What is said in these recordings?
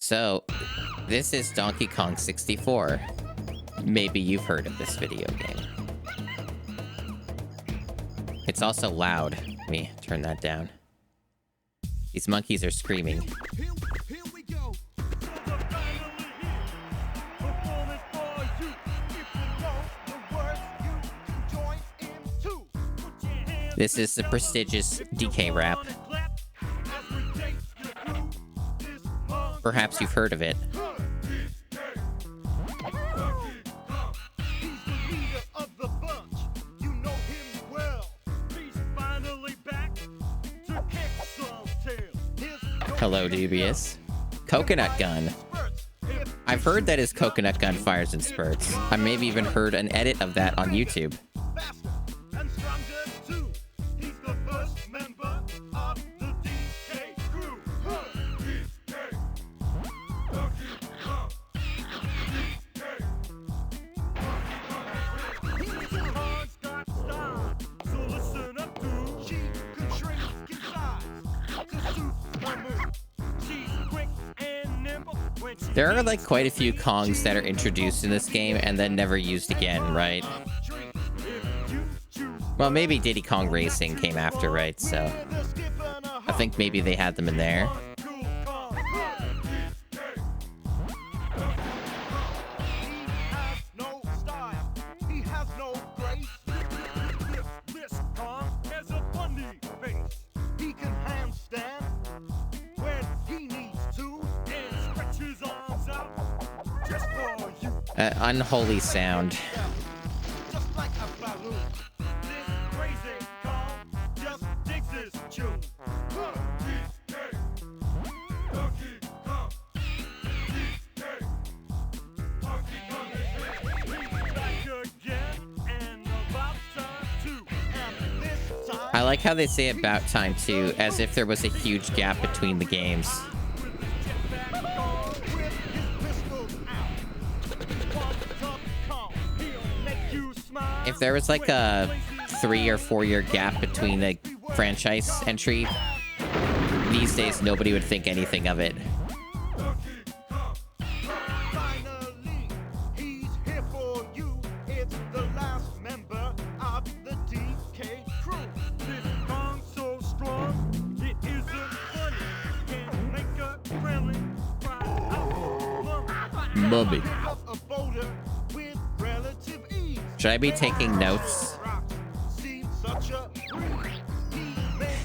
So, this is Donkey Kong 64. Maybe you've heard of this video game. It's also loud. Let me turn that down. These monkeys are screaming. Here we go. This is the prestigious DK rap. Perhaps you've heard of it. Hello, Dubious. Coconut Gun. I've heard that his coconut gun fires in spurts. I maybe even heard an edit of that on YouTube. There are like quite a few Kongs that are introduced in this game and then never used again, right? Well, maybe Diddy Kong Racing came after, right? So I think maybe they had them in there. Unholy sound. I like how they say about time too, as if there was a huge gap between the games. If there was like a 3 or 4 year gap between the franchise entry, these days nobody would think anything of it. Mummy. Should I be taking notes?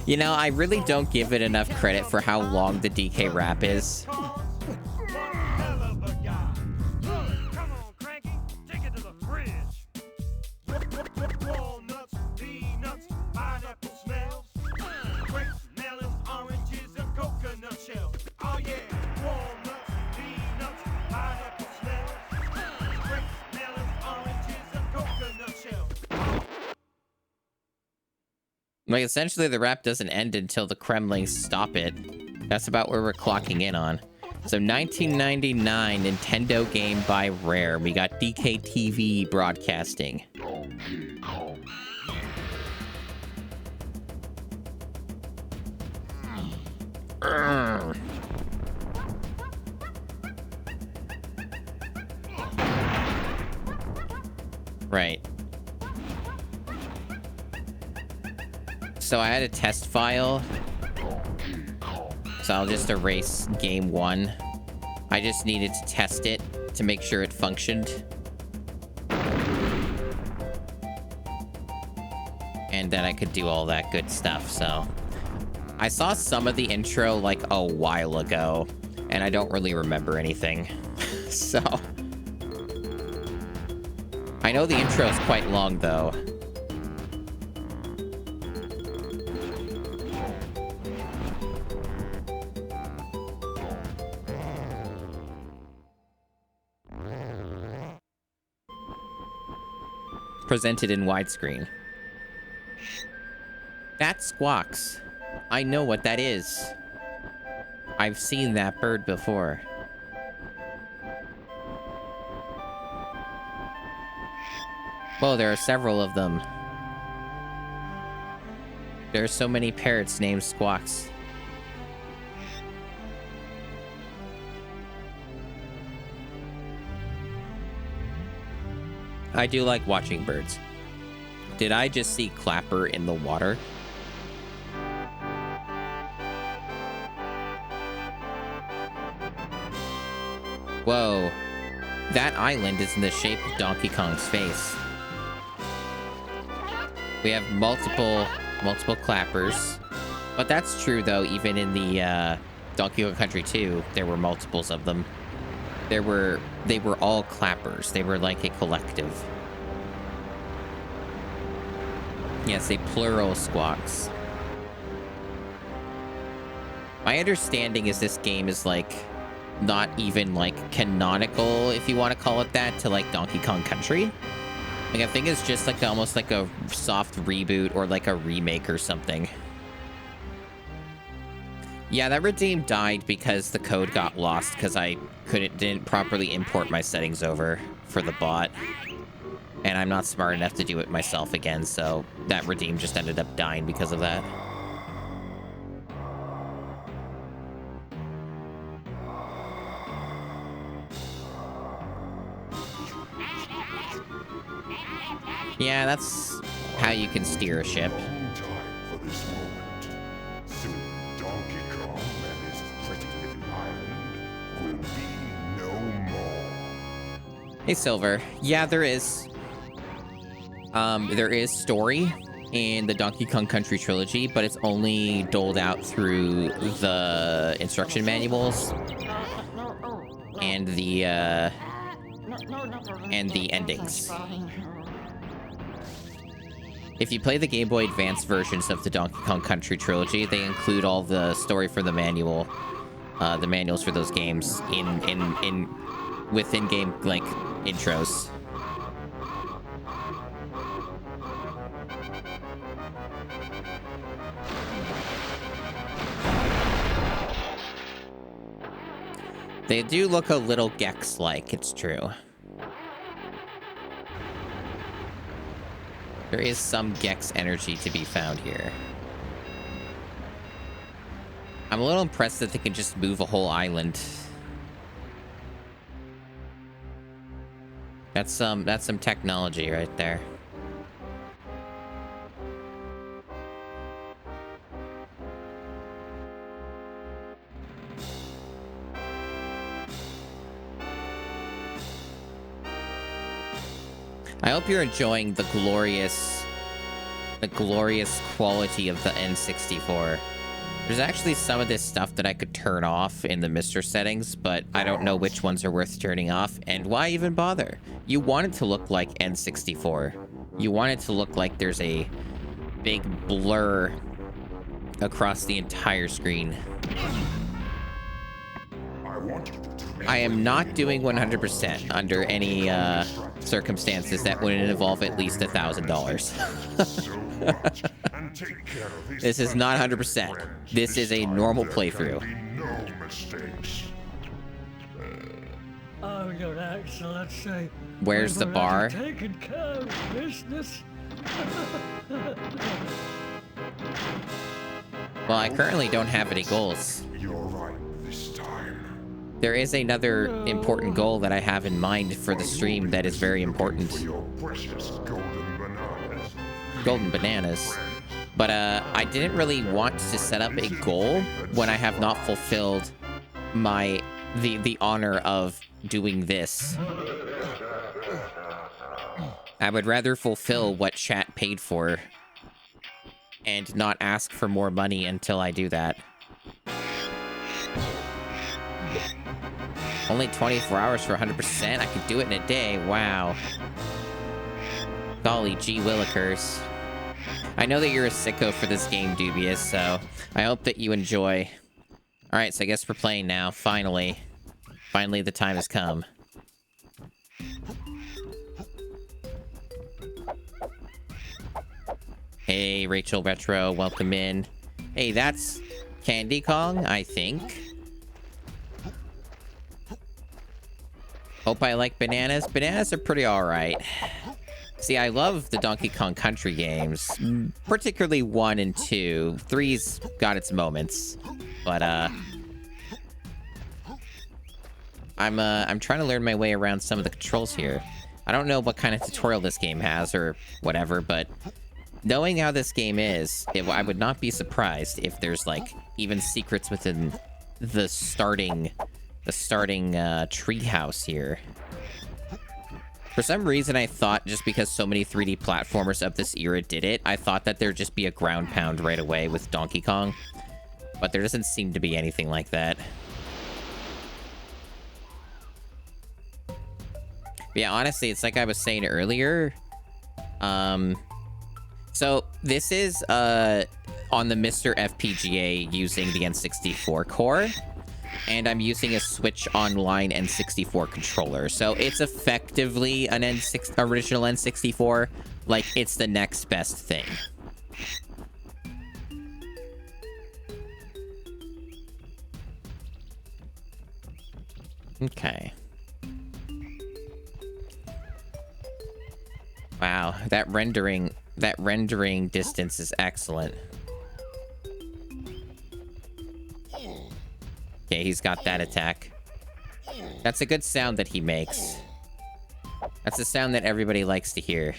You know, I really don't give it enough credit for how long the DK rap is. Like, essentially, the rap doesn't end until the Kremlings stop it. That's about where we're clocking in on. So, 1999, Nintendo game by Rare. We got DKTV broadcasting. Right. So I had a test file, so I'll just erase game 1. I just needed to test it to make sure it functioned. And then I could do all that good stuff, so. I saw some of the intro like a while ago, and I don't really remember anything. So. I know the intro is quite long, though. Presented in widescreen. That squawks. I know what that is. I've seen that bird before. Whoa, there are several of them. There are so many parrots named Squawks. I do like watching birds. Did I just see Clapper in the water? Whoa. That island is in the shape of Donkey Kong's face. We have multiple clappers. But that's true, though. Even in the Donkey Kong Country 2, there were multiples of them. They were all clappers. They were like a collective. Yes, a plural squawks. My understanding is this game is like not even like canonical, if you want to call it that, to like Donkey Kong Country. Like I think it's just like almost like a soft reboot or like a remake or something. Yeah, that redeem died because the code got lost because I didn't properly import my settings over for the bot. And I'm not smart enough to do it myself again, so that redeem just ended up dying because of that. Yeah, that's how you can steer a ship. Hey, Silver. Yeah, there is. There is story in the Donkey Kong Country trilogy, but it's only doled out through the instruction manuals and the endings. If you play the Game Boy Advance versions of the Donkey Kong Country trilogy, they include all the story for the manual, the manuals for those games within game like intros. They do look a little Gex-like, it's true. There is some Gex energy to be found here. I'm a little impressed that they can just move a whole island. That's some technology right there. I hope you're enjoying the glorious quality of the N64. There's actually some of this stuff that I could turn off in the MiSTer settings, but I don't know which ones are worth turning off, and why even bother? You want it to look like N64. You want it to look like there's a big blur across the entire screen. I am not doing 100% under any circumstances that wouldn't involve at least $1,000. This is not 100%. This is a normal playthrough. Oh, Your Excellency. Where's the bar? Taken care of business. Well, I currently don't have any goals. You're right this time. There is another important goal that I have in mind for the stream that is very important. Your precious golden bananas. Golden bananas. But I didn't really want to set up a goal when I have not fulfilled the honor of doing this. I would rather fulfill what chat paid for and not ask for more money until I do that. Only 24 hours for 100%? I could do it in a day. Wow. Golly gee willikers. I know that you're a sicko for this game, Dubious, so I hope that you enjoy. Alright, so I guess we're playing now. Finally. Finally, the time has come. Hey, Rachel Retro, welcome in. Hey, that's Candy Kong, I think. Hope I like bananas. Bananas are pretty alright. See, I love the Donkey Kong Country games, particularly 1 and 2. 3's got its moments, but I'm trying to learn my way around some of the controls here. I don't know what kind of tutorial this game has or whatever, but knowing how this game is, I would not be surprised if there's like even secrets within the starting treehouse here. For some reason, I thought just because so many 3D platformers of this era did it, I thought that there'd just be a ground pound right away with Donkey Kong. But there doesn't seem to be anything like that. But yeah, honestly, it's like I was saying earlier. So this is on the MiSTer FPGA using the N64 core. And I'm using a Switch Online N64 controller. So it's effectively an original N64. Like, it's the next best thing. Okay. Wow, that rendering distance is excellent. Okay, he's got that attack. That's a good sound that he makes. That's a sound that everybody likes to hear.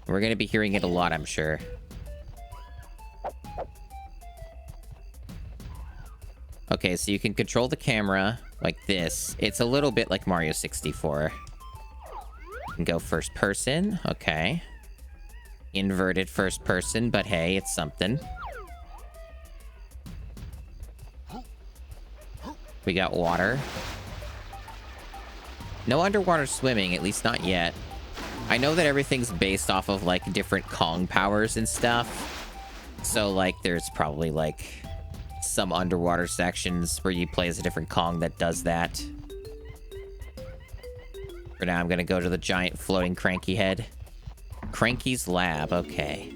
We're gonna be hearing it a lot, I'm sure. Okay, so you can control the camera like this. It's a little bit like Mario 64. You can go first person, okay. Inverted first person, but hey, it's something. We got water. No underwater swimming, at least not yet. I know that everything's based off of, like, different Kong powers and stuff. So, like, there's probably, like, some underwater sections where you play as a different Kong that does that. For now, I'm gonna go to the giant floating cranky head. Cranky's lab, okay.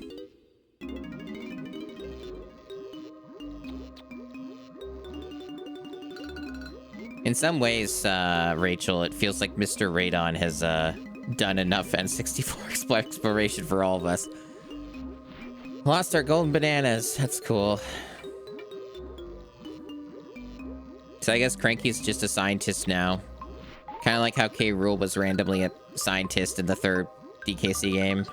In some ways, Rachel, it feels like Mr. Radon has done enough N64 exploration for all of us. Lost our golden bananas. That's cool. So I guess Cranky's just a scientist now. Kind of like how K. Rool was randomly a scientist in the third DKC game.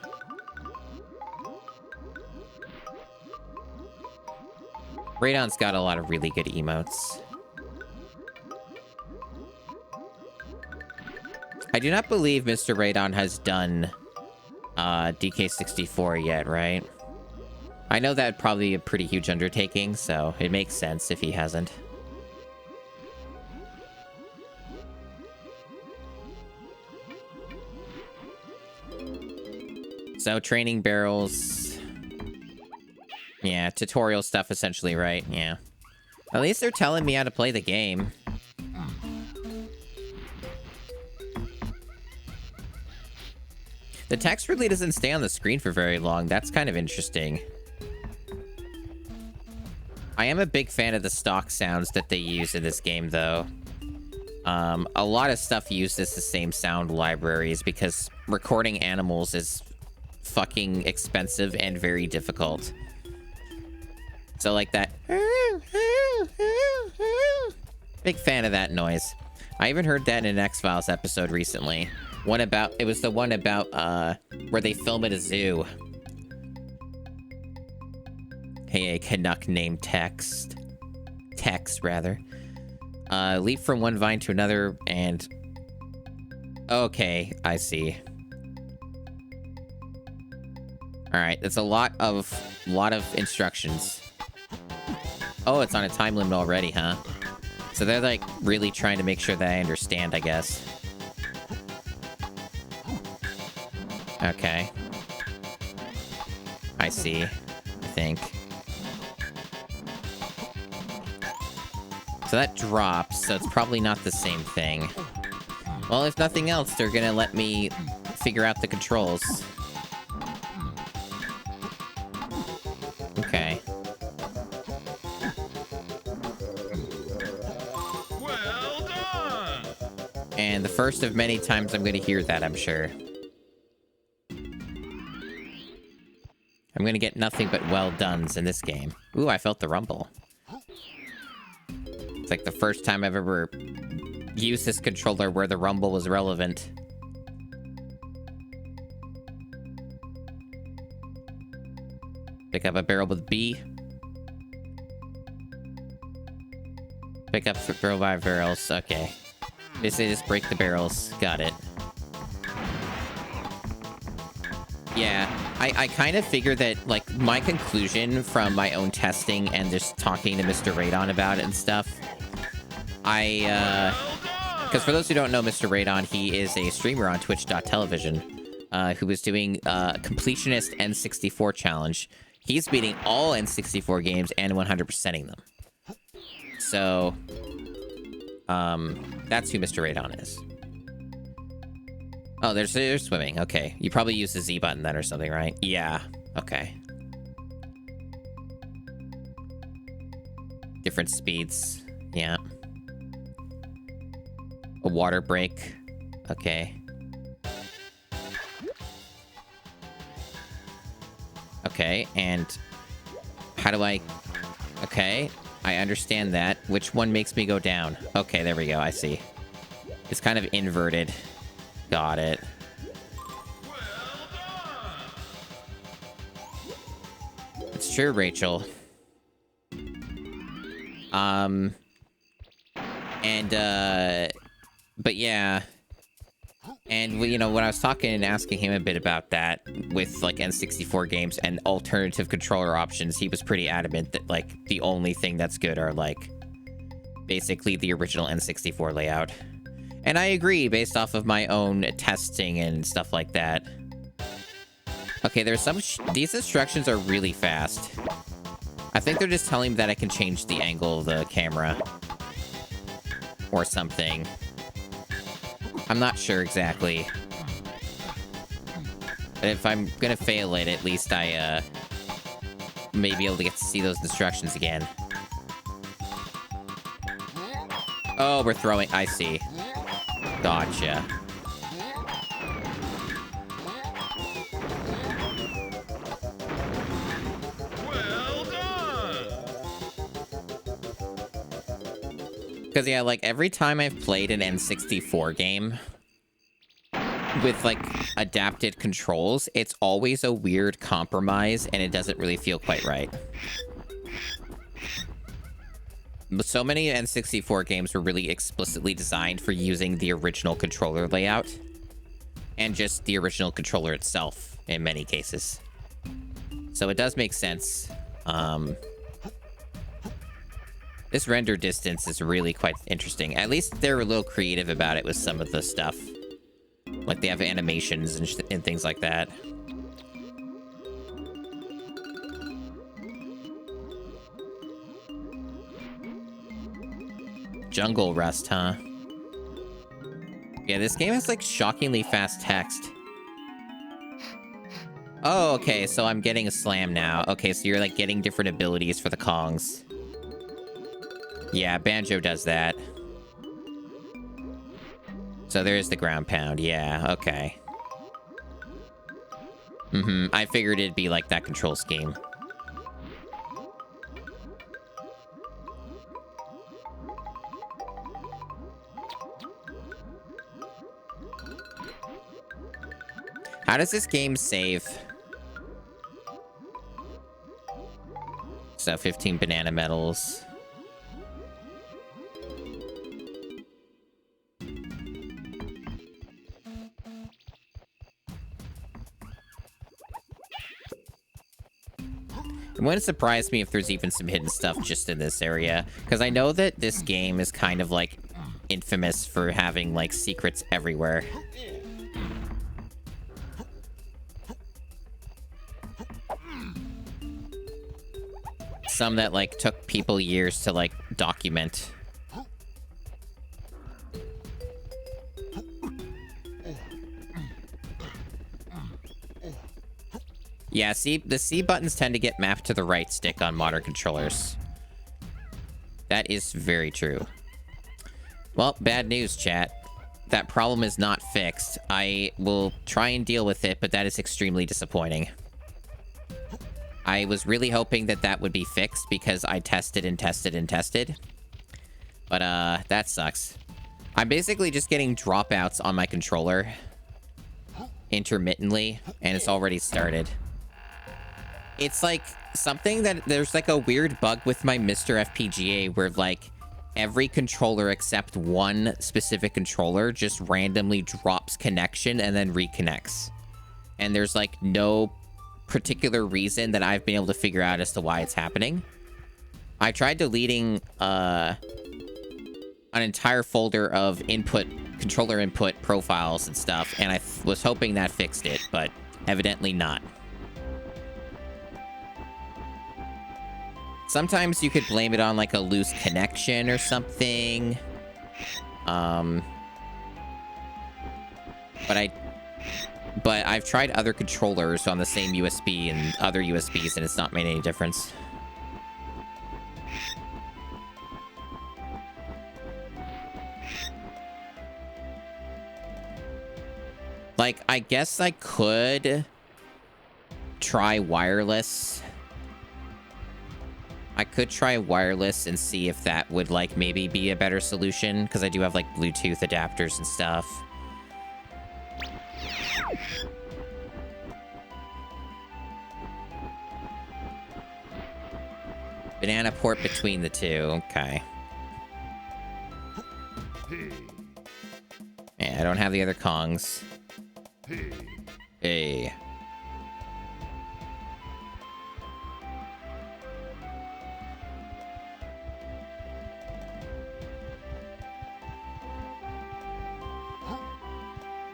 Radon's got a lot of really good emotes. I do not believe Mr. Radon has done DK64 yet, right? I know that'd probably be a pretty huge undertaking, so it makes sense if he hasn't. So, training barrels. Yeah, tutorial stuff essentially, right? Yeah. At least they're telling me how to play the game. The text really doesn't stay on the screen for very long. That's kind of interesting. I am a big fan of the stock sounds that they use in this game, though. A lot of stuff uses the same sound libraries because recording animals is fucking expensive and very difficult. So, like that... Big fan of that noise. I even heard that in an X-Files episode recently. It was the one about, where they film at a zoo. Hey, a Canuck named Tex, rather. Leap from one vine to another, and... Okay, I see. Alright, that's a lot of instructions. Oh, it's on a time limit already, huh? So they're, like, really trying to make sure that I understand, I guess. Okay. I see. I think. So that drops, so it's probably not the same thing. Well, if nothing else, they're gonna let me figure out the controls. Okay. Well done! And the first of many times I'm gonna hear that, I'm sure. I'm gonna get nothing but well-dones in this game. Ooh, I felt the rumble. It's like the first time I've ever used this controller where the rumble was relevant. Pick up a barrel with B. Pick up barrel by barrels. Okay. Basically, just break the barrels. Got it. Yeah, I kind of figured that, like, my conclusion from my own testing and just talking to Mr. Radon about it and stuff, because for those who don't know Mr. Radon, he is a streamer on twitch.television, who was doing Completionist N64 Challenge. He's beating all N64 games and 100%ing them. So, that's who Mr. Radon is. Oh, they're swimming. Okay. You probably use the Z button then or something, right? Yeah. Okay. Different speeds. Yeah. A water break. Okay. Okay, and how do I... Okay, I understand that. Which one makes me go down? Okay, there we go. I see. It's kind of inverted. Got it. It's true, Rachel. But yeah. And, you know, when I was talking and asking him a bit about that with, like, N64 games and alternative controller options, he was pretty adamant that, like, the only thing that's good are, like, basically the original N64 layout. And I agree, based off of my own testing and stuff like that. Okay, there's some... These instructions are really fast. I think they're just telling me that I can change the angle of the camera. Or something. I'm not sure exactly. But if I'm gonna fail it, at least I, may be able to get to see those instructions again. Oh, we're throwing... I see. Gotcha. Well done. Because, yeah, like, every time I've played an N64 game with, like, adapted controls, it's always a weird compromise, and it doesn't really feel quite right. But so many N64 games were really explicitly designed for using the original controller layout, and just the original controller itself, in many cases. So it does make sense. This render distance is really quite interesting. At least they're a little creative about it with some of the stuff. Like, they have animations and things like that. Jungle Rust, huh? Yeah, this game has, like, shockingly fast text. Oh, okay, so I'm getting a slam now. Okay, so you're, like, getting different abilities for the Kongs. Yeah, Banjo does that. So there's the ground pound. Yeah, okay. I figured it'd be like that control scheme. How does this game save? So 15 banana medals. It wouldn't surprise me if there's even some hidden stuff just in this area, because I know that this game is kind of, like, infamous for having, like, secrets everywhere. Some that, like, took people years to, like, document. Yeah, see, the C buttons tend to get mapped to the right stick on modern controllers. That is very true. Well, bad news, chat. That problem is not fixed. I will try and deal with it, but that is extremely disappointing. I was really hoping that that would be fixed because I tested and tested and tested. But, that sucks. I'm basically just getting dropouts on my controller intermittently, and it's already started. It's like something that there's like a weird bug with my MiSTer FPGA where like every controller except one specific controller just randomly drops connection and then reconnects. And there's like no particular reason that I've been able to figure out as to why it's happening. I tried deleting an entire folder of controller input profiles and stuff, and I was hoping that fixed it, but evidently not. Sometimes you could blame it on like a loose connection or something. But I've tried other controllers on the same USB and other USBs, and it's not made any difference. Like, I guess I could try wireless. I could try wireless and see if that would, like, maybe be a better solution, because I do have, like, Bluetooth adapters and stuff. Banana port between the two. Okay. Yeah, I don't have the other Kongs. Hey.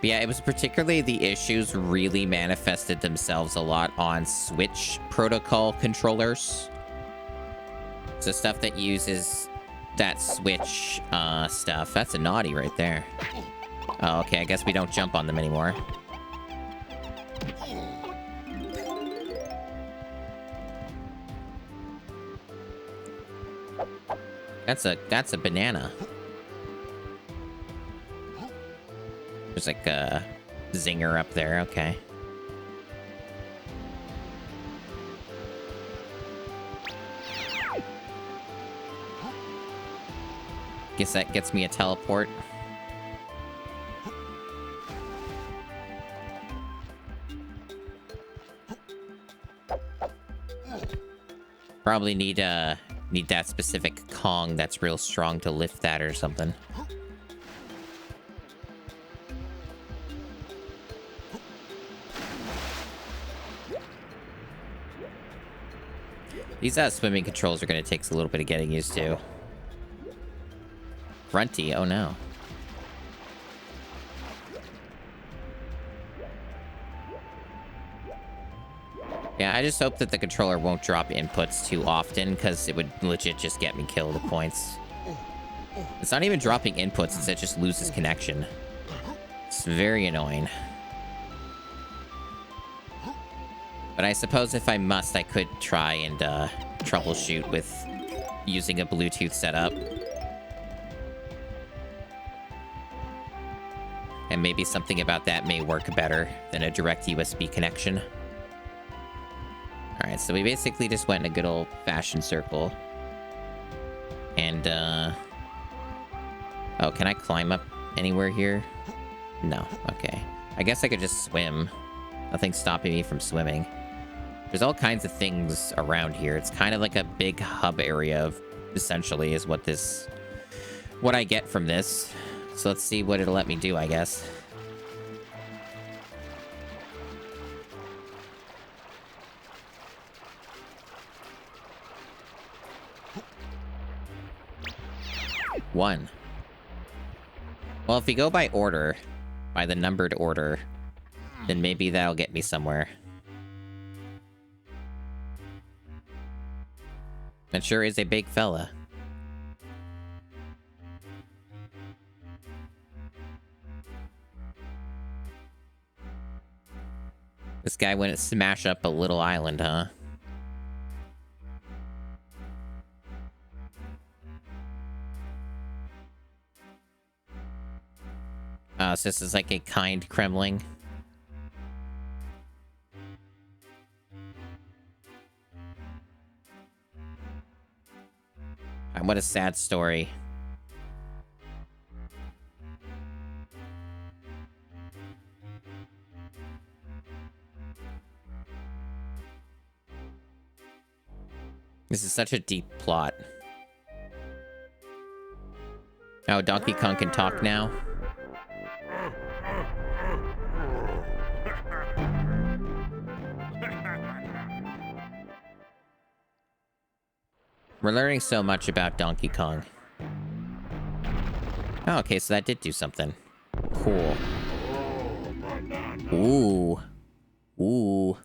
But yeah, it was particularly the issues really manifested themselves a lot on Switch protocol controllers. So stuff that uses that Switch stuff. That's a naughty right there. Oh, okay, I guess we don't jump on them anymore. That's a banana. There's like a zinger up there, okay. Guess that gets me a teleport. Probably need that specific Kong that's real strong to lift that or something. These swimming controls are going to take a little bit of getting used to. Grunty, oh no. Yeah, I just hope that the controller won't drop inputs too often, because it would legit just get me killed at points. It's not even dropping inputs, it's it just loses connection. It's very annoying. But I suppose if I must, I could try and troubleshoot with using a Bluetooth setup. And maybe something about that may work better than a direct USB connection. Alright, so we basically just went in a good old-fashioned circle. And, oh, can I climb up anywhere here? No, okay. I guess I could just swim. Nothing's stopping me from swimming. There's all kinds of things around here. It's kind of like a big hub area of, essentially, is what I get from this. So let's see what it'll let me do, I guess. One. Well, if we go by order, by the numbered order, then maybe that'll get me somewhere. That sure is a big fella. This guy wouldn't smash up a little island, huh? So this is like a kind Kremling. What a sad story. This is such a deep plot. Oh, Donkey Kong can talk now. We're learning so much about Donkey Kong. Oh, okay, so that did do something. Cool. Ooh. Ooh.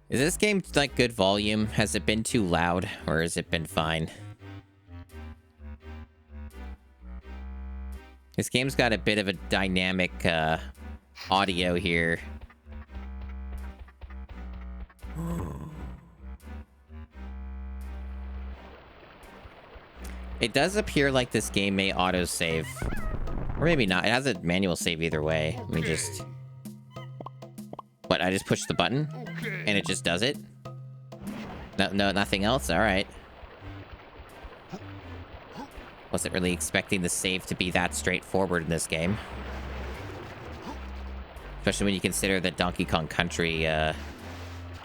Is this game, like, good volume? Has it been too loud, or has it been fine? This game's got a bit of a dynamic, audio here. It does appear like this game may autosave. Or maybe not. It has a manual save either way. Let me just... What, I just push the button? And it just does it? No, nothing else? Alright. Wasn't really expecting the save to be that straightforward in this game. Especially when you consider that Donkey Kong Country,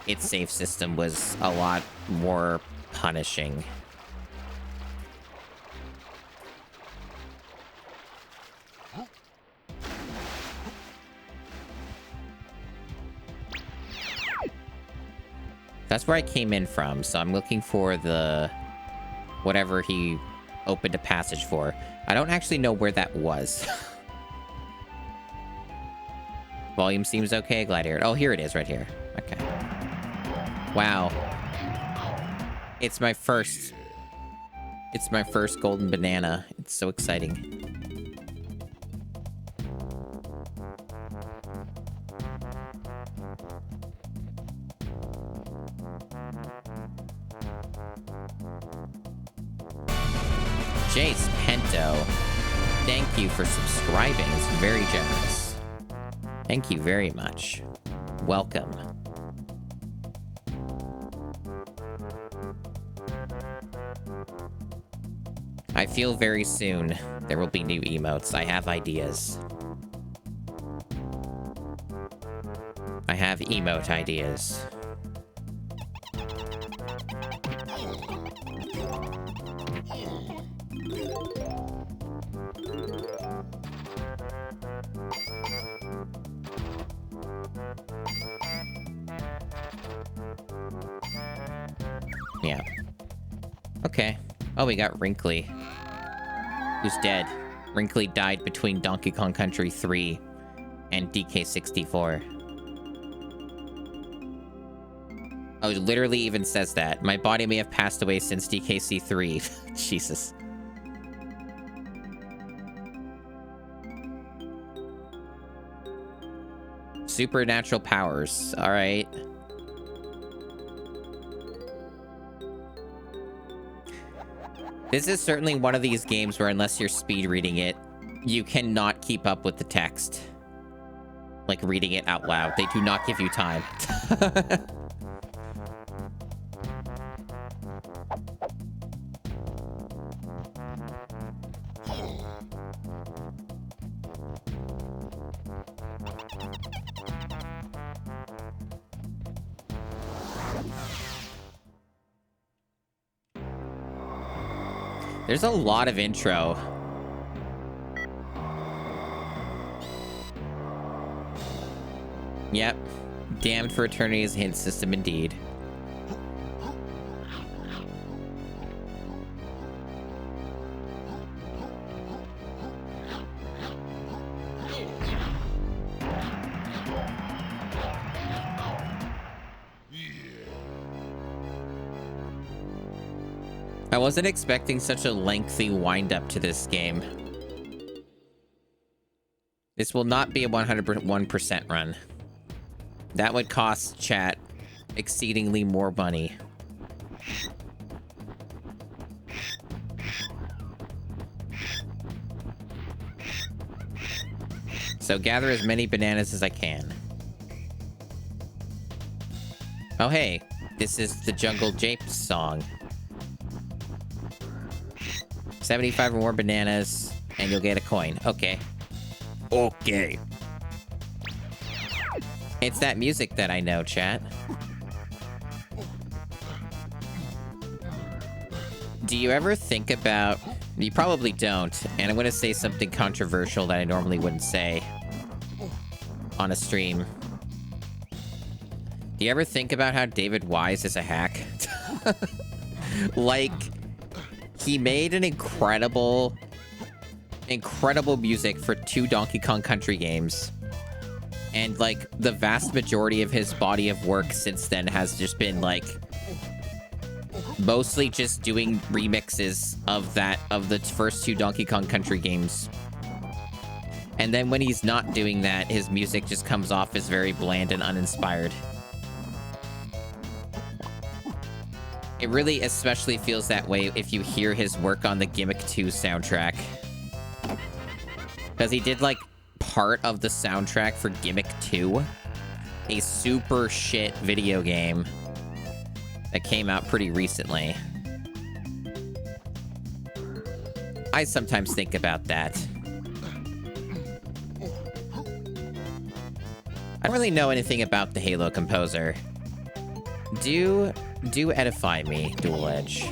its save system was a lot more punishing. That's where I came in from, so I'm looking for the... whatever he opened a passage for. I don't actually know where that was. Volume seems okay, Gladiator. Oh, here it is, right here. Okay. Wow. It's my first... It's my first golden banana. It's so exciting. Jace Pento, thank you for subscribing. It's very generous. Thank you very much. Welcome. I feel very soon there will be new emotes. I have ideas. I have emote ideas. Yeah. Okay. Oh, we got Wrinkly. Who's dead. Wrinkly died between Donkey Kong Country 3 and DK64. Oh, it literally even says that. My body may have passed away since DKC3. Jesus. Supernatural powers. All right. This is certainly one of these games where unless you're speed reading it, you cannot keep up with the text. Like reading it out loud. They do not give you time. There's a lot of intro. Yep. Damned for Eternity is a hint system indeed. I wasn't expecting such a lengthy wind-up to this game. This will not be a 101% run. That would cost chat exceedingly more money. So gather as many bananas as I can. Oh, hey. This is the Jungle Japes song. 75 or more bananas, and you'll get a coin. Okay. Okay. It's that music that I know, chat. Do you ever think about... You probably don't, and I'm going to say something controversial that I normally wouldn't say on a stream. Do you ever think about how David Wise is a hack? Like, he made an incredible music for 2 Donkey Kong Country games. And, like, the vast majority of his body of work since then has just been, like, mostly just doing remixes of the first 2 Donkey Kong Country games. And then when he's not doing that, his music just comes off as very bland and uninspired. It really especially feels that way if you hear his work on the Gimmick 2 soundtrack. Because he did, like, part of the soundtrack for Gimmick 2, a super shit video game that came out pretty recently. I sometimes think about that. I don't really know anything about the Halo composer. Do edify me, Dual Edge.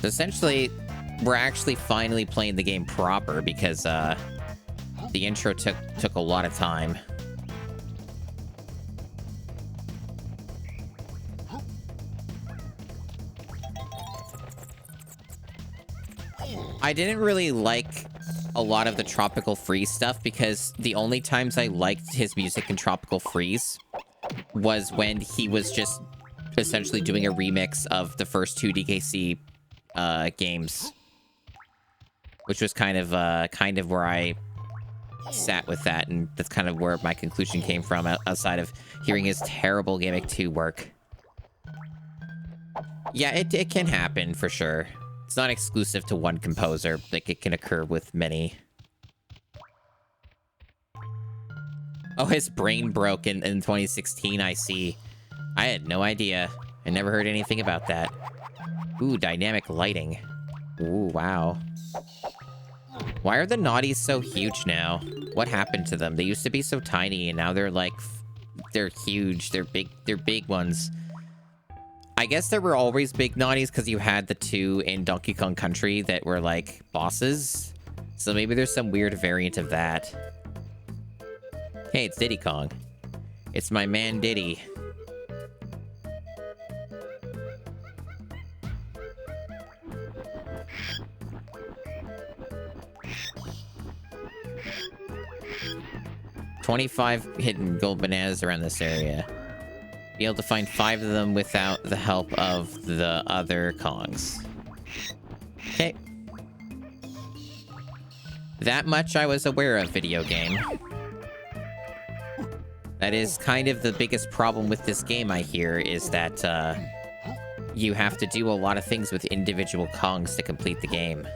So essentially, we're actually finally playing the game proper because the intro took a lot of time. I didn't really like a lot of the Tropical Freeze stuff because the only times I liked his music in Tropical Freeze was when he was just essentially doing a remix of the first 2 DKC games, which was kind of where I sat with that, and that's kind of where my conclusion came from outside of hearing his terrible Gimmick 2 work. Yeah, it can happen for sure. It's not exclusive to one composer, like it can occur with many. Oh, his brain broke in 2016, I see. I had no idea. I never heard anything about that. Ooh, dynamic lighting. Ooh, wow. Why are the naughties so huge now? What happened to them? They used to be so tiny, and now they're like... They're huge. They're big ones. I guess there were always big naughties because you had the 2 in Donkey Kong Country that were, like, bosses. So maybe there's some weird variant of that. Hey, it's Diddy Kong. It's my man Diddy. $25 hidden gold bananas around this area. Be able to find 5 of them without the help of the other Kongs. Okay. That much I was aware of, video game. That is kind of the biggest problem with this game, I hear, is that you have to do a lot of things with individual Kongs to complete the game.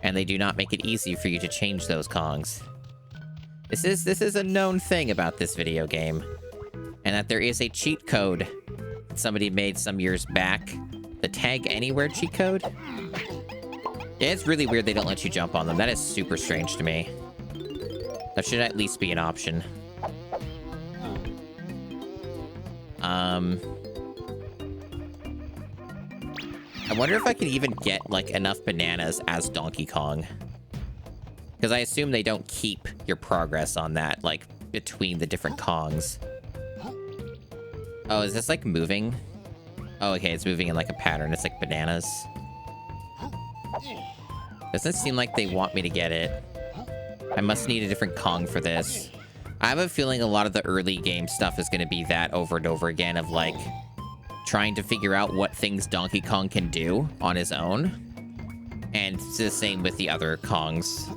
And they do not make it easy for you to change those Kongs. This is a known thing about this video game. And that there is a cheat code that somebody made some years back. The Tag Anywhere cheat code? Yeah, it's really weird they don't let you jump on them. That is super strange to me. That should at least be an option. I wonder if I can even get, like, enough bananas as Donkey Kong. Because I assume they don't keep your progress on that, like, between the different Kongs. Oh, is this, like, moving? Oh, okay, it's moving in, like, a pattern. It's like bananas. Doesn't seem like they want me to get it. I must need a different Kong for this. I have a feeling a lot of the early game stuff is going to be that over and over again of, like, trying to figure out what things Donkey Kong can do on his own. And it's the same with the other Kongs.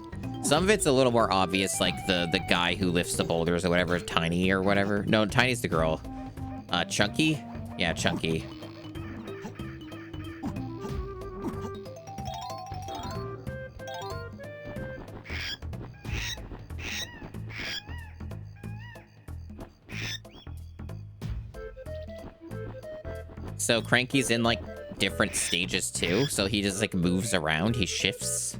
Some of it's a little more obvious, like the guy who lifts the boulders or whatever, Tiny or whatever. No, Tiny's the girl. Chunky? Yeah, Chunky. So Cranky's in, like, different stages, too. So he just, like, moves around. He shifts.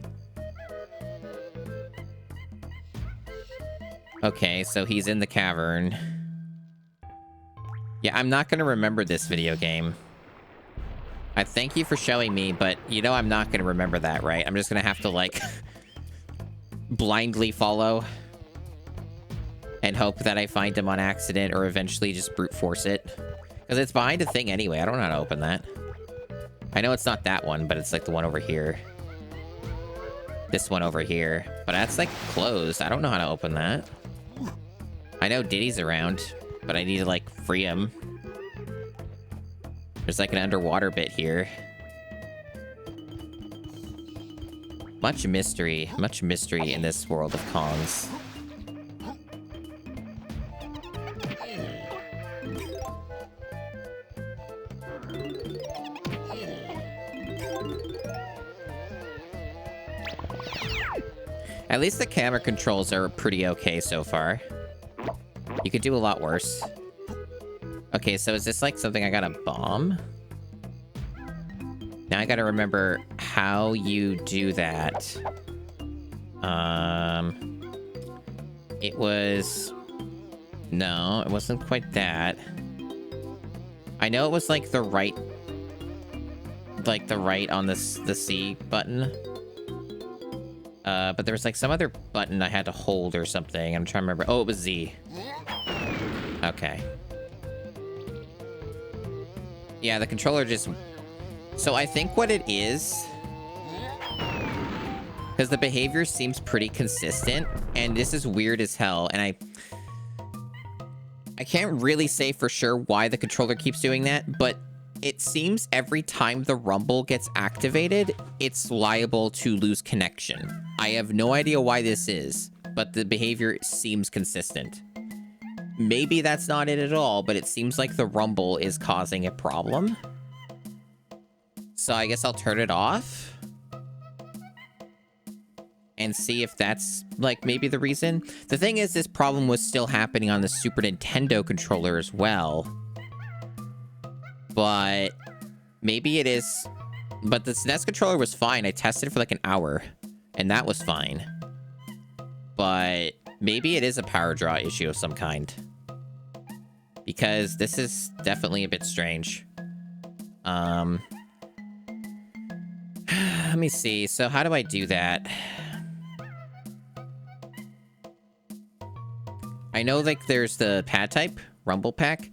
Okay, so he's in the cavern. Yeah, I'm not going to remember this video game. I thank you for showing me, but you know I'm not going to remember that, right? I'm just going to have to, like, blindly follow and hope that I find him on accident or eventually just brute force it. Because it's behind a thing anyway. I don't know how to open that. I know it's not that one, but it's like the one over here. This one over here. But that's like closed. I don't know how to open that. I know Diddy's around, but I need to like free him. There's like an underwater bit here. Much mystery in this world of Kongs. At least the camera controls are pretty okay so far. You could do a lot worse. Okay, so is this like something I gotta bomb? Now I gotta remember how you do that. It was... No, it wasn't quite that. I know it was like the right... Like the right on the C button. But there was like some other button I had to hold or something. I'm trying to remember. Oh, it was Z. Okay. Yeah, the controller just... So I think what it is... Because the behavior seems pretty consistent. And this is weird as hell. And I can't really say for sure why the controller keeps doing that. But it seems every time the rumble gets activated, it's liable to lose connection. I have no idea why this is, but the behavior seems consistent. Maybe that's not it at all, but it seems like the rumble is causing a problem. So I guess I'll turn it off. And see if that's, like, maybe the reason. The thing is, this problem was still happening on the Super Nintendo controller as well. But maybe it is... But the SNES controller was fine. I tested it for like an hour, and that was fine. But maybe it is a power draw issue of some kind. Because this is definitely a bit strange. Let me see. So how do I do that? I know, like, there's the pad type, rumble pack.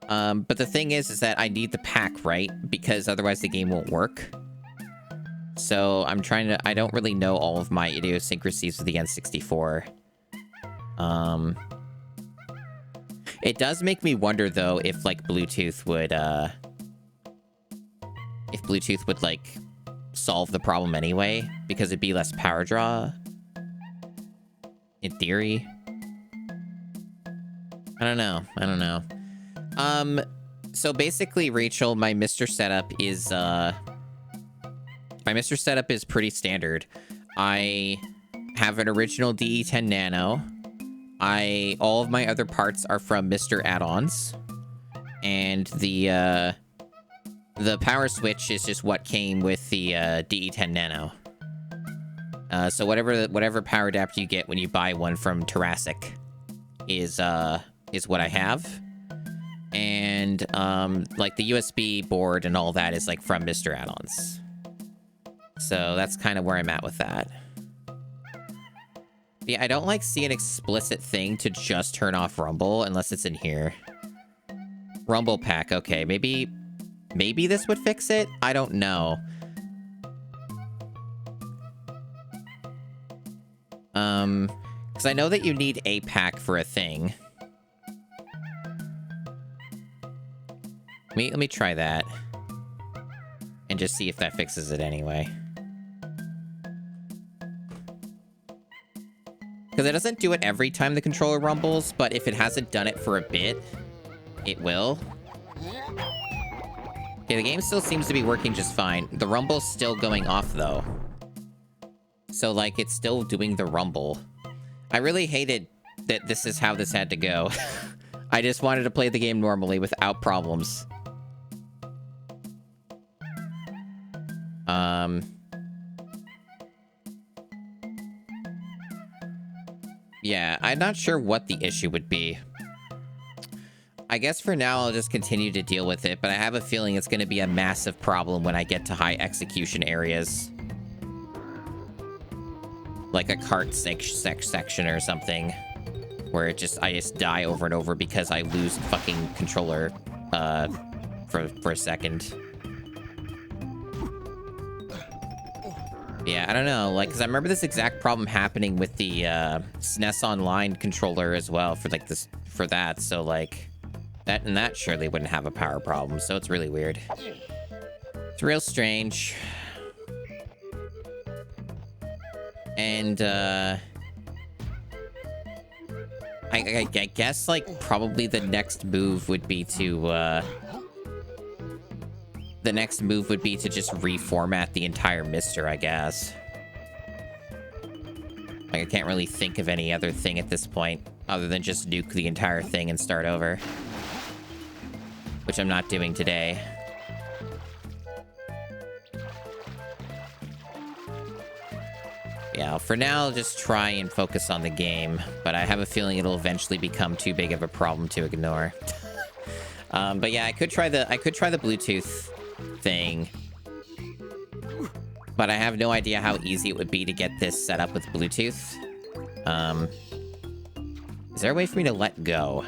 But the thing is that I need the pack, right? Because otherwise the game won't work. So I'm trying to... I don't really know all of my idiosyncrasies with the N64. It does make me wonder, though, if, like, Bluetooth would, if Bluetooth would, like, solve the problem anyway. Because it'd be less power draw. In theory. I don't know. I don't know. So basically, Rachel, my MiSTer setup is, my MiSTer setup is pretty standard. I have an original DE10 Nano. All of my other parts are from MiSTer add-ons. And the power switch is just what came with the, DE10 Nano. So whatever power adapter you get when you buy one from Jurassic is what I have. And, like, the USB board and all that is, like, from MiSTer add-ons. So that's kind of where I'm at with that. Yeah, I don't, like, see an explicit thing to just turn off Rumble unless it's in here. Rumble pack, okay. Maybe this would fix it? I don't know. Because I know that you need a pack for a thing. Let me try that. And just see if that fixes it anyway. Because it doesn't do it every time the controller rumbles, but if it hasn't done it for a bit, it will. Okay, the game still seems to be working just fine. The rumble's still going off, though. So, like, it's still doing the rumble. I really hated that this is how this had to go. I just wanted to play the game normally without problems. Yeah, I'm not sure what the issue would be. I guess for now I'll just continue to deal with it, but I have a feeling it's going to be a massive problem when I get to high execution areas. Like a cart section or something. Where I just die over and over because I lose the fucking controller for a second. Yeah, I don't know, like, because I remember this exact problem happening with the SNES Online controller as well for that, so like that surely wouldn't have a power problem, so it's really weird. It's real strange. And I guess like probably the next move would be to just reformat the entire MiSTer, I guess. Like, I can't really think of any other thing at this point other than just nuke the entire thing and start over. Which I'm not doing today. Yeah, for now, I'll just try and focus on the game, but I have a feeling it'll eventually become too big of a problem to ignore. But yeah, I could try the Bluetooth thing, but I have no idea how easy it would be to get this set up with Bluetooth. Is there a way for me to let go?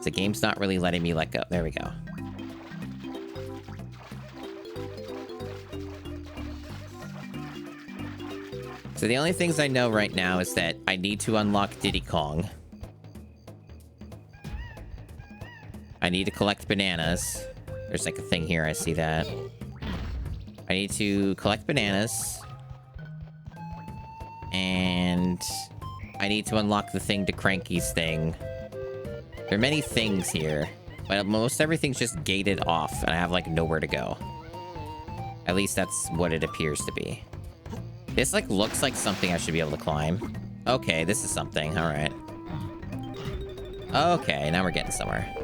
The game's not really letting me let go. There we go. So the only things I know right now is that I need to unlock Diddy Kong. I need to collect bananas. There's like a thing here, I see that. I need to collect bananas. And I need to unlock the thing to Cranky's thing. There are many things here, but most everything's just gated off, and I have like nowhere to go. At least that's what it appears to be. This like looks like something I should be able to climb. Okay, this is something, all right. Okay, now we're getting somewhere.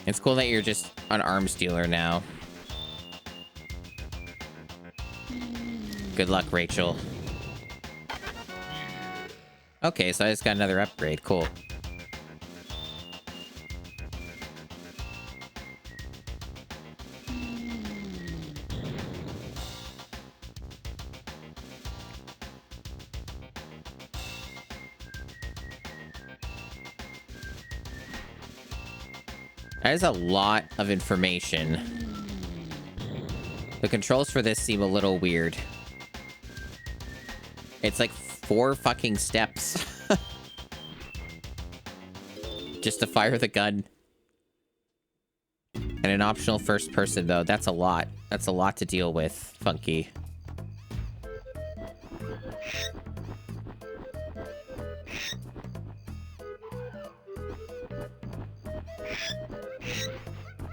It's cool that you're just an arms dealer now. Good luck, Rachel. Okay, so I just got another upgrade. Cool. That is a lot of information. The controls for this seem a little weird. It's like 4 fucking steps. Just to fire the gun. And an optional first person, though. That's a lot. That's a lot to deal with, Funky.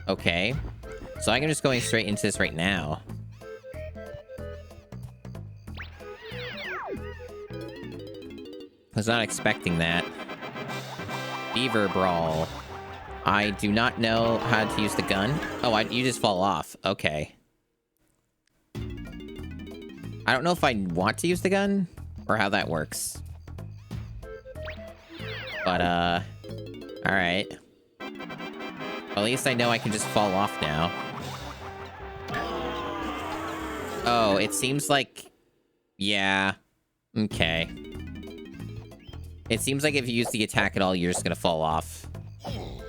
Okay. So I'm just going straight into this right now. I was not expecting that. Beaver Brawl. I do not know how to use the gun. Oh, you just fall off. Okay. I don't know if I want to use the gun or how that works. But, alright. At least I know I can just fall off now. Oh, it seems like... Yeah. Okay. It seems like if you use the attack at all, you're just gonna fall off.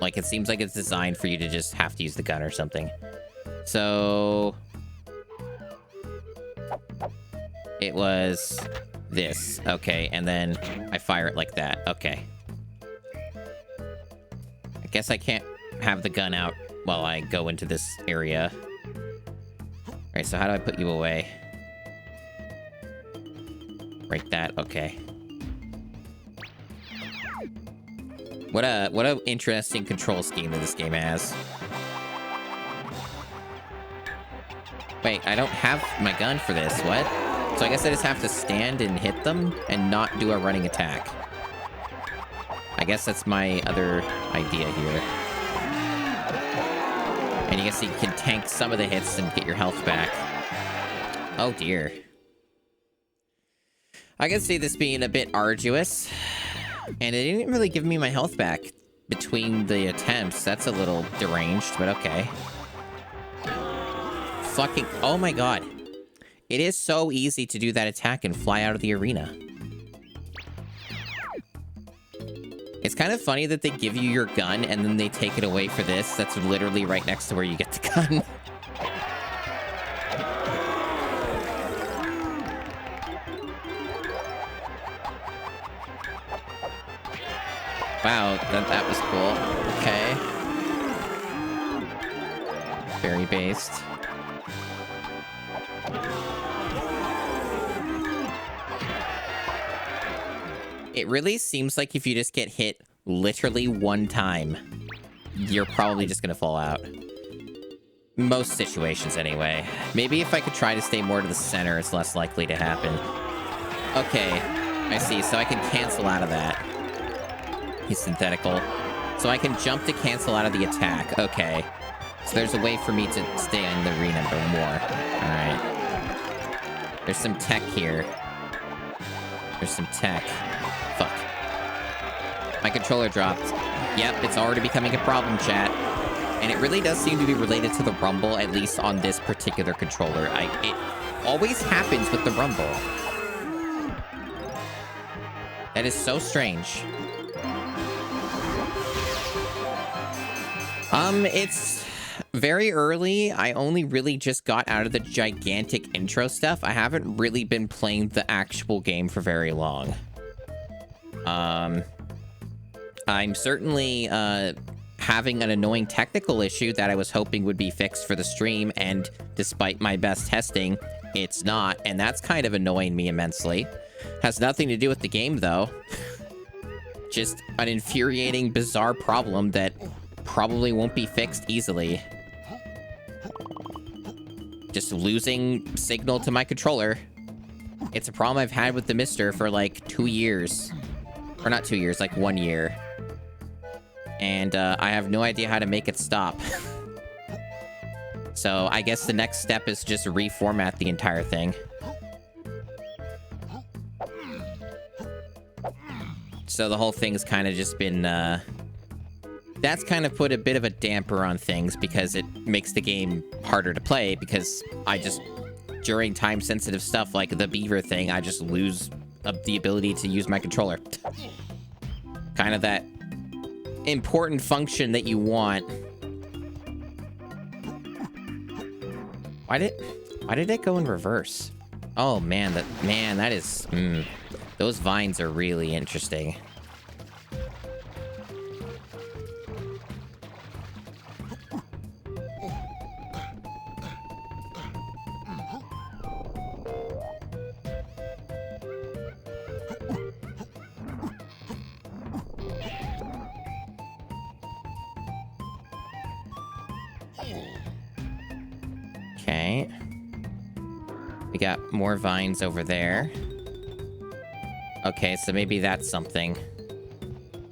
Like, it seems like it's designed for you to just have to use the gun or something. So... It was... this. Okay, and then I fire it like that. Okay. I guess I can't have the gun out while I go into this area. Alright, so how do I put you away? Right, that. Okay. What a interesting control scheme that this game has. Wait, I don't have my gun for this. What? So I guess I just have to stand and hit them and not do a running attack. I guess that's my other idea here. And I guess you can tank some of the hits and get your health back. Oh dear. I can see this being a bit arduous. And it didn't really give me my health back between the attempts. That's a little deranged, but okay. Fucking... Oh my god. It is so easy to do that attack and fly out of the arena. It's kind of funny that they give you your gun and then they take it away for this. That's literally right next to where you get the gun. Wow, that was cool. Okay. Very based. It really seems like if you just get hit literally one time, you're probably just gonna fall out. Most situations, anyway. Maybe if I could try to stay more to the center, it's less likely to happen. Okay, I see. So I can cancel out of that. He's synthetical. So I can jump to cancel out of the attack. Okay. So there's a way for me to stay in the arena more. Alright. There's some tech here. There's some tech. Fuck. My controller dropped. Yep, it's already becoming a problem, chat. And it really does seem to be related to the rumble, at least on this particular controller. It always happens with the rumble. That is so strange. It's very early. I only really just got out of the gigantic intro stuff. I haven't really been playing the actual game for very long. I'm certainly, having an annoying technical issue that I was hoping would be fixed for the stream, and despite my best testing, it's not, and that's kind of annoying me immensely. Has nothing to do with the game, though. Just an infuriating, bizarre problem that probably won't be fixed easily. Just losing signal to my controller. It's a problem I've had with the MiSTer for like 2 years. Or not 2 years, like 1 year. And I have no idea how to make it stop. So I guess the next step is just reformat the entire thing. So the whole thing's kind of just been, that's kind of put a bit of a damper on things because it makes the game harder to play because I just, during time-sensitive stuff like the beaver thing, I just lose the ability to use my controller. Kind of that important function that you want. Why did it go in reverse? Oh man, that is those vines are really interesting. Okay. We got more vines over there. Okay, so maybe that's something.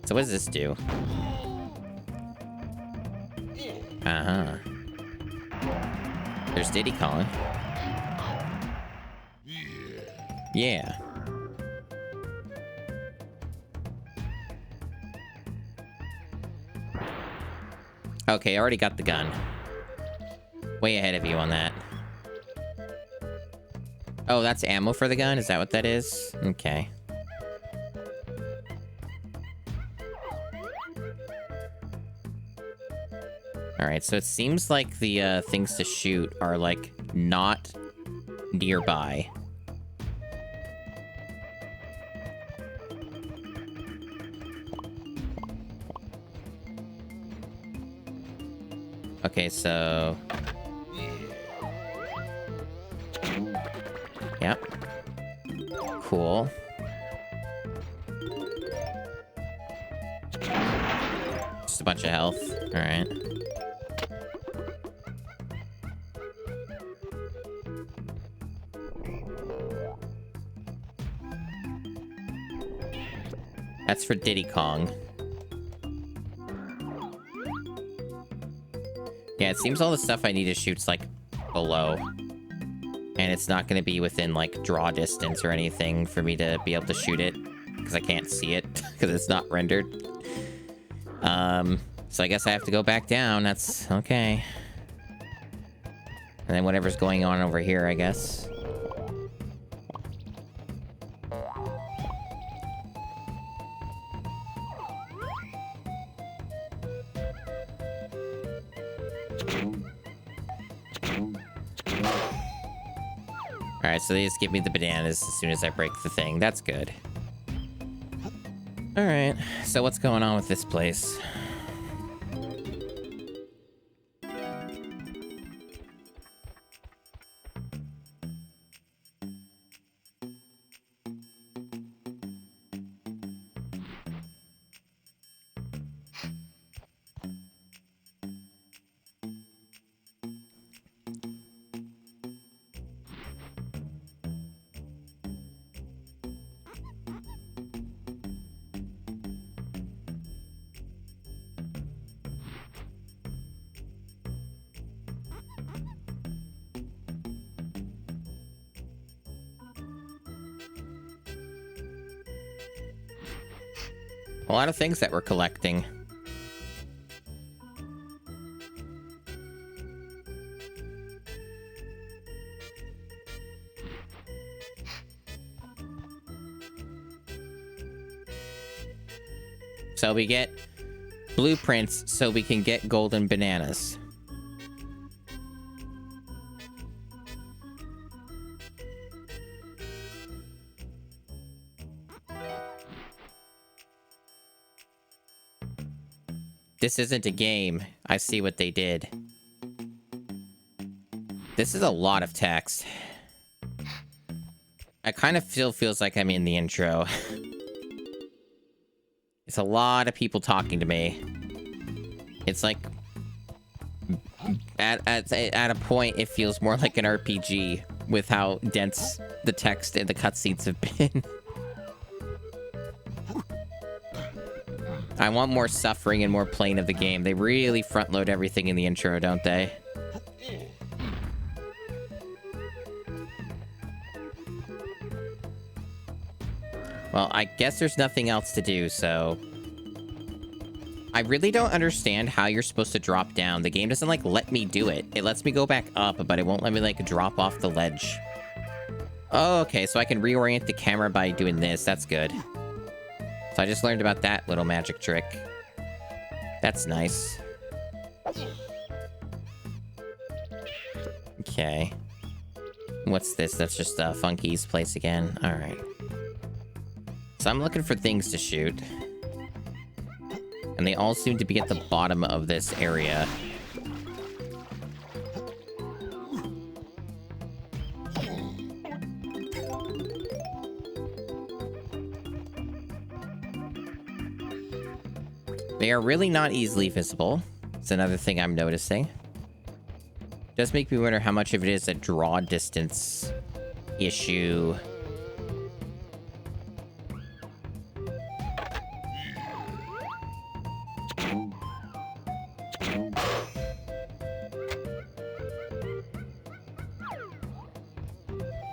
So what does this do? Uh-huh. There's Diddy calling. Yeah. Okay, I already got the gun. Way ahead of you on that. Oh, that's ammo for the gun? Is that what that is? Okay. Alright, so it seems like the things to shoot are, like, not nearby. Okay, so... Yep. Cool. Just a bunch of health. Alright. That's for Diddy Kong. Yeah, it seems all the stuff I need to shoot's, like, below. And it's not going to be within, like, draw distance or anything for me to be able to shoot it. Because I can't see it, because it's not rendered. So I guess I have to go back down. That's okay. And then whatever's going on over here, I guess. Alright, so they just give me the bananas as soon as I break the thing. That's good. Alright, so what's going on with this place? A lot of things that we're collecting. So we get blueprints so we can get golden bananas. This isn't a game. I see what they did. This is a lot of text. I kind of still feels like I'm in the intro. It's a lot of people talking to me. It's like... At a point, it feels more like an RPG with how dense the text and the cutscenes have been. I want more suffering and more playing of the game. They really front-load everything in the intro, don't they? Well, I guess there's nothing else to do, so... I really don't understand how you're supposed to drop down. The game doesn't, like, let me do it. It lets me go back up, but it won't let me, like, drop off the ledge. Oh, okay, so I can reorient the camera by doing this. That's good. So I just learned about that little magic trick. That's nice. Okay. What's this? That's just Funky's place again. Alright. So I'm looking for things to shoot. And they all seem to be at the bottom of this area. They are really not easily visible. It's another thing I'm noticing. Does make me wonder how much of it is a draw distance issue.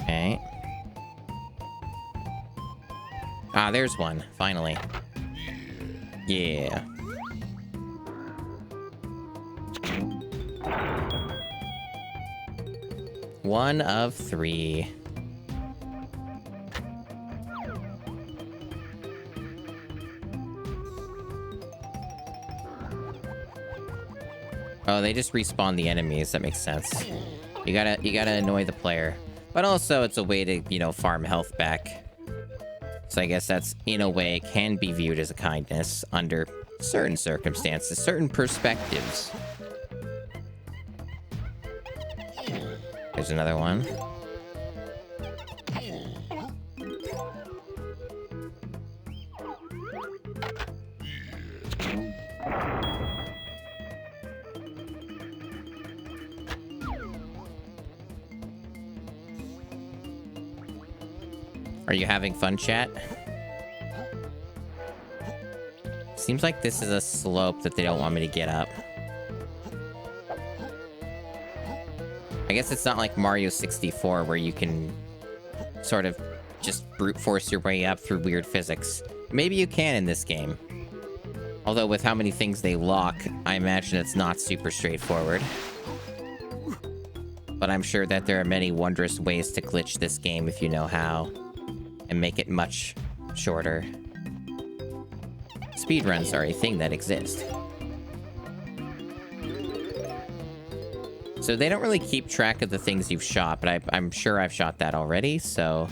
Okay. Ah, there's one, finally. Yeah. One of 3. Oh, they just respawn the enemies. That makes sense. You gotta annoy the player. But also, it's a way to, you know, farm health back. So I guess that's, in a way, can be viewed as a kindness under certain circumstances, certain perspectives. There's another one. Are you having fun, chat? Seems like this is a slope that they don't want me to get up. I guess it's not like Mario 64 where you can sort of just brute force your way up through weird physics. Maybe you can in this game. Although with how many things they lock, I imagine it's not super straightforward. But I'm sure that there are many wondrous ways to glitch this game if you know how, and make it much shorter. Speedruns are a thing that exist. So they don't really keep track of the things you've shot, but I'm sure I've shot that already, so...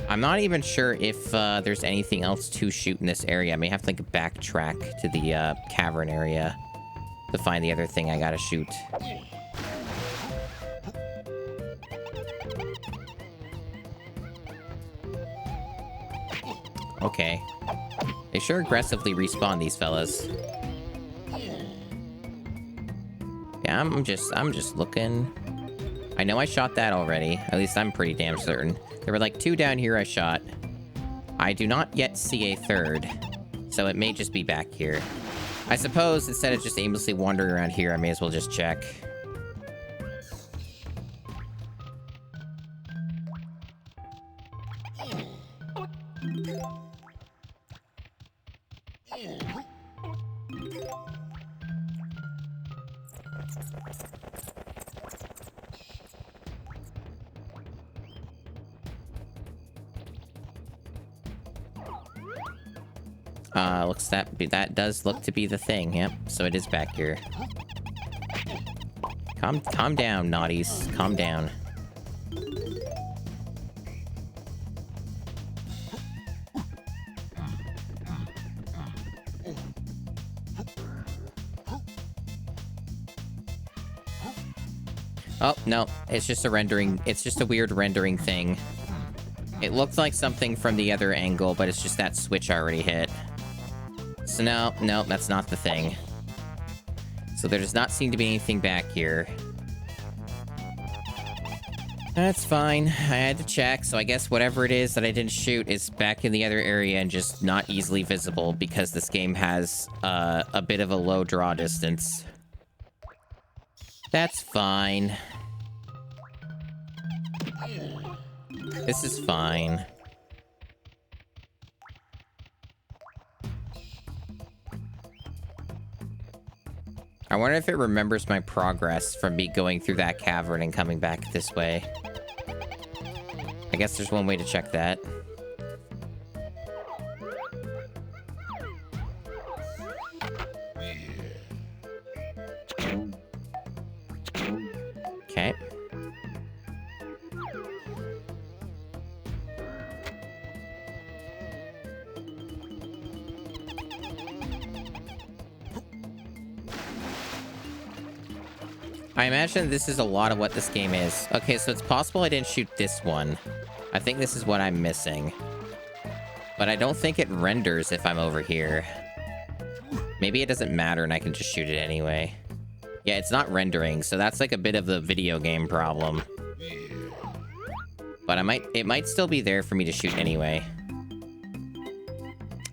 I'm not even sure if there's anything else to shoot in this area. I may have to, like, backtrack to the cavern area to find the other thing I gotta shoot. Okay. They sure aggressively respawn these fellas. Yeah, I'm just looking. I know I shot that already. At least I'm pretty damn certain. There were like 2 down here I shot. I do not yet see a 3rd. So it may just be back here. I suppose instead of just aimlessly wandering around here, I may as well just check. That does look to be the thing. Yep. So it is back here. Calm down, naughties. Calm down. Oh, no. It's just a rendering. It's just a weird rendering thing. It looked like something from the other angle, but it's just that switch already hit. So no, that's not the thing. So there does not seem to be anything back here. That's fine. I had to check, so I guess whatever it is that I didn't shoot is back in the other area and just not easily visible because this game has a bit of a low draw distance. That's fine. This is fine. I wonder if it remembers my progress from me going through that cavern and coming back this way. I guess there's one way to check that. Okay. I imagine this is a lot of what this game is. Okay, so it's possible I didn't shoot this one. I think this is what I'm missing. But I don't think it renders if I'm over here. Maybe it doesn't matter and I can just shoot it anyway. Yeah, it's not rendering, so that's like a bit of the video game problem. But it might still be there for me to shoot anyway.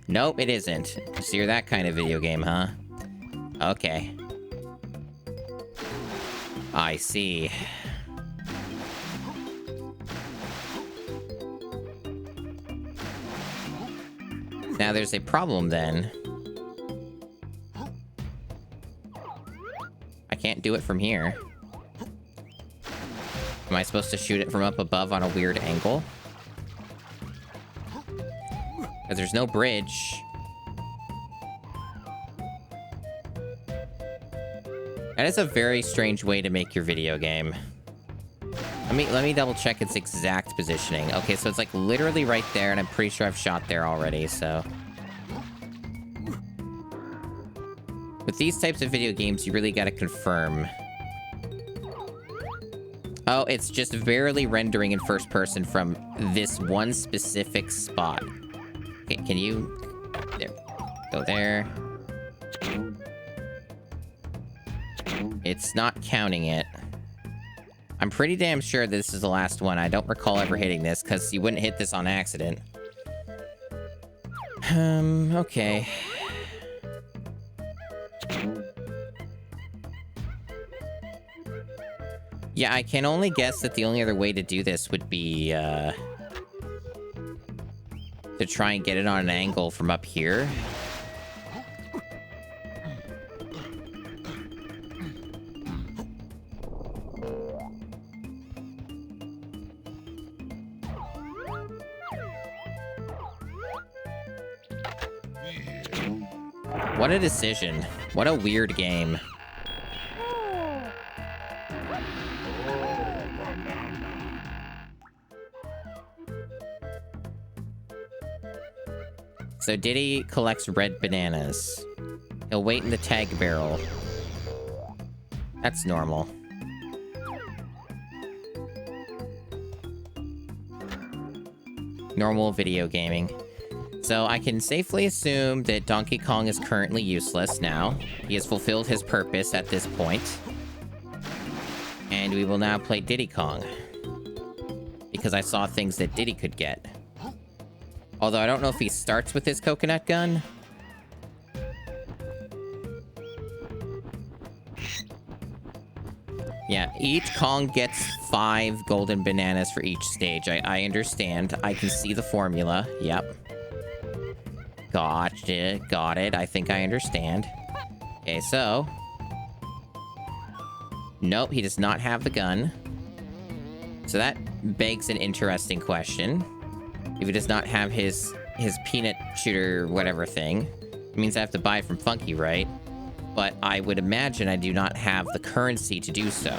Nope, it isn't. So you're that kind of video game, huh? Okay. I see. Now there's a problem then. I can't do it from here. Am I supposed to shoot it from up above on a weird angle? Because there's no bridge. That is a very strange way to make your video game. Let me double check its exact positioning. Okay, so it's like literally right there, and I'm pretty sure I've shot there already, so. With these types of video games, you really gotta confirm. Oh, it's just barely rendering in first person from this one specific spot. Okay, can you... There. Go there. It's not counting it. I'm pretty damn sure this is the last one. I don't recall ever hitting this, because you wouldn't hit this on accident. Okay. Yeah, I can only guess that the only other way to do this would be, to try and get it on an angle from up here. What a decision. What a weird game. So Diddy collects red bananas. He'll wait in the tag barrel. That's normal. Normal video gaming. So I can safely assume that Donkey Kong is currently useless now. He has fulfilled his purpose at this point. And we will now play Diddy Kong. Because I saw things that Diddy could get. Although I don't know if he starts with his coconut gun. Yeah, each Kong gets 5 golden bananas for each stage. I understand. I can see the formula. Yep. Gotcha. Got it. I think I understand. Okay, so... Nope, he does not have the gun. So that begs an interesting question. If he does not have his peanut shooter whatever thing, it means I have to buy it from Funky, right? But I would imagine I do not have the currency to do so.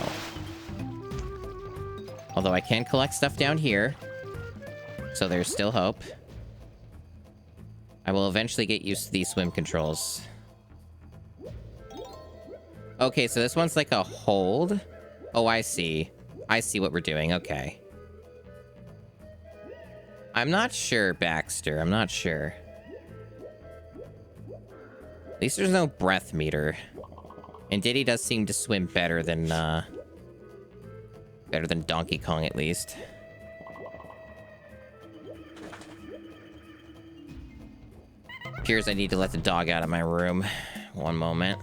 Although I can collect stuff down here. So there's still hope. I will eventually get used to these swim controls. Okay, so this one's like a hold. Oh, I see. I see what we're doing. Okay. I'm not sure, Baxter. I'm not sure. At least there's no breath meter. And Diddy does seem to swim better than Donkey Kong, at least. Appears I need to let the dog out of my room. One moment.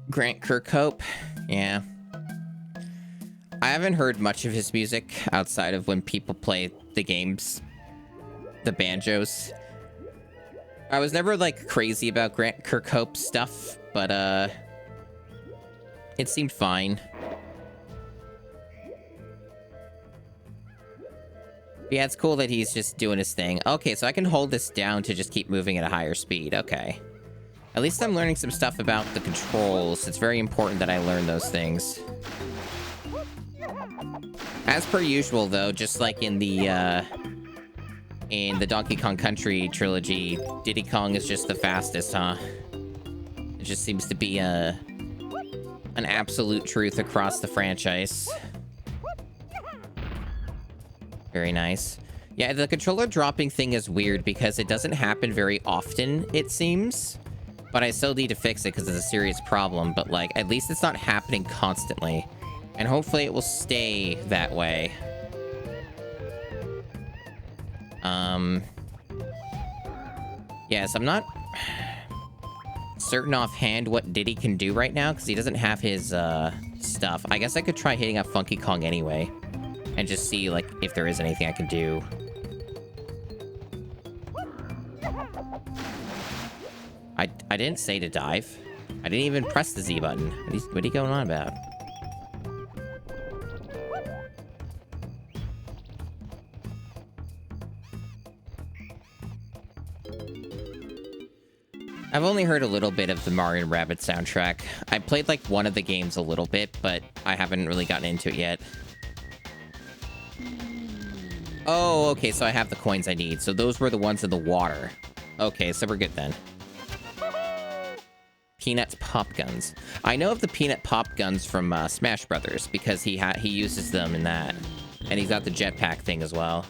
Grant Kirkhope, yeah. I haven't heard much of his music outside of when people play the games, the banjos. I was never, like, crazy about Grant Kirkhope stuff, but, it seemed fine. Yeah, it's cool that he's just doing his thing. Okay, so I can hold this down to just keep moving at a higher speed. Okay. At least I'm learning some stuff about the controls. It's very important that I learn those things. As per usual, though, just like in the Donkey Kong Country trilogy, Diddy Kong is just the fastest, huh? It just seems to be an absolute truth across the franchise. Very nice. Yeah, the controller dropping thing is weird because it doesn't happen very often, it seems. But I still need to fix it because it's a serious problem. But, like, at least it's not happening constantly. And hopefully it will stay that way. Yes, I'm not certain offhand what Diddy can do right now because he doesn't have his, stuff. I guess I could try hitting up Funky Kong anyway. And just see, like, if there is anything I can do. I didn't say to dive. I didn't even press the Z button. What are you going on about? I've only heard a little bit of the Mario and Rabbids soundtrack. I played like one of the games a little bit, but I haven't really gotten into it yet. Oh, okay, so I have the coins I need. So those were the ones in the water. Okay, so we're good then. Peanut pop guns. I know of the peanut pop guns from Smash Brothers because he uses them in that. And he's got the jetpack thing as well.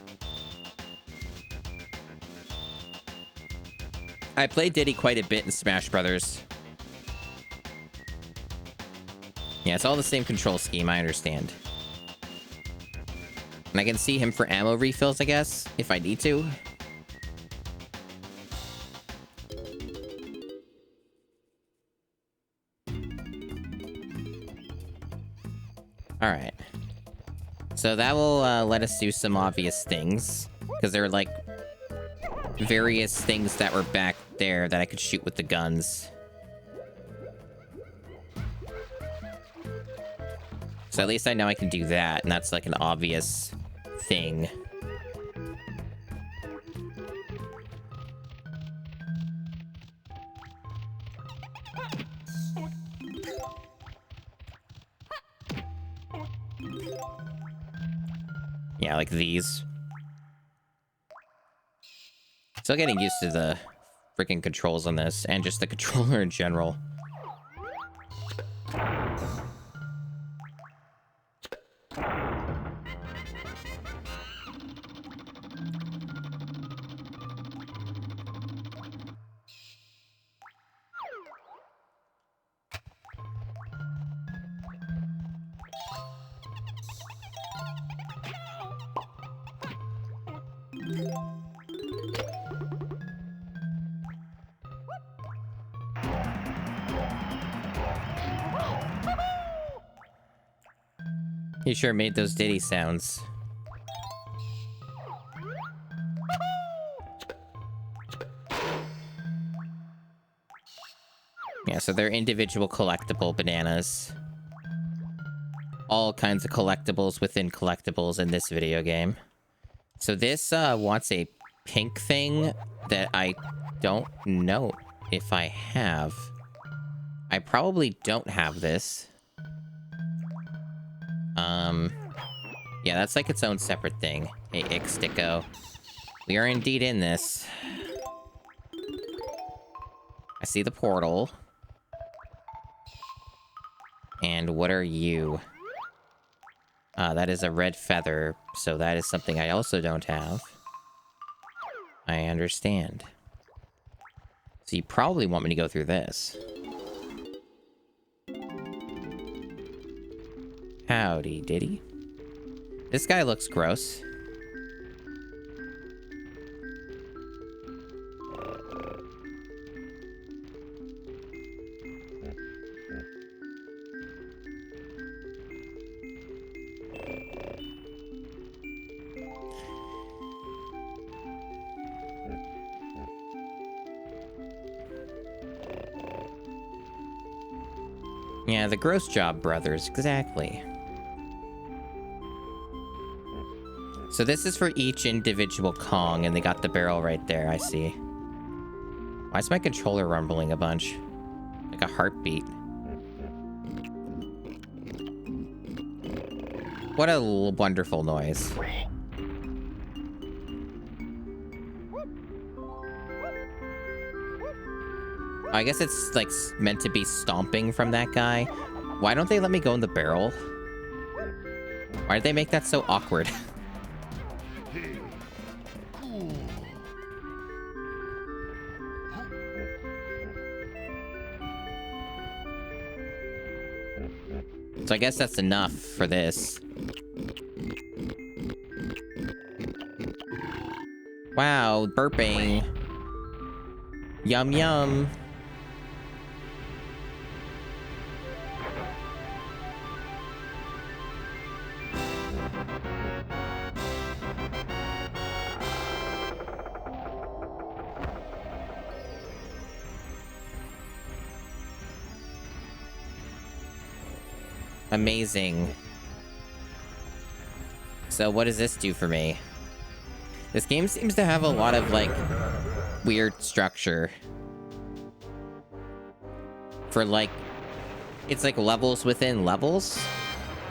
I played Diddy quite a bit in Smash Brothers. Yeah, it's all the same control scheme, I understand. And I can see him for ammo refills, I guess, if I need to. Alright. So that will let us do some obvious things. Because there are, like, various things that were back there that I could shoot with the guns. So at least I know I can do that, and that's like an obvious thing. Yeah, like these. Still getting used to the freaking controls on this, and just the controller in general. He sure made those Diddy sounds. Yeah, so they're individual collectible bananas. All kinds of collectibles within collectibles in this video game. So this wants a pink thing that I don't know if I have. I probably don't have this. Yeah, that's like its own separate thing. Hey, Ixtico. We are indeed in this. I see the portal. And what are you? That is a red feather, so that is something I also don't have. I understand. So you probably want me to go through this. Howdy, Diddy. This guy looks gross. Yeah, the Gross Job Brothers, exactly. So this is for each individual Kong, and they got the barrel right there, I see. Why is my controller rumbling a bunch? Like a heartbeat. What a wonderful noise. I guess it's, like, meant to be stomping from that guy. Why don't they let me go in the barrel? Why did they make that so awkward? So I guess that's enough for this. Wow, burping. Yum yum. Amazing. So what does this do for me? This game seems to have a lot of, like, weird structure. for, like... It's like levels within levels,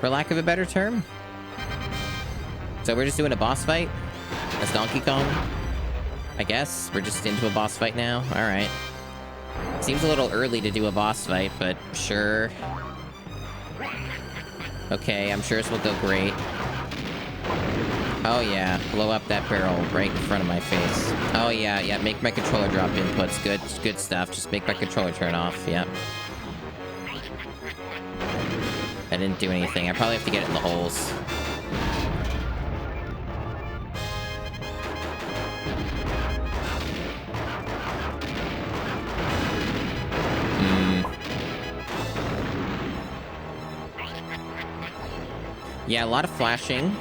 for lack of a better term. So we're just doing a boss fight? As Donkey Kong? I guess. We're just into a boss fight now? Alright. Seems a little early to do a boss fight, but sure. Okay, I'm sure this will go great. Oh yeah, blow up that barrel right in front of my face. Oh yeah, make my controller drop inputs. Good stuff. Just make my controller turn off, yep. I didn't do anything. I probably have to get it in the holes. Yeah, a lot of flashing.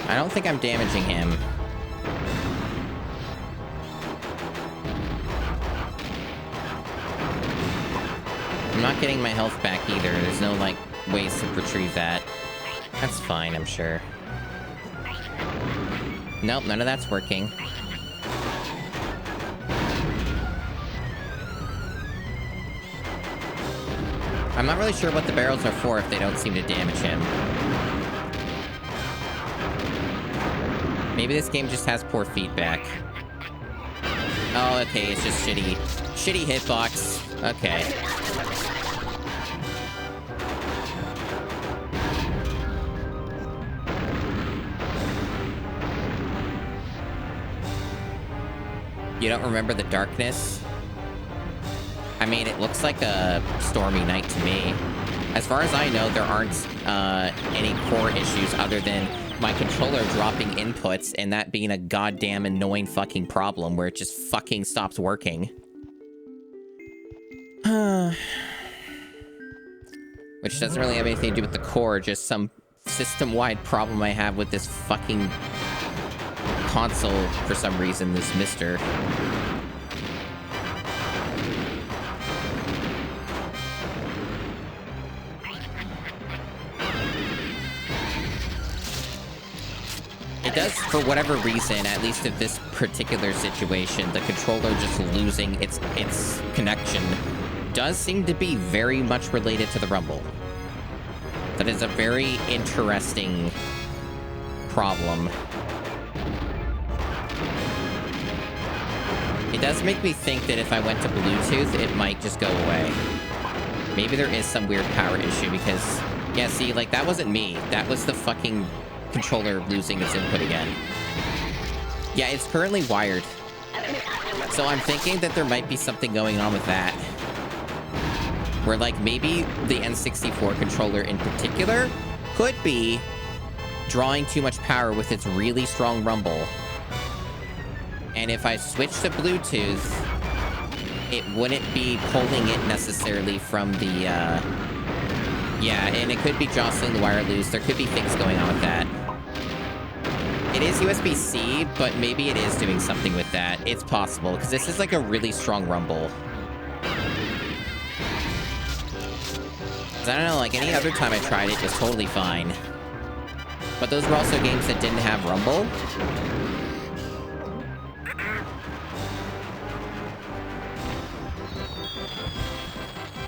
I don't think I'm damaging him. I'm not getting my health back either. There's no, like, ways to retrieve that. That's fine, I'm sure. Nope, none of that's working. I'm not really sure what the barrels are for if they don't seem to damage him. Maybe this game just has poor feedback. Oh, okay, it's just shitty hitbox. Okay. You don't remember the darkness? I mean, it looks like a stormy night to me. As far as I know, there aren't any core issues other than my controller dropping inputs and that being a goddamn annoying fucking problem where it just fucking stops working. Which doesn't really have anything to do with the core, just some system-wide problem I have with this fucking console for some reason, this MiSTer. It does, for whatever reason, at least in this particular situation, the controller just losing its connection does seem to be very much related to the rumble. That is a very interesting problem. It does make me think that if I went to Bluetooth, it might just go away. Maybe there is some weird power issue because, yeah, see, like, that wasn't me. That was the fucking controller losing its input again. Yeah, it's currently wired. So I'm thinking that there might be something going on with that. Where, like, maybe the N64 controller in particular could be drawing too much power with its really strong rumble. And if I switch to Bluetooth, it wouldn't be pulling it necessarily from the, yeah, and it could be jostling the wire loose. There could be things going on with that. It is USB-C, but maybe it is doing something with that. It's possible, because this is like a really strong rumble. I don't know, like any other time I tried it was totally fine. But those were also games that didn't have rumble.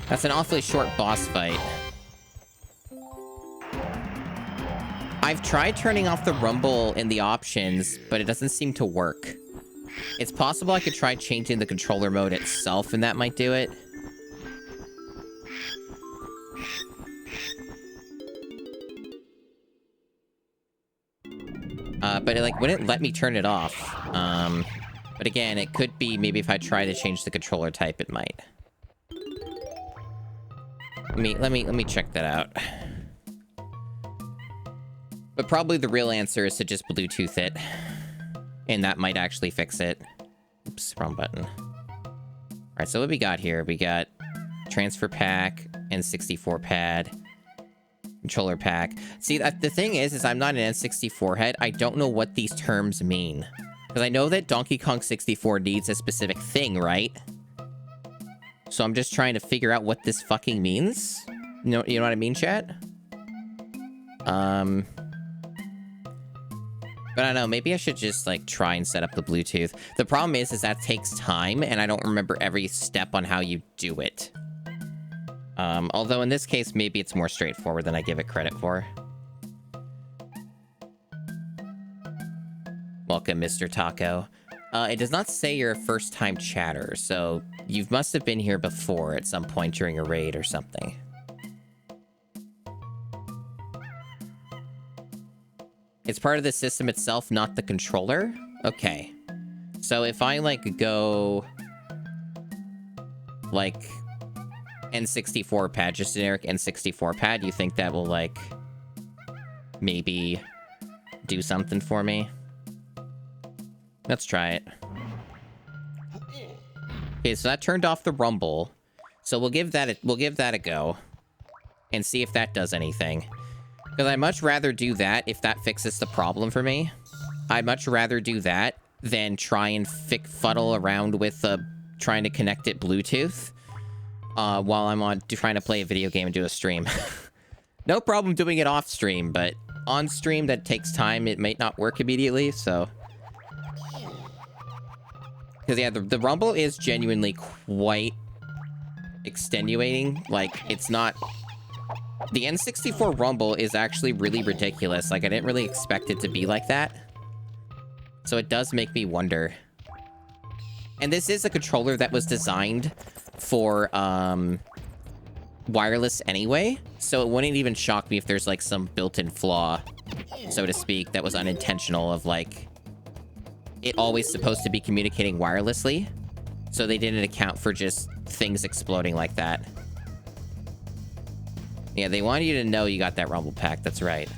That's an awfully short boss fight. I've tried turning off the rumble in the options, but it doesn't seem to work. It's possible I could try changing the controller mode itself, and that might do it. But it, like, wouldn't let me turn it off. But again, it could be maybe if I try to change the controller type, it might. Let me check that out. But probably the real answer is to just Bluetooth it. And that might actually fix it. Oops, wrong button. Alright, so what we got here? We got transfer pack, N64 pad, controller pack. See, the thing is I'm not an N64 head. I don't know what these terms mean. Because I know that Donkey Kong 64 needs a specific thing, right? So I'm just trying to figure out what this fucking means. You know what I mean, chat? But I don't know, maybe I should just, like, try and set up the Bluetooth. The problem is that takes time, and I don't remember every step on how you do it. Although in this case, maybe it's more straightforward than I give it credit for. Welcome, Mr. Taco. It does not say you're a first-time chatter, so you must have been here before at some point during a raid or something. It's part of the system itself, not the controller? Okay. So if I, like, go... like... N64 pad, just generic N64 pad, you think that will, like... maybe... do something for me? Let's try it. Okay, so that turned off the rumble. So we'll give that a go. And see if that does anything. Because I'd much rather do that if that fixes the problem for me. I'd much rather do that than try and fuddle around with trying to connect it Bluetooth while I'm trying to play a video game and do a stream. No problem doing it off stream, but on stream that takes time. It might not work immediately, so... Because, yeah, the rumble is genuinely quite extenuating. Like, it's not... The N64 rumble is actually really ridiculous. Like, I didn't really expect it to be like that. So it does make me wonder. And this is a controller that was designed for, wireless anyway. So it wouldn't even shock me if there's, like, some built-in flaw, so to speak, that was unintentional of, like... It always supposed to be communicating wirelessly. So they didn't account for just things exploding like that. Yeah, they wanted you to know you got that rumble pack. That's right.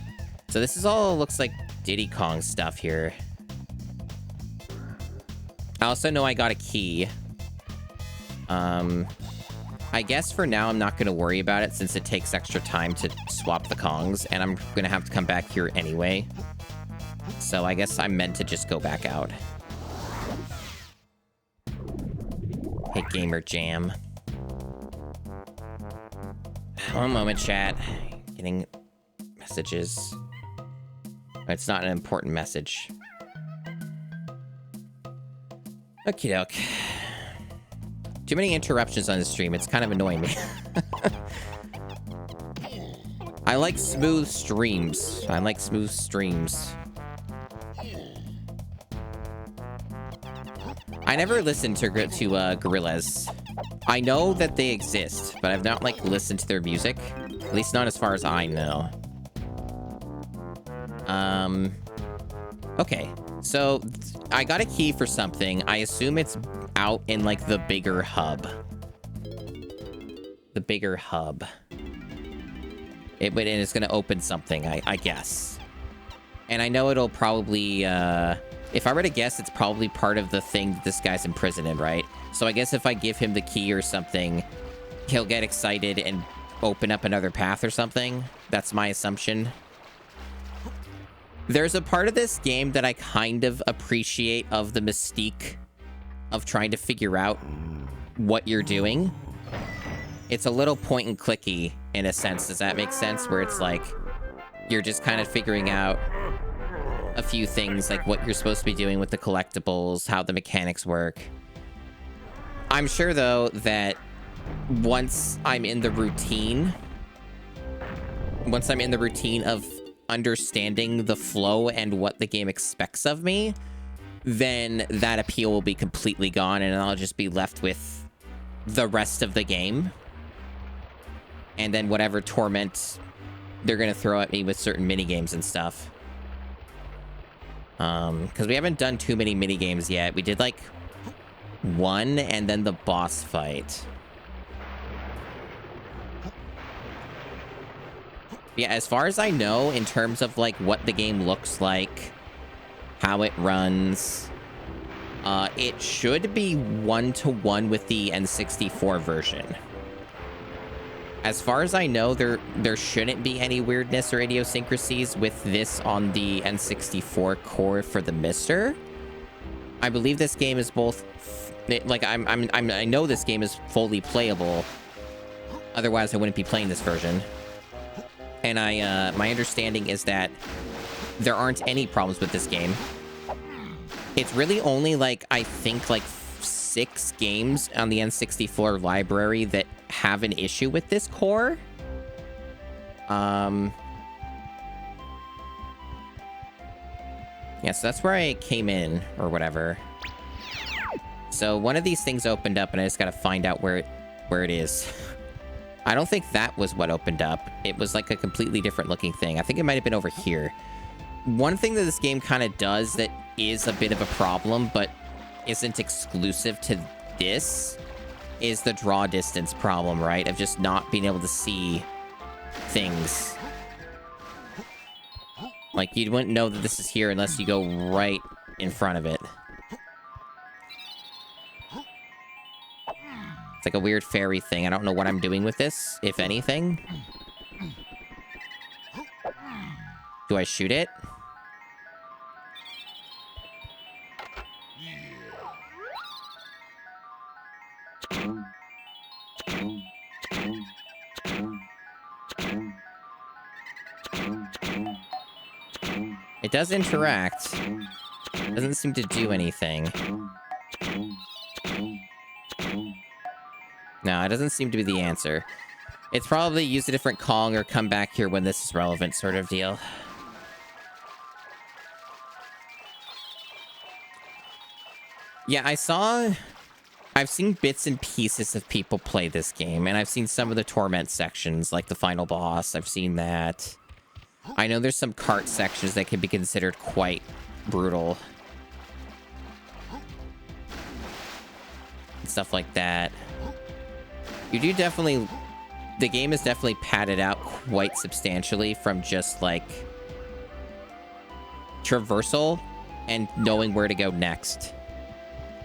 So this is all looks like Diddy Kong stuff here. I also know I got a key. I guess for now I'm not going to worry about it since it takes extra time to swap the Kongs. And I'm going to have to come back here anyway. So I guess I'm meant to just go back out. Hey, Gamer Jam. One moment, chat. Getting messages. It's not an important message. Okie doke. Too many interruptions on the stream. It's kind of annoying me. I like smooth streams. I like smooth streams. I never listened to Gorillaz. I know that they exist, but I've not, like, listened to their music. At least not as far as I know. Okay. So, I got a key for something. I assume it's out in, like, the bigger hub. The bigger hub. And it's gonna open something, I guess. And I know it'll probably, if I were to guess, it's probably part of the thing that this guy's imprisoned in, right? So I guess if I give him the key or something, he'll get excited and open up another path or something. That's my assumption. There's a part of this game that I kind of appreciate of the mystique of trying to figure out what you're doing. It's a little point and clicky in a sense. Does that make sense? Where it's like, you're just kind of figuring out a few things, like what you're supposed to be doing with the collectibles, how the mechanics work. I'm sure, though, that once I'm in the routine of understanding the flow and what the game expects of me, then that appeal will be completely gone, and I'll just be left with the rest of the game. And then whatever torment they're going to throw at me with certain minigames and stuff. Because we haven't done too many minigames yet. We did, like, one, and then the boss fight. Yeah, as far as I know, in terms of, like, what the game looks like, how it runs, it should be 1-to-1 with the N64 version. As far as I know, there shouldn't be any weirdness or idiosyncrasies with this on the N64 core for the MiSTer. I believe this game is both, like, I know this game is fully playable. Otherwise, I wouldn't be playing this version. And my understanding is that there aren't any problems with this game. It's really only, like, I think, like, 6 games on the N64 library that have an issue with this core. Yeah, so that's where I came in, or whatever. So one of these things opened up, and I just gotta find out where it is. I don't think that was what opened up. It was like a completely different looking thing. I think it might have been over here. One thing that this game kind of does that is a bit of a problem, but isn't exclusive to this, is the draw distance problem, right? Of just not being able to see things. Like, you wouldn't know that this is here unless you go right in front of it. It's like a weird fairy thing. I don't know what I'm doing with this, if anything. Do I shoot it? It does interact. It doesn't seem to do anything. No, it doesn't seem to be the answer. It's probably use a different Kong or come back here when this is relevant sort of deal. Yeah, I've seen bits and pieces of people play this game, and I've seen some of the torment sections, like the final boss. I've seen that. I know there's some cart sections that can be considered quite brutal. And stuff like that. You do definitely... The game is definitely padded out quite substantially from just, like, traversal and knowing where to go next.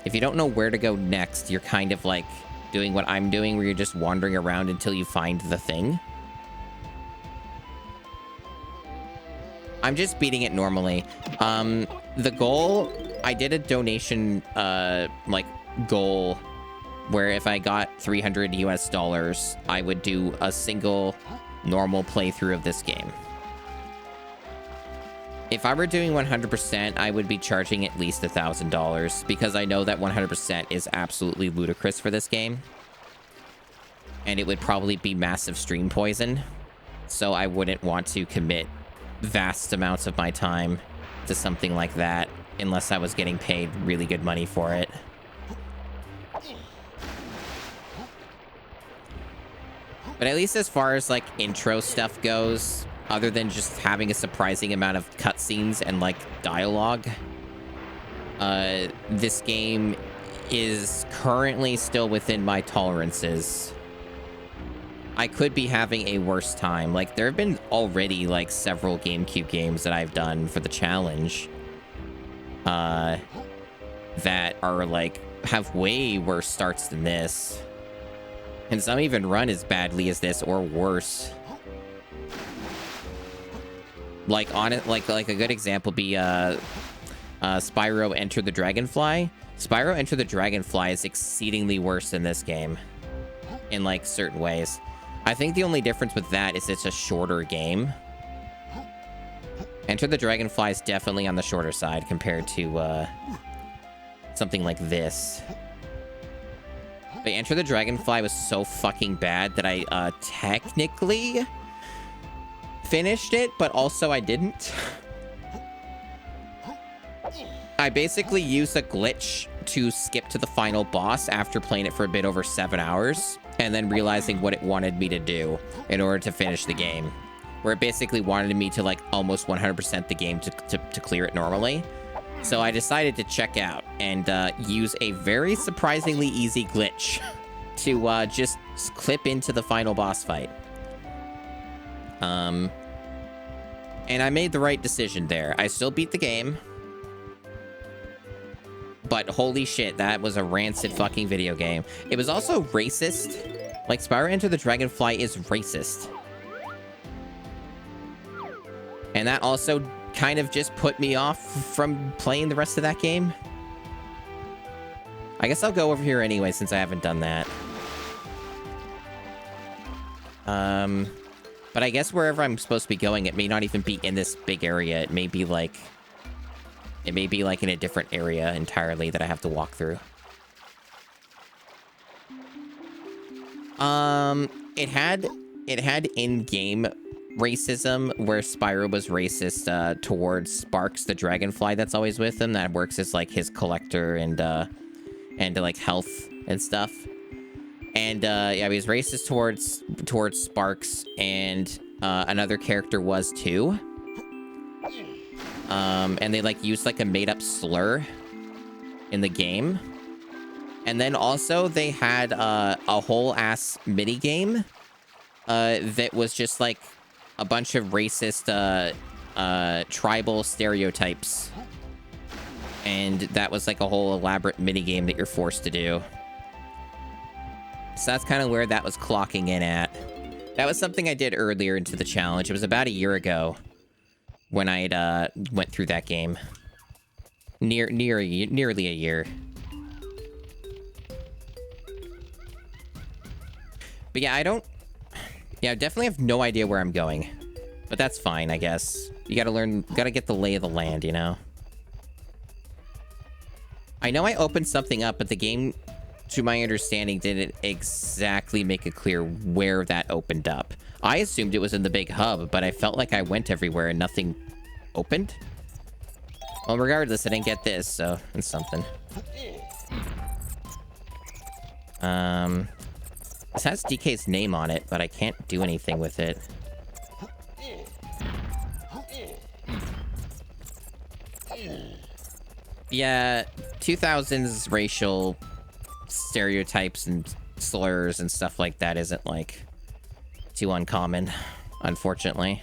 If you don't know where to go next, you're kind of, like, doing what I'm doing, where you're just wandering around until you find the thing. I'm just beating it normally. The goal... I did a donation, like, goal... where if I got $300 US, I would do a single normal playthrough of this game. If I were doing 100%, I would be charging at least $1,000 because I know that 100% is absolutely ludicrous for this game. And it would probably be massive stream poison. So I wouldn't want to commit vast amounts of my time to something like that unless I was getting paid really good money for it. But at least as far as, like, intro stuff goes, other than just having a surprising amount of cutscenes and, like, dialogue, this game is currently still within my tolerances. I could be having a worse time. Like, there have been already, like, several GameCube games that I've done for the challenge, that are, like, have way worse starts than this. And some even run as badly as this or worse. Like on it, like a good example be Spyro Enter the Dragonfly. Spyro Enter the Dragonfly is exceedingly worse than this game in like certain ways. I think the only difference with that is it's a shorter game. Enter the Dragonfly is definitely on the shorter side compared to something like this. But Enter the Dragonfly was so fucking bad that I technically finished it, but also I didn't. I basically used a glitch to skip to the final boss after playing it for a bit over 7 hours, and then realizing what it wanted me to do in order to finish the game. Where it basically wanted me to, like, almost 100% the game to clear it normally. So I decided to check out and use a very surprisingly easy glitch to just clip into the final boss fight. And I made the right decision there. I still beat the game. But holy shit, that was a rancid fucking video game. It was also racist. Like, Spyro Enter the Dragonfly is racist. And that also kind of just put me off from playing the rest of that game. I guess I'll go over here anyway, since I haven't done that. But I guess wherever I'm supposed to be going, it may not even be in this big area. It may be like in a different area entirely that I have to walk through. It had in-game racism where Spyro was racist towards Sparks, the dragonfly that's always with him, that works as like his collector and like health and stuff. And yeah, he was racist towards Sparks, and another character was too. And they like used like a made-up slur in the game. And then also they had a whole ass mini game that was just like a bunch of racist tribal stereotypes. And that was like a whole elaborate mini game that you're forced to do. So that's kind of where that was clocking in at. That was something I did earlier into the challenge. It was about a year ago when I went through that game. Nearly a year. But yeah, I definitely have no idea where I'm going. But that's fine, I guess. You gotta get the lay of the land, you know? I know I opened something up, but the game, to my understanding, didn't exactly make it clear where that opened up. I assumed it was in the big hub, but I felt like I went everywhere and nothing opened. Well, regardless, I didn't get this, so it's something. This has DK's name on it, but I can't do anything with it. Yeah, 2000s racial stereotypes and slurs and stuff like that isn't, like, too uncommon, unfortunately.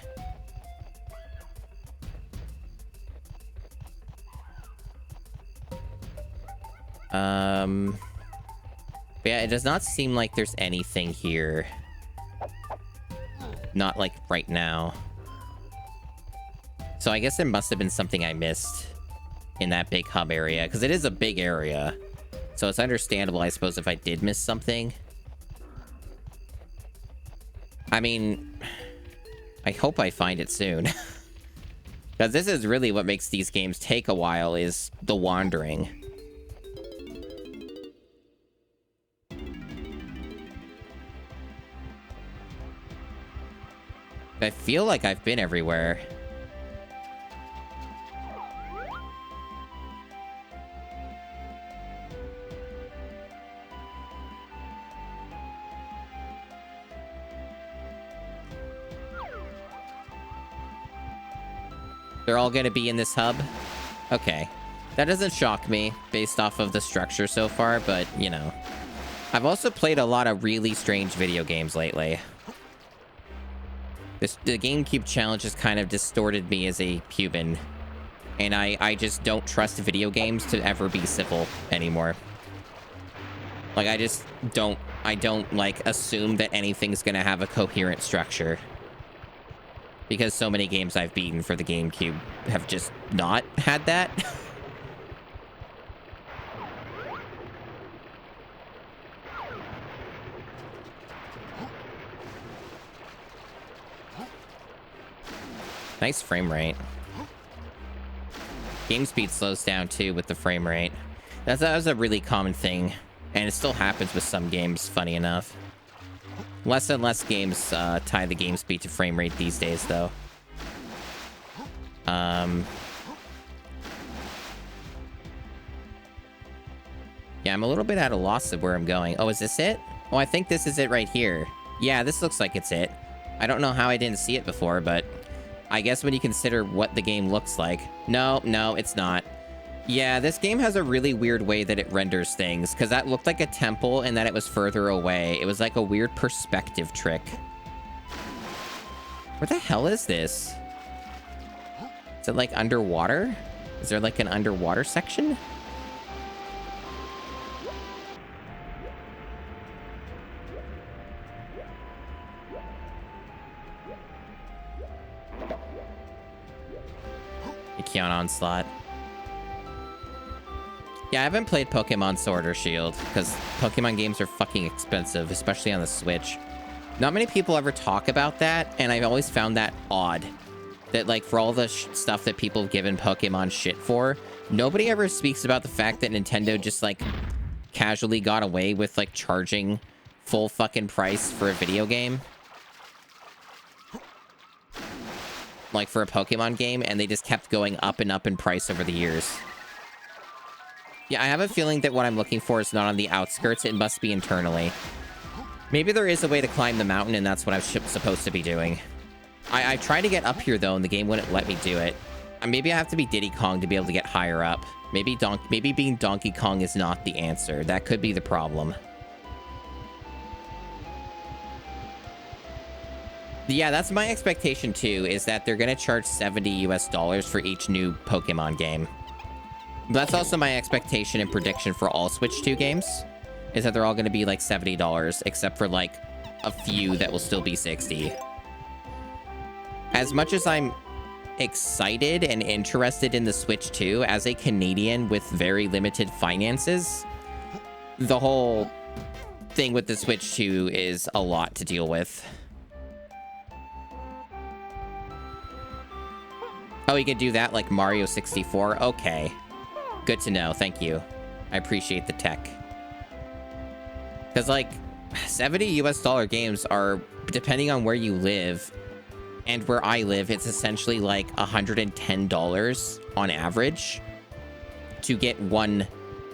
But yeah, it does not seem like there's anything here. Not, like, right now. So I guess there must have been something I missed in that big hub area, because it is a big area. So it's understandable, I suppose, if I did miss something. I mean, I hope I find it soon. Because this is really what makes these games take a while, is the wandering. I feel like I've been everywhere. They're all gonna be in this hub? Okay. That doesn't shock me, based off of the structure so far, but, you know. I've also played a lot of really strange video games lately. The GameCube challenge has kind of distorted me as a Cuban. And I just don't trust video games to ever be civil anymore. Like, I don't, like, assume that anything's gonna have a coherent structure. Because so many games I've beaten for the GameCube have just not had that. Nice frame rate. Game speed slows down too with the frame rate. That was a really common thing, and it still happens with some games, funny enough. Less and less games tie the game speed to frame rate these days, though. Yeah, I'm a little bit at a loss of where I'm going. Oh, is this it? Oh, I think this is it right here. Yeah, this looks like it's it. I don't know how I didn't see it before, but I guess when you consider what the game looks like. No, it's not. Yeah, this game has a really weird way that it renders things, because that looked like a temple and that it was further away. It was like a weird perspective trick. Where the hell is this? Is it like underwater? Is there like an underwater section? Kion Onslaught. Yeah, I haven't played Pokemon Sword or Shield, because Pokemon games are fucking expensive, especially on the Switch. Not many people ever talk about that, and I've always found that odd. That, like, for all the stuff that people have given Pokemon shit for, nobody ever speaks about the fact that Nintendo just, like, casually got away with, like, charging full fucking price for a video game. Like, for a Pokemon game, and they just kept going up and up in price over the years. Yeah, I have a feeling that what I'm looking for is not on the outskirts, it must be internally. Maybe there is a way to climb the mountain, and that's what I'm supposed to be doing. I tried to get up here, though, and the game wouldn't let me do it. Maybe I have to be Diddy Kong to be able to get higher up. Maybe being Donkey Kong is not the answer. That could be the problem. Yeah, that's my expectation, too, is that they're going to charge $70 US for each new Pokemon game. That's also my expectation and prediction for all Switch 2 games, is that they're all going to be like $70, except for like a few that will still be 60. As much as I'm excited and interested in the Switch 2, as a Canadian with very limited finances, the whole thing with the Switch 2 is a lot to deal with. Oh, you can do that like Mario 64? Okay. Good to know. Thank you. I appreciate the tech. Because, like, $70 US games are, depending on where you live, and where I live, it's essentially like $110 on average to get one,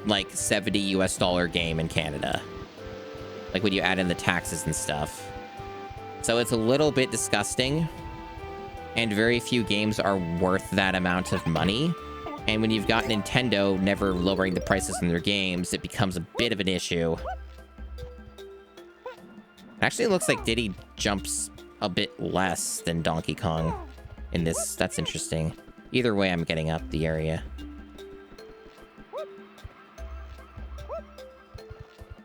like, $70 US game in Canada. Like, when you add in the taxes and stuff. So it's a little bit disgusting. And very few games are worth that amount of money. And when you've got Nintendo never lowering the prices in their games, it becomes a bit of an issue. Actually, it looks like Diddy jumps a bit less than Donkey Kong in this. That's interesting. Either way, I'm getting up the area.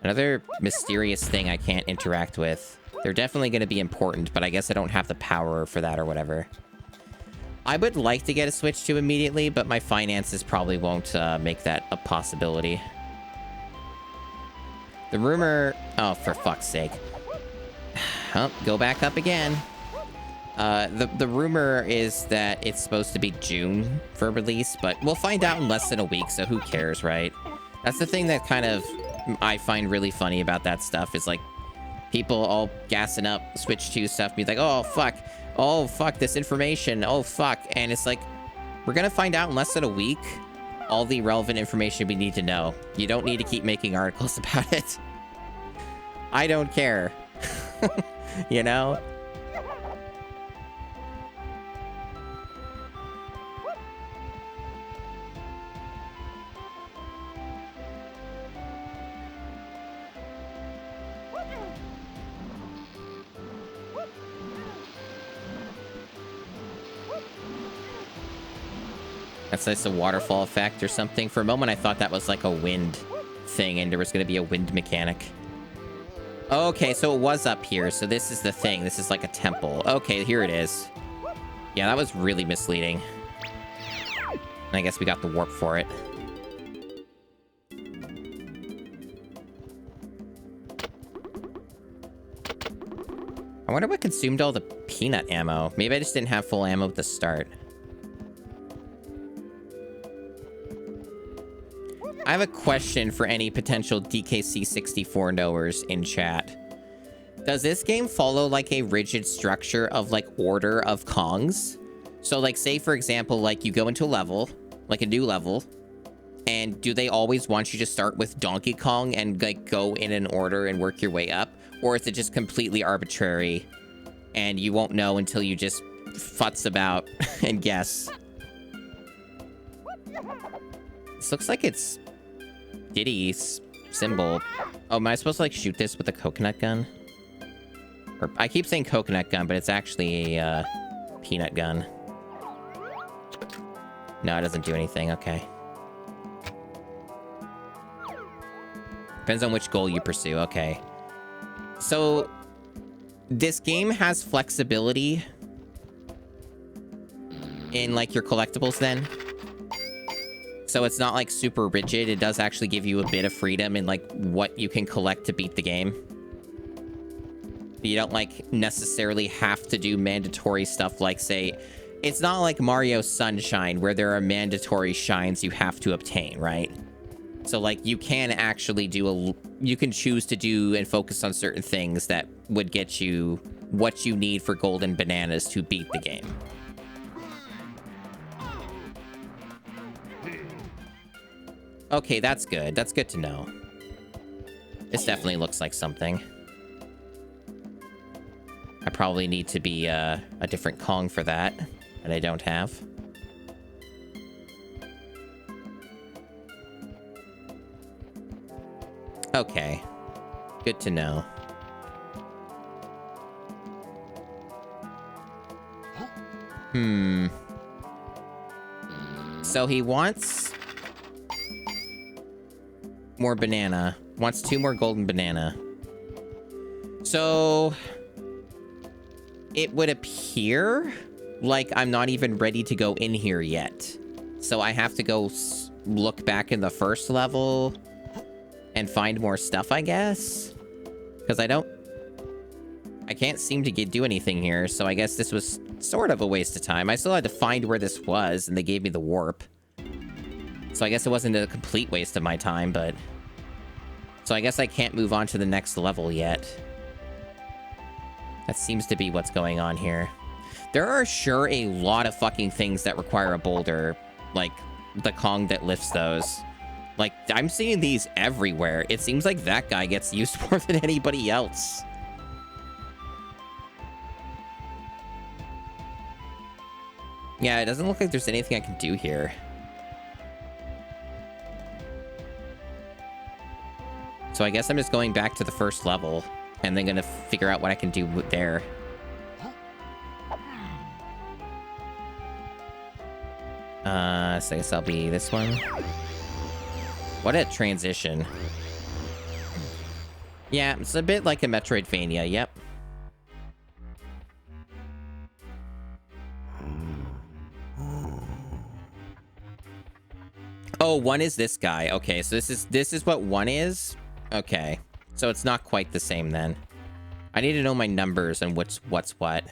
Another mysterious thing I can't interact with. They're definitely going to be important, but I guess I don't have the power for that or whatever. I would like to get a Switch 2 immediately, but my finances probably won't make that a possibility. The rumor... Oh, for fuck's sake. Oh, go back up again. The rumor is that it's supposed to be June for release, but we'll find out in less than a week, so who cares, right? That's the thing that kind of I find really funny about that stuff, is like people all gassing up Switch 2 stuff, be like, oh fuck, this information, oh fuck, and it's like, we're gonna find out in less than a week all the relevant information we need to know. You don't need to keep making articles about it. I don't care. You know? That's nice, a waterfall effect or something. For a moment, I thought that was like a wind thing, and there was going to be a wind mechanic. Okay, so it was up here. So this is the thing. This is like a temple. Okay, here it is. Yeah, that was really misleading. And I guess we got the warp for it. I wonder what consumed all the peanut ammo. Maybe I just didn't have full ammo at the start. I have a question for any potential DKC64 knowers in chat. Does this game follow like a rigid structure of like order of Kongs? So like, say for example, like you go into a level, like a new level, and do they always want you to start with Donkey Kong and like go in an order and work your way up? Or is it just completely arbitrary and you won't know until you just futz about and guess? This looks like it's Diddy's symbol. Oh, am I supposed to like shoot this with a coconut gun? Or I keep saying coconut gun, but it's actually a peanut gun. No, it doesn't do anything. Okay. Depends on which goal you pursue. Okay. So this game has flexibility in like your collectibles then. So it's not like super rigid. It does actually give you a bit of freedom in like what you can collect to beat the game. You don't, like, necessarily have to do mandatory stuff like, say... It's not like Mario Sunshine, where there are mandatory shines you have to obtain, right? So, like, you can actually do you can choose to do and focus on certain things that would get you what you need for golden bananas to beat the game. Okay, that's good. That's good to know. This definitely looks like something. I probably need to be a different Kong for that I don't have. Okay. Good to know. So he wants more banana. Wants 2 more golden banana. So it would appear like I'm not even ready to go in here yet. So I have to go look back in the first level and find more stuff, I guess. Because I can't seem to do anything here, so I guess this was sort of a waste of time. I still had to find where this was, and they gave me the warp. So I guess it wasn't a complete waste of my time, but... So I guess I can't move on to the next level yet. That seems to be what's going on here. There are sure a lot of fucking things that require a boulder, like the Kong that lifts those. Like, I'm seeing these everywhere. It seems like that guy gets used more than anybody else. Yeah, it doesn't look like there's anything I can do here. So I guess I'm just going back to the first level and then gonna figure out what I can do there. So I guess I'll be this one. What a transition. Yeah, it's a bit like a Metroidvania, yep. Oh, 1 is this guy. Okay, so this is what 1 is? Okay. So it's not quite the same then. I need to know my numbers and what's what.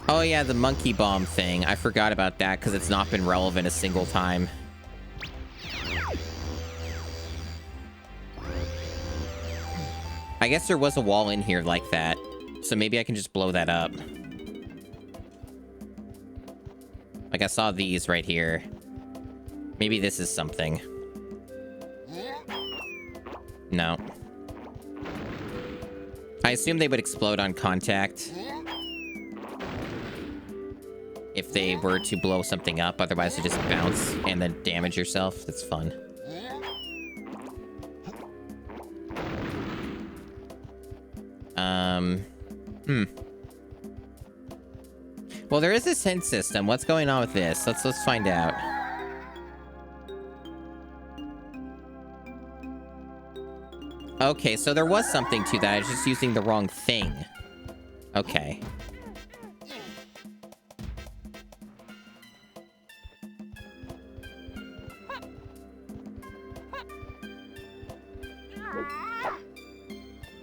Oh yeah, the monkey bomb thing. I forgot about that because it's not been relevant a single time. I guess there was a wall in here like that. So maybe I can just blow that up. Like I saw these right here. Maybe this is something. No. I assume they would explode on contact. If they were to blow something up, otherwise you just bounce and then damage yourself. That's fun. Well, there is this hint system. What's going on with this? Let's find out. Okay, so there was something to that. I was just using the wrong thing. Okay.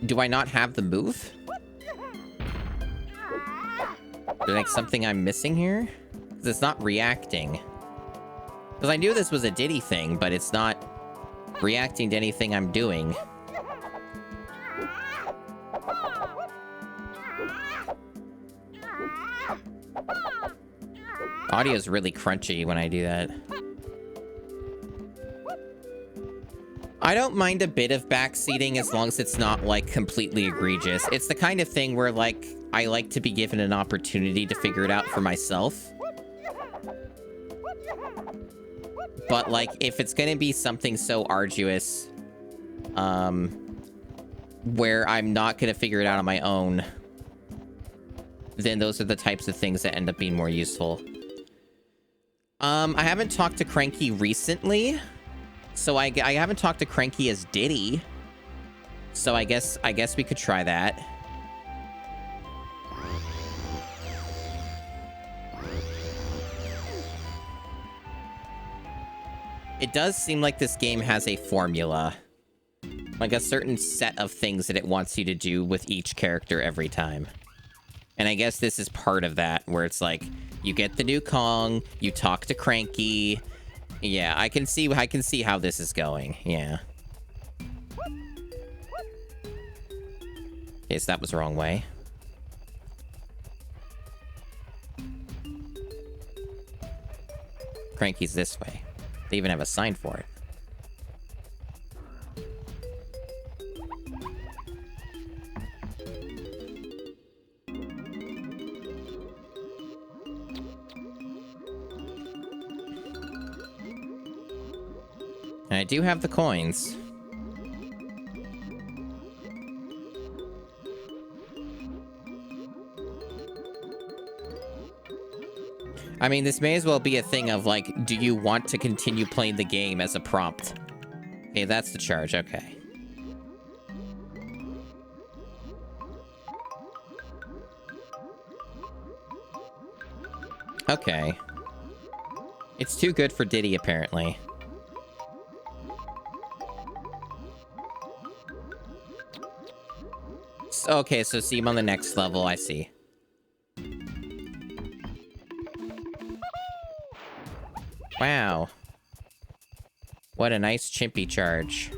Do I not have the move? Is there like something I'm missing here? 'Cause it's not reacting. Because I knew this was a Diddy thing, but it's not reacting to anything I'm doing. Audio's really crunchy when I do that. I don't mind a bit of backseating as long as it's not, like, completely egregious. It's the kind of thing where, like, I like to be given an opportunity to figure it out for myself. But, like, if it's gonna be something so arduous, where I'm not gonna figure it out on my own, then those are the types of things that end up being more useful. I haven't talked to Cranky recently. So I haven't talked to Cranky as Diddy. So I guess we could try that. It does seem like this game has a formula. Like a certain set of things that it wants you to do with each character every time. And I guess this is part of that, where it's like, you get the new Kong, you talk to Cranky. Yeah, I can see how this is going, yeah. Okay, so that was the wrong way. Cranky's this way. They even have a sign for it. And I do have the coins. I mean, this may as well be a thing of, like, do you want to continue playing the game as a prompt? Okay, that's the charge, okay. Okay. It's too good for Diddy, apparently. Okay, so see him on the next level, I see. Wow. What a nice chimpy charge.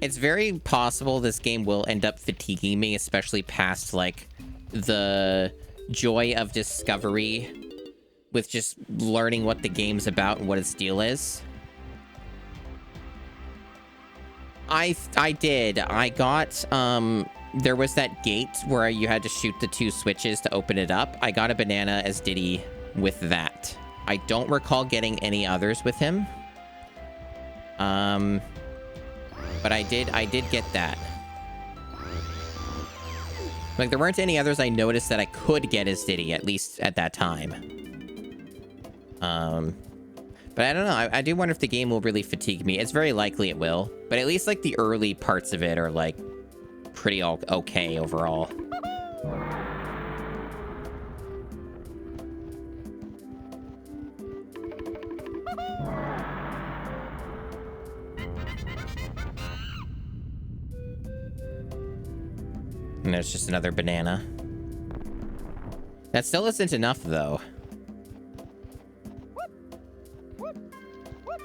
It's very possible this game will end up fatiguing me, especially past, like, the joy of discovery with just learning what the game's about and what its deal is. I did. I got, there was that gate where you had to shoot the 2 switches to open it up. I got a banana as Diddy with that. I don't recall getting any others with him. But I did get that. Like, there weren't any others I noticed that I could get as Diddy, at least at that time. But I don't know. I do wonder if the game will really fatigue me. It's very likely it will. But at least, like, the early parts of it are, like, pretty okay overall. And there's just another banana. That still isn't enough, though.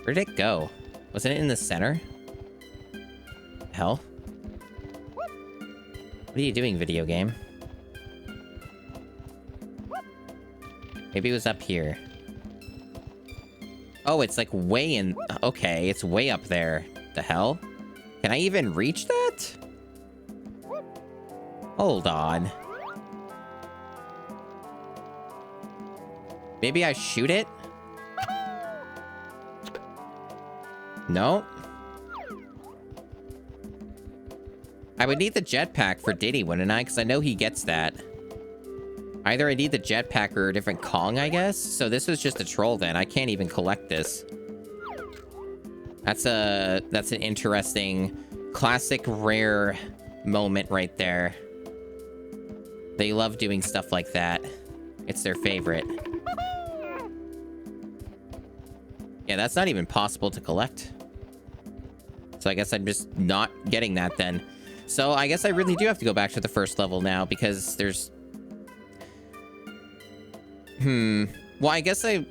Where did it go? Wasn't it in the center? Hell? What are you doing, video game? Maybe it was up here. Oh, it's like way in... Okay, it's way up there. The hell? Can I even reach that? Hold on. Maybe I shoot it? No? I would need the jetpack for Diddy, wouldn't I? Because I know he gets that. Either I need the jetpack or a different Kong, I guess? So this was just a troll then. I can't even collect this. That's an interesting, classic, rare moment right there. They love doing stuff like that. It's their favorite. Yeah, that's not even possible to collect. So I guess I'm just not getting that then. So I guess I really do have to go back to the first level now because there's... Well, I guess I'll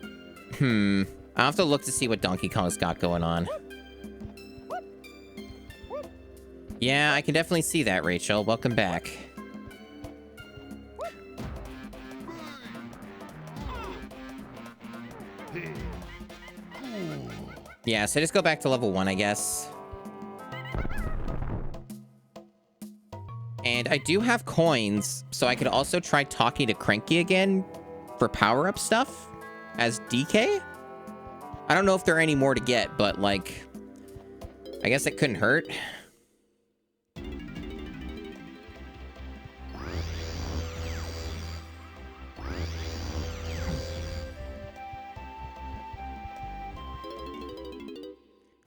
have to look to see what Donkey Kong's got going on. Yeah, I can definitely see that, Rachel. Welcome back. Yeah, so just go back to level 1, I guess. And I do have coins, so I could also try talking to Cranky again for power-up stuff as DK. I don't know if there are any more to get, but, like, I guess it couldn't hurt.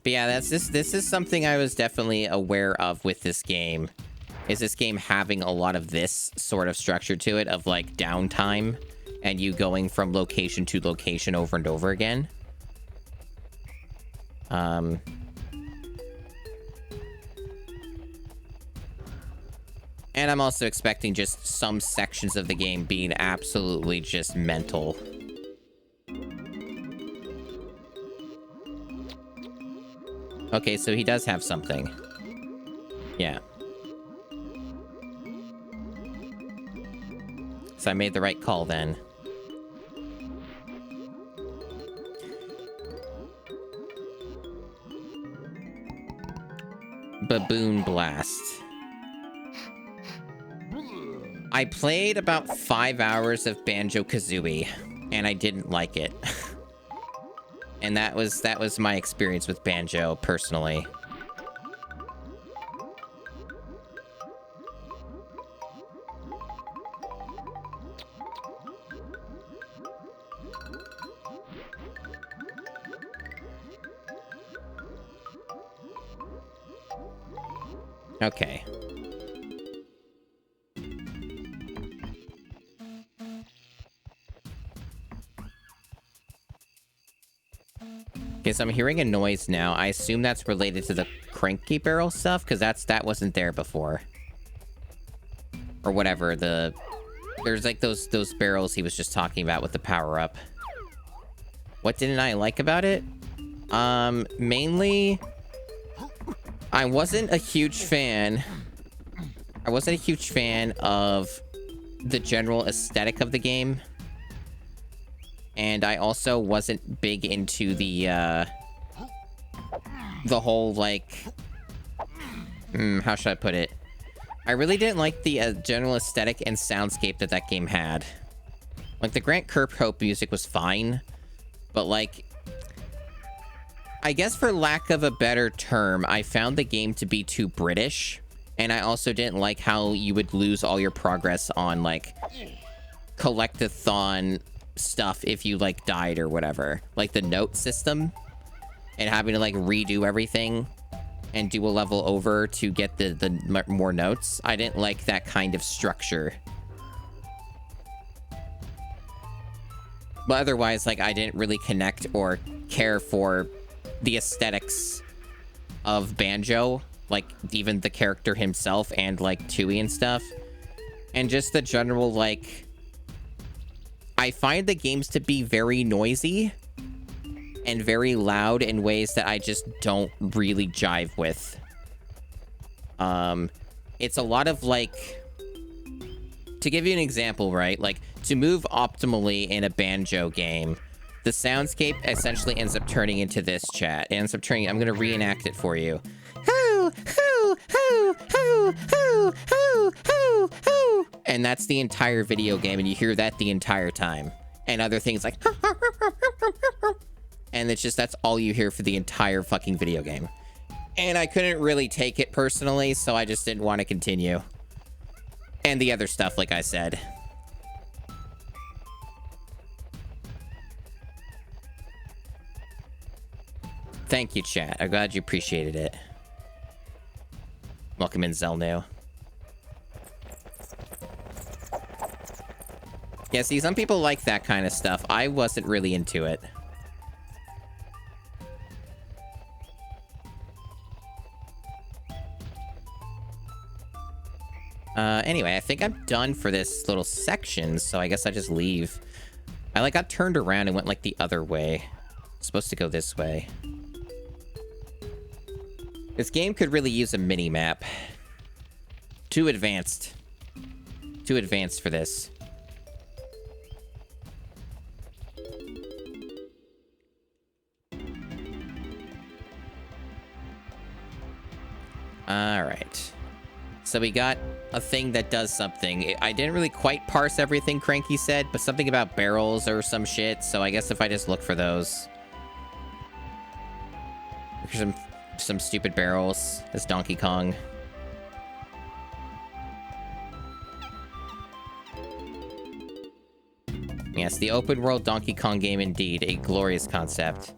But yeah, this is something I was definitely aware of with this game. is this game having a lot of this sort of structure to it of like downtime and you going from location to location over and over again. And I'm also expecting just some sections of the game being absolutely just mental. Okay, so he does have something. Yeah. So I made the right call then. Baboon Blast. I played about 5 hours of Banjo-Kazooie, and I didn't like it. And that was my experience with Banjo, personally. Okay. Okay, so I'm hearing a noise now. I assume that's related to the cranky barrel stuff, because that wasn't there before. Or whatever, there's like those barrels he was just talking about with the power-up. What didn't I like about it? Mainly, I wasn't a huge fan of the general aesthetic of the game. And I also wasn't big into the whole, like... how should I put it? I really didn't like the general aesthetic and soundscape that game had. Like, the Grant Kirkhope music was fine, but, like... I guess for lack of a better term, I found the game to be too British. And I also didn't like how you would lose all your progress on, like, collect-a-thon stuff if you, like, died or whatever. Like, the note system. And having to, like, redo everything and do a level over to get the more notes. I didn't like that kind of structure. But otherwise, like, I didn't really connect or care for the aesthetics of Banjo. Like, even the character himself and, like, Tooie and stuff. And just the general, like... I find the games to be very noisy and very loud in ways that I just don't really jive with. It's a lot of, like... To give you an example, right? Like, to move optimally in a Banjo game, the soundscape essentially ends up turning into this, chat. It ends up turning... I'm gonna reenact it for you. Hoo, hoo, hoo, hoo, hoo, hoo, hoo, hoo. And that's the entire video game, and you hear that the entire time. And other things like... And it's just, that's all you hear for the entire fucking video game. And I couldn't really take it personally, so I just didn't want to continue. And the other stuff, like I said. Thank you, chat. I'm glad you appreciated it. Welcome in, Zelnu. Yeah, see, some people like that kind of stuff. I wasn't really into it. Anyway, I think I'm done for this little section, so I guess I just leave. I, like, got turned around and went, like, the other way. Supposed to go this way. This game could really use a mini-map. Too advanced. Too advanced for this. Alright. So we got a thing that does something. I didn't really quite parse everything Cranky said, but something about barrels or some shit, so I guess if I just look for those. There's some stupid barrels. That's Donkey Kong. Yes, the open world Donkey Kong game indeed. A glorious concept.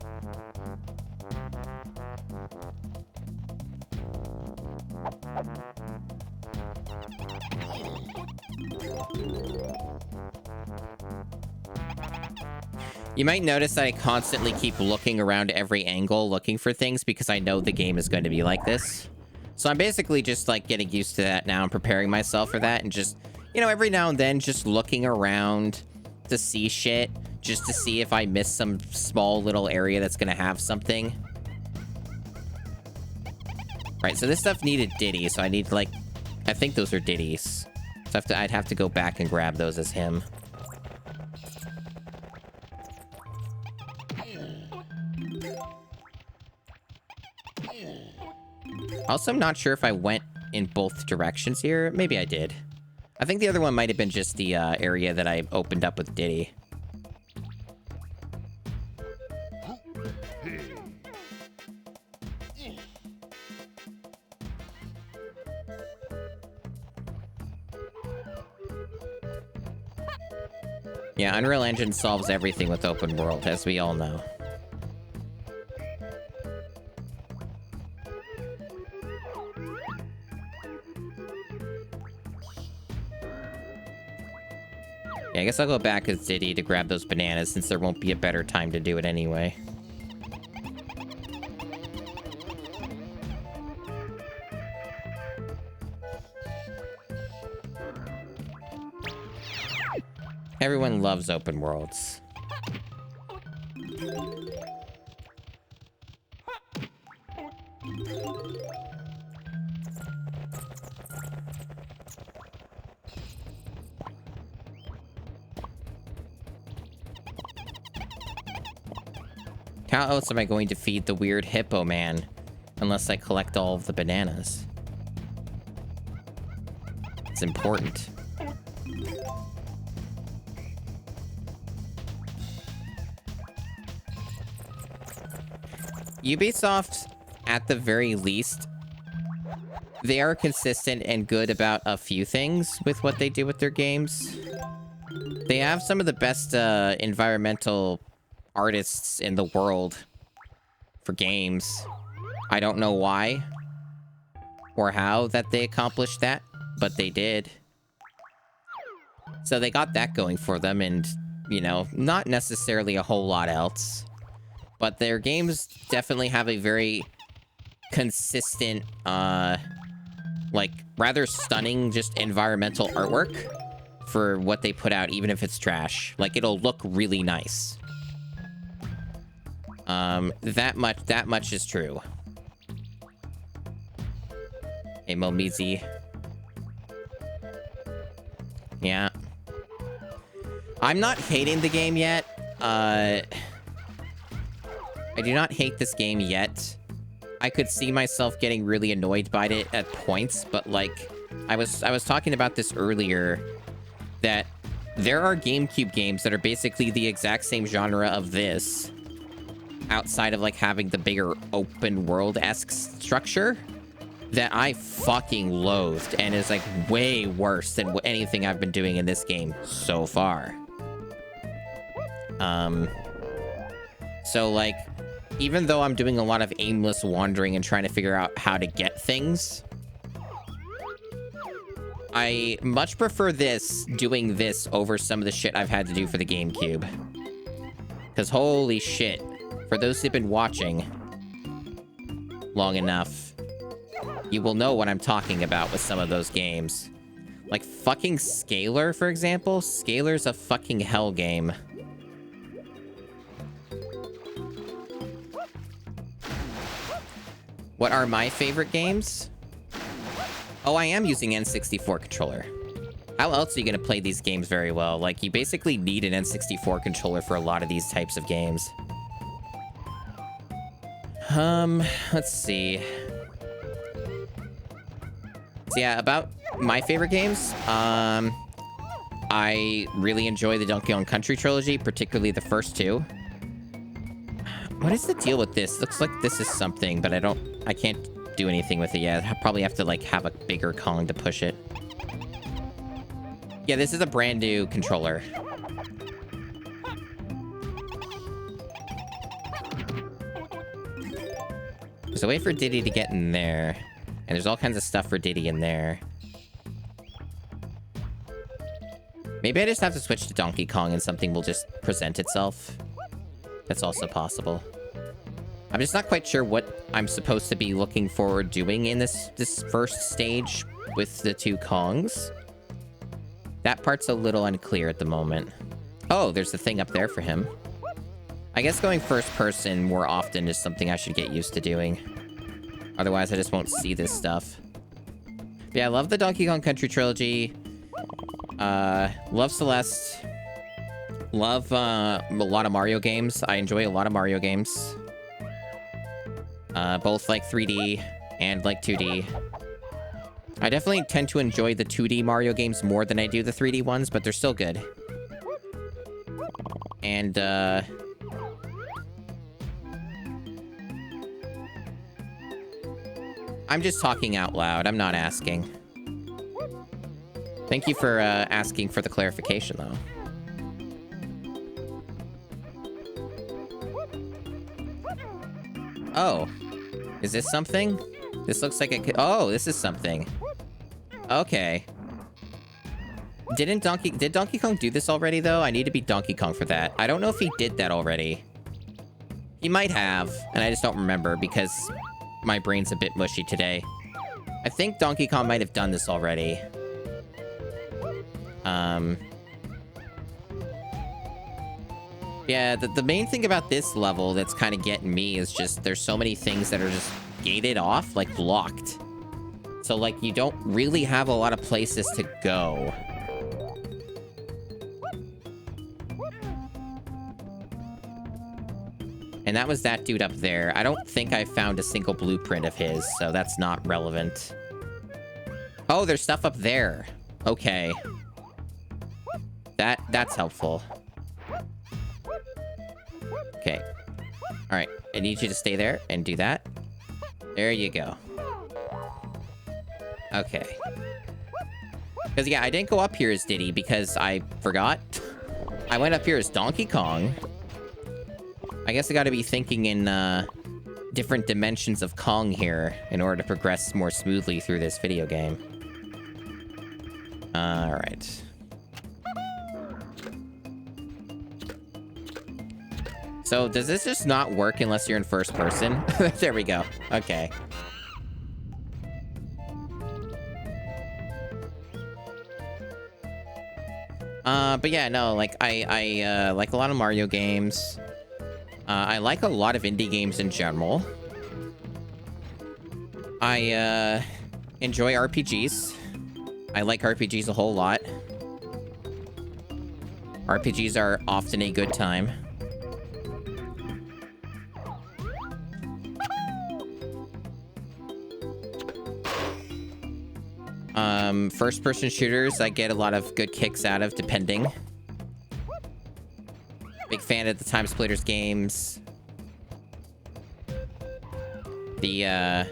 You might notice that I constantly keep looking around every angle looking for things because I know the game is going to be like this. So I'm basically just like getting used to that now and preparing myself for that and just, you know, every now and then just looking around to see shit, just to see if I miss some small little area that's going to have something. Right, so this stuff needed Diddy, so I need like, I think those are Diddy's. So I'd have to go back and grab those as him. Also, I'm not sure if I went in both directions here. Maybe I did. I think the other one might have been just the area that I opened up with Diddy. Yeah, Unreal Engine solves everything with open world, as we all know. Yeah, I guess I'll go back as Diddy to grab those bananas since there won't be a better time to do it anyway. Everyone loves open worlds. How else am I going to feed the weird hippo man unless I collect all of the bananas? It's important. Ubisoft, at the very least, they are consistent and good about a few things with what they do with their games. They have some of the best environmental artists in the world for games. I don't know why or how that they accomplished that, but they did. So they got that going for them and, you know, not necessarily a whole lot else. But their games definitely have a very consistent, like, rather stunning just environmental artwork for what they put out, even if it's trash. Like, it'll look really nice. That much is true. Hey, Momizi. Yeah. I'm not hating the game yet. I do not hate this game yet. I could see myself getting really annoyed by it at points, but like, I was talking about this earlier, that there are GameCube games that are basically the exact same genre of this, outside of like having the bigger open world-esque structure, that I fucking loathed and is like way worse than anything I've been doing in this game so far. So like, even though I'm doing a lot of aimless wandering and trying to figure out how to get things, I much prefer doing this over some of the shit I've had to do for the GameCube. Because holy shit, for those who've been watching long enough, you will know what I'm talking about with some of those games. Like fucking Scalar, for example. Scalar's a fucking hell game. What are my favorite games? Oh, I am using N64 controller. How else are you going to play these games very well? Like, you basically need an N64 controller for a lot of these types of games. Let's see. So yeah, about my favorite games, I really enjoy the Donkey Kong Country trilogy, particularly the first two. What is the deal with this? Looks like this is something, but I can't do anything with it yet. I probably have to like have a bigger Kong to push it. Yeah, this is a brand new controller. So wait for Diddy to get in there. And there's all kinds of stuff for Diddy in there. Maybe I just have to switch to Donkey Kong and something will just present itself. That's also possible. I'm just not quite sure what I'm supposed to be looking forward doing in this first stage with the two Kongs. That part's a little unclear at the moment. Oh, there's the thing up there for him. I guess going first person more often is something I should get used to doing. Otherwise, I just won't see this stuff. But yeah, I love the Donkey Kong Country trilogy. Love Celeste. Love a lot of Mario games. I enjoy a lot of Mario games. Both like 3D and like 2D. I definitely tend to enjoy the 2D Mario games more than I do the 3D ones, but they're still good. And, I'm just talking out loud. I'm not asking. Thank you for, asking for the clarification, though. Oh. Is this something? This looks like it could... Oh, this is something. Okay. Did Donkey Kong do this already, though? I need to beat Donkey Kong for that. I don't know if he did that already. He might have, and I just don't remember because my brain's a bit mushy today. I think Donkey Kong might have done this already. Yeah, the main thing about this level that's kind of getting me is just there's so many things that are just gated off, like blocked. So, like, you don't really have a lot of places to go. And that was that dude up there. I don't think I found a single blueprint of his, so that's not relevant. Oh, there's stuff up there. Okay. That's helpful. Okay. Alright, I need you to stay there and do that. There you go. Okay. Because, yeah, I didn't go up here as Diddy because I forgot. I went up here as Donkey Kong. I guess I gotta be thinking in, different dimensions of Kong here in order to progress more smoothly through this video game. Alright. So, does this just not work unless you're in first person? There we go. Okay. But yeah, no, like, I like a lot of Mario games. I like a lot of indie games in general. I, enjoy RPGs. I like RPGs a whole lot. RPGs are often a good time. First-person shooters, I get a lot of good kicks out of, depending. Big fan of the Time Splitters games. The,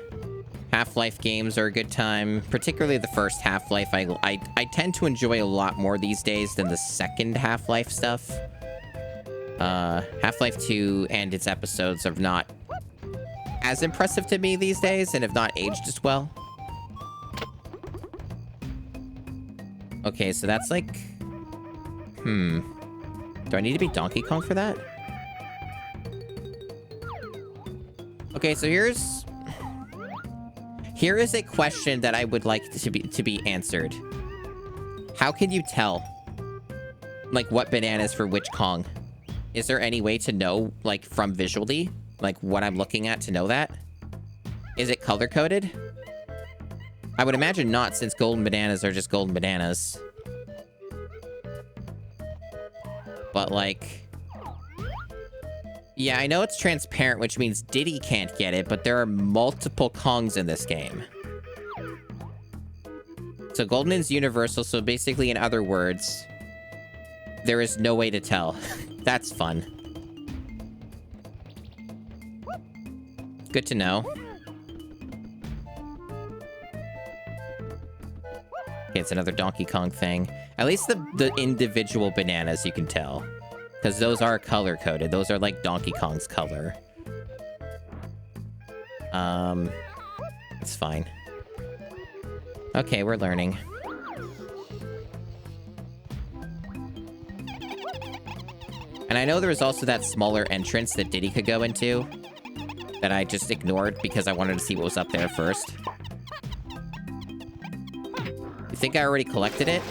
Half-Life games are a good time, particularly the first Half-Life. I tend to enjoy a lot more these days than the second Half-Life stuff. Half-Life 2 and its episodes are not as impressive to me these days and have not aged as well. Okay, so that's like... Do I need to be Donkey Kong for that? Okay, so here is a question that I would like to be answered. How can you tell, like, what bananas for which Kong? Is there any way to know, like, from visually, like, what I'm looking at to know that? Is it color-coded? I would imagine not, since golden bananas are just golden bananas. But, like... Yeah, I know it's transparent, which means Diddy can't get it, but there are multiple Kongs in this game. So golden is universal, so basically, in other words, there is no way to tell. That's fun. Good to know. Okay, it's another Donkey Kong thing. At least the individual bananas you can tell. Because those are color-coded. Those are like Donkey Kong's color. It's fine. Okay, we're learning. And And I know there was also that smaller entrance that Diddy could go into that I just ignored because I wanted to see what was up there first. You think I already collected it?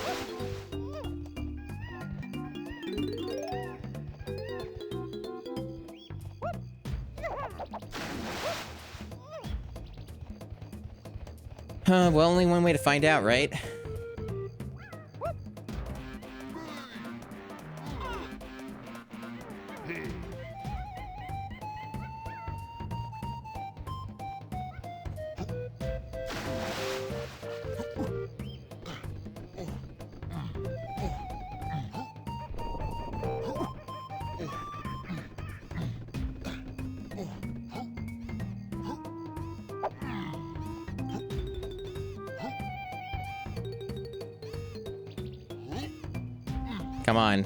Well, only one way to find out, right?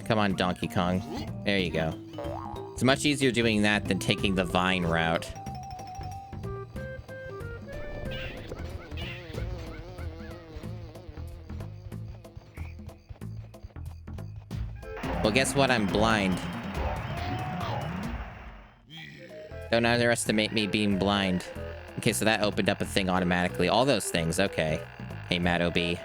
Come on, Donkey Kong. There you go. It's much easier doing that than taking the vine route. Well, guess what? I'm blind. Don't underestimate me being blind. Okay, so that opened up a thing automatically. All those things, okay. Hey, Matt OB.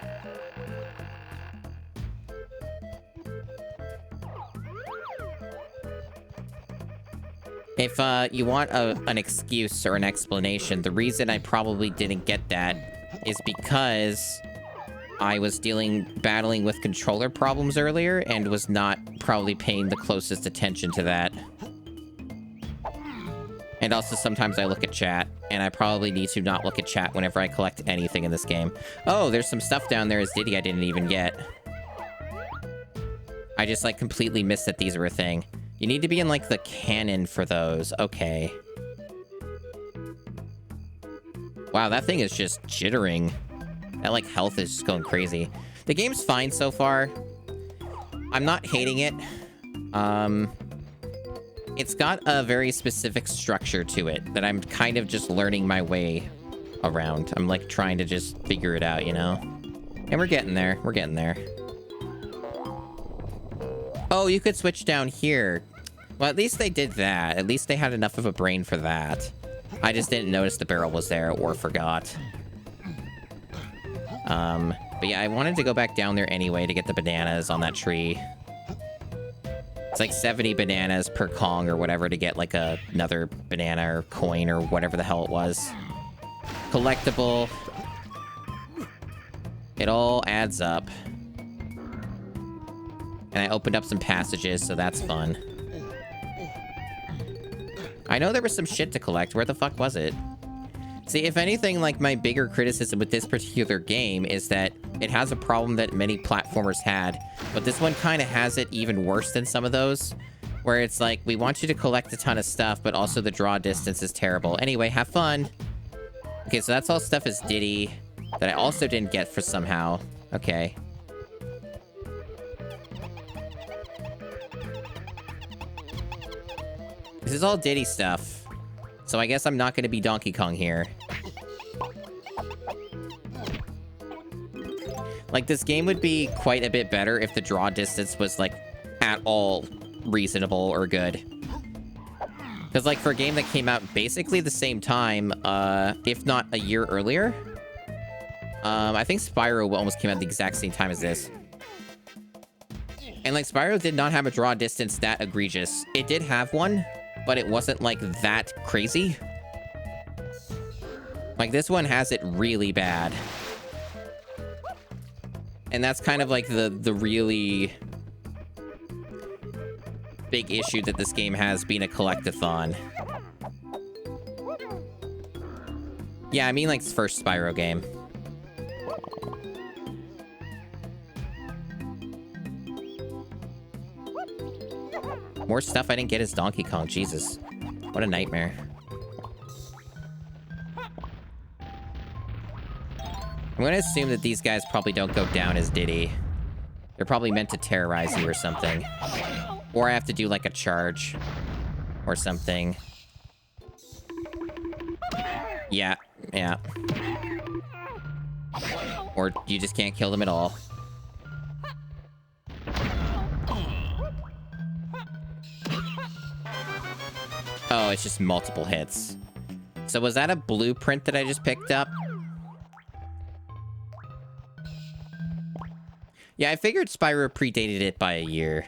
If you want an excuse or an explanation, the reason I probably didn't get that is because I was battling with controller problems earlier and was not probably paying the closest attention to that. And also sometimes I look at chat, and I probably need to not look at chat whenever I collect anything in this game. Oh, there's some stuff down there as Diddy I didn't even get. I just, like, completely missed that these were a thing. You need to be in, like, the cannon for those. Okay. Wow, that thing is just jittering. That, like, health is just going crazy. The game's fine so far. I'm not hating it. It's got a very specific structure to it that I'm kind of just learning my way around. I'm, like, trying to just figure it out, you know? And we're getting there. We're getting there. Oh, you could switch down here. Well, at least they did that. At least they had enough of a brain for that. I just didn't notice the barrel was there or forgot. But yeah, I wanted to go back down there anyway to get the bananas on that tree. It's like 70 bananas per Kong or whatever to get like another banana or coin or whatever the hell it was. Collectible. It all adds up. And I opened up some passages, so that's fun. I know there was some shit to collect. Where the fuck was it? See, if anything, like, my bigger criticism with this particular game is that it has a problem that many platformers had, but this one kind of has it even worse than some of those, where it's like, we want you to collect a ton of stuff, but also the draw distance is terrible. Anyway, have fun. Okay, so that's all stuff as Diddy that I also didn't get for somehow. Okay. This is all Diddy stuff. So I guess I'm not going to be Donkey Kong here. Like, this game would be quite a bit better if the draw distance was, like, at all reasonable or good. Because, like, for a game that came out basically the same time, if not a year earlier. I think Spyro almost came out the exact same time as this. And, like, Spyro did not have a draw distance that egregious. It did have one, but it wasn't, like, that crazy. Like, this one has it really bad. And that's kind of, like, the really big issue that this game has being a collectathon. Yeah, I mean, like, its first Spyro game. More stuff I didn't get as Donkey Kong. Jesus. What a nightmare. I'm going to assume that these guys probably don't go down as Diddy. They're probably meant to terrorize you or something. Or I have to do, like, a charge. Or something. Yeah. Yeah. Or you just can't kill them at all. Oh, it's just multiple hits. So was that a blueprint that I just picked up? Yeah, I figured Spyro predated it by a year.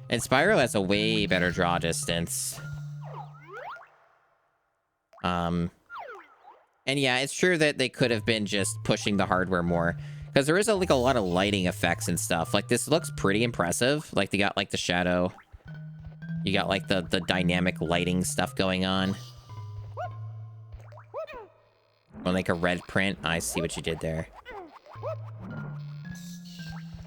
And Spyro has a way better draw distance. And yeah, it's true that they could have been just pushing the hardware more. Because there is like a lot of lighting effects and stuff. Like, this looks pretty impressive. Like, they got like the shadow. You got like the dynamic lighting stuff going on. Or like a red print. I see what you did there.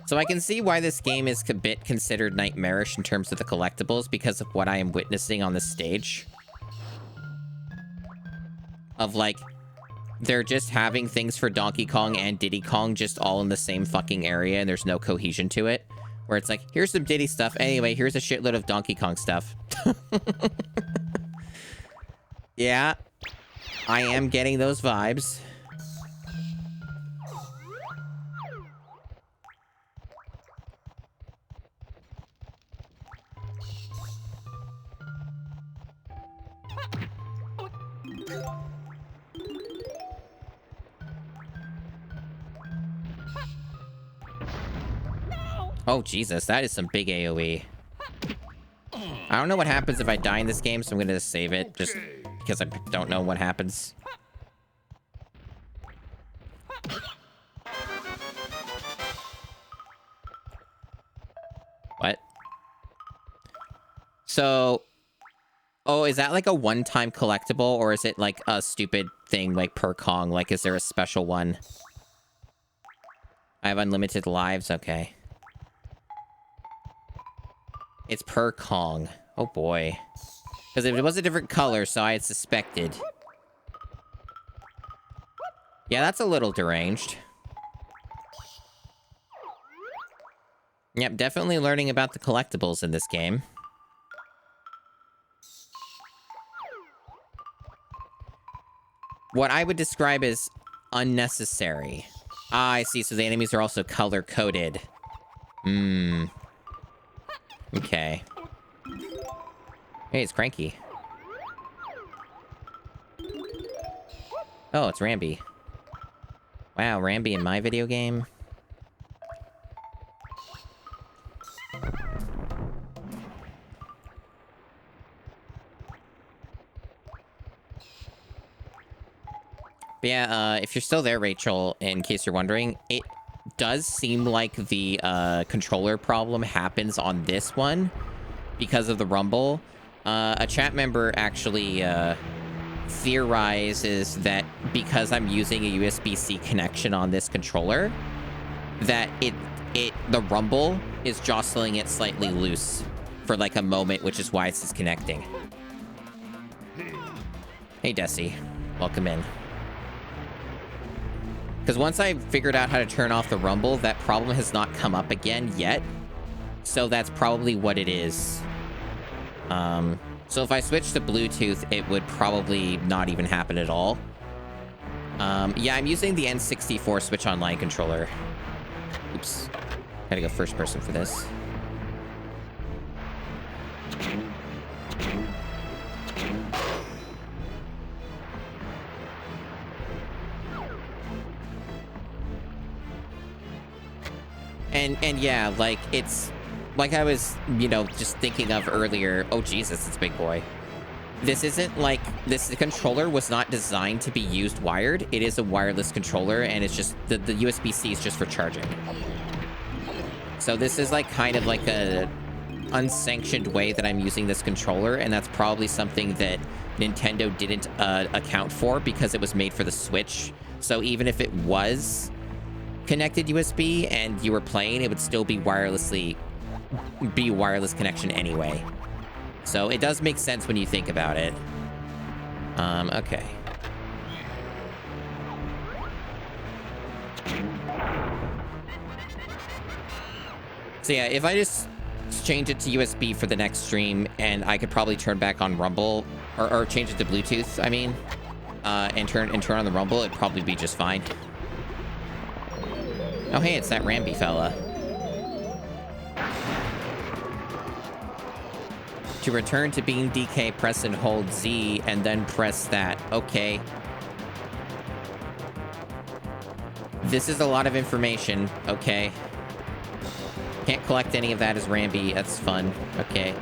So I can see why this game is a bit considered nightmarish in terms of the collectibles because of what I am witnessing on the stage. Of like, they're just having things for Donkey Kong and Diddy Kong just all in the same fucking area and there's no cohesion to it. Where it's like, here's some Diddy stuff. Anyway, here's a shitload of Donkey Kong stuff. Yeah, I am getting those vibes. Oh, Jesus, that is some big AoE. I don't know what happens if I die in this game, so I'm going to save it, just because I don't know what happens. What? So... Oh, is that like a one-time collectible, or is it like a stupid thing like per Kong? Like, is there a special one? I have unlimited lives? Okay. It's per Kong. Oh boy. Because it was a different color, so I had suspected. Yeah, that's a little deranged. Yep, definitely learning about the collectibles in this game. What I would describe as unnecessary. Ah, I see. So the enemies are also color-coded. Okay. Hey, it's Cranky. Oh, it's Rambi. Wow, Rambi in my video game? But yeah, if you're still there, Rachel, in case you're wondering, it does seem like the controller problem happens on this one because of the rumble. A chat member actually theorizes that because I'm using a USB-C connection on this controller, that the rumble is jostling it slightly loose for like a moment, which is why it's disconnecting. Hey, Desi. Welcome in. Because once I figured out how to turn off the rumble, that problem has not come up again yet. So that's probably what it is. So if I switch to Bluetooth, it would probably not even happen at all. Yeah, I'm using the N64 Switch Online controller. Oops. Gotta go first person for this. And yeah, like, it's... Like I was, you know, just thinking of earlier... Oh, Jesus, it's big boy. This isn't like... The controller was not designed to be used wired. It is a wireless controller, and it's just... The USB-C is just for charging. So this is, like, kind of like a unsanctioned way that I'm using this controller, and that's probably something that Nintendo didn't account for because it was made for the Switch. So even if it was connected USB and you were playing, it would still be wireless connection anyway. So it does make sense when you think about it. Okay. So yeah, if I just change it to USB for the next stream, and I could probably turn back on Rumble, or change it to Bluetooth, I mean, and turn on the Rumble, it'd probably be just fine. Oh, hey, it's that Rambi fella. To return to being DK, press and hold Z, and then press that. Okay. This is a lot of information. Okay. Can't collect any of that as Rambi. That's fun. Okay.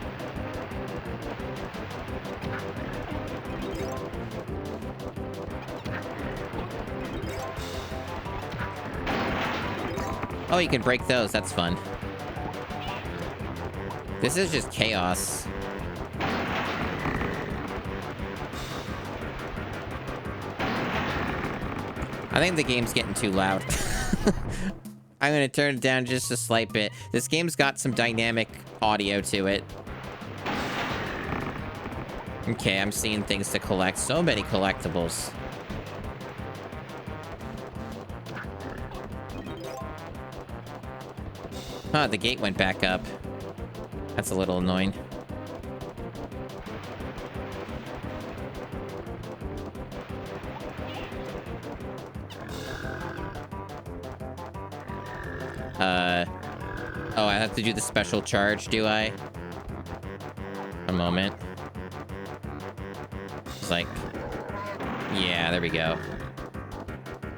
Oh, you can break those. That's fun. This is just chaos. I think the game's getting too loud. I'm gonna turn it down just a slight bit. This game's got some dynamic audio to it. Okay, I'm seeing things to collect. So many collectibles. Huh, the gate went back up. That's a little annoying. Oh, I have to do the special charge, do I? A moment. It's like... Yeah, there we go.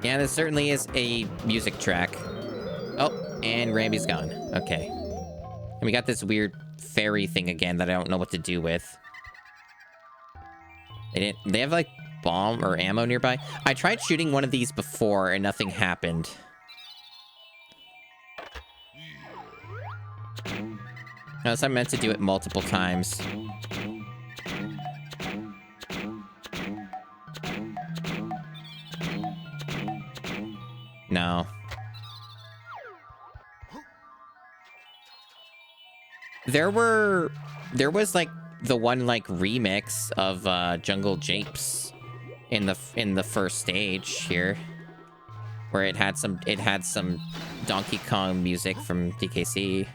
Yeah, this certainly is a music track. Oh, and Rambi's gone. Okay. And we got this weird fairy thing again that I don't know what to do with. They have, like, bomb or ammo nearby? I tried shooting one of these before and nothing happened. Unless I meant to do it multiple times. No. There was like the one like remix of Jungle Japes in the first stage here, where it had some Donkey Kong music from DKC.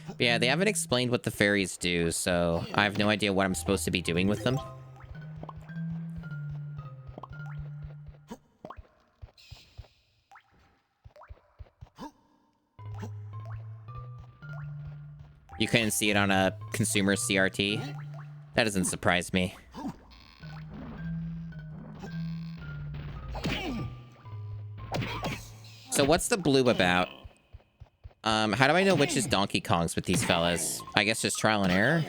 But yeah, they haven't explained what the fairies do, so I have no idea what I'm supposed to be doing with them. You couldn't see it on a consumer CRT? That doesn't surprise me. So what's the blue about? How do I know which is Donkey Kong's with these fellas? I guess just trial and error?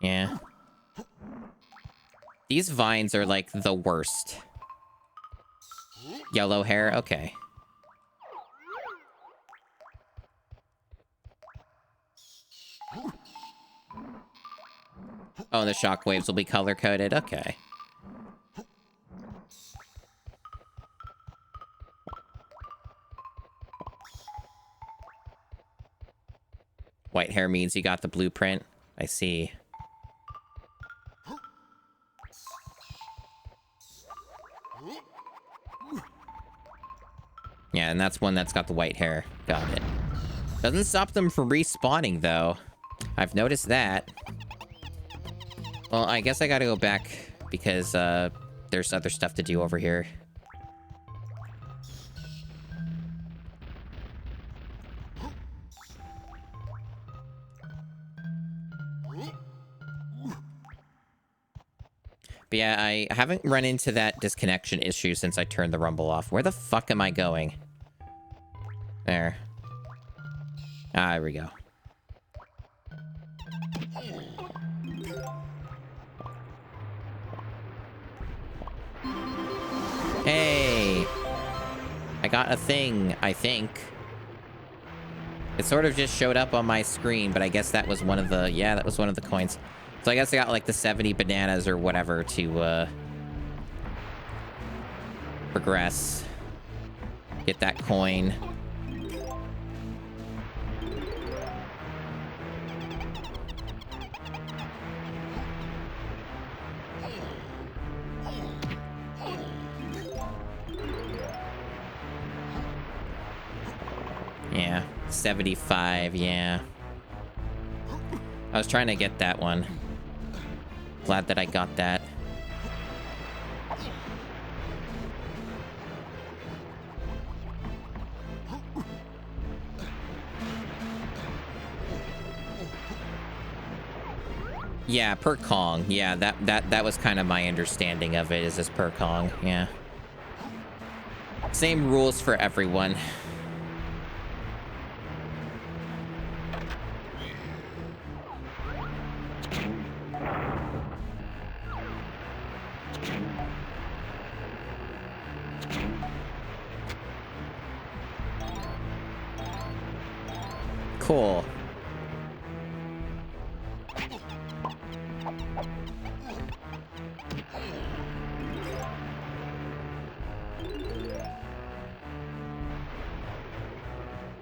Yeah. These vines are like the worst. Yellow hair? Okay. Oh, the shockwaves will be color-coded? Okay. White hair means you got the blueprint. I see. Yeah, and that's one that's got the white hair. Got it. Doesn't stop them from respawning, though. I've noticed that. Well, I guess I gotta go back because there's other stuff to do over here. But yeah, I haven't run into that disconnection issue since I turned the rumble off. Where the fuck am I going? There. Ah, there we go. Hey! I got a thing, I think. It sort of just showed up on my screen, but I guess that was one of the... Yeah, that was one of the coins. So I guess I got like the 70 bananas or whatever to progress. Get that coin. Yeah, 75, yeah. I was trying to get that one. Glad that I got that. Yeah, per Kong. Yeah, that was kind of my understanding of it, is this per Kong. Yeah. Same rules for everyone. Cool.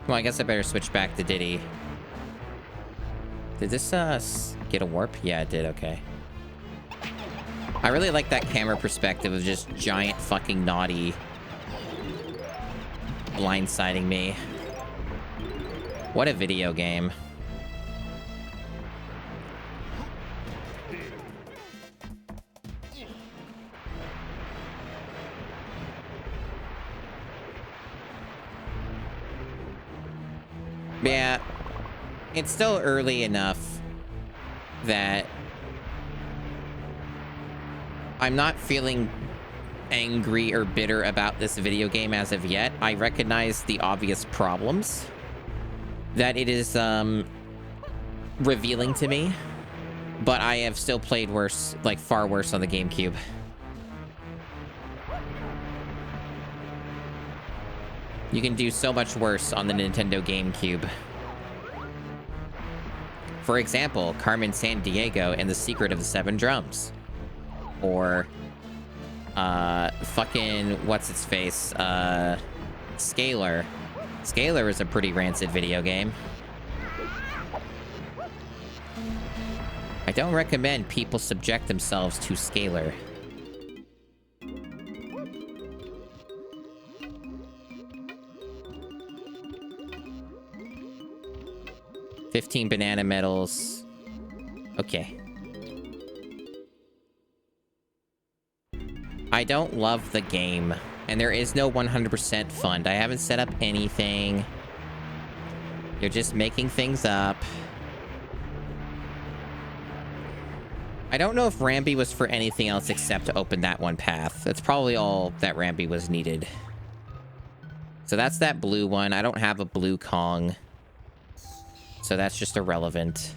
Well, I guess I better switch back to Diddy. Did this, get a warp? Yeah, it did, okay. I really like that camera perspective of just giant fucking naughty blindsiding me. What a video game. Yeah, it's still early enough that I'm not feeling angry or bitter about this video game as of yet. I recognize the obvious problems that it is revealing to me, but I have still played worse, like far worse on the GameCube. You can do so much worse on the Nintendo GameCube. For example, Carmen Sandiego and the Secret of the Seven Drums. Or, fucking, what's its face? Scalar. Scalar is a pretty rancid video game. I don't recommend people subject themselves to Scalar. $15 banana medals. Okay. I don't love the game, and there is no 100% fund. I haven't set up anything. You're just making things up. I don't know if Rambi was for anything else except to open that one path. That's probably all that Rambi was needed. So that's that blue one. I don't have a blue Kong. So that's just irrelevant.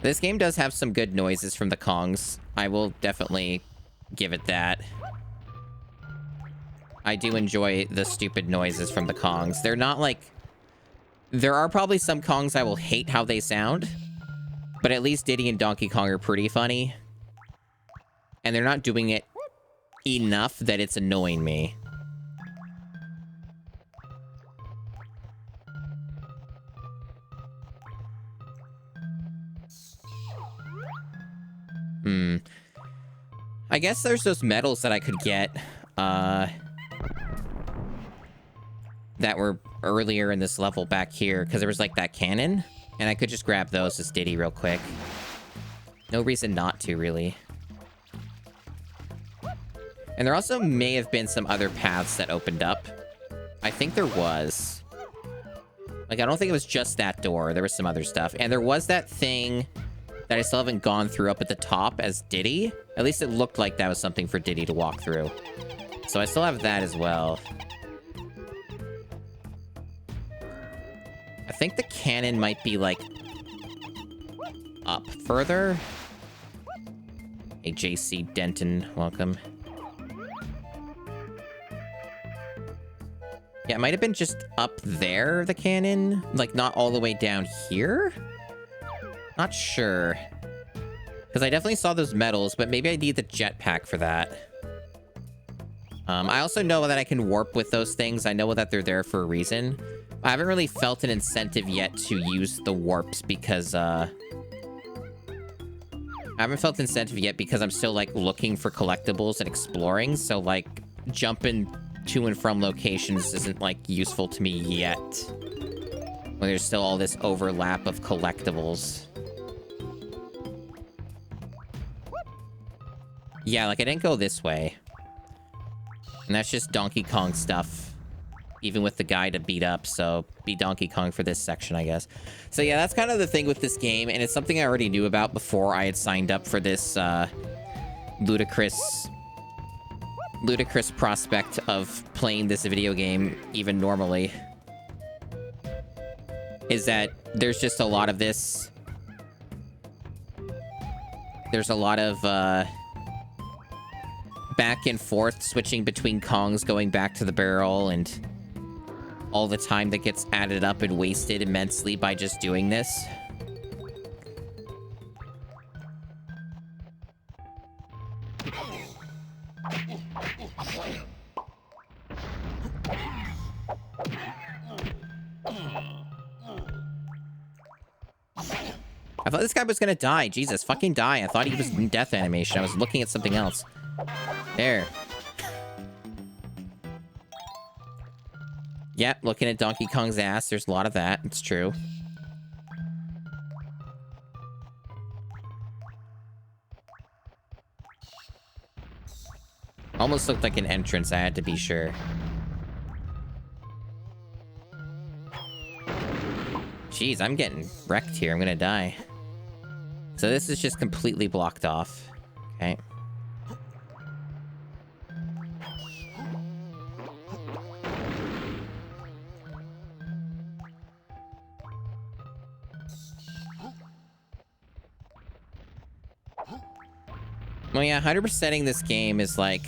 This game does have some good noises from the Kongs. I will definitely give it that. I do enjoy the stupid noises from the Kongs. They're not like... There are probably some Kongs I will hate how they sound. But at least Diddy and Donkey Kong are pretty funny. And they're not doing it enough that it's annoying me. I guess there's those medals that I could get, that were earlier in this level back here, because there was, like, that cannon, and I could just grab those as Diddy real quick. No reason not to, really. And there also may have been some other paths that opened up. I think there was. Like, I don't think it was just that door. There was some other stuff. And there was that thing that I still haven't gone through up at the top as Diddy. At least it looked like that was something for Diddy to walk through. So I still have that as well. I think the cannon might be, like, up further. Hey, JC Denton, welcome. Yeah, it might have been just up there, the cannon. Like, not all the way down here? Not sure. Because I definitely saw those medals, but maybe I need the jetpack for that. I also know that I can warp with those things. I know that they're there for a reason. I haven't really felt an incentive yet to use the warps because, I haven't felt incentive yet because I'm still, like, looking for collectibles and exploring. So, like, jumping to and from locations isn't, like, useful to me yet. When there's still all this overlap of collectibles. Yeah, like, I didn't go this way. And that's just Donkey Kong stuff. even with the guy to beat up, so be Donkey Kong for this section, I guess. So yeah, that's kind of the thing with this game, and it's something I already knew about before I had signed up for this ludicrous prospect of playing this video game even normally. Is that there's just a lot of this. There's a lot of back and forth switching between Kongs, going back to the barrel, and all the time that gets added up and wasted immensely by just doing this. I thought this guy was gonna die. Jesus, fucking die. I thought he was in death animation. I was looking at something else. There. Yep, looking at Donkey Kong's ass. There's a lot of that. It's true. Almost looked like an entrance. I had to be sure. Jeez, I'm getting wrecked here. I'm gonna die. So this is just completely blocked off. Okay. Well, yeah, 100%ing this game is like,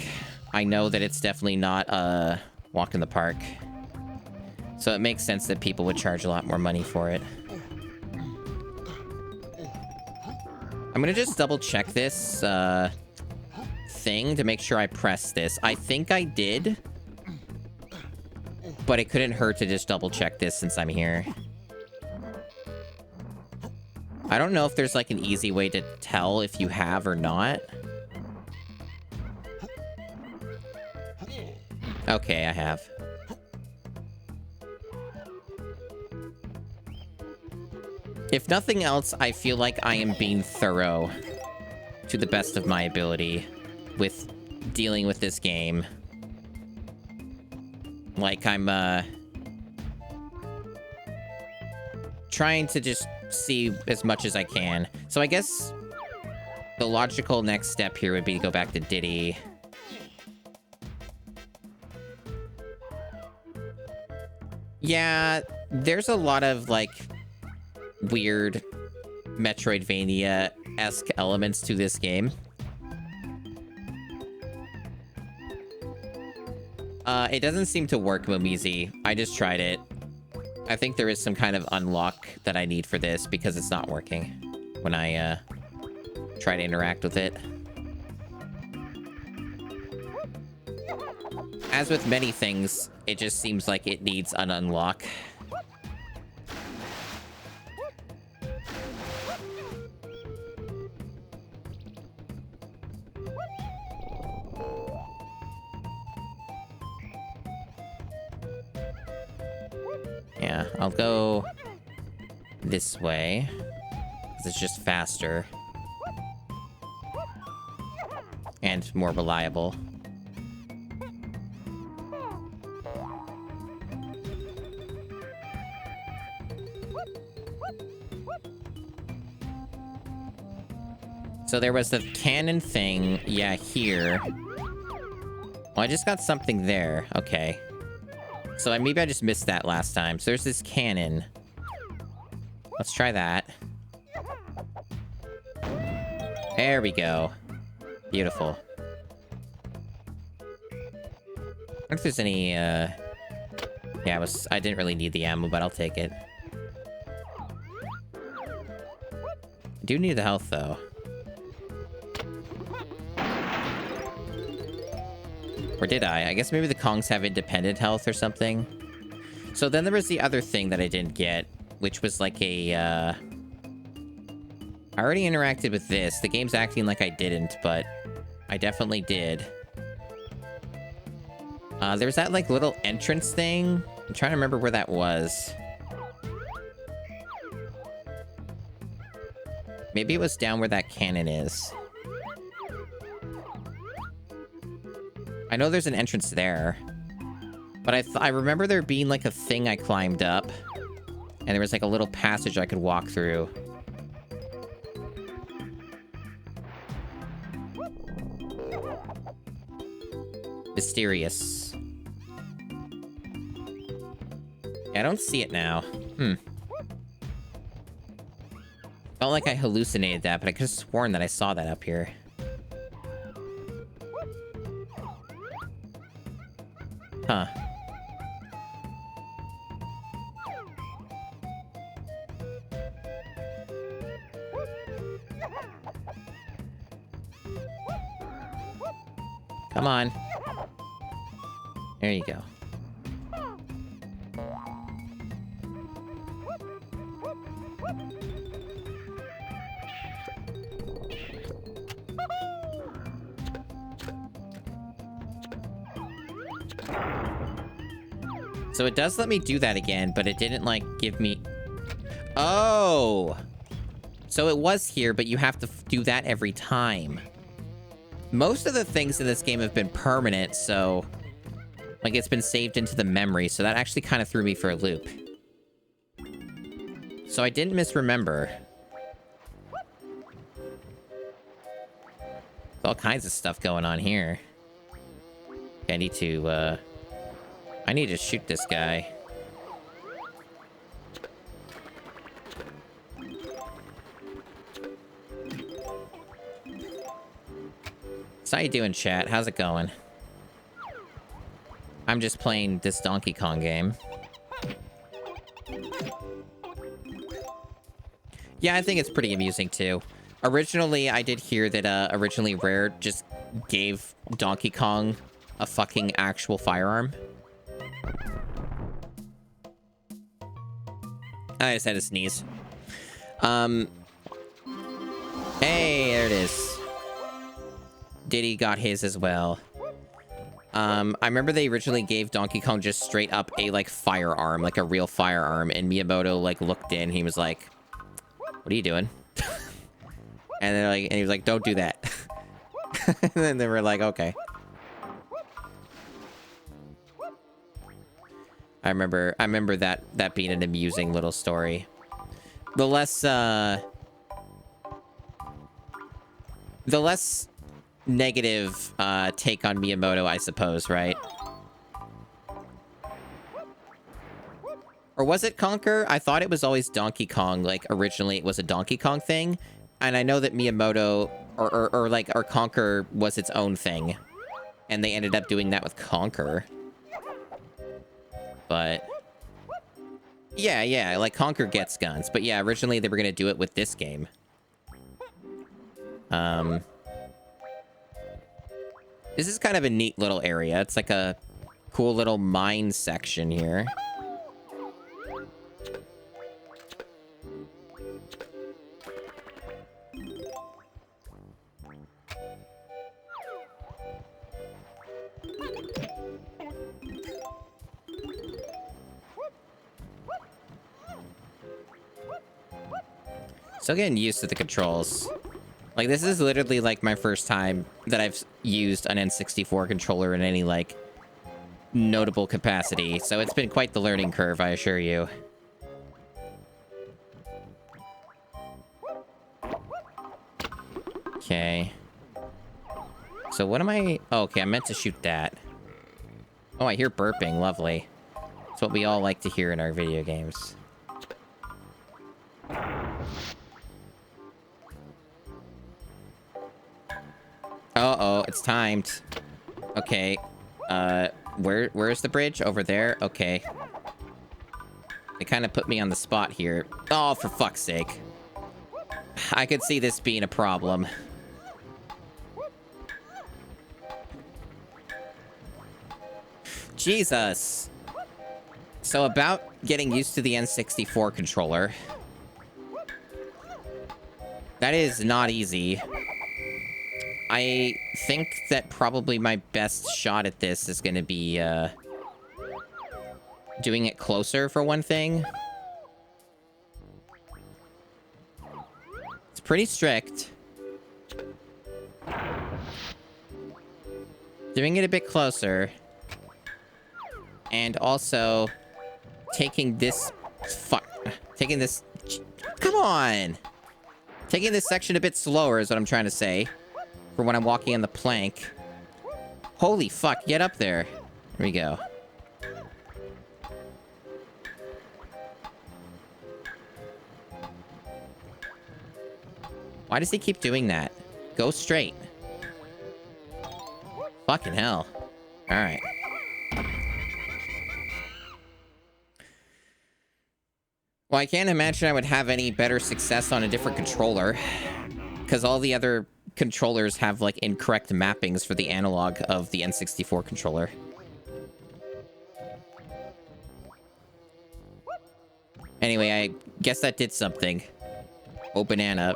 I know that it's definitely not a walk in the park. So it makes sense that people would charge a lot more money for it. I'm gonna just double check this thing to make sure I press this. I think I did, but it couldn't hurt to just double check this since I'm here. I don't know if there's like an easy way to tell if you have or not. Okay, I have. If nothing else, I feel like I am being thorough to the best of my ability with dealing with this game. Like, I'm, trying to just see as much as I can. So I guess the logical next step here would be to go back to Diddy. Yeah, there's a lot of, like, weird Metroidvania-esque elements to this game. It doesn't seem to work, Momizi. I just tried it. I think there is some kind of unlock that I need for this because it's not working when I try to interact with it. As with many things, it just seems like it needs an unlock. Yeah, I'll go this way, because it's just faster. And more reliable. So there was the cannon thing, yeah, here. Well, I just got something there, okay. So maybe I just missed that last time. So there's this cannon. Let's try that. There we go. Beautiful. I wonder if there's any, yeah, I didn't really need the ammo, but I'll take it. I do need the health, though. Or did I? I guess maybe the Kongs have independent health or something. So then there was the other thing that I didn't get, which was like a, I already interacted with this. The game's acting like I didn't, but I definitely did. There's that, like, little entrance thing. I'm trying to remember where that was. Maybe it was down where that cannon is. I know there's an entrance there. But I remember there being like a thing I climbed up, and there was like a little passage I could walk through. Mysterious. Yeah, I don't see it now. Felt like I hallucinated that, but I could have sworn that I saw that up here. Huh. Come on. There you go. So it does let me do that again, but it didn't, like, give me... Oh! So it was here, but you have to do that every time. Most of the things in this game have been permanent, so... Like, it's been saved into the memory, so that actually kind of threw me for a loop. So I didn't misremember. All kinds of stuff going on here. Okay, I need to shoot this guy. So how you doing, chat? How's it going? I'm just playing this Donkey Kong game. Yeah, I think it's pretty amusing, too. Originally, I did hear that, originally Rare just gave Donkey Kong a fucking actual firearm. I just had to sneeze. Hey, there it is. Diddy got his as well. I remember they originally gave Donkey Kong just straight up a, like, firearm, like a real firearm, and Miyamoto, like, looked in, he was like, what are you doing? And they're like, and he was like, don't do that. And then they were like, okay. I remember that being an amusing little story. The less negative take on Miyamoto, I suppose, right? Or was it Conker? I thought it was always Donkey Kong. Like, originally it was a Donkey Kong thing. And I know that Miyamoto or Conker was its own thing. And they ended up doing that with Conker. But yeah, like Conker gets guns. But yeah, originally they were gonna do it with this game. This is kind of a neat little area. It's like a cool little mine section here. Still getting used to the controls. Like, this is literally, like, my first time that I've used an N64 controller in any, like, notable capacity. So it's been quite the learning curve, I assure you. Okay. So what am I... Oh, okay, I meant to shoot that. Oh, I hear burping. Lovely. It's what we all like to hear in our video games. Uh-oh, it's timed. Okay. Where's the bridge? Over there? Okay. They kind of put me on the spot here. Oh, for fuck's sake. I could see this being a problem. Jesus. So about getting used to the N64 controller. That is not easy. I think that probably my best shot at this is going to be, doing it closer, for one thing. It's pretty strict. Doing it a bit closer. And also taking this... Taking this... Come on! Taking this section a bit slower is what I'm trying to say. For when I'm walking on the plank. Holy fuck, get up there. Here we go. Why does he keep doing that? Go straight. Fucking hell. Alright. Well, I can't imagine I would have any better success on a different controller. Because all the other controllers have, like, incorrect mappings for the analog of the N64 controller. Anyway, I guess that did something. Oh, banana.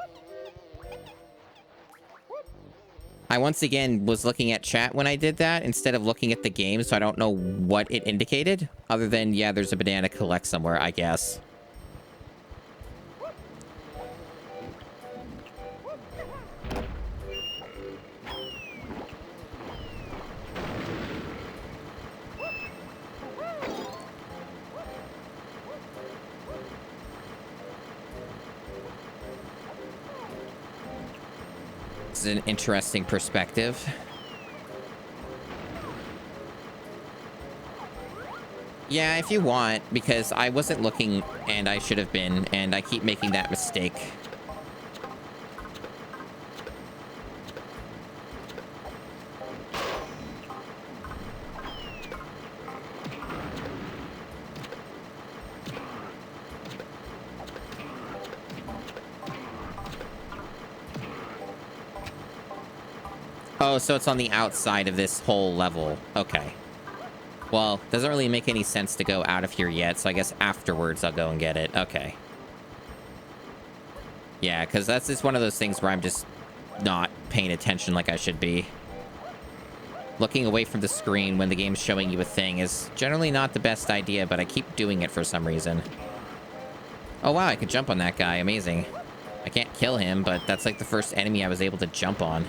I once again was looking at chat when I did that instead of looking at the game, so I don't know what it indicated. Other than, yeah, there's a banana collect somewhere, I guess. This is an interesting perspective. Yeah, if you want, because I wasn't looking and I should have been, and I keep making that mistake. Oh, so it's on the outside of this whole level. Okay. Well, doesn't really make any sense to go out of here yet, so I guess afterwards I'll go and get it. Okay. Yeah, because that's just one of those things where I'm just not paying attention like I should be. Looking away from the screen when the game's showing you a thing is generally not the best idea, but I keep doing it for some reason. Oh, wow, I could jump on that guy. Amazing. I can't kill him, but that's like the first enemy I was able to jump on.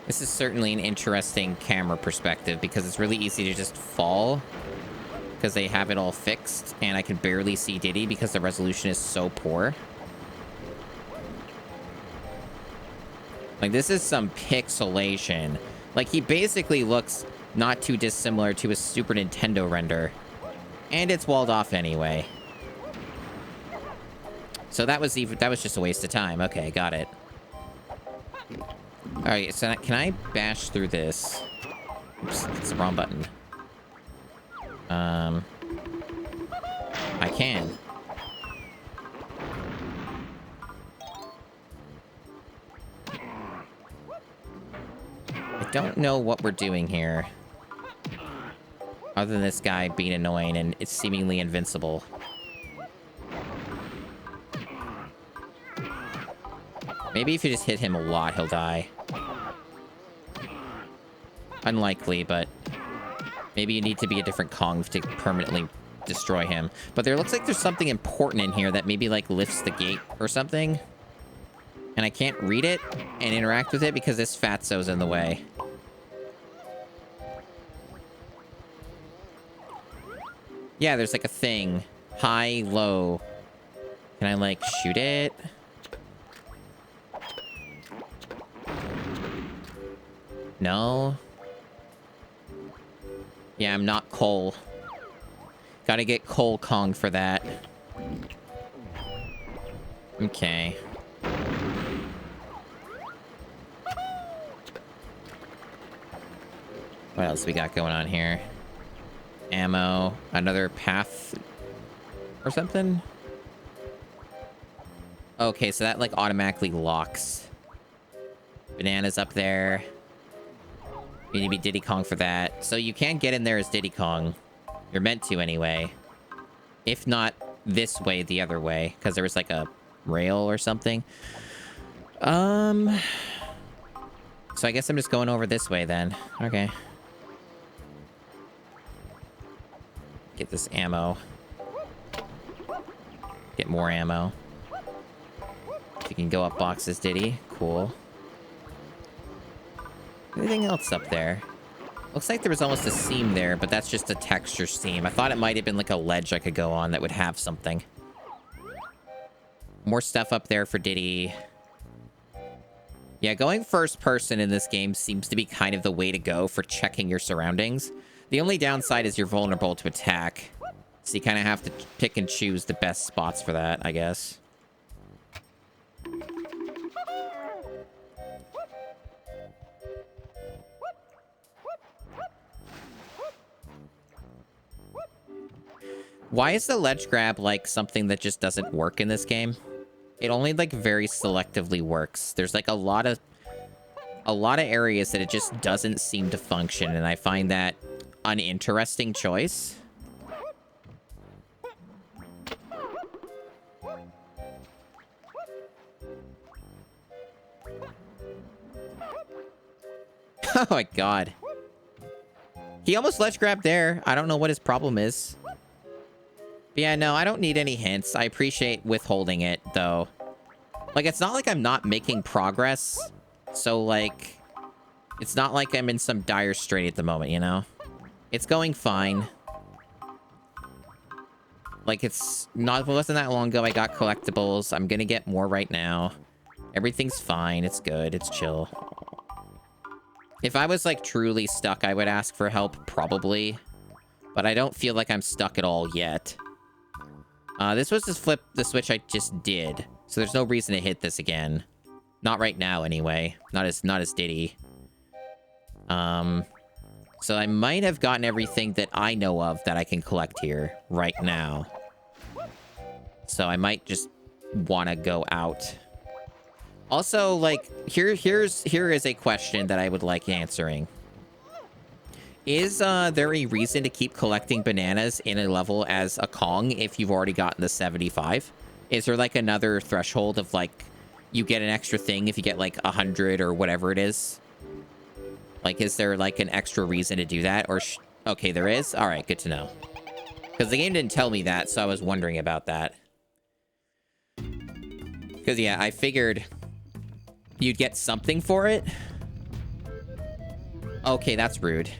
This is certainly an interesting camera perspective because it's really easy to just fall because they have it all fixed and I can barely see Diddy because the resolution is so poor. Like, this is some pixelation. Like, he basically looks not too dissimilar to a Super Nintendo render. And it's walled off anyway. So that was just a waste of time. Okay, got it. Alright, so can I bash through this? Oops, it's the wrong button. I can. I don't know what we're doing here. Other than this guy being annoying and it's seemingly invincible. Maybe if you just hit him a lot, he'll die. Unlikely, but maybe you need to be a different Kong to permanently destroy him. But there looks like there's something important in here that maybe, like, lifts the gate or something. And I can't read it and interact with it because this fatso's in the way. Yeah, there's, like, a thing. High, low. Can I, like, shoot it? No. Yeah, I'm not Cole. Gotta get Cole Kong for that. Okay. What else we got going on here? Ammo. Another path or something? Okay, so that, like, automatically locks. Banana's up there. You need to be Diddy Kong for that. So you can get in there as Diddy Kong. You're meant to anyway. If not this way, the other way. Because there was like a rail or something. So I guess I'm just going over this way then. Okay. Get this ammo. Get more ammo. If you can go up boxes, Diddy. Cool. Anything else up there? Looks like there was almost a seam there, but that's just a texture seam. I thought it might have been like a ledge I could go on that would have something. More stuff up there for Diddy. Yeah, going first person in this game seems to be kind of the way to go for checking your surroundings. The only downside is you're vulnerable to attack. So you kind of have to pick and choose the best spots for that, I guess. Why is the ledge grab like something that just doesn't work in this game? It only like very selectively works. There's like a lot of areas that it just doesn't seem to function, and I find that uninteresting choice. Oh my god. He almost ledge grabbed there. I don't know what his problem is. But yeah, no, I don't need any hints. I appreciate withholding it, though. Like, it's not like I'm not making progress. So, like, it's not like I'm in some dire strait at the moment, you know? It's going fine. Like, it wasn't that long ago I got collectibles. I'm gonna get more right now. Everything's fine. It's good. It's chill. If I was, like, truly stuck, I would ask for help, probably. But I don't feel like I'm stuck at all yet. This was just the switch I just did. So there's no reason to hit this again. Not right now, anyway. Not as Diddy. So I might have gotten everything that I know of that I can collect here right now. So I might just want to go out. Also, like, here is a question that I would like answering. Is there a reason to keep collecting bananas in a level as a Kong if you've already gotten the 75? Is there, like, another threshold of, like, you get an extra thing if you get, like, 100 or whatever it is? Like, is there, like, an extra reason to do that? Or, okay, there is? Alright, good to know. Because the game didn't tell me that, so I was wondering about that. Because, yeah, I figured you'd get something for it. Okay, that's rude.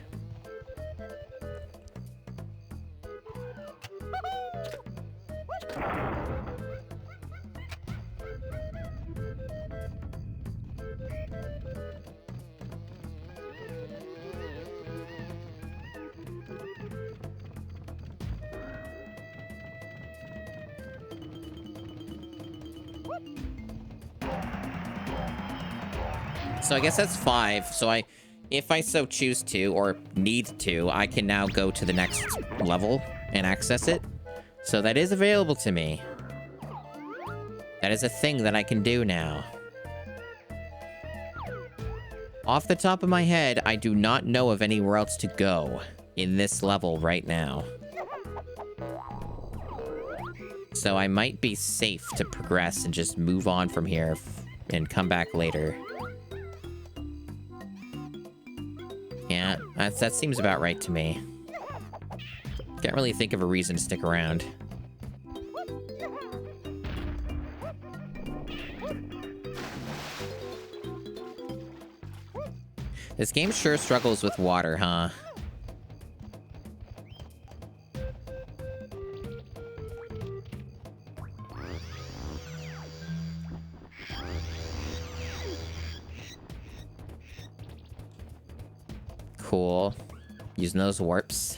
So I guess that's 5. So if I so choose to, or need to, I can now go to the next level and access it. So that is available to me. That is a thing that I can do now. Off the top of my head, I do not know of anywhere else to go in this level right now. So I might be safe to progress and just move on from here and come back later. Yeah, that seems about right to me. Can't really think of a reason to stick around. This game sure struggles with water, huh? Cool. Using those warps.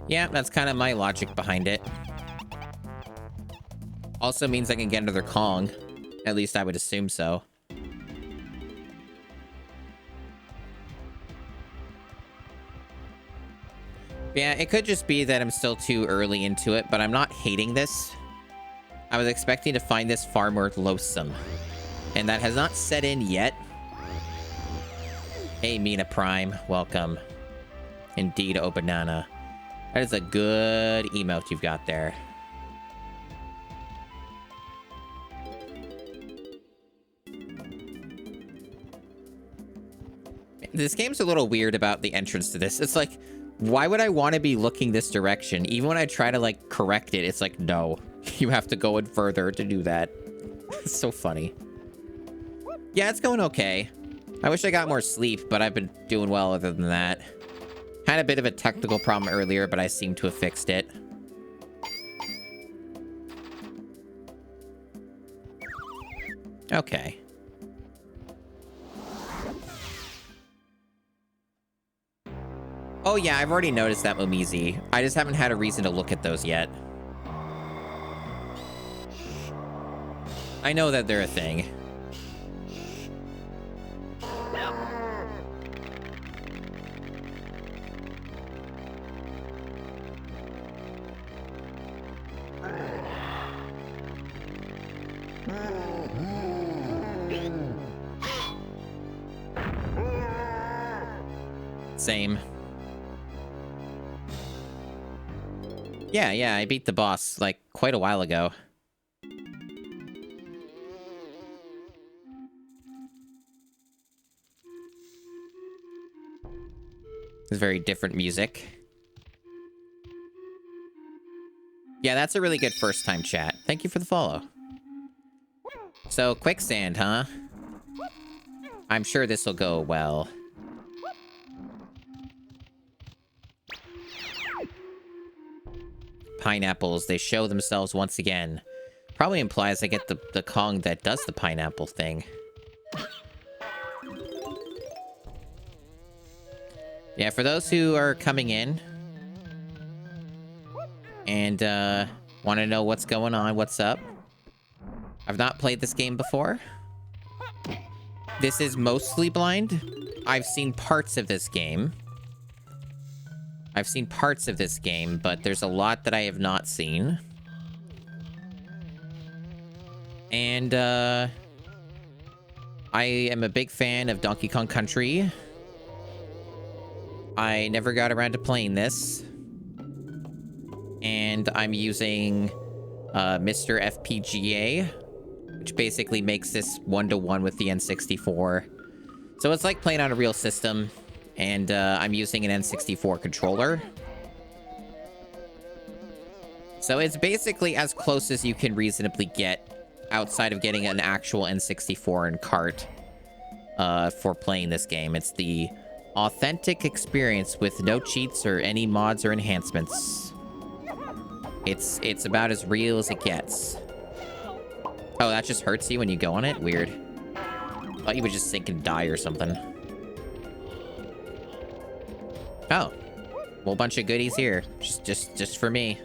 Yeah, that's kind of my logic behind it. Also means I can get another Kong. At least I would assume so. Yeah, it could just be that I'm still too early into it, but I'm not hating this. I was expecting to find this far more loathsome. And that has not set in yet. Hey, Mina Prime. Welcome. Indeed, oh banana. That is a good emote you've got there. This game's a little weird about the entrance to this. It's like, why would I want to be looking this direction? Even when I try to, like, correct it, it's like, no. You have to go in further to do that. It's so funny. Yeah, it's going okay. I wish I got more sleep, but I've been doing well other than that. Had a bit of a technical problem earlier, but I seem to have fixed it. Okay. Oh yeah, I've already noticed that, Momizi. I just haven't had a reason to look at those yet. I know that they're a thing. Same. Yeah, I beat the boss, like, quite a while ago. It's very different music. Yeah, that's a really good first-time chat. Thank you for the follow. So, quicksand, huh? I'm sure this'll go well. Pineapples, they show themselves once again. Probably implies I get the Kong that does the pineapple thing. Yeah, for those who are coming in and want to know what's going on, what's up. I've not played this game before. This is mostly blind. I've seen parts of this game. But there's a lot that I have not seen. And, I am a big fan of Donkey Kong Country. I never got around to playing this. And I'm using, MiSTer FPGA, which basically makes this one-to-one with the N64. So it's like playing on a real system. And I'm using an N64 controller. So it's basically as close as you can reasonably get outside of getting an actual N64 and cart for playing this game. It's the authentic experience with no cheats or any mods or enhancements. It's about as real as it gets. Oh, that just hurts you when you go on it? Weird. Thought you would just sink and die or something. Oh, whole bunch of goodies here, just for me.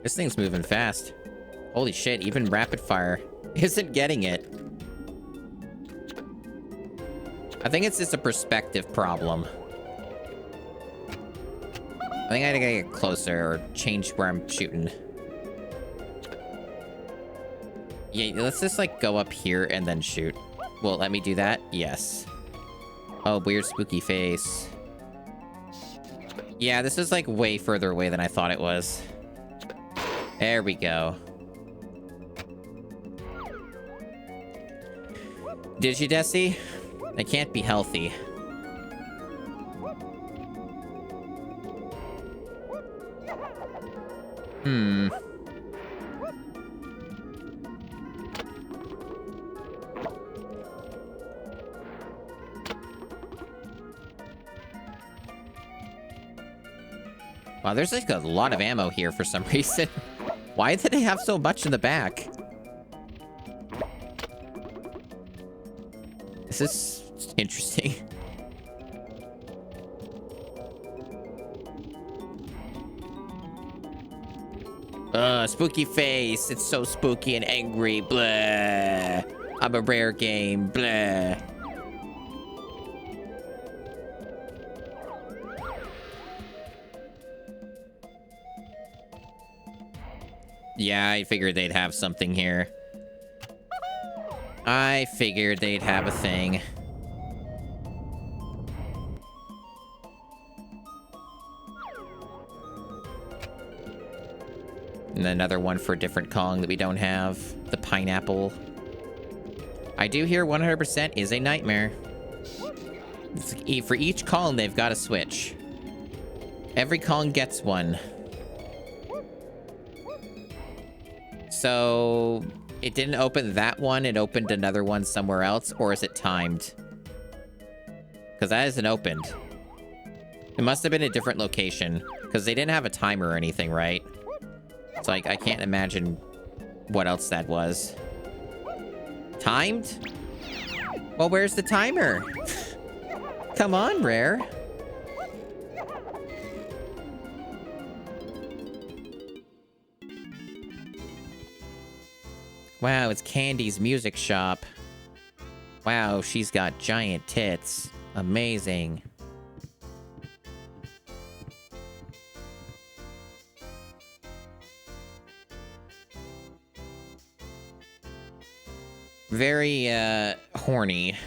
This thing's moving fast. Holy shit, even rapid fire isn't getting it. I think it's just a perspective problem. I think I gotta get closer or change where I'm shooting. Yeah, let's just, like, go up here and then shoot. Will it let me do that? Yes. Oh, weird spooky face. Yeah, this is, like, way further away than I thought it was. There we go. Did you, Desi? That can't be healthy. Wow, there's like a lot of ammo here for some reason. Why did they have so much in the back? This is interesting. Spooky face. It's so spooky and angry. Blah. I'm a rare game. Blah. Yeah, I figured they'd have something here. I figured they'd have a thing. And another one for a different Kong that we don't have. The pineapple. I do hear 100% is a nightmare. For each Kong, they've got a switch. Every Kong gets one. So, it didn't open that one, it opened another one somewhere else, or is it timed? Because that isn't opened. It must have been a different location, because they didn't have a timer or anything, right? It's like, I can't imagine what else that was. Timed? Well, where's the timer? Come on, Rare. Wow, it's Candy's music shop. Wow, she's got giant tits. Amazing. Very, horny.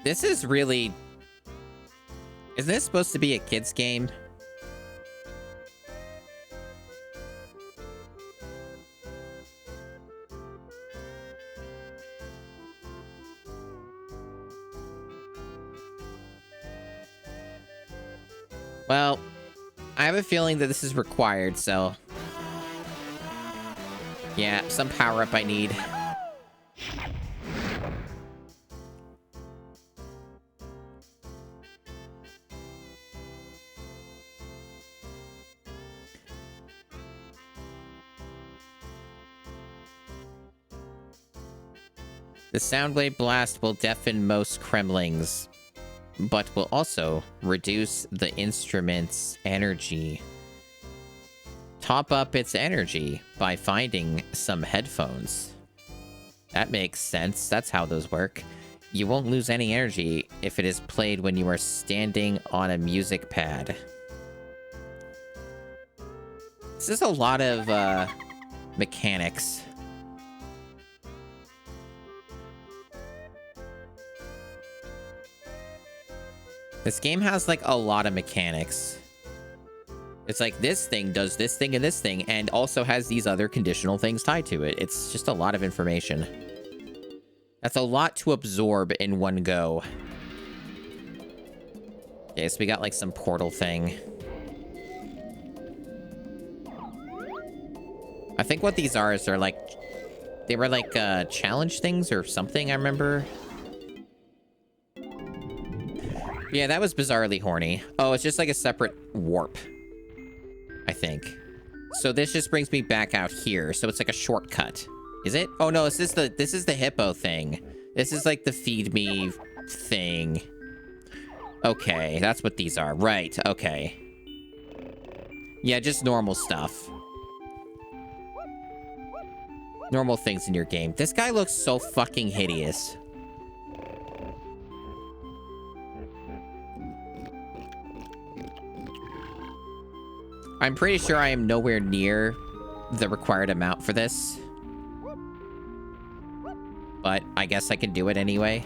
This is really... Is this supposed to be a kid's game? Well, I have a feeling that this is required, so... Yeah, some power-up I need. The Soundblade Blast will deafen most Kremlings, but will also reduce the instrument's energy. Top up its energy by finding some headphones. That makes sense. That's how those work. You won't lose any energy if it is played when you are standing on a music pad. This is a lot of mechanics. This game has, like, a lot of mechanics. It's like, this thing does this thing and this thing, and also has these other conditional things tied to it. It's just a lot of information. That's a lot to absorb in one go. Okay, so we got, like, some portal thing. I think what these are is they're, like... They were, like, challenge things or something, I remember. Yeah, that was bizarrely horny. Oh, it's just like a separate warp, I think. So this just brings me back out here. So it's like a shortcut. Is it? Oh no, this is the hippo thing. This is like the feed me thing. Okay, that's what these are. Right, okay. Yeah, just normal stuff. Normal things in your game. This guy looks so fucking hideous. I'm pretty sure I am nowhere near the required amount for this. But I guess I can do it anyway.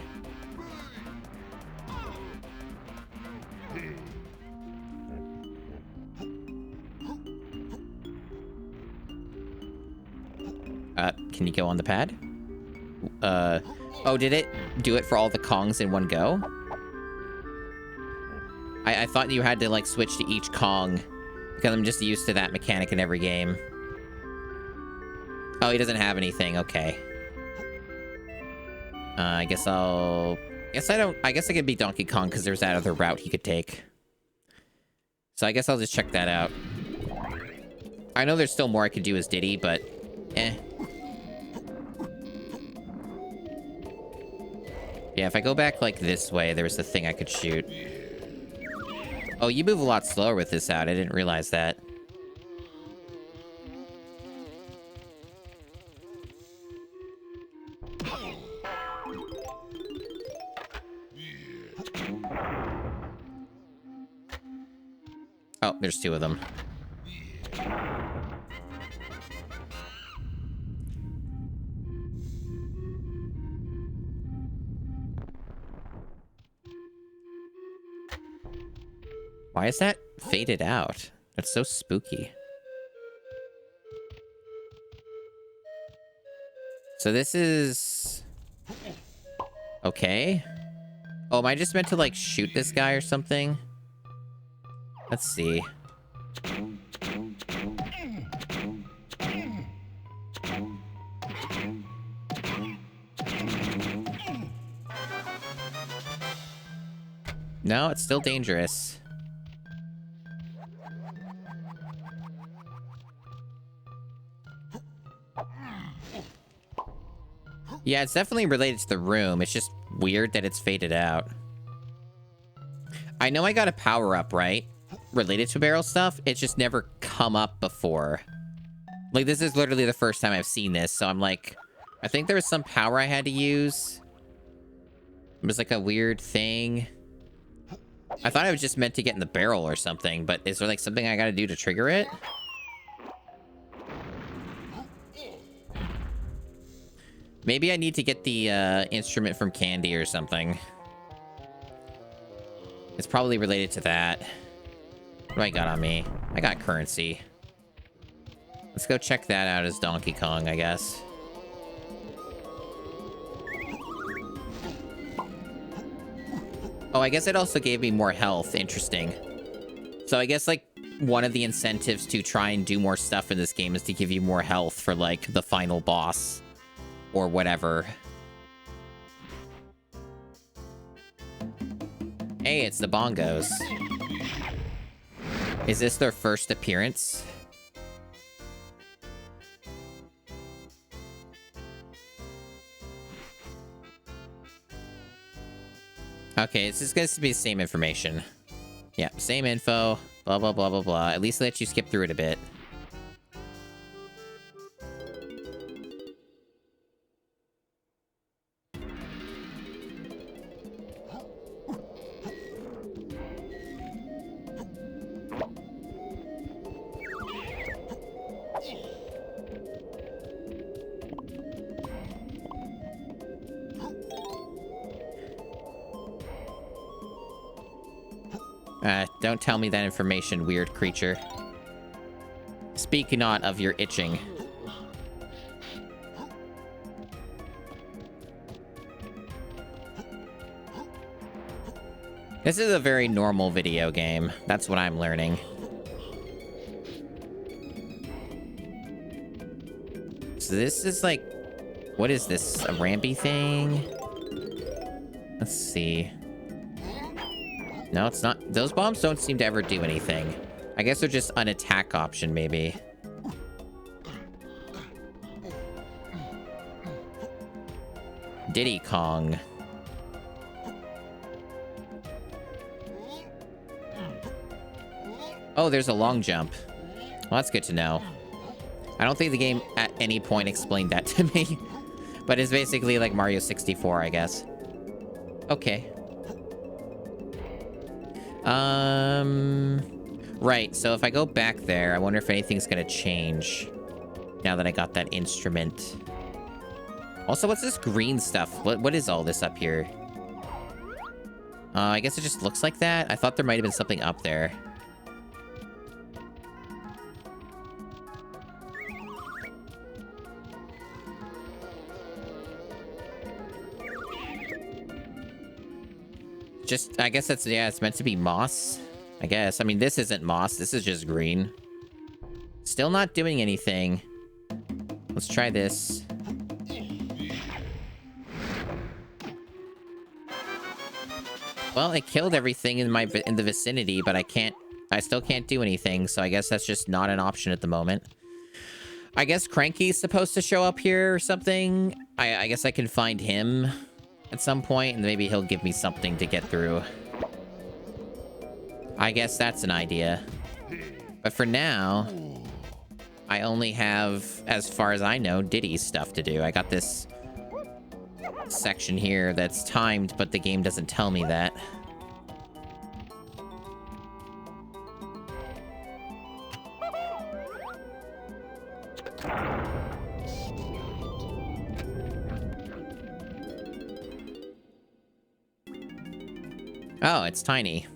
Can you go on the pad? Oh, did it do it for all the Kongs in one go? I thought you had to, like, switch to each Kong. Because I'm just used to that mechanic in every game. Oh, he doesn't have anything. Okay. I guess I could be Donkey Kong because there's that other route he could take. So I guess I'll just check that out. I know there's still more I could do as Diddy, but... eh. Yeah, if I go back, like, this way, there was the thing I could shoot. Oh, you move a lot slower with this out. I didn't realize that. there's two of them. Why is that faded out? That's so spooky. So this is... okay. Oh, am I just meant to, like, shoot this guy or something? Let's see. No, it's still dangerous. Yeah, it's definitely related to the room. It's just weird that it's faded out. I know I got a power-up, right? Related to barrel stuff. It's just never come up before. Like, this is literally the first time I've seen this, so I'm like... I think there was some power I had to use. It was like a weird thing. I thought I was just meant to get in the barrel or something, but is there like something I gotta do to trigger it? Maybe I need to get the instrument from Candy or something. It's probably related to that. What do I got on me? I got currency. Let's go check that out as Donkey Kong, I guess. Oh, I guess it also gave me more health. Interesting. So I guess, like, one of the incentives to try and do more stuff in this game is to give you more health for, like, the final boss. Or whatever. Hey, it's the Bongos. Is this their first appearance? Okay, it's just going to be the same information. Yeah, same info. Blah, blah, blah, blah, blah. At least let you skip through it a bit. Don't tell me that information, weird creature. Speak not of your itching. This is a very normal video game. That's what I'm learning. So this is like... what is this? A rampy thing? Let's see. No, it's not. Those bombs don't seem to ever do anything. I guess they're just an attack option, maybe. Diddy Kong. Oh, there's a long jump. Well, that's good to know. I don't think the game at any point explained that to me. But it's basically like Mario 64, I guess. Okay. Right, so if I go back there, I wonder if anything's gonna change now that I got that instrument. Also, what's this green stuff? What is all this up here? I guess it just looks like that. I thought there might have been something up there. Just, I guess that's, yeah, it's meant to be moss. I guess. I mean, this isn't moss. This is just green. Still not doing anything. Let's try this. Well, it killed everything in the vicinity, but I still can't do anything, so I guess that's just not an option at the moment. I guess Cranky's supposed to show up here or something. I guess I can find him at some point, and maybe he'll give me something to get through. I guess that's an idea. But for now, I only have, as far as I know, Diddy's stuff to do. I got this section here that's timed, but the game doesn't tell me that. Oh, it's tiny.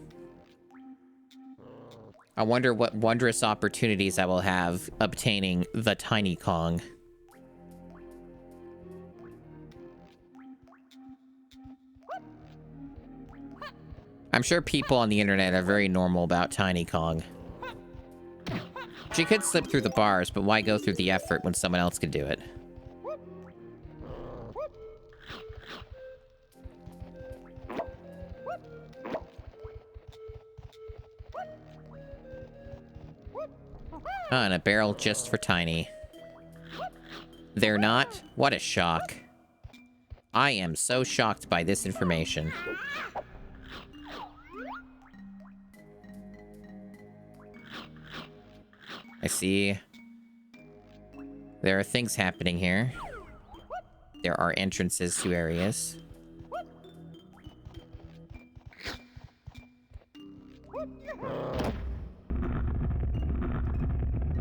I wonder what wondrous opportunities I will have obtaining the Tiny Kong. I'm sure people on the internet are very normal about Tiny Kong. She could slip through the bars, but why go through the effort when someone else could do it? Oh, and a barrel just for Tiny. They're not? What a shock. I am so shocked by this information. I see. There are things happening here. There are entrances to areas.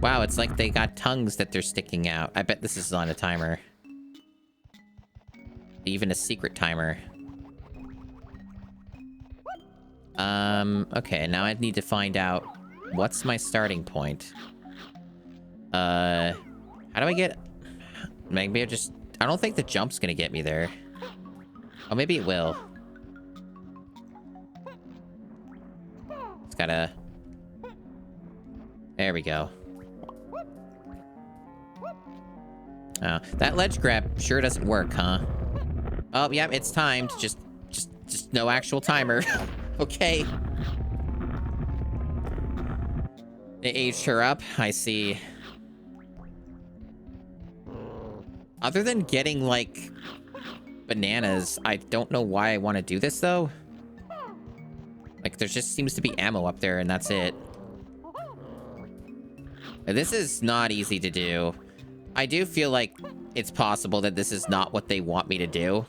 Wow, it's like they got tongues that they're sticking out. I bet this is on a timer. Even a secret timer. Okay, now I need to find out what's my starting point. How do I get... Maybe I don't think the jump's gonna get me there. Oh, maybe it will. It's gotta... There we go. Oh, that ledge grab sure doesn't work, huh? Oh, yeah, it's timed. Just no actual timer. Okay. They aged her up. I see. Other than getting, like, bananas, I don't know why I want to do this, though. Like, there just seems to be ammo up there, and that's it. This is not easy to do. I do feel like it's possible that this is not what they want me to do,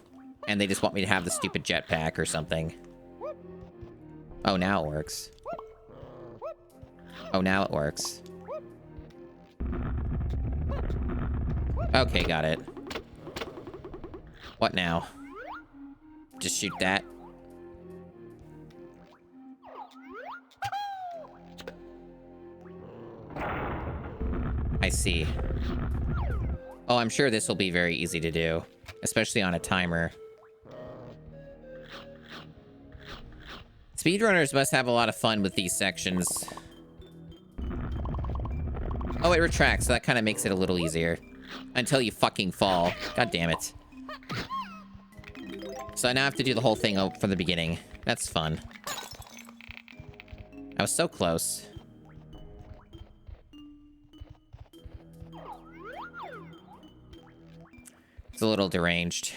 and they just want me to have the stupid jetpack or something. Oh, now it works. Oh, now it works. Okay, got it. What now? Just shoot that? I see. Oh, I'm sure this will be very easy to do, especially on a timer. Speedrunners must have a lot of fun with these sections. Oh, it retracts, so that kind of makes it a little easier. Until you fucking fall. God damn it. So I now have to do the whole thing from the beginning. That's fun. I was so close. It's a little deranged.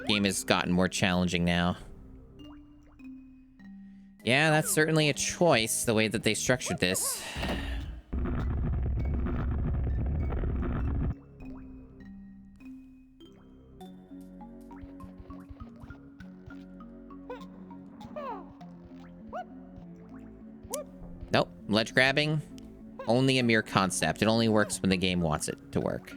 Game has gotten more challenging now. Yeah, that's certainly a choice, the way that they structured this. Nope, ledge grabbing, only a mere concept. It only works when the game wants it to work.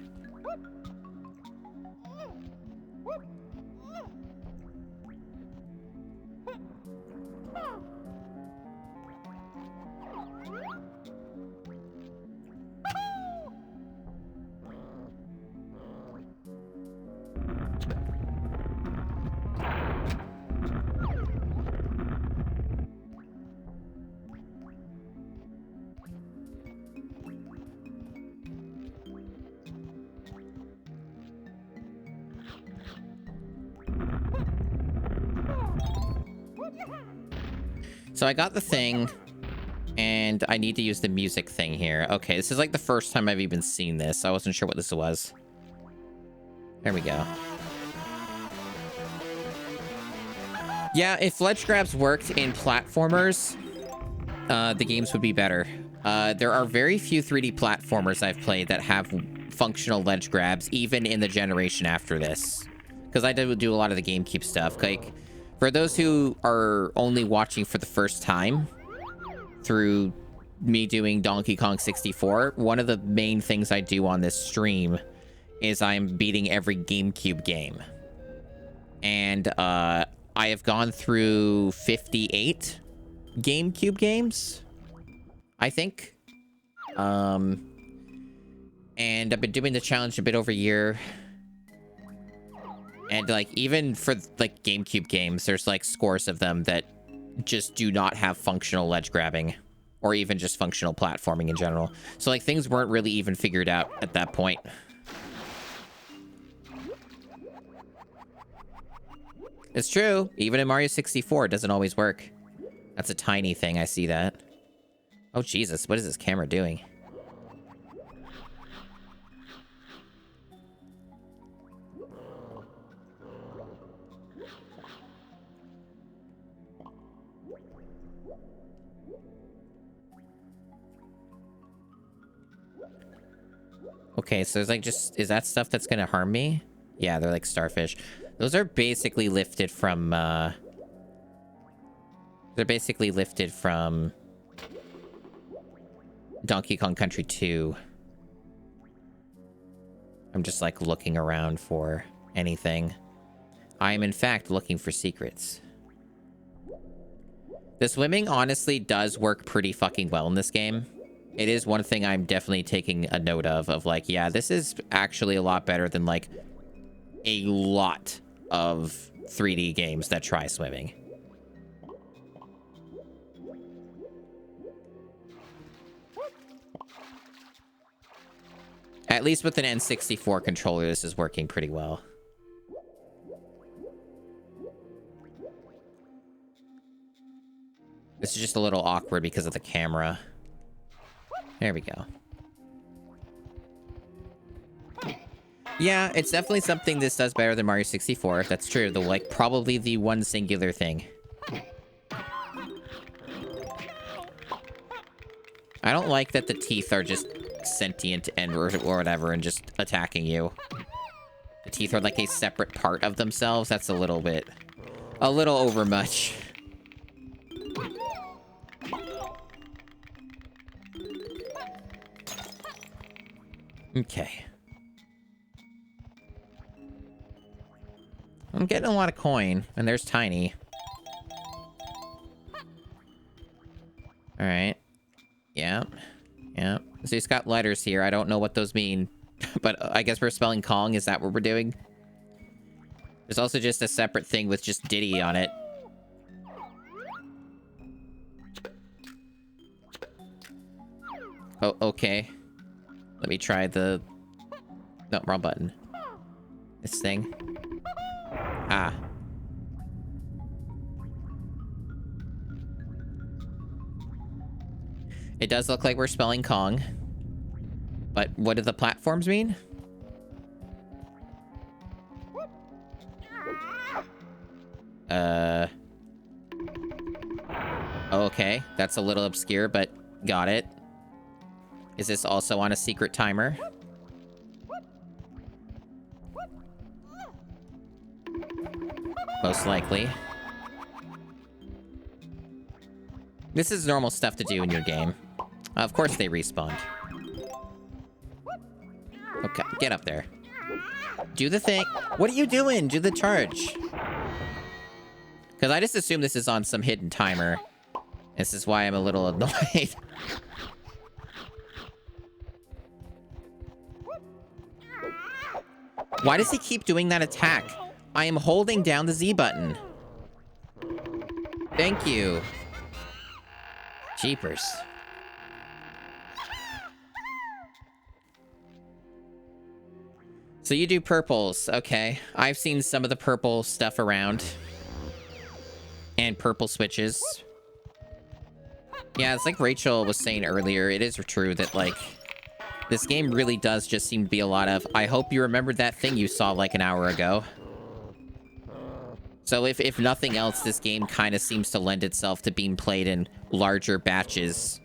So I got the thing, and I need to use the music thing here. Okay, this is like the first time I've even seen this. I wasn't sure what this was. There we go. Yeah, if ledge grabs worked in platformers, the games would be better. There are very few 3D platformers I've played that have functional ledge grabs, even in the generation after this. Because I did do a lot of the GameCube stuff. Like, for those who are only watching for the first time through me doing Donkey Kong 64, one of the main things I do on this stream is I'm beating every GameCube game. And I have gone through 58 GameCube games, I think. And I've been doing the challenge a bit over a year. And like, even for like GameCube games, there's like scores of them that just do not have functional ledge grabbing, or even just functional platforming in general. So like, things weren't really even figured out at that point. It's true. Even in Mario 64, it doesn't always work. That's a tiny thing. I see that. Oh, Jesus. What is this camera doing? Okay, so there's like just... Is that stuff that's gonna harm me? Yeah, they're like starfish. Those are basically lifted from, They're basically lifted from Donkey Kong Country 2. I'm just, like, looking around for anything. I am, in fact, looking for secrets. The swimming, honestly, does work pretty fucking well in this game. It is one thing I'm definitely taking a note of, like, yeah, this is actually a lot better than, like, a lot of 3D games that try swimming. At least with an N64 controller, this is working pretty well. This is just a little awkward because of the camera. There we go. Yeah, it's definitely something this does better than Mario 64. That's true. The like probably the one singular thing. I don't like that the teeth are just sentient and or whatever and just attacking you. The teeth are like a separate part of themselves. That's a little overmuch. Okay. I'm getting a lot of coin, and there's Tiny. Alright. Yeah. Yeah. So he's got letters here. I don't know what those mean. But I guess we're spelling Kong. Is that what we're doing? There's also just a separate thing with just Diddy on it. Oh, okay. Let me try the... No, wrong button. This thing. Ah. It does look like we're spelling Kong. But what do the platforms mean? Okay, that's a little obscure, but got it. Is this also on a secret timer? Most likely. This is normal stuff to do in your game. Of course they respawned. Okay, get up there. Do the thing. What are you doing? Do the charge. Because I just assume this is on some hidden timer. This is why I'm a little annoyed. Why does he keep doing that attack? I am holding down the Z button. Thank you. Jeepers. So you do purples. Okay. I've seen some of the purple stuff around. And purple switches. Yeah, it's like Rachel was saying earlier. It is true that, like, this game really does just seem to be a lot of, I hope you remembered that thing you saw like an hour ago. So if nothing else, this game kind of seems to lend itself to being played in larger batches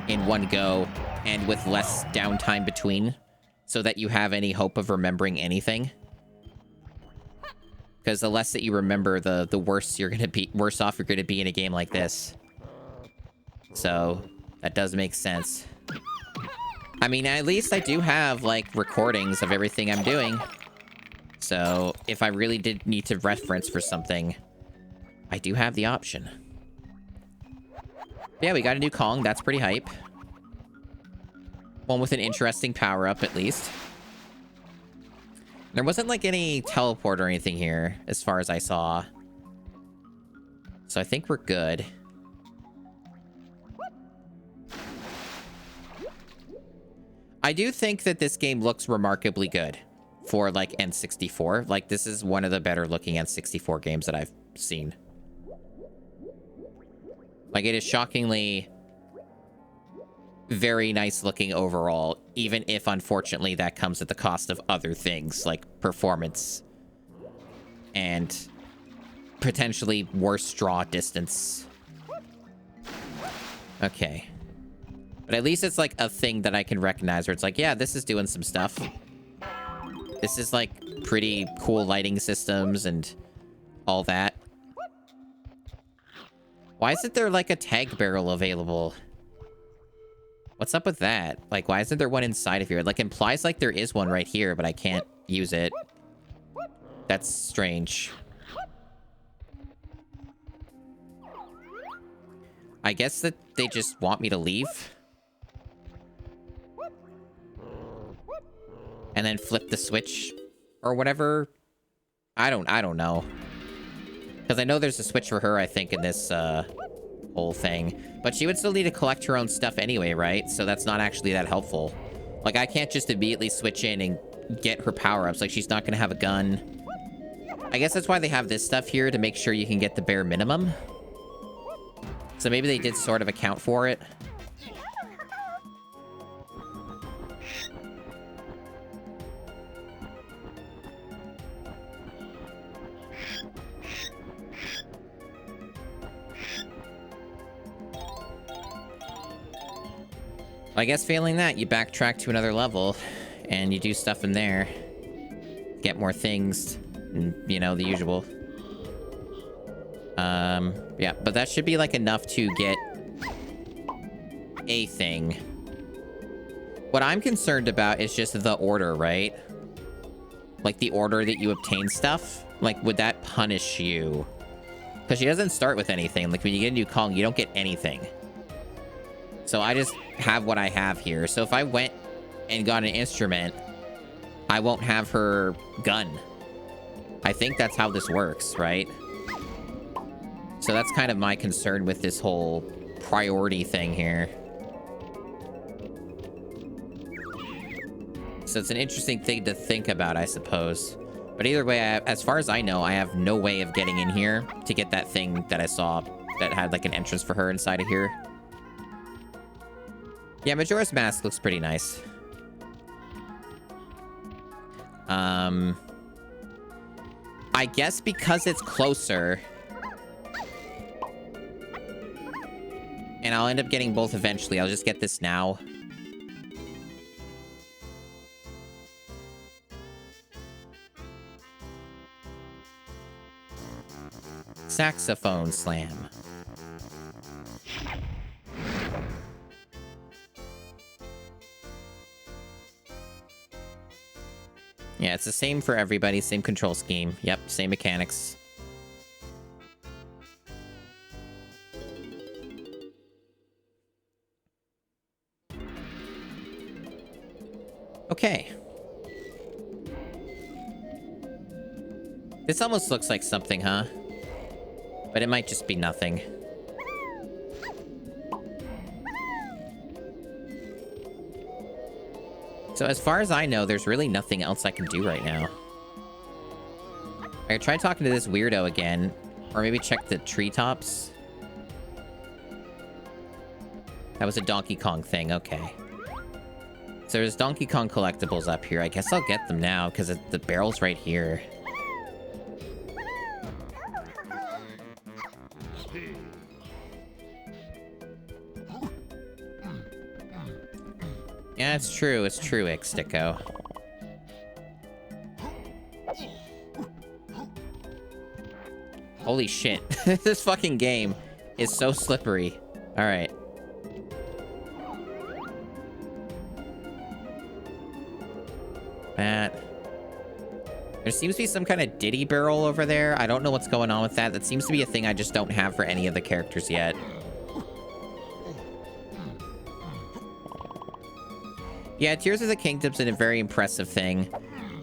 in one go and with less downtime between, so that you have any hope of remembering anything. Because the less that you remember, the worse off you're gonna be in a game like this. So That does make sense. I mean, at least I do have, like, recordings of everything I'm doing. So, if I really did need to reference for something, I do have the option. Yeah, we got a new Kong. That's pretty hype. One with an interesting power-up, at least. There wasn't, like, any teleport or anything here, as far as I saw. So I think we're good. I do think that this game looks remarkably good for, like, N64. Like, this is one of the better looking N64 games that I've seen. Like, it is shockingly very nice looking overall, even if, unfortunately, that comes at the cost of other things, like performance and potentially worse draw distance. Okay. But at least it's, like, a thing that I can recognize where it's like, yeah, this is doing some stuff. This is, like, pretty cool lighting systems and all that. Why isn't there, like, a tag barrel available? What's up with that? Like, why isn't there one inside of here? It, like, implies, like, there is one right here, but I can't use it. That's strange. I guess that they just want me to leave. And then flip the switch or whatever. I don't know. Because I know there's a switch for her, I think, in this whole thing. But she would still need to collect her own stuff anyway, right? So that's not actually that helpful. Like, I can't just immediately switch in and get her power-ups. Like, she's not going to have a gun. I guess that's why they have this stuff here, to make sure you can get the bare minimum. So maybe they did sort of account for it. I guess failing that, you backtrack to another level, and you do stuff in there. Get more things, and, you know, the usual. Yeah, but that should be, like, enough to get a thing. What I'm concerned about is just the order, right? Like, the order that you obtain stuff. Like, would that punish you? Because she doesn't start with anything. Like, when you get a new Kong, you don't get anything. So I just have what I have here. So if I went and got an instrument, I won't have her gun. I think that's how this works, right? So that's kind of my concern with this whole priority thing here. So it's an interesting thing to think about, I suppose. But either way, as far as I know, I have no way of getting in here to get that thing that I saw that had, like, an entrance for her inside of here. Yeah, Majora's Mask looks pretty nice. I guess because it's closer, and I'll end up getting both eventually. I'll just get this now. Saxophone slam. Yeah, it's the same for everybody. Same control scheme. Yep, same mechanics. Okay. This almost looks like something, huh? But it might just be nothing. So as far as I know, there's really nothing else I can do right now. I could try talking to this weirdo again. Or maybe check the treetops. That was a Donkey Kong thing, okay. So there's Donkey Kong collectibles up here. I guess I'll get them now, because the barrel's right here. Yeah, it's true, Ixtico. Holy shit. This fucking game is so slippery. Alright. that. There seems to be some kind of Diddy barrel over there. I don't know what's going on with that. That seems to be a thing I just don't have for any of the characters yet. Yeah, Tears of the Kingdom's a very impressive thing.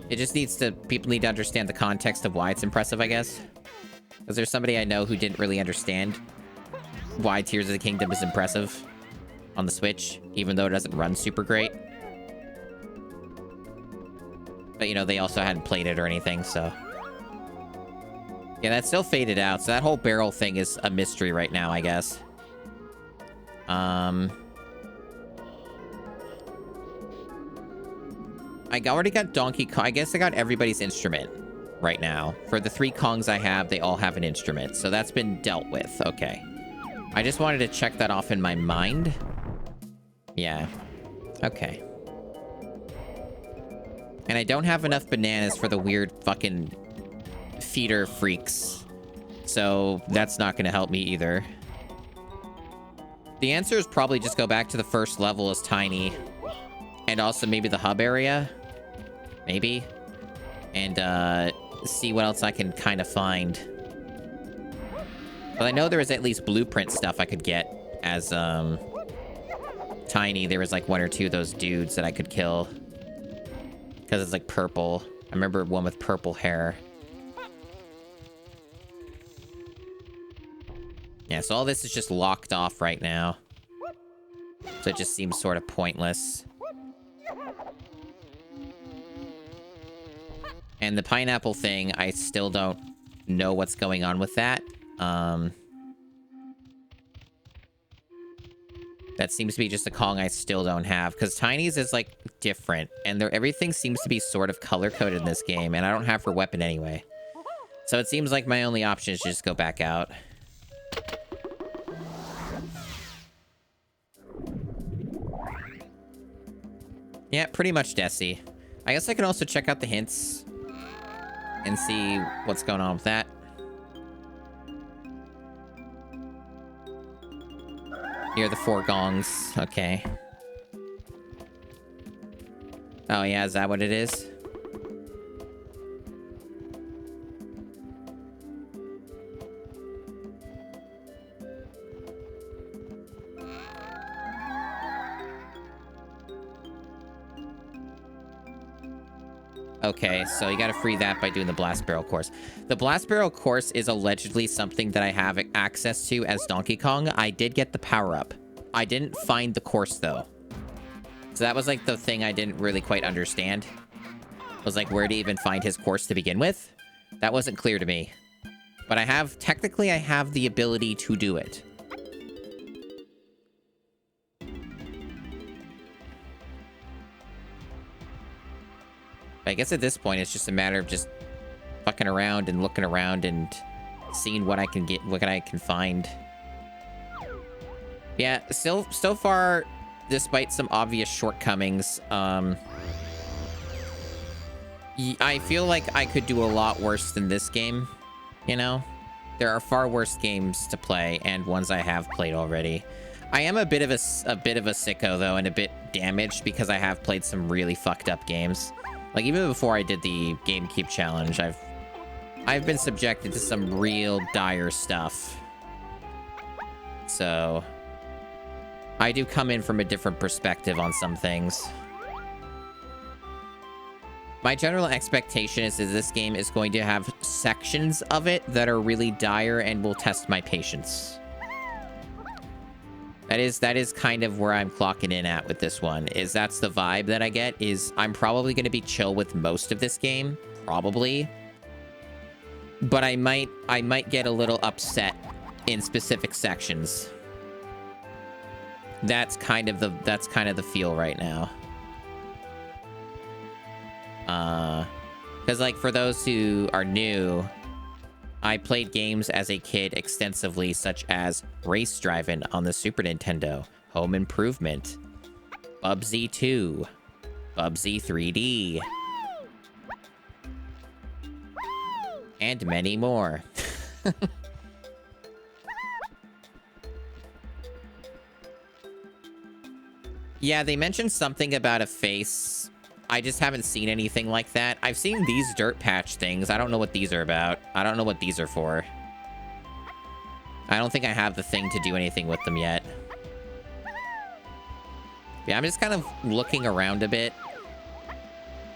It just needs to... People need to understand the context of why it's impressive, I guess. Because there's somebody I know who didn't really understand why Tears of the Kingdom is impressive on the Switch, even though it doesn't run super great. But, you know, they also hadn't played it or anything, so... Yeah, that still faded out, so that whole barrel thing is a mystery right now, I guess. I already got Donkey Kong. I guess I got everybody's instrument right now. For the 3 Kongs I have, they all have an instrument, so that's been dealt with. Okay. I just wanted to check that off in my mind. Yeah. Okay. And I don't have enough bananas for the weird fucking feeder freaks. So that's not going to help me either. The answer is probably just go back to the first level as Tiny. And also maybe the hub area. Maybe. And see what else I can kind of find. But I know there was at least blueprint stuff I could get as Tiny. There was like 1 or 2 of those dudes that I could kill. Because it's like purple. I remember one with purple hair. Yeah, so all this is just locked off right now. So it just seems sort of pointless. And the pineapple thing, I still don't know what's going on with that. That seems to be just a Kong I still don't have. Because Tiny's is, like, different. And everything seems to be sort of color-coded in this game. And I don't have her weapon anyway. So it seems like my only option is to just go back out. Yeah, pretty much Desi. I guess I can also check out the hints. And see what's going on with that. Here are the 4 gongs. Okay. Oh, yeah, is that what it is? Okay, so you gotta free that by doing the Blast Barrel course. The Blast Barrel course is allegedly something that I have access to as Donkey Kong. I did get the power-up. I didn't find the course, though. So that was, like, the thing I didn't really quite understand. Was, like, where to even find his course to begin with? That wasn't clear to me. But technically, I have the ability to do it. I guess at this point, it's just a matter of just fucking around and looking around and seeing what I can get, what I can find. Yeah, so far, despite some obvious shortcomings, I feel like I could do a lot worse than this game, you know? There are far worse games to play, and ones I have played already. I am a bit of a sicko, though, and a bit damaged because I have played some really fucked up games. Like, even before I did the GameCube challenge, I've been subjected to some real dire stuff. So, I do come in from a different perspective on some things. My general expectation is that this game is going to have sections of it that are really dire and will test my patience. That is kind of where I'm clocking in at with this one. That's the vibe that I get, is I'm probably going to be chill with most of this game. Probably. But I might get a little upset in specific sections. That's kind of the feel right now. Because, like, for those who are new, I played games as a kid extensively, such as Race Driving on the Super Nintendo, Home Improvement, Bubsy 2, Bubsy 3D, and many more. Yeah, they mentioned something about a face I just haven't seen anything like that. I've seen these dirt patch things. I don't know what these are about. I don't know what these are for. I don't think I have the thing to do anything with them yet. Yeah, I'm just kind of looking around a bit.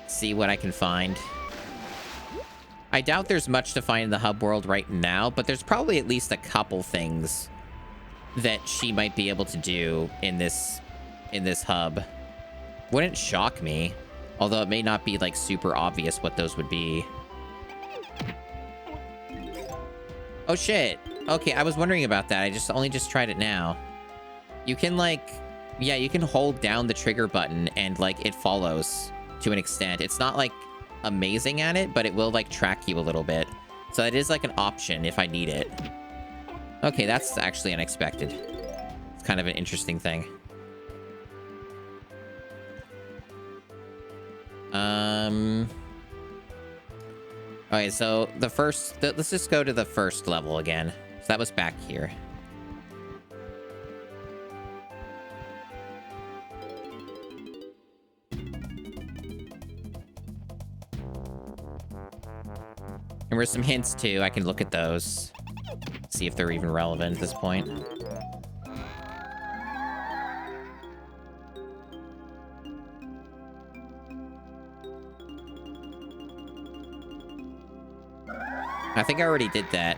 See what I can find. I doubt there's much to find in the hub world right now, but there's probably at least a couple things that she might be able to do in this hub. Wouldn't shock me, although it may not be like super obvious what those would be. Oh shit. Okay, I was wondering about that. I only just tried it now. You can like, yeah, you can hold down the trigger button and like it follows to an extent. It's not like amazing at it, but it will like track you a little bit. So it is like an option if I need it. Okay, that's actually unexpected. It's kind of an interesting thing. Okay, so the first... let's just go to the first level again. So that was back here. And there's some hints, too. I can look at those. See if they're even relevant at this point. I think I already did that.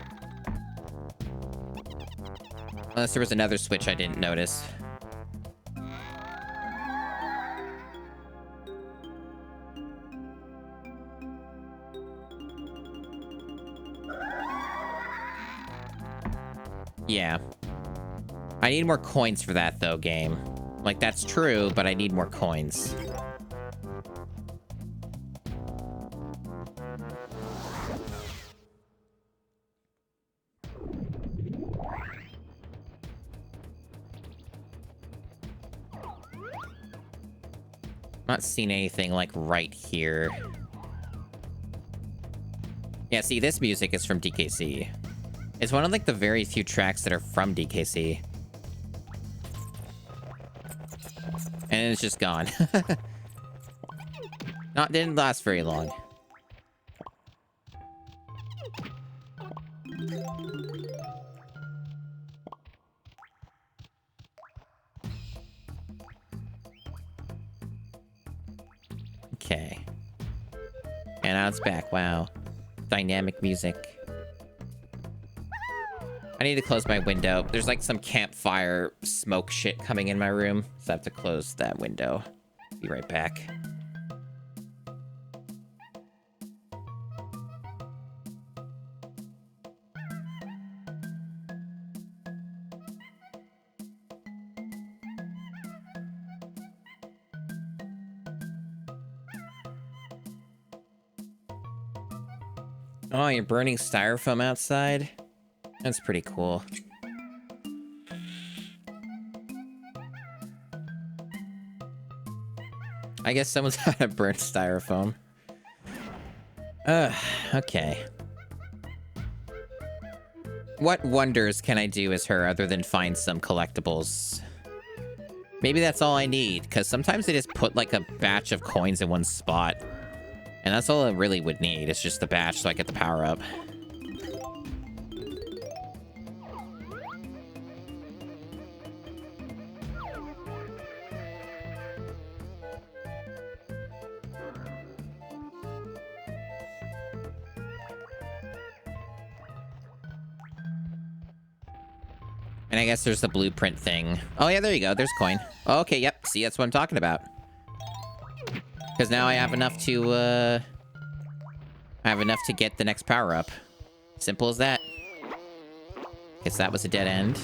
Unless there was another switch I didn't notice. Yeah. I need more coins for that, though, game. Like, that's true, but I need more coins. Not seen anything, like, right here. Yeah, see, this music is from DKC. It's one of, like, the very few tracks that are from DKC. And it's just gone. Didn't last very long. Okay. And now it's back. Wow. Dynamic music. I need to close my window. There's like some campfire smoke shit coming in my room, so I have to close that window. Be right back. Oh, you're burning styrofoam outside? That's pretty cool. I guess someone's got to burn styrofoam. Okay. What wonders can I do as her other than find some collectibles? Maybe that's all I need, because sometimes they just put like a batch of coins in one spot. And that's all I really would need. It's just the batch so I get the power up. And I guess there's the blueprint thing. Oh yeah, there you go. There's coin. Oh, okay, yep. See, that's what I'm talking about. Because now I have enough to, get the next power up. Simple as that. Guess that was a dead end.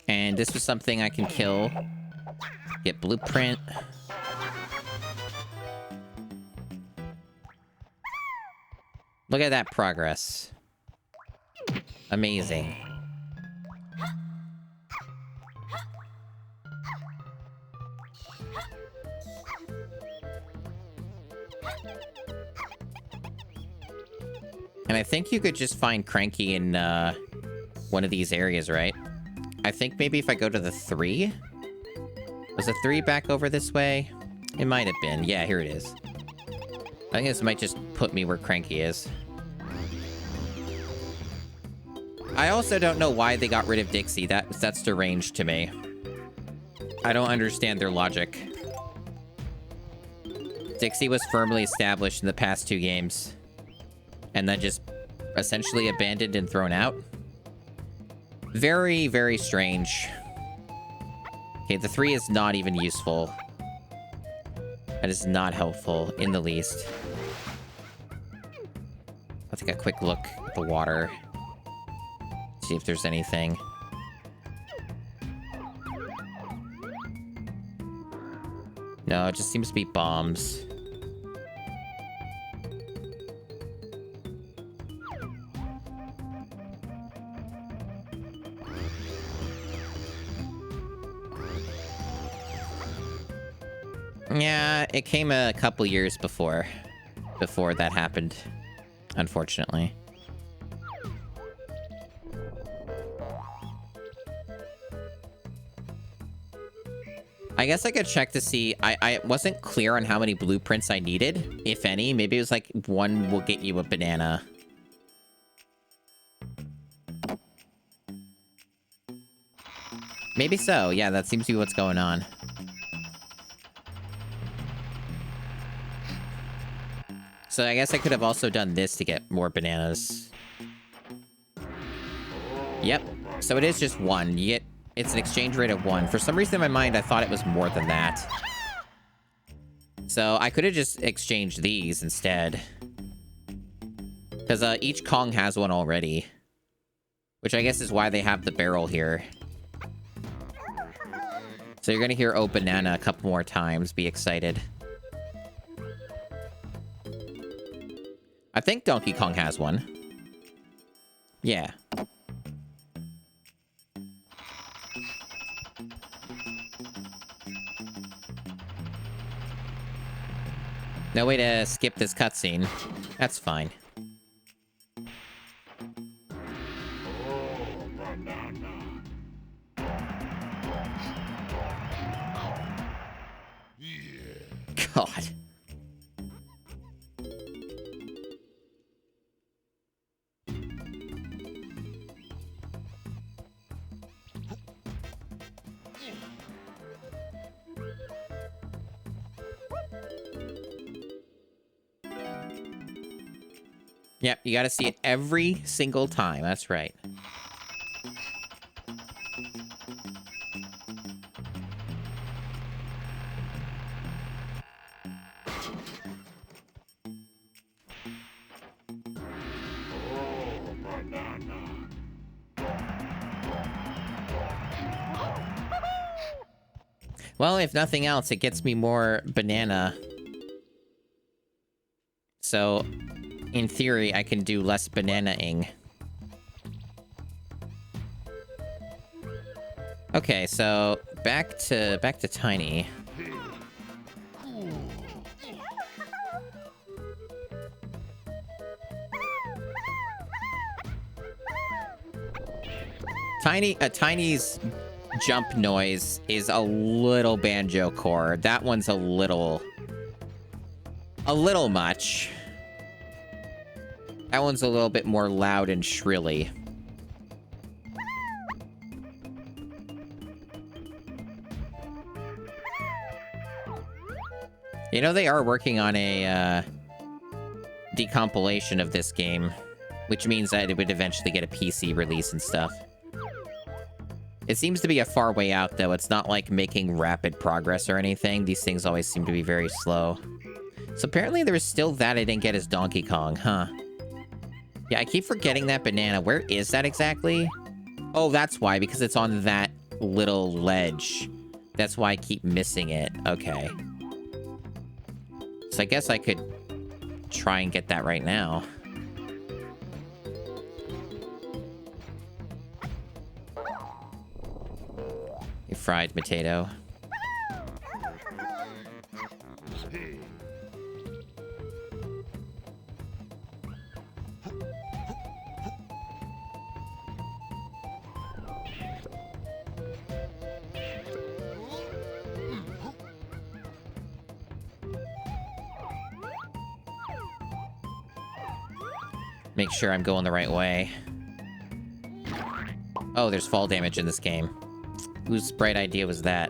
And this was something I can kill. Get blueprint. Look at that progress. Amazing. And I think you could just find Cranky in one of these areas, right? I think maybe if I go to the 3? Was the 3 back over this way? It might have been. Yeah, here it is. I think this might just put me where Cranky is. I also don't know why they got rid of Dixie. That's deranged to me. I don't understand their logic. Dixie was firmly established in the past 2 games. And then just essentially abandoned and thrown out. Very, very strange. Okay, the 3 is not even useful. That is not helpful in the least. I'll take a quick look at the water. See if there's anything. No, it just seems to be bombs. Yeah, it came a couple years before that happened, unfortunately. I guess I could check to see. I wasn't clear on how many blueprints I needed, if any. Maybe it was like 1 will get you a banana. Maybe so. Yeah, that seems to be what's going on. So I guess I could have also done this to get more bananas. Yep. So it is just 1. You get... It's an exchange rate of 1. For some reason in my mind, I thought it was more than that. So I could have just exchanged these instead. Because each Kong has one already. Which I guess is why they have the barrel here. So you're going to hear "Oh Banana" a couple more times. Be excited. I think Donkey Kong has one. Yeah. No way to skip this cutscene. That's fine. God. Yep, you gotta see it every single time. That's right. Well, if nothing else, it gets me more banana. So, in theory, I can do less banana-ing. Okay, so back to Tiny. Tiny's jump noise is a little banjo-core. That one's a little much. That one's a little bit more loud and shrilly. You know, they are working on a decompilation of this game, which means that it would eventually get a PC release and stuff. It seems to be a far way out, though. It's not like making rapid progress or anything. These things always seem to be very slow. So apparently there was still that I didn't get as Donkey Kong, huh? Yeah, I keep forgetting that banana. Where is that exactly? Oh, that's why, because it's on that little ledge. That's why I keep missing it. Okay. So I guess I could try and get that right now. You fried potato. Make sure I'm going the right way. Oh, there's fall damage in this game. Whose bright idea was that?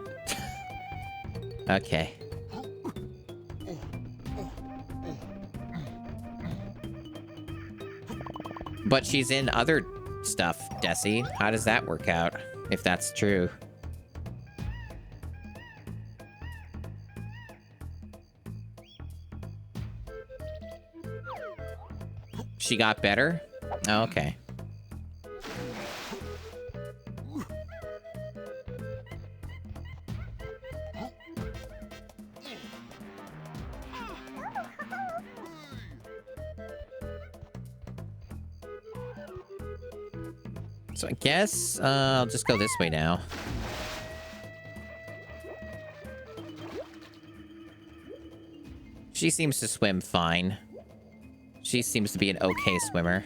Okay. But she's in other stuff, Desi. How does that work out, if that's true? She got better? Oh, okay. So I guess I'll just go this way now. She seems to swim fine. She seems to be an okay swimmer.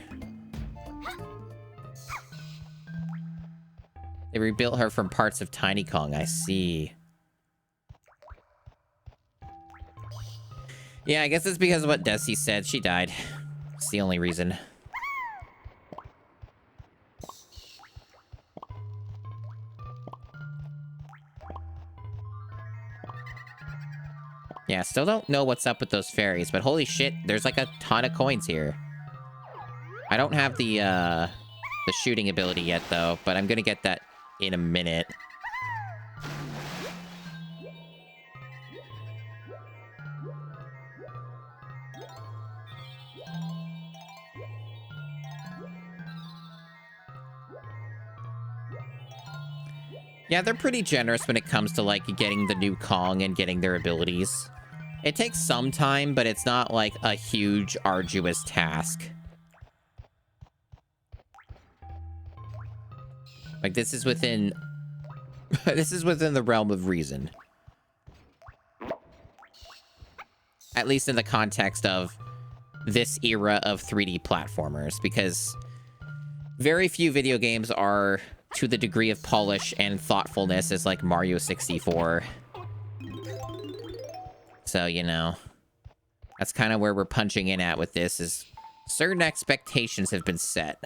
They rebuilt her from parts of Tiny Kong, I see. Yeah, I guess it's because of what Desi said. She died. It's the only reason. Yeah, still don't know what's up with those fairies, but holy shit, there's like a ton of coins here. I don't have the shooting ability yet, though, but I'm gonna get that in a minute. Yeah, they're pretty generous when it comes to, like, getting the new Kong and getting their abilities. It takes some time, but it's not, like, a huge, arduous task. Like, this is within... this is within the realm of reason. At least in the context of this era of 3D platformers, because very few video games are to the degree of polish and thoughtfulness as, like, Mario 64. So, you know, that's kind of where we're punching in at with this, is certain expectations have been set.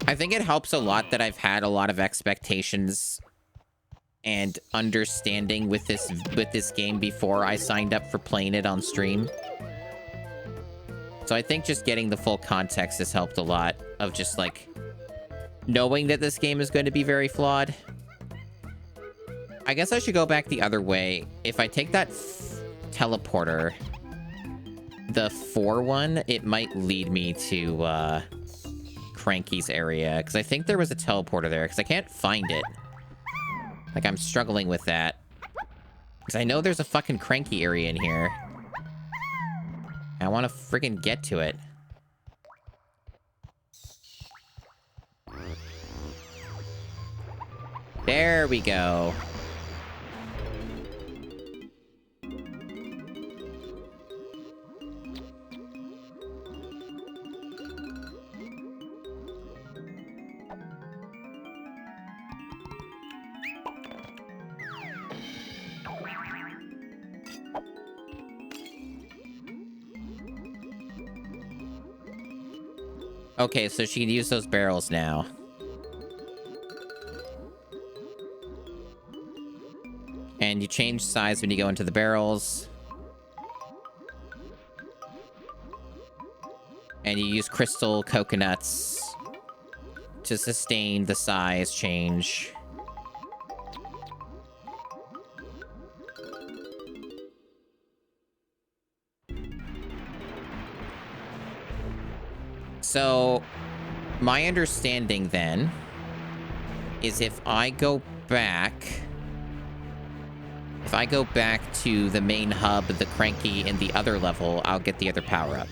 I think it helps a lot that I've had a lot of expectations and understanding with this game before I signed up for playing it on stream. So I think just getting the full context has helped a lot of just, like, knowing that this game is going to be very flawed. I guess I should go back the other way. If I take that teleporter, the 4 one, it might lead me to Cranky's area, because I think there was a teleporter there, because I can't find it. Like, I'm struggling with that. Because I know there's a fucking Cranky area in here. I want to friggin' get to it. There we go. Okay, so she can use those barrels now. And you change size when you go into the barrels. And you use crystal coconuts to sustain the size change. So, my understanding then is if I go back to the main hub, the Cranky, and the other level, I'll get the other power-up.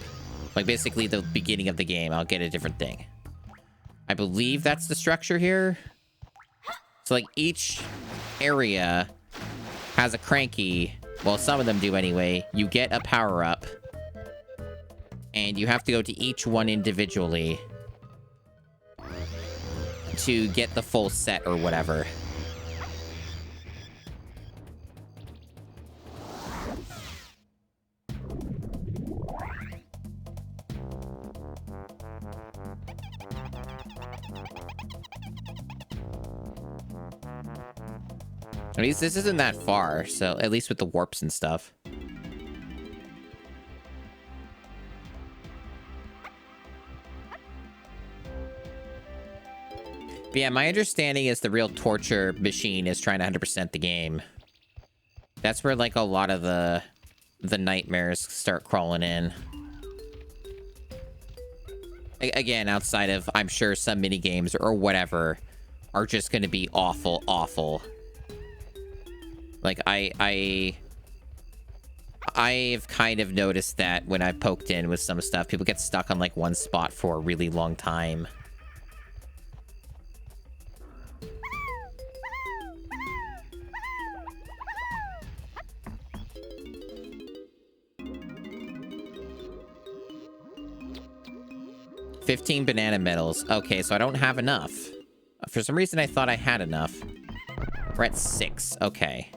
Like, basically the beginning of the game, I'll get a different thing. I believe that's the structure here. So, like, each area has a Cranky. Well, some of them do anyway. You get a power-up. And you have to go to each one individually to get the full set or whatever. At least this isn't that far, so at least with the warps and stuff. So at least with the warps and stuff. But yeah, my understanding is the real torture machine is trying to 100% the game. That's where, like, a lot of the nightmares start crawling in. Again, outside of, I'm sure, some mini games or whatever are just going to be awful, awful. Like, I've kind of noticed that when I've poked in with some stuff, people get stuck on, like, one spot for a really long time. $15 banana medals. Okay, so I don't have enough. For some reason, I thought I had enough. We're at 6. Okay.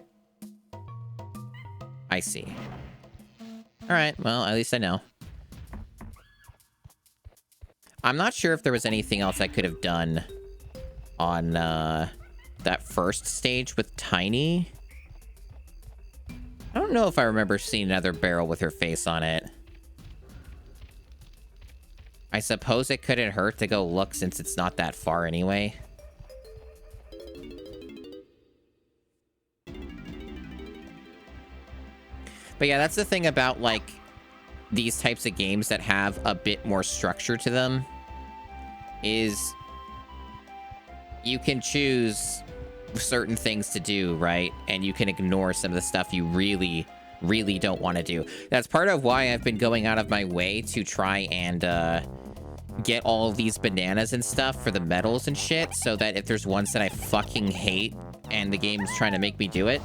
I see. Alright, well, at least I know. I'm not sure if there was anything else I could have done on that first stage with Tiny. I don't know if I remember seeing another barrel with her face on it. I suppose it couldn't hurt to go look since it's not that far anyway. But yeah, that's the thing about, like, these types of games that have a bit more structure to them, is you can choose certain things to do, right? And you can ignore some of the stuff you really, really don't want to do. That's part of why I've been going out of my way to try and get all of these bananas and stuff for the medals and shit, so that if there's ones that I fucking hate and the game's trying to make me do it,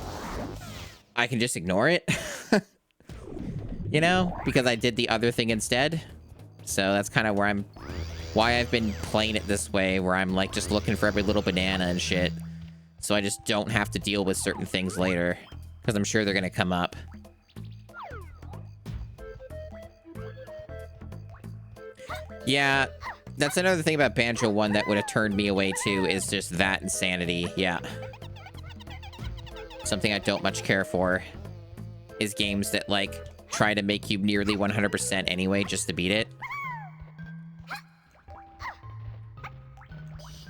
I can just ignore it. You know, because I did the other thing instead. So that's kind of why I've been playing it this way, where I'm like just looking for every little banana and shit, so I just don't have to deal with certain things later, because I'm sure they're gonna come up. Yeah, that's another thing about Banjo 1 that would have turned me away too, is just that insanity. Yeah. Something I don't much care for is games that, like, try to make you nearly 100% anyway just to beat it.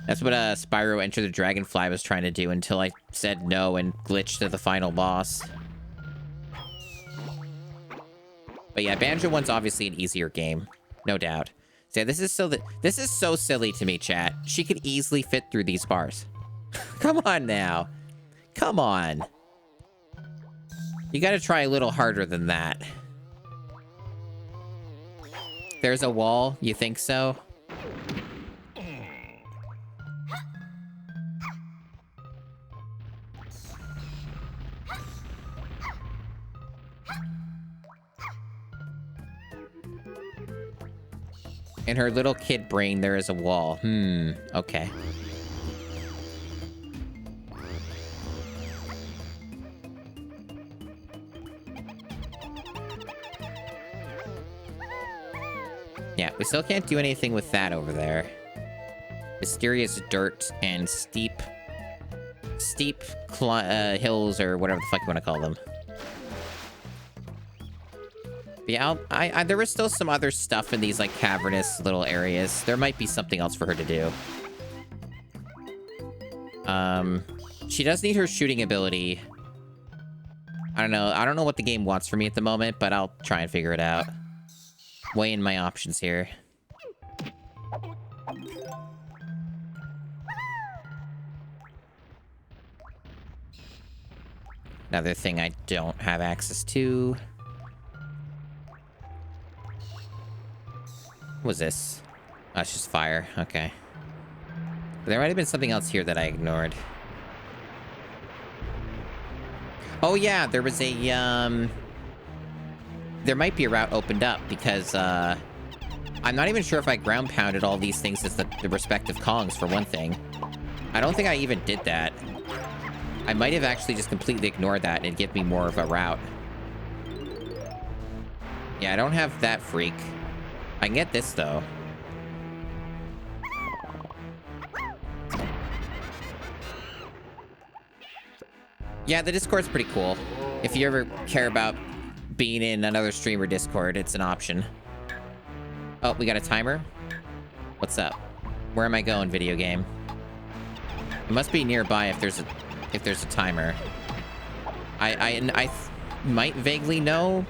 That's what Spyro Enter the Dragonfly was trying to do until I said no and glitched to the final boss. But yeah, Banjo 1's obviously an easier game, no doubt. So yeah, this is so silly to me, chat. She could easily fit through these bars. Come on now. Come on. You gotta try a little harder than that. There's a wall? You think so? In her little kid brain, there is a wall. Okay. Yeah, we still can't do anything with that over there. Mysterious dirt and steep hills, or whatever the fuck you want to call them. But yeah, there was still some other stuff in these, like, cavernous little areas. There might be something else for her to do. She does need her shooting ability. I don't know what the game wants from me at the moment, but I'll try and figure it out. Weighing my options here. Another thing I don't have access to. What was this? Oh, it's just fire. Okay. But there might have been something else here that I ignored. Oh yeah, there was a, there might be a route opened up, because, I'm not even sure if I ground pounded all these things as the respective Kongs, for one thing. I don't think I even did that. I might have actually just completely ignored that and give me more of a route. Yeah, I don't have that freak. I can get this, though. Yeah, the Discord's pretty cool. If you ever care about being in another streamer Discord, it's an option. Oh, we got a timer? What's up? Where am I going, video game? It must be nearby if there's a timer. I might vaguely know.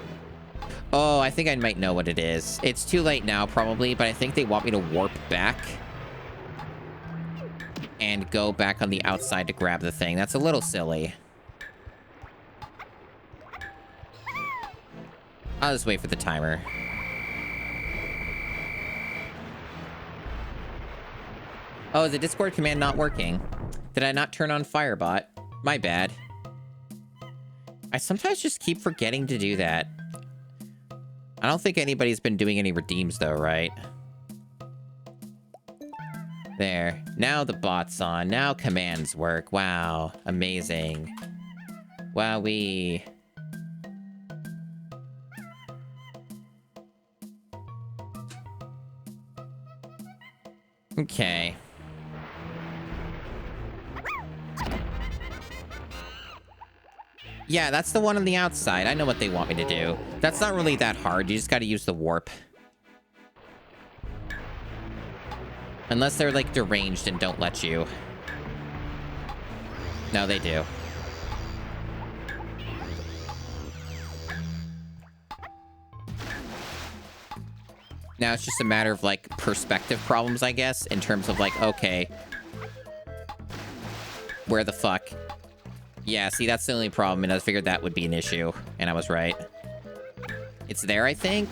Oh, I think I might know what it is. It's too late now, probably, but I think they want me to warp back and go back on the outside to grab the thing. That's a little silly. I'll just wait for the timer. Oh, is the Discord command not working? Did I not turn on Firebot? My bad. I sometimes just keep forgetting to do that. I don't think anybody's been doing any redeems though, right? There. Now the bot's on. Now commands work. Wow. Amazing. Wowee. Okay. Yeah, that's the one on the outside. I know what they want me to do. That's not really that hard. You just gotta use the warp. Unless they're, like, deranged and don't let you. No, they do. Now it's just a matter of, like, perspective problems, I guess, in terms of, like, okay, where the fuck? Yeah, see, that's the only problem, and I figured that would be an issue, and I was right. It's there, I think?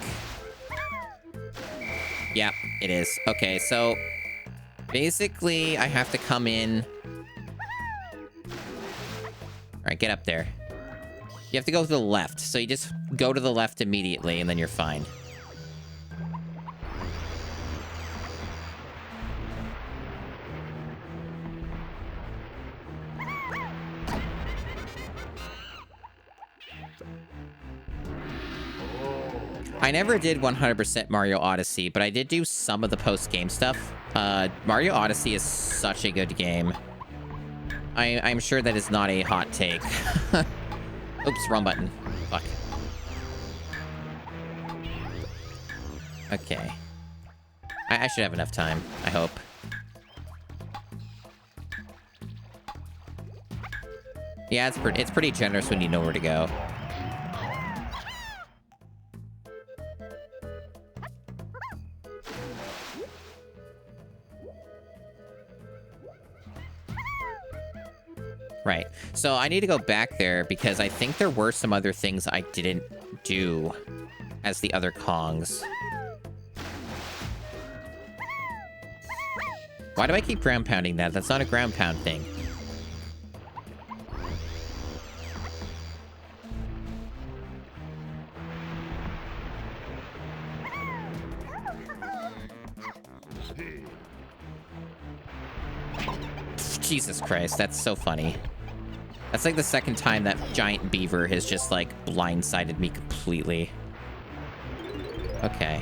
Yep, it is. Okay, so basically, I have to come in. All right, get up there. You have to go to the left, so you just go to the left immediately, and then you're fine. I never did 100% Mario Odyssey, but I did do some of the post-game stuff. Mario Odyssey is such a good game. I'm sure that is not a hot take. Oops, wrong button. Fuck. Okay. I should have enough time, I hope. Yeah, it's pretty generous when you know where to go. Right. So I need to go back there because I think there were some other things I didn't do as the other Kongs. Why do I keep ground pounding that? That's not a ground pound thing. Jesus Christ, that's so funny. That's like the second time that giant beaver has just, like, blindsided me completely. Okay.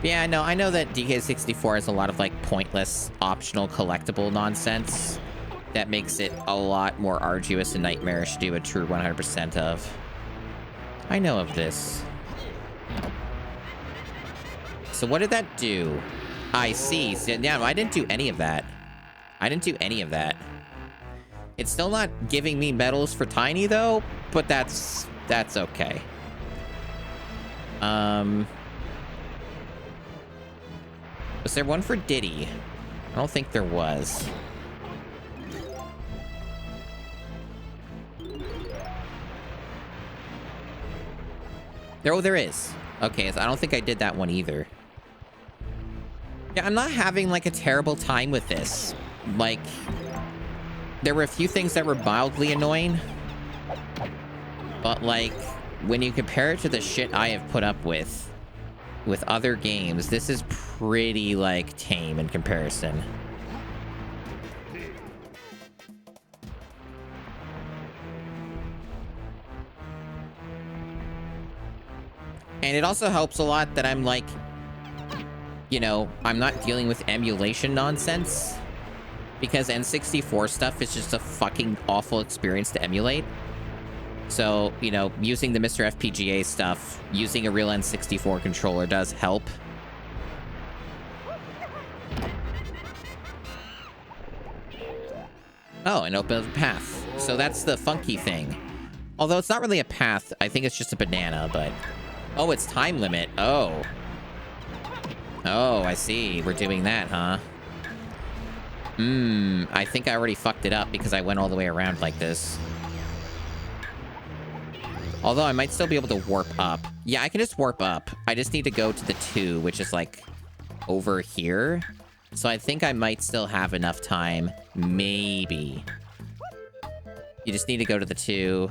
Yeah, no, I know that DK64 has a lot of, like, pointless, optional, collectible nonsense that makes it a lot more arduous and nightmarish to do a true 100% of. I know of this. So what did that do? I see. So, yeah, I didn't do any of that. I didn't do any of that. It's still not giving me medals for Tiny, though, but that's okay. Was there one for Diddy? I don't think there was. There is. Okay, so I don't think I did that one either. Yeah, I'm not having, like, a terrible time with this. Like, there were a few things that were mildly annoying. But, like, when you compare it to the shit I have put up with other games, this is pretty, like, tame in comparison. And it also helps a lot that I'm, like, you know, I'm not dealing with emulation nonsense. because N64 stuff is just a fucking awful experience to emulate. So, you know, using the MiSTer FPGA stuff, using a real N64 controller does help. Oh, an open path. So that's the funky thing. Although it's not really a path, I think it's just a banana, but... Oh, it's time limit. Oh. Oh, I see. We're doing that, huh? I think I already fucked it up because I went all the way around like this. Although I might still be able to warp up. Yeah, I can just warp up. I just need to go to the 2, which is like over here. So I think I might still have enough time. Maybe. You just need to go to the 2.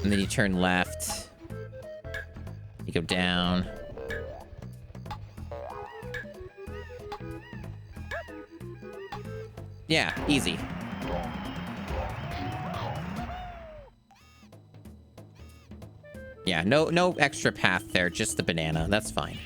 And then you turn left. You go down. Yeah, easy. Yeah, no extra path there, just the banana. That's fine.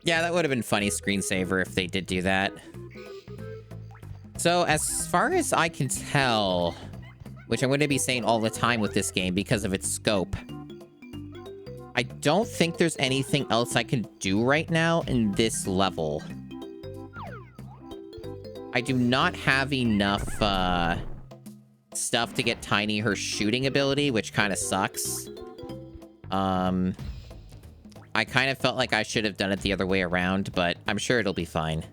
Yeah, that would have been funny screensaver if they did do that. So, as far as I can tell, which I'm going to be saying all the time with this game because of its scope, I don't think there's anything else I can do right now in this level. I do not have enough stuff to get Tiny her shooting ability, which kind of sucks. I kind of felt like I should have done it the other way around, but I'm sure it'll be fine.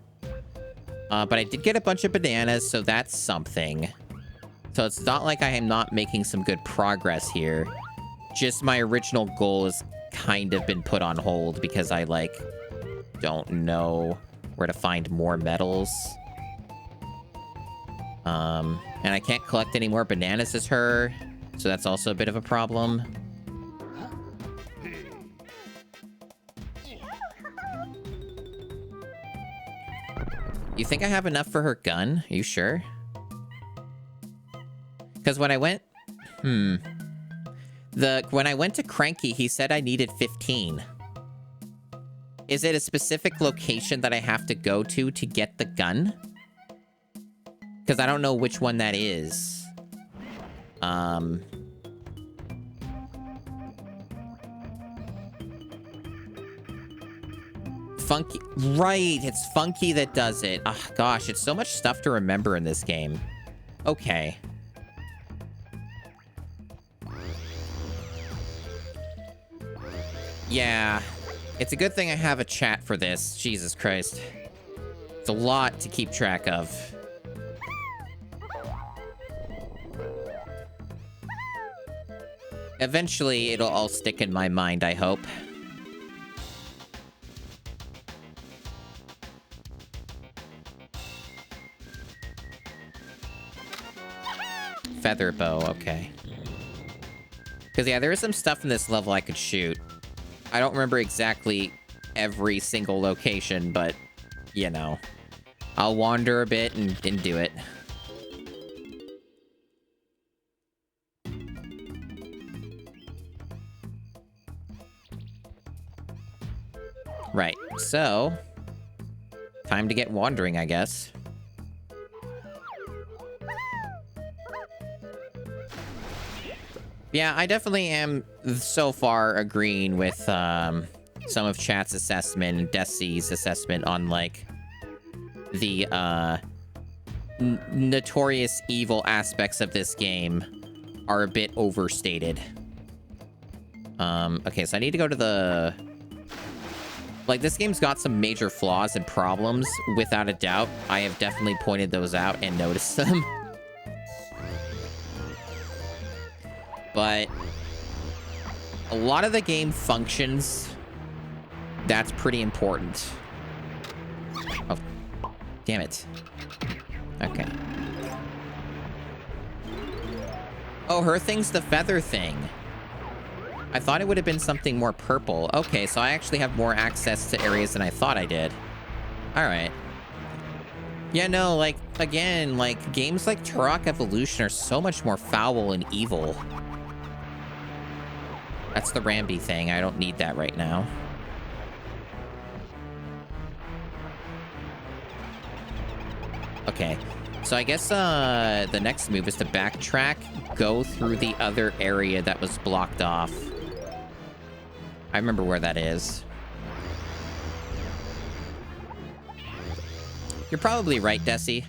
But I did get a bunch of bananas, so that's something. So it's not like I am not making some good progress here. Just my original goal has kind of been put on hold because I, like, don't know where to find more medals. And I can't collect any more bananas as her, so that's also a bit of a problem. You think I have enough for her gun? Are you sure? Because when I went... when I went to Cranky, he said I needed 15. Is it a specific location that I have to go to get the gun? Because I don't know which one that is. Funky. Right, it's Funky that does it. Oh, gosh, it's so much stuff to remember in this game. Okay. Yeah. It's a good thing I have a chat for this. Jesus Christ. It's a lot to keep track of. Eventually, it'll all stick in my mind, I hope. Feather bow, okay. Because, yeah, there is some stuff in this level I could shoot. I don't remember exactly every single location, but, you know. I'll wander a bit and do it. Right, so... time to get wandering, I guess. Yeah, I definitely am so far agreeing with some of chat's assessment and Desi's assessment on, like, the notorious evil aspects of this game are a bit overstated. Okay, so I need to go to the... Like, this game's got some major flaws and problems, without a doubt. I have definitely pointed those out and noticed them. But a lot of the game functions. That's pretty important. Oh, damn it. Okay. Oh, her thing's the feather thing. I thought it would have been something more purple. Okay, so I actually have more access to areas than I thought I did. All right. Yeah, no, like, again, like, games like Turok Evolution are so much more foul and evil. That's the Ramby thing. I don't need that right now. Okay. So I guess the next move is to backtrack, go through the other area that was blocked off. I remember where that is. You're probably right, Desi.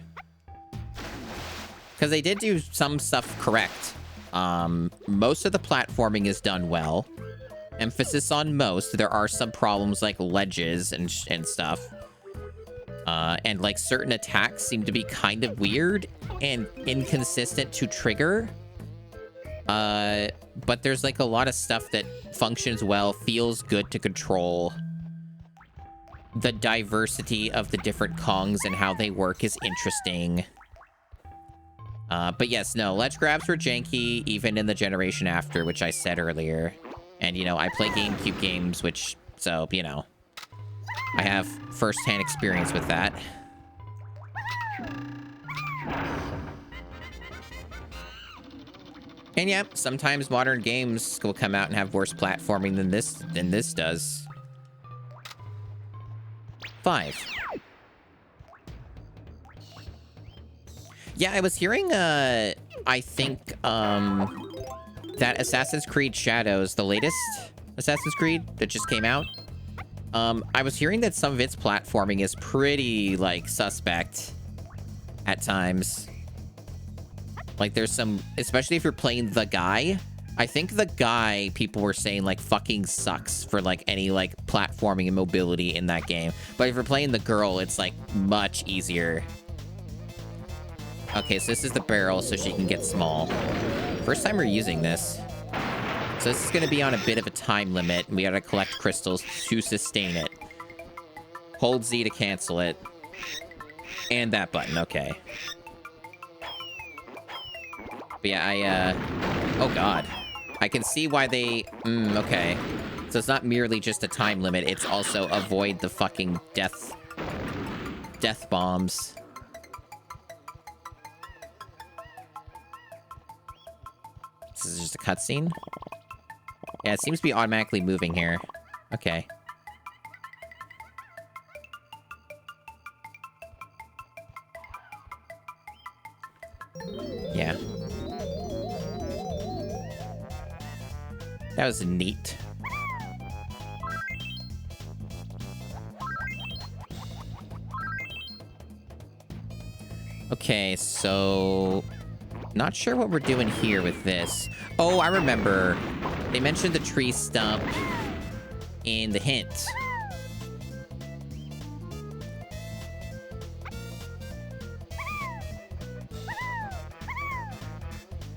Because they did do some stuff correct. Most of the platforming is done well. Emphasis on most. There are some problems like ledges and stuff. And like certain attacks seem to be kind of weird and inconsistent to trigger. But there's like a lot of stuff that functions well, feels good to control. The diversity of the different Kongs and how they work is interesting. But yes, no, ledge grabs were janky even in the generation after, which I said earlier. And, you know, I play GameCube games, which, so, you know, I have first-hand experience with that. And yeah, sometimes modern games will come out and have worse platforming than this does. 5. Yeah, I was hearing, I think, that Assassin's Creed Shadows, the latest Assassin's Creed that just came out, I was hearing that some of its platforming is pretty, like, suspect at times. Like, there's some, especially if you're playing the guy. I think the guy, people were saying, like, fucking sucks for, like, any, like, platforming and mobility in that game. But if you're playing the girl, it's, like, much easier. Okay, so this is the barrel, so she can get small. First time we're using this. So this is going to be on a bit of a time limit, and we gotta collect crystals to sustain it. Hold Z to cancel it. And that button, okay. But yeah, oh god. I can see why they... okay. So it's not merely just a time limit, it's also avoid the fucking death bombs. This is just a cutscene? Yeah, it seems to be automatically moving here. Okay. Yeah. That was neat. Okay, so... Not sure what we're doing here with this. Oh, I remember. They mentioned the tree stump in the hint.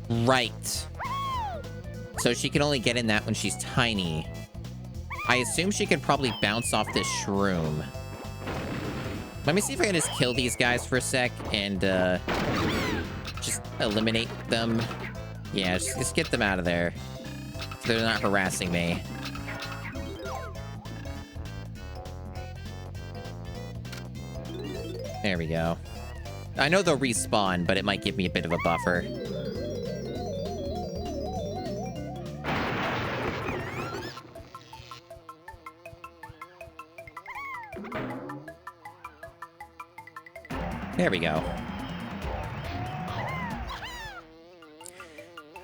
Right. So she can only get in that when she's tiny. I assume she could probably bounce off this shroom. Let me see if I can just kill these guys for a sec and just eliminate them. Yeah, just get them out of there. So they're not harassing me. There we go. I know they'll respawn, but it might give me a bit of a buffer. There we go.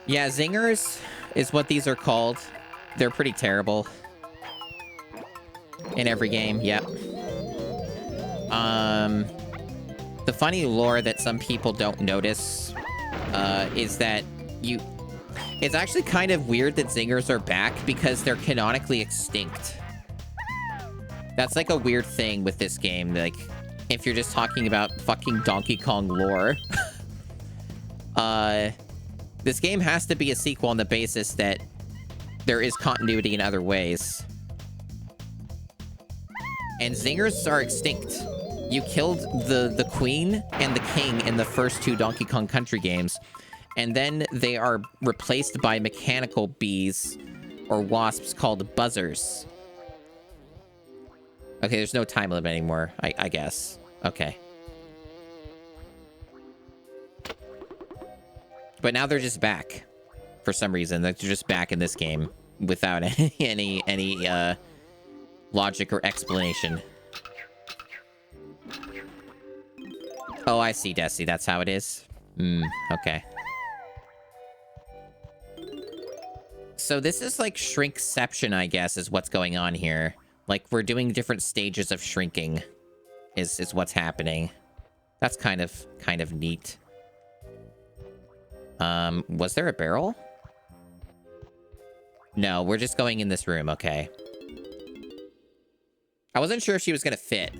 Yeah, zingers is what these are called. They're pretty terrible. In every game, yep. The funny lore that some people don't notice is that it's actually kind of weird that zingers are back because they're canonically extinct. That's like a weird thing with this game, like, if you're just talking about fucking Donkey Kong lore. This game has to be a sequel on the basis that there is continuity in other ways. And zingers are extinct. You killed the queen and the king in the first 2 Donkey Kong Country games, And then they are replaced by mechanical bees or wasps called buzzers. Okay, there's no time limit anymore, I guess. Okay. But now they're just back. For some reason, they're just back in this game without any logic or explanation. Oh, I see, Desi. That's how it is? Okay. So this is like shrinkception, I guess, is what's going on here. Like, we're doing different stages of shrinking is what's happening. That's kind of neat. Was there a barrel? No, we're just going in this room, okay. I wasn't sure if she was gonna fit.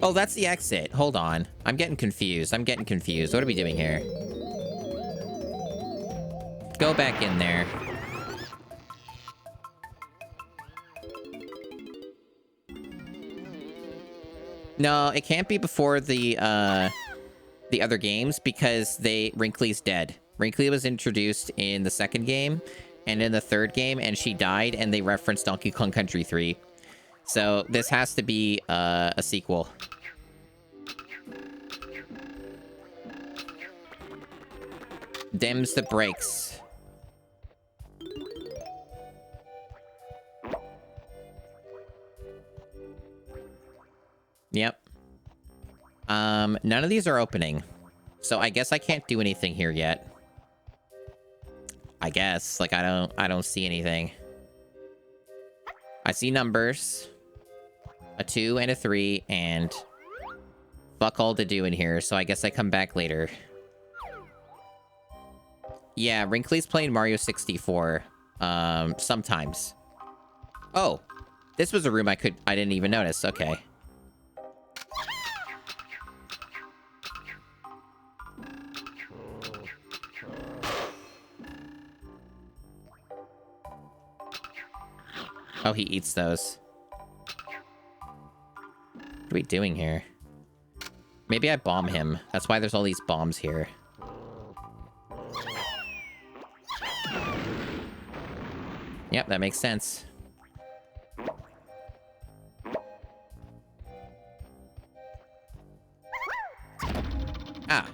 Oh, that's the exit. Hold on. I'm getting confused. What are we doing here? Go back in there. No, it can't be before the other games because Wrinkly's dead. Wrinkly was introduced in the second game and in the third game, and she died, and they referenced Donkey Kong Country 3. So this has to be a sequel. Dims the brakes. Yep. None of these are opening. So I guess I can't do anything here yet. I guess. Like, I don't see anything. I see numbers. A 2 and a 3, and fuck all to do in here, so I guess I come back later. Yeah, Wrinkly's playing Mario 64. Sometimes. Oh, this was a room I didn't even notice. Okay. Oh, he eats those. What are we doing here? Maybe I bomb him. That's why there's all these bombs here. Yep, that makes sense. Ah.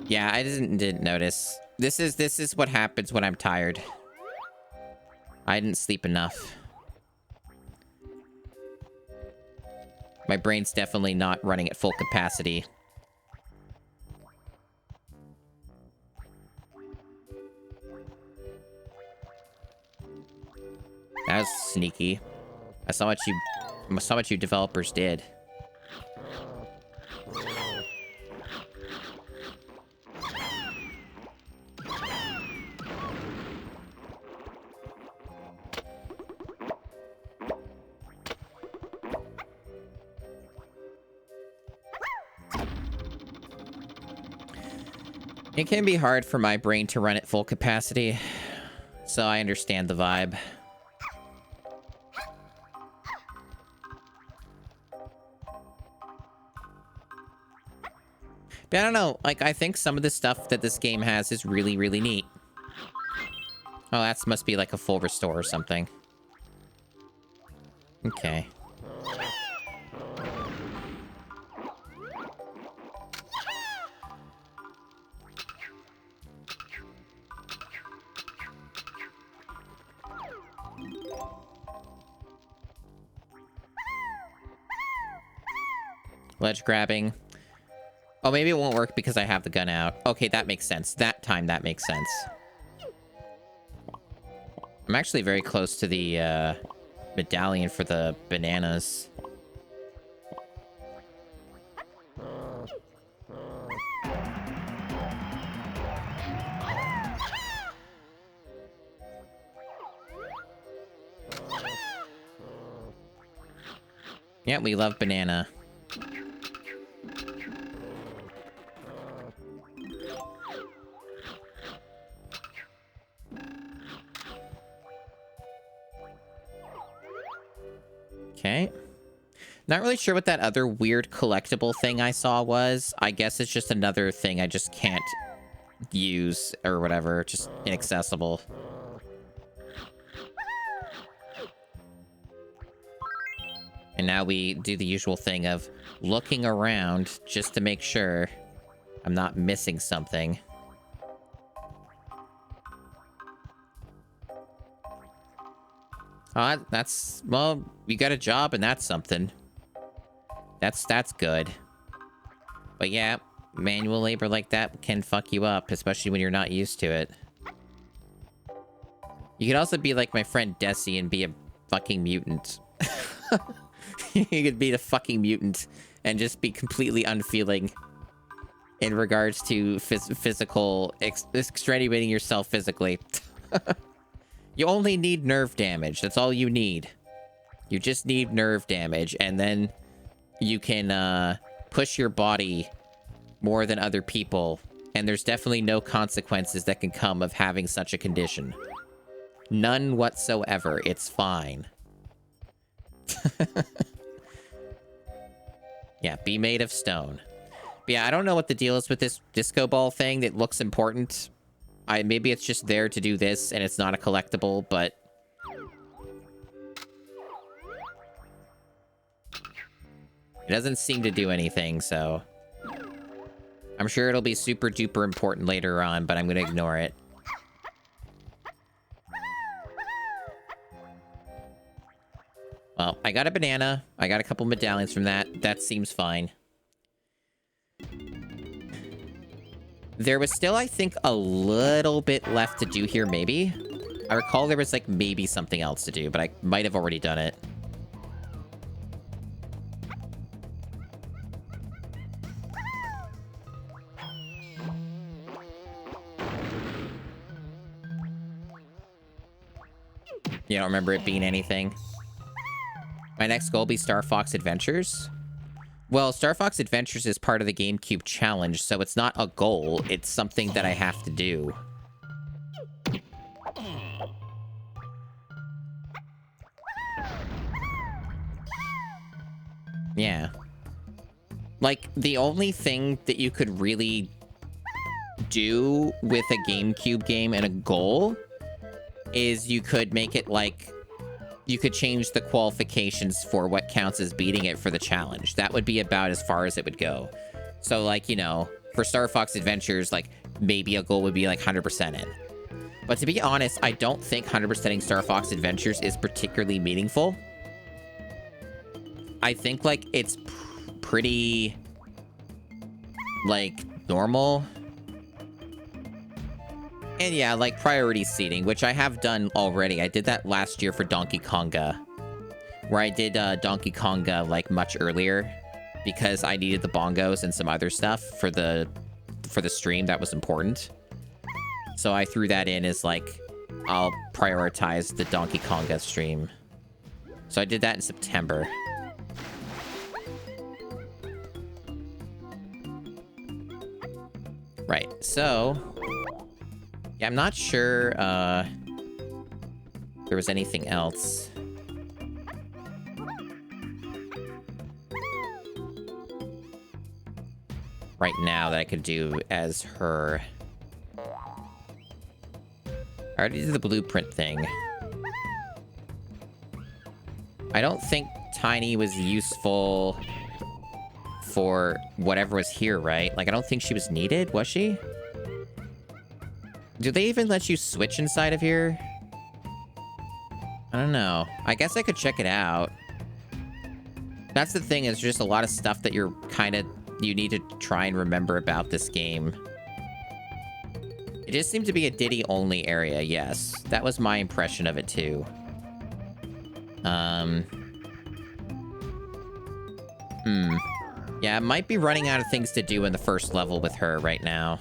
Yeah, I didn't notice. This is what happens when I'm tired. I didn't sleep enough. My brain's definitely not running at full capacity. That was sneaky. I saw what you developers did. It can be hard for my brain to run at full capacity, so I understand the vibe. But I don't know, like, I think some of the stuff that this game has is really, really neat. Oh, that must be like a full restore or something. Okay. Ledge grabbing. Oh, maybe it won't work because I have the gun out. Okay, that makes sense. That makes sense. I'm actually very close to the medallion for the bananas. Yeah, we love banana. Okay. Not really sure what that other weird collectible thing I saw was. I guess it's just another thing I just can't use or whatever. Just inaccessible. And now we do the usual thing of looking around just to make sure I'm not missing something. That's, well, you got a job and that's something. That's good. But yeah, manual labor like that can fuck you up, especially when you're not used to it. You could also be like my friend Desi and be a fucking mutant. You could be the fucking mutant and just be completely unfeeling in regards to physical, extenuating yourself physically. You only need nerve damage. That's all you need. You just need nerve damage, and then you can push your body more than other people, and there's definitely no consequences that can come of having such a condition. None whatsoever. It's fine. Yeah, be made of stone. But yeah, I don't know what the deal is with this disco ball thing that looks important. Maybe it's just there to do this, and it's not a collectible, but... it doesn't seem to do anything, so... I'm sure it'll be super duper important later on, but I'm gonna ignore it. Well, I got a banana. I got a couple medallions from that. That seems fine. There was still, I think, a little bit left to do here, maybe. I recall there was, like, maybe something else to do, but I might have already done it. You don't remember it being anything? My next goal will be Star Fox Adventures. Well, Star Fox Adventures is part of the GameCube challenge, so it's not a goal. It's something that I have to do. Yeah. Like, the only thing that you could really do with a GameCube game and a goal is you could make it like... you could change the qualifications for what counts as beating it for the challenge. That would be about as far as it would go. So, like, you know, for Star Fox Adventures, like, maybe a goal would be, like, 100% in. But to be honest, I don't think 100%ing Star Fox Adventures is particularly meaningful. I think, like, it's pretty, like, normal. And yeah, like priority seating, which I have done already. I did that last year for Donkey Konga, where I did Donkey Konga like much earlier because I needed the bongos and some other stuff for the stream that was important. So I threw that in as like, I'll prioritize the Donkey Konga stream. So I did that in September. Right, so... yeah, I'm not sure, there was anything else. Right now that I could do as her. I already did the blueprint thing. I don't think Tiny was useful for whatever was here, right? Like, I don't think she was needed, was she? Do they even let you switch inside of here? I don't know. I guess I could check it out. That's the thing, is just a lot of stuff that you're kind of... you need to try and remember about this game. It just seemed to be a Diddy-only area, yes. That was my impression of it, too. Yeah, I might be running out of things to do in the first level with her right now.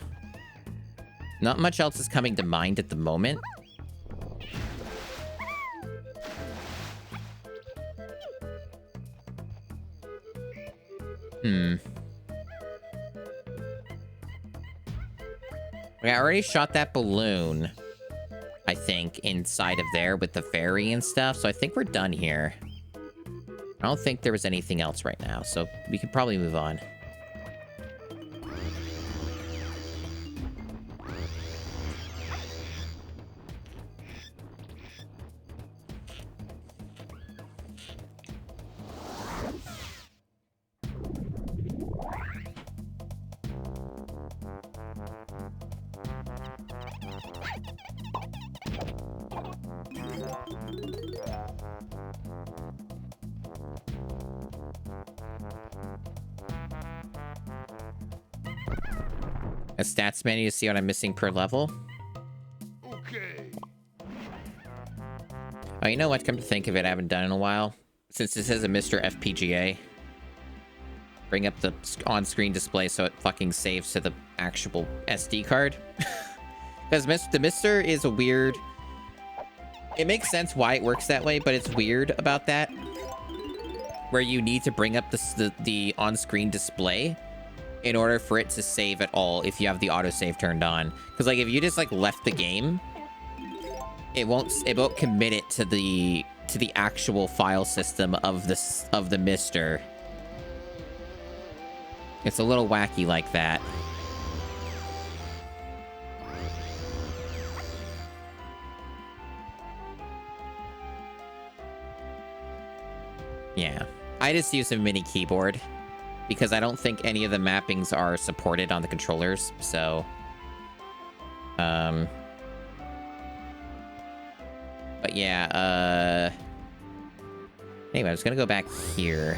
Not much else is coming to mind at the moment. I already shot that balloon, I think, inside of there with the fairy and stuff, so I think we're done here. I don't think there was anything else right now, so we could probably move on. A stats menu to see what I'm missing per level. Okay. Oh, you know what? Come to think of it, I haven't done in a while. Since this is a MiSTer FPGA, bring up the on-screen display so it fucking saves to the actual SD card. Because the MiSTer is a weird... It makes sense why it works that way, but it's weird about that. Where you need to bring up the on-screen display in order for it to save at all if you have the autosave turned on. Because, like, if you just, like, left the game, it won't commit it to the actual file system of the MiSTer. It's a little wacky like that. Yeah. I just use a mini keyboard because I don't think any of the mappings are supported on the controllers, so... But yeah, Anyway, I was gonna go back here.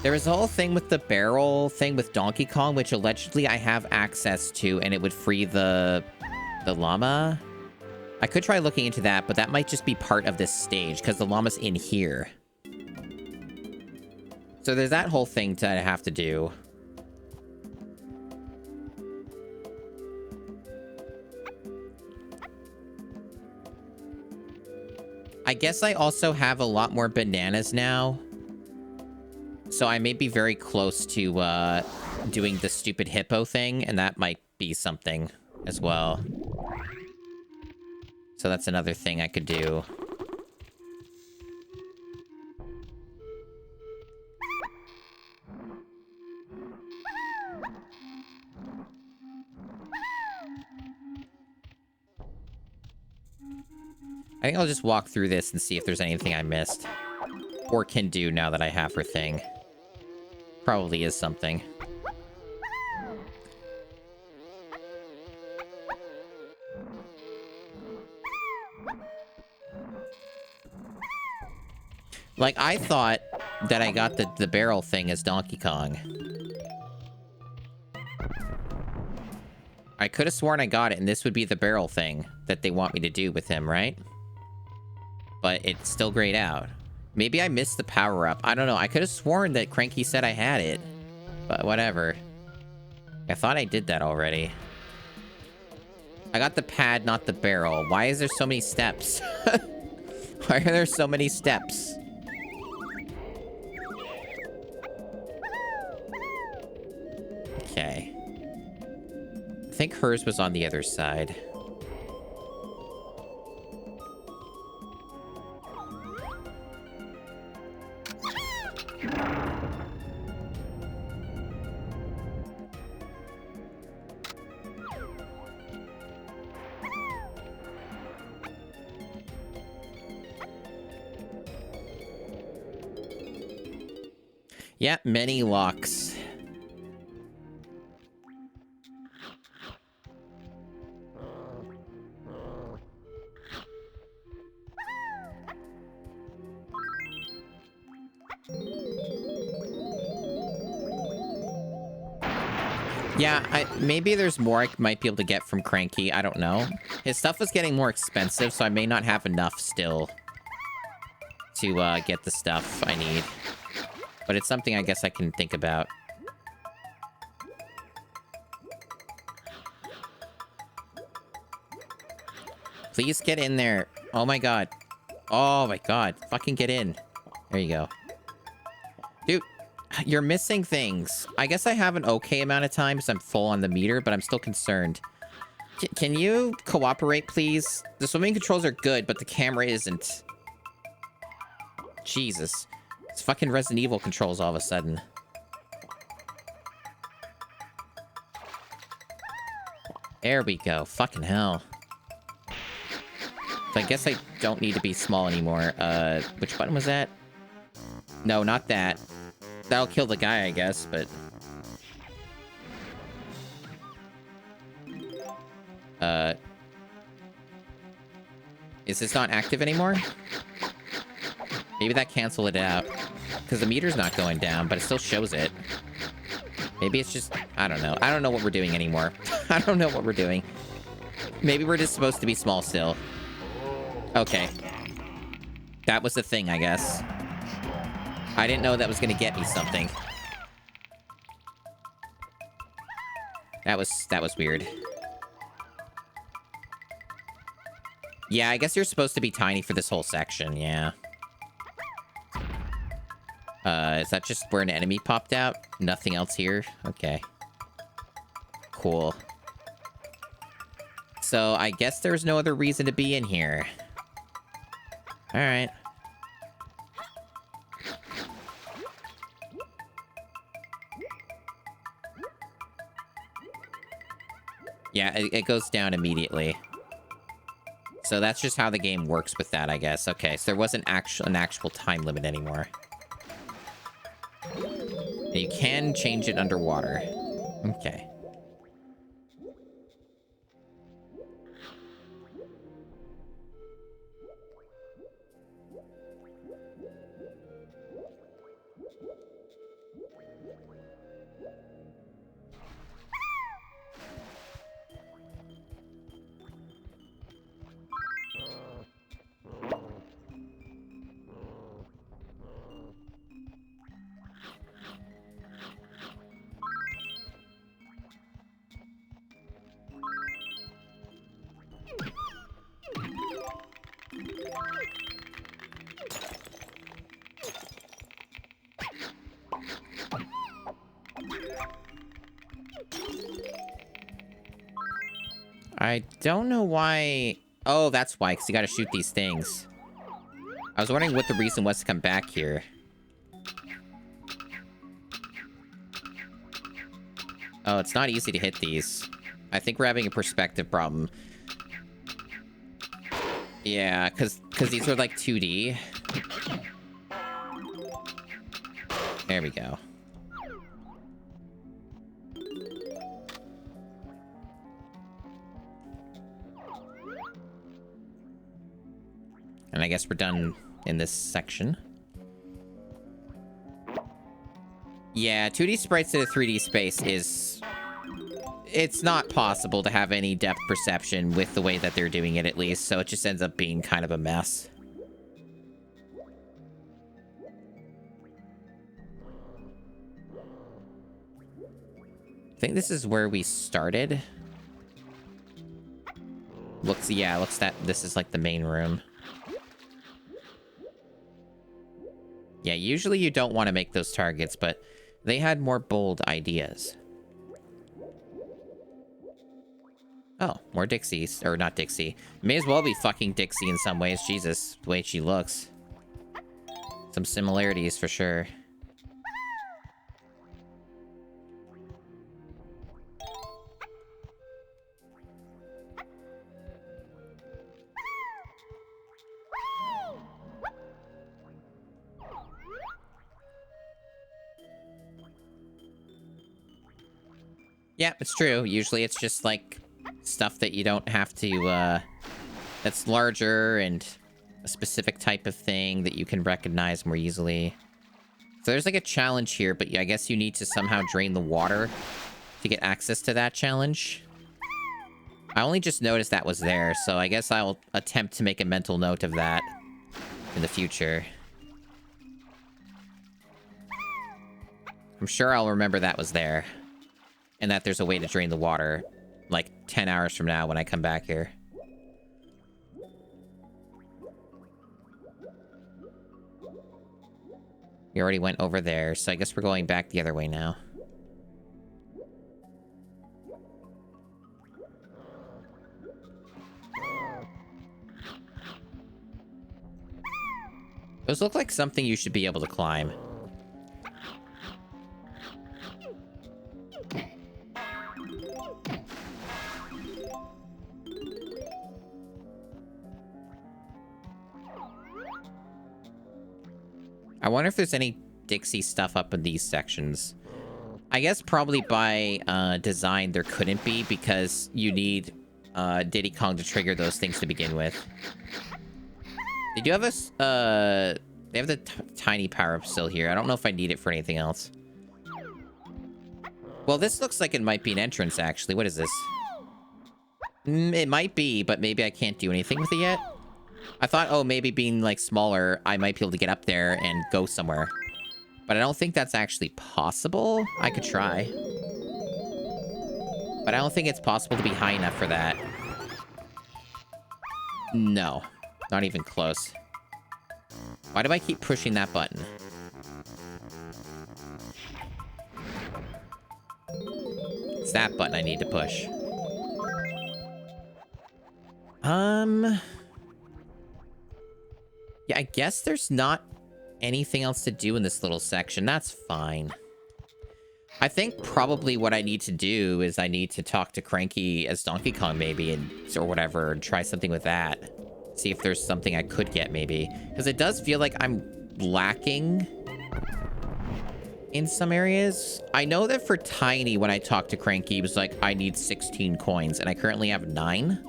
There was a whole thing with the barrel thing with Donkey Kong, which allegedly I have access to, and it would free the llama. I could try looking into that, but that might just be part of this stage, because the llama's in here. So there's that whole thing that I have to do. I guess I also have a lot more bananas now. So I may be very close to doing the stupid hippo thing, and that might be something as well. So that's another thing I could do. I think I'll just walk through this and see if there's anything I missed. Or can do now that I have her thing. Probably is something. Like, I thought that I got the barrel thing as Donkey Kong. I could have sworn I got it, and this would be the barrel thing that they want me to do with him, right? But it's still grayed out. Maybe I missed the power-up. I don't know. I could have sworn that Cranky said I had it. But whatever. I thought I did that already. I got the pad, not the barrel. Why is there so many steps? Why are there so many steps? Okay. I think hers was on the other side. Yeah, many locks. Yeah, maybe there's more I might be able to get from Cranky. I don't know. His stuff was getting more expensive, so I may not have enough still to get the stuff I need. But it's something I guess I can think about. Please get in there. Oh my god. Oh my god. Fucking get in. There you go. Dude, you're missing things. I guess I have an okay amount of time because I'm full on the meter, but I'm still concerned. Can you cooperate, please? The swimming controls are good, but the camera isn't. Jesus. It's fucking Resident Evil controls all of a sudden. There we go. Fucking hell. So I guess I don't need to be small anymore. Which button was that? No, not that. That'll kill the guy, I guess, but... Is this not active anymore? Maybe that canceled it out. Because the meter's not going down, but it still shows it. Maybe it's just... I don't know. I don't know what we're doing anymore. I don't know what we're doing. Maybe we're just supposed to be small still. Okay. That was the thing, I guess. I didn't know that was going to get me something. That was weird. Yeah, I guess you're supposed to be tiny for this whole section, yeah. Is that just where an enemy popped out? Nothing else here? Okay. Cool. So, I guess there's no other reason to be in here. Alright. Yeah, it goes down immediately. So that's just how the game works with that, I guess. Okay, so there wasn't an actual time limit anymore. And you can change it underwater. Okay. I don't know why... Oh, that's why, because you gotta shoot these things. I was wondering what the reason was to come back here. Oh, it's not easy to hit these. I think we're having a perspective problem. Yeah, because these are like 2D. There we go. And I guess we're done in this section. Yeah, 2D sprites in a 3D space is... It's not possible to have any depth perception with the way that they're doing it, at least, so it just ends up being kind of a mess. I think this is where we started. Looks that this is like the main room. Yeah, usually you don't want to make those targets, but they had more bold ideas. Oh, more Dixies. Or not Dixie. May as well be fucking Dixie in some ways. Jesus, the way she looks. Some similarities for sure. Yeah, it's true. Usually it's just like stuff that you don't have to, that's larger and a specific type of thing that you can recognize more easily. So there's like a challenge here, but I guess you need to somehow drain the water to get access to that challenge. I only just noticed that was there, so I guess I'll attempt to make a mental note of that in the future. I'm sure I'll remember that was there. And that there's a way to drain the water, like 10 hours from now when I come back here. We already went over there, so I guess we're going back the other way now. Those look like something you should be able to climb. I wonder if there's any Dixie stuff up in these sections. I guess probably by design there couldn't be, because you need Diddy Kong to trigger those things to begin with. They do have a they have the tiny power-up still here. I don't know if I need it for anything else. Well, this looks like it might be an entrance, actually. What is this? It might be, but maybe I can't do anything with it yet. I thought, oh, maybe being, like, smaller, I might be able to get up there and go somewhere. But I don't think that's actually possible. I could try. But I don't think it's possible to be high enough for that. No. Not even close. Why do I keep pushing that button? It's that button I need to push. Yeah, I guess there's not anything else to do in this little section. That's fine. I think probably what I need to do is I need to talk to Cranky as Donkey Kong, maybe, and or whatever, and try something with that. See if there's something I could get, maybe. Because it does feel like I'm lacking in some areas. I know that for Tiny, when I talked to Cranky, he was like, I need 16 coins, and I currently have 9.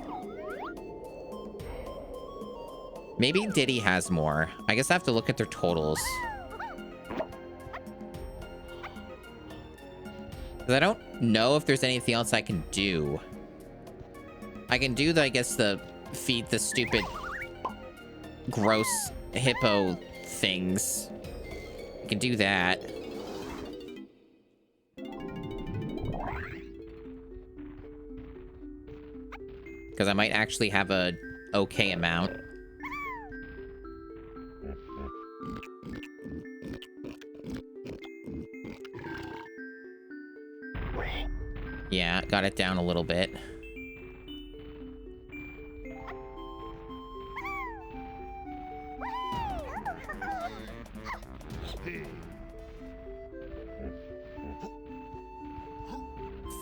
Maybe Diddy has more. I guess I have to look at their totals. Because I don't know if there's anything else I can do. I can do, I guess, the feed the stupid gross hippo things. I can do that. Because I might actually have a okay amount. Yeah, got it down a little bit.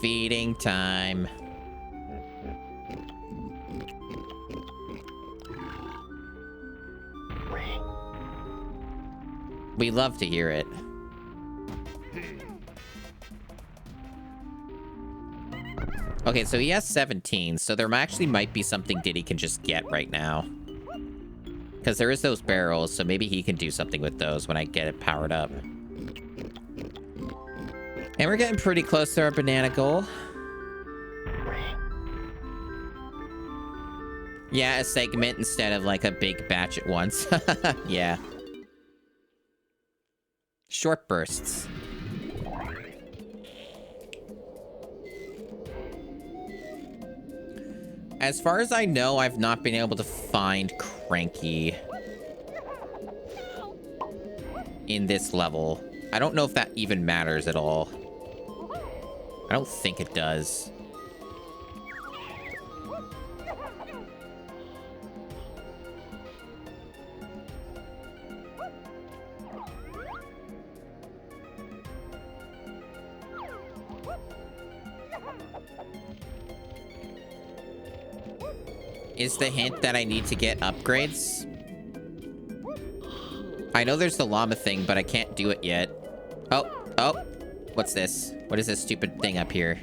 Feeding time. We love to hear it. Okay, so he has 17, so there actually might be something Diddy can just get right now. Because there is those barrels, so maybe he can do something with those when I get it powered up. And we're getting pretty close to our banana goal. Yeah, a segment instead of like a big batch at once. Yeah. Short bursts. As far as I know, I've not been able to find Cranky in this level. I don't know if that even matters at all. I don't think it does. Is the hint that I need to get upgrades? I know there's the llama thing, but I can't do it yet. Oh, oh. What's this? What is this stupid thing up here?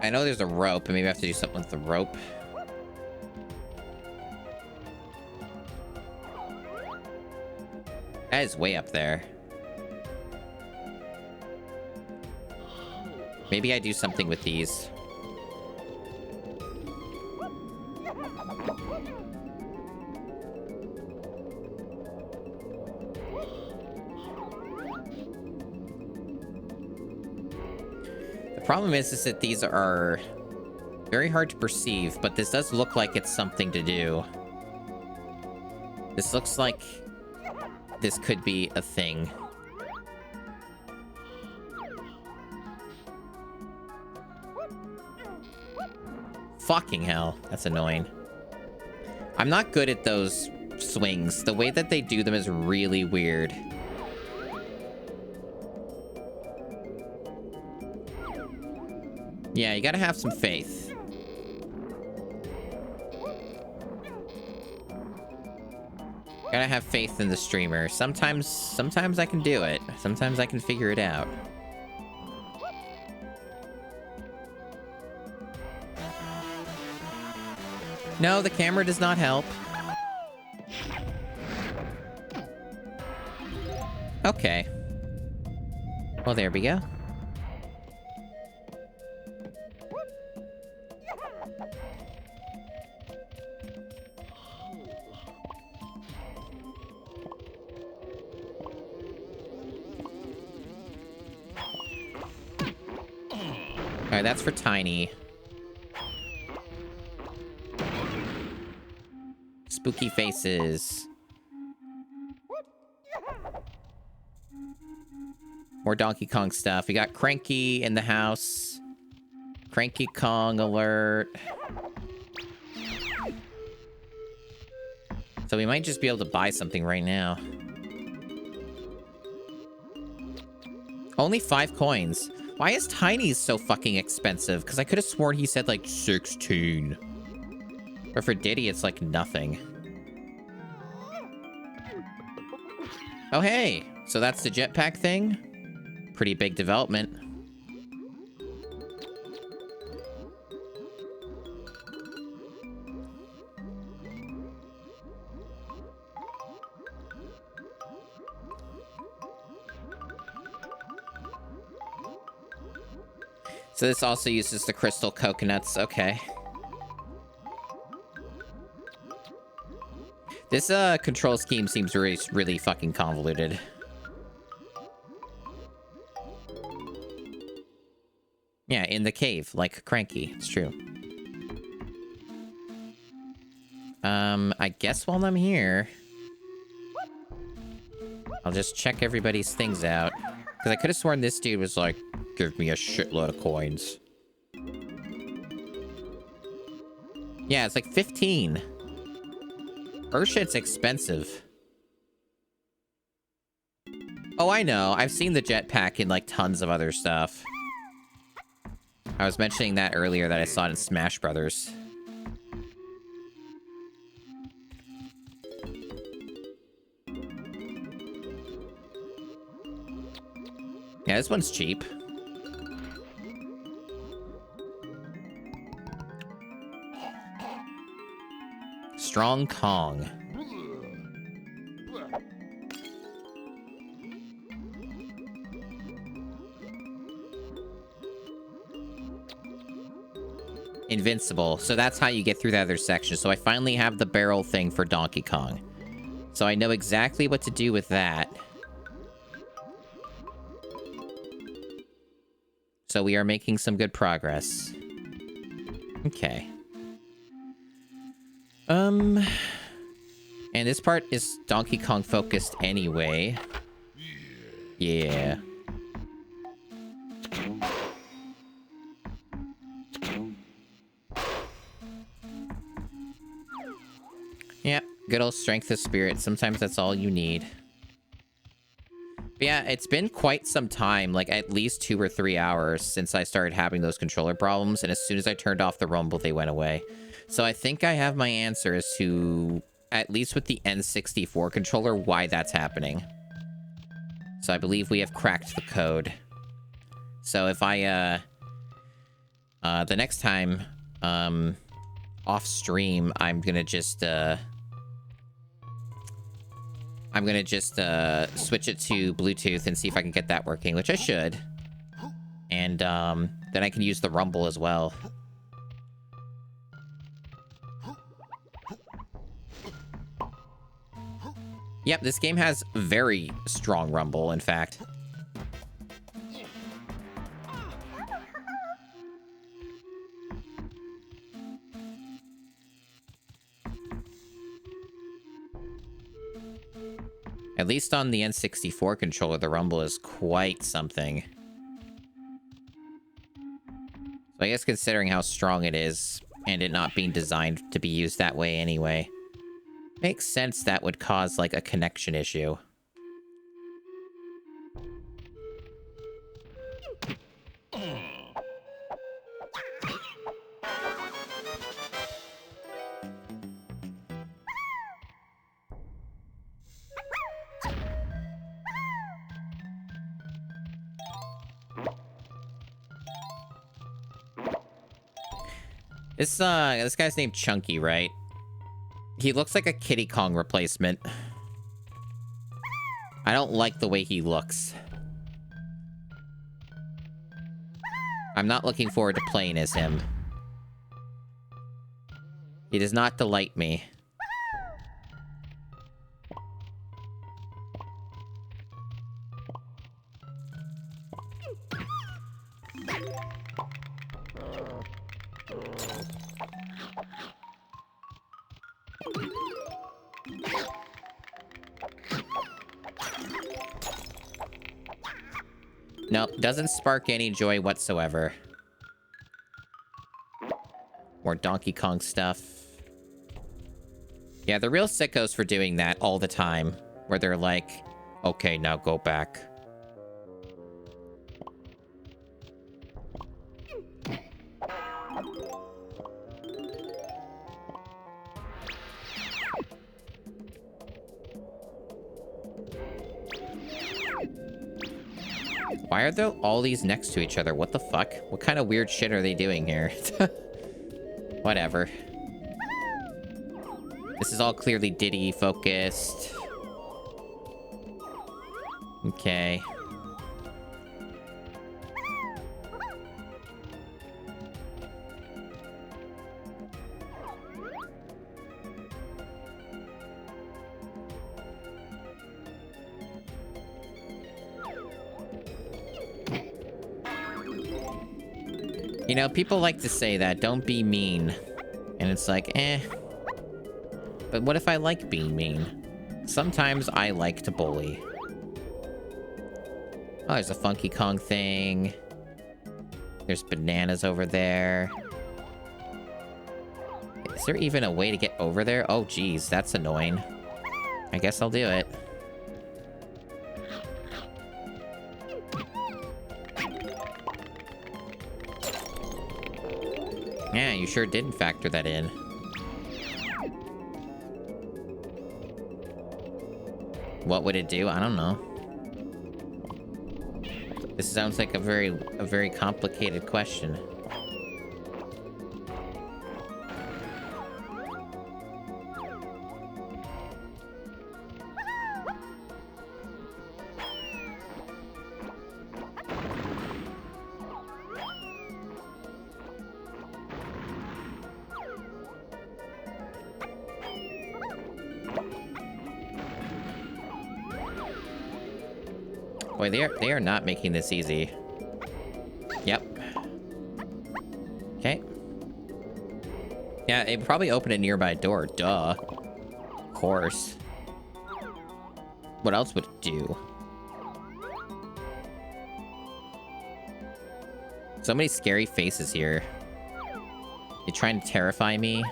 I know there's a rope, and maybe I have to do something with the rope. That is way up there. Maybe I do something with these. The problem is that these are very hard to perceive, but this does look like it's something to do. This looks like this could be a thing. Fucking hell. That's annoying. I'm not good at those swings. The way that they do them is really weird. Yeah, you gotta have some faith. Gotta have faith in the streamer. Sometimes I can do it. Sometimes I can figure it out. No, the camera does not help. Okay. Well, there we go. Alright, that's for Tiny. Spooky faces. More Donkey Kong stuff. We got Cranky in the house. Cranky Kong alert. So we might just be able to buy something right now. Only 5 coins. Why is Tiny's so fucking expensive? Because I could have sworn he said like 16. But for Diddy, it's like nothing. Oh, hey. So that's the jetpack thing? Pretty big development. So this also uses the crystal coconuts. Okay. This control scheme seems really, really fucking convoluted. Yeah, in the cave, like Cranky. It's true. I guess while I'm here, I'll just check everybody's things out. Because I could have sworn this dude was like, give me a shitload of coins. Yeah, it's like 15. Urshit's expensive. Oh, I know. I've seen the jetpack in like tons of other stuff. I was mentioning that earlier that I saw it in Smash Brothers. Yeah, this one's cheap. Strong Kong. Invincible. So that's how you get through the other section. So I finally have the barrel thing for Donkey Kong. So I know exactly what to do with that. So we are making some good progress. Okay. And this part is Donkey Kong focused anyway. Yeah. Yeah, good old strength of spirit. Sometimes that's all you need. But yeah, it's been quite some time, like at least 2 or 3 hours since I started having those controller problems, and as soon as I turned off the rumble, they went away. So I think I have my answer as to, at least with the N64 controller, why that's happening. So I believe we have cracked the code. So if I, the next time, off stream, I'm gonna just switch it to Bluetooth and see if I can get that working, which I should. And, then I can use the rumble as well. Yep, this game has very strong rumble, in fact. At least on the N64 controller, the rumble is quite something. So I guess considering how strong it is, And it not being designed to be used that way anyway. Makes sense that would cause, like, a connection issue. This guy's named Chunky, right? He looks like a Kitty Kong replacement. I don't like the way he looks. I'm not looking forward to playing as him. He does not delight me. Nope, doesn't spark any joy whatsoever. More Donkey Kong stuff. Yeah, the real sickos for doing that all the time. Where they're like, okay, now go back. Why are there all these next to each other? What the fuck? What kind of weird shit are they doing here? Whatever. This is all clearly Diddy focused. Okay. You know, people like to say that, don't be mean. And it's like, eh. But what if I like being mean? Sometimes I like to bully. Oh, there's a Funky Kong thing. There's bananas over there. Is there even a way to get over there? Oh, geez, that's annoying. I guess I'll do it. Yeah, you sure didn't factor that in. What would it do? I don't know. This sounds like a very complicated question. Boy, they are not making this easy. Yep. Okay. Yeah, it probably opened a nearby door. Duh. Of course. What else would it do? So many scary faces here. You trying to terrify me?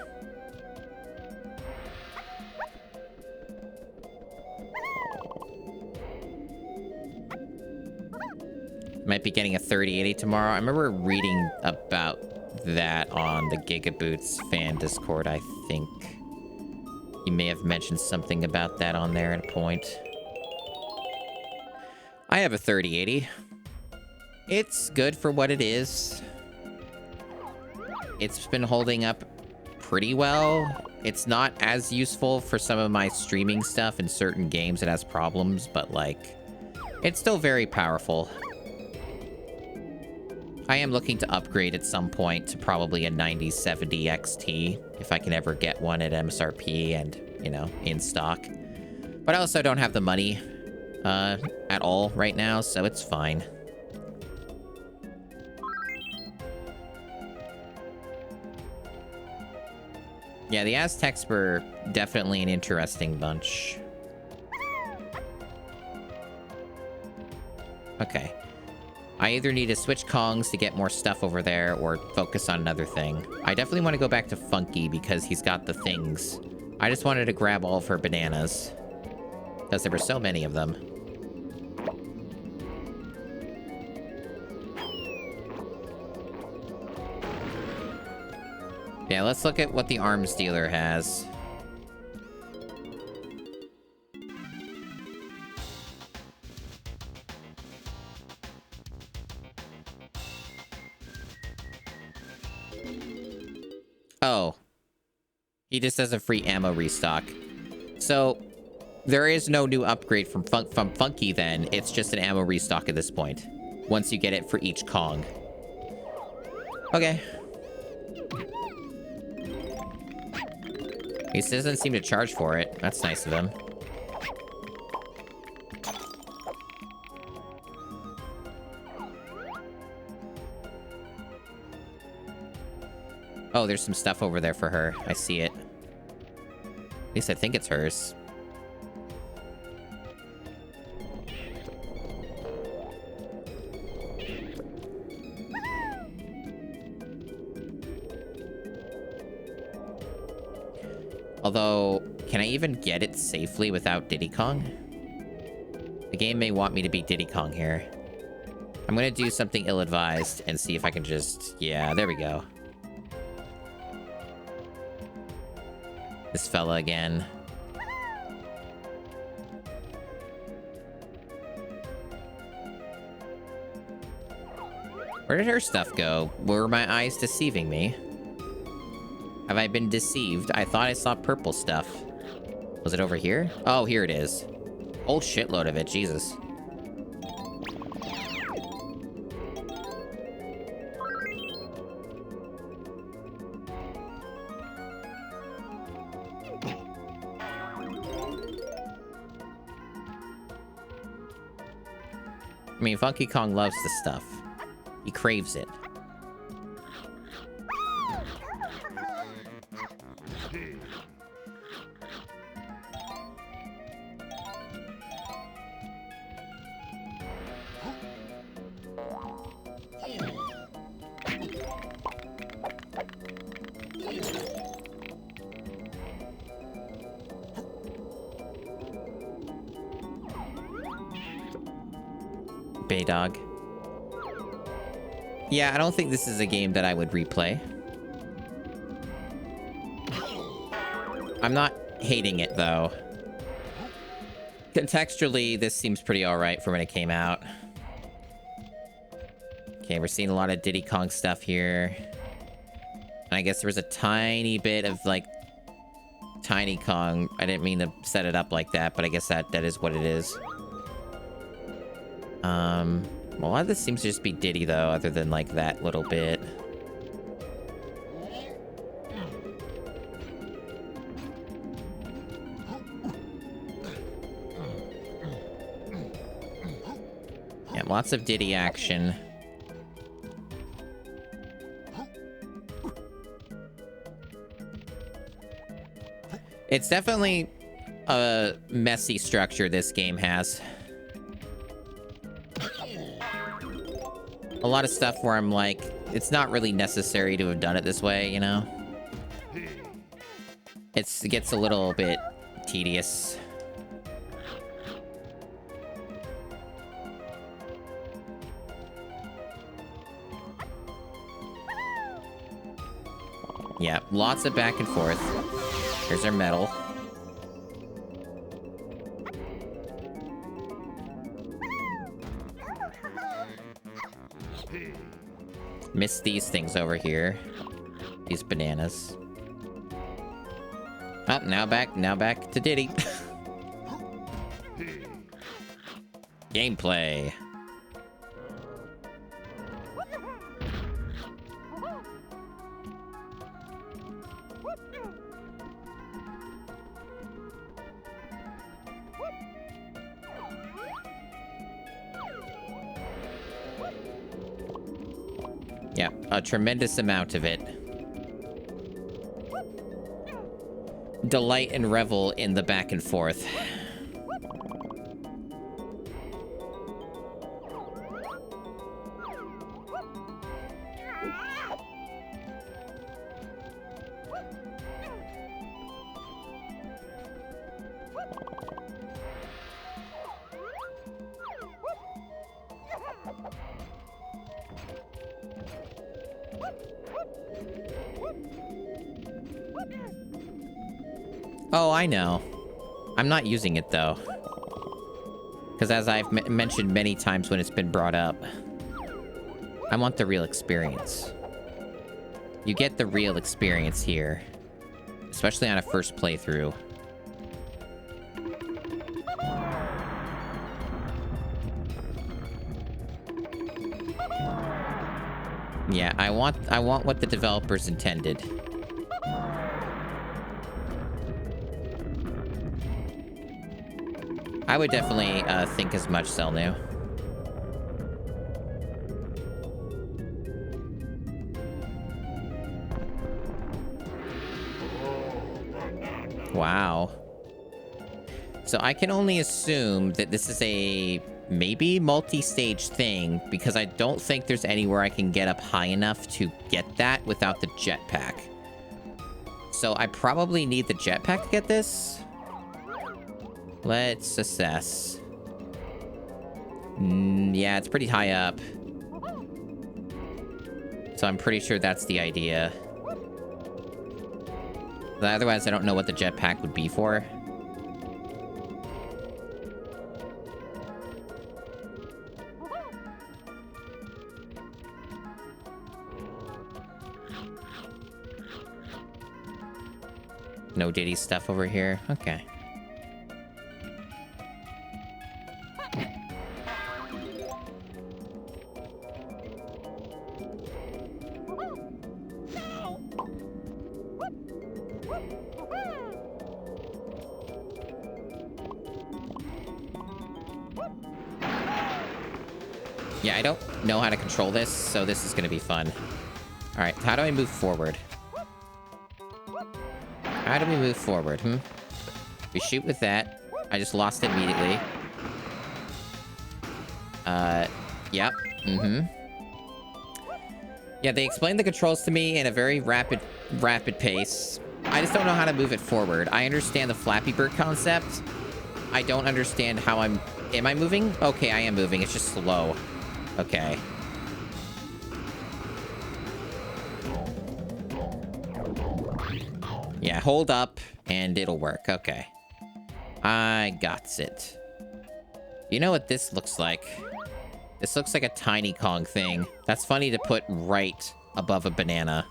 Might be getting a 3080 tomorrow. I remember reading about that on the Gigaboots fan Discord, I think. You may have mentioned something about that on there at a point. I have a 3080. It's good for what it is. It's been holding up pretty well. It's not as useful for some of my streaming stuff in certain games. It has problems, but like, it's still very powerful. I am looking to upgrade at some point to probably a 9070 XT, if I can ever get one at MSRP and, you know, in stock. But I also don't have the money at all right now, so it's fine. Yeah, the Aztecs were definitely an interesting bunch. Okay. I either need to switch Kongs to get more stuff over there or focus on another thing. I definitely want to go back to Funky because he's got the things. I just wanted to grab all of her bananas because there were so many of them. Yeah, let's look at what the arms dealer has. Oh. He just has a free ammo restock. So, there is no new upgrade from Funky then. It's just an ammo restock at this point. Once you get it for each Kong. Okay. He doesn't seem to charge for it. That's nice of him. Oh, there's some stuff over there for her. I see it. At least I think it's hers. Although, can I even get it safely without Diddy Kong? The game may want me to be Diddy Kong here. I'm gonna do something ill-advised and see if I can just... Yeah, there we go. This fella again. Where did her stuff go? Were my eyes deceiving me? Have I been deceived? I thought I saw purple stuff. Was it over here? Oh, here it is. Whole shitload of it, Jesus. I mean, Funky Kong loves this stuff. He craves it. Dog. Yeah, I don't think this is a game that I would replay. I'm not hating it, though. Contextually, this seems pretty alright for when it came out. Okay, we're seeing a lot of Diddy Kong stuff here. And I guess there was a tiny bit of, like, Tiny Kong. I didn't mean to set it up like that, but I guess that is what it is. Well, a lot of this seems to just be Diddy, though, other than, like, that little bit. Yeah, lots of Diddy action. It's definitely a messy structure this game has. A lot of stuff where I'm like, it's not really necessary to have done it this way, you know? It gets a little bit tedious. Yeah, lots of back and forth. Here's our medal. Missed these things over here. These bananas. Oh, now back to Diddy. Gameplay. Yeah, a tremendous amount of it. Delight and revel in the back and forth. Oh, I know. I'm not using it, though. Because as I've mentioned many times when it's been brought up, I want the real experience. You get the real experience here. Especially on a first playthrough. Yeah, I want what the developers intended. I would definitely think as much, Selnu. Wow. So I can only assume that this is a maybe multi-stage thing, because I don't think there's anywhere I can get up high enough to get that without the jetpack. So I probably need the jetpack to get this. Let's assess. Yeah, it's pretty high up. So I'm pretty sure that's the idea. Otherwise, I don't know what the jetpack would be for. No Diddy stuff over here. Okay. Yeah, I don't know how to control this, so this is gonna be fun. All right, how do I move forward? How do we move forward, We shoot with that. I just lost it immediately. Yep. Yeah, they explained the controls to me in a very rapid pace. I just don't know how to move it forward. I understand the Flappy Bird concept. I don't understand how am I moving? Okay, I am moving. It's just slow. Okay. Yeah, hold up, and it'll work. Okay. I got it. You know what this looks like? This looks like a Tiny Kong thing. That's funny to put right above a banana.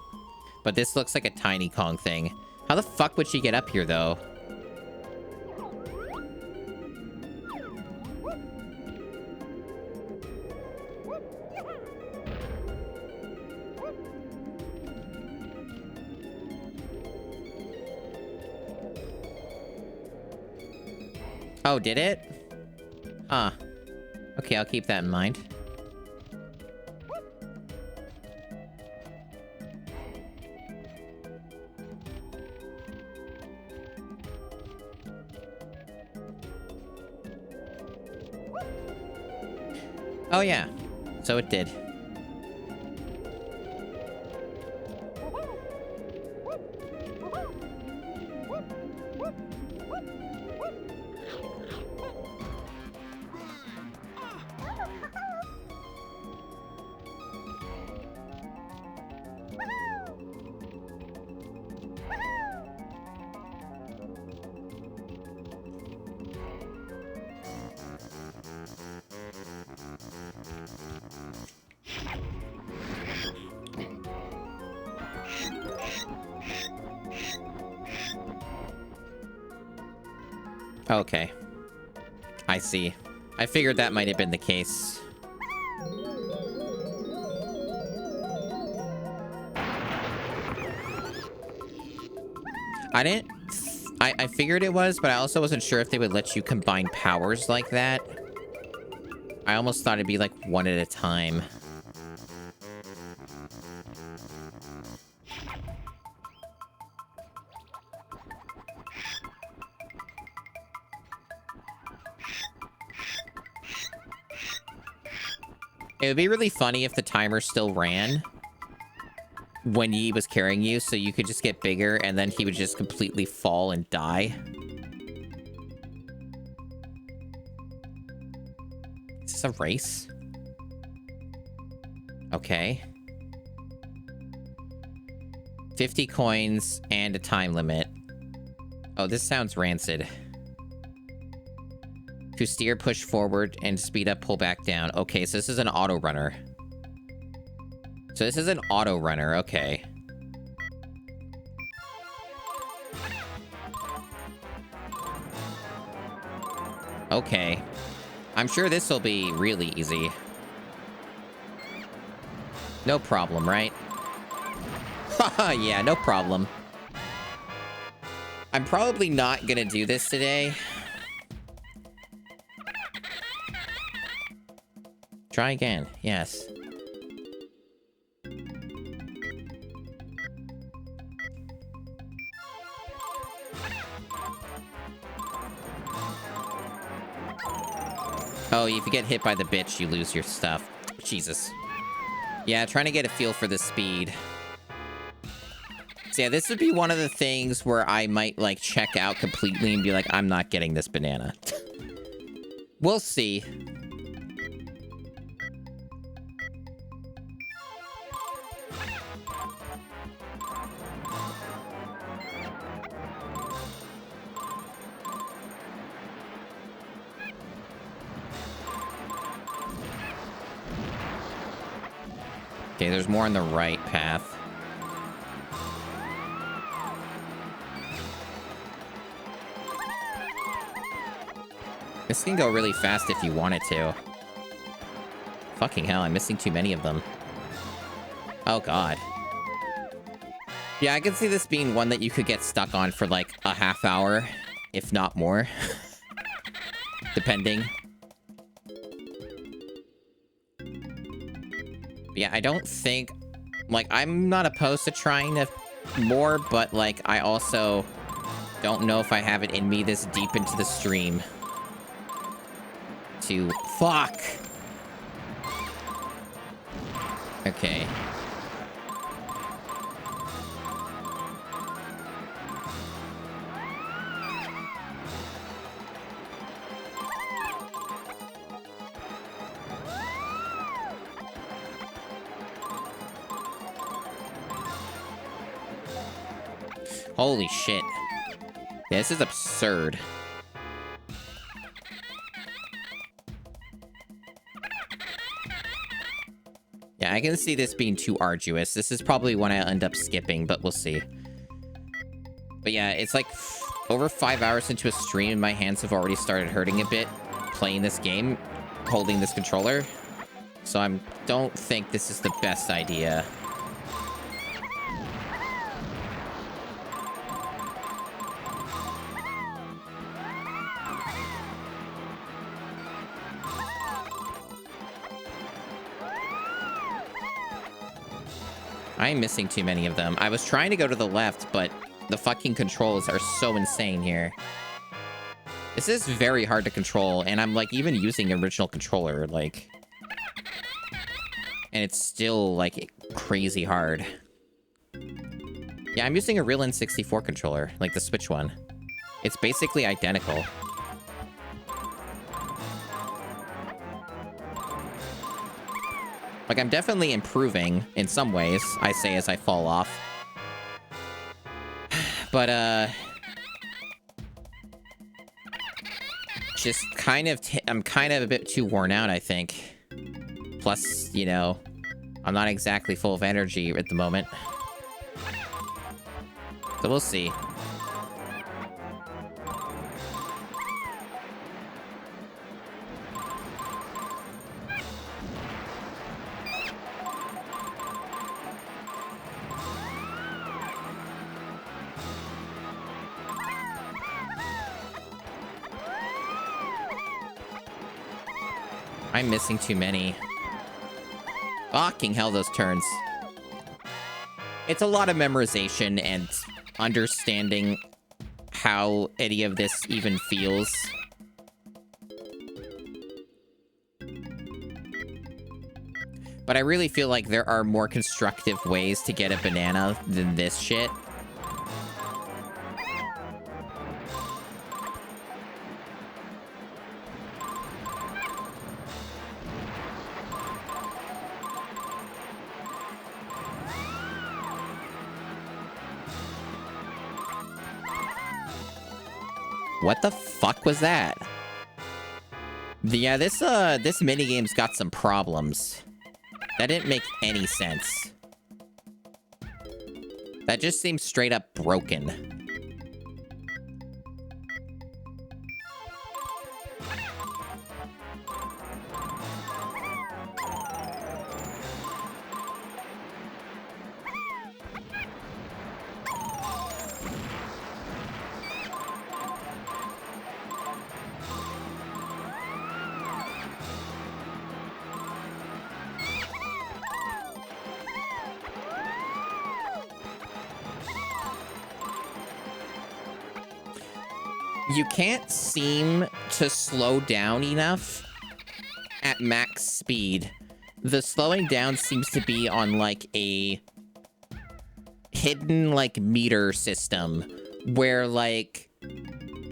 But this looks like a Tiny Kong thing. How the fuck would she get up here, though? Oh, did it? Huh. Okay, I'll keep that in mind. Oh, yeah. So it did. Okay. I see. I figured that might have been the case. I figured it was, but I also wasn't sure if they would let you combine powers like that. I almost thought it'd be like one at a time. It would be really funny if the timer still ran when he was carrying you, so you could just get bigger and then he would just completely fall and die. Is this a race? 50 coins and a time limit. Oh, this sounds rancid. To steer, push forward, and speed up, pull back down. Okay, so this is an auto runner. So this is an auto runner, okay. Okay. I'm sure this will be really easy. No problem, right? Haha, yeah, no problem. I'm probably not gonna do this today. Try again, yes. Oh, if you get hit by the bitch, you lose your stuff. Jesus. Yeah, trying to get a feel for the speed. So yeah, this would be one of the things where I might, like, check out completely and be like, I'm not getting this banana. We'll see. Okay, there's more on the right path. This can go really fast if you want it to. Fucking hell, I'm missing too many of them. Oh, God. Yeah, I can see this being one that you could get stuck on for, like, a half hour, if not more. Depending. Yeah, I don't think... Like, I'm not opposed to trying to more, but, like, I also don't know if I have it in me this deep into the stream. To... Fuck! Okay. Holy shit. Yeah, this is absurd. Yeah, I can see this being too arduous. This is probably one I'll end up skipping, but we'll see. But yeah, it's like over 5 hours into a stream, my hands have already started hurting a bit playing this game, holding this controller. So I don't think this is the best idea. I'm missing too many of them. I was trying to go to the left, but the fucking controls are so insane here. This is very hard to control, and I'm, like, even using original controller, like... And it's still, like, crazy hard. Yeah, I'm using a real N64 controller, like the Switch one. It's basically identical. Like, I'm definitely improving in some ways, I say as I fall off. But, just kind of... I'm kind of a bit too worn out, I think. Plus, you know, I'm not exactly full of energy at the moment. So we'll see. I'm missing too many. Fucking hell, those turns. It's a lot of memorization and understanding how any of this even feels. But I really feel like there are more constructive ways to get a banana than this shit. What the fuck was that? Yeah, this minigame's got some problems. That didn't make any sense. That just seems straight up broken. You can't seem to slow down enough at max speed. The slowing down seems to be on, like, a hidden, like, meter system. Where, like,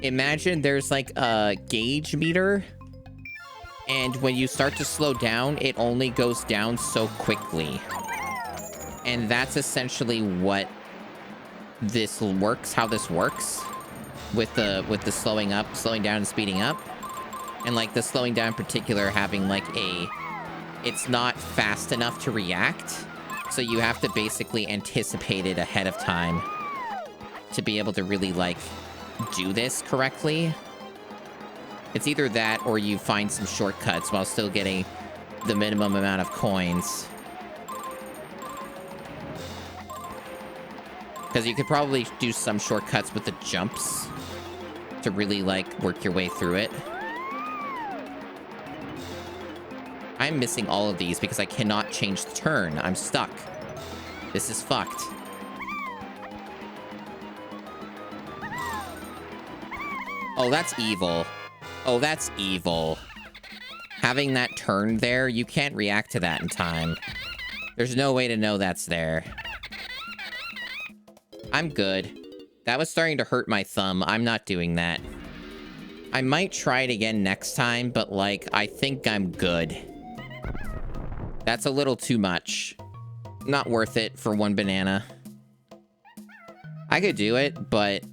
imagine there's, like, a gauge meter. And when you start to slow down, it only goes down so quickly. And that's essentially what this works, how this works. With the slowing down and speeding up. And like the slowing down in particular having like it's not fast enough to react. So you have to basically anticipate it ahead of time to be able to really like do this correctly. It's either that or you find some shortcuts while still getting the minimum amount of coins. Because you could probably do some shortcuts with the jumps to really, like, work your way through it. I'm missing all of these because I cannot change the turn. I'm stuck. This is fucked. Oh, that's evil. Oh, that's evil. Having that turn there, you can't react to that in time. There's no way to know that's there. I'm good. That was starting to hurt my thumb. I'm not doing that. I might try it again next time, but, like, I think I'm good. That's a little too much. Not worth it for one banana. I could do it, but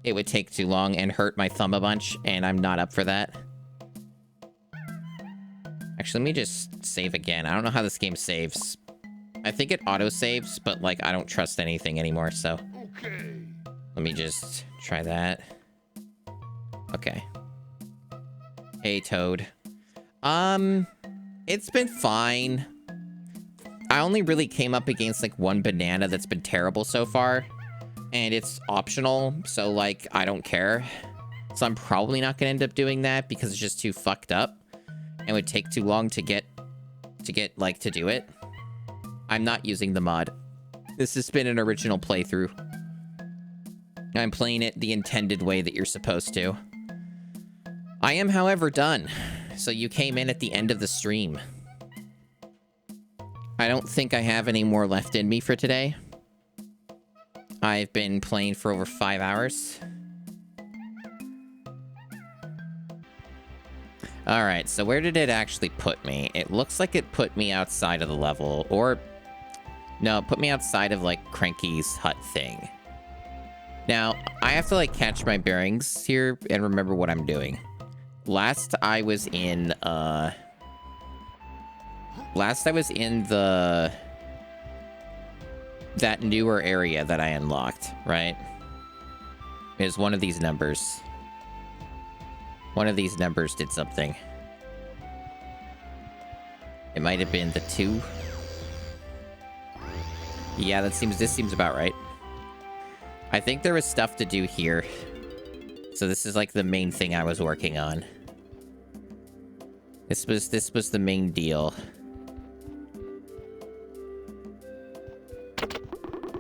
it would take too long and hurt my thumb a bunch, and I'm not up for that. Actually, let me just save again. I don't know how this game saves. I think it auto-saves, but, like, I don't trust anything anymore, so... Okay. Let me just try that. Okay. Hey, Toad. It's been fine. I only really came up against, like, one banana that's been terrible so far. And it's optional, so, like, I don't care. So I'm probably not gonna end up doing that because it's just too fucked up. And would take too long to get, like, to do it. I'm not using the mod. This has been an original playthrough. I'm playing it the intended way that you're supposed to. I am, however, done. So you came in at the end of the stream. I don't think I have any more left in me for today. I've been playing for over 5 hours. Alright, so where did it actually put me? It looks like it put me outside of the level, or... No, it put me outside of, like, Cranky's hut thing. Now, I have to, like, catch my bearings here and remember what I'm doing. Last I was in the... that newer area that I unlocked, right? It was one of these numbers. One of these numbers did something. It might have been the 2. Yeah, this seems about right. I think there was stuff to do here. So this is like the main thing I was working on. This was the main deal.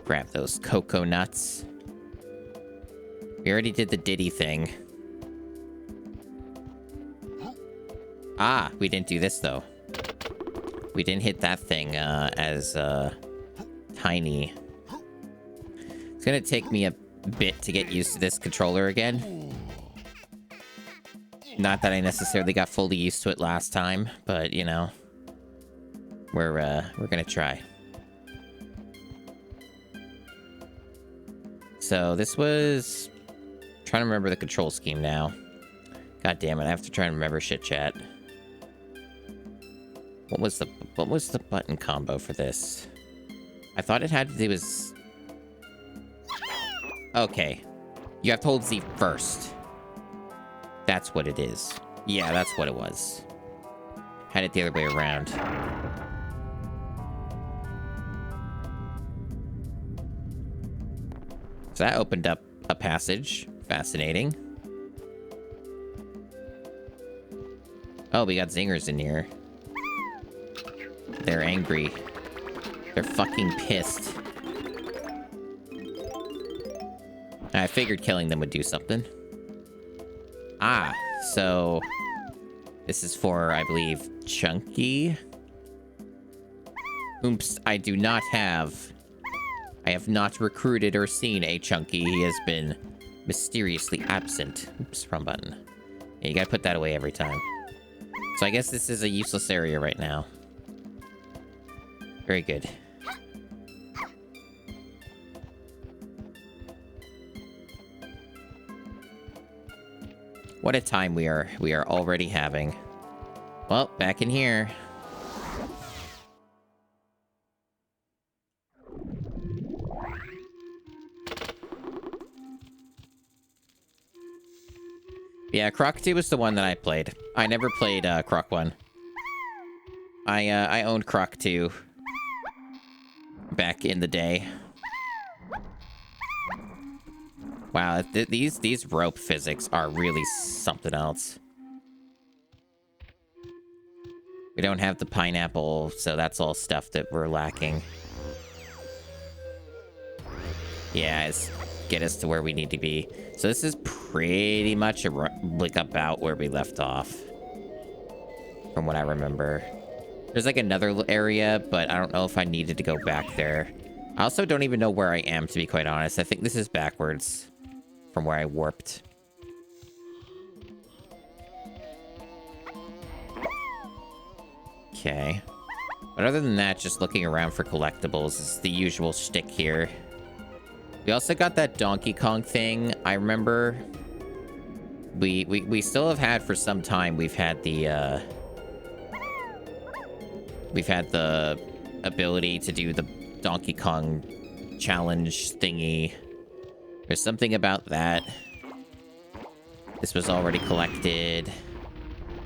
Grab those cocoa nuts. We already did the Diddy thing. Ah, we didn't do this though. We didn't hit that thing as tiny. It's gonna take me a bit to get used to this controller again. Not that I necessarily got fully used to it last time, but you know, we're gonna try. So this was trying to remember the control scheme now. God damn it, I have to try and remember shit, chat. What was the button combo for this? I thought it had to do with... Okay. You have to hold Z first. That's what it is. Yeah, that's what it was. Had it the other way around. So that opened up a passage. Fascinating. Oh, we got zingers in here. They're angry. They're fucking pissed. I figured killing them would do something. Ah, so... This is for, I believe, Chunky. Oops, I do not have... I have not recruited or seen a Chunky. He has been mysteriously absent. Oops, wrong button. Yeah, you gotta put that away every time. So I guess this is a useless area right now. Very good. What a time we are already having. Well, back in here. Yeah, Croc 2 was the one that I played. I never played Croc 1. I owned Croc 2 back in the day. Wow, these rope physics are really something else. We don't have the pineapple, so that's all stuff that we're lacking. Yeah, get us to where we need to be. So this is pretty much like about where we left off, from what I remember. There's like another area, but I don't know if I needed to go back there. I also don't even know where I am, to be quite honest. I think this is backwards from where I warped. Okay. But other than that, just looking around for collectibles is the usual shtick here. We also got that Donkey Kong thing. I remember we still have had for some time. We've had the ability to do the Donkey Kong challenge thingy. There's something about that. This was already collected.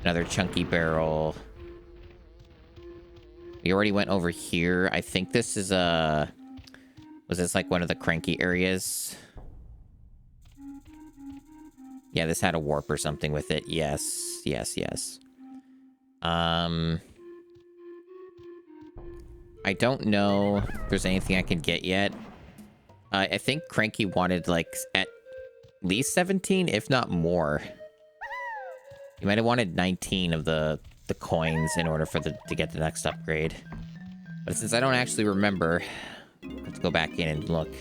Another chunky barrel. We already went over here. I think this is was this like one of the cranky areas? Yeah, this had a warp or something with it. Yes, yes, yes. I don't know if there's anything I can get yet. I think Cranky wanted like at least 17, if not more. He might have wanted 19 of the coins in order for to get the next upgrade. But since I don't actually remember, let's go back in and look.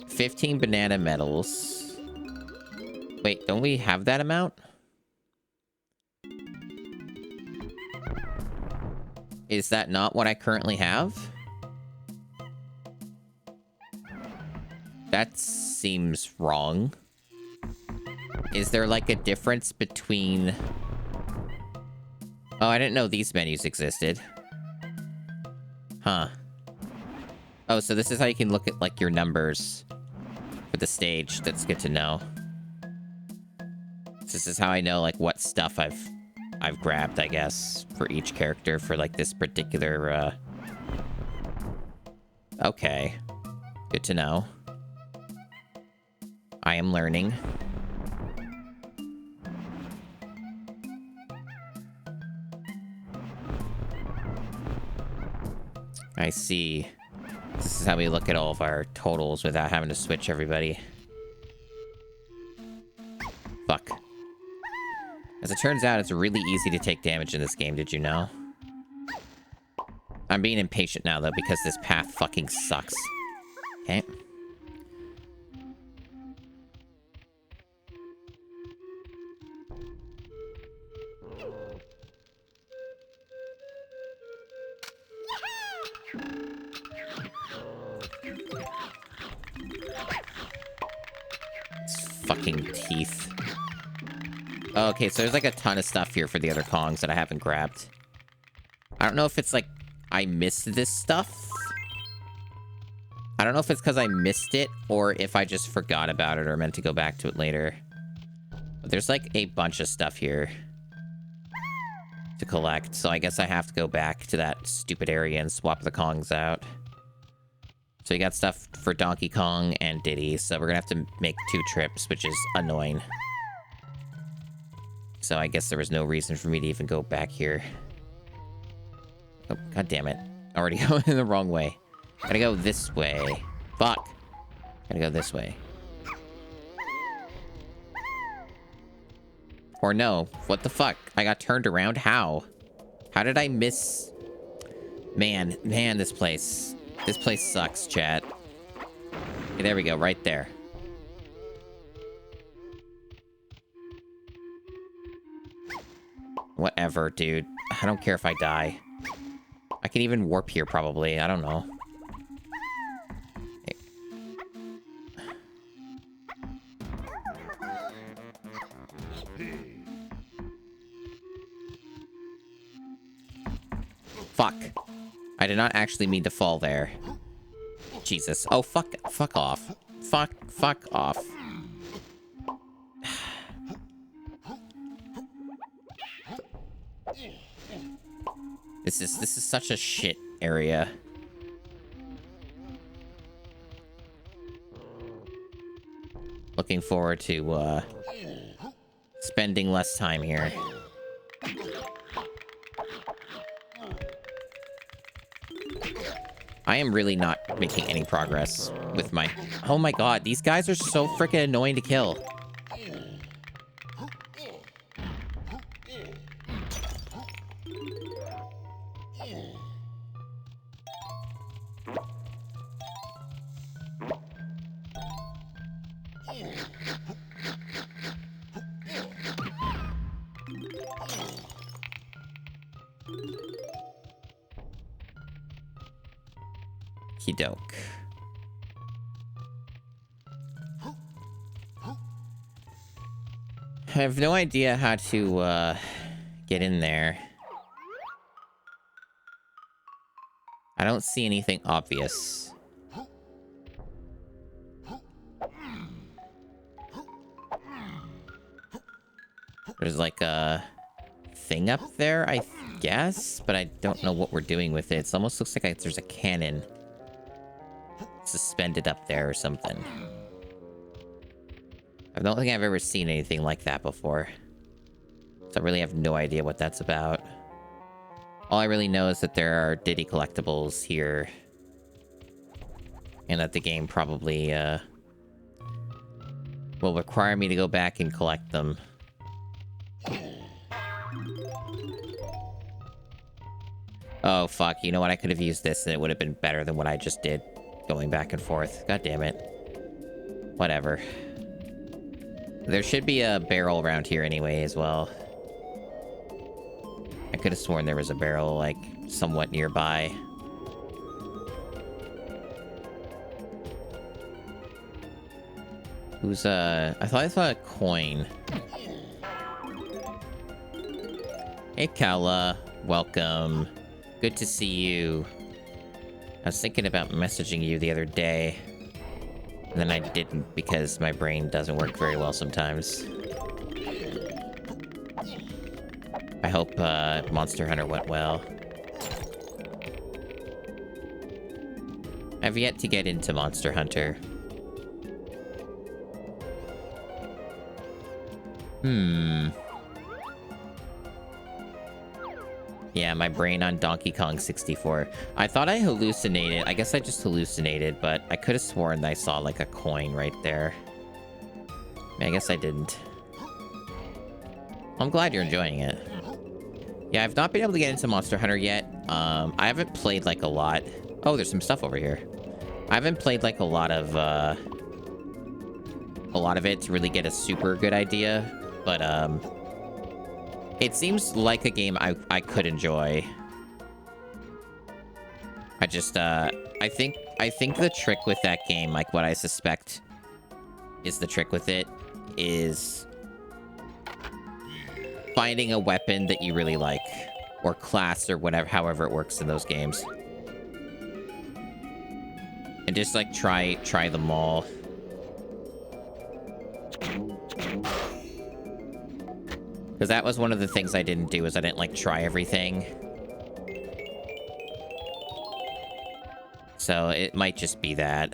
15 banana medals. Wait, don't we have that amount? Is that not what I currently have? That seems wrong. Is there like a difference between... Oh, I didn't know these menus existed. Huh. Oh, so this is how you can look at like your numbers for the stage. That's good to know. This is how I know like what stuff I've grabbed, I guess, for each character for like this particular Okay. Good to know. I am learning. I see. This is how we look at all of our totals without having to switch everybody. Fuck. As it turns out, it's really easy to take damage in this game, did you know? I'm being impatient now, though, because this path fucking sucks. Okay. fucking teeth. Oh, okay, so there's like a ton of stuff here for the other Kongs that I haven't grabbed. I don't know if it's like I missed this stuff. I don't know if it's because I missed it or if I just forgot about it or meant to go back to it later. But there's like a bunch of stuff here to collect, so I guess I have to go back to that stupid area and swap the Kongs out. So you got stuff for Donkey Kong and Diddy, so we're gonna have to make 2 trips, which is annoying. So I guess there was no reason for me to even go back here. Oh, god damn it. Already going in the wrong way. Gotta go this way. Fuck. Gotta go this way. Or no. What the fuck? I got turned around? How? How did I miss... Man, this place. This place sucks, chat. Okay, there we go, right there. Whatever, dude. I don't care if I die. I can even warp here, probably. I don't know. Okay. Fuck. I did not actually mean to fall there. Jesus. Oh, fuck off. Fuck off. This is such a shit area. Looking forward to spending less time here. I am really not making any progress with my... Oh my god, these guys are so freaking annoying to kill. Doke. I have no idea how to get in there. I don't see anything obvious. There's like a thing up there, I guess, but I don't know what we're doing with it. It almost looks like there's a cannon suspended up there or something. I don't think I've ever seen anything like that before. So I really have no idea what that's about. All I really know is that there are Diddy collectibles here. And that the game probably will require me to go back and collect them. Oh fuck, you know what? I could have used this and it would have been better than what I just did. Going back and forth. God damn it. Whatever. There should be a barrel around here anyway as well. I could have sworn there was a barrel, like, somewhat nearby. Who's, I thought I saw a coin. Hey, Kala. Welcome. Good to see you. I was thinking about messaging you the other day. And then I didn't because my brain doesn't work very well sometimes. I hope Monster Hunter went well. I've yet to get into Monster Hunter. Yeah, my brain on Donkey Kong 64. I thought I hallucinated. I guess I just hallucinated, but I could have sworn that I saw like a coin right there. I guess I didn't. I'm glad you're enjoying it. Yeah, I've not been able to get into Monster Hunter yet. I haven't played like a lot. Oh, there's some stuff over here. I haven't played like a lot of it to really get a super good idea, but it seems like a game I could enjoy. I just I think the trick with that game, like what I suspect is the trick with it, is finding a weapon that you really like, or class, or whatever, however it works in those games. And just like try them all. Because that was one of the things I didn't do, is I didn't like try everything. So it might just be that.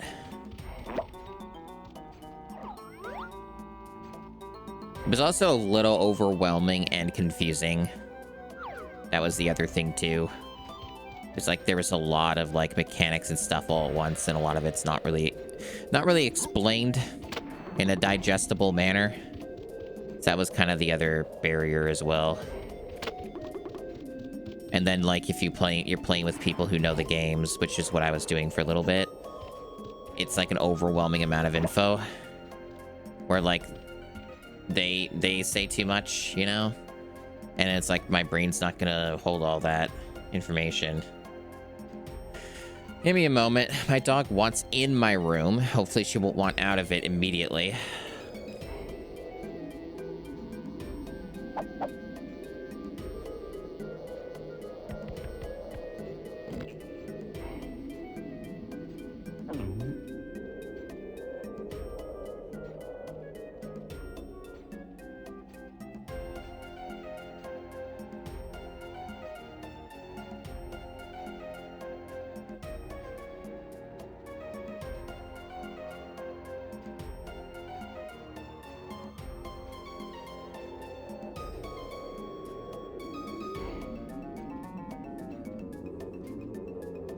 It was also a little overwhelming and confusing. That was the other thing too. It's like there was a lot of like mechanics and stuff all at once, and a lot of it's not really explained in a digestible manner. So that was kind of the other barrier as well. And then like if you're playing with people who know the games, which is what I was doing for a little bit, it's like an overwhelming amount of info where like they say too much, you know? And it's like my brain's not gonna hold all that information. Give me a moment. My dog wants in my room. Hopefully she won't want out of it immediately.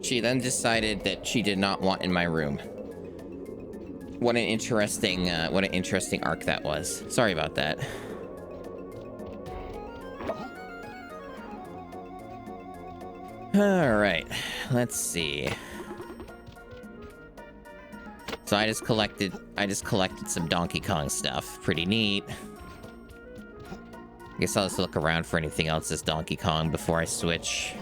She then decided that she did not want in my room. What an interesting arc that was. Sorry about that. All right, let's see. So I just collected some Donkey Kong stuff. Pretty neat. I guess I'll just look around for anything else as Donkey Kong before I switch.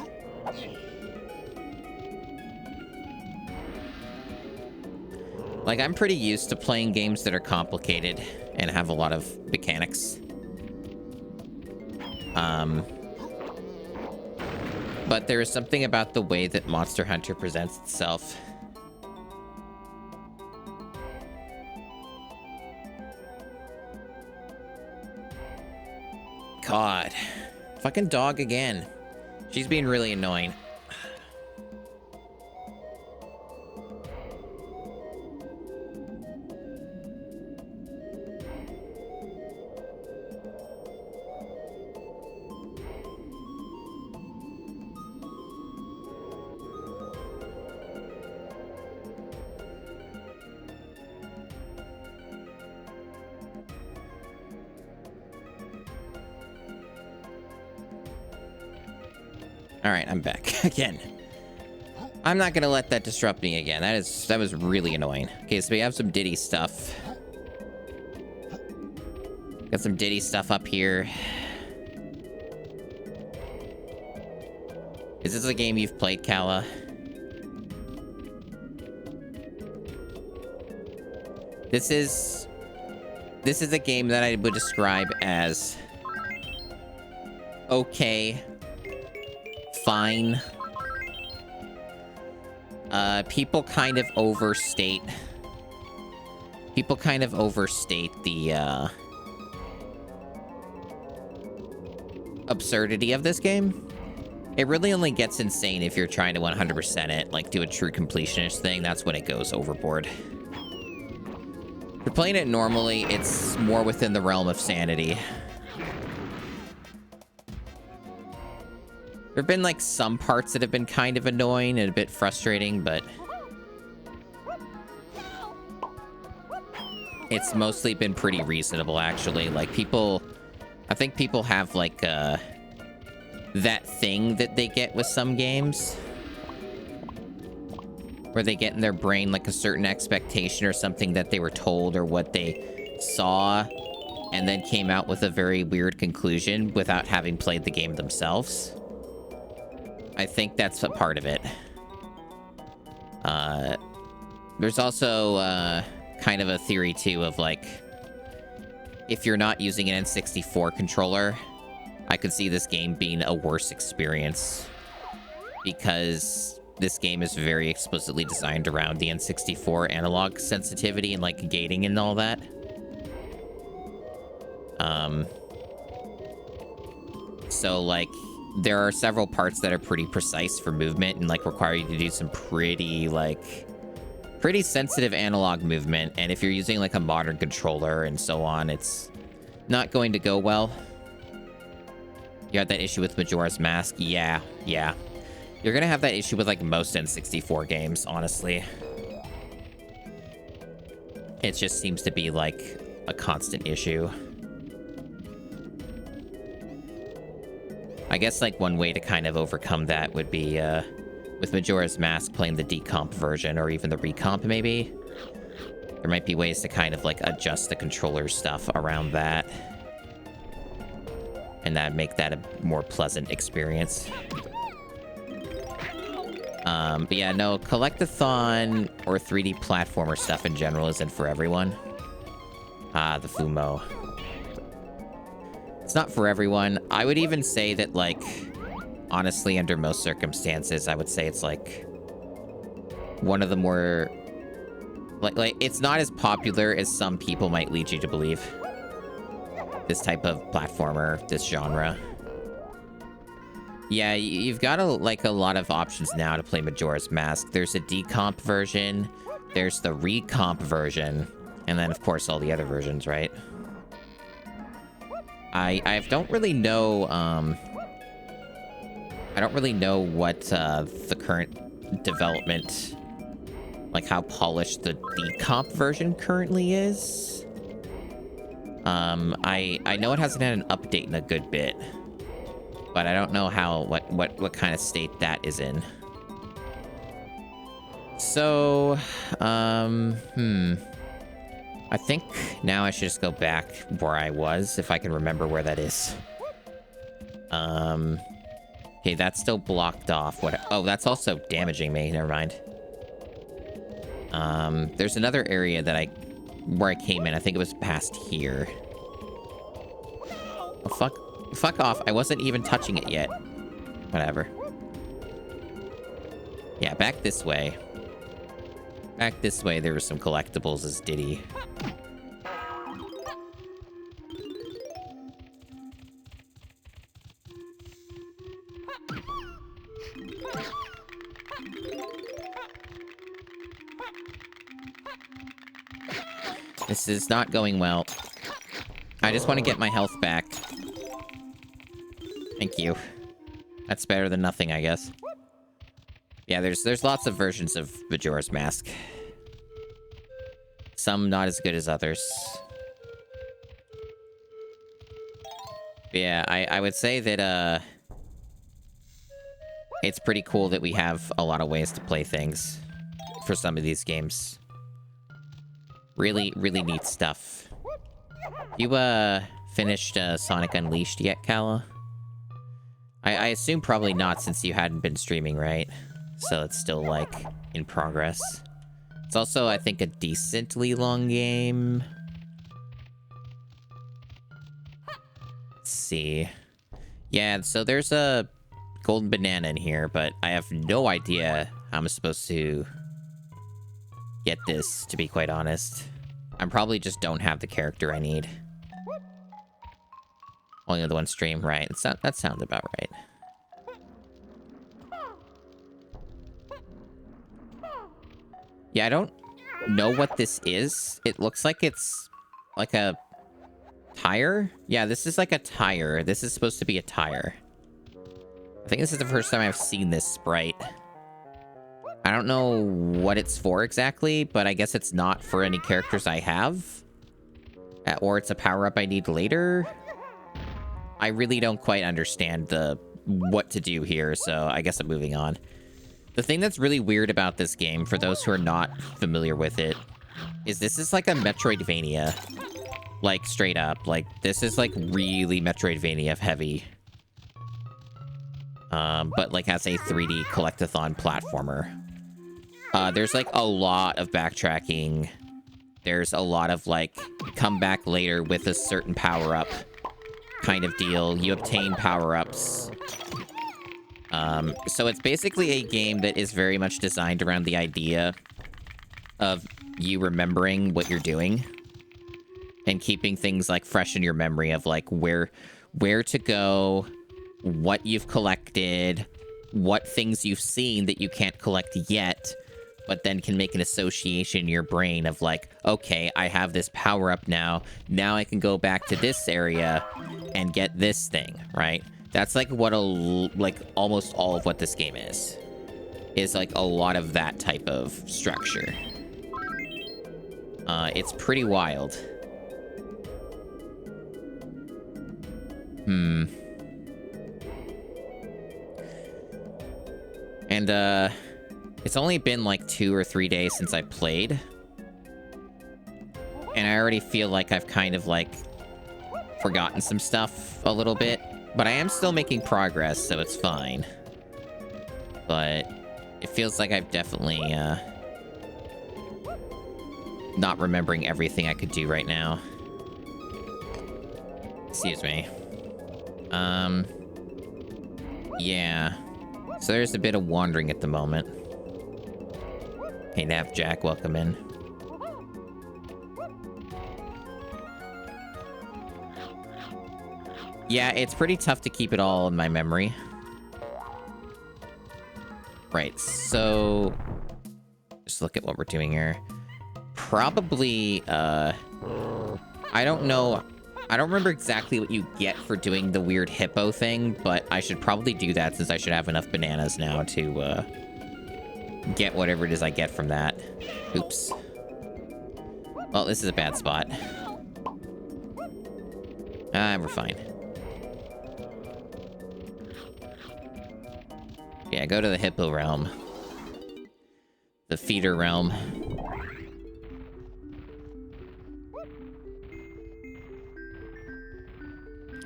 Like, I'm pretty used to playing games that are complicated and have a lot of mechanics. But there is something about the way that Monster Hunter presents itself. God. Fucking dog again. She's being really annoying. All right, I'm back again. I'm not gonna let that disrupt me again. That was really annoying. Okay, so we have some Diddy stuff. Got some Diddy stuff up here. Is this a game you've played, Kala? This is a game that I would describe as okay. Fine. People kind of overstate the absurdity of this game. It really only gets insane if you're trying to 100% it, like do a true completionist thing. That's when it goes overboard. If you're playing it normally, it's more within the realm of sanity. There have been, like, some parts that have been kind of annoying and a bit frustrating, but it's mostly been pretty reasonable, actually. Like, I think people have, like, that thing that they get with some games, where they get in their brain, like, a certain expectation or something that they were told or what they saw, and then came out with a very weird conclusion without having played the game themselves. I think that's a part of it. There's also kind of a theory too of like if you're not using an N64 controller, I could see this game being a worse experience. Because this game is very explicitly designed around the N64 analog sensitivity and, like, gating and all that. So, like, there are several parts that are pretty precise for movement and, like, require you to do some pretty sensitive analog movement. And if you're using, like, a modern controller and so on, it's not going to go well. You had that issue with Majora's Mask? Yeah. You're gonna have that issue with, like, most N64 games, honestly. It just seems to be, like, a constant issue. I guess, like, one way to kind of overcome that would be, with Majora's Mask playing the decomp version, or even the recomp, maybe. There might be ways to kind of, like, adjust the controller stuff around that. And that make that a more pleasant experience. But yeah, no, collectathon or 3D platformer stuff in general isn't for everyone. The Fumo. It's not for everyone. I would even say that, like, honestly, under most circumstances, I would say it's, like, one of the more... Like, it's not as popular as some people might lead you to believe. This type of platformer, this genre. Yeah, you've got, a lot of options now to play Majora's Mask. There's a decomp version, there's the recomp version, and then, of course, all the other versions, right? I don't really know, I don't really know what, the current development, like, how polished the decomp version currently is. I know it hasn't had an update in a good bit, but I don't know how, what kind of state that is in. So, I think now I should just go back where I was, if I can remember where that is. Okay, that's still blocked off. Oh, that's also damaging me. Never mind. There's another area that where I came in. I think it was past here. Oh, fuck off. I wasn't even touching it yet. Whatever. Yeah, back this way. Back this way, there were some collectibles as Diddy. This is not going well. I just want to get my health back. Thank you. That's better than nothing, I guess. Yeah, there's lots of versions of Majora's Mask. Some not as good as others. But yeah, I would say that, it's pretty cool that we have a lot of ways to play things for some of these games. Really, really neat stuff. You, finished, Sonic Unleashed yet, Kala? I assume probably not, since you hadn't been streaming, right? So it's still, like, in progress. It's also, I think, a decently long game. Let's see. Yeah, so there's a golden banana in here, but I have no idea how I'm supposed to get this, to be quite honest. I probably just don't have the character I need. Only the one stream, right? That sounds about right. Yeah, I don't know what this is. It looks like it's like a tire. Yeah, this is like a tire. This is supposed to be a tire. I think this is the first time I've seen this sprite. I don't know what it's for exactly, but I guess it's not for any characters I have. Or it's a power-up I need later. I really don't quite understand what to do here, so I guess I'm moving on. The thing that's really weird about this game, for those who are not familiar with it, is this is like a Metroidvania. Like, straight up. Like, this is like really Metroidvania heavy. But like as a 3D collectathon platformer. There's like a lot of backtracking there's a lot of, like, come back later with a certain power-up kind of deal. You obtain power-ups. So it's basically a game that is very much designed around the idea of you remembering what you're doing and keeping things, like, fresh in your memory of, like, where to go, what you've collected, what things you've seen that you can't collect yet, but then can make an association in your brain of like, okay, I have this power up now. Now I can go back to this area and get this thing, right? That's like what almost all of what this game is like a lot of that type of structure. It's pretty wild. And, it's only been like 2 or 3 days since I played. And I already feel like I've kind of like forgotten some stuff a little bit. But I am still making progress, so it's fine. But it feels like I've definitely, not remembering everything I could do right now. Excuse me. Yeah. So there's a bit of wandering at the moment. Hey, Nav Jack, welcome in. Yeah, it's pretty tough to keep it all in my memory. Right, so... just look at what we're doing here. Probably, I don't know. I don't remember exactly what you get for doing the weird hippo thing, but I should probably do that since I should have enough bananas now to, get whatever it is I get from that. Oops. Well, this is a bad spot. We're fine. Yeah, go to the hippo realm. The feeder realm.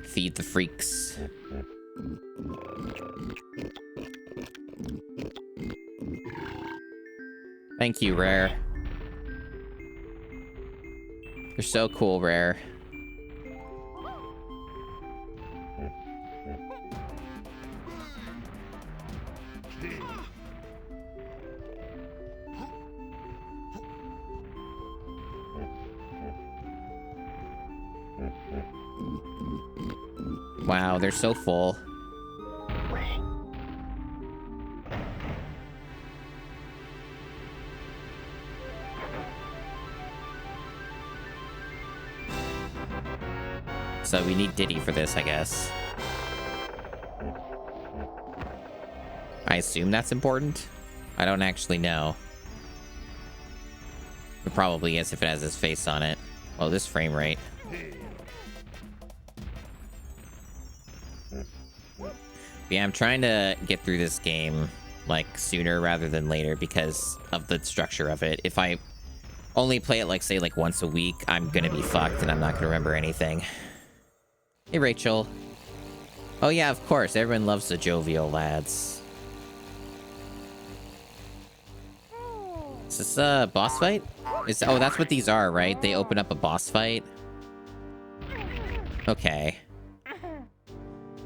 Feed the freaks. Thank you, Rare. You're so cool, Rare. Wow, they're so full. So we need Diddy for this, I guess. I assume that's important? I don't actually know. It probably is if it has his face on it. Oh, this frame rate. Yeah, I'm trying to get through this game, like, sooner rather than later because of the structure of it. If I only play it, like, say, like, once a week, I'm gonna be fucked and I'm not gonna remember anything. Hey, Rachel. Oh, yeah, of course. Everyone loves the jovial lads. Is this a boss fight? Oh, that's what these are, right? They open up a boss fight? Okay.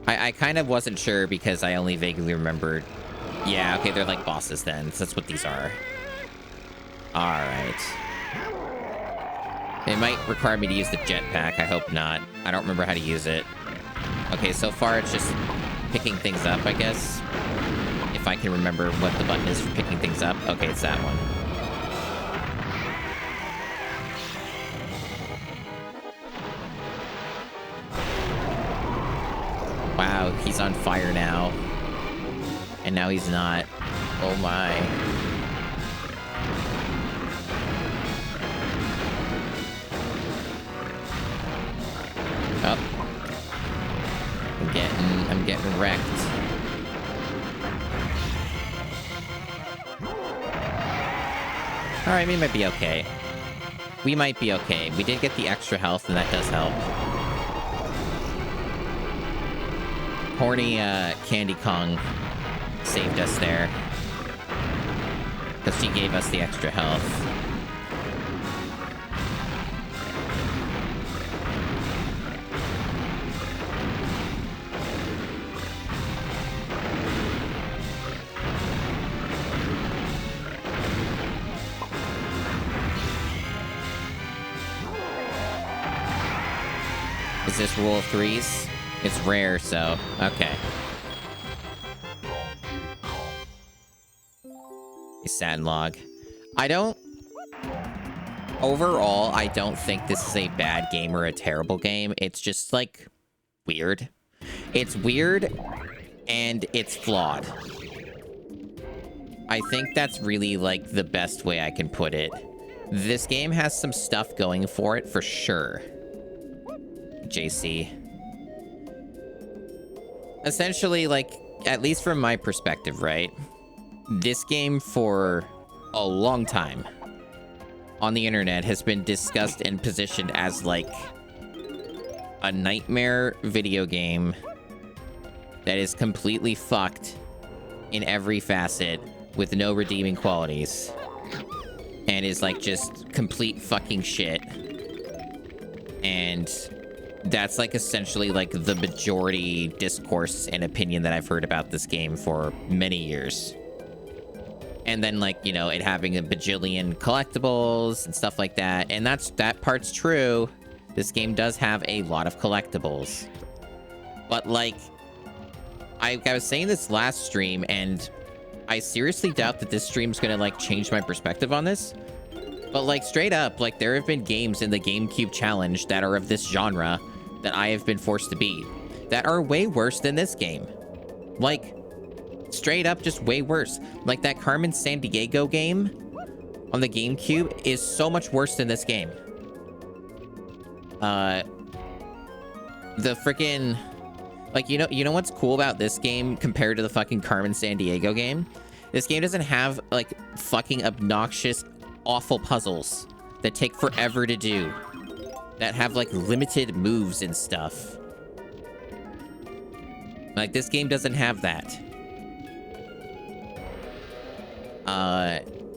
I kind of wasn't sure because I only vaguely remembered. Yeah, okay, they're like bosses then. So that's what these are. Alright. It might require me to use the jetpack. I hope not. I don't remember how to use it. Okay, so far it's just picking things up, I guess. If I can remember what the button is for picking things up. Okay, it's that one. Wow, he's on fire now. And now he's not. Oh my. Oh. I'm getting wrecked. Alright, we might be okay. We might be okay. We did get the extra health, and that does help. Horny, Candy Kong saved us there. Because she gave us the extra health. Is this rule of threes? It's rare, so okay. Sad log. Overall, I don't think this is a bad game or a terrible game. It's just, like, weird. It's weird, and it's flawed. I think that's really, like, the best way I can put it. This game has some stuff going for it, for sure. JC. Essentially, like, at least from my perspective, right? This game for a long time on the internet has been discussed and positioned as like a nightmare video game that is completely fucked in every facet with no redeeming qualities and is like just complete fucking shit. And that's like essentially like the majority discourse and opinion that I've heard about this game for many years. And then, like, you know, it having a bajillion collectibles and stuff like that. And that part's true. This game does have a lot of collectibles. But, like, I was saying this last stream, and I seriously doubt that this stream's gonna, like, change my perspective on this. But, like, straight up, like, there have been games in the GameCube Challenge that are of this genre that I have been forced to beat that are way worse than this game. Like, straight up just way worse. Like that Carmen Sandiego game on the GameCube is so much worse than this game. The freaking, like, you know what's cool about this game compared to the fucking Carmen Sandiego game? This game doesn't have like fucking obnoxious, awful puzzles that take forever to do, that have like limited moves and stuff. Like, this game doesn't have that.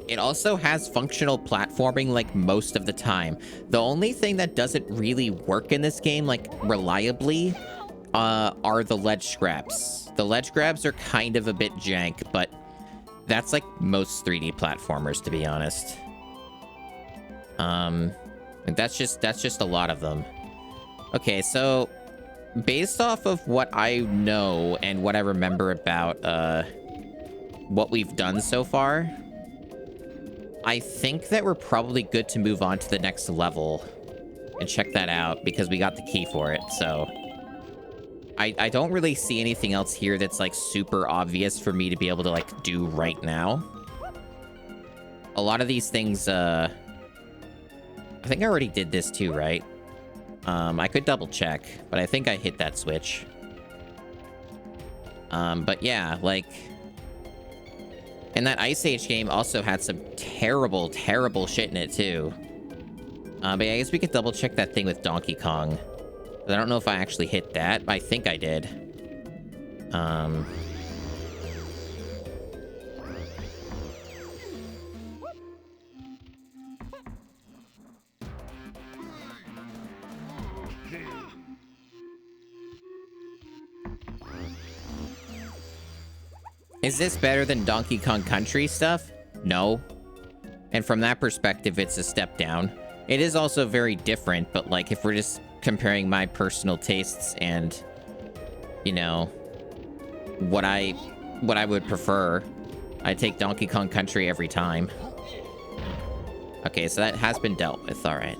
It also has functional platforming, like, most of the time. The only thing that doesn't really work in this game, like, reliably, are the ledge grabs. The ledge grabs are kind of a bit jank, but that's, like, most 3D platformers, to be honest. That's just a lot of them. Okay, so, based off of what I know and what I remember about, what we've done so far, I think that we're probably good to move on to the next level and check that out because we got the key for it. So I don't really see anything else here that's like super obvious for me to be able to like do right now. A lot of these things, I think I already did this too, right? I could double check, but I think I hit that switch. But yeah, like, and that Ice Age game also had some terrible, terrible shit in it, too. But yeah, I guess we could double check that thing with Donkey Kong. I don't know if I actually hit that. I think I did. Is this better than Donkey Kong Country stuff? No. And from that perspective, it's a step down. It is also very different, but like if we're just comparing my personal tastes and, you know, what I would prefer, I take Donkey Kong Country every time. Okay, so that has been dealt with, all right.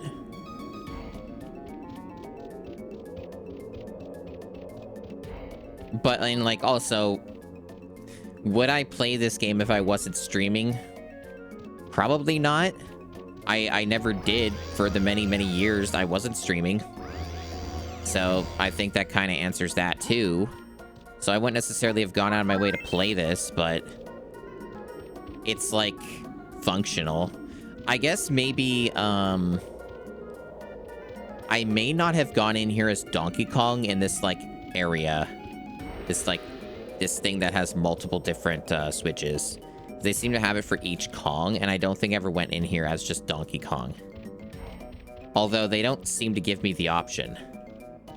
But, and like, also, would I play this game if I wasn't streaming? Probably not. I never did for the many, many years I wasn't streaming. So I think that kind of answers that too. So I wouldn't necessarily have gone out of my way to play this, but it's like functional. I guess maybe I may not have gone in here as Donkey Kong in this like area. This thing that has multiple different switches. They seem to have it for each Kong, and I don't think I ever went in here as just Donkey Kong. Although they don't seem to give me the option.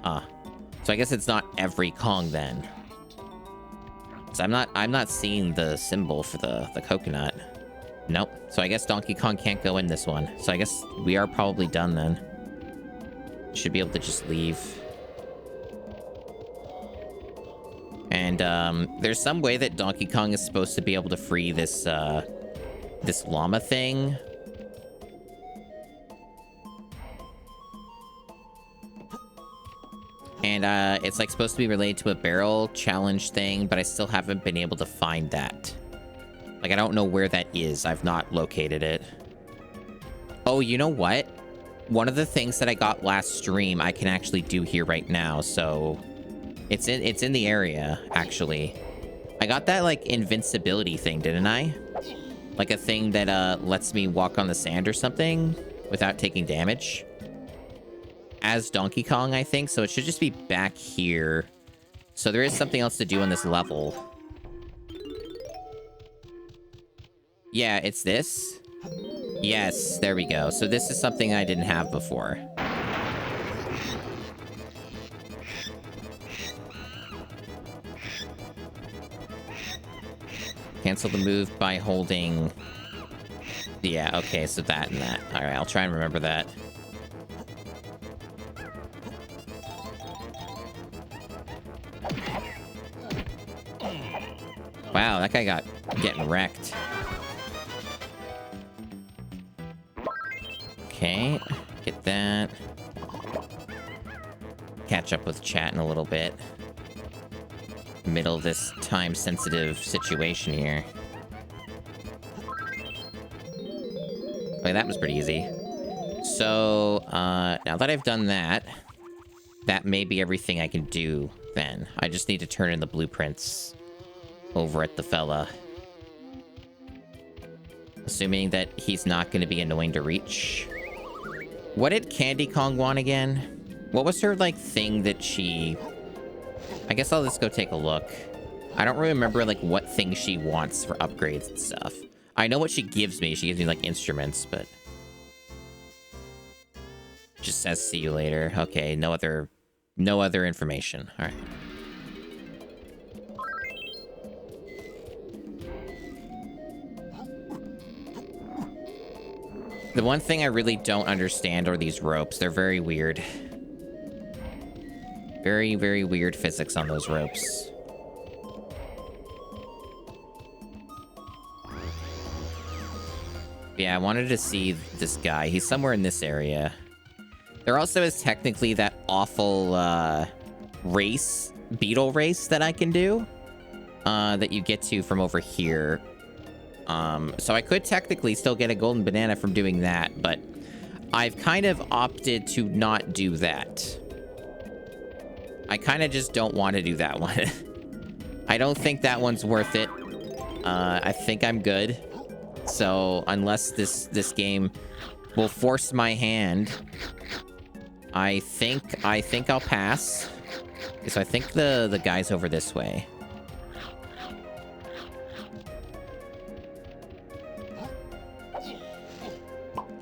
So I guess it's not every Kong then. So I'm not seeing the symbol for the coconut. Nope. So I guess Donkey Kong can't go in this one. So I guess we are probably done then. Should be able to just leave. And there's some way that Donkey Kong is supposed to be able to free this this llama thing. And it's like supposed to be related to a barrel challenge thing, but I still haven't been able to find that. Like, I don't know where that is. I've not located it. Oh, you know what? One of the things that I got last stream, I can actually do here right now. So it's in the area, actually. I got that, like, invincibility thing, didn't I? Like a thing that lets me walk on the sand or something without taking damage. As Donkey Kong, I think. So it should just be back here. So there is something else to do on this level. Yeah, it's this. Yes, there we go. So this is something I didn't have before. Cancel the move by holding... Yeah, okay, so that and that. Alright, I'll try and remember that. Wow, that guy got getting wrecked. Okay, get that. Catch up with chat in a little bit. Middle of this time-sensitive situation here. Okay, that was pretty easy. So, now that I've done that, that may be everything I can do then. I just need to turn in the blueprints over at the fella. Assuming that he's not going to be annoying to reach. What did Candy Kong want again? What was her, like, thing that she... I guess I'll just go take a look. I don't really remember, like, what thing she wants for upgrades and stuff. I know what she gives me. She gives me, like, instruments, but... Just says, see you later. Okay, no other information. Alright. The one thing I really don't understand are these ropes. They're very weird. Very, very weird physics on those ropes. Yeah, I wanted to see this guy. He's somewhere in this area. There also is technically that awful race, beetle race that I can do. That you get to from over here. So I could technically still get a golden banana from doing that, but I've kind of opted to not do that. I kind of just don't want to do that one. I don't think that one's worth it. I think I'm good. So unless this game will force my hand, I think I'll pass. So I think the guy's over this way.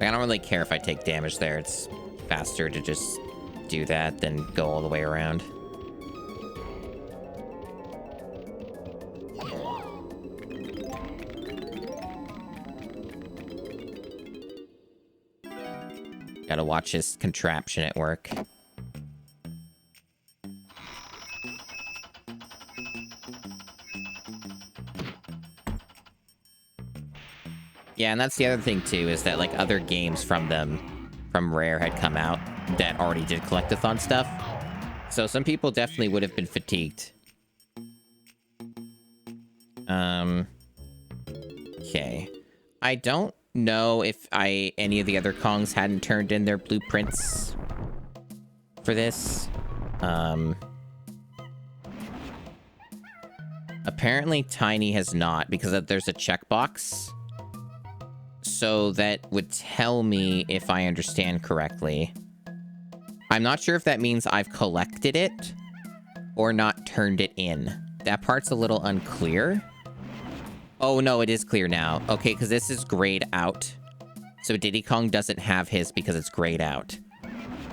I don't really care if I take damage there. It's faster to just do that than go all the way around. Gotta watch this contraption at work. Yeah, and that's the other thing, too, is that, like, other games from Rare had come out that already did collectathon stuff. So some people definitely would have been fatigued. Okay. I don't know if any of the other Kongs hadn't turned in their blueprints for this. Apparently Tiny has not, because there's a checkbox. So that would tell me if I understand correctly. I'm not sure if that means I've collected it or not turned it in. That part's a little unclear. Oh, no, it is clear now. Okay, because this is grayed out. So Diddy Kong doesn't have his because it's grayed out.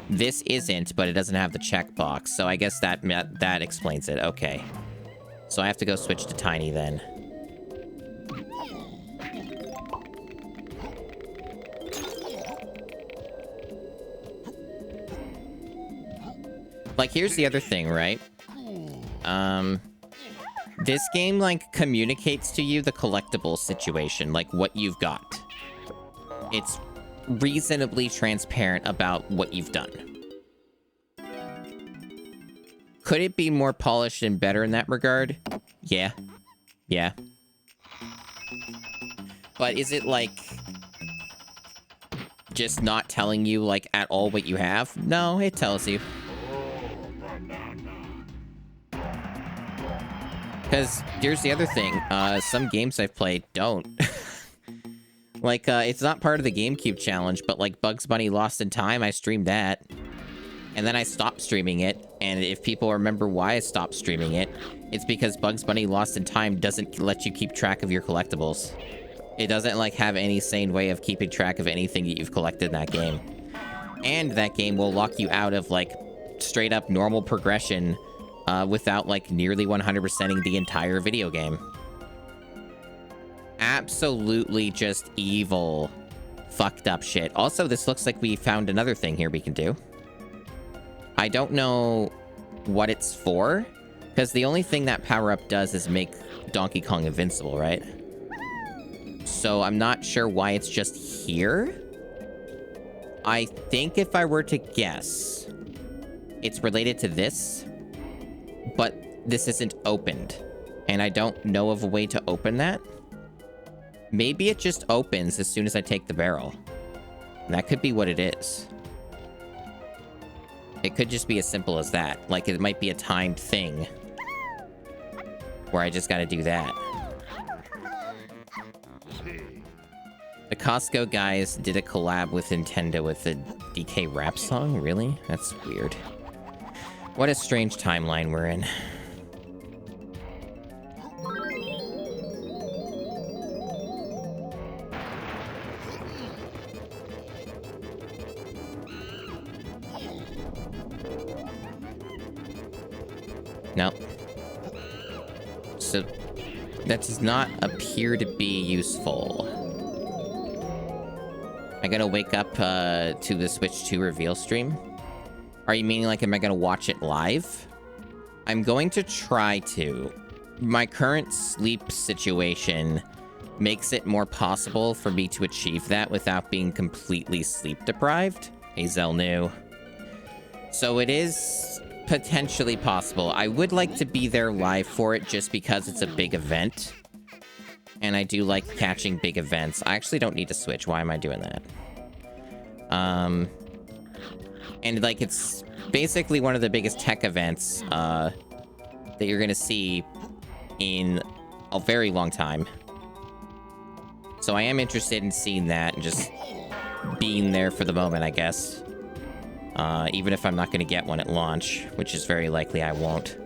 This isn't, but it doesn't have the checkbox. So I guess that explains it. Okay. So I have to go switch to Tiny then. Like, here's the other thing, right? This game, like, communicates to you the collectible situation, like what you've got. It's reasonably transparent about what you've done. Could it be more polished and better in that regard? Yeah. Yeah. But is it, like, just not telling you, like, at all what you have? No, it tells you. Because here's the other thing. Some games I've played don't. Like, it's not part of the GameCube challenge, but, like, Bugs Bunny Lost in Time, I streamed that. And then I stopped streaming it. And if people remember why I stopped streaming it, it's because Bugs Bunny Lost in Time doesn't let you keep track of your collectibles. It doesn't, like, have any sane way of keeping track of anything that you've collected in that game. And that game will lock you out of, like, straight-up normal progression without, like, nearly 100%ing the entire video game. Absolutely just evil, fucked up shit. Also, this looks like we found another thing here we can do. I don't know what it's for, because the only thing that power-up does is make Donkey Kong invincible, right? So I'm not sure why it's just here. I think if I were to guess, it's related to this, but this isn't opened, and I don't know of a way to open that. Maybe it just opens as soon as I take the barrel. And that could be what it is. It could just be as simple as that. Like, it might be a timed thing. Where I just gotta do that. The Costco guys did a collab with Nintendo with the DK rap song? Really? That's weird. What a strange timeline we're in. Nope. So, that does not appear to be useful. I gotta wake up to the Switch 2 reveal stream? Are you meaning, like, am I gonna watch it live? I'm going to try to. My current sleep situation makes it more possible for me to achieve that without being completely sleep deprived. Hazel knew. So it is potentially possible. I would like to be there live for it just because it's a big event. And I do like catching big events. I actually don't need to Switch. Why am I doing that? And, like, it's basically one of the biggest tech events that you're gonna see in a very long time. So I am interested in seeing that and just being there for the moment, I guess. Even if I'm not gonna get one at launch, which is very likely I won't.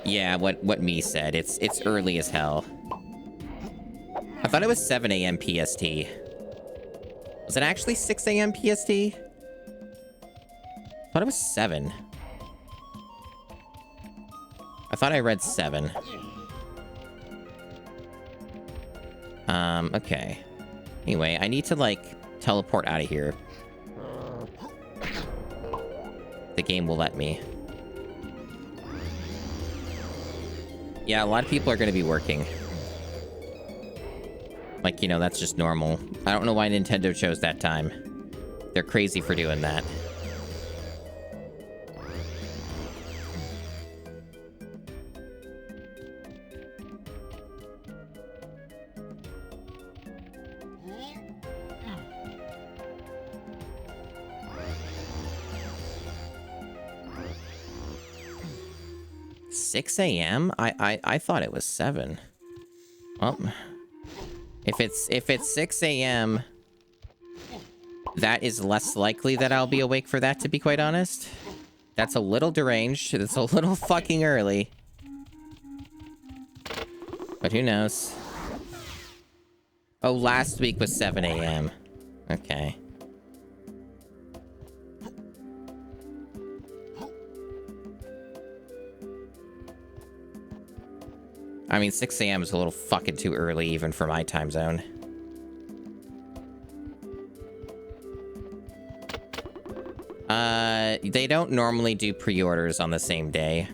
Yeah, what me said. It's early as hell. I thought it was 7 a.m. PST. Was it actually 6 a.m. PST? I thought it was 7. I thought I read 7. Okay. Anyway, I need to, like, teleport out of here. The game will let me. Yeah, a lot of people are going to be working. Like, you know, that's just normal. I don't know why Nintendo chose that time. They're crazy for doing that. $6 a.m.? I thought it was 7. Well, if it's 6 a.m., that is less likely that I'll be awake for that, to be quite honest. That's a little deranged. That's a little fucking early. But who knows? Oh, last week was 7 a.m. Okay. I mean, 6 a.m. is a little fucking too early even for my time zone. They don't normally do pre-orders on the same day,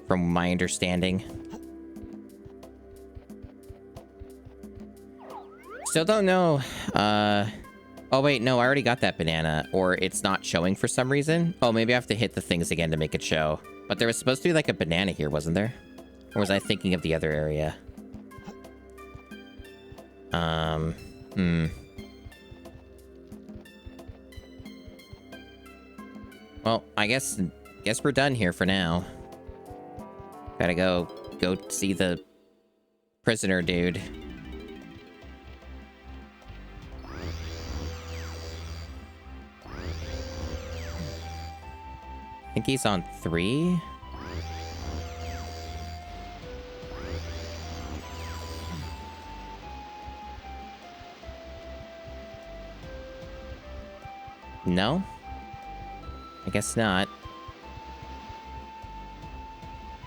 from my understanding. Still don't know. Oh wait, no, I already got that banana. Or it's not showing for some reason. Oh, maybe I have to hit the things again to make it show. But there was supposed to be like a banana here, wasn't there? Or was I thinking of the other area? Well, I guess we're done here for now. Gotta go see the prisoner dude. I think he's on 3. No? I guess not.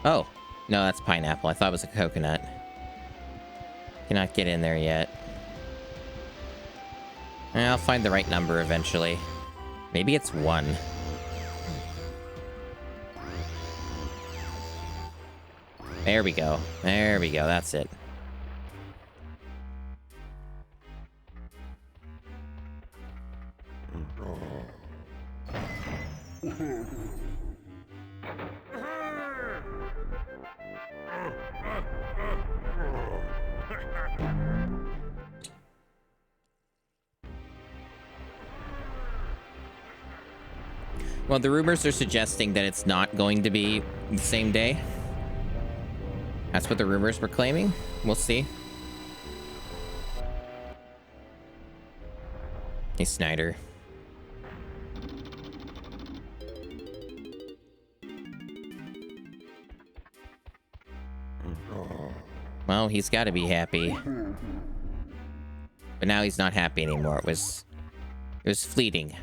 Oh. No, that's pineapple. I thought it was a coconut. Cannot get in there yet. I'll find the right number eventually. Maybe it's 1. There we go. There we go. That's it. Well, the rumors are suggesting that it's not going to be the same day. That's what the rumors were claiming. We'll see. Hey, Snyder. Well, he's got to be happy. But now he's not happy anymore. It was fleeting. It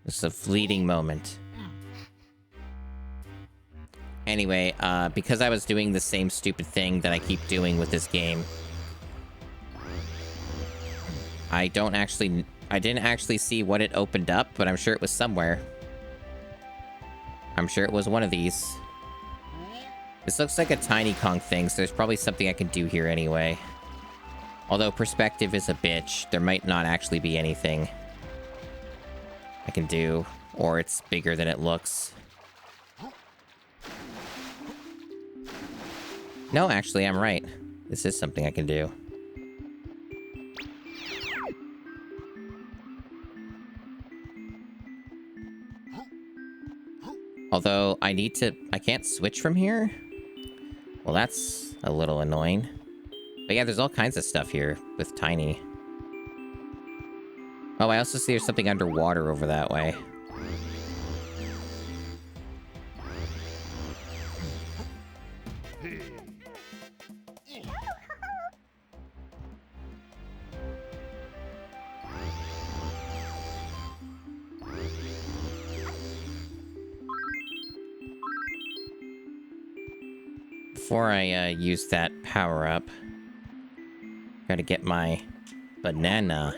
was a fleeting moment. Anyway, because I was doing the same stupid thing that I keep doing with this game, I didn't actually see what it opened up, but I'm sure it was somewhere. I'm sure it was one of these. This looks like a Tiny Kong thing, so there's probably something I can do here anyway. Although perspective is a bitch, there might not actually be anything I can do, or it's bigger than it looks. No, actually, I'm right. This is something I can do. Although, I can't switch from here? Well, that's a little annoying. But yeah, there's all kinds of stuff here with Tiny. Oh, I also see there's something underwater over that way. Before I use that power-up, gotta get my banana.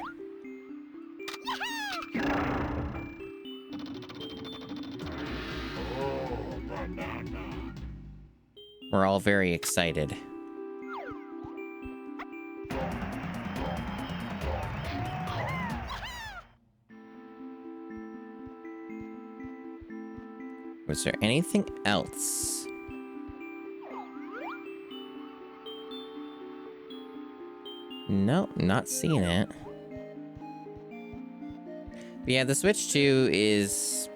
We're all very excited. Was there anything else? Nope, not seeing it. But yeah, the Switch 2 is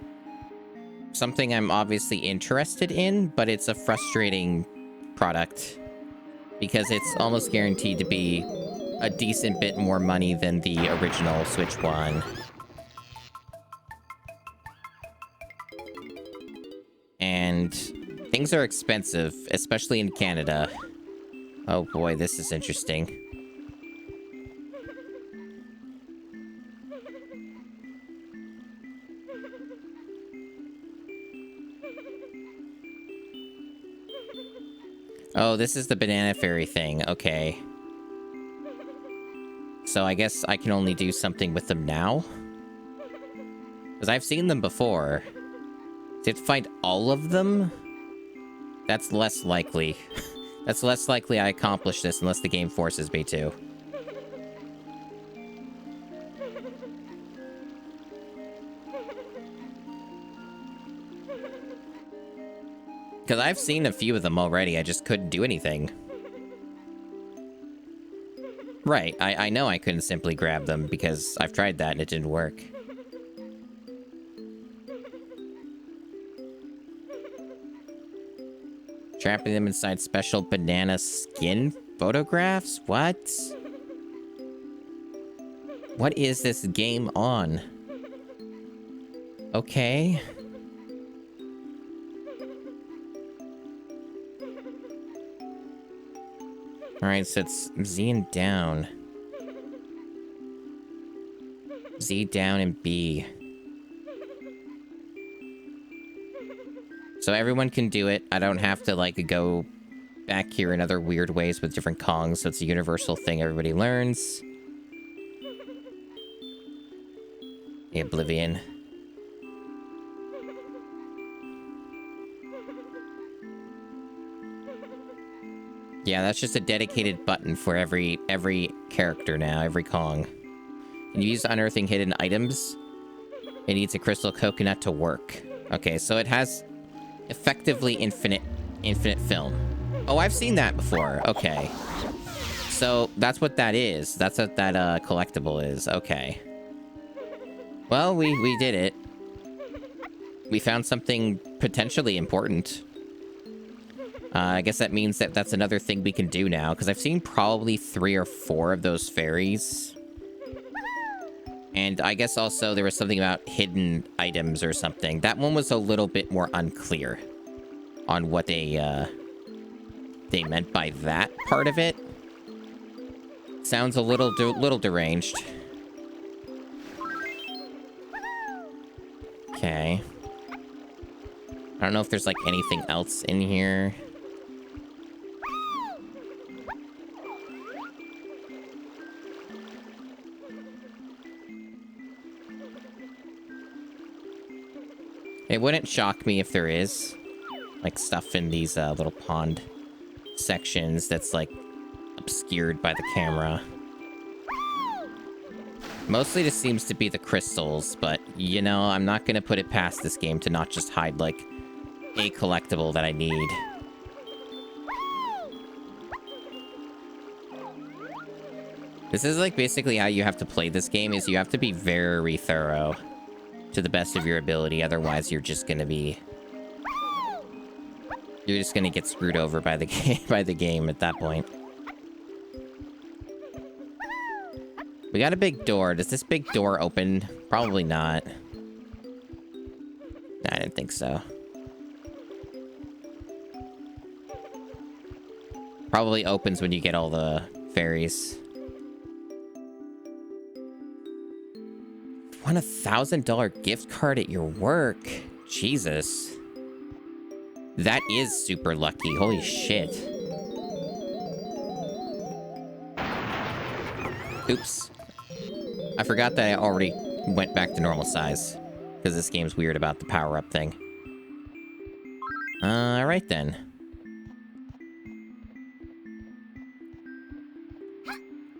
something I'm obviously interested in, but it's a frustrating product because it's almost guaranteed to be a decent bit more money than the original Switch 1. And things are expensive, especially in Canada. Oh boy, this is interesting. Oh, this is the Banana Fairy thing. Okay. So I guess I can only do something with them now? Because I've seen them before. To find all of them? That's less likely. That's less likely I accomplish this unless the game forces me to. Because I've seen a few of them already, I just couldn't do anything. Right, I know I couldn't simply grab them because I've tried that and it didn't work. Trapping them inside special banana skin photographs? What? What is this game on? Okay. Alright, so it's Z and down. Z down and B. So everyone can do it. I don't have to, like, go back here in other weird ways with different Kongs, so it's a universal thing everybody learns. The Oblivion. Yeah, that's just a dedicated button for every character now, every Kong. Can you use unearthing hidden items? It needs a crystal coconut to work. Okay, so it has effectively infinite film. Oh, I've seen that before. Okay. So that's what that is. That's what that collectible is. Okay. Well, we did it. We found something potentially important. I guess that means that that's another thing we can do now, because I've seen probably 3 or 4 of those fairies. And I guess also there was something about hidden items or something. That one was a little bit more unclear on what they meant by that part of it. Sounds a little deranged. Okay. I don't know if there's, like, anything else in here. It wouldn't shock me if there is, like, stuff in these little pond sections that's, like, obscured by the camera. Mostly just seems to be the crystals, but, you know, I'm not gonna put it past this game to not just hide, like, a collectible that I need. This is, like, basically how you have to play this game, is you have to be very thorough to the best of your ability, otherwise you're just gonna be... You're just gonna get screwed over by the game at that point. We got a big door. Does this big door open? Probably not. Nah, I didn't think so. Probably opens when you get all the fairies. Won a $1,000 gift card at your work. Jesus. That is super lucky. Holy shit. Oops. I forgot that I already went back to normal size. Because this game's weird about the power-up thing. Alright then.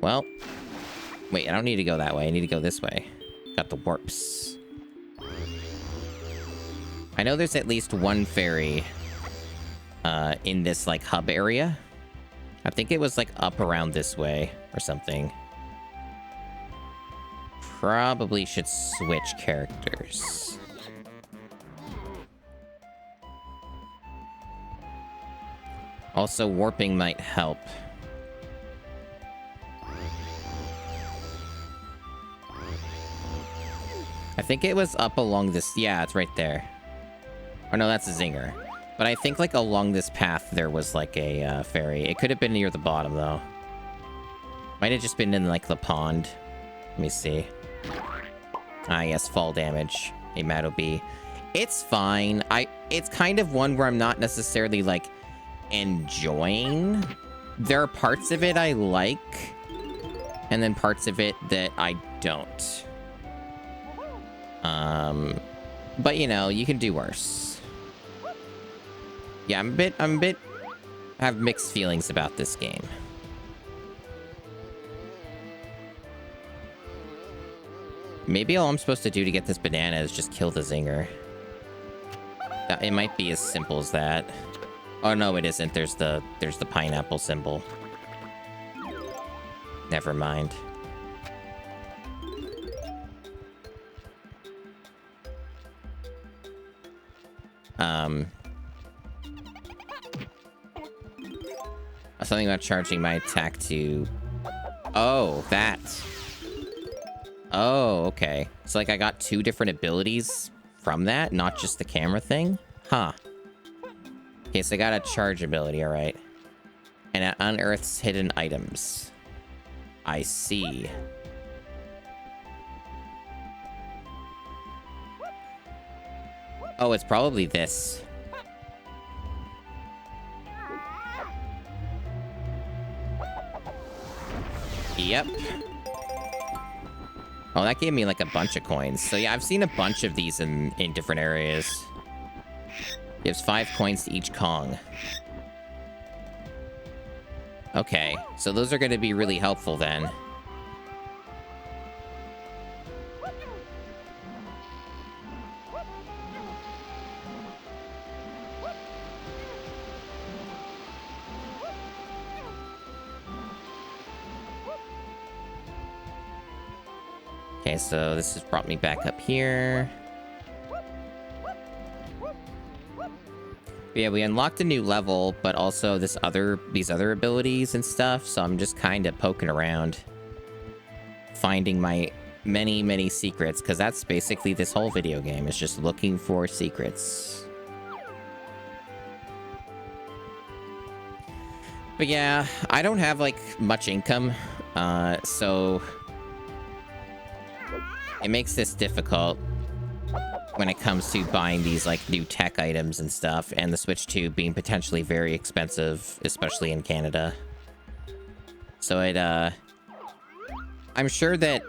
Well. Wait, I don't need to go that way. I need to go this way. Got the warps. I know there's at least one fairy in this, like, hub area. I think it was, like, up around this way or something. Probably should switch characters. Also, warping might help. I think it was up along this... Yeah, it's right there. Oh, no, that's a zinger. But I think, like, along this path, there was, like, a fairy. It could have been near the bottom, though. Might have just been in, like, the pond. Let me see. Ah, yes, fall damage. A Mado B. It's fine. It's kind of one where I'm not necessarily, like, enjoying. There are parts of it I like, and then parts of it that I don't. But, you know, you can do worse. Yeah, I have mixed feelings about this game. Maybe all I'm supposed to do to get this banana is just kill the zinger. It might be as simple as that. Oh, no, it isn't. There's the pineapple symbol. Never mind. Something about charging my attack to... Oh, that. Oh, okay. So, like, I got 2 different abilities from that, not just the camera thing? Huh. Okay, so I got a charge ability, alright. And it unearths hidden items. I see. Oh, it's probably this. Yep. Oh, that gave me like a bunch of coins. So yeah, I've seen a bunch of these in different areas. Gives 5 coins to each Kong. Okay, so those are going to be really helpful then. Okay, so this has brought me back up here. Yeah, we unlocked a new level, but also these other abilities and stuff, so I'm just kind of poking around, finding my many secrets, because that's basically this whole video game, is just looking for secrets. But yeah, I don't have like much income, so it makes this difficult when it comes to buying these like new tech items and stuff, and the Switch 2 being potentially very expensive, especially in Canada. So I'm sure that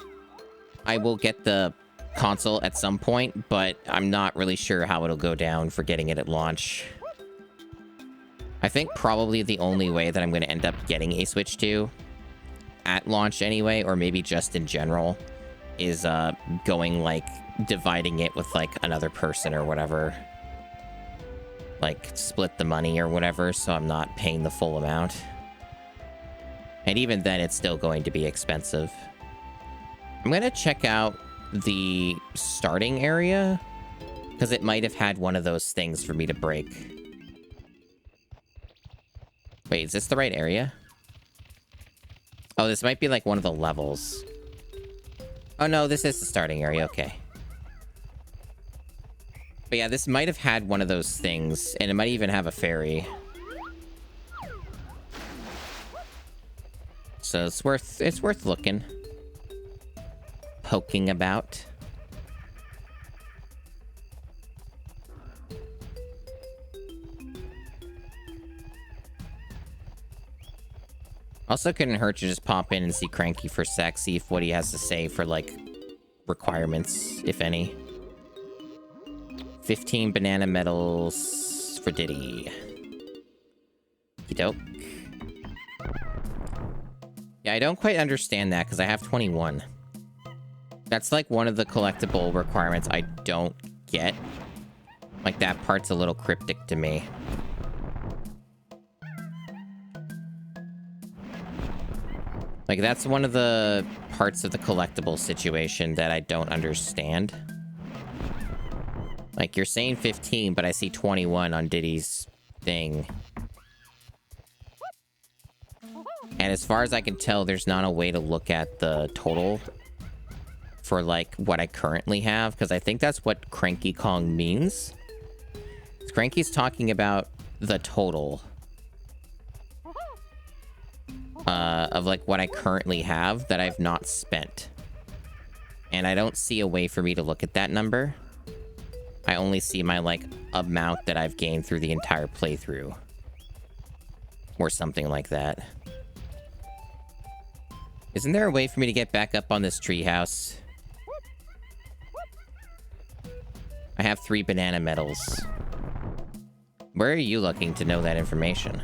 I will get the console at some point, but I'm not really sure how it'll go down for getting it at launch. I think probably the only way that I'm going to end up getting a Switch 2 at launch anyway, or maybe just in general, is going like dividing it with like another person or whatever, like split the money or whatever, so I'm not paying the full amount. And even then it's still going to be expensive. I'm gonna check out the starting area, because it might have had one of those things for me to break. Wait, is this the right area? Oh, this might be like one of the levels. Oh no, this is the starting area, okay. But yeah, this might have had one of those things, and it might even have a ferry. So it's worth looking. Poking about. Also couldn't hurt to just pop in and see Cranky for a sec, see if what he has to say for like requirements, if any. 15 banana medals for Diddy. Okey-doke. Yeah, I don't quite understand that, because I have 21. That's like one of the collectible requirements I don't get. Like, that part's a little cryptic to me. Like, that's one of the parts of the collectible situation that I don't understand. Like, you're saying 15, but I see 21 on Diddy's thing. And as far as I can tell, there's not a way to look at the total for, like, what I currently have, because I think that's what Cranky Kong means. Cranky's talking about the total of, like, what I currently have that I've not spent. And I don't see a way for me to look at that number. I only see my, like, amount that I've gained through the entire playthrough. Or something like that. Isn't there a way for me to get back up on this treehouse? I have 3 banana medals. Where are you looking to know that information?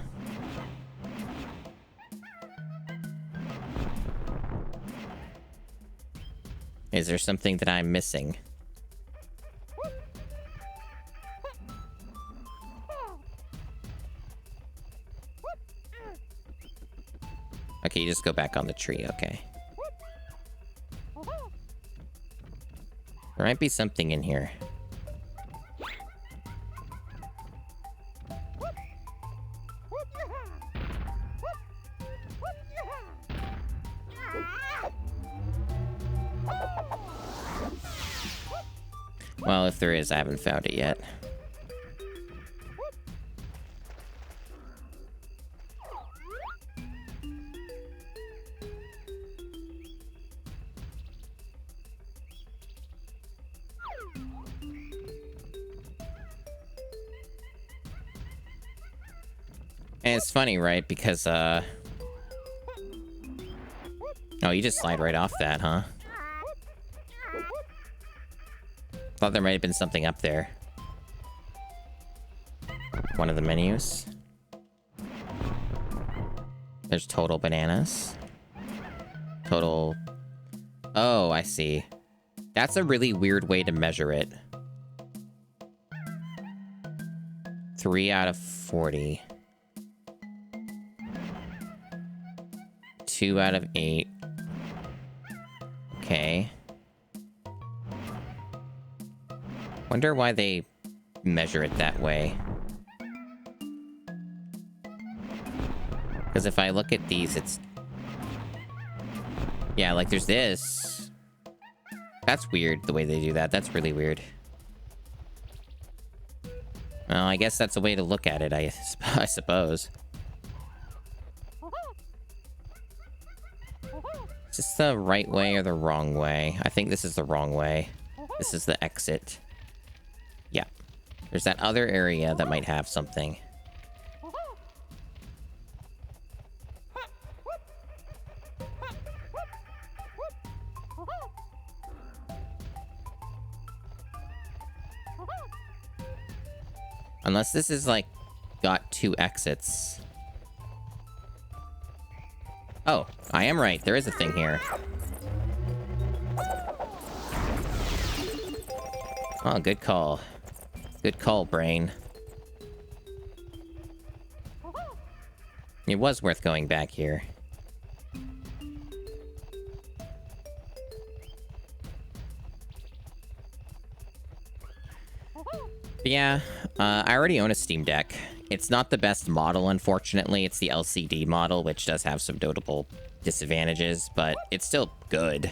Is there something that I'm missing? Okay, you just go back on the tree, okay. There might be something in here. Well, if there is, I haven't found it yet. And it's funny, right? Because, oh, you just slide right off that, huh? Thought there might have been something up there. One of the menus. There's total bananas. Total... Oh, I see. That's a really weird way to measure it. 3 out of 40. 2 out of 8. Okay. Wonder why they measure it that way. Because if I look at these, it's... Yeah, like there's this. That's weird, the way they do that. That's really weird. Well, I guess that's a way to look at it, I suppose. Is this the right way or the wrong way? I think this is the wrong way. This is the exit. Yeah. There's that other area that might have something. Unless this is, like, got 2 exits. Oh, I am right. There is a thing here. Oh, good call. Good call, brain. It was worth going back here. But yeah, I already own a Steam Deck. It's not the best model, unfortunately. It's the LCD model, which does have some notable disadvantages, but it's still good.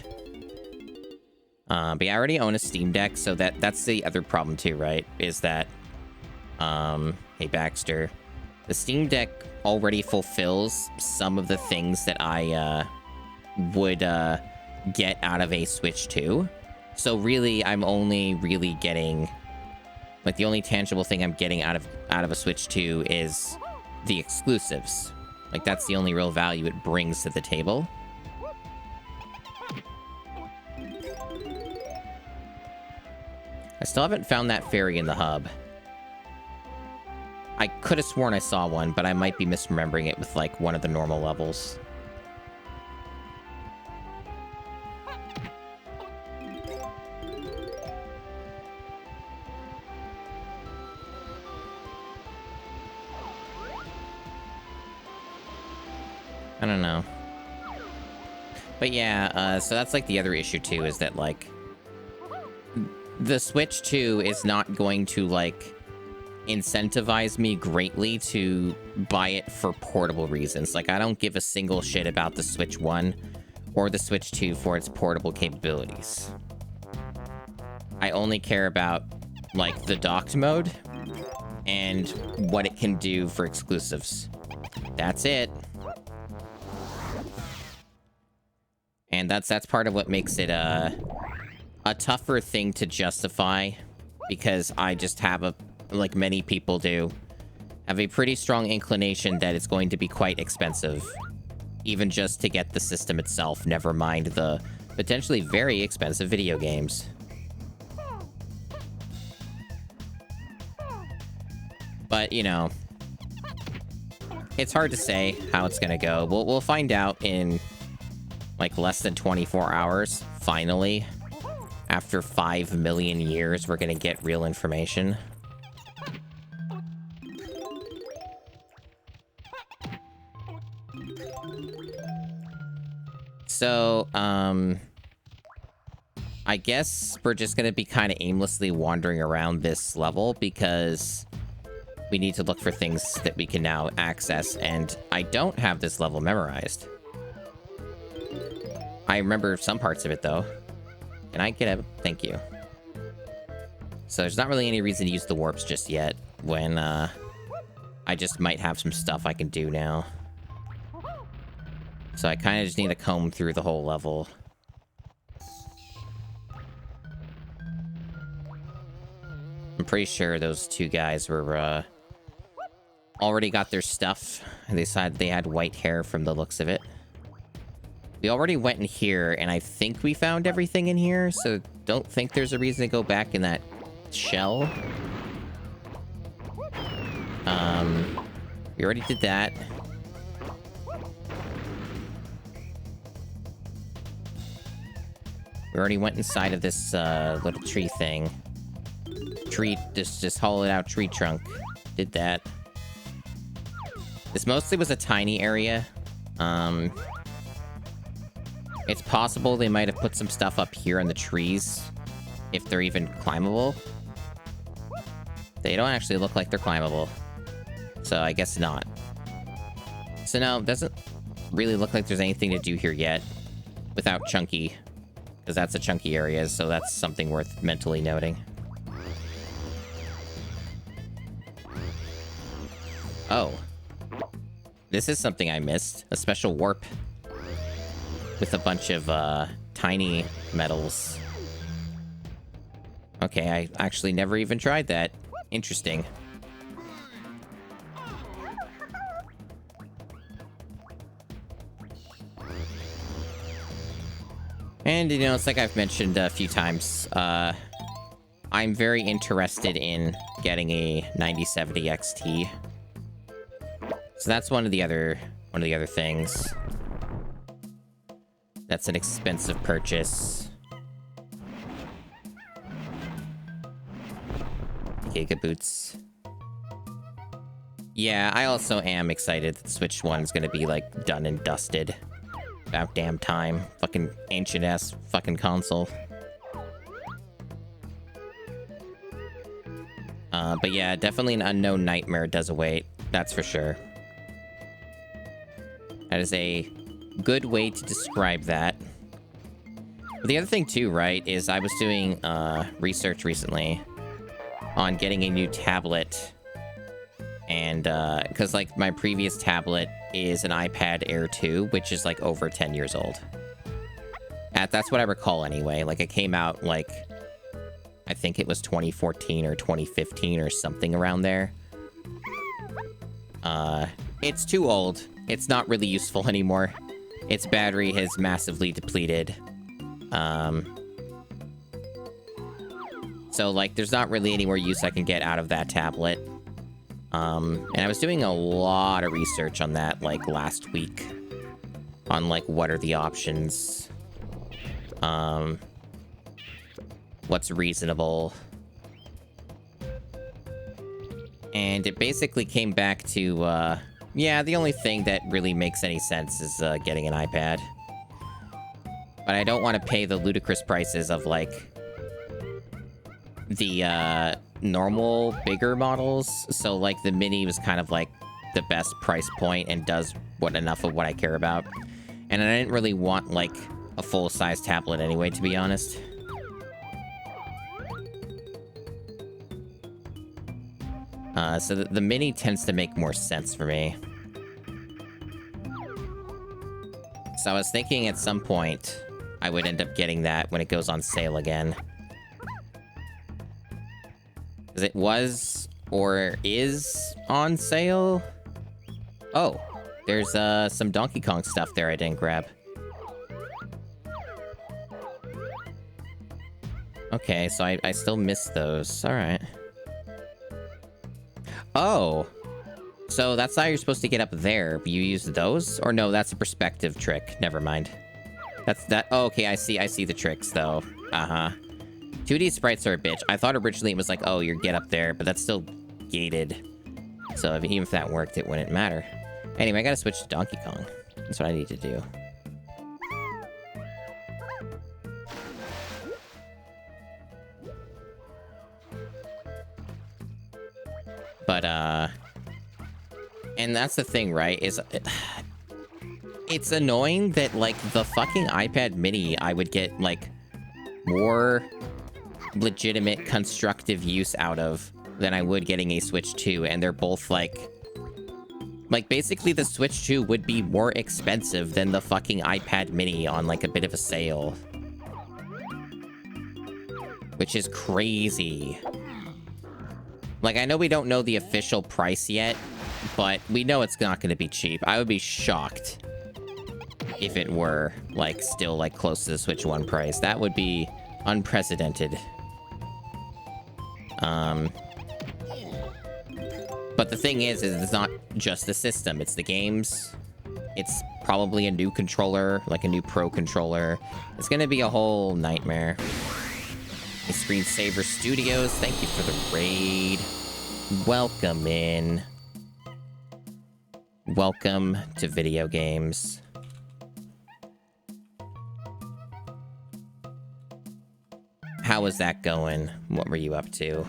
But yeah, I already own a Steam Deck, so that's the other problem too, right? Is that, hey Baxter, the Steam Deck already fulfills some of the things that I would get out of a Switch 2. So really, I'm only really getting, like, the only tangible thing I'm getting out of a Switch 2 is the exclusives. Like, that's the only real value it brings to the table. I still haven't found that fairy in the hub. I could have sworn I saw one, but I might be misremembering it with, like, one of the normal levels. I don't know. But yeah, so that's, like, the other issue, too, is that, like, the Switch 2 is not going to, like, incentivize me greatly to buy it for portable reasons. Like, I don't give a single shit about the Switch 1 or the Switch 2 for its portable capabilities. I only care about, like, the docked mode and what it can do for exclusives. That's it. And that's part of what makes it a tougher thing to justify, because I just have like many people do, have a pretty strong inclination that it's going to be quite expensive, even just to get the system itself, never mind the potentially very expensive video games. But, you know, it's hard to say how it's gonna go. We'll find out in, like, less than 24 hours, finally. After 5 million years, we're gonna get real information. So, I guess we're just gonna be kind of aimlessly wandering around this level because we need to look for things that we can now access, and I don't have this level memorized. I remember some parts of it, though. Can I get a... Thank you. So there's not really any reason to use the warps just yet, when, I just might have some stuff I can do now. So I kind of just need to comb through the whole level. I'm pretty sure those two guys were, already got their stuff. They decided they had white hair from the looks of it. We already went in here, and I think we found everything in here, so don't think there's a reason to go back in that shell. We already did that. We already went inside of this, little tree thing. Just hollowed out tree trunk. Did that. This mostly was a tiny area. It's possible they might have put some stuff up here in the trees, if they're even climbable. They don't actually look like they're climbable, so I guess not. So no, it doesn't really look like there's anything to do here yet, without Chunky, because that's a chunky area, so that's something worth mentally noting. Oh. This is something I missed. A special warp. With a bunch of, tiny metals. Okay, I actually never even tried that. Interesting. And, you know, it's like I've mentioned a few times, I'm very interested in getting a 9070 XT. So that's one of the other things. That's an expensive purchase. Giga boots. Yeah, I also am excited that Switch 1's gonna be, like, done and dusted. About damn time. Fucking ancient-ass fucking console. But yeah, definitely an unknown nightmare does await. That's for sure. That is a good way to describe that. But the other thing, too, right, is I was doing, research recently on getting a new tablet. And, because, like, my previous tablet is an iPad Air 2, which is, like, over 10 years old. That's what I recall, anyway. Like, it came out, like, I think it was 2014 or 2015 or something around there. It's too old. It's not really useful anymore. Its battery has massively depleted. So, like, there's not really any more use I can get out of that tablet. And I was doing a lot of research on that, like, last week. On, like, what are the options? What's reasonable? And it basically came back to, yeah, the only thing that really makes any sense is, getting an iPad. But I don't want to pay the ludicrous prices of, like, the, normal, bigger models. So, like, the Mini was kind of, like, the best price point and does enough of what I care about. And I didn't really want, like, a full-size tablet anyway, to be honest. So the Mini tends to make more sense for me. So I was thinking at some point I would end up getting that when it goes on sale again. Because it was, or is, on sale? Oh, there's some Donkey Kong stuff there I didn't grab. Okay, so I still missed those. Alright. Oh! So that's how you're supposed to get up there. You use those? Or no, that's a perspective trick. Never mind. That's that. Oh, okay, I see the tricks, though. Uh-huh. 2D sprites are a bitch. I thought originally it was like, oh, you get up there, but that's still gated. So even if that worked, it wouldn't matter. Anyway, I gotta switch to Donkey Kong. That's what I need to do. But, and that's the thing, right? It's annoying that, like, the fucking iPad mini, I would get, like, more legitimate constructive use out of than I would getting a Switch 2, and they're both, like, basically the Switch 2 would be more expensive than the fucking iPad mini on, like, a bit of a sale. Which is crazy. Like, I know we don't know the official price yet, but we know it's not going to be cheap. I would be shocked if it were, like, still, like, close to the Switch 1 price. That would be unprecedented. But the thing is it's not just the system. It's the games. It's probably a new controller, like a new Pro controller. It's going to be a whole nightmare. Screensaver Studios, thank you for the raid. Welcome in. Welcome to video games. How was that going? What were you up to?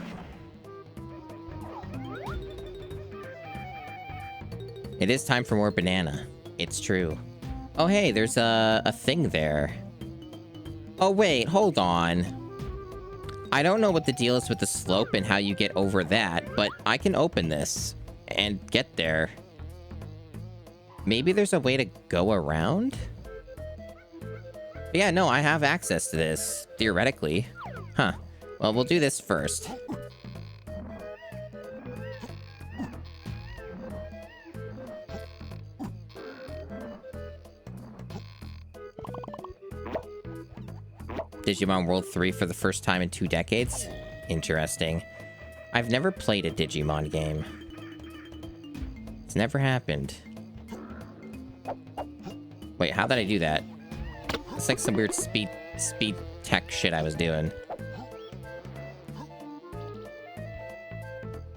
It is time for more banana. It's true. Oh, hey, there's a thing there. Oh, wait, hold on. I don't know what the deal is with the slope and how you get over that, but I can open this and get there. Maybe there's a way to go around? But yeah, no, I have access to this, theoretically. Huh. Well, we'll do this first. Digimon World 3 for the first time in 2 decades? Interesting. I've never played a Digimon game. It's never happened. Wait, how did I do that? It's like some weird speed tech shit I was doing.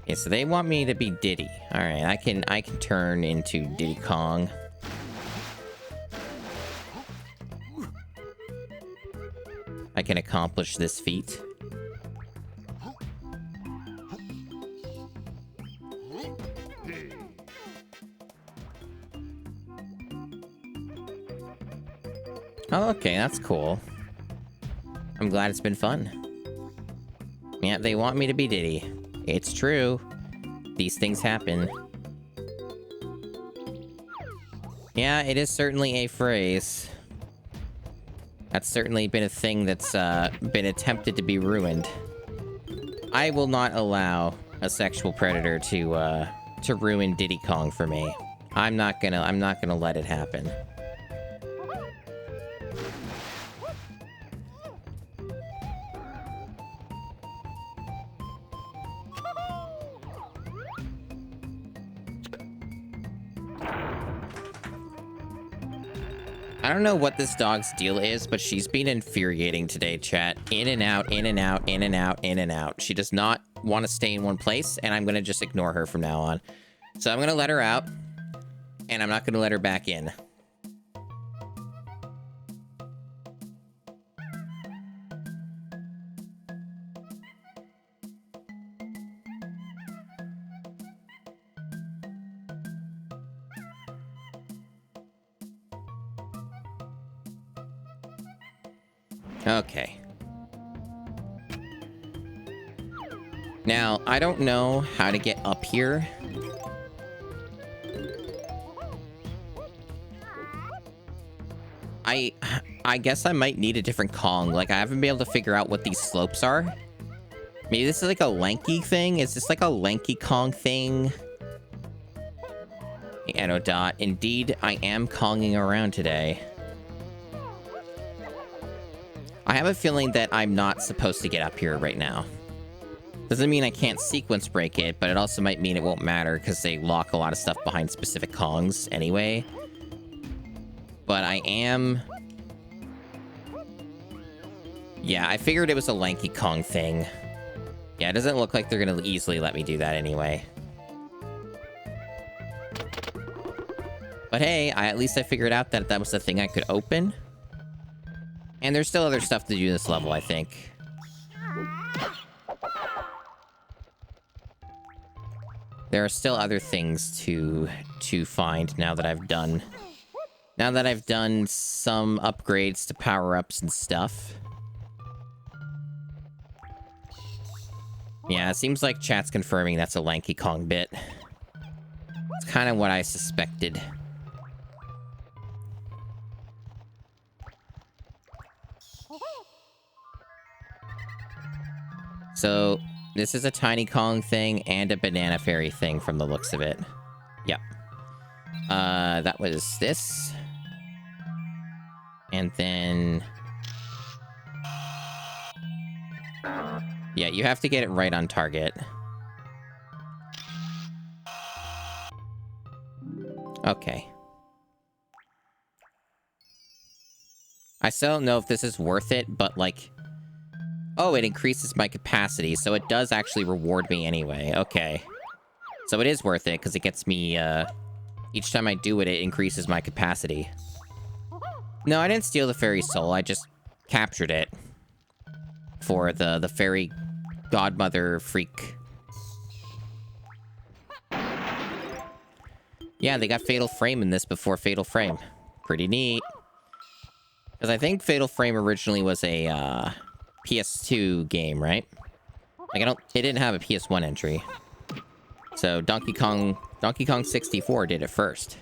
Yeah, so they want me to be Diddy. Alright, I can turn into Diddy Kong. I can accomplish this feat. Oh, okay, that's cool. I'm glad it's been fun. Yeah, they want me to be Diddy. It's true. These things happen. Yeah, it is certainly a phrase. That's certainly been a thing that's been attempted to be ruined. I will not allow a sexual predator to ruin Diddy Kong for me. I'm not gonna let it happen. I don't know what this dog's deal is, but she's been infuriating today, chat. In and out, in and out, in and out, in and out. She does not want to stay in one place, and I'm going to just ignore her from now on. So I'm going to let her out, and I'm not going to let her back in. Okay. Now, I don't know how to get up here. I guess I might need a different Kong. Like, I haven't been able to figure out what these slopes are. Maybe this is like a lanky thing? Is this like a lanky Kong thing? Anodot. Indeed, I am Konging around today. I have a feeling that I'm not supposed to get up here right now. Doesn't mean I can't sequence break it, but it also might mean it won't matter because they lock a lot of stuff behind specific Kongs anyway. But I am... Yeah, I figured it was a lanky Kong thing. Yeah, it doesn't look like they're going to easily let me do that anyway. But hey, at least I figured out that that was the thing I could open. And there's still other stuff to do this level, I think. There are still other things to find now that I've done some upgrades to power-ups and stuff. Yeah, it seems like chat's confirming that's a Lanky Kong bit. It's kind of what I suspected. So, this is a Tiny Kong thing and a Banana Fairy thing from the looks of it. Yep. That was this. And then... yeah, you have to get it right on target. Okay. I still don't know if this is worth it, but like... oh, it increases my capacity, so it does actually reward me anyway. Okay. So it is worth it, because it gets me, each time I do it, it increases my capacity. No, I didn't steal the fairy soul, I just captured it. For the fairy godmother freak. Yeah, they got Fatal Frame in this before Fatal Frame. Pretty neat. Because I think Fatal Frame originally was a, PS2 game, right? Like, it didn't have a PS1 entry. So, Donkey Kong 64 did it first.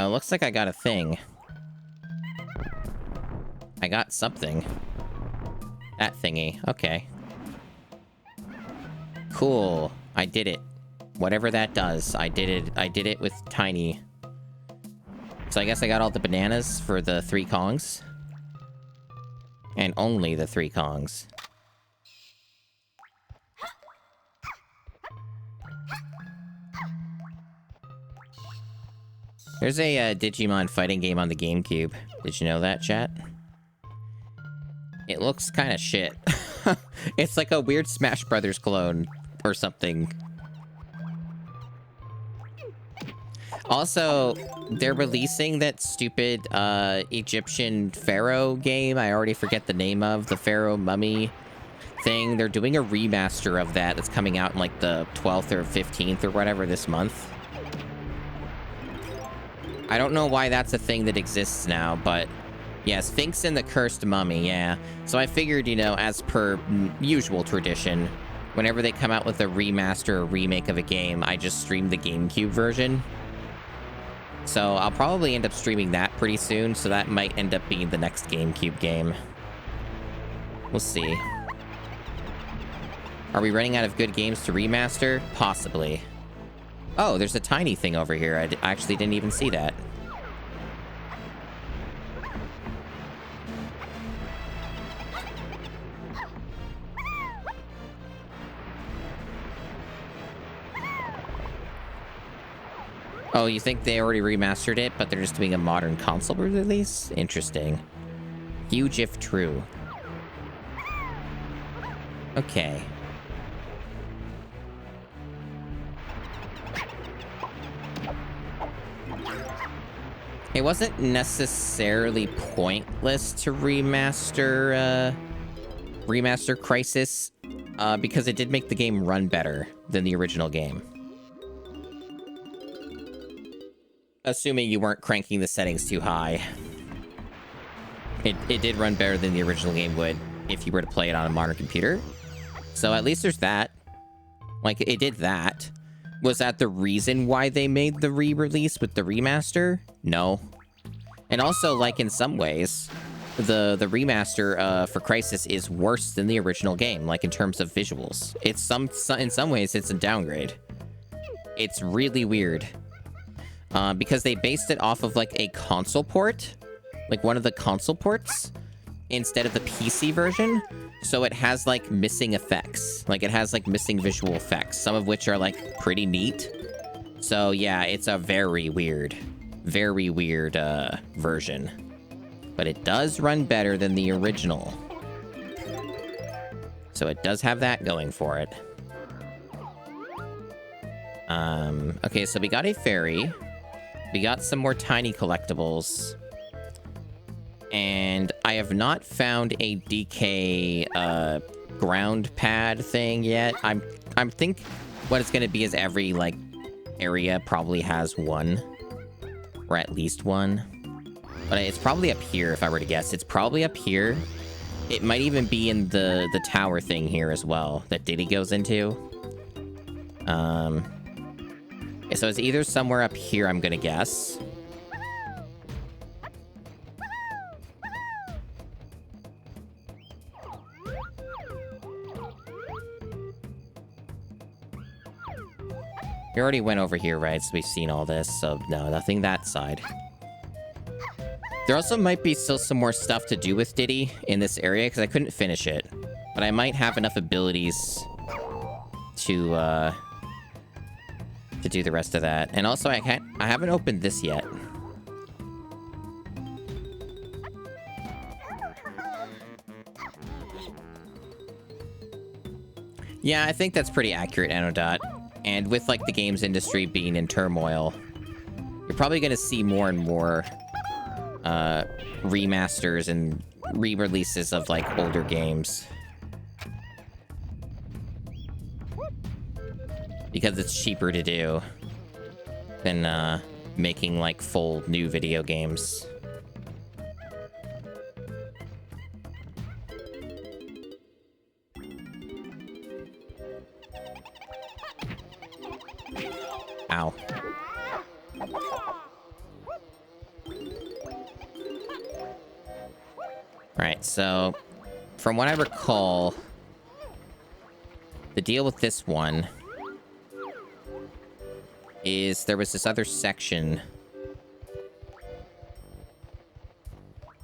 Looks like I got a thing. I got something. That thingy. Okay. Cool. I did it. Whatever that does, I did it. I did it with Tiny. So I guess I got all the bananas for the 3 Kongs. And only the 3 Kongs. There's a Digimon fighting game on the GameCube. Did you know that, chat? It looks kind of shit. It's like a weird Smash Brothers clone or something. Also, they're releasing that stupid Egyptian pharaoh game. I already forget the name of the pharaoh mummy thing. They're doing a remaster of that that's coming out in like the 12th or 15th or whatever this month. I don't know why that's a thing that exists now, but yeah, Sphinx and the Cursed Mummy, yeah. So I figured, you know, as per usual tradition, whenever they come out with a remaster or remake of a game, I just stream the GameCube version. So I'll probably end up streaming that pretty soon, so that might end up being the next GameCube game. We'll see. Are we running out of good games to remaster? Possibly. Oh, there's a tiny thing over here. I actually didn't even see that. Oh, you think they already remastered it, but they're just doing a modern console release? Interesting. Huge if true. Okay. It wasn't necessarily pointless to remaster Crisis, because it did make the game run better than the original game. Assuming you weren't cranking the settings too high. It did run better than the original game would if you were to play it on a modern computer. So at least there's that. Like, it did that. Was that the reason why they made the re-release with the remaster? No. And also, like, in some ways, the remaster for Crisis is worse than the original game, like, in terms of visuals. In some ways, it's a downgrade. It's really weird. Because they based it off of, like, a console port. Like, one of the console ports. instead of the PC version. So it has, like, missing effects. Like, it has, like, missing visual effects, some of which are, like, pretty neat. So, yeah, it's a very weird version. But it does run better than the original. So it does have that going for it. Okay, so we got a fairy. We got some more tiny collectibles. And I have not found a DK ground pad thing yet. I'm think what it's gonna be is every like area probably has one. Or at least one. But it's probably up here if I were to guess. It's probably up here. It might even be in the tower thing here as well that Diddy goes into. So it's either somewhere up here, I'm gonna guess. We already went over here, right? So we've seen all this, so no, nothing that side. There also might be still some more stuff to do with Diddy in this area, because I couldn't finish it. But I might have enough abilities to do the rest of that. And also, I haven't opened this yet. Yeah, I think that's pretty accurate, Anodot. And with, like, the games industry being in turmoil, you're probably going to see more and more remasters and re-releases of, like, older games. Because it's cheaper to do than making, like, full new video games. Ow. Alright, so from what I recall, the deal with this one is there was this other section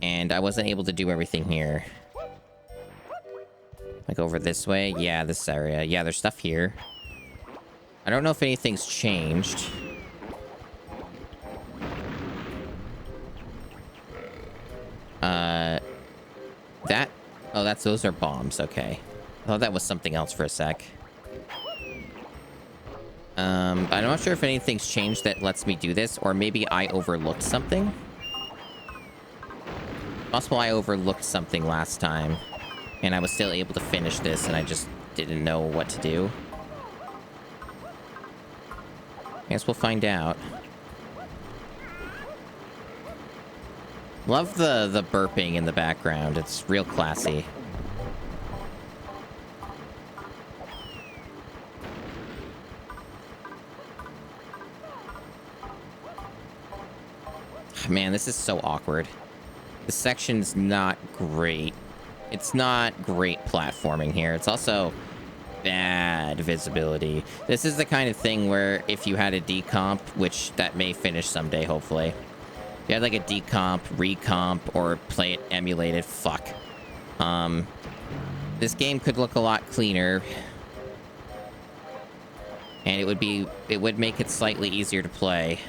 and I wasn't able to do everything here. Like over this way? Yeah, this area. Yeah, there's stuff here. I don't know if anything's changed. Those are bombs, okay. I thought that was something else for a sec. I'm not sure if anything's changed that lets me do this, or maybe I overlooked something. Possible I overlooked something last time, and I was still able to finish this, and I just didn't know what to do. I guess we'll find out. Love the burping in the background. It's real classy. Man, this is so awkward. This section's not great. It's not great platforming here. It's also bad visibility. This is the kind of thing where if you had a decomp, which that may finish someday, hopefully. If you had like a decomp, recomp, or play it emulated, fuck. This game could look a lot cleaner. And it would make it slightly easier to play.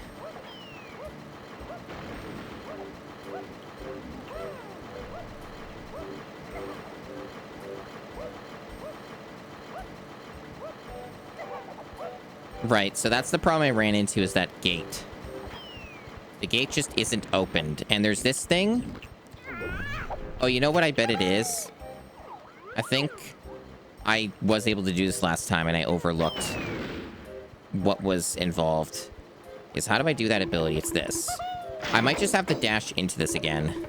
Right, so that's the problem I ran into, is that gate. The gate just isn't opened. And there's this thing. Oh, you know what I bet it is? I think I was able to do this last time and I overlooked what was involved. Is how do I do that ability? It's this. I might just have to dash into this again.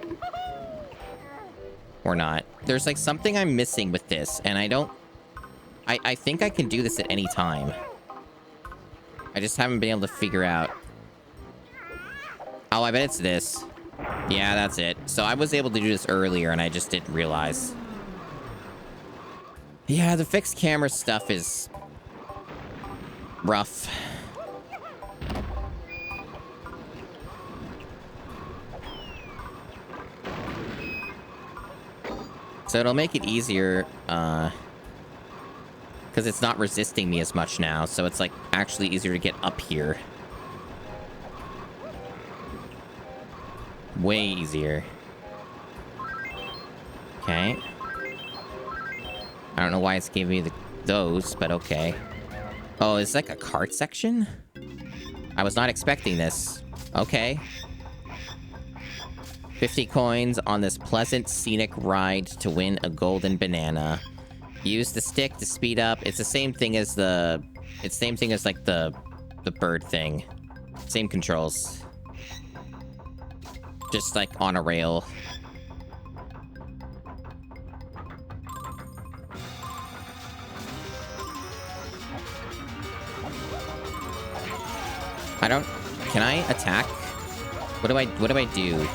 Or not. There's like something I'm missing with this, and I don't... I think I can do this at any time. I just haven't been able to figure out. Oh, I bet it's this. Yeah, that's it. So I was able to do this earlier, and I just didn't realize. Yeah, the fixed camera stuff is rough. So it'll make it easier, because it's not resisting me as much now, so it's, like, actually easier to get up here. Way easier. Okay. I don't know why it's giving me those, but okay. Oh, it's like a cart section? I was not expecting this. Okay. 50 coins on this pleasant scenic ride to win a golden banana. Use the stick to speed up. It's the same thing as the... It's the same thing as, like, the bird thing. Same controls. Just, like, on a rail. Can I attack? What do I do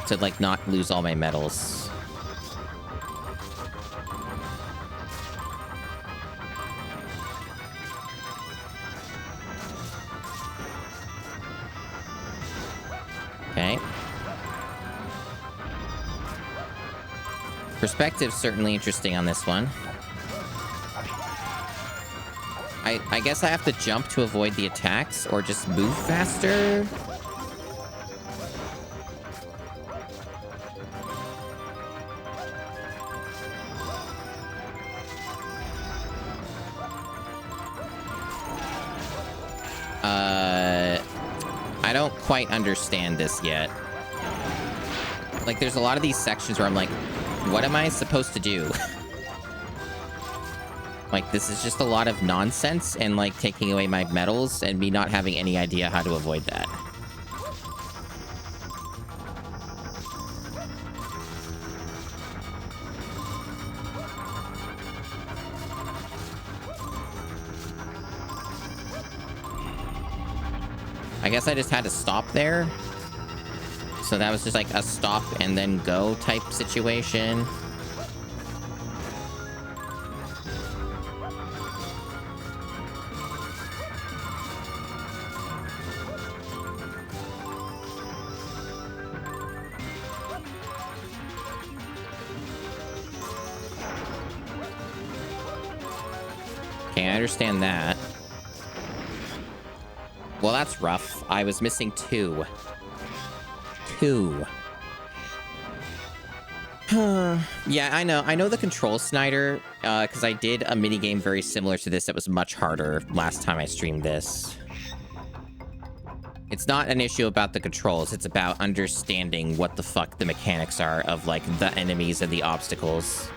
to, like, not lose all my medals? Okay. Perspective's certainly interesting on this one. I guess I have to jump to avoid the attacks, or just move faster? I don't quite understand this yet. Like, there's a lot of these sections where I'm like, what am I supposed to do? Like, this is just a lot of nonsense and, like, taking away my medals and me not having any idea how to avoid that. I guess I just had to stop there. So that was just like a stop and then go type situation. Okay, I understand that. Well, that's rough. I was missing two. Yeah, I know the control Snyder, because I did a minigame very similar to this that was much harder last time I streamed this. It's not an issue about the controls, it's about understanding what the fuck the mechanics are of, like, the enemies and the obstacles.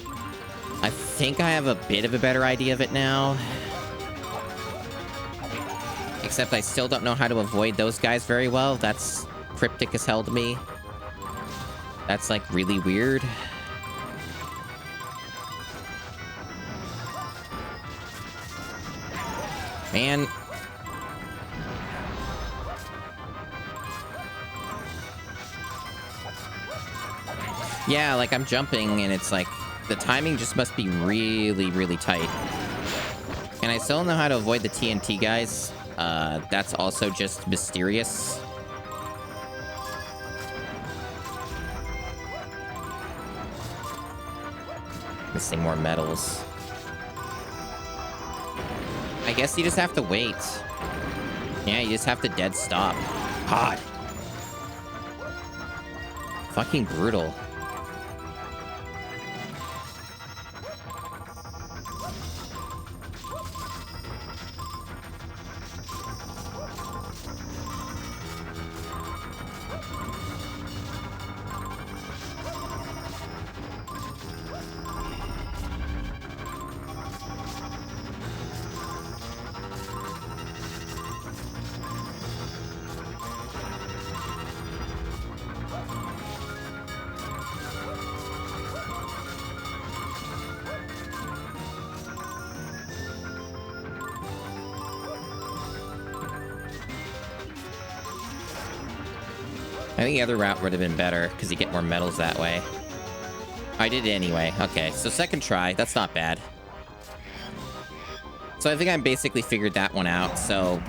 I think I have a bit of a better idea of it now. Except I still don't know how to avoid those guys very well. That's cryptic as hell to me. That's, like, really weird. Man. Yeah, like, I'm jumping, and it's like, the timing just must be really, really tight. And I still don't know how to avoid the TNT guys. That's also just mysterious. Missing more medals. I guess you just have to wait. Yeah, you just have to dead stop. God. Fucking brutal. I think the other route would have been better, because you get more medals that way. I did it anyway. Okay, so second try. That's not bad. So I think I basically figured that one out. So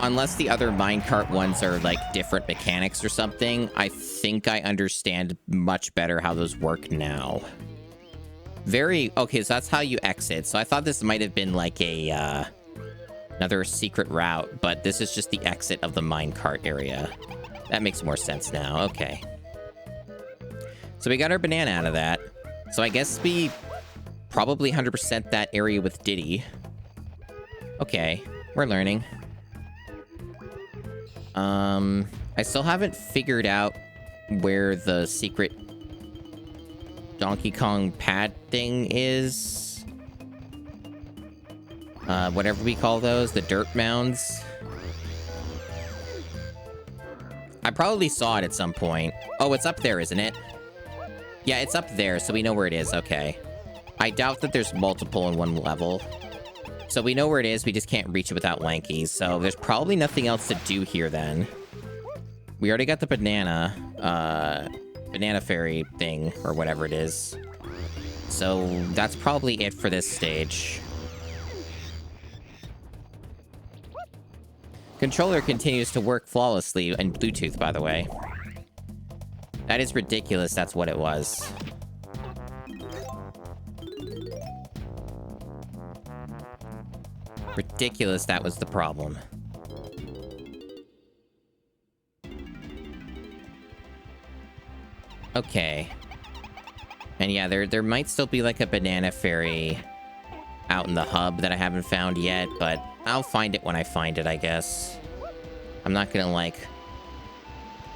unless the other minecart ones are, like, different mechanics or something, I think I understand much better how those work now. Very... Okay, so that's how you exit. So I thought this might have been like a, another secret route, but this is just the exit of the minecart area. That makes more sense now. Okay. So we got our banana out of that. So I guess we probably 100% that area with Diddy. Okay, we're learning. I still haven't figured out where the secret Donkey Kong pad thing is. Whatever we call those, the dirt mounds. I probably saw it at some point. Oh, it's up there, isn't it? Yeah, it's up there, so we know where it is. Okay. I doubt that there's multiple in one level. So we know where it is, we just can't reach it without Lanky. So there's probably nothing else to do here then. We already got the banana, banana fairy thing, or whatever it is. So that's probably it for this stage. Controller continues to work flawlessly, and Bluetooth, by the way. That is ridiculous, that's what it was. Ridiculous, that was the problem. Okay. And yeah, there might still be like a banana fairy out in the hub that I haven't found yet, but I'll find it when I find it, I guess. I'm not gonna like...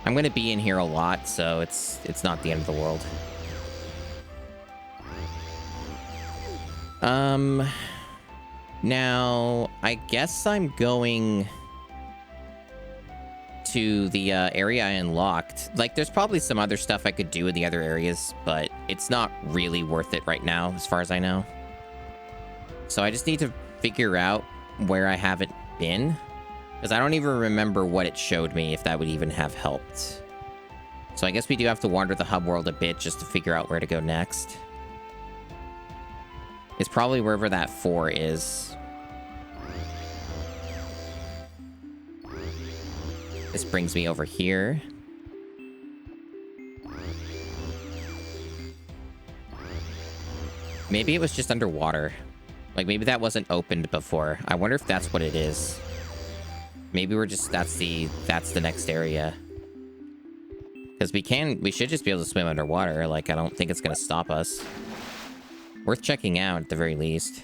I'm gonna be in here a lot, so it's not the end of the world. Now, I guess I'm going to the area I unlocked. Like, there's probably some other stuff I could do in the other areas, but it's not really worth it right now, as far as I know. So I just need to figure out where I haven't been, because I don't even remember what it showed me, if that would even have helped. So I guess we do have to wander the hub world a bit just to figure out where to go next. It's probably wherever that 4 is. This brings me over here. Maybe it was just underwater. Like, maybe that wasn't opened before. I wonder if that's what it is. Maybe we're just... That's the next area. Because we should just be able to swim underwater. Like, I don't think it's gonna stop us. Worth checking out, at the very least.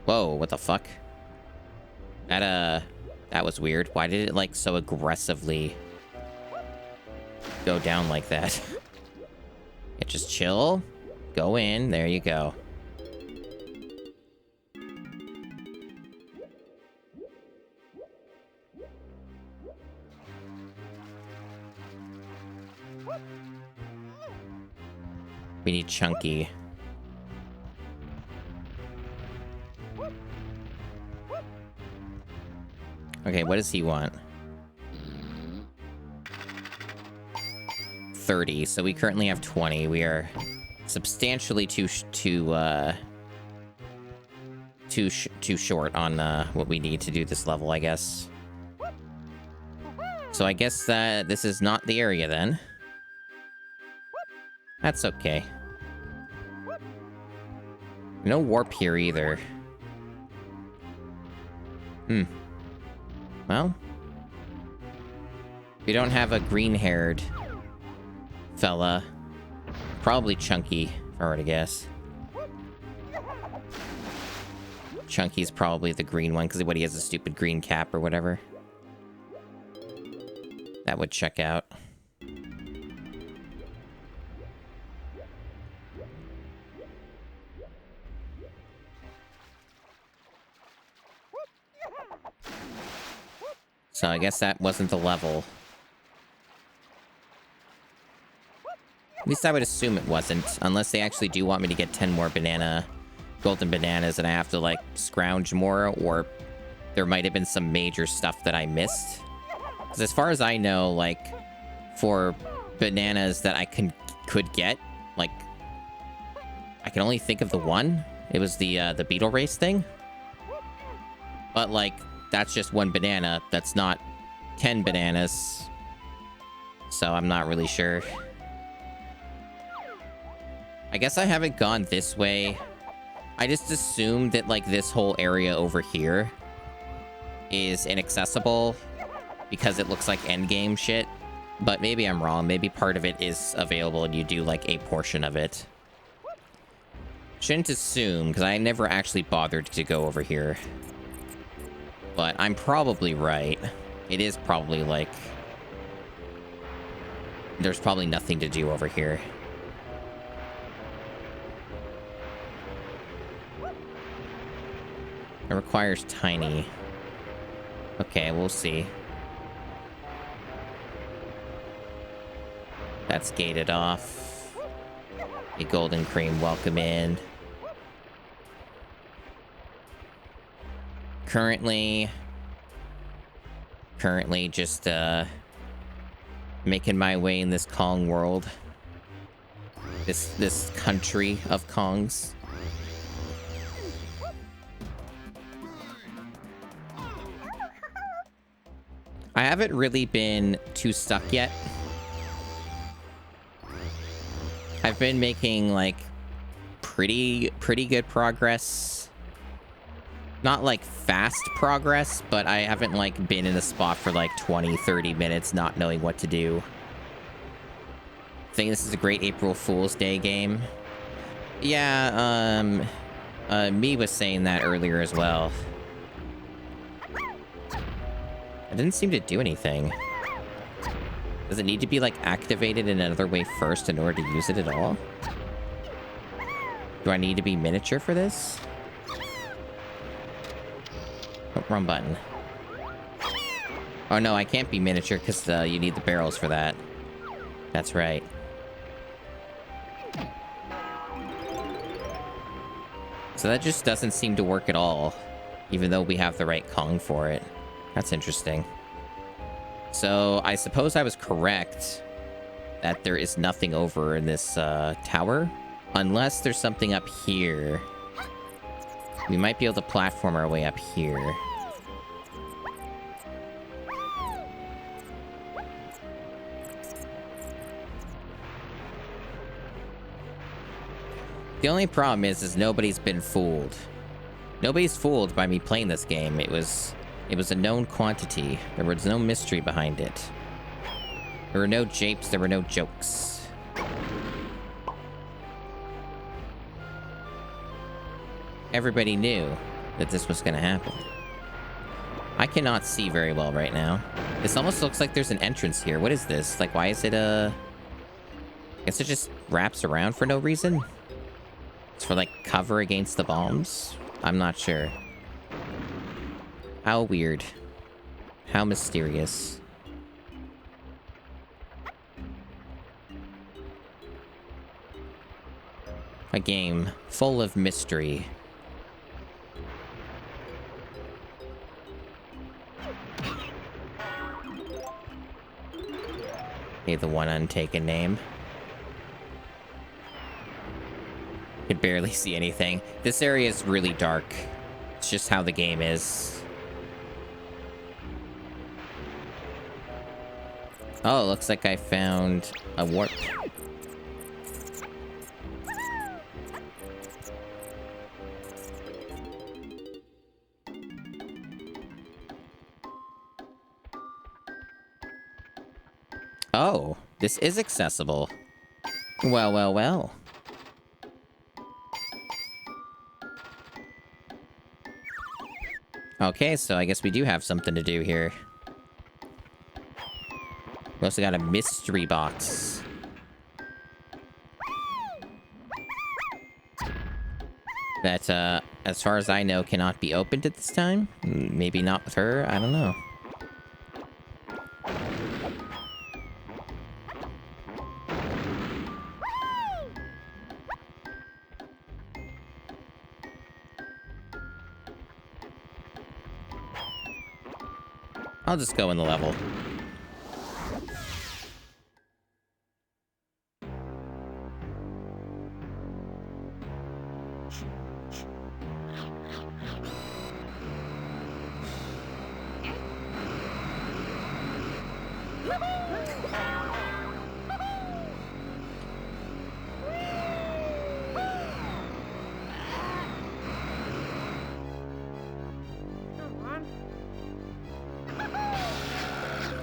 Whoa, what the fuck? That was weird. Why did it, like, so aggressively go down like that? Yeah, just chill. Go in. There you go. We need Chunky. Okay, what does he want? 30. So we currently have 20. We are substantially too short on what we need to do this level, I guess. So I guess this is not the area then. That's okay. No warp here either. Well, we don't have a green-haired fella. Probably Chunky, if I were to guess. Chunky's probably the green one, because he has a stupid green cap or whatever. That would check out. So I guess that wasn't the level. At least I would assume it wasn't, unless they actually do want me to get 10 more golden bananas and I have to, like, scrounge more, or there might have been some major stuff that I missed. Because as far as I know, like, for bananas that I could get, like, I can only think of the one. It was the beetle race thing. But, like, that's just one banana. That's not 10 bananas. So I'm not really sure. I guess I haven't gone this way. I just assumed that, like, this whole area over here is inaccessible because it looks like endgame shit. But maybe I'm wrong. Maybe part of it is available and you do, like, a portion of it. Shouldn't assume, because I never actually bothered to go over here. But I'm probably right. It is probably, like... There's probably nothing to do over here. It requires tiny. Okay, we'll see. That's gated off. A golden cream, welcome in. Currently just, making my way in this Kong world. This country of Kongs. I haven't really been too stuck yet. I've been making, like, pretty good progress. Not, like, fast progress, but I haven't, like, been in a spot for, like, 20, 30 minutes not knowing what to do. I think this is a great April Fool's Day game. Yeah, me was saying that earlier as well. It didn't seem to do anything. Does it need to be, like, activated in another way first in order to use it at all? Do I need to be miniature for this? Oh, wrong button. Oh, no, I can't be miniature because you need the barrels for that. That's right. So that just doesn't seem to work at all, even though we have the right Kong for it. That's interesting. So I suppose I was correct that there is nothing over in this tower, unless there's something up here. We might be able to platform our way up here. The only problem is nobody's been fooled. Nobody's fooled by me playing this game. It was a known quantity. There was no mystery behind it. There were no japes, there were no jokes. Everybody knew that this was gonna happen. I cannot see very well right now. This almost looks like there's an entrance here. What is this? Like, why is it, I guess it just wraps around for no reason? It's for, like, cover against the bombs? I'm not sure. How weird. How mysterious. A game full of mystery. Okay, the one untaken name. Could barely see anything. This area is really dark. It's just how the game is. Oh, it looks like I found a warp. Oh, this is accessible. Well, well, well. Okay, so I guess we do have something to do here. We also got a mystery box. That, as far as I know, cannot be opened at this time. Maybe not with her, I don't know. I'll just go in the level.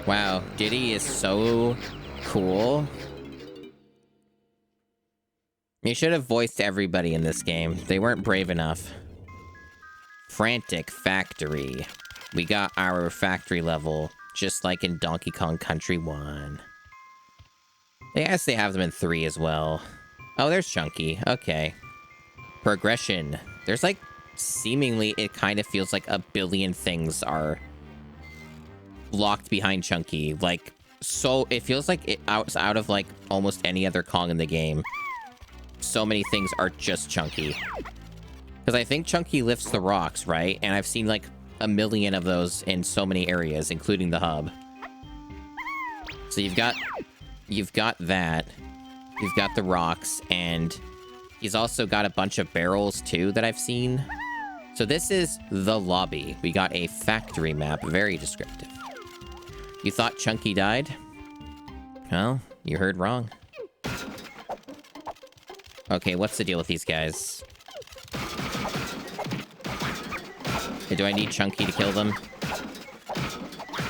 Wow, Diddy is so cool. You should have voiced everybody in this game. They weren't brave enough. Frantic Factory. We got our factory level, just like in Donkey Kong Country 1. I guess they have them in 3 as well. Oh, there's Chunky. Okay. Progression. There's like, seemingly, it kind of feels like a billion things are locked behind Chunky. Like, so it feels like it out of like almost any other Kong in the game. So many things are just Chunky. Because I think Chunky lifts the rocks, right? And I've seen like a million of those in so many areas, including the hub. So you've got that. You've got the rocks, and he's also got a bunch of barrels too that I've seen. So this is the lobby. We got a factory map, very descriptive. You thought Chunky died? Well, you heard wrong. Okay, what's the deal with these guys? Okay, do I need Chunky to kill them?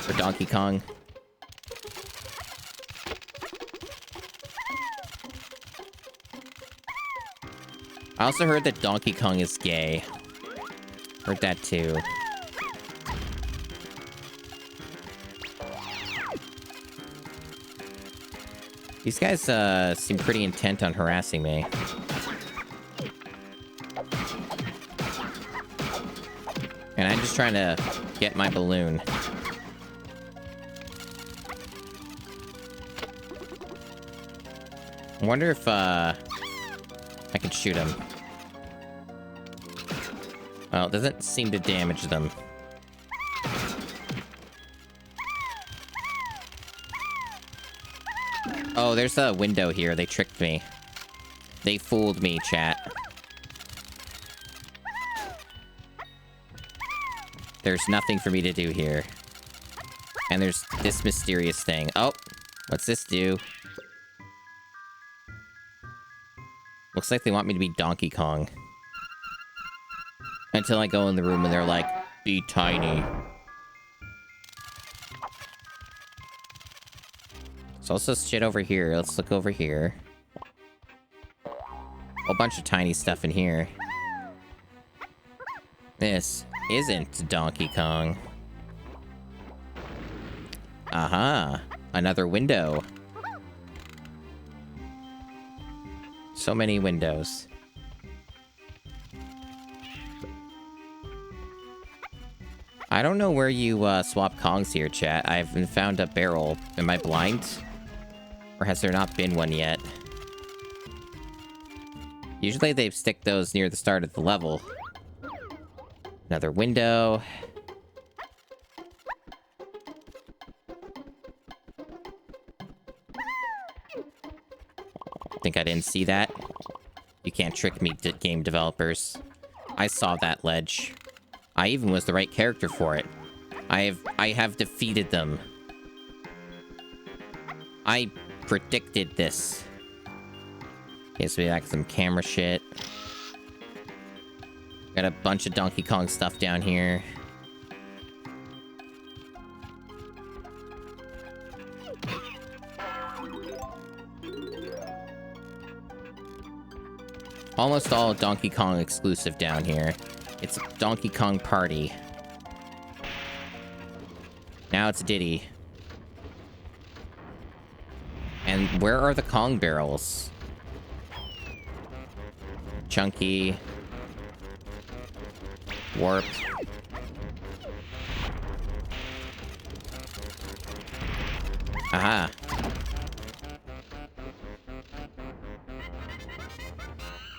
Or Donkey Kong? I also heard that Donkey Kong is gay. Heard that too. These guys seem pretty intent on harassing me. And I'm just trying to get my balloon. I wonder if I can shoot him. Well, it doesn't seem to damage them. Oh, there's a window here. They tricked me. They fooled me, chat. There's nothing for me to do here. And there's this mysterious thing. Oh, what's this do? Looks like they want me to be Donkey Kong. Until I go in the room and they're like, be tiny. There's also shit over here. Let's look over here. A bunch of tiny stuff in here. This isn't Donkey Kong. Aha! Another window. So many windows. I don't know where you swap Kongs here, chat. I haven't found a barrel. Am I blind? Or has there not been one yet? Usually they stick those near the start of the level. Another window. Think I didn't see that? You can't trick me, game developers. I saw that ledge. I even was the right character for it. I have defeated them. I predicted this. Okay, so we got some camera shit. Got a bunch of Donkey Kong stuff down here. Almost all Donkey Kong exclusive down here. It's Donkey Kong Party. Now it's Diddy. And where are the Kong barrels? Chunky. Warp. Aha.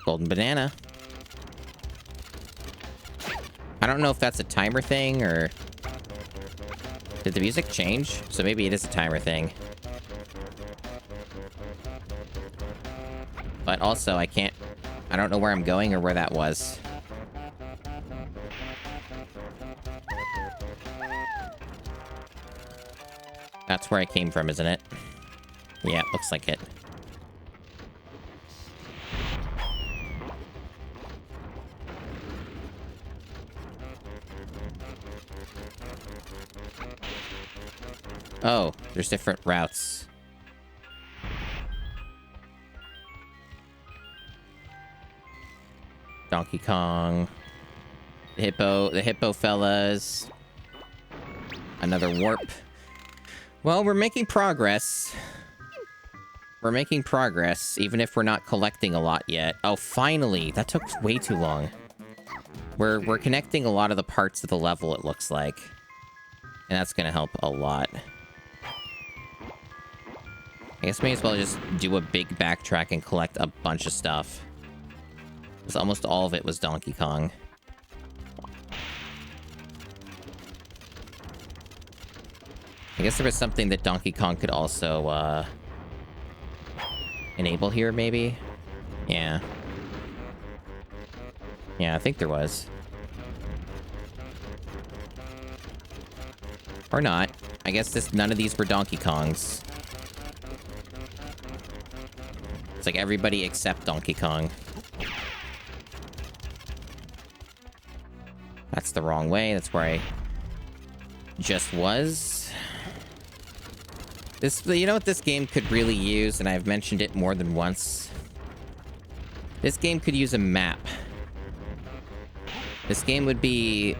Golden banana. I don't know if that's a timer thing, or... Did the music change? So maybe it is a timer thing. But also, I can't... I don't know where I'm going or where that was. That's where I came from, isn't it? Yeah, it looks like it. Oh, there's different routes. Donkey Kong. The hippo fellas. Another warp. Well, we're making progress. We're making progress, even if we're not collecting a lot yet. Oh, finally! That took way too long. We're connecting a lot of the parts of the level, it looks like. And that's gonna help a lot. I guess may as well just do a big backtrack and collect a bunch of stuff. Because almost all of it was Donkey Kong. I guess there was something that Donkey Kong could also, enable here, maybe? Yeah. Yeah, I think there was. Or not. I guess none of these were Donkey Kongs. It's like everybody except Donkey Kong. That's the wrong way. That's where I just was. You know what this game could really use, and I've mentioned it more than once? This game could use a map. This game would be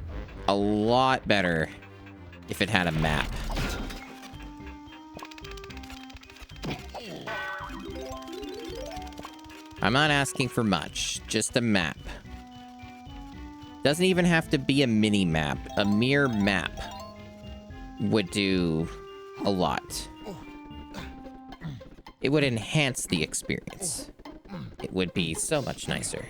a lot better if it had a map. I'm not asking for much, just a map. Doesn't even have to be a mini map. A mere map would do a lot. It would enhance the experience. It would be so much nicer.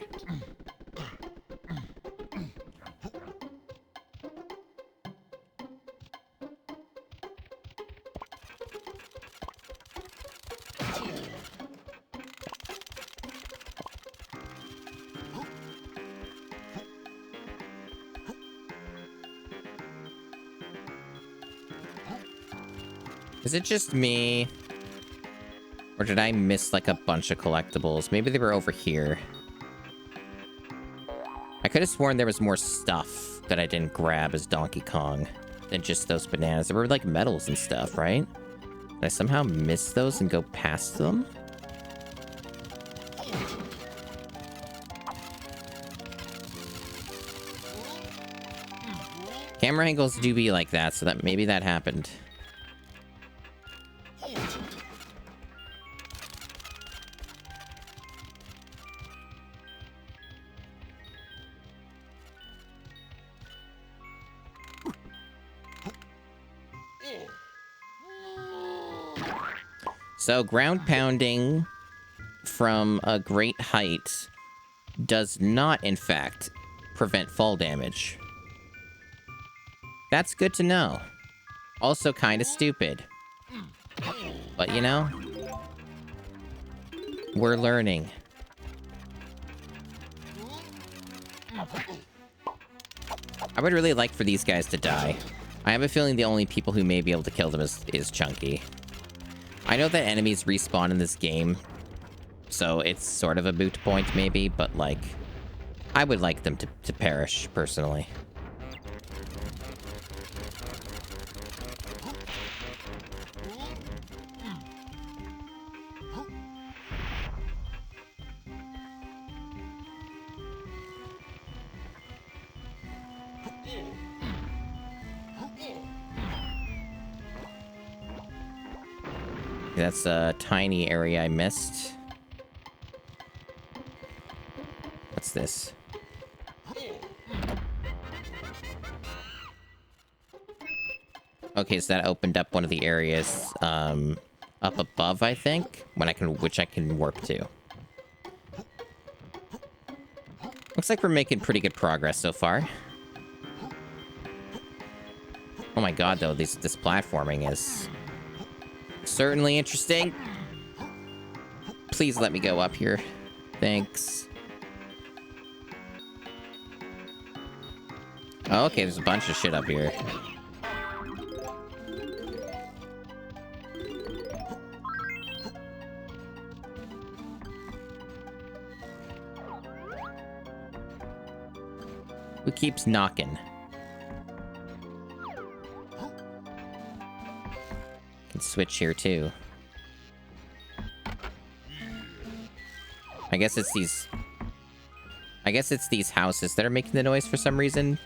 Is it just me? Or did I miss, like, a bunch of collectibles? Maybe they were over here. I could have sworn there was more stuff that I didn't grab as Donkey Kong than just those bananas. There were, like, medals and stuff, right? Did I somehow miss those and go past them? Camera angles do be like that, so that maybe that happened. So, ground pounding from a great height does not, in fact, prevent fall damage. That's good to know. Also kind of stupid. But, you know, we're learning. I would really like for these guys to die. I have a feeling the only people who may be able to kill them is Chunky. I know that enemies respawn in this game, so it's sort of a moot point, maybe, but, like, I would like them to perish, personally. That's a tiny area I missed. What's this? Okay, so that opened up one of the areas up above, I think, which I can warp to. Looks like we're making pretty good progress so far. Oh my god, though, this platforming is certainly interesting. Please let me go up here. Thanks. Oh, okay, there's a bunch of shit up here. Who keeps knocking? Can switch here too. I guess it's these houses that are making the noise for some reason.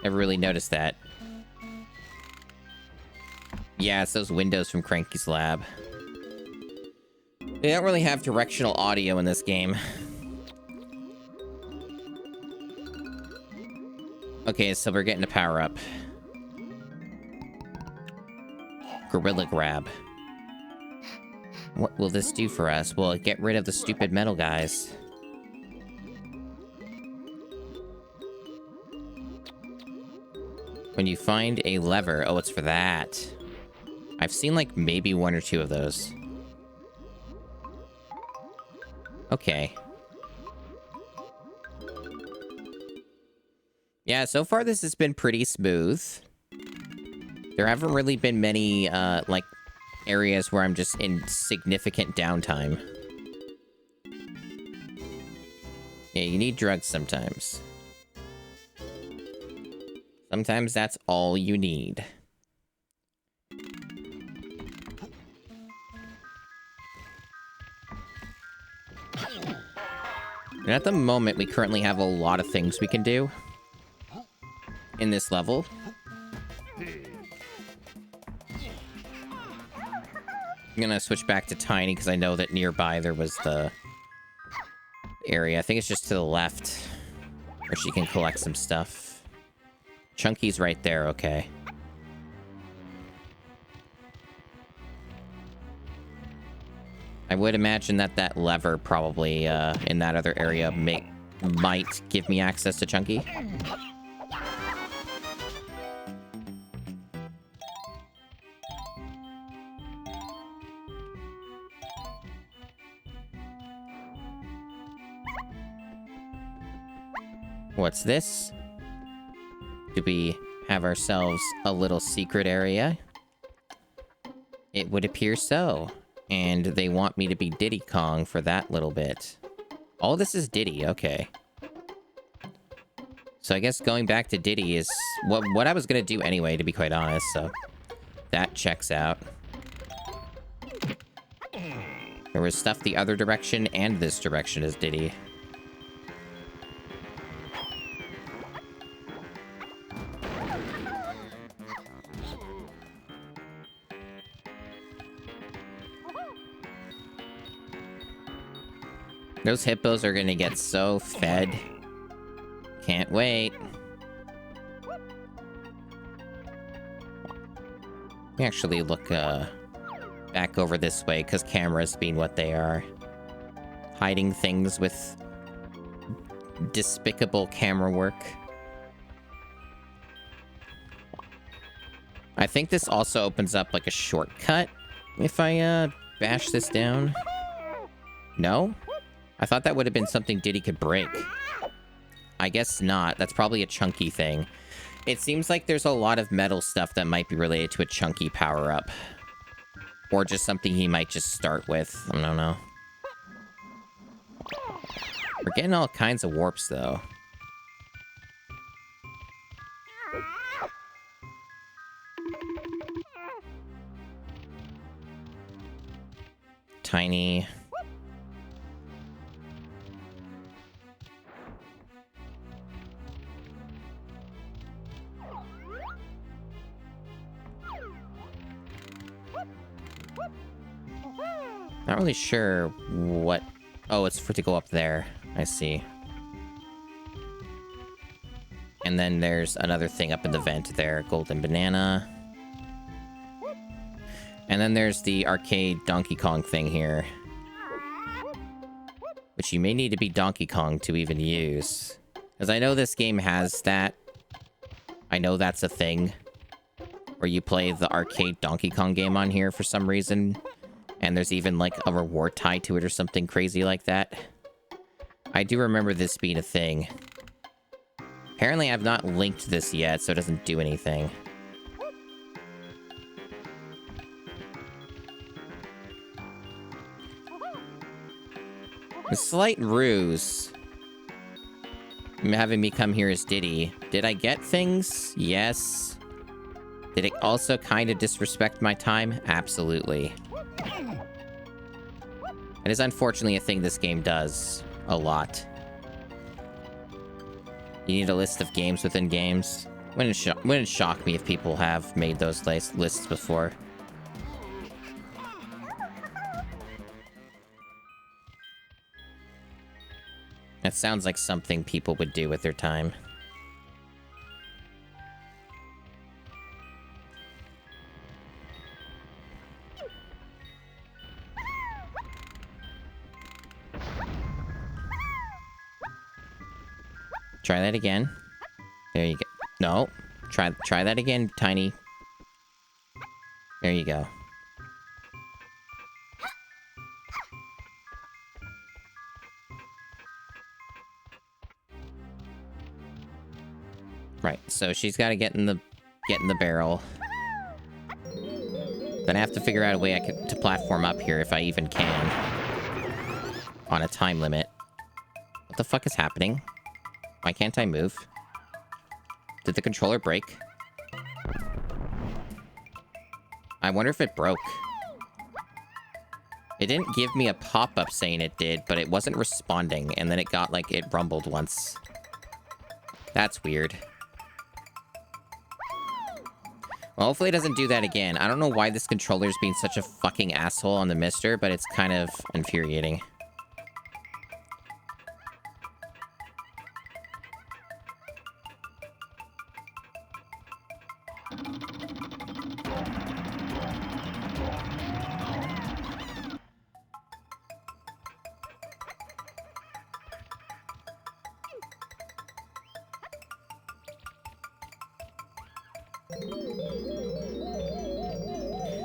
Never really noticed that. Yeah, it's those windows from Cranky's lab. They don't really have directional audio in this game. Okay, so we're getting a power up. Gorilla Grab. What will this do for us? Will it get rid of the stupid metal guys? When you find a lever... Oh, it's for that. I've seen, like, maybe one or two of those. Okay. Yeah, so far this has been pretty smooth. There haven't really been many, like, areas where I'm just in significant downtime. Yeah, you need drugs sometimes. Sometimes that's all you need. And at the moment, we currently have a lot of things we can do in this level. I'm gonna switch back to Tiny because I know that nearby there was the area. I think it's just to the left where she can collect some stuff. Chunky's right there, okay. I would imagine that that lever probably in that other area might give me access to Chunky. What's this? Do we have ourselves a little secret area? It would appear so. And they want me to be Diddy Kong for that little bit. All this is Diddy, okay. So I guess going back to Diddy is what I was gonna do anyway, to be quite honest, so... That checks out. There was stuff the other direction and this direction is Diddy. Those hippos are gonna get so fed. Can't wait. Let me actually look back over this way, because cameras being what they are. Hiding things with despicable camera work. I think this also opens up like a shortcut if I bash this down. No? I thought that would have been something Diddy could break. I guess not. That's probably a Chunky thing. It seems like there's a lot of metal stuff that might be related to a Chunky power-up. Or just something he might just start with. I don't know. We're getting all kinds of warps, though. Tiny... Not really sure what... Oh, it's for to go up there. I see. And then there's another thing up in the vent there. Golden banana. And then there's the arcade Donkey Kong thing here. Which you may need to be Donkey Kong to even use. Because I know this game has that. I know that's a thing. Where you play the arcade Donkey Kong game on here for some reason. And there's even, like, a reward tied to it or something crazy like that. I do remember this being a thing. Apparently, I've not linked this yet, so it doesn't do anything. A slight ruse. having me come here as Diddy. Did I get things? Yes. Did it also kind of disrespect my time? Absolutely. It is unfortunately a thing this game does a lot. You need a list of games within games. Wouldn't shock me if people have made those lists before. That sounds like something people would do with their time. Try that again. There you go. No. Try that again, Tiny. There you go. Right, so she's got to get in the barrel. Then I have to figure out a way to platform up here if I even can. On a time limit. What the fuck is happening? Why can't I move? Did the controller break? I wonder if it broke. It didn't give me a pop-up saying it did, but it wasn't responding, and then it got like it rumbled once. That's weird. Well, hopefully it doesn't do that again. I don't know why this controller's being such a fucking asshole on the MiSTer, but it's kind of infuriating.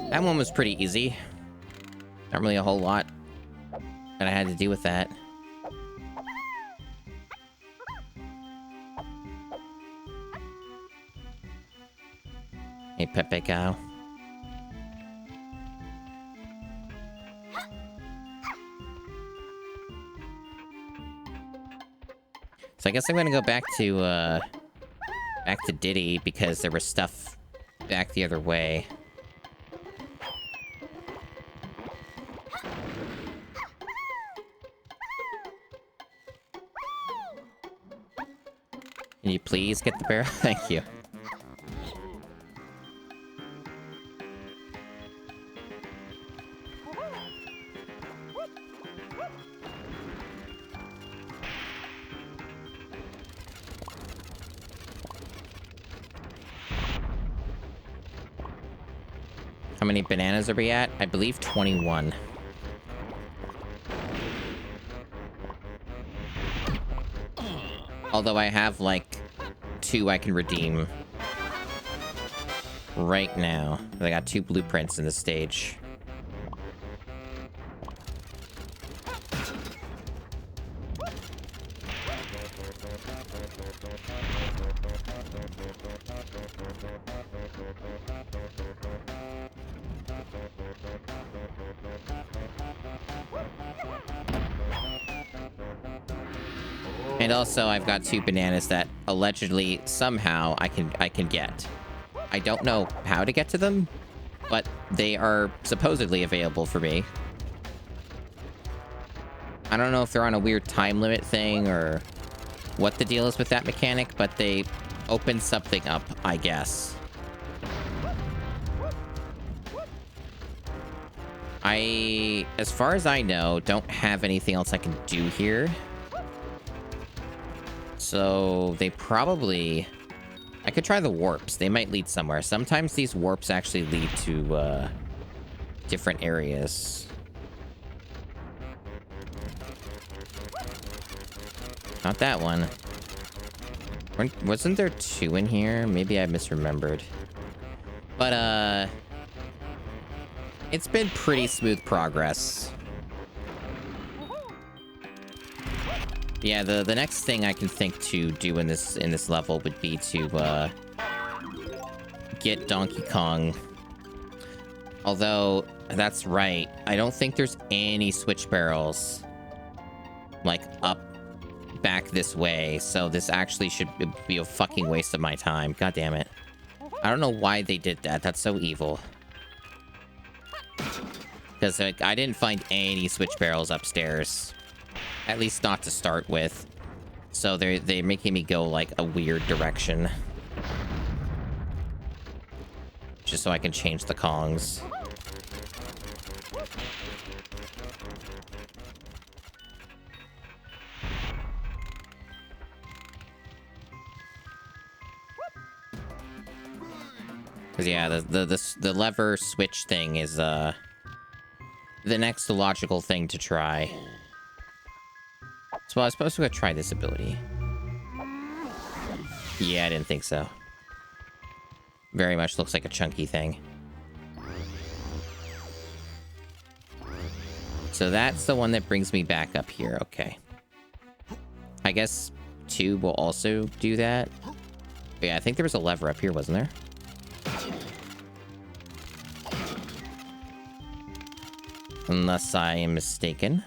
That one was pretty easy. Not really a whole lot that I had to do with that. Hey, Pepe Cow. So I guess I'm gonna go back to Diddy because there was stuff back the other way. Can you please get the barrel? Thank you. How many bananas are we at? I believe 21. Although I have, like, 2 I can redeem right now. I got 2 blueprints in the stage. And also, I've got 2 bananas that allegedly somehow I can get. I don't know how to get to them, but they are supposedly available for me. I don't know if they're on a weird time limit thing or what the deal is with that mechanic, but they open something up, I guess. As far as I know, don't have anything else I can do here. So they probably... I could try the warps. They might lead somewhere. Sometimes these warps actually lead to different areas. Not that one. Wasn't there 2 in here? Maybe I misremembered. But, it's been pretty smooth progress. Yeah, the next thing I can think to do in this level would be to get Donkey Kong. Although that's right, I don't think there's any switch barrels like up back this way, so this actually should be a fucking waste of my time. God damn it. I don't know why they did that. That's so evil. Because like, I didn't find any switch barrels upstairs. At least not to start with. So they're making me go like a weird direction. Just so I can change the Kongs. Cause yeah, the lever switch thing is the next logical thing to try. So I was supposed to go try this ability. Yeah, I didn't think so. Very much looks like a chunky thing. So that's the one that brings me back up here. Okay. I guess 2 will also do that. But yeah, I think there was a lever up here, wasn't there? Unless I am mistaken.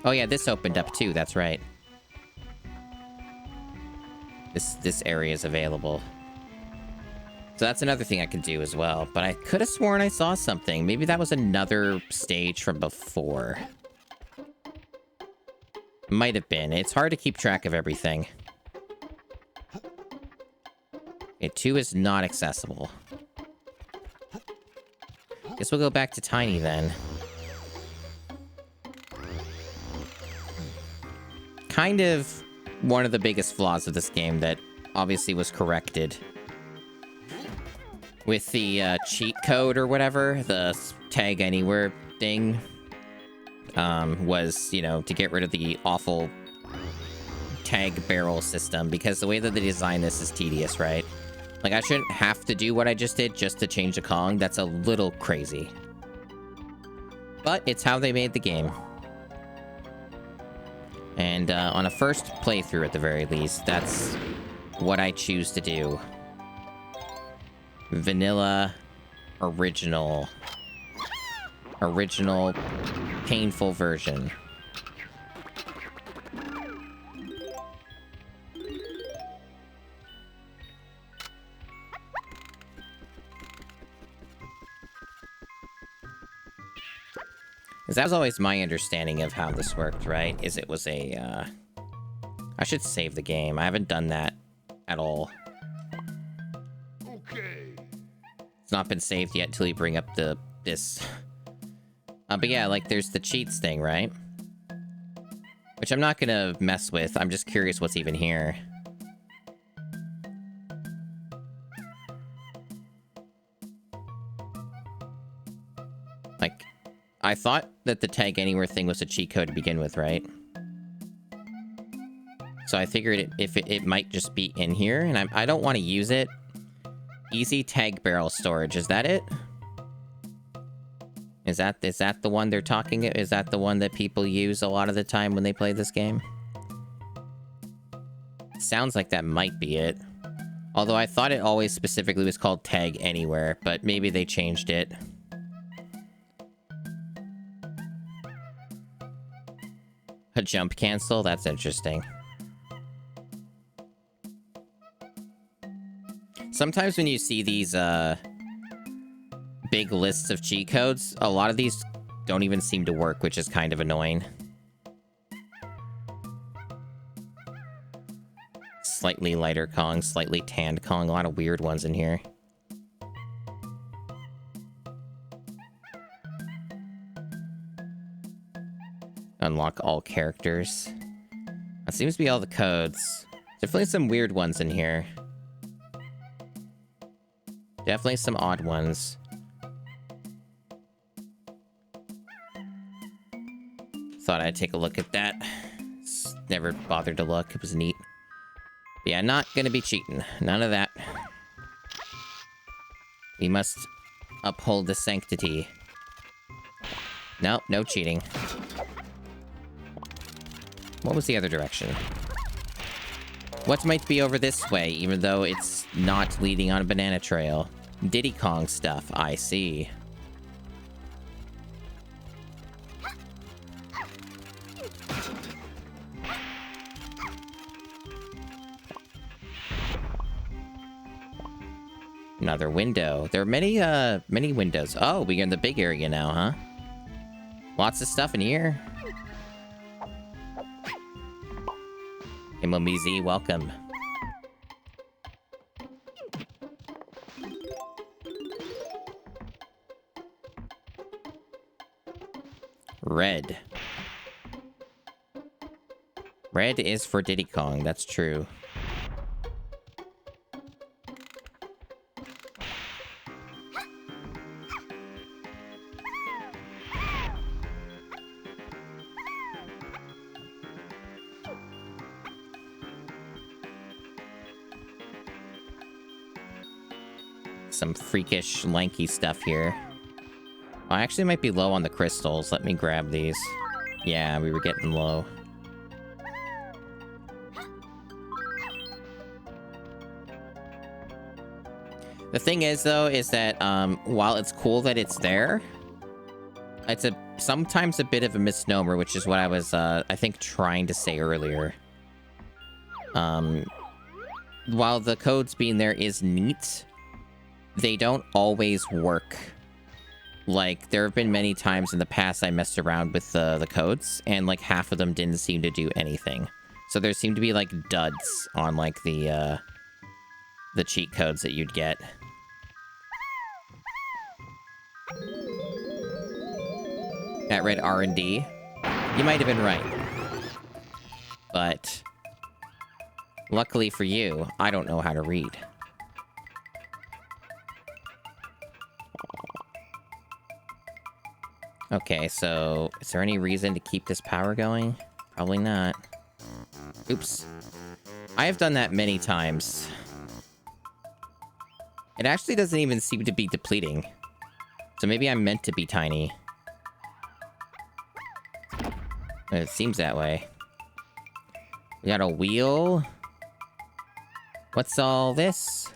Oh yeah, this opened up too, that's right. This area is available. So that's another thing I can do as well. But I could have sworn I saw something. Maybe that was another stage from before. Might have been. It's hard to keep track of everything. Okay, 2 is not accessible. Guess we'll go back to Tiny then. Kind of one of the biggest flaws of this game that obviously was corrected. With the cheat code or whatever, the tag anywhere thing, was, you know, to get rid of the awful tag barrel system, because the way that they design this is tedious, right? Like, I shouldn't have to do what I just did just to change the Kong. That's a little crazy. But it's how they made the game. And on a first playthrough, at the very least, that's what I choose to do. Vanilla, original, painful version. Because that was always my understanding of how this worked, right? Is it was a, I should save the game. I haven't done that at all. Okay. It's not been saved yet till you bring up this. But yeah, like, there's the cheats thing, right? Which I'm not gonna mess with. I'm just curious what's even here. Like, I thought that the tag anywhere thing was a cheat code to begin with, right? So I figured it might just be in here, and I don't want to use it. Easy tag barrel storage, is that it? Is that the one they're talking? Is that the one that people use a lot of the time when they play this game? Sounds like that might be it. Although I thought it always specifically was called tag anywhere, but maybe they changed it. A jump cancel? That's interesting. Sometimes when you see these, big lists of cheat codes, a lot of these don't even seem to work, which is kind of annoying. Slightly lighter Kong, slightly tanned Kong, a lot of weird ones in here. Unlock all characters. That seems to be all the codes. Definitely some weird ones in here. Definitely some odd ones. Thought I'd take a look at that. Never bothered to look. It was neat. But yeah, not gonna be cheating. None of that. We must uphold the sanctity. No, no cheating. What was the other direction? What might be over this way, even though it's not leading on a banana trail? Diddy Kong stuff, I see. Another window. There are many windows. Oh, we're in the big area now, huh? Lots of stuff in here. Hey, Momizi, welcome. Red. Red is for Diddy Kong, that's true. Some freakish, lanky stuff here. Oh, I actually might be low on the crystals. Let me grab these. Yeah, we were getting low. The thing is, though, is that while it's cool that it's there, it's sometimes a bit of a misnomer, which is what I was, I think, trying to say earlier. While the codes being there is neat, they don't always work. Like, there have been many times in the past I messed around with the codes, and, like, half of them didn't seem to do anything. So there seemed to be, like, duds on, like, the cheat codes that you'd get. That read R&D. You might have been right. But luckily for you, I don't know how to read. Okay, so is there any reason to keep this power going? Probably not. Oops. I have done that many times. It actually doesn't even seem to be depleting. So maybe I'm meant to be tiny. It seems that way. We got a wheel. What's all this?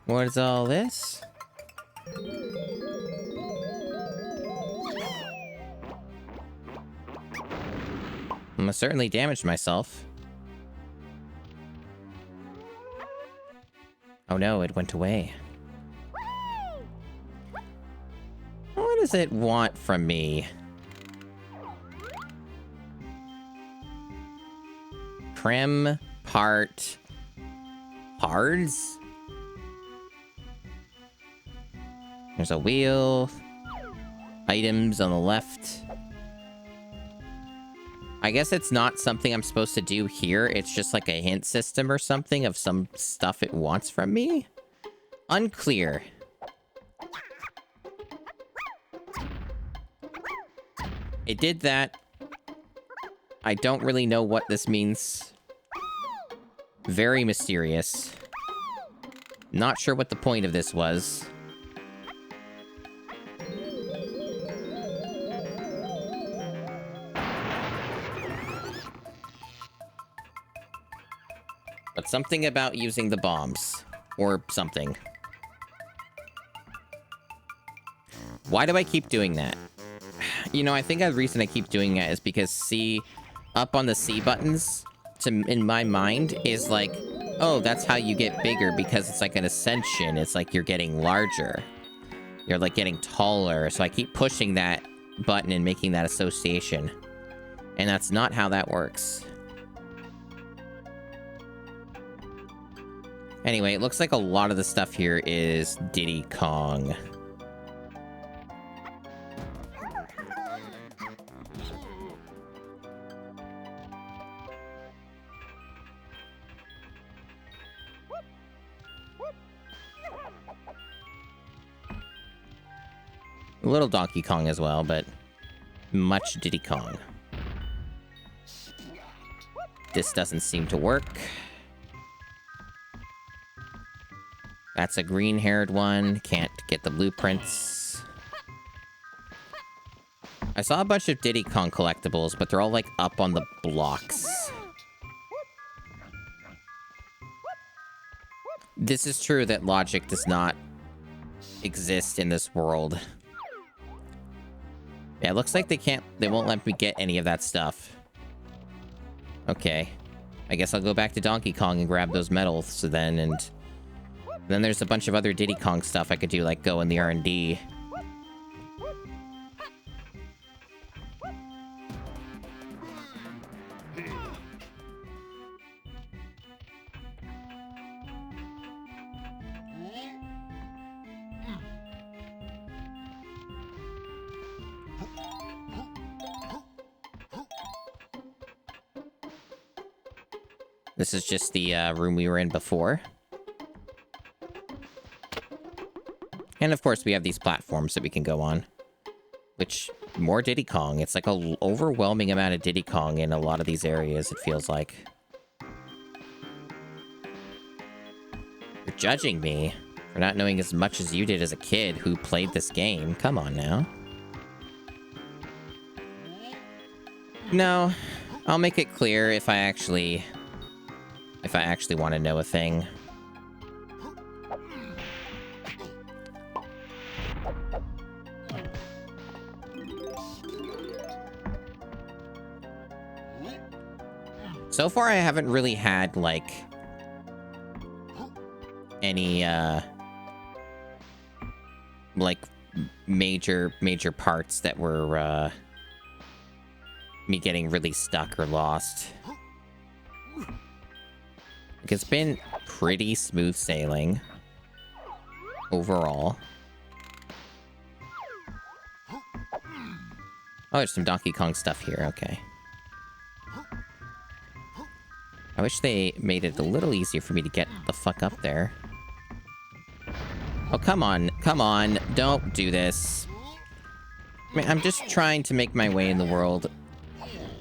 What is all this? I must certainly damaged myself. Oh no, it went away. What does it want from me? Creme part parts? There's a wheel. Items on the left. I guess it's not something I'm supposed to do here. It's just like a hint system or something of some stuff it wants from me? Unclear. It did that. I don't really know what this means. Very mysterious. Not sure what the point of this was. But something about using the bombs. Or something. Why do I keep doing that? You know, I think the reason I keep doing that is because C, up on the C buttons, in my mind, is like, oh, that's how you get bigger, because it's like an ascension. It's like you're getting larger. You're like getting taller. So I keep pushing that button and making that association. And that's not how that works. Anyway, it looks like a lot of the stuff here is Diddy Kong. A little Donkey Kong as well, but much Diddy Kong. This doesn't seem to work. That's a green-haired one. Can't get the blueprints. I saw a bunch of Diddy Kong collectibles, but they're all, like, up on the blocks. This is true that logic does not exist in this world. Yeah, it looks like they won't let me get any of that stuff. Okay. I guess I'll go back to Donkey Kong and grab those medals then, and then there's a bunch of other Diddy Kong stuff I could do, like go in the R&D. This is just the room we were in before. And of course we have these platforms that we can go on. Which, more Diddy Kong. It's like an overwhelming amount of Diddy Kong in a lot of these areas, it feels like. You're judging me for not knowing as much as you did as a kid who played this game. Come on now. No, I'll make it clear if I actually want to know a thing. So far, I haven't really had, like, any, like, major parts that were, me getting really stuck or lost. Like, it's been pretty smooth sailing overall. Oh, there's some Donkey Kong stuff here. Okay. I wish they made it a little easier for me to get the fuck up there. Oh, come on. Come on. Don't do this. I mean, I'm just trying to make my way in the world.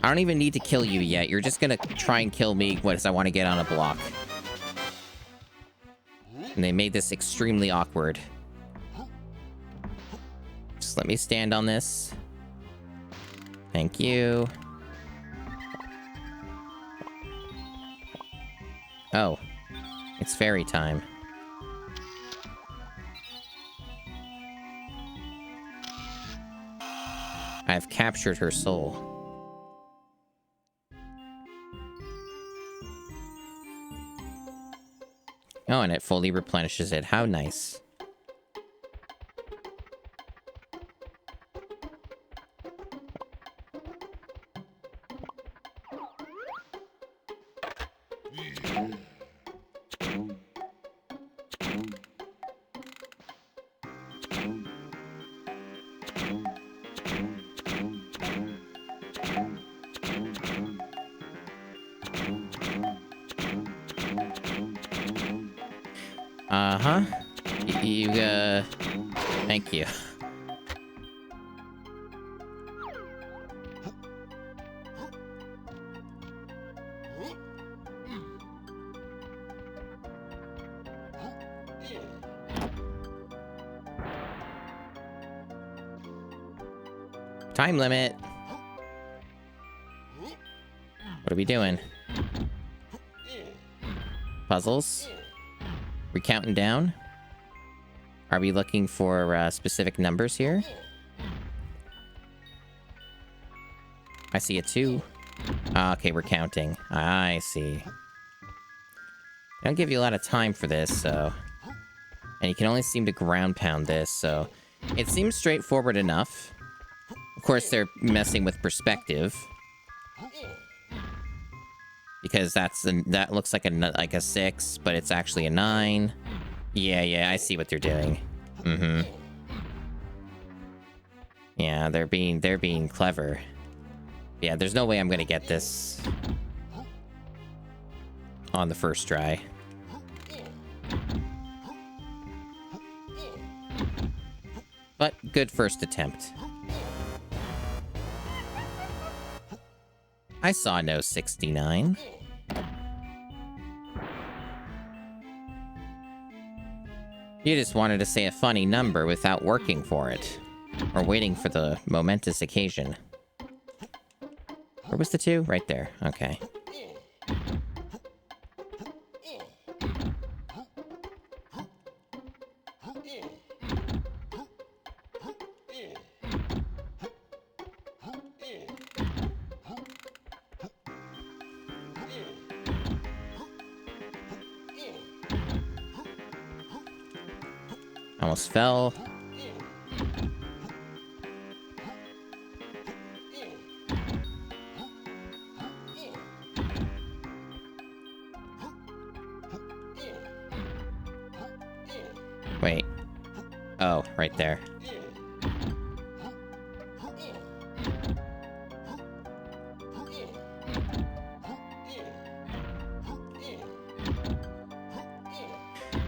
I don't even need to kill you yet. You're just gonna try and kill me because I want to get on a block. And they made this extremely awkward. Just let me stand on this. Thank you. Oh. It's fairy time. I've captured her soul. Oh, and it fully replenishes it. How nice. Uh-huh. Thank you. Time limit. What are we doing? Puzzles? We counting down? Are we looking for specific numbers here? I see a 2. Okay, we're counting. I see. They don't give you a lot of time for this, so... And you can only seem to ground pound this, so... It seems straightforward enough. Of course, they're messing with perspective. Because that looks like a 6, but it's actually a 9. Yeah, I see what they're doing. Mm-hmm. Yeah, they're being clever. Yeah, there's no way I'm gonna get this on the first try. But good first attempt. I saw no 69. You just wanted to say a funny number without working for it. Or waiting for the momentous occasion. Where was the 2? Right there. Okay. Almost fell. Wait. Oh, right there.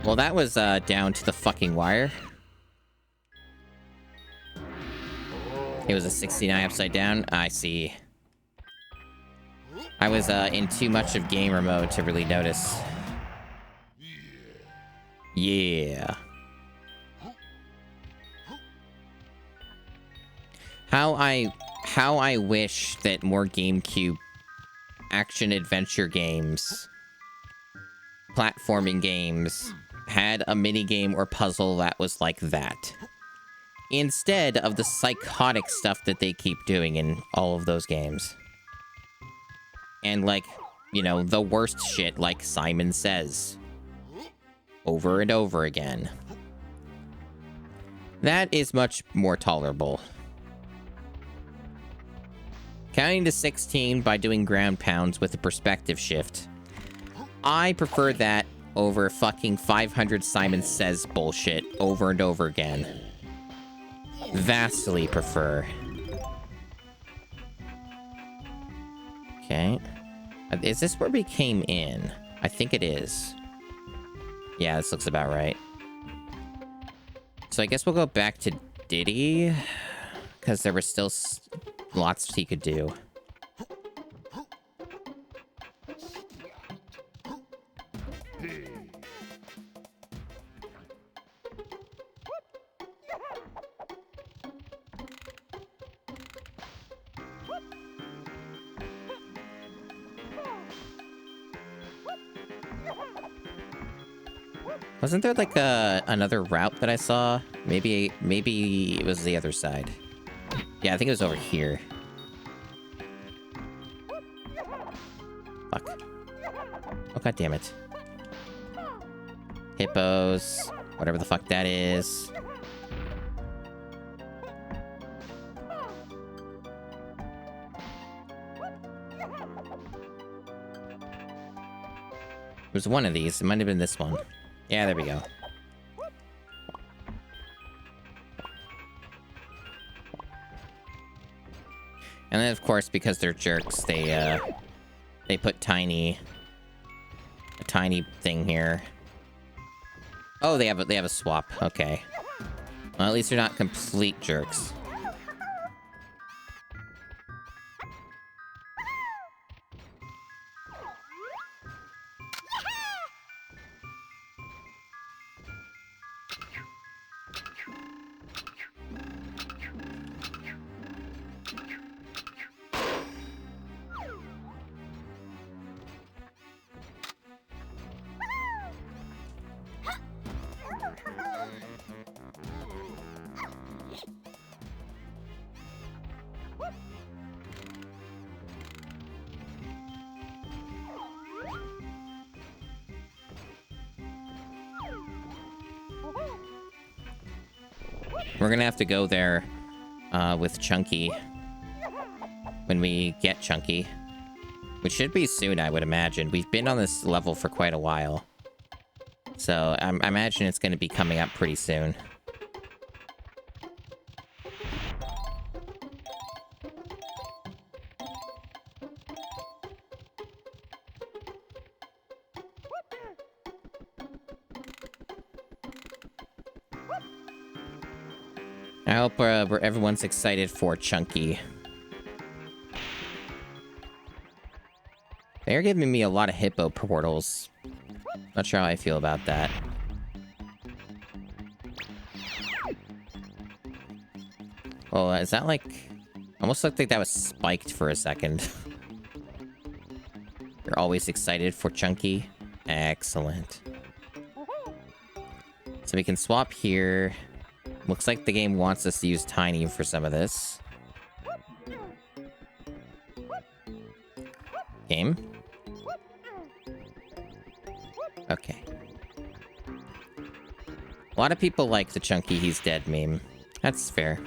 Well, that was down to the fucking wire. It was a 69 upside down. I see. I was in too much of gamer mode to really notice. Yeah. How I wish that more GameCube action adventure games, platforming games, had a minigame or puzzle that was like that. Instead of the psychotic stuff that they keep doing in all of those games. And like, you know, the worst shit like Simon Says. Over and over again. That is much more tolerable. Counting to 16 by doing ground pounds with a perspective shift. I prefer that over fucking 500 Simon Says bullshit over and over again. Vastly prefer. Okay. Is this where we came in? I think it is. Yeah, this looks about right. So I guess we'll go back to Diddy, because there were still lots he could do. Wasn't there like another route that I saw? Maybe it was the other side. Yeah, I think it was over here. Fuck. Oh, god damn it. Hippos. Whatever the fuck that is. It was one of these. It might have been this one. Yeah, there we go. And then, of course, because they're jerks, they put a tiny thing here. Oh, they have a swap. Okay. Well, at least they're not complete jerks. We're gonna have to go there with Chunky when we get Chunky, which should be soon, I would imagine. We've been on this level for quite a while, so I imagine it's going to be coming up pretty soon. I hope everyone's excited for Chunky. They're giving me a lot of hippo portals. Not sure how I feel about that. Oh, is that like... Almost looked like that was spiked for a second. You're always excited for Chunky? Excellent. So we can swap here. Looks like the game wants us to use Tiny for some of this. Game? A lot of people like the Chunky He's Dead meme. That's fair.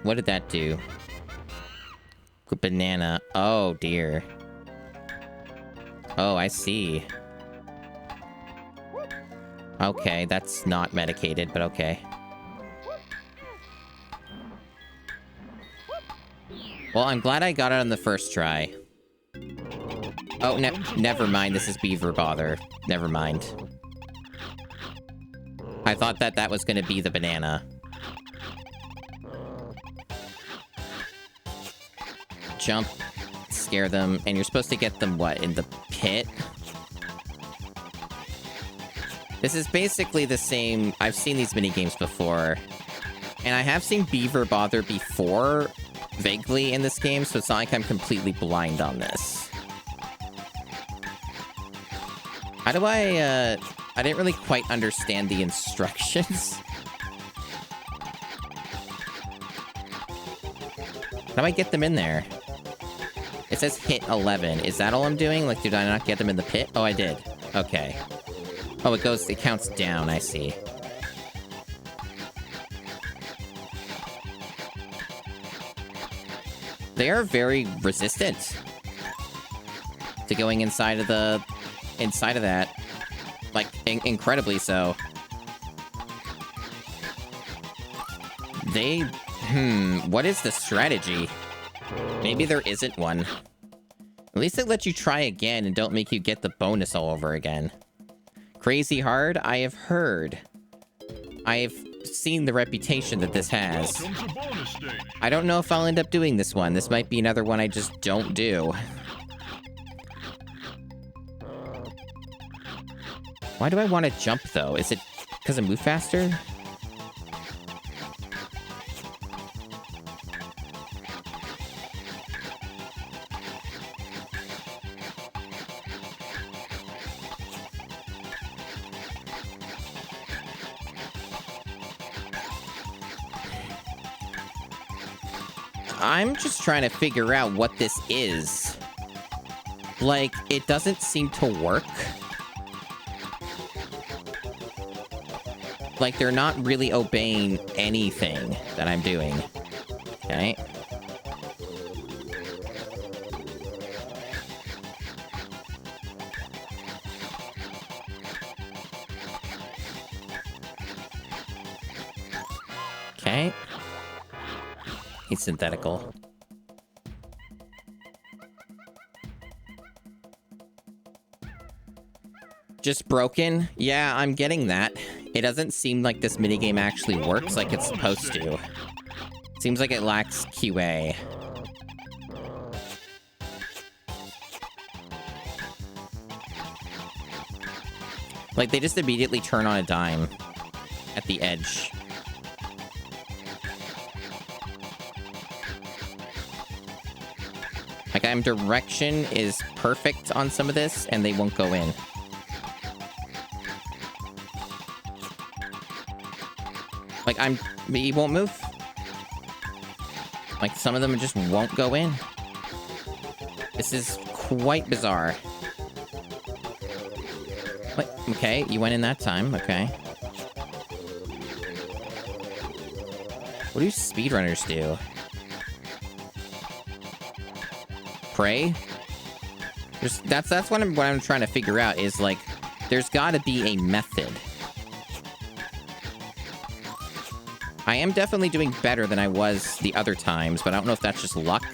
What did that do? Good banana. Oh, dear. Oh, I see. Okay, that's not medicated, but okay. Well, I'm glad I got it on the first try. Oh, never mind. This is Beaver Bother. Never mind. I thought that was going to be the banana. Jump, scare them, and you're supposed to get them, what, in the pit? This is basically the same. I've seen these minigames before, and I have seen Beaver Bother before, vaguely, in this game, so it's not like I'm completely blind on this. How do I didn't really quite understand the instructions. How do I get them in there? It says hit 11. Is that all I'm doing? Like, did I not get them in the pit? Oh, I did. Okay. Oh, it counts down, I see. They are very resistant to going inside of that. Like, incredibly so. What is the strategy? Maybe there isn't one. At least they let you try again and don't make you get the bonus all over again. Crazy hard? I have heard. I have seen the reputation that this has. I don't know if I'll end up doing this one. This might be another one I just don't do. Why do I want to jump, though? Is it because I move faster? I'm just trying to figure out what this is. Like, it doesn't seem to work. Like, they're not really obeying anything that I'm doing. Okay. Okay. He's synthetical. Just broken? Yeah, I'm getting that. It doesn't seem like this minigame actually works like it's supposed to. Seems like it lacks QA. Like, they just immediately turn on a dime at the edge. Like, direction is perfect on some of this, and they won't go in. Like, he won't move. Like, some of them just won't go in. This is quite bizarre. Wait, okay, you went in that time, okay. What do speedrunners do? Pray? That's what I'm trying to figure out is, like, there's gotta be a method. I am definitely doing better than I was the other times, but I don't know if that's just luck.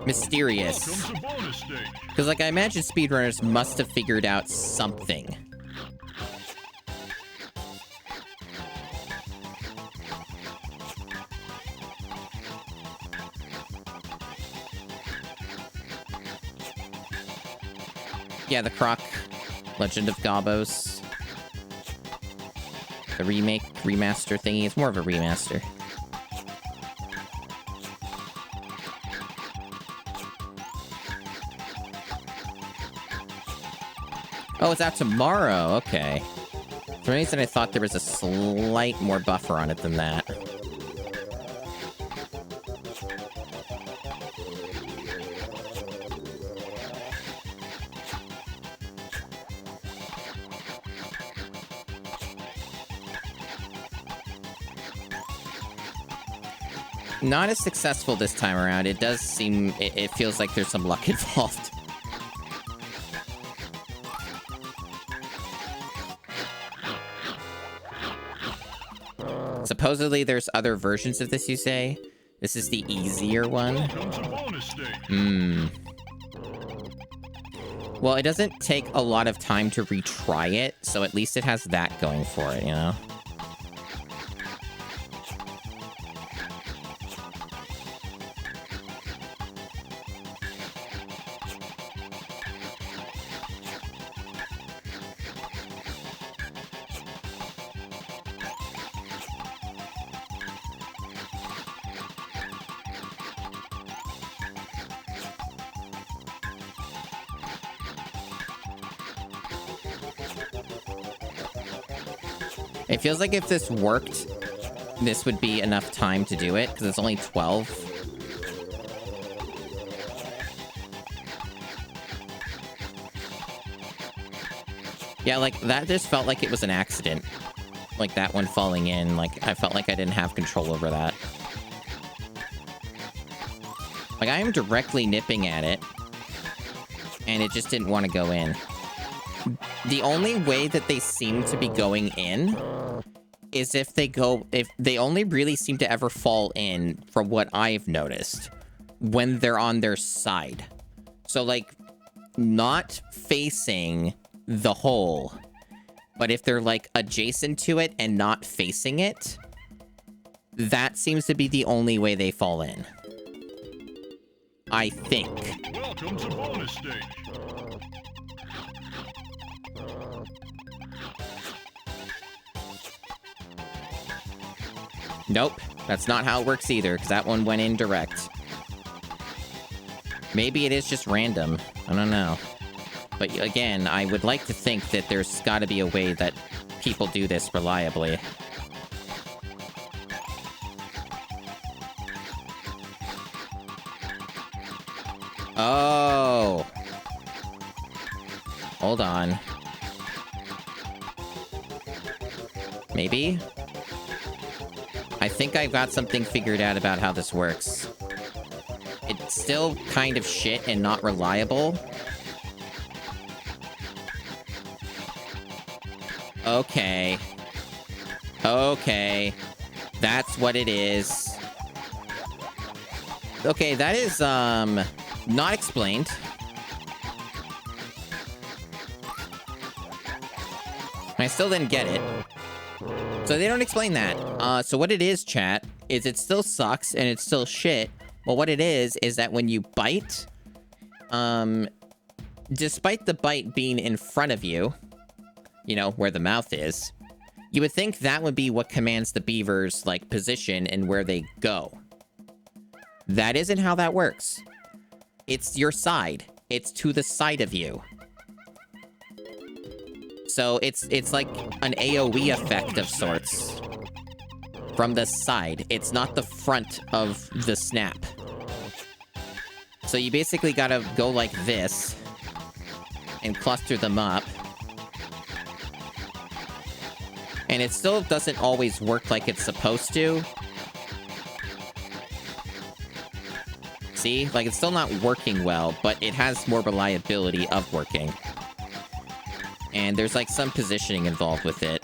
Mysterious. Because, like, I imagine speedrunners must have figured out something. Yeah, the Croc Legend of Gobos. The remaster thingy. It's more of a remaster. Oh, it's out tomorrow. Okay. For some reason, I thought there was a slight more buffer on it than that. Not as successful this time around. It does seem... It feels like there's some luck involved. Supposedly there's other versions of this, you say? This is the easier one? Well, it doesn't take a lot of time to retry it, so at least it has that going for it, you know? It feels like if this worked, this would be enough time to do it, because it's only 12. Yeah, like, that just felt like it was an accident. Like, that one falling in, like, I felt like I didn't have control over that. Like, I am directly nipping at it, and it just didn't want to go in. The only way that they seem to be going in is if they only really seem to ever fall in, from what I've noticed, when they're on their side. So, like, not facing the hole, but if they're, like, adjacent to it and not facing it, that seems to be the only way they fall in. I think. Welcome to bonus stage. Nope, that's not how it works either, because that one went in direct. Maybe it is just random. I don't know. But again, I would like to think that there's got to be a way that people do this reliably. Oh. Hold on. Maybe? I think I've got something figured out about how this works. It's still kind of shit and not reliable. Okay. Okay. That's what it is. Okay, that is, not explained. I still didn't get it. So they don't explain that. So what it is, chat, is it still sucks and it's still shit. Well, what it is that when you bite, despite the bite being in front of you, you know, where the mouth is, you would think that would be what commands the beaver's, like, position and where they go. That isn't how that works. It's your side. It's to the side of you. So it's like an AoE effect of sorts. From the side. It's not the front of the snap. So you basically gotta go like this. And cluster them up. And it still doesn't always work like it's supposed to. See? Like, it's still not working well, but it has more reliability of working. And there's, like, some positioning involved with it.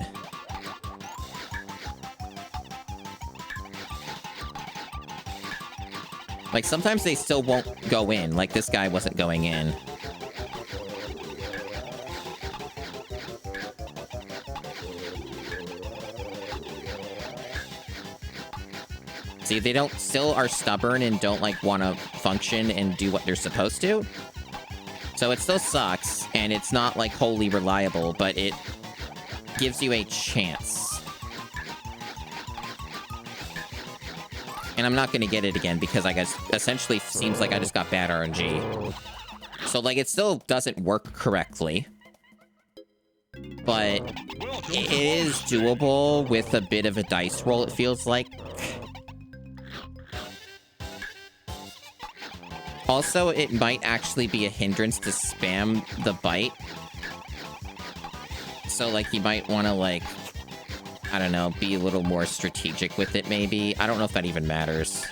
Like, sometimes they still won't go in. Like, this guy wasn't going in. See, they still are stubborn and don't, like, want to function and do what they're supposed to. So it still sucks, and it's not, like, wholly reliable, but it gives you a chance. And I'm not going to get it again because, I guess, essentially seems like I just got bad RNG. So, like, it still doesn't work correctly. But it is doable with a bit of a dice roll, it feels like. Also, it might actually be a hindrance to spam the bite. So, like, you might want to, like, I don't know, be a little more strategic with it, maybe. I don't know if that even matters.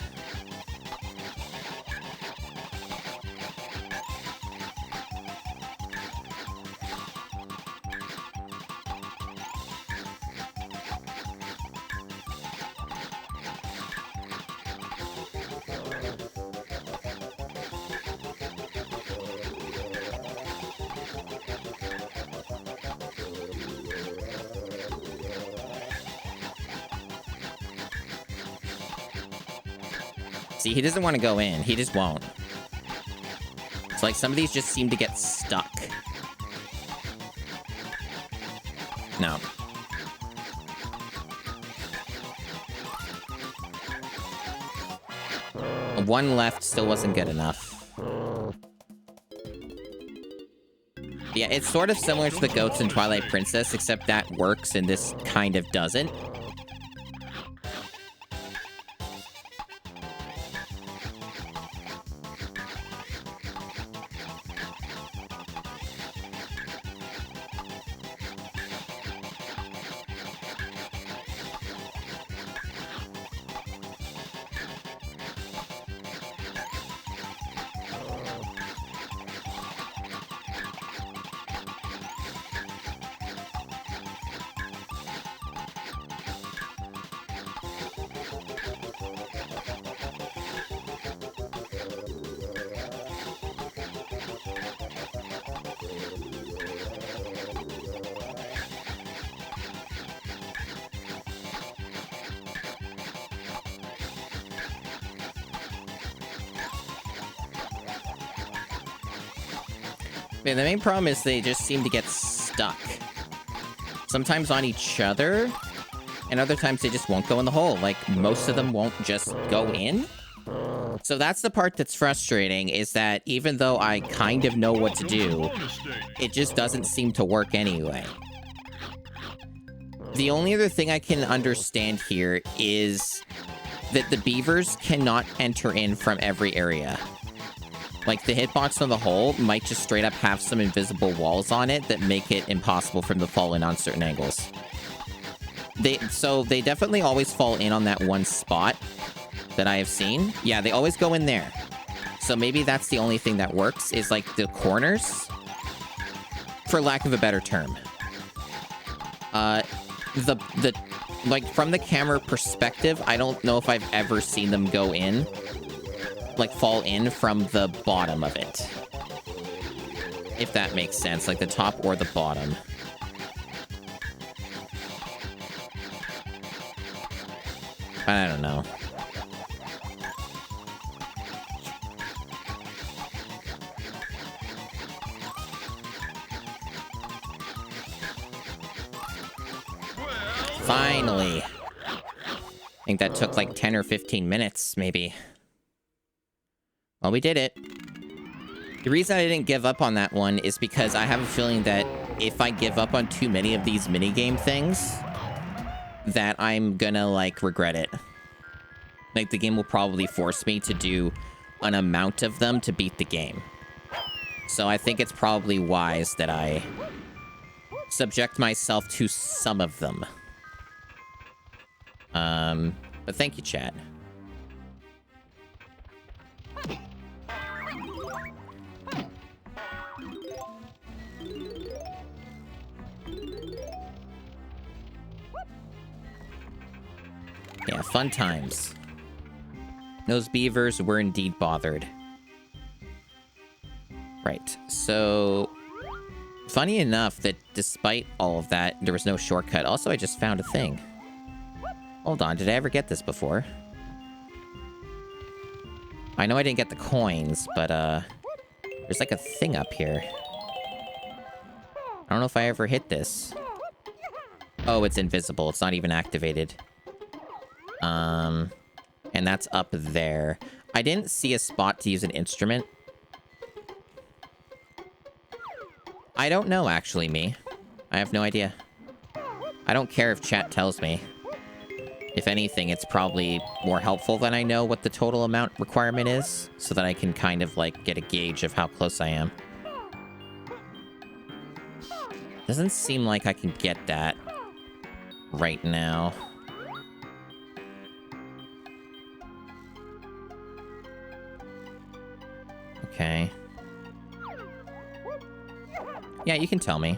See, he doesn't want to go in. He just won't. It's like some of these just seem to get stuck. No. One left still wasn't good enough. Yeah, it's sort of similar to the goats in Twilight Princess, except that works and this kind of doesn't. The main problem is they just seem to get stuck. Sometimes on each other, and other times they just won't go in the hole. Like, most of them won't just go in. So that's the part that's frustrating, is that even though I kind of know what to do, it just doesn't seem to work anyway. The only other thing I can understand here is that the beavers cannot enter in from every area. Like, the hitbox on the hole might just straight up have some invisible walls on it that make it impossible for them to fall in on certain angles. So they definitely always fall in on that one spot that I have seen. Yeah, they always go in there. So maybe that's the only thing that works, is like the corners, for lack of a better term. Like, from the camera perspective, I don't know if I've ever seen them go in. Like, fall in from the bottom of it. If that makes sense, like the top or the bottom. I don't know. Finally. I think that took like 10 or 15 minutes, maybe. Well, we did it. The reason I didn't give up on that one is because I have a feeling that if I give up on too many of these minigame things, that I'm gonna, like, regret it. Like, the game will probably force me to do an amount of them to beat the game. So I think it's probably wise that I subject myself to some of them. But thank you, chat. Yeah, fun times. Those beavers were indeed bothered. Right, so... Funny enough that despite all of that, there was no shortcut. Also, I just found a thing. Hold on, did I ever get this before? I know I didn't get the coins, but, there's like a thing up here. I don't know if I ever hit this. Oh, it's invisible. It's not even activated. And that's up there. I didn't see a spot to use an instrument. I don't know, actually, me. I have no idea. I don't care if chat tells me. If anything, it's probably more helpful than I know what the total amount requirement is, so that I can kind of, like, get a gauge of how close I am. Doesn't seem like I can get that right now. Okay. Yeah, you can tell me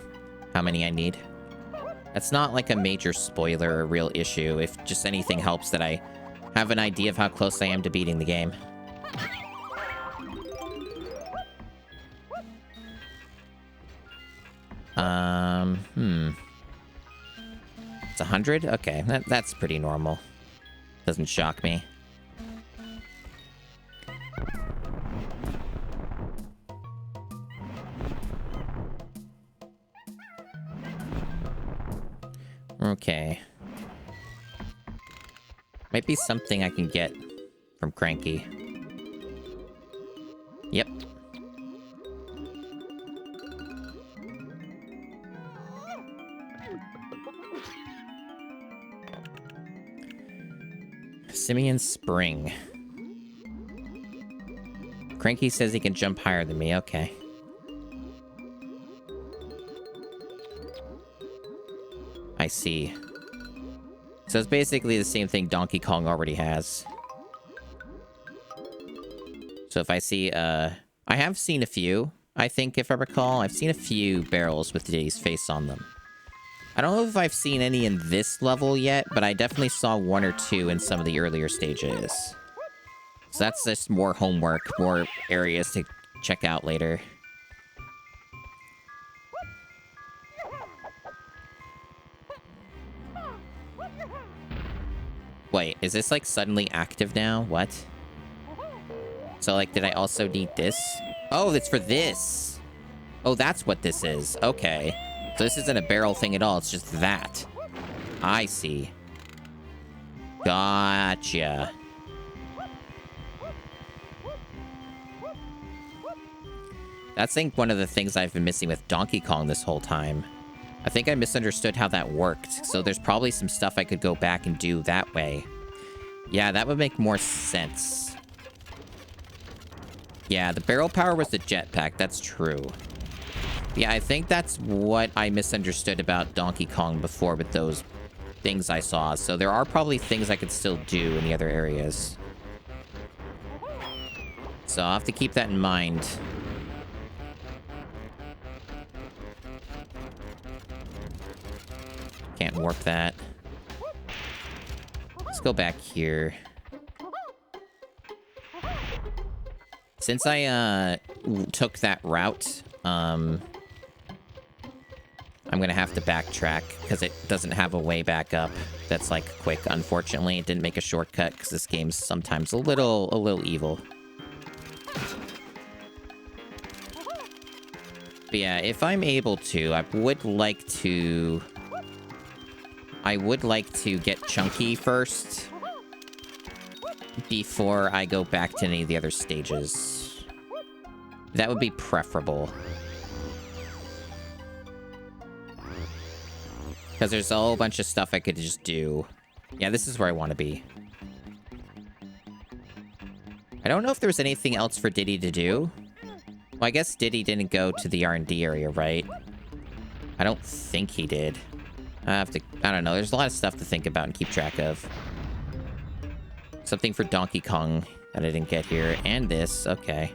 how many I need. That's not like a major spoiler or real issue, if just anything helps that I have an idea of how close I am to beating the game. It's 100? Okay, that's pretty normal. Doesn't shock me. Okay. Might be something I can get from Cranky. Yep. Simeon Spring. Cranky says he can jump higher than me. Okay. I see. So it's basically the same thing Donkey Kong already has. So if I see, I have seen a few, I think, if I recall. I've seen a few barrels with Diddy's face on them. I don't know if I've seen any in this level yet, but I definitely saw one or two in some of the earlier stages. So that's just more homework, more areas to check out later. Wait, is this, like, suddenly active now? What? So, like, did I also need this? Oh, it's for this! Oh, that's what this is. Okay. So this isn't a barrel thing at all, it's just that. I see. Gotcha. That's, I think, one of the things I've been missing with Donkey Kong this whole time. I think I misunderstood how that worked, so there's probably some stuff I could go back and do that way. Yeah, that would make more sense. Yeah, the barrel power was the jetpack, that's true. Yeah, I think that's what I misunderstood about Donkey Kong before with those things I saw. So there are probably things I could still do in the other areas. So I'll have to keep that in mind. Can't warp that. Let's go back here. Since I took that route, I'm gonna have to backtrack because it doesn't have a way back up that's, like, quick. Unfortunately, it didn't make a shortcut because this game's sometimes a little evil. But yeah, if I'm able to, I would like to get Chunky first before I go back to any of the other stages. That would be preferable. Because there's a whole bunch of stuff I could just do. Yeah, this is where I want to be. I don't know if there was anything else for Diddy to do. Well, I guess Diddy didn't go to the R&D area, right? I don't think he did. I don't know. There's a lot of stuff to think about and keep track of. Something for Donkey Kong that I didn't get here. And this. Okay.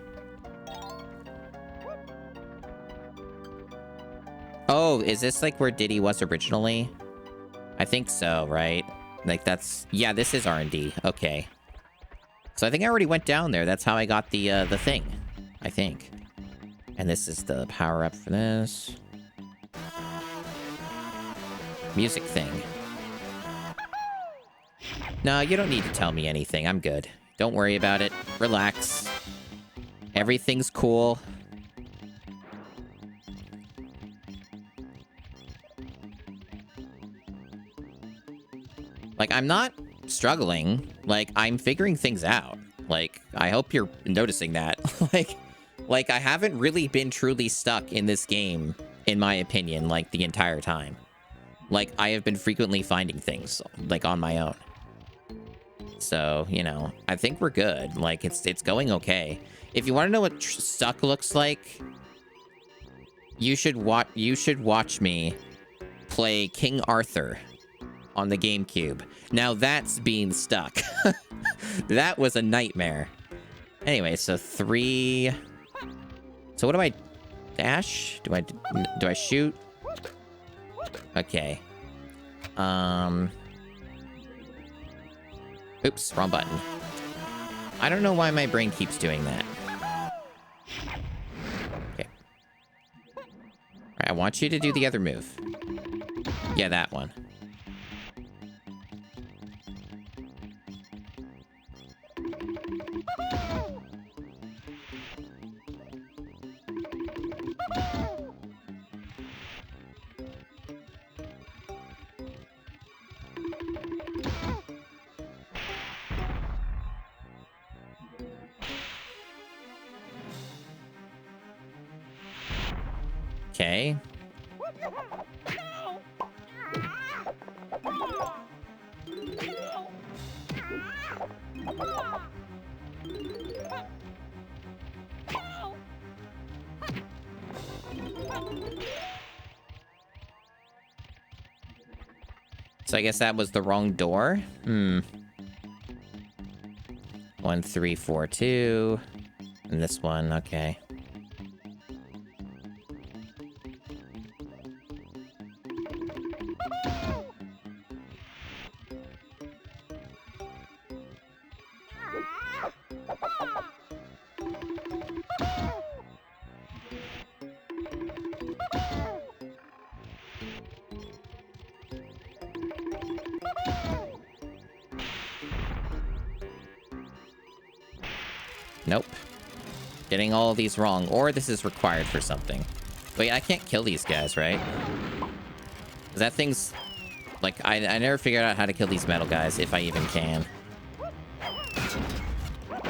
Oh, is this, like, where Diddy was originally? I think so, right? Like, that's... Yeah, this is R&D. Okay. So I think I already went down there. That's how I got the thing. I think. And this is the power-up for this. Music thing. No, you don't need to tell me anything. I'm good. Don't worry about it. Relax. Everything's cool. Like, I'm not struggling. Like, I'm figuring things out. Like, I hope you're noticing that. Like, I haven't really been truly stuck in this game in my opinion, like, the entire time. Like, I have been frequently finding things, like, on my own. So, you know, I think we're good. Like, it's going okay. If you want to know what stuck looks like, you should watch me play King Arthur on the GameCube. Now that's being stuck. That was a nightmare. Anyway, so 3. So what do I dash? Do I shoot? Okay. Oops, wrong button. I don't know why my brain keeps doing that. Okay. Alright, I want you to do the other move. Yeah, that one. Okay. So I guess that was the wrong door. 1, 3, 4, 2. And this one, okay. Nope. Getting all of these wrong, or this is required for something. Wait, I can't kill these guys, right? 'Cause that thing's... Like, I never figured out how to kill these metal guys, if I even can. Let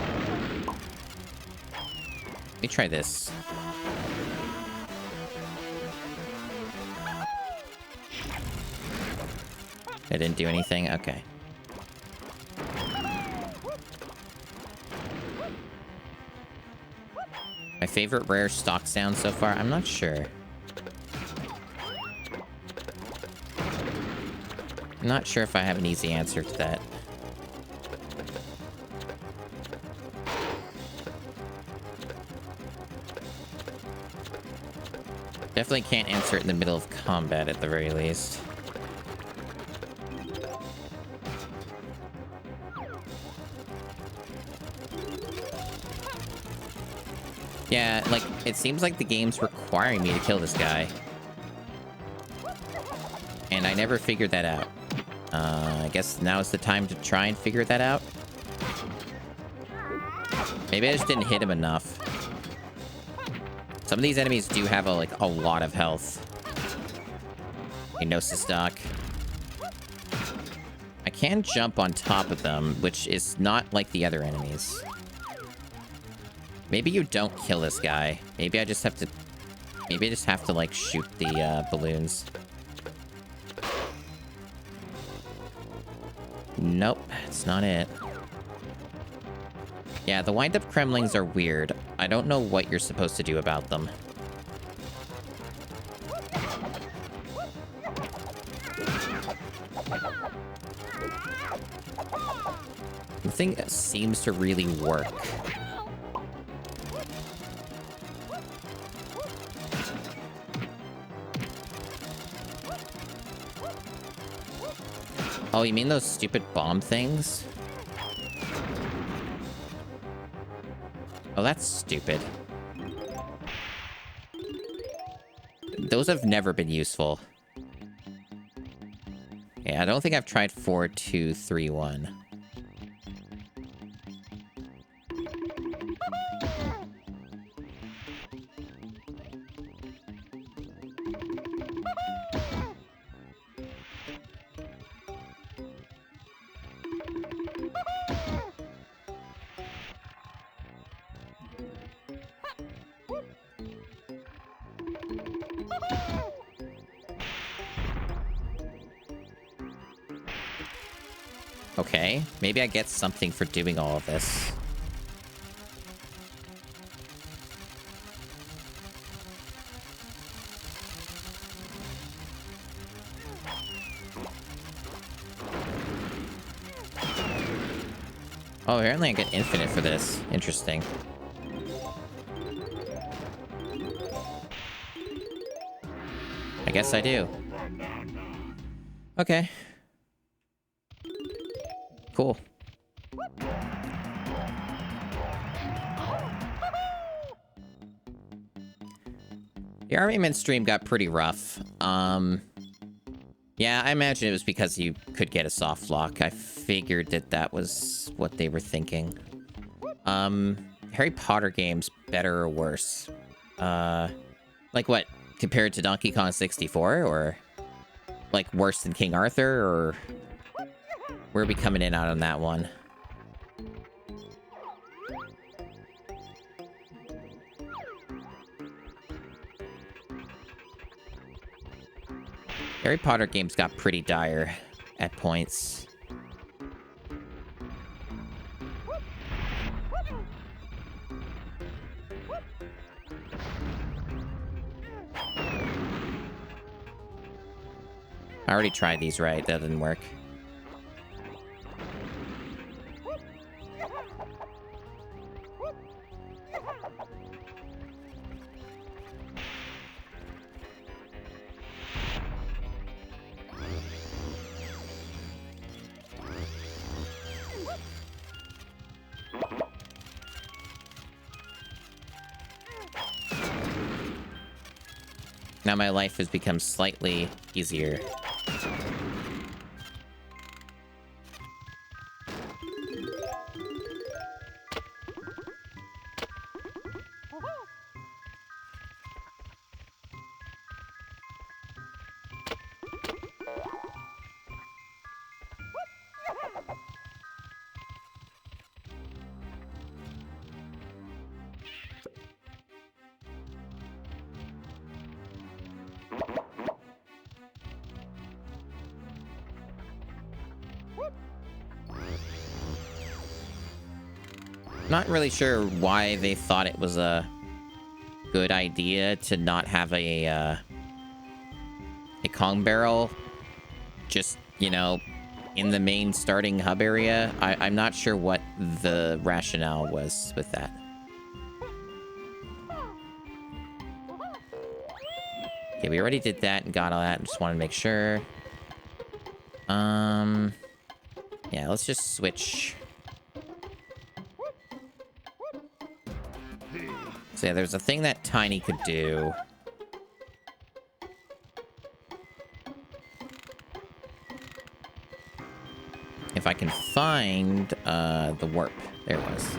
me try this. I didn't do anything? Okay. My favorite rare stock sound so far? I'm not sure. I'm not sure if I have an easy answer to that. Definitely can't answer it in the middle of combat at the very least. Yeah, like, it seems like the game's requiring me to kill this guy. And I never figured that out. I guess now is the time to try and figure that out. Maybe I just didn't hit him enough. Some of these enemies do have, a lot of health. A Gnosis stock. I can jump on top of them, which is not like the other enemies. Maybe you don't kill this guy. Maybe I just have to... Maybe I just have to, like, shoot the, balloons. Nope, that's not it. Yeah, the wind-up Kremlings are weird. I don't know what you're supposed to do about them. The thing seems to really work. Oh, you mean those stupid bomb things? Oh, that's stupid. Those have never been useful. Yeah, I don't think I've tried 4, 2, 3, 1. Okay, maybe I get something for doing all of this. Oh, apparently I get infinite for this. Interesting. I guess I do. Okay. Cool. The Army Men stream got pretty rough. Yeah, I imagine it was because you could get a soft lock. I figured that that was what they were thinking. Harry Potter games, better or worse? Like what? Compared to Donkey Kong 64? Or like worse than King Arthur? Or where are we coming in out on that one? Harry Potter games got pretty dire at points. I already tried these, right? That didn't work. Now my life has become slightly easier. Not really sure why they thought it was a good idea to not have a Kong barrel just, you know, in the main starting hub area. I'm not sure what the rationale was with that. Okay, we already did that and got all that. Just want to make sure. Yeah, let's just switch. So yeah, there's a thing that Tiny could do. If I can find the warp. There it was.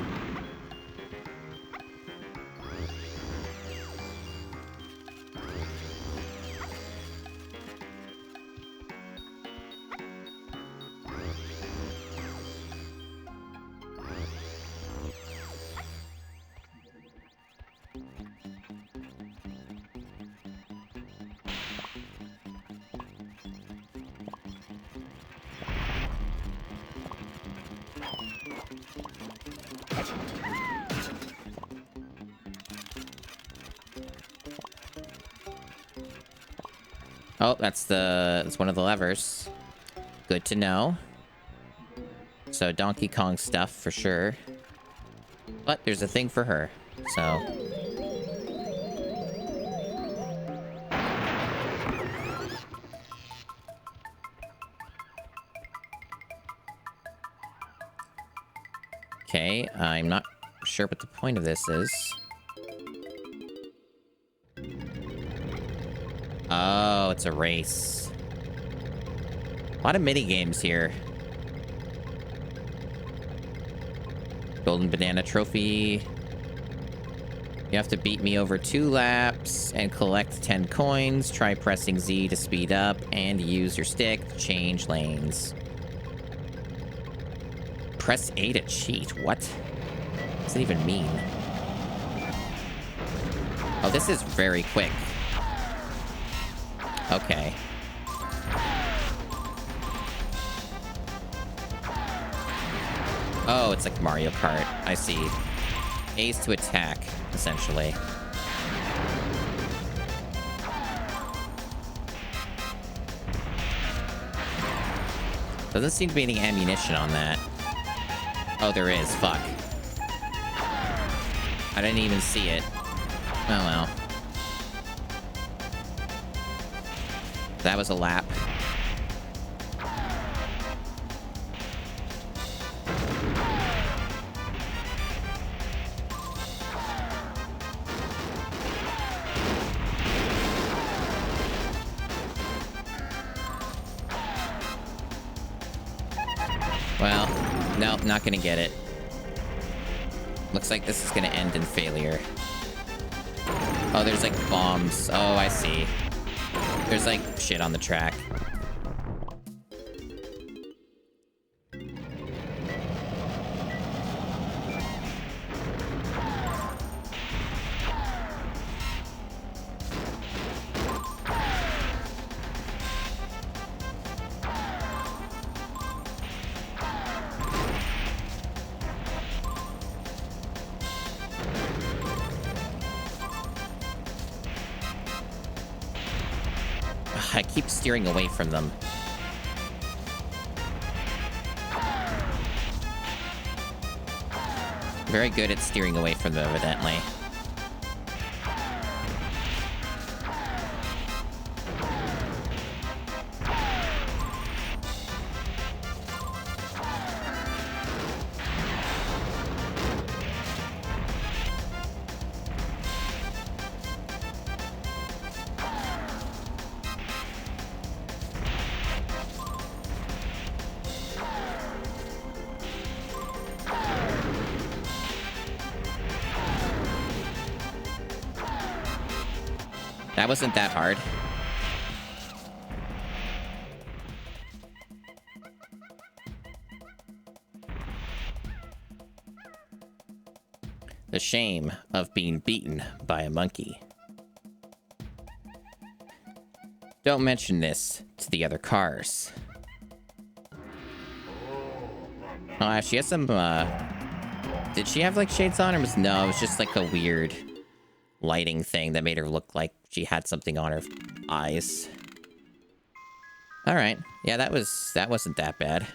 Oh, that's one of the levers. Good to know. So Donkey Kong stuff for sure. But there's a thing for her. So okay, I'm not sure what the point of this is. Oh, it's a race. A lot of mini games here. Golden Banana Trophy. You have to beat me over 2 laps and collect 10 coins. Try pressing Z to speed up and use your stick to change lanes. Press A to cheat. What? What does it even mean? Oh, this is very quick. Oh, it's like Mario Kart. I see. A's to attack, essentially. Doesn't seem to be any ammunition on that. Oh, there is. Fuck. I didn't even see it. Oh, well. That was a lap. Well, nope, not gonna get it. Looks like this is gonna end in failure. Oh, there's like bombs. Oh, I see. There's like shit on the track. I keep steering away from them. Very good at steering away from them, evidently. That wasn't that hard. The shame of being beaten by a monkey. Don't mention this to the other cars. Oh, she has some, did she have, like, shades on? Or was, no, it was just, like, a weird lighting thing that made her look like she had something on her eyes. Alright. Yeah, that wasn't that bad.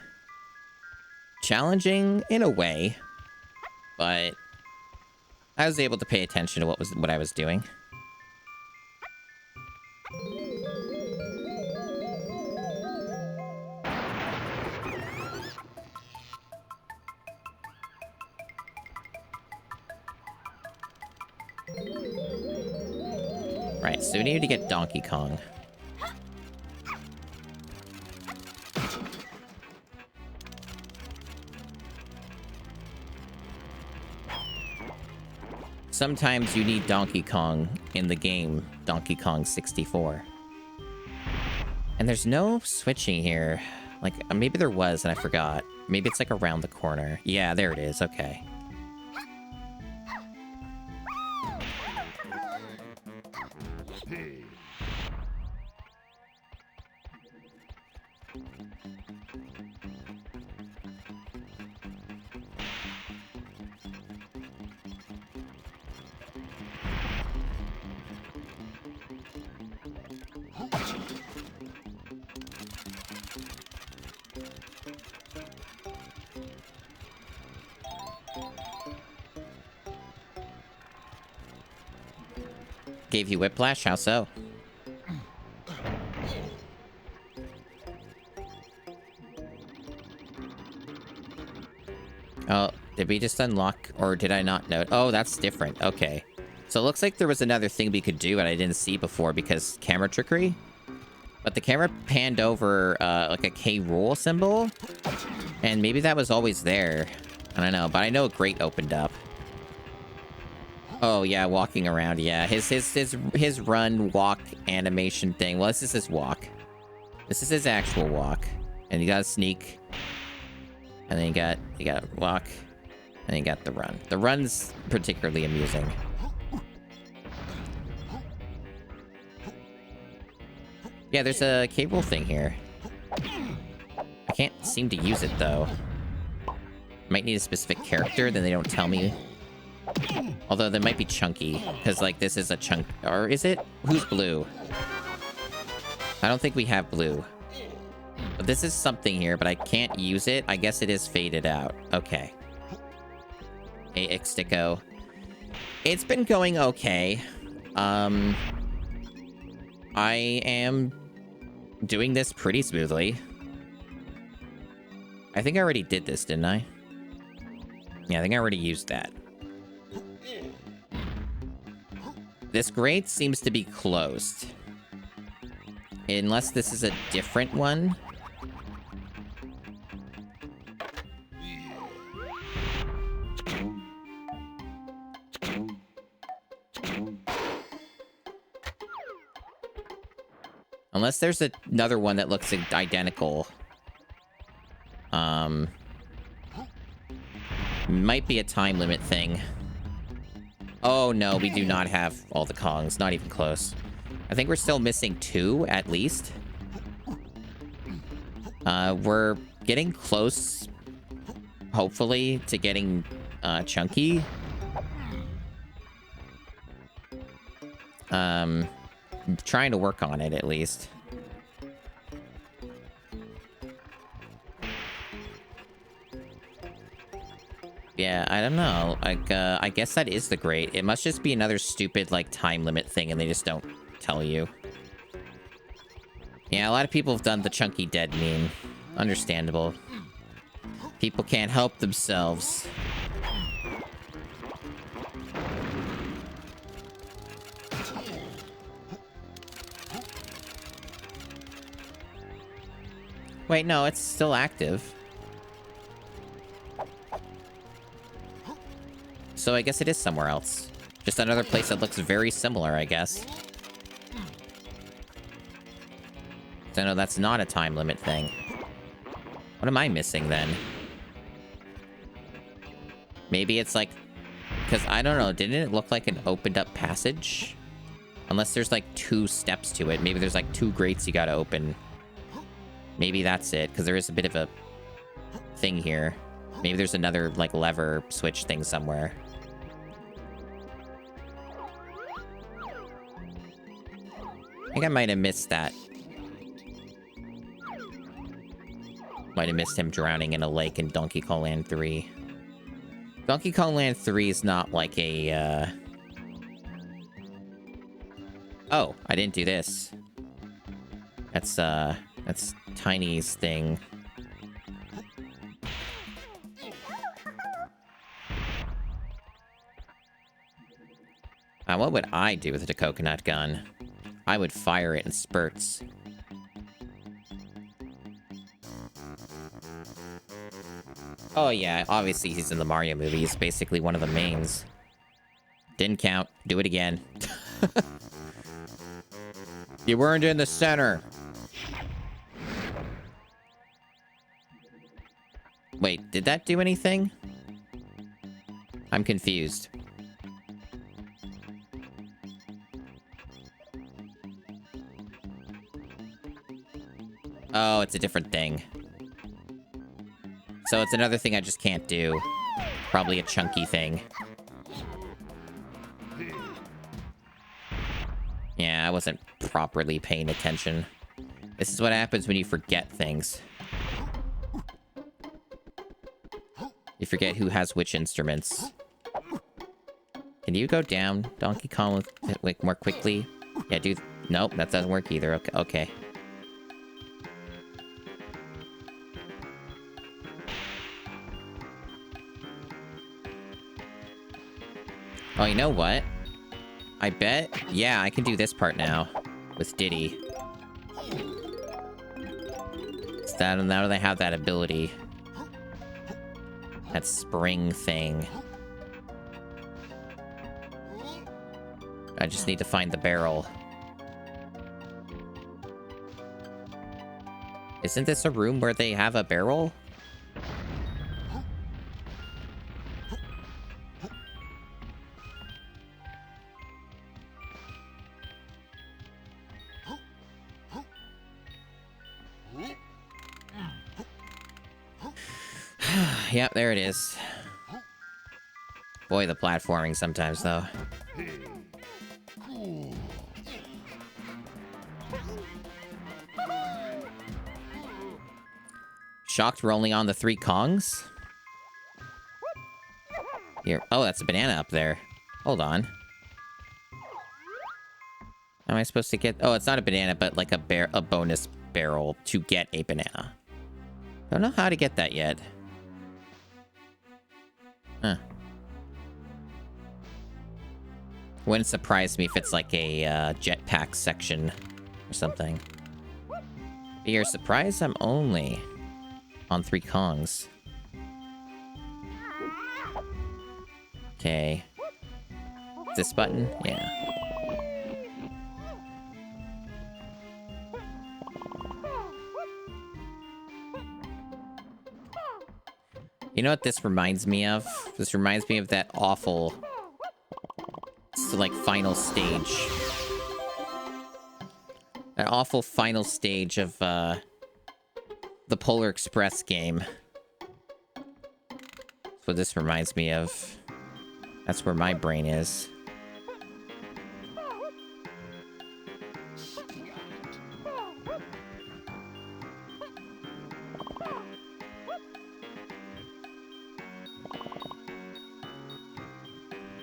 Challenging in a way, but I was able to pay attention to what I was doing. Right, so we need to get Donkey Kong. Sometimes you need Donkey Kong in the game Donkey Kong 64. And there's no switching here. Like, maybe there was and I forgot. Maybe it's like around the corner. Yeah, there it is. Okay. Gave you whiplash? How so? Oh, did we just unlock, or did I not know? Oh, that's different. Okay. So it looks like there was another thing we could do and I didn't see before because camera trickery. But the camera panned over like a K Rool symbol. And maybe that was always there. I don't know, but I know a grate opened up. Oh yeah, walking around. Yeah, his run walk animation thing. Well, this is his walk. This is his actual walk, and you got to sneak, and then you got to walk, and then you got the run. The run's particularly amusing. Yeah, there's a cable thing here. I can't seem to use it though. Might need a specific character, then they don't tell me. Although they might be chunky, because like this is a chunk, or is it? Who's blue? I don't think we have blue. But this is something here, but I can't use it. I guess it is faded out. Okay. Hey, Ixtico. It's been going okay. I am doing this pretty smoothly. I think I already did this, didn't I? Yeah, I think I already used that. This grate seems to be closed. Unless this is a different one. Unless there's another one that looks identical. Might be a time limit thing. Oh no, we do not have all the Kongs. Not even close. I think we're still missing 2, at least. We're getting close, hopefully, to getting chunky. Trying to work on it, at least. Yeah, I don't know. Like, I guess that is the grate. It must just be another stupid, like, time limit thing, and they just don't tell you. Yeah, a lot of people have done the chunky dead meme. Understandable. People can't help themselves. Wait, no, it's still active. So I guess it is somewhere else. Just another place that looks very similar, I guess. So no, that's not a time limit thing. What am I missing, then? Maybe it's like... Because, I don't know, didn't it look like an opened up passage? Unless there's like 2 steps to it. Maybe there's like 2 grates you gotta open. Maybe that's it, because there is a bit of a thing here. Maybe there's another, like, lever switch thing somewhere. I think I might have missed that. Might have missed him drowning in a lake in Donkey Kong Land 3. Donkey Kong Land 3 is not like a, Oh, I didn't do this. That's Tiny's thing. What would I do with the coconut gun? I would fire it in spurts. Oh yeah, obviously he's in the Mario movie. He's basically one of the mains. Didn't count. Do it again. You weren't in the center. Wait, did that do anything? I'm confused. Oh, it's a different thing. So it's another thing I just can't do. Probably a chunky thing. Yeah, I wasn't properly paying attention. This is what happens when you forget things. You forget who has which instruments. Can you go down, Donkey Kong, like, more quickly? Yeah, dude. Nope, that doesn't work either. Okay. Okay. Oh, you know what? I bet... Yeah, I can do this part now. With Diddy. So now they have that ability. That spring thing. I just need to find the barrel. Isn't this a room where they have a barrel? Yep, there it is. Boy, the platforming sometimes, though. Shocked we're only on the 3 Kongs? Here. Oh, that's a banana up there. Hold on. How am I supposed to get... Oh, it's not a banana, but like a bonus barrel to get a banana. Don't know how to get that yet. Huh. Wouldn't surprise me if it's like a jetpack section or something. But you're surprised I'm only on 3 Kongs. Okay. This button? Yeah. You know what this reminds me of? This reminds me of that awful... like, final stage. That awful final stage of, the Polar Express game. That's what this reminds me of. That's where my brain is.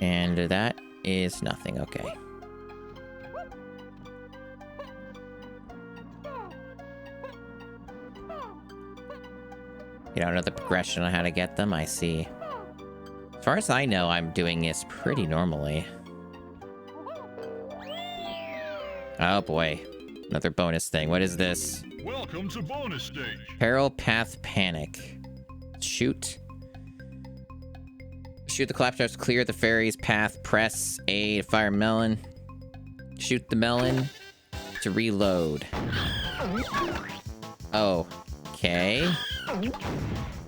And that is nothing. Okay. You don't know the progression on how to get them? I see. As far as I know, I'm doing this pretty normally. Oh boy. Another bonus thing. What is this? Welcome to bonus stage. Peril Path Panic. Shoot. Shoot the claptraps, clear the fairy's path, press A to fire melon. Shoot the melon to reload. Oh, okay.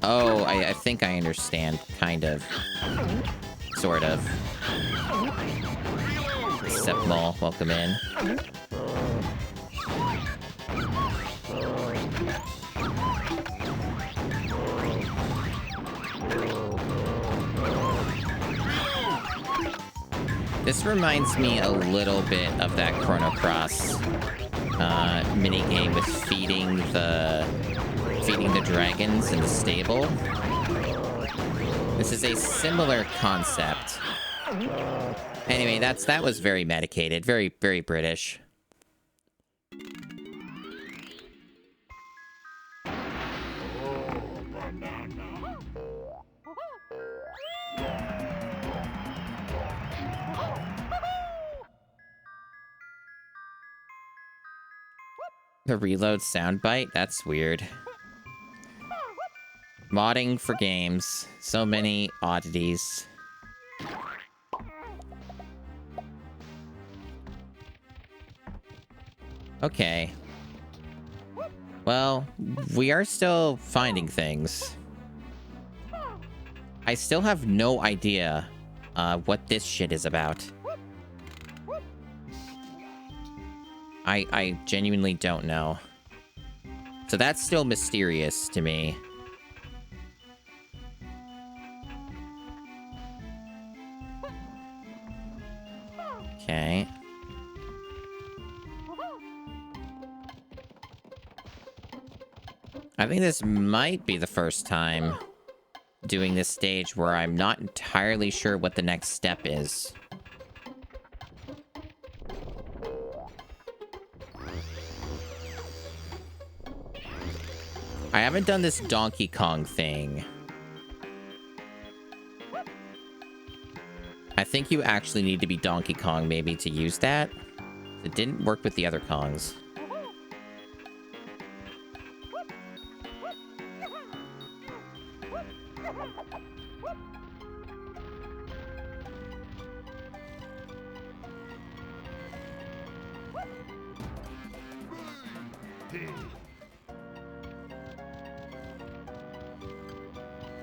Oh, I think I understand, kind of. Sort of. Sepmal, welcome in. This reminds me a little bit of that Chrono Cross minigame with feeding the dragons in the stable. This is a similar concept. Anyway, that was very medicated, very, very British. The reload soundbite? That's weird. Modding for games. So many oddities. Okay. Well, we are still finding things. I still have no idea what this shit is about. I genuinely don't know. So that's still mysterious to me. Okay. I think this might be the first time doing this stage where I'm not entirely sure what the next step is. I haven't done this Donkey Kong thing. I think you actually need to be Donkey Kong maybe to use that. It didn't work with the other Kongs.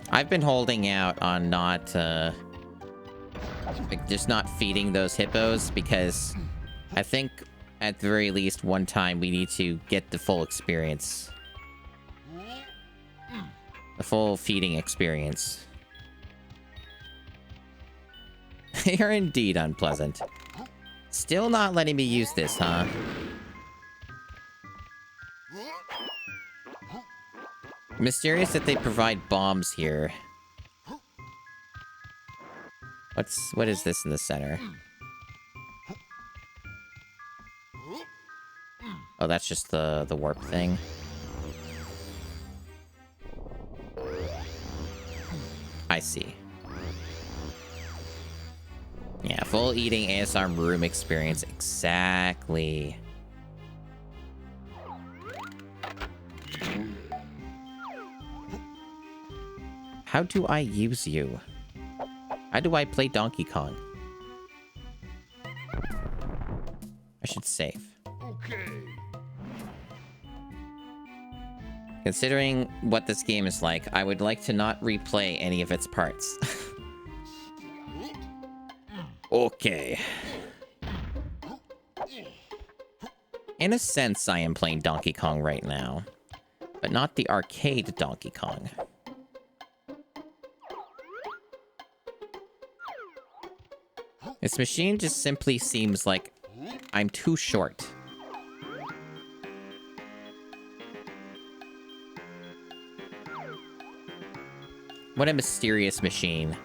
I've been holding out on not, like, just not feeding those hippos because I think at the very least one time we need to get the full experience. The full feeding experience. You're indeed unpleasant. Still not letting me use this, huh? Mysterious that they provide bombs here. What is this in the center? Oh, that's just the warp thing. I see. Yeah, full eating ASR room experience. Exactly. How do I use you? How do I play Donkey Kong? I should save. Okay. Considering what this game is like, I would like to not replay any of its parts. Okay. In a sense, I am playing Donkey Kong right now, but not the arcade Donkey Kong. This machine just simply seems like I'm too short. What a mysterious machine.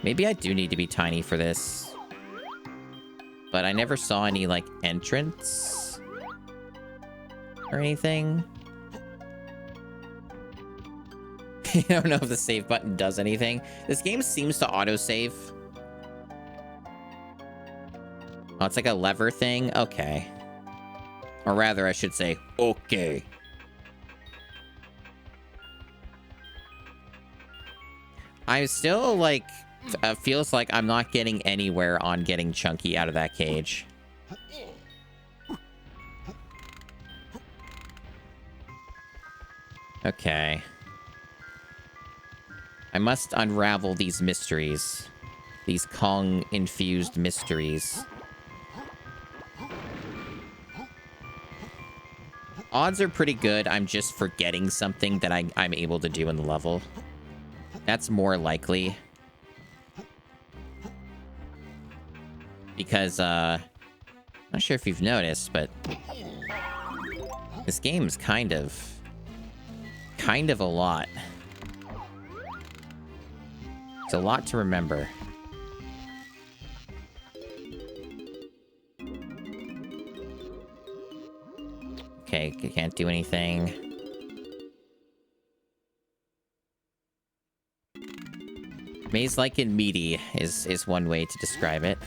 Maybe I do need to be tiny for this. But I never saw any, like, entrance or anything. I don't know if the save button does anything. This game seems to autosave. Oh, it's like a lever thing? Okay. Or rather, I should say, okay. I'm still, like, feels like I'm not getting anywhere on getting Chunky out of that cage. Okay. I must unravel these mysteries. These Kong-infused mysteries. Odds are pretty good. I'm just forgetting something that I'm able to do in the level. That's more likely. Because, not sure if you've noticed, but this game's kind of a lot. It's a lot to remember. Okay, can't do anything. Maze-like and meaty is one way to describe it.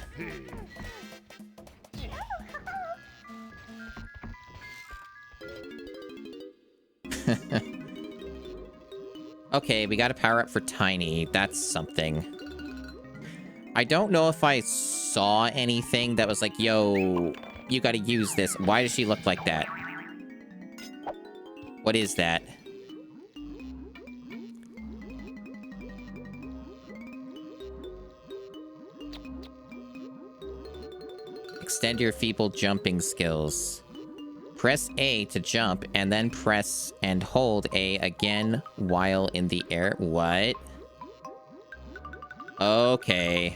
Okay, we got a power up for Tiny. That's something. I don't know if I saw anything that was like, yo, you gotta use this. Why does she look like that? What is that? Extend your feeble jumping skills. Press A to jump, and then press and hold A again while in the air. What? Okay.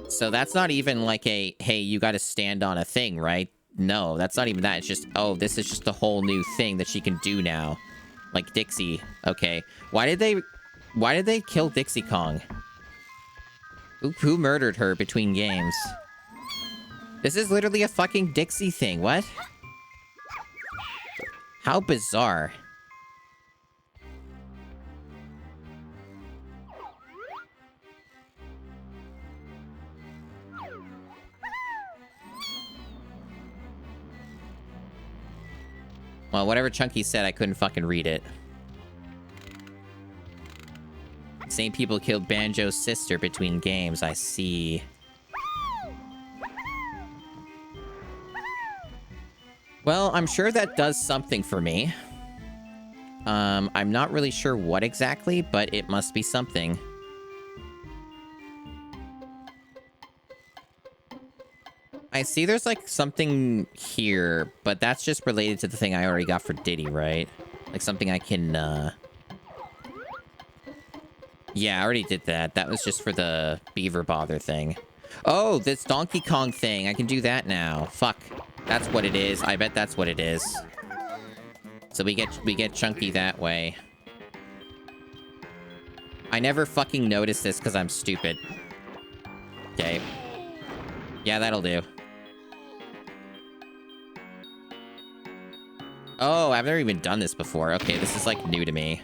So that's not even like a, hey, you gotta stand on a thing, right? No, that's not even that. It's just, oh, this is just a whole new thing that she can do now. Like Dixie. Okay. Why did they kill Dixie Kong? Who murdered her between games? This is literally a fucking Dixie thing. What? How bizarre. Well, whatever Chunky said, I couldn't fucking read it. Same people killed Banjo's sister between games. I see. Well, I'm sure that does something for me. I'm not really sure what exactly, but it must be something. I see there's like something here, but that's just related to the thing I already got for Diddy, right? Like something I can, Yeah, I already did that. That was just for the beaver bother thing. Oh, this Donkey Kong thing. I can do that now. Fuck. That's what it is. I bet that's what it is. So we get chunky that way. I never fucking noticed this because I'm stupid. Okay. Yeah, that'll do. Oh, I've never even done this before. Okay, this is like new to me.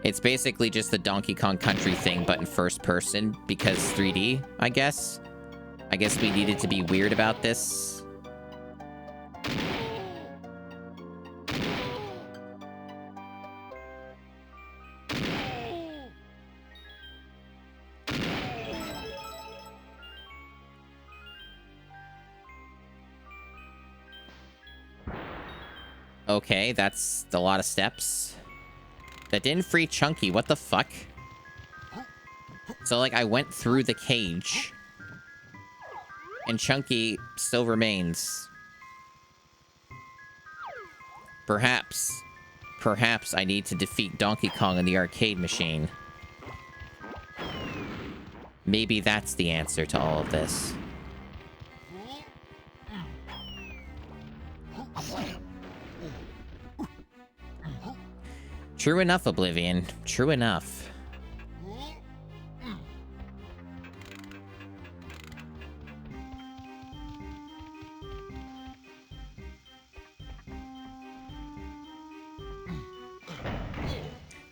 It's basically just the Donkey Kong Country thing, but in first person, because 3D, I guess. I guess we needed to be weird about this. Okay, that's a lot of steps. That didn't free Chunky. What the fuck? So, like, I went through the cage. And Chunky still remains. Perhaps I need to defeat Donkey Kong in the arcade machine. Maybe that's the answer to all of this. True enough, Oblivion. True enough.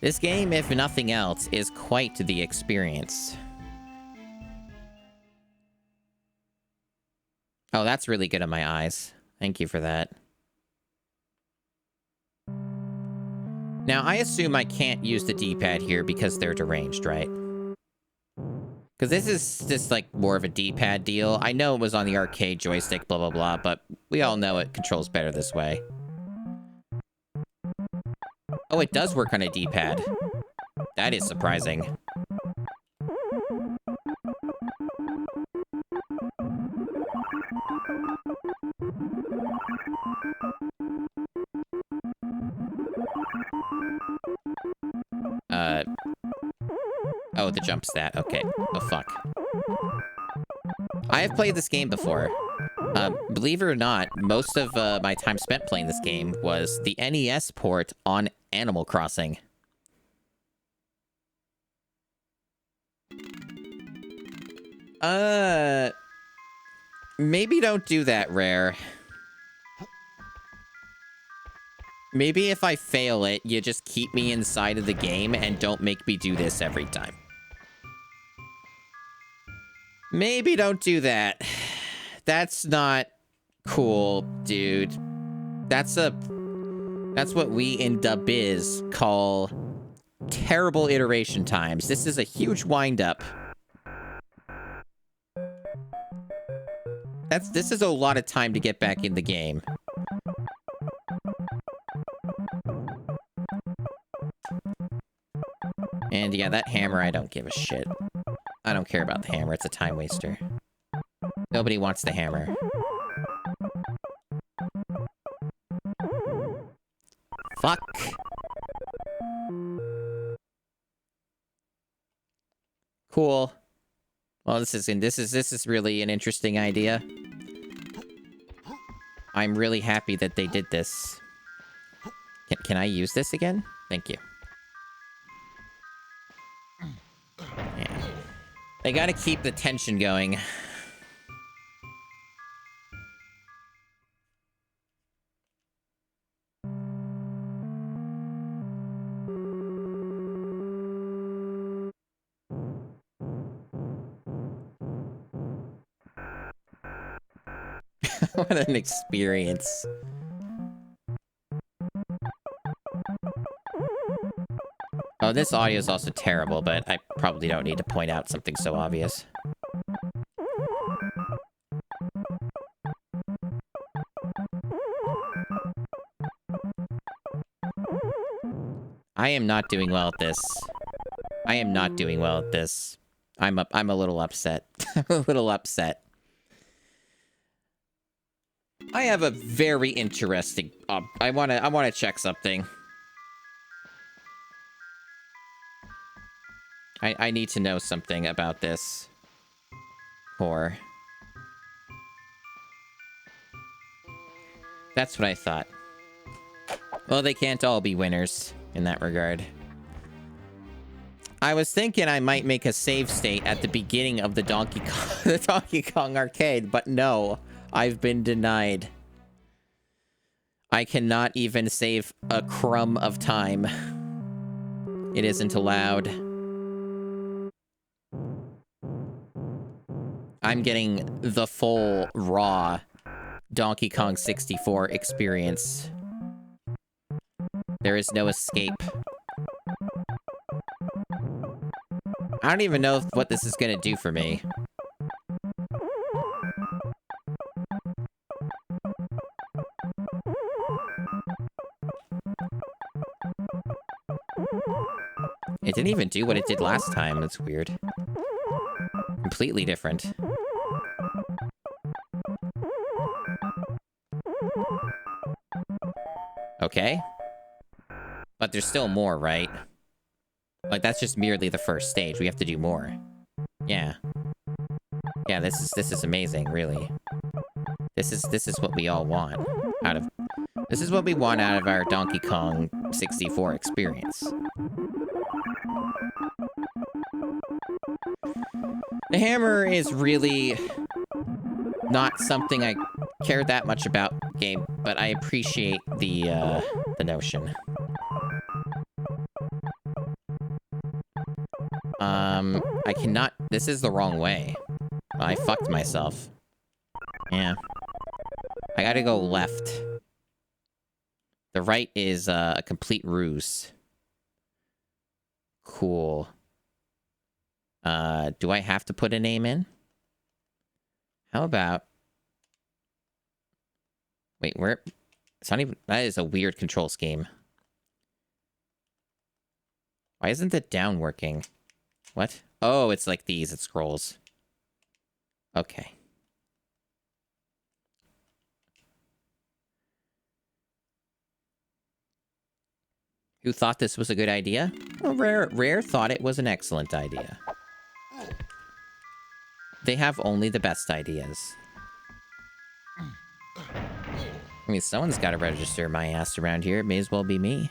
This game, if nothing else, is quite the experience. Oh, that's really good on my eyes. Thank you for that. Now, I assume I can't use the D-pad here because they're deranged, right? Because this is just, like, more of a D-pad deal. I know it was on the arcade joystick, blah, blah, blah, but we all know it controls better this way. Oh, it does work on a D-pad. That is surprising. Oh, the jump stat. Okay. Oh, fuck. I have played this game before. Believe it or not, most of my time spent playing this game was the NES port on Animal Crossing. Maybe don't do that, Rare. Maybe if I fail it, you just keep me inside of the game and don't make me do this every time. Maybe don't do that. That's not cool, dude. That's what we in the biz call terrible iteration times. This is a huge wind-up. This is a lot of time to get back in the game. And yeah, that hammer, I don't give a shit. I don't care about the hammer. It's a time waster. Nobody wants the hammer. Fuck. Cool. Well, this is really an interesting idea. I'm really happy that they did this. Can I use this again? Thank you. Yeah. They gotta keep the tension going. What an experience. Oh, this audio is also terrible, but I probably don't need to point out something so obvious. I am not doing well at this. I am not doing well at this. I'm a little upset. I'm a little upset. I have a very interesting... I wanna check something. I need to know something about this. Or... That's what I thought. Well, they can't all be winners in that regard. I was thinking I might make a save state at the beginning of the Donkey Kong arcade, but no, I've been denied. I cannot even save a crumb of time. It isn't allowed. I'm getting the full, raw Donkey Kong 64 experience. There is no escape. I don't even know what this is gonna do for me. It didn't even do what it did last time. That's weird. Completely different. Okay. But there's still more, right? Like, that's just merely the first stage. We have to do more. Yeah. Yeah, this is amazing, really. This is what we all want out of... This is what we want out of our Donkey Kong 64 experience. The hammer is really not something I care that much about, game, but I appreciate the notion. I cannot... This is the wrong way. I fucked myself. Yeah. I gotta go left. The right is a complete ruse. Cool. Do I have to put a name in? How about... Wait, where... It's not even... That is a weird control scheme. Why isn't the down working? What? Oh, it's like these. It scrolls. Okay. Who thought this was a good idea? Well, Rare thought it was an excellent idea. They have only the best ideas. I mean, someone's got to register my ass around here. It may as well be me.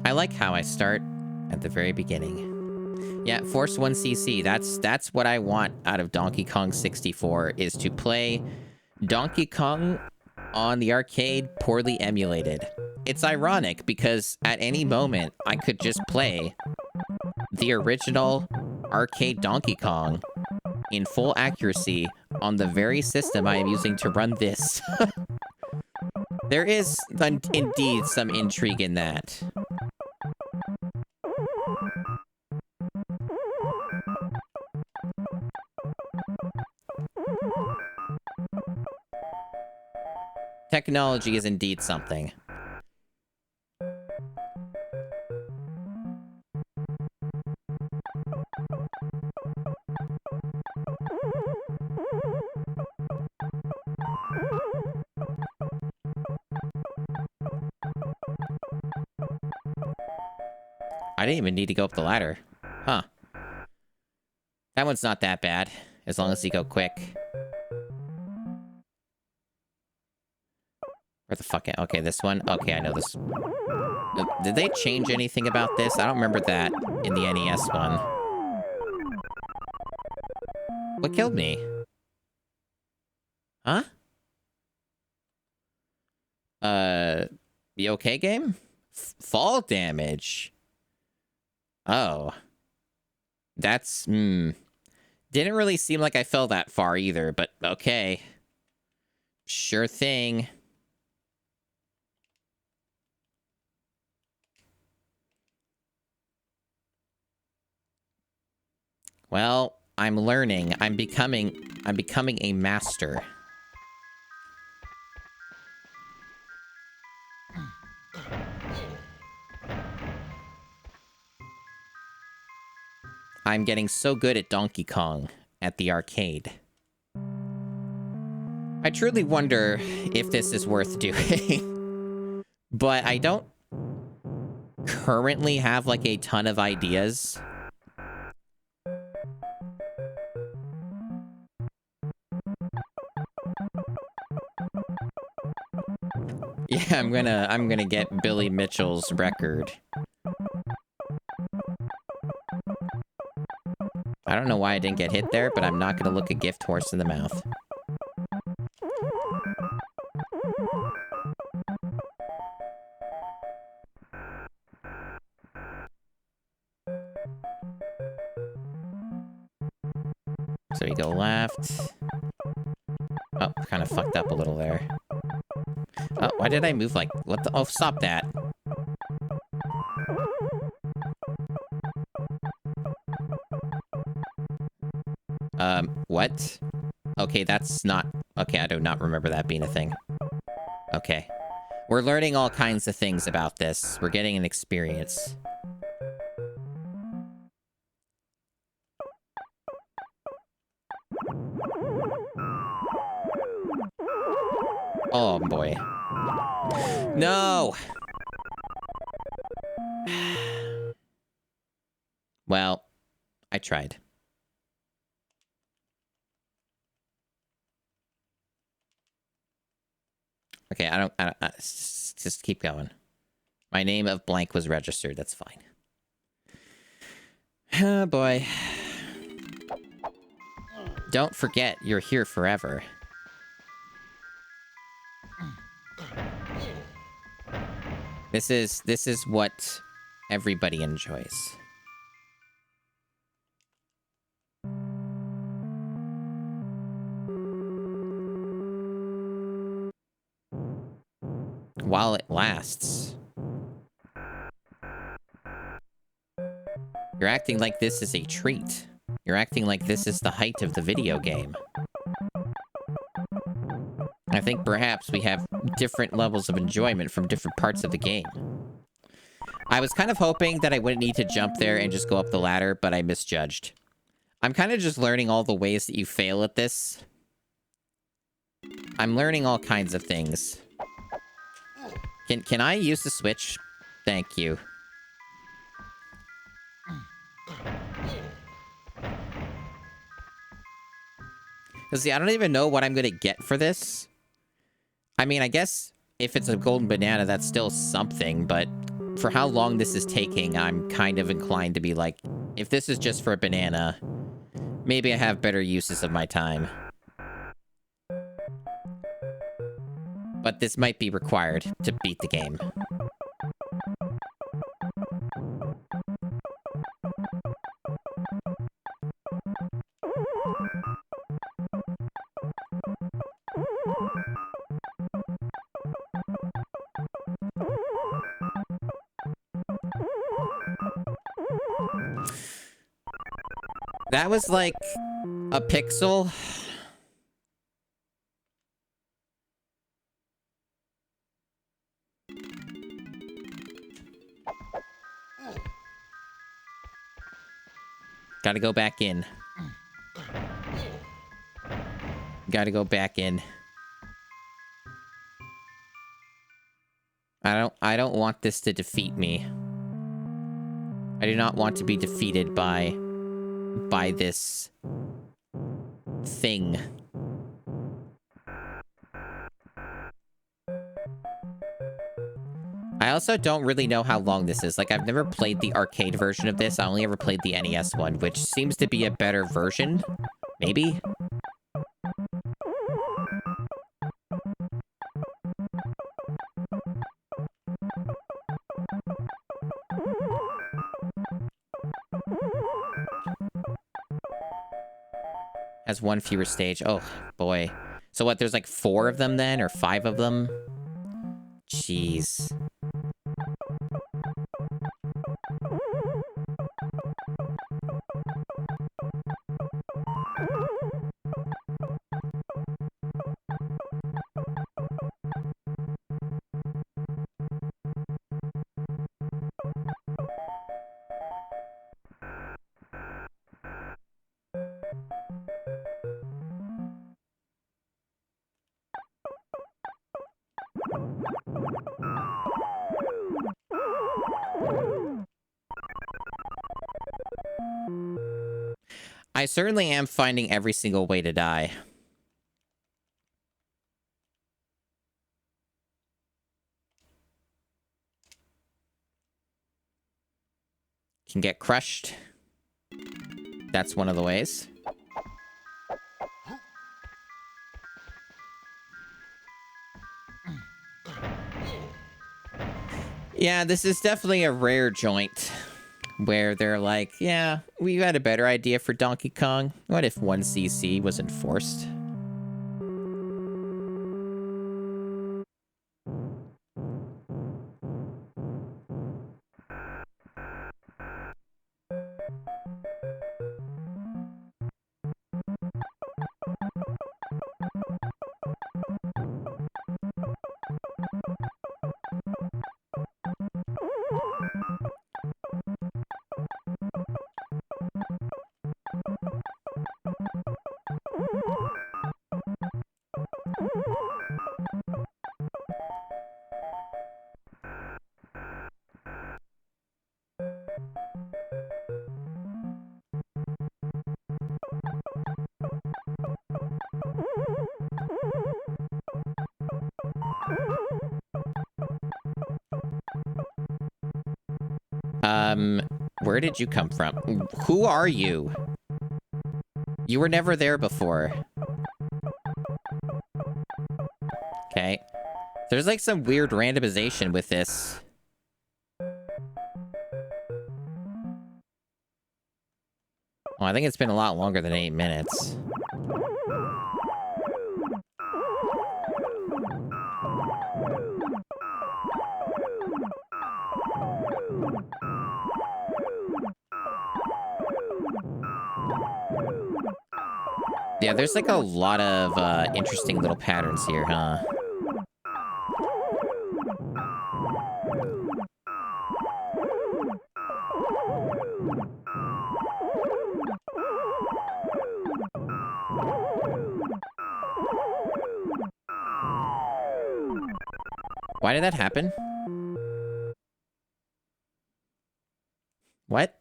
I like how I start at the very beginning. Yeah, Force 1cc. That's what I want out of Donkey Kong 64, is to play Donkey Kong on the arcade poorly emulated. It's ironic because at any moment I could just play the original arcade Donkey Kong in full accuracy on the very system I am using to run this. There is indeed some intrigue in that. Technology is indeed something. I didn't even need to go up the ladder. Huh. That one's not that bad, as long as you go quick. Where the fuck? Okay, this one. Okay, I know this. Did they change anything about this? I don't remember that in the NES one. What killed me? Huh? You okay, game? Fall damage. Oh. That's, Didn't really seem like I fell that far either, but okay. Sure thing. Well, I'm learning. I'm becoming a master. I'm getting so good at Donkey Kong at the arcade. I truly wonder if this is worth doing. But I don't currently have, like, a ton of ideas. Yeah, I'm gonna get Billy Mitchell's record. I don't know why I didn't get hit there, but I'm not gonna look a gift horse in the mouth. So we go left. Oh, kind of fucked up a little there. Oh, why did I move like... What the... Oh, stop that. What? Okay, that's not... Okay, I do not remember that being a thing. Okay. We're learning all kinds of things about this. We're getting an experience. Oh, boy. No! Well, I tried. Okay, I don't just keep going. My name of blank was registered, that's fine. Oh, boy. Don't forget, you're here forever. This is what everybody enjoys. While it lasts. You're acting like this is a treat. You're acting like this is the height of the video game. I think perhaps we have different levels of enjoyment from different parts of the game. I was kind of hoping that I wouldn't need to jump there and just go up the ladder, but I misjudged. I'm kind of just learning all the ways that you fail at this. I'm learning all kinds of things. Can I use the Switch? Thank you. See, I don't even know what I'm gonna get for this. I mean, I guess if it's a golden banana, that's still something, but for how long this is taking, I'm kind of inclined to be like, if this is just for a banana, maybe I have better uses of my time. But this might be required to beat the game. That was like a pixel. Gotta go back in. Gotta go back in. I don't want this to defeat me. I do not want to be defeated by this thing. I also don't really know how long this is. Like, I've never played the arcade version of this. I only ever played the NES one, which seems to be a better version. Maybe? Has one fewer stage. Oh, boy. So what, there's like 4 of them then? Or 5 of them? Jeez. I certainly am finding every single way to die. Can get crushed. That's one of the ways. Yeah, this is definitely a rare joint where they're like, yeah, we had a better idea for Donkey Kong. What if 1cc was enforced? Where did you come from? Who are you? You were never there before. Okay. There's like some weird randomization with this. Well, I think it's been a lot longer than 8 minutes. Yeah, there's like a lot of interesting little patterns here, huh? Why did that happen? What?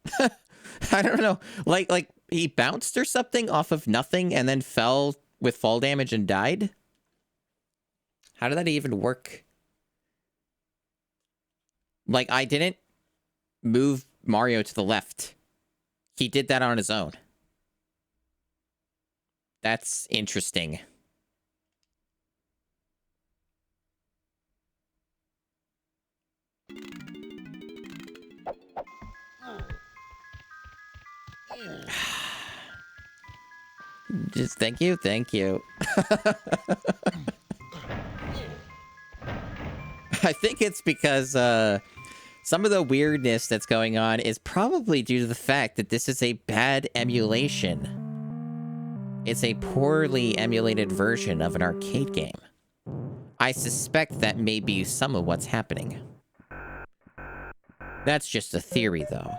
I don't know. Like he bounced or something off of nothing and then fell with fall damage and died? How did that even work? Like, I didn't move Mario to the left. He did that on his own. That's interesting. Just thank you. I think it's because some of the weirdness that's going on is probably due to the fact that this is a bad emulation. It's a poorly emulated version of an arcade game. I suspect that may be some of what's happening. That's just a theory, though.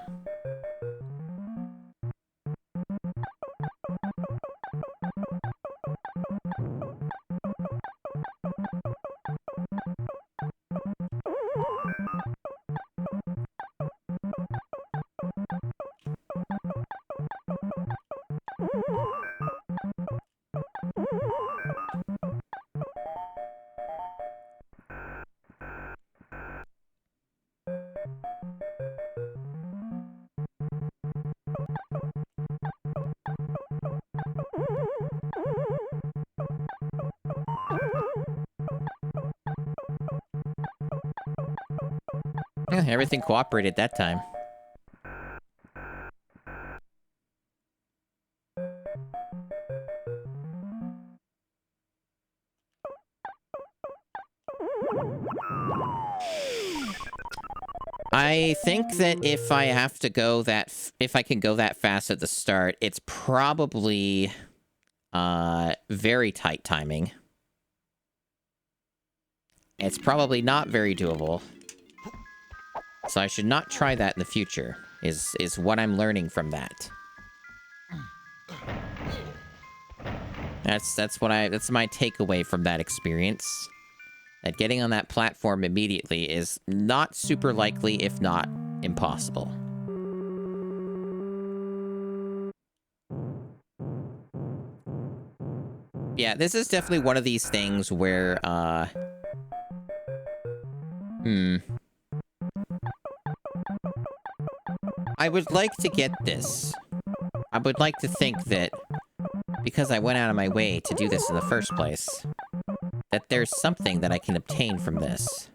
Yeah, everything cooperated that time. I think that if I have to go that, if I can go that fast at the start, it's probably very tight timing. It's probably not very doable. So I should not try that in the future, is what I'm learning from that. That's my takeaway from that experience. That getting on that platform immediately is not super likely, if not impossible. Yeah, this is definitely one of these things where, I would like to get this. I would like to think that because I went out of my way to do this in the first place, that there's something that I can obtain from this.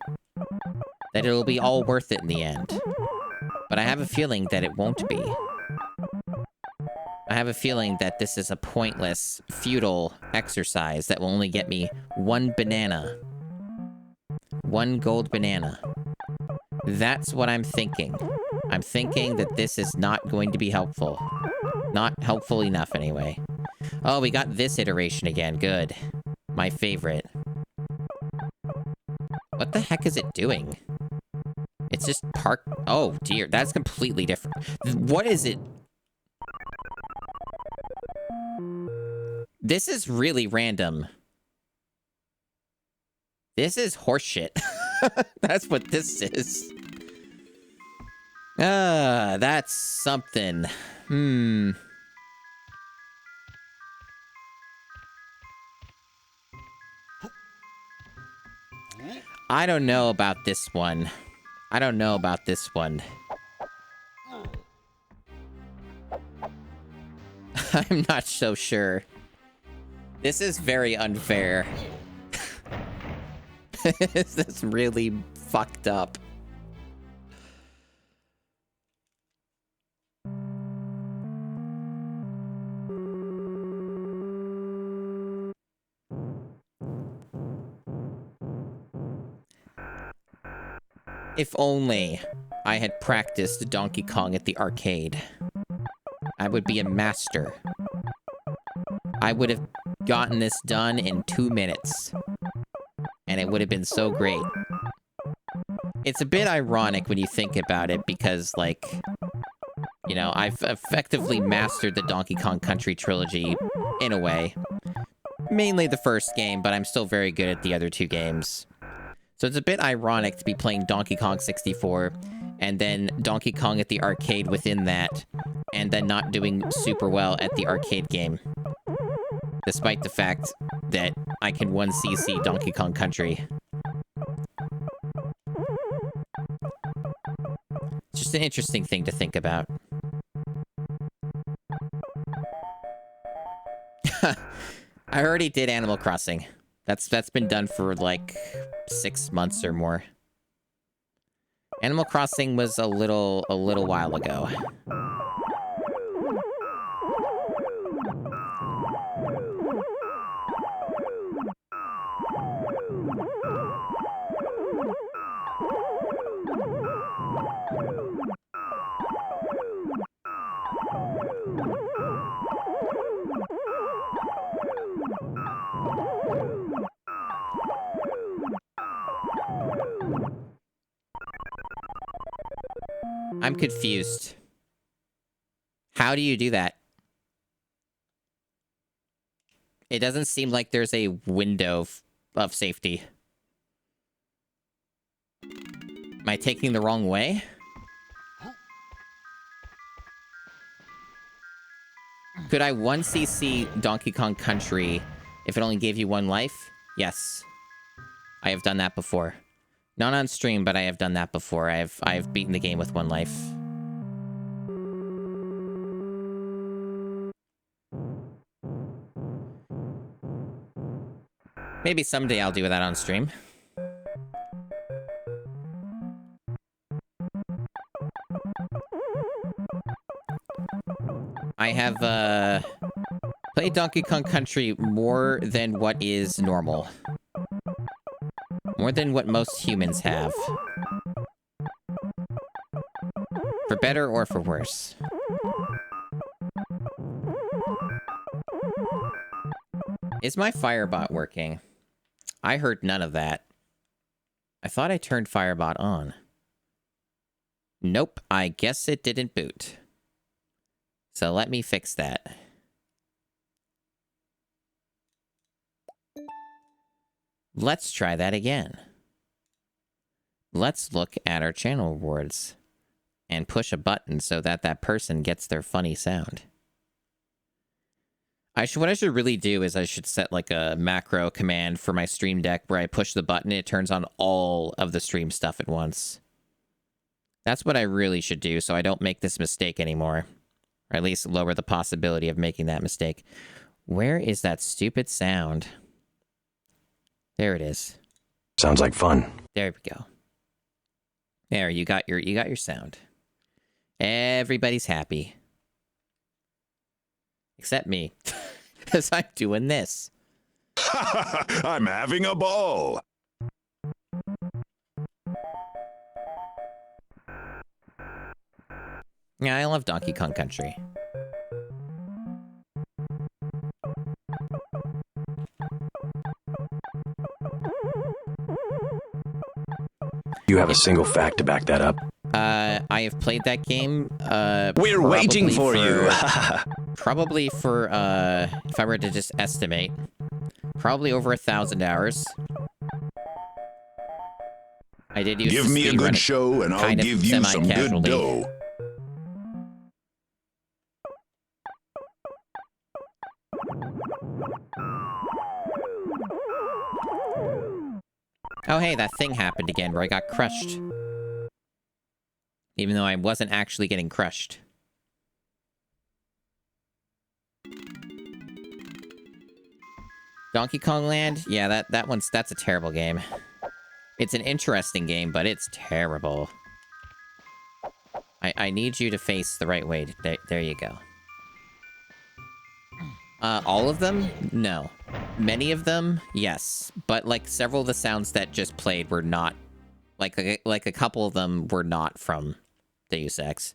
That it'll be all worth it in the end. But I have a feeling that it won't be. I have a feeling that this is a pointless, futile exercise that will only get me one banana. One gold banana. That's what I'm thinking. I'm thinking that this is not going to be helpful. Not helpful enough, anyway. Oh, we got this iteration again. Good. My favorite. What the heck is it doing? It's just park... Oh, dear. That's completely different. What is it? This is really random. This is horseshit. That's what this is. That's something. I don't know about this one. I don't know about this one. I'm not so sure. This is very unfair. This is really fucked up. If only I had practiced Donkey Kong at the arcade. I would be a master. I would have gotten this done in 2 minutes. And it would have been so great. It's a bit ironic when you think about it because, like, you know, I've effectively mastered the Donkey Kong Country trilogy in a way. Mainly the first game, but I'm still very good at the other 2 games. So it's a bit ironic to be playing Donkey Kong 64, and then Donkey Kong at the arcade within that, and then not doing super well at the arcade game. Despite the fact that I can 1cc Donkey Kong Country. It's just an interesting thing to think about. I already did Animal Crossing. That's been done for like 6 months or more. Animal Crossing was a little while ago. I'm confused. How do you do that? It doesn't seem like there's a window of safety. Am I taking the wrong way? Could I 1cc Donkey Kong Country if it only gave you 1 life? Yes. I have done that before. Not on stream, but I have done that before. I've beaten the game with 1 life. Maybe someday I'll do that on stream. I have played Donkey Kong Country more than what is normal. More than what most humans have. For better or for worse. Is my Firebot working? I heard none of that. I thought I turned Firebot on. Nope, I guess it didn't boot. So let me fix that. Let's try that again. Let's look at our channel rewards and push a button so that that person gets their funny sound. What I should really do is I should set like a macro command for my Stream Deck where I push the button and it turns on all of the stream stuff at once. That's what I really should do so I don't make this mistake anymore. Or at least lower the possibility of making that mistake. Where is that stupid sound? There it is. Sounds like fun. There we go. There, you got your sound. Everybody's happy. Except me. Because I'm doing this. I'm having a ball. Yeah, I love Donkey Kong Country. You have a single fact to back that up? I have played that game. We're waiting for you. Probably for, if I were to just estimate, probably over 1,000 hours. I did use Give me a good show and I'll give you some good dough. Oh, hey, that thing happened again where I got crushed. Even though I wasn't actually getting crushed. Donkey Kong Land? Yeah, that's a terrible game. It's an interesting game, but it's terrible. I need you to face the right way. There you go. All of them? No. Many of them? Yes. But, like, several of the sounds that just played were not... Like a couple of them were not from Deus Ex.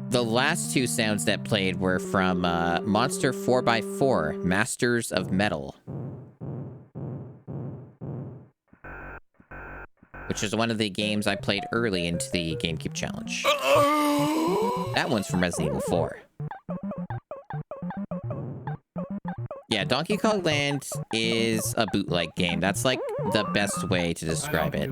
The last two sounds that played were from Monster 4x4, Masters of Metal. Which is one of the games I played early into the GameCube Challenge. That one's from Resident Evil 4. Yeah, Donkey Kong Land is a bootleg game. That's like the best way to describe it.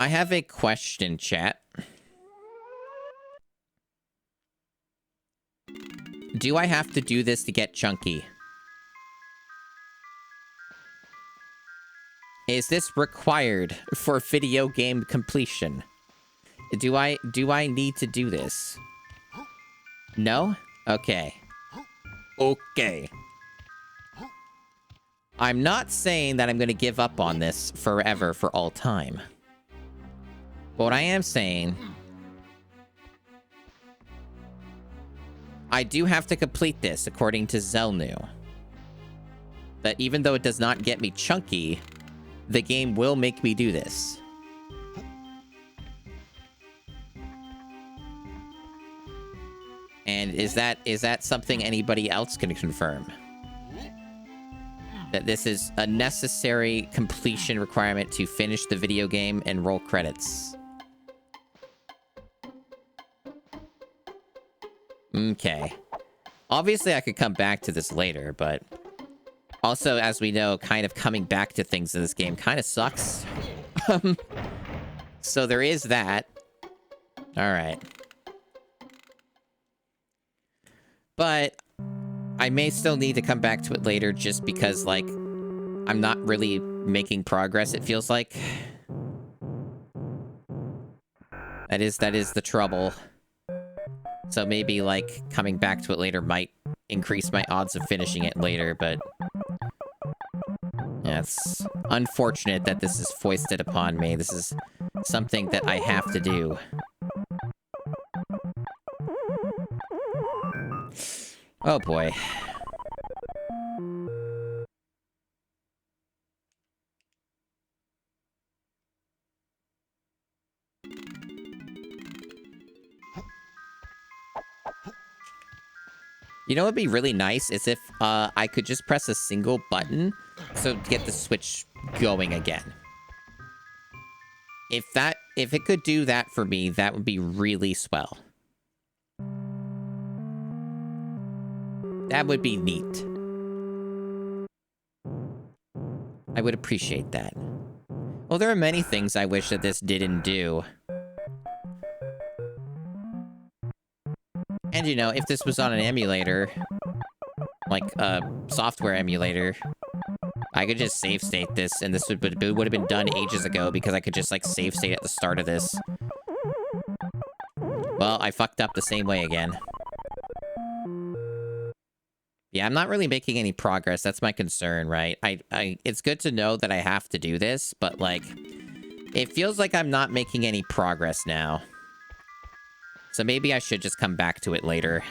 I have a question, chat. Do I have to do this to get chunky? Is this required for video game completion? Do I need to do this? No? Okay. Okay. I'm not saying that I'm going to give up on this forever for all time. But what I am saying... I do have to complete this, according to Zelnu. That even though it does not get me chunky, the game will make me do this. And is that something anybody else can confirm? That this is a necessary completion requirement to finish the video game and roll credits. Okay. Obviously, I could come back to this later, but... Also, as we know, kind of coming back to things in this game kind of sucks. So there is that. Alright. But... I may still need to come back to it later just because, like... I'm not really making progress, it feels like. That is the trouble. So maybe, like, coming back to it later might increase my odds of finishing it later, but... Yeah, it's unfortunate that this is foisted upon me. This is something that I have to do. Oh boy. You know what would be really nice is if I could just press a single button so to get the Switch going again. If if it could do that for me, that would be really swell. That would be neat. I would appreciate that. Well, there are many things I wish that this didn't do. And, you know, if this was on an emulator, like a software emulator, I could just save state this, and this would have been done ages ago because I could just, like, save state at the start of this. Well, I fucked up the same way again. Yeah, I'm not really making any progress. That's my concern, right? It's good to know that I have to do this, but, like, it feels like I'm not making any progress now. So maybe I should just come back to it later.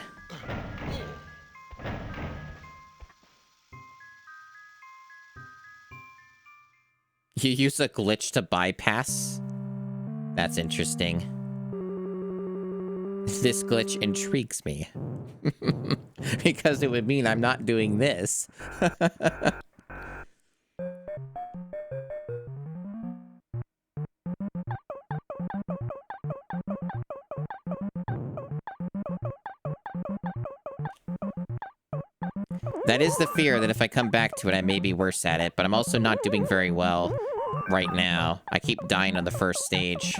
You use a glitch to bypass? That's interesting. This glitch intrigues me. Because it would mean I'm not doing this. That is the fear, that if I come back to it, I may be worse at it, but I'm also not doing very well right now. I keep dying on the first stage.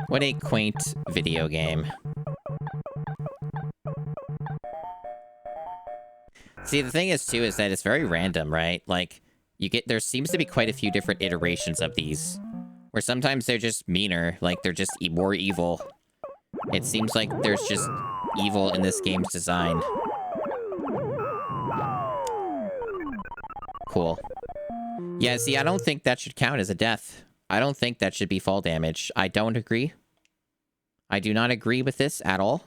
What a quaint video game. See, the thing is, too, is that it's very random, right? Like, there seems to be quite a few different iterations of these, where sometimes they're just meaner, like they're just more evil. It seems like there's just evil in this game's design. Cool. Yeah, see, I don't think that should count as a death. I don't think that should be fall damage. I don't agree. I do not agree with this at all.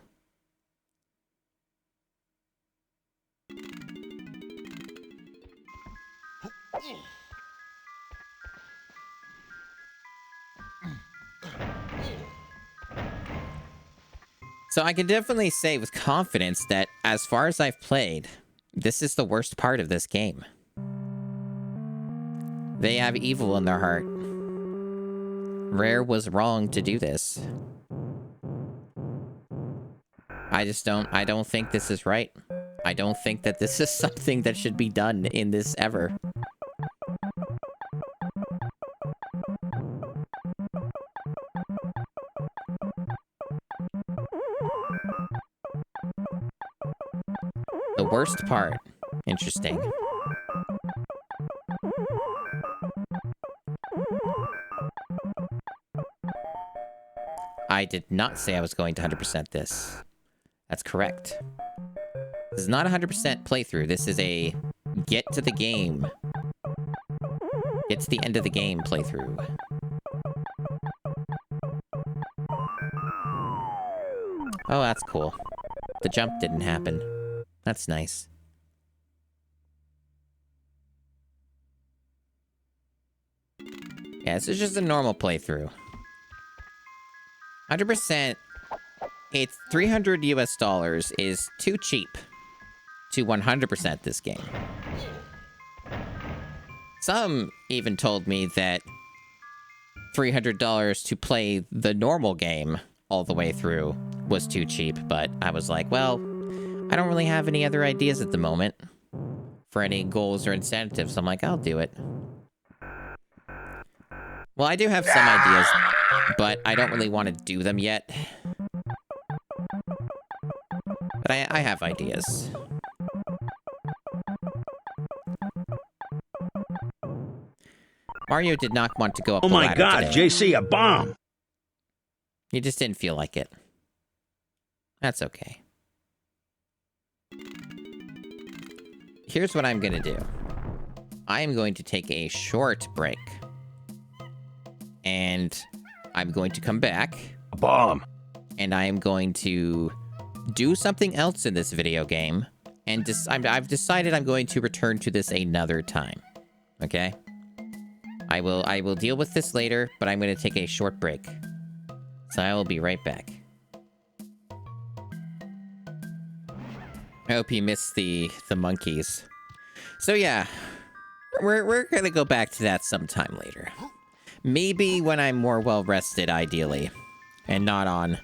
So I can definitely say with confidence that as far as I've played, this is the worst part of this game. They have evil in their heart. Rare was wrong to do this. I don't think this is right. I don't think that this is something that should be done in this ever. The worst part. Interesting. I did not say I was going to 100% this. That's correct. This is not a 100% playthrough. This is a get to the game. Get to the end of the game playthrough. Oh, that's cool. The jump didn't happen. That's nice. Yeah, this is just a normal playthrough. 100%, it's $300 US is too cheap to 100% this game. Some even told me that $300 to play the normal game all the way through was too cheap, but I was like, well, I don't really have any other ideas at the moment for any goals or incentives. I'm like, I'll do it. Well, I do have some ideas, but I don't really want to do them yet. But I have ideas. Mario did not want to go up the ladder today. Oh my god, JC, a bomb! He just didn't feel like it. That's okay. Here's what I'm gonna do. I am going to take a short break. And I'm going to come back. A bomb. And I am going to do something else in this video game. And I've decided I'm going to return to this another time. Okay? I will deal with this later, but I'm going to take a short break. So I will be right back. I hope you missed the monkeys. So yeah, we're gonna go back to that sometime later. Maybe when I'm more well rested, ideally, and not on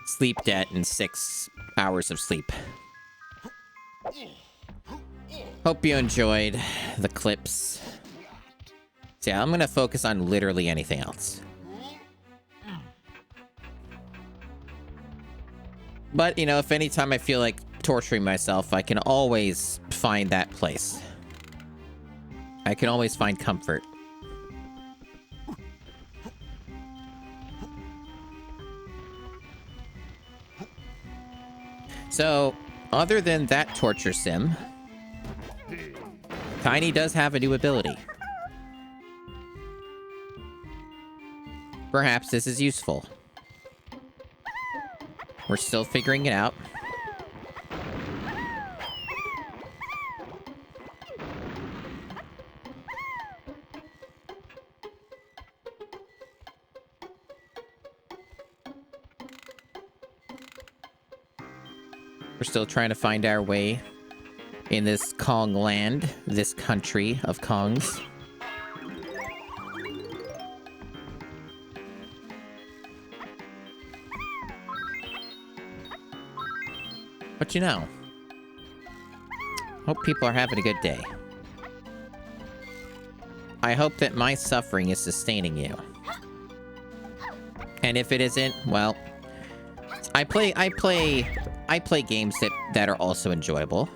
sleep debt and 6 hours of sleep. Hope you enjoyed the clips. So yeah, I'm gonna focus on literally anything else. But, you know, if anytime I feel like torturing myself, I can always find that place. I can always find comfort. So, other than that torture sim, Tiny does have a new ability. Perhaps this is useful. We're still figuring it out. We're still trying to find our way in this Kong land, this country of Kongs. But you know, hope people are having a good day. I hope that my suffering is sustaining you. And if it isn't, well, I play games that are also enjoyable.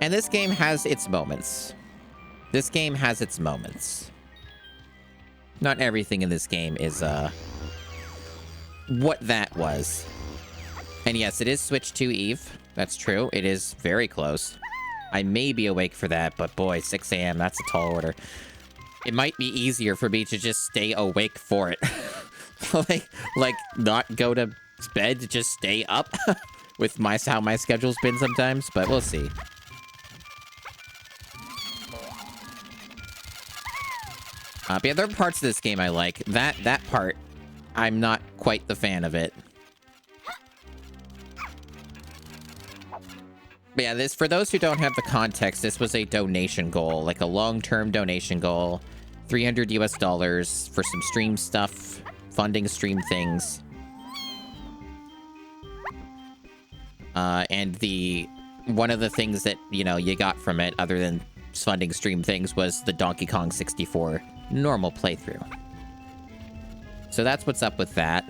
And this game has its moments. This game has its moments. Not everything in this game is, what that was. And yes, it is Switch 2 Eve. That's true. It is very close. I may be awake for that, but boy, 6 a.m., that's a tall order. It might be easier for me to just stay awake for it. like not go to bed, just stay up with how my schedule's been sometimes, but we'll see. But yeah, there are parts of this game I like. That part, I'm not quite the fan of it. But yeah, for those who don't have the context, this was a donation goal, like a long-term donation goal. $300 US for some stream stuff, funding stream things. And one of the things that, you know, you got from it, other than funding stream things, was the Donkey Kong 64 normal playthrough. So that's what's up with that,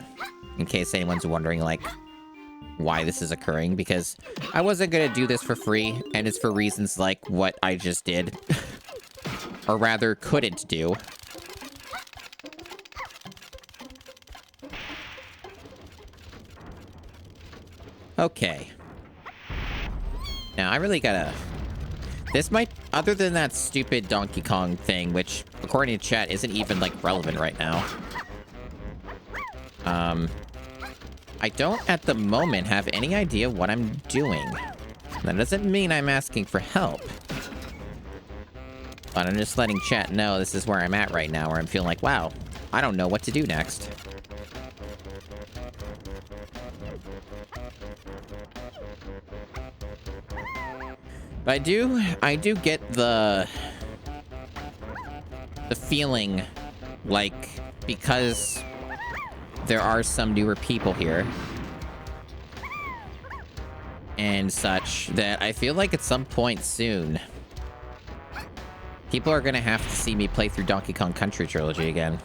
in case anyone's wondering, like, why this is occurring, because I wasn't gonna do this for free, and it's for reasons like what I just did. Or rather, couldn't do. Okay. Now, I really gotta... This might... Other than that stupid Donkey Kong thing, which, according to chat, isn't even, like, relevant right now. I don't, at the moment, have any idea what I'm doing. That doesn't mean I'm asking for help. But I'm just letting chat know this is where I'm at right now, where I'm feeling like, wow, I don't know what to do next. But I do get the feeling like, because there are some newer people here and such, that I feel like at some point soon, people are gonna have to see me play through Donkey Kong Country Trilogy again.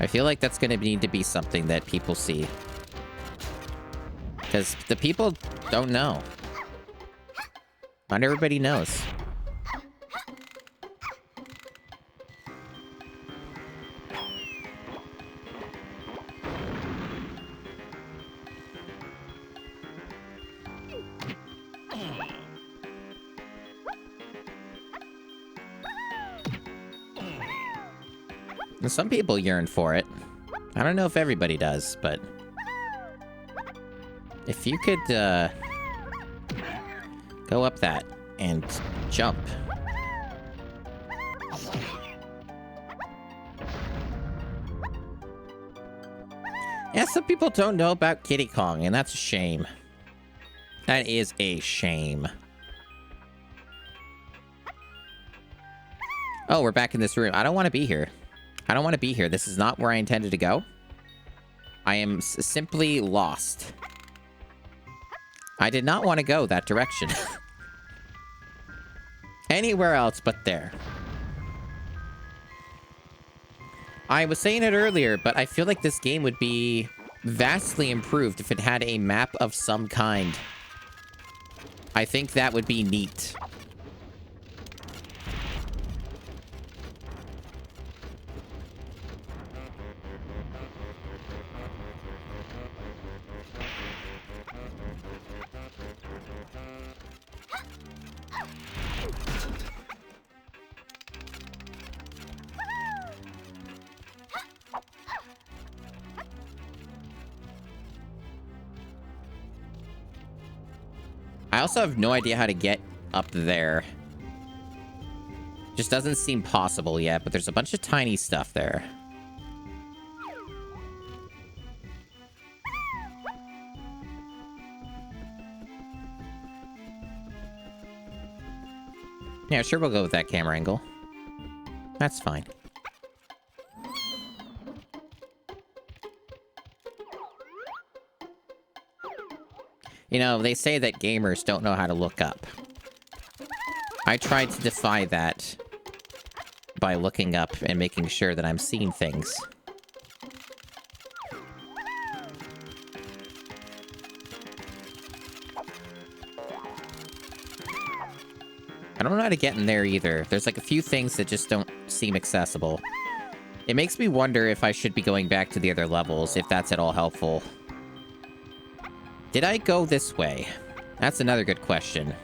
I feel like that's gonna need to be something that people see. Because the people don't know. Not everybody knows. And some people yearn for it. I don't know if everybody does, but... if you could, Go up that and jump. Yeah, some people don't know about Kiddy Kong, and that's a shame. That is a shame. Oh, we're back in this room. I don't want to be here. I don't want to be here. This is not where I intended to go. I am simply lost. I did not want to go that direction. Anywhere else but there. I was saying it earlier, but I feel like this game would be vastly improved if it had a map of some kind. I think that would be neat. I also have no idea how to get up there. Just doesn't seem possible yet, but there's a bunch of tiny stuff there. Yeah, sure, we'll go with that camera angle. That's fine. You know, they say that gamers don't know how to look up. I tried to defy that by looking up and making sure that I'm seeing things. I don't know how to get in there either. There's like a few things that just don't seem accessible. It makes me wonder if I should be going back to the other levels, if that's at all helpful. Did I go this way? That's another good question.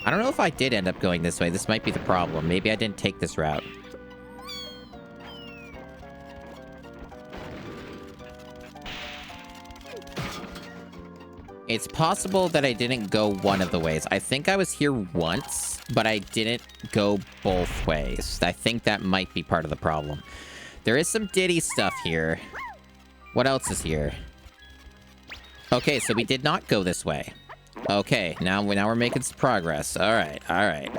I don't know if I did end up going this way. This might be the problem. Maybe I didn't take this route. It's possible that I didn't go one of the ways. I think I was here once, but I didn't go both ways. I think that might be part of the problem. There is some Diddy stuff here. What else is here? Okay, so we did not go this way. Okay, now we're making some progress. All right, all right.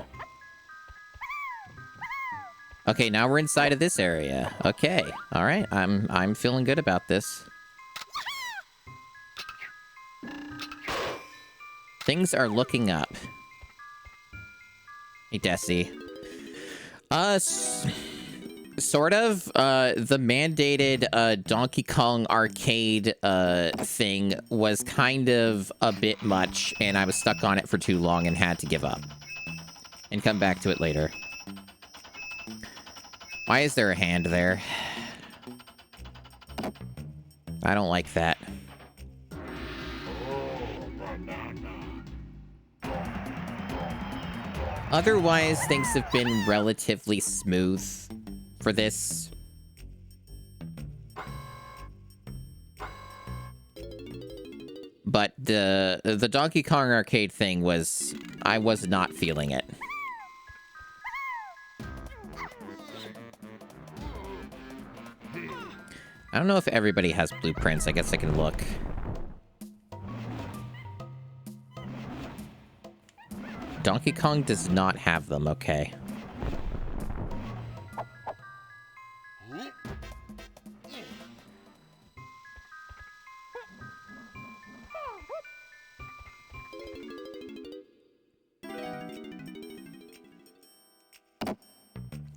Okay, now we're inside of this area. Okay, all right. I'm feeling good about this. Things are looking up. Hey, Desi. Sort of. The mandated Donkey Kong arcade thing was kind of a bit much, and I was stuck on it for too long and had to give up. And come back to it later. Why is there a hand there? I don't like that. Otherwise, things have been relatively smooth for this. But the Donkey Kong arcade thing was... I was not feeling it. I don't know if everybody has blueprints. I guess I can look. Donkey Kong does not have them, okay.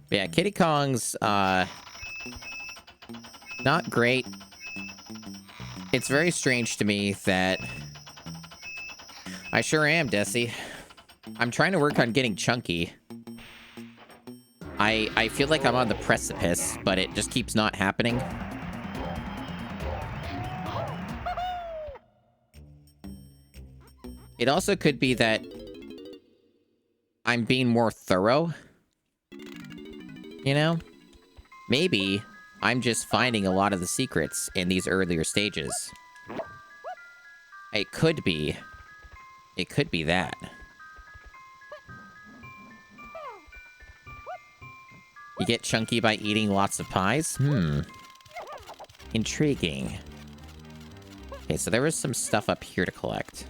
Yeah, Kiddy Kong's, not great. It's very strange to me that... I sure am, Desi. I'm trying to work on getting chunky. I feel like I'm on the precipice, but it just keeps not happening. It also could be that I'm being more thorough. You know? Maybe I'm just finding a lot of the secrets in these earlier stages. It could be. It could be that. You get chunky by eating lots of pies? Intriguing. Okay, so there was some stuff up here to collect.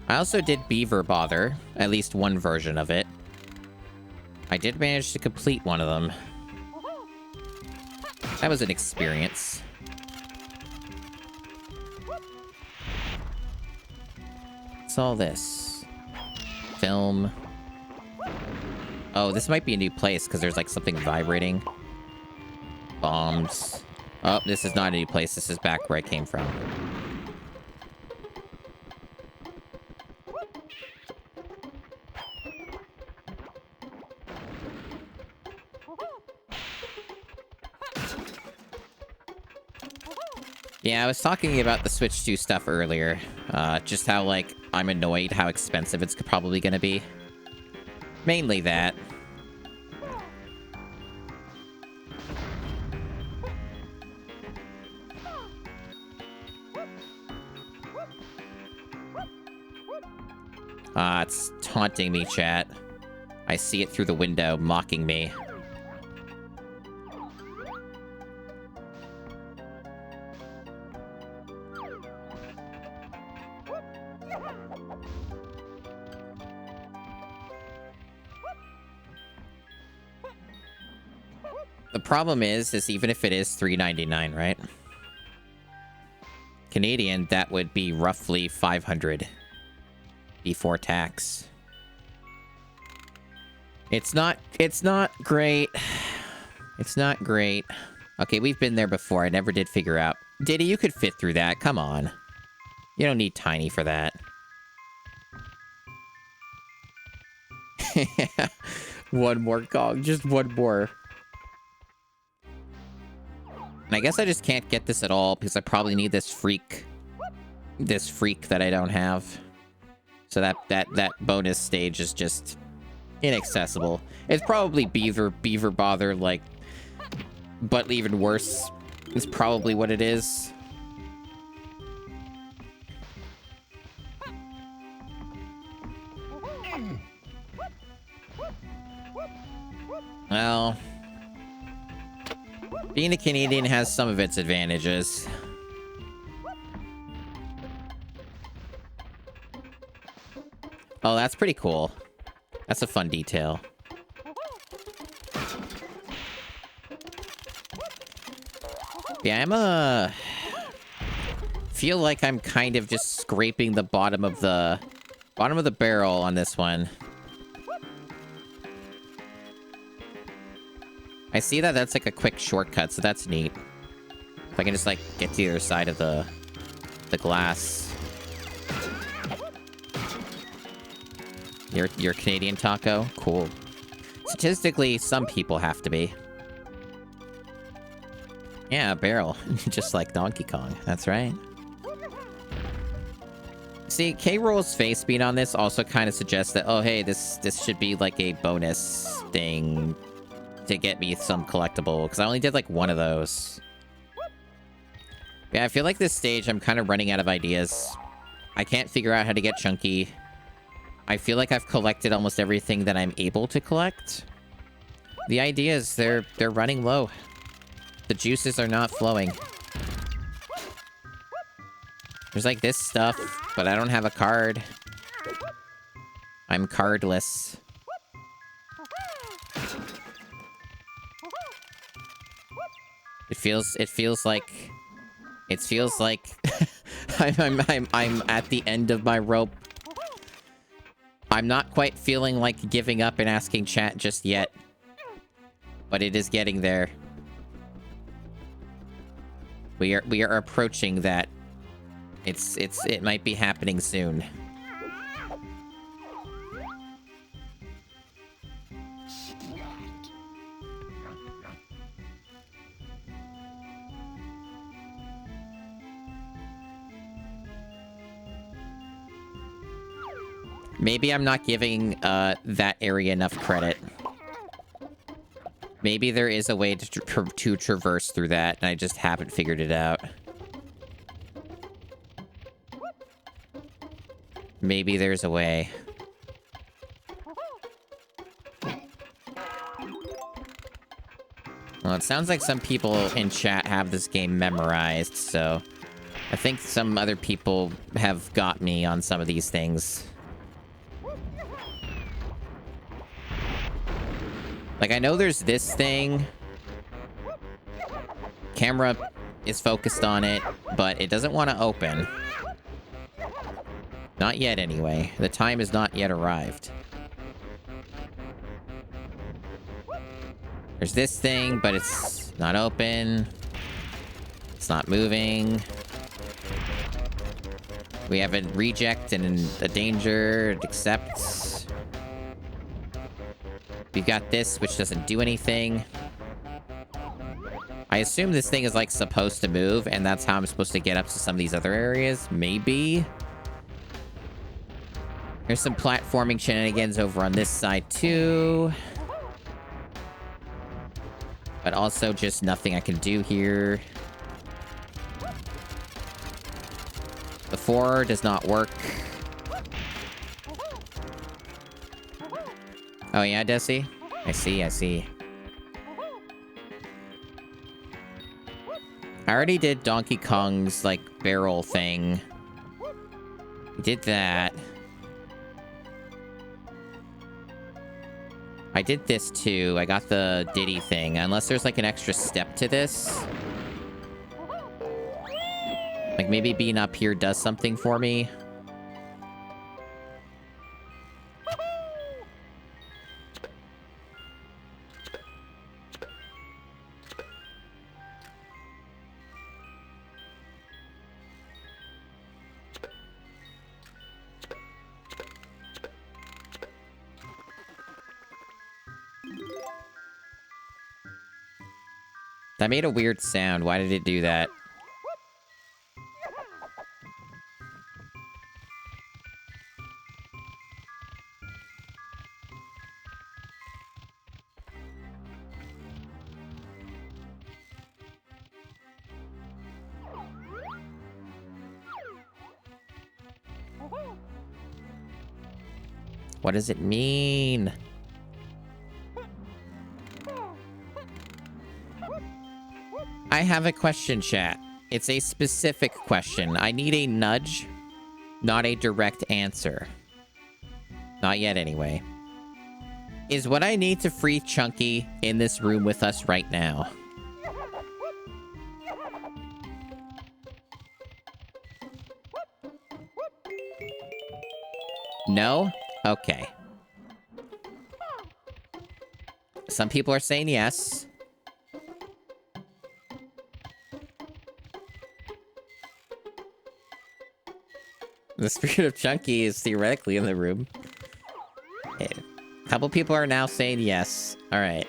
I also did Beaver Bother, at least one version of it. I did manage to complete one of them. That was an experience. What's all this? Film. Oh, this might be a new place, because there's, like, something vibrating. Bombs. Oh, this is not a new place. This is back where I came from. Yeah, I was talking about the Switch 2 stuff earlier. Just how, like, I'm annoyed how expensive it's probably gonna be. Mainly that. It's taunting me, chat. I see it through the window, mocking me. The problem is even if it is $3.99, right? Canadian, that would be roughly $500 before tax. It's not great. It's not great. Okay, we've been there before. I never did figure out. Diddy, you could fit through that. Come on. You don't need Tiny for that. One more Kong. Just one more. And I guess I just can't get this at all because I probably need this freak that I don't have. So that bonus stage is just inaccessible. It's probably Beaver Bother, like, but even worse is probably what it is. Well, being a Canadian has some of its advantages. Oh, that's pretty cool. That's a fun detail. Yeah, feel like I'm kind of just scraping the bottom of the barrel on this one. I see that that's like a quick shortcut, so that's neat. If I can just like get to the other side of the glass. You're Canadian, Taco? Cool. Statistically, some people have to be. Yeah, a barrel. Just like Donkey Kong. That's right. See, K-Roll's face being on this also kind of suggests that, oh, hey, this should be like a bonus thing to get me some collectible, because I only did like one of those. Yeah, I feel like this stage I'm kind of running out of ideas. I can't figure out how to get chunky. I feel like I've collected almost everything that I'm able to collect. The idea is they're running low. The juices are not flowing. There's like this stuff, but I don't have a card. I'm cardless. It feels like I'm at the end of my rope. I'm not quite feeling like giving up and asking chat just yet, but it is getting there. We are approaching that. It might be happening soon. Maybe I'm not giving that area enough credit. Maybe there is a way to traverse through that, and I just haven't figured it out. Maybe there's a way. Well, it sounds like some people in chat have this game memorized, so I think some other people have got me on some of these things. Like, I know there's this thing. Camera is focused on it, but it doesn't want to open. Not yet, anyway. The time has not yet arrived. There's this thing, but it's not open. It's not moving. We have a reject and a danger. It accepts. We've got this, which doesn't do anything. I assume this thing is, like, supposed to move, and that's how I'm supposed to get up to some of these other areas. Maybe. There's some platforming shenanigans over on this side, too. But also just nothing I can do here. The 4 does not work. Oh, yeah, Desi? I see, I see. I already did Donkey Kong's, like, barrel thing. Did that. I did this, too. I got the Diddy thing. Unless there's, like, an extra step to this. Like, maybe being up here does something for me. That made a weird sound. Why did it do that? What does it mean? I have a question, chat. It's a specific question. I need a nudge, not a direct answer. Not yet, anyway. Is what I need to free Chunky in this room with us right now? No? Okay. Some people are saying yes. The spirit of Chunky is theoretically in the room. A couple people are now saying yes. Alright.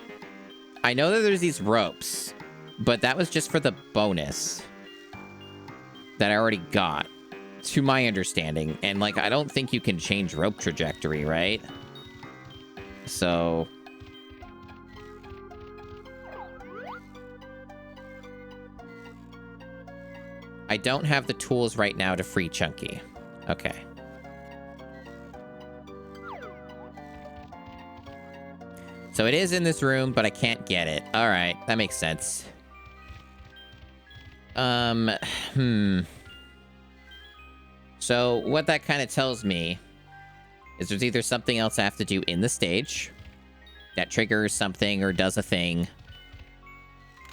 I know that there's these ropes, but that was just for the bonus that I already got, to my understanding. And, like, I don't think you can change rope trajectory, right? So... I don't have the tools right now to free Chunky. Okay. So it is in this room, but I can't get it. All right, that makes sense. So what that kind of tells me is there's either something else I have to do in the stage that triggers something or does a thing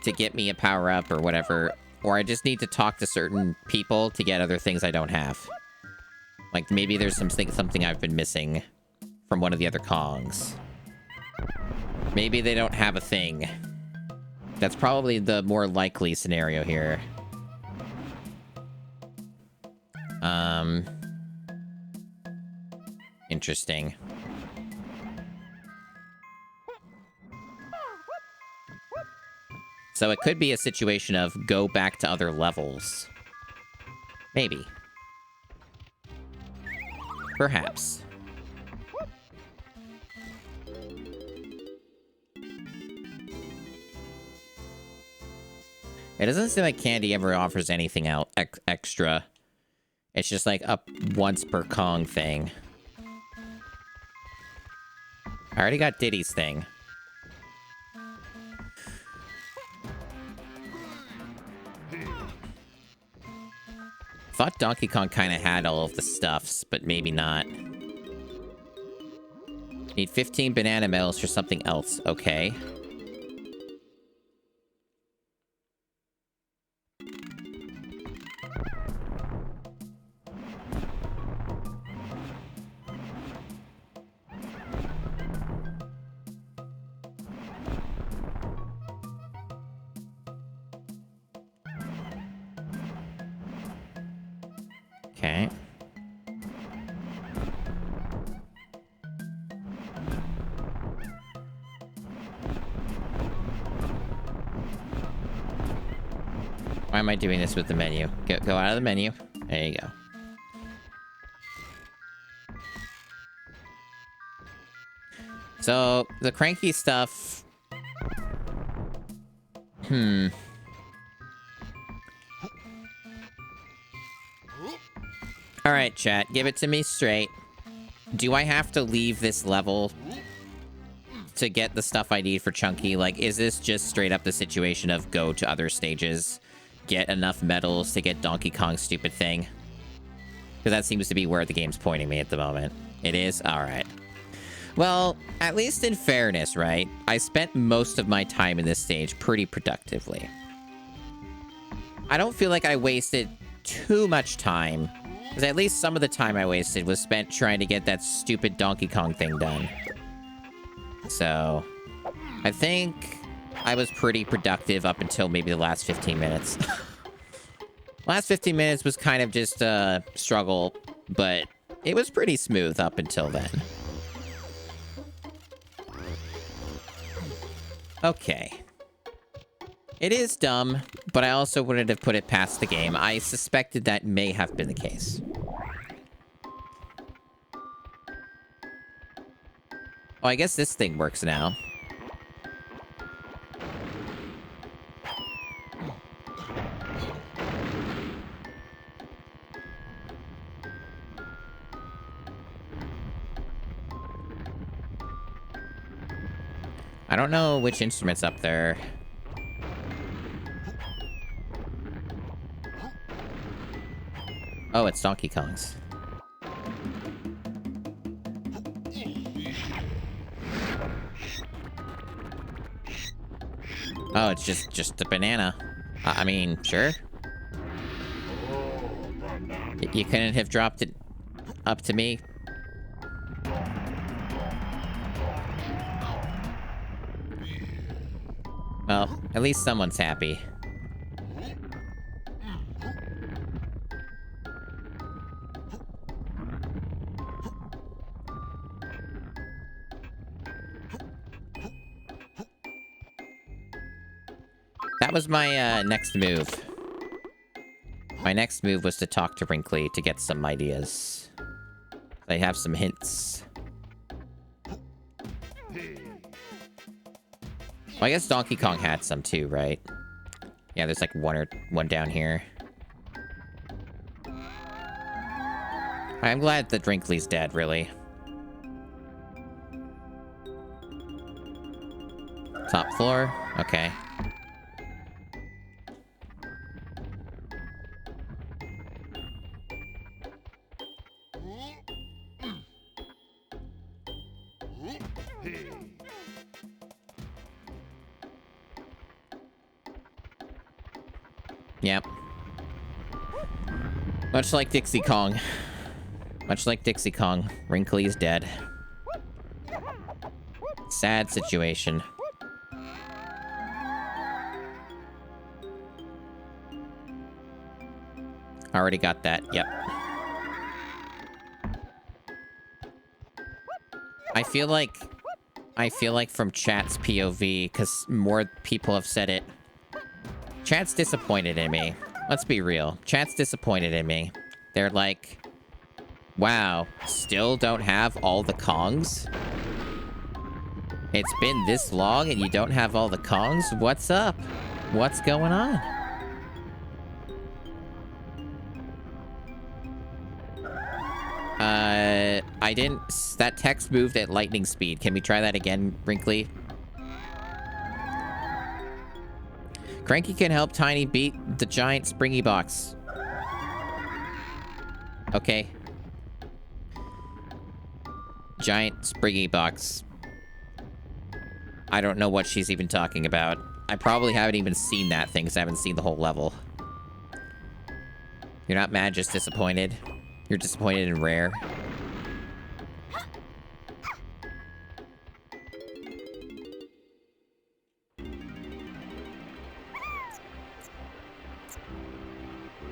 to get me a power-up or whatever, or I just need to talk to certain people to get other things I don't have. Like, maybe there's something I've been missing from one of the other Kongs. Maybe they don't have a thing. That's probably the more likely scenario here. Interesting. So it could be a situation of go back to other levels. Maybe. Perhaps. It doesn't seem like Candy ever offers anything out extra It's just like up once per Kong thing. I already got Diddy's thing. Thought Donkey Kong kind of had all of the stuffs, but maybe not. Need 15 banana medals for something else. Okay. Okay. Why am I doing this with the menu? Go out of the menu. There you go. So, the cranky stuff... Alright, chat. Give it to me straight. Do I have to leave this level to get the stuff I need for Chunky? Like, is this just straight up the situation of go to other stages, get enough medals to get Donkey Kong's stupid thing? Because that seems to be where the game's pointing me at the moment. It is? Alright. Well, at least in fairness, right? I spent most of my time in this stage pretty productively. I don't feel like I wasted too much time, because at least some of the time I wasted was spent trying to get that stupid Donkey Kong thing done. So, I think I was pretty productive up until maybe the last 15 minutes. Last 15 minutes was kind of just a struggle, but it was pretty smooth up until then. Okay. It is dumb, but I also wouldn't have put it past the game. I suspected that may have been the case. Oh, I guess this thing works now. I don't know which instrument's up there. Oh, it's Donkey Kong's. Oh, it's just a banana. I mean, sure. You couldn't have dropped it up to me? Well, at least someone's happy. That was my next move. My next move was to talk to Wrinkly to get some ideas. I have some hints. Well, I guess Donkey Kong had some too, right? Yeah, there's like one down here. I'm glad that Wrinkly's dead, really. Top floor? Okay. Yep. Much like Dixie Kong. Much like Dixie Kong, Wrinkly is dead. Sad situation. Already got that, yep. I feel like from chat's POV, because more people have said it, chat's disappointed in me. Let's be real. Chat's disappointed in me. They're like, wow, still don't have all the Kongs? It's been this long and you don't have all the Kongs? What's up? What's going on? I didn't... That text moved at lightning speed. Can we try that again, Brinkley? Cranky can help Tiny beat the giant springy box. Okay. Giant springy box. I don't know what she's even talking about. I probably haven't even seen that thing because I haven't seen the whole level. You're not mad, just disappointed. You're disappointed in Rare.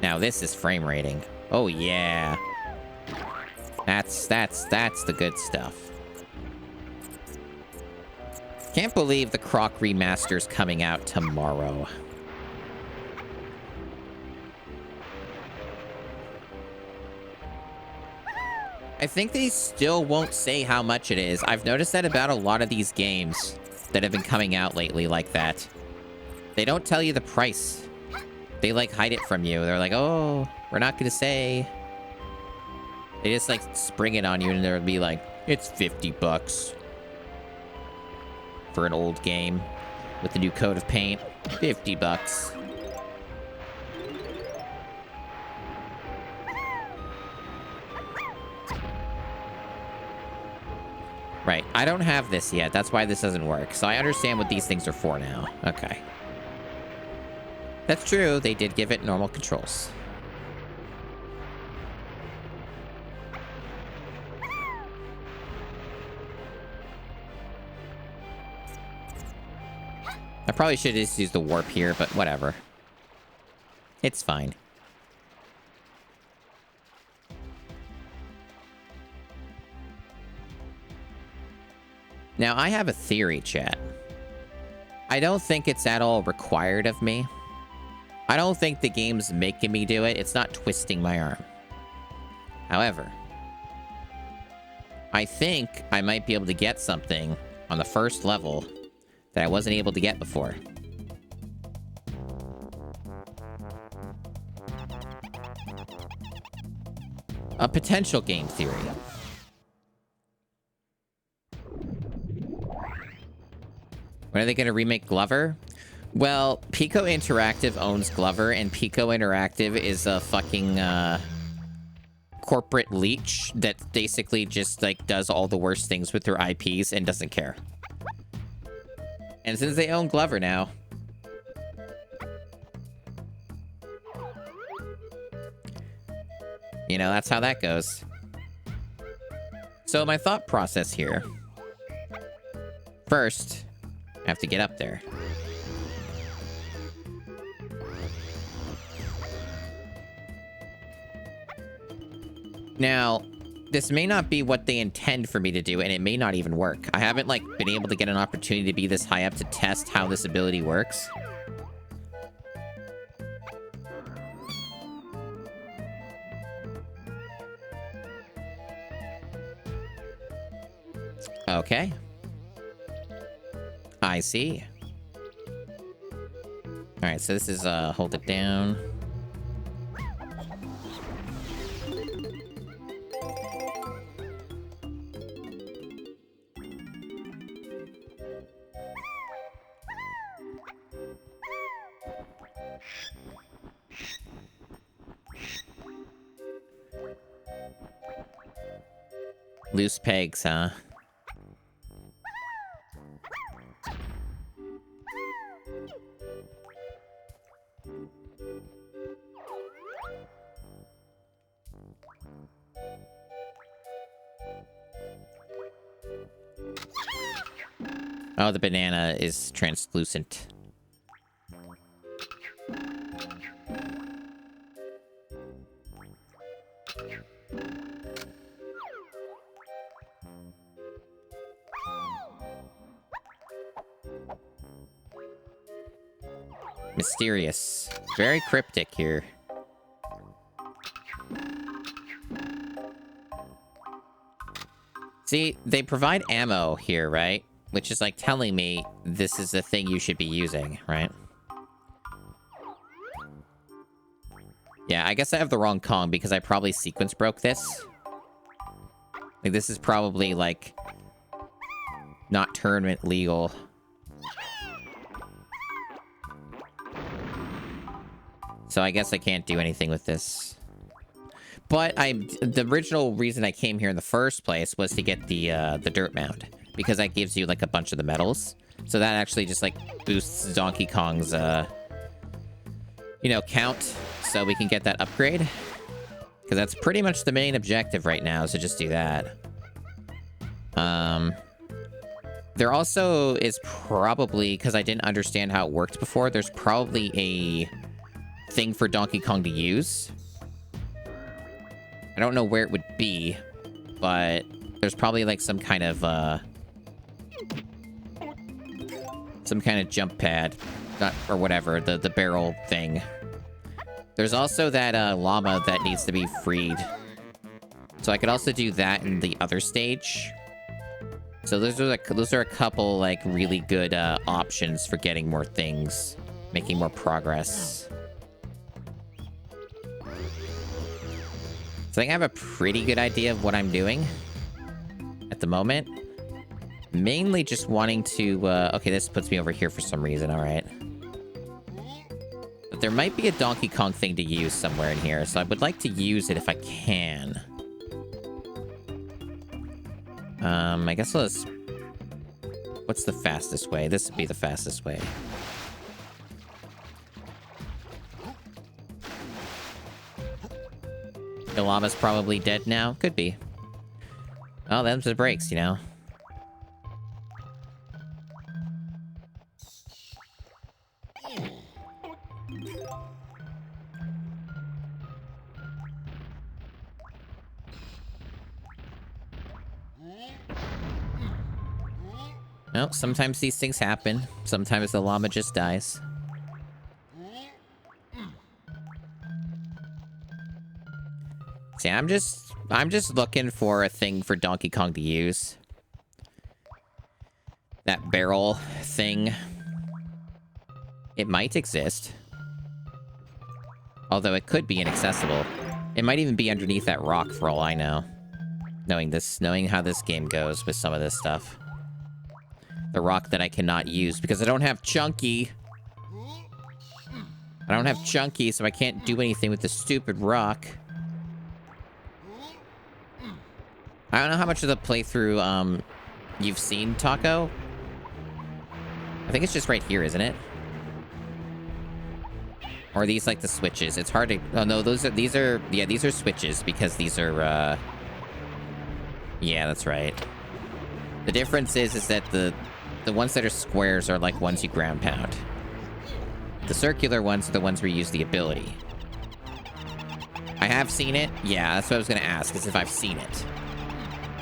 Now this is frame rating. Oh yeah. That's the good stuff. Can't believe the Croc remaster's coming out tomorrow. I think they still won't say how much it is. I've noticed that about a lot of these games that have been coming out lately like that. They don't tell you the price. They, like, hide it from you. They're like, oh, we're not gonna say. They just, like, spring it on you and they'll be like, it's 50 bucks. For an old game with the new coat of paint. 50 bucks. Right, I don't have this yet. That's why this doesn't work. So I understand what these things are for now. Okay. That's true. They did give it normal controls. I probably should have just used the warp here, but whatever. It's fine. Now, I have a theory, chat. I don't think it's at all required of me. I don't think the game's making me do it. It's not twisting my arm. However, I think I might be able to get something on the first level that I wasn't able to get before. A potential game theory. When are they going to remake Glover? Well, Pico Interactive owns Glover, and Pico Interactive is a fucking, corporate leech that basically just, like, does all the worst things with their IPs and doesn't care. And since they own Glover now... You know, that's how that goes. So my thought process here... First, I have to get up there. Now, this may not be what they intend for me to do, and it may not even work. I haven't, like, been able to get an opportunity to be this high up to test how this ability works. Okay. I see. Alright, so this is, hold it down. Loose pegs, huh? Oh, the banana is translucent. Mysterious. Very cryptic here. See, they provide ammo here, right? Which is like telling me this is the thing you should be using, right? Yeah, I guess I have the wrong Kong because I probably sequence broke this. Like, this is probably, like, not tournament legal. So I guess I can't do anything with this. But the original reason I came here in the first place was to get the dirt mound. Because that gives you, like, a bunch of the medals. So that actually just, like, boosts Donkey Kong's, you know, count. So we can get that upgrade. Because that's pretty much the main objective right now, is to just do that. There also is probably, because I didn't understand how it worked before, there's probably a thing for Donkey Kong to use. I don't know where it would be, but there's probably like some kind of jump pad, or whatever, the barrel thing. There's also that llama that needs to be freed. So I could also do that in the other stage. So those are a couple like really good options for getting more things, making more progress. So I think I have a pretty good idea of what I'm doing at the moment. Mainly just wanting to... okay, this puts me over here for some reason. All right. But there might be a Donkey Kong thing to use somewhere in here, so I would like to use it if I can. I guess let's... What's the fastest way? This would be the fastest way. The llama's probably dead now. Could be. Oh, them's the brakes, you know. Well, sometimes these things happen. Sometimes the llama just dies. See, I'm just looking for a thing for Donkey Kong to use. That barrel thing. It might exist. Although it could be inaccessible. It might even be underneath that rock for all I know. Knowing how this game goes with some of this stuff. The rock that I cannot use because I don't have Chunky. I don't have Chunky, so I can't do anything with the stupid rock. I don't know how much of the playthrough you've seen, Taco. I think it's just right here, isn't it? Or are these like the switches? It's hard to... Oh no, these are switches because these are yeah, that's right. The difference is that the ones that are squares are like ones you ground pound. The circular ones are the ones where you use the ability. I have seen it. Yeah, that's what I was going to ask, is if I've seen it.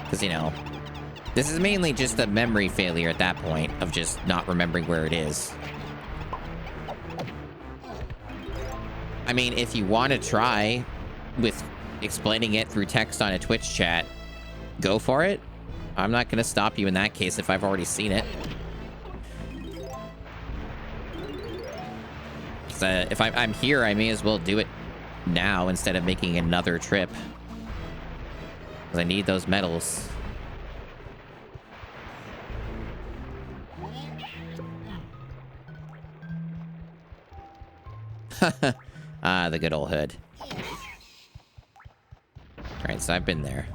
Because, you know, this is mainly just a memory failure at that point of just not remembering where it is. I mean, if you want to try with explaining it through text on a Twitch chat, go for it. I'm not going to stop you in that case if I've already seen it. If I'm here, I may as well do it now instead of making another trip. Because I need those medals. Ah, the good old hood. Alright, so I've been there.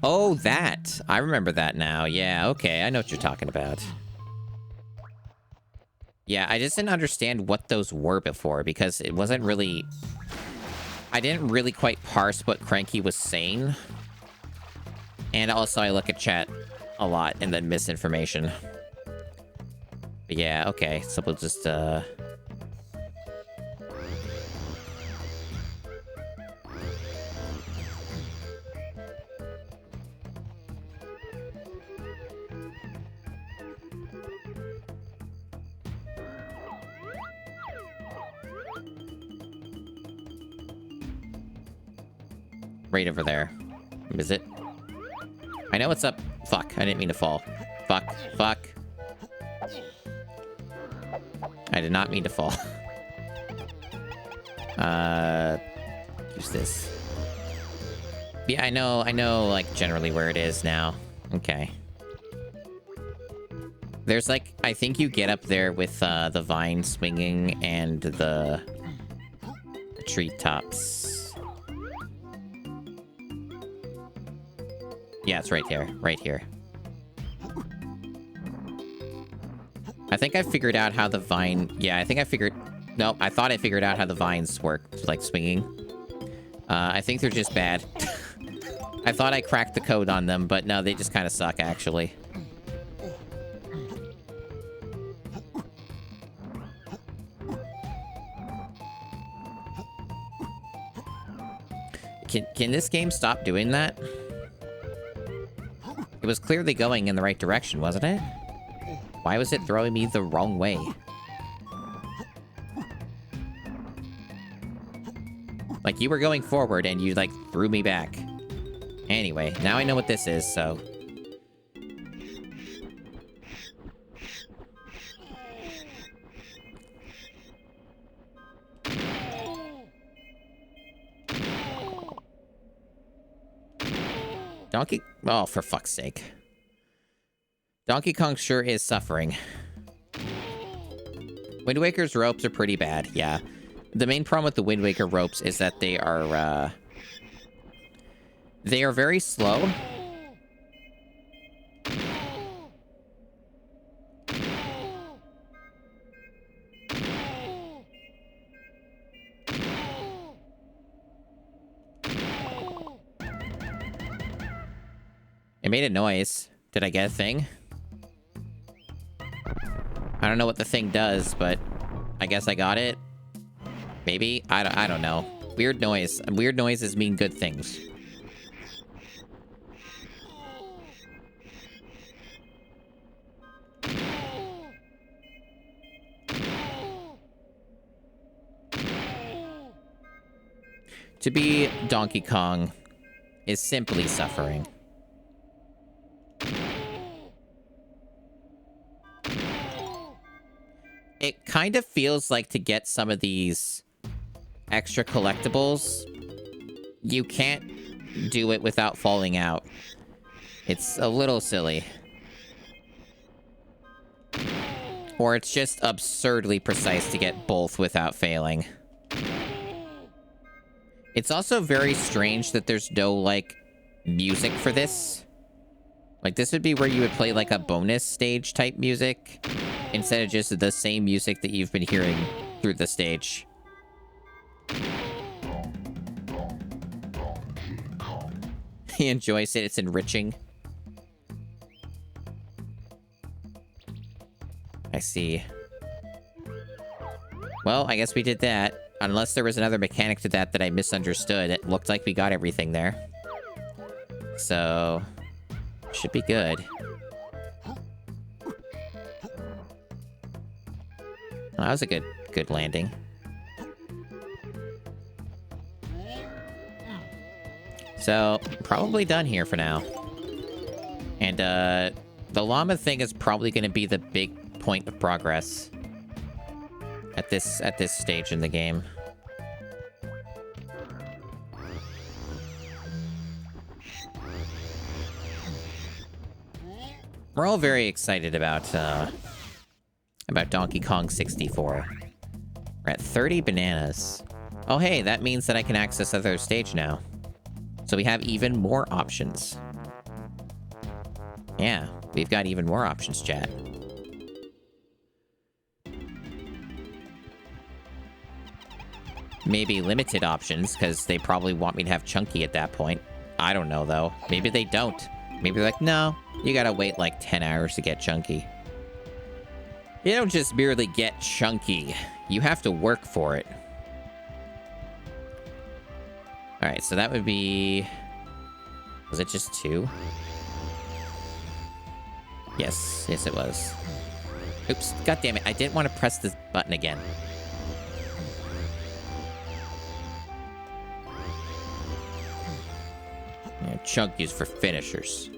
Oh, that. I remember that now. Yeah, okay. I know what you're talking about. Yeah, I just didn't understand what those were before because it wasn't really... I didn't really quite parse what Cranky was saying. And also I look at chat a lot and then miss information. But yeah, okay. So we'll just, Right over there. Is it? I know it's up. Fuck, I didn't mean to fall. Fuck, fuck. I did not mean to fall. Use this. Yeah, I know, like, generally where it is now. Okay. There's, like, I think you get up there with, the vine swinging and the treetops. Yeah, it's right here. Right here. I think I figured out how the vine... Yeah, I think I figured... No, I thought I figured out how the vines work, like, swinging. I think they're just bad. I thought I cracked the code on them, but no, they just kind of suck, actually. Can this game stop doing that? It was clearly going in the right direction, wasn't it? Why was it throwing me the wrong way? Like, you were going forward and you, like, threw me back. Anyway, now I know what this is, so... Donkey... Oh, for fuck's sake. Donkey Kong sure is suffering. Wind Waker's ropes are pretty bad, yeah. The main problem with the Wind Waker ropes is that they are very slow. It made a noise. Did I get a thing? I don't know what the thing does, but I guess I got it. Maybe? I don't know. Weird noise. Weird noises mean good things. To be Donkey Kong is simply suffering. It kind of feels like to get some of these extra collectibles, you can't do it without falling out. It's a little silly. Or it's just absurdly precise to get both without failing. It's also very strange that there's no, like, music for this. Like, this would be where you would play, like, a bonus stage type music, instead of just the same music that you've been hearing through the stage. He enjoys it. It's enriching. I see. Well, I guess we did that. Unless there was another mechanic to that that I misunderstood. It looked like we got everything there. So... should be good. Well, that was a good landing. So, probably done here for now. And, the llama thing is probably going to be the big point of progress at this stage in the game. We're all very excited about Donkey Kong 64. We're at 30 bananas. Oh, hey, that means that I can access other stage now. So we have even more options. Yeah, we've got even more options, chat. Maybe limited options, because they probably want me to have Chunky at that point. I don't know, though. Maybe they don't. Maybe they're like, no, you gotta wait like 10 hours to get Chunky. You don't just merely get Chunky. You have to work for it. Alright, so that would be... was it just 2? Yes, it was. Oops, god damn it, I didn't want to press this button again. Yeah, Chunky's for finishers.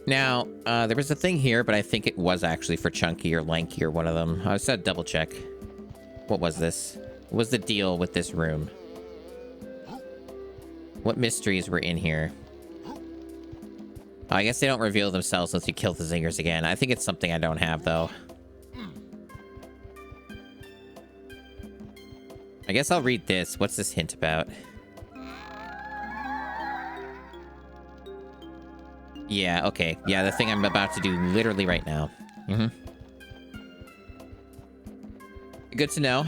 Now, there was a thing here, but I think it was actually for Chunky or Lanky or one of them. I was gonna double check. What was this? What was the deal with this room? What mysteries were in here? Oh, I guess they don't reveal themselves unless you kill the zingers again. I think it's something I don't have, though. I guess I'll read this. What's this hint about? Yeah, okay. Yeah, the thing I'm about to do literally right now. Good to know.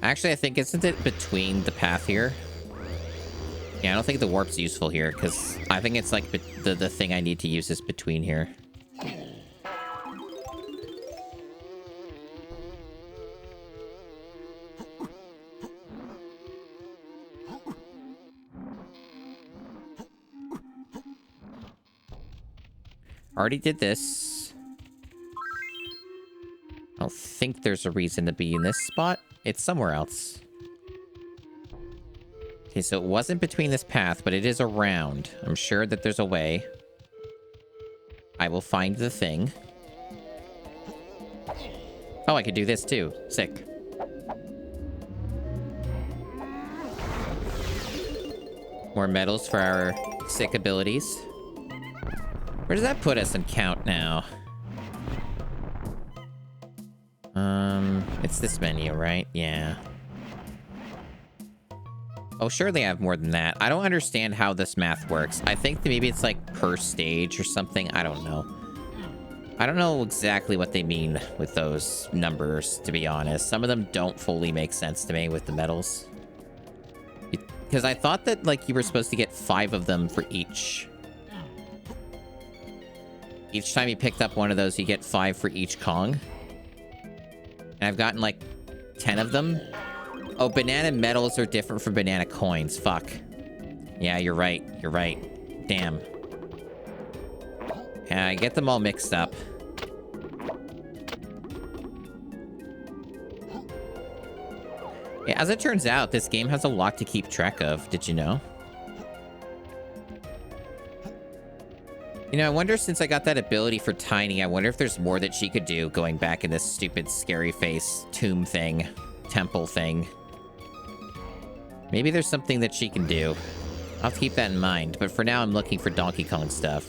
Actually, I think, isn't it between the path here? Yeah, I don't think the warp's useful here, because I think it's like the thing I need to use is between here. Already did this. I don't think there's a reason to be in this spot. It's somewhere else. Okay, so it wasn't between this path, but it is around. I'm sure that there's a way. I will find the thing. Oh, I could do this too. Sick. More medals for our sick abilities. Where does that put us in count now? It's this menu, right? Yeah. Oh, sure they have more than that. I don't understand how this math works. I think that maybe it's like per stage or something. I don't know. I don't know exactly what they mean with those numbers, to be honest. Some of them don't fully make sense to me with the medals. Because I thought that, like, you were supposed to get 5 of them for each. Each time you picked up one of those, you get 5 for each Kong. And I've gotten, like, 10 of them. Oh, banana medals are different from banana coins. Fuck. Yeah, you're right. You're right. Damn. Yeah, I get them all mixed up. Yeah, as it turns out, this game has a lot to keep track of. Did you know? You know, I wonder, since I got that ability for Tiny, I wonder if there's more that she could do going back in this stupid scary face tomb thing, temple thing. Maybe there's something that she can do. I'll have to keep that in mind, but for now I'm looking for Donkey Kong stuff.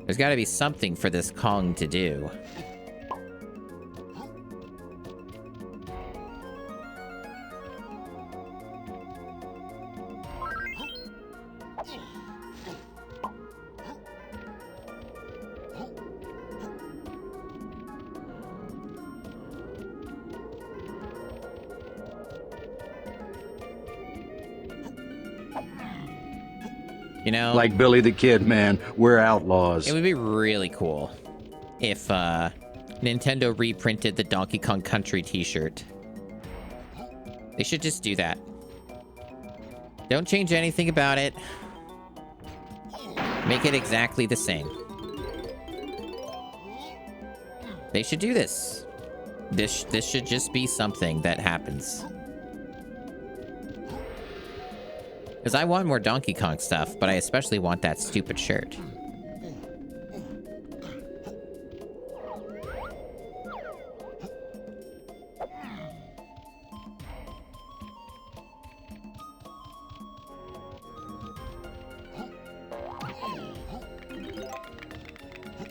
There's gotta be something for this Kong to do. You know, like Billy the Kid, man, we're outlaws. It would be really cool if Nintendo reprinted the Donkey Kong Country t-shirt. They should just do that. Don't change anything about it. Make it exactly the same. They should do this. This should just be something that happens. Because I want more Donkey Kong stuff, but I especially want that stupid shirt.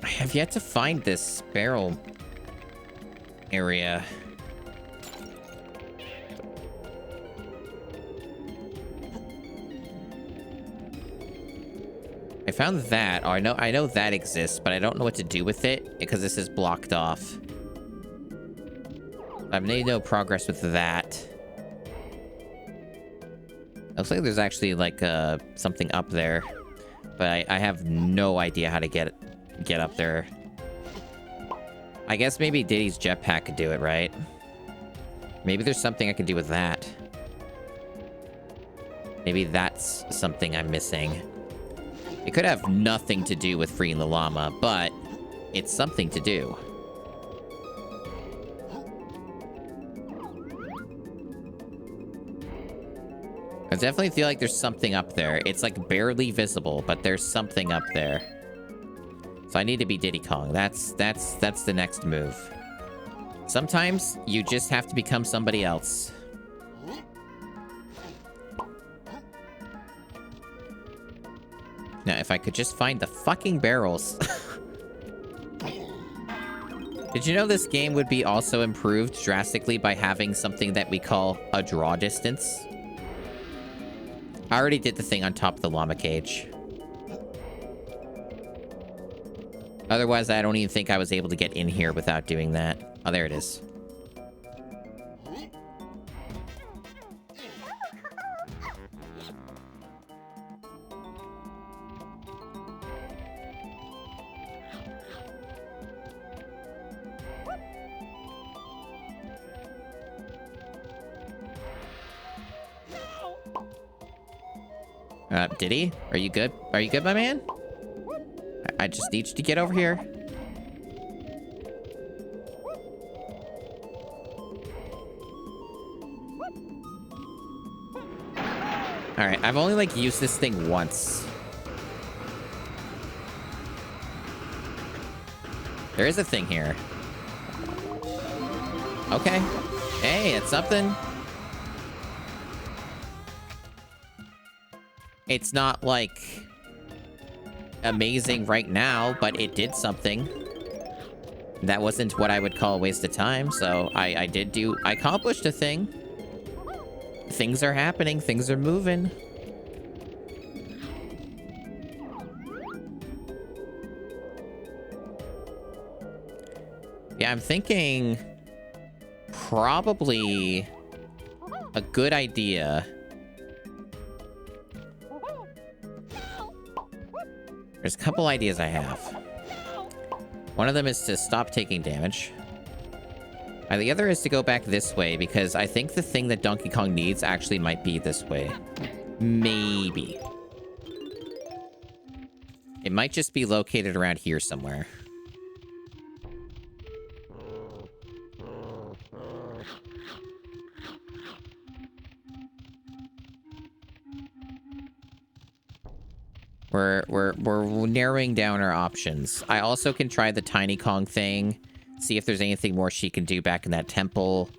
I have yet to find this barrel area. I found that. Oh, I know that exists, but I don't know what to do with it because this is blocked off. I've made no progress with that. Looks like there's actually, like, something up there. But I have no idea how to get up there. I guess maybe Diddy's jetpack could do it, right? Maybe there's something I can do with that. Maybe that's something I'm missing. It could have nothing to do with freeing the llama, but it's something to do. I definitely feel like there's something up there. It's like barely visible, but there's something up there. So I need to be Diddy Kong. That's the next move. Sometimes you just have to become somebody else. Now, if I could just find the fucking barrels. Did you know this game would be also improved drastically by having something that we call a draw distance? I already did the thing on top of the llama cage. Otherwise, I don't even think I was able to get in here without doing that. Oh, there it is. Diddy? Are you good? Are you good, my man? I just need you to get over here. Alright, I've only, like, used this thing once. There is a thing here. Okay. Hey, it's something. It's not, like, amazing right now, but it did something. That wasn't what I would call a waste of time, so I accomplished a thing. Things are happening, things are moving. Yeah, I'm thinking probably a good idea. There's a couple ideas I have. One of them is to stop taking damage. And the other is to go back this way, because I think the thing that Donkey Kong needs actually might be this way. Maybe. It might just be located around here somewhere. We're narrowing down our options. I also can try the Tiny Kong thing, see if there's anything more she can do back in that temple.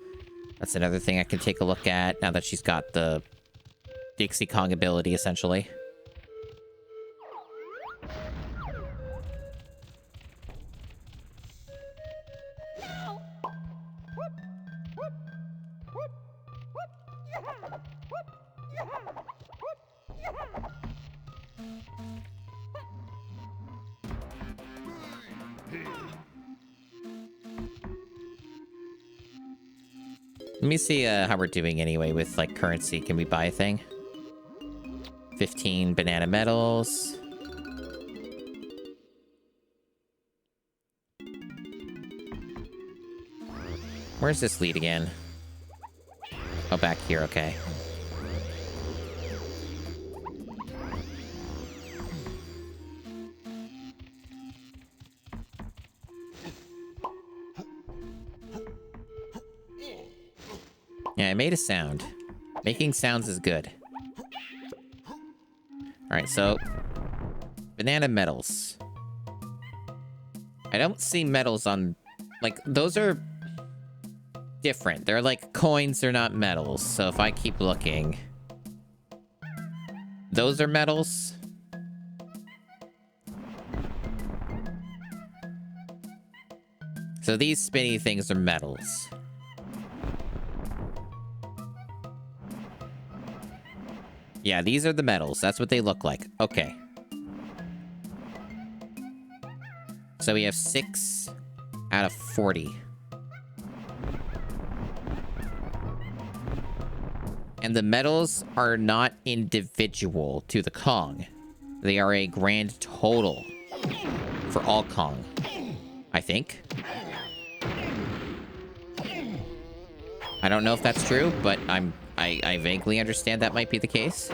That's another thing I can take a look at now that she's got the Dixie Kong ability, essentially. Let me see how we're doing anyway with, like, currency. Can we buy a thing? 15 banana medals. Where's this lead again? Oh, back here, okay. Yeah, I made a sound. Making sounds is good. Alright, so... banana medals. I don't see medals on... like, those are... different. They're like coins, they're not medals. So if I keep looking... those are medals? So these spinny things are medals. Yeah, these are the medals. That's what they look like. Okay. So we have 6 out of 40. And the medals are not individual to the Kong. They are a grand total for all Kong, I think. I don't know if that's true, but I vaguely understand that might be the case.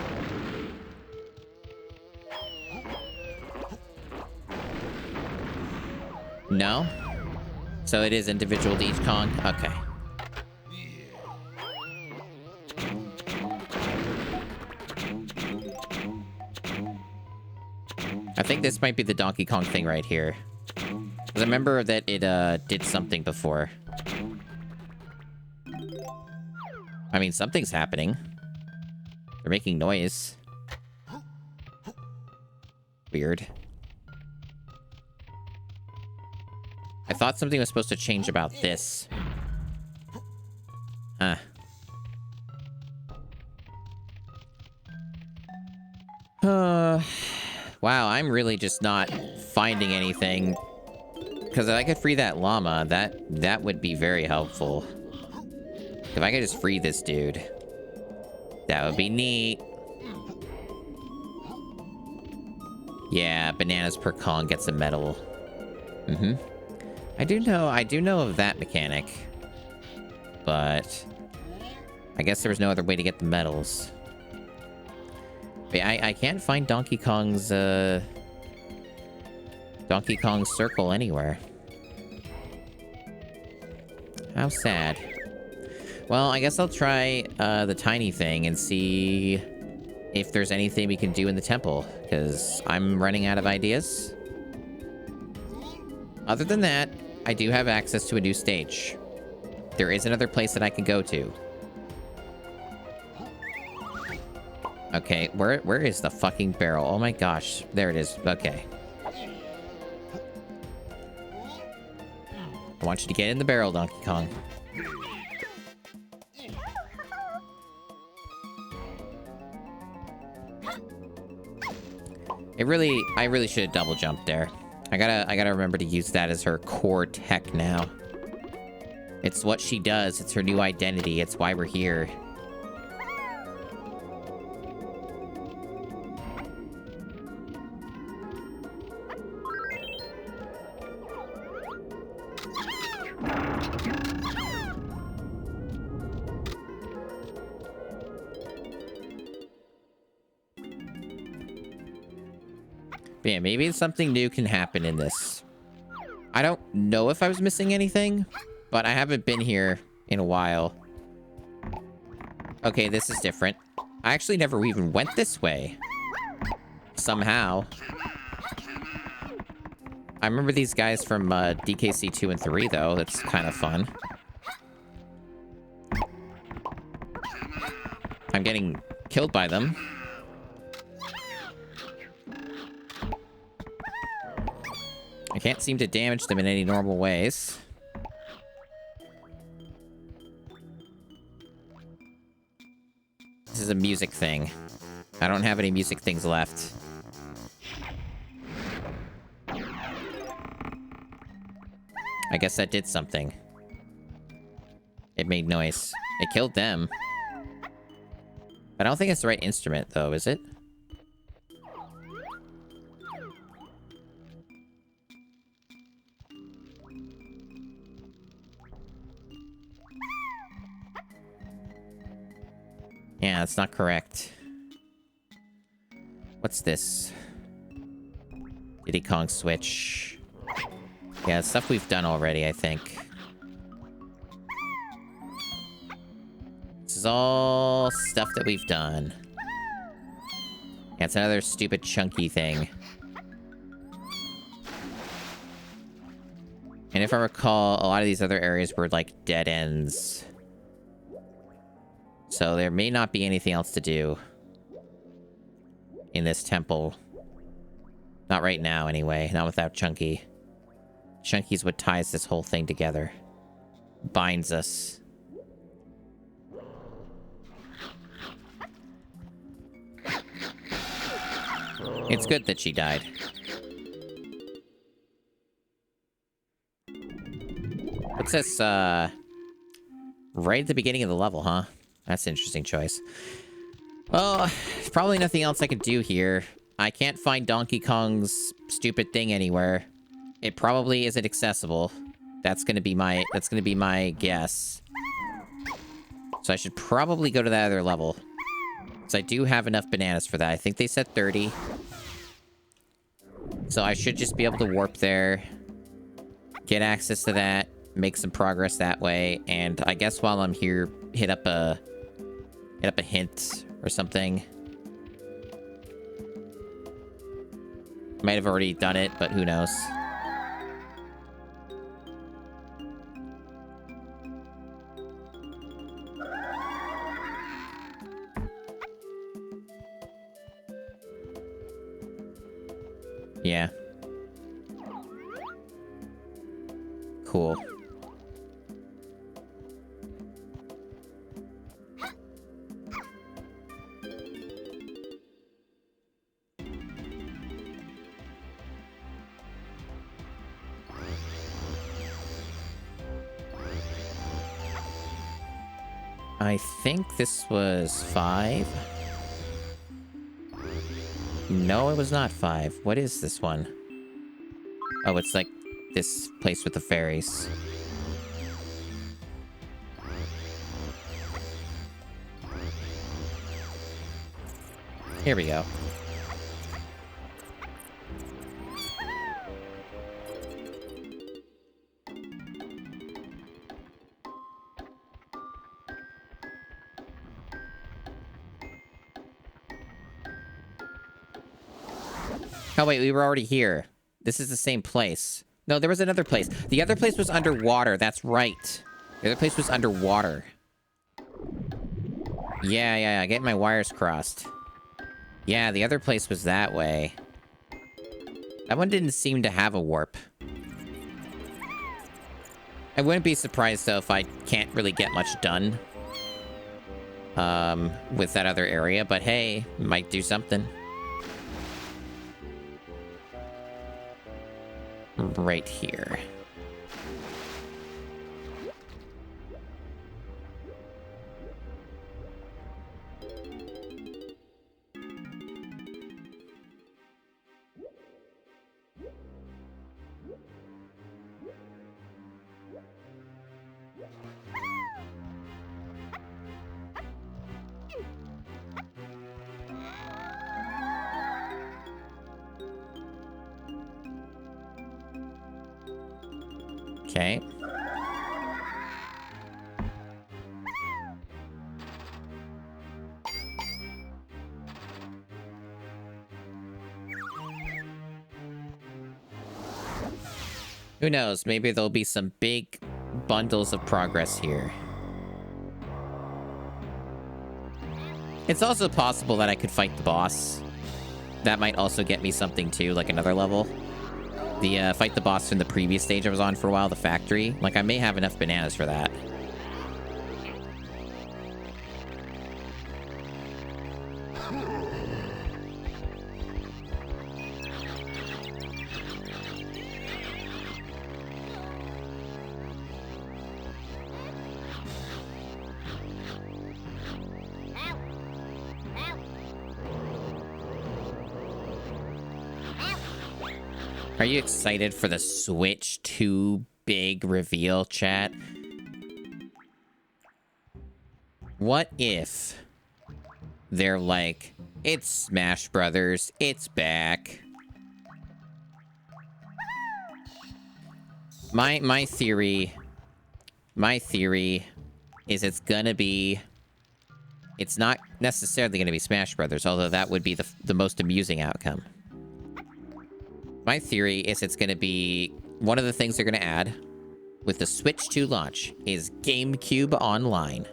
No? So it is individual to each Kong? Okay. I think this might be the Donkey Kong thing right here. Because I remember that it did something before. I mean, something's happening. They're making noise. Weird. I thought something was supposed to change about this. Huh. Wow, I'm really just not finding anything. Because if I could free that llama, that would be very helpful. If I could just free this dude, that would be neat. Yeah, bananas per Kong gets a medal. Mm-hmm. I do know of that mechanic. But I guess there was no other way to get the medals. But I can't find Donkey Kong's circle anywhere. How sad. Well, I guess I'll try the tiny thing and see if there's anything we can do in the temple, because I'm running out of ideas. Other than that, I do have access to a new stage. There is another place that I can go to. Okay, where is the fucking barrel? Oh my gosh, there it is. Okay. I want you to get in the barrel, Donkey Kong. I really should have double jumped there. I gotta remember to use that as her core tech now. It's what she does. It's her new identity. It's why we're here. But yeah, maybe something new can happen in this. I don't know if I was missing anything, but I haven't been here in a while. Okay, this is different. I actually never even went this way. Somehow. I remember these guys from DKC 2 and 3, though. That's kind of fun. I'm getting killed by them. I can't seem to damage them in any normal ways. This is a music thing. I don't have any music things left. I guess that did something. It made noise. It killed them. But I don't think it's the right instrument, though, is it? Yeah, that's not correct. What's this? Diddy Kong Switch. Yeah, stuff we've done already, I think. This is all stuff that we've done. Yeah, it's another stupid chunky thing. And if I recall, a lot of these other areas were like dead ends. So there may not be anything else to do in this temple. Not right now, anyway. Not without Chunky. Chunky's what ties this whole thing together. Binds us. It's good that she died. What's this, right at the beginning of the level, huh? That's an interesting choice. Well, there's probably nothing else I could do here. I can't find Donkey Kong's stupid thing anywhere. It probably isn't accessible. That's gonna be my guess. So I should probably go to that other level. Because I do have enough bananas for that. I think they said 30. So I should just be able to warp there. Get access to that. Make some progress that way. And I guess while I'm here, hit up a hint or something. Might have already done it, but who knows. Yeah. Cool. I think this was 5. No, it was not 5. What is this one? Oh, it's like this place with the fairies. Here we go. Oh, wait, we were already here. This is the same place. No, there was another place. The other place was underwater. That's right. The other place was underwater. Yeah, getting my wires crossed. Yeah, the other place was that way. That one didn't seem to have a warp. I wouldn't be surprised, though, if I can't really get much done. With that other area, but hey, might do something. Right here. Okay. Who knows? Maybe there'll be some big bundles of progress here. It's also possible that I could fight the boss. That might also get me something too, like another level. The fight the boss from the previous stage I was on for a while, the factory. Like, I may have enough bananas for that. Are you excited for the Switch 2 big reveal, chat? What if they're like, it's Smash Brothers, it's back. My theory is it's not necessarily gonna be Smash Brothers, although that would be the most amusing outcome. My theory is it's going to be one of the things they're going to add with the Switch 2 launch is GameCube Online.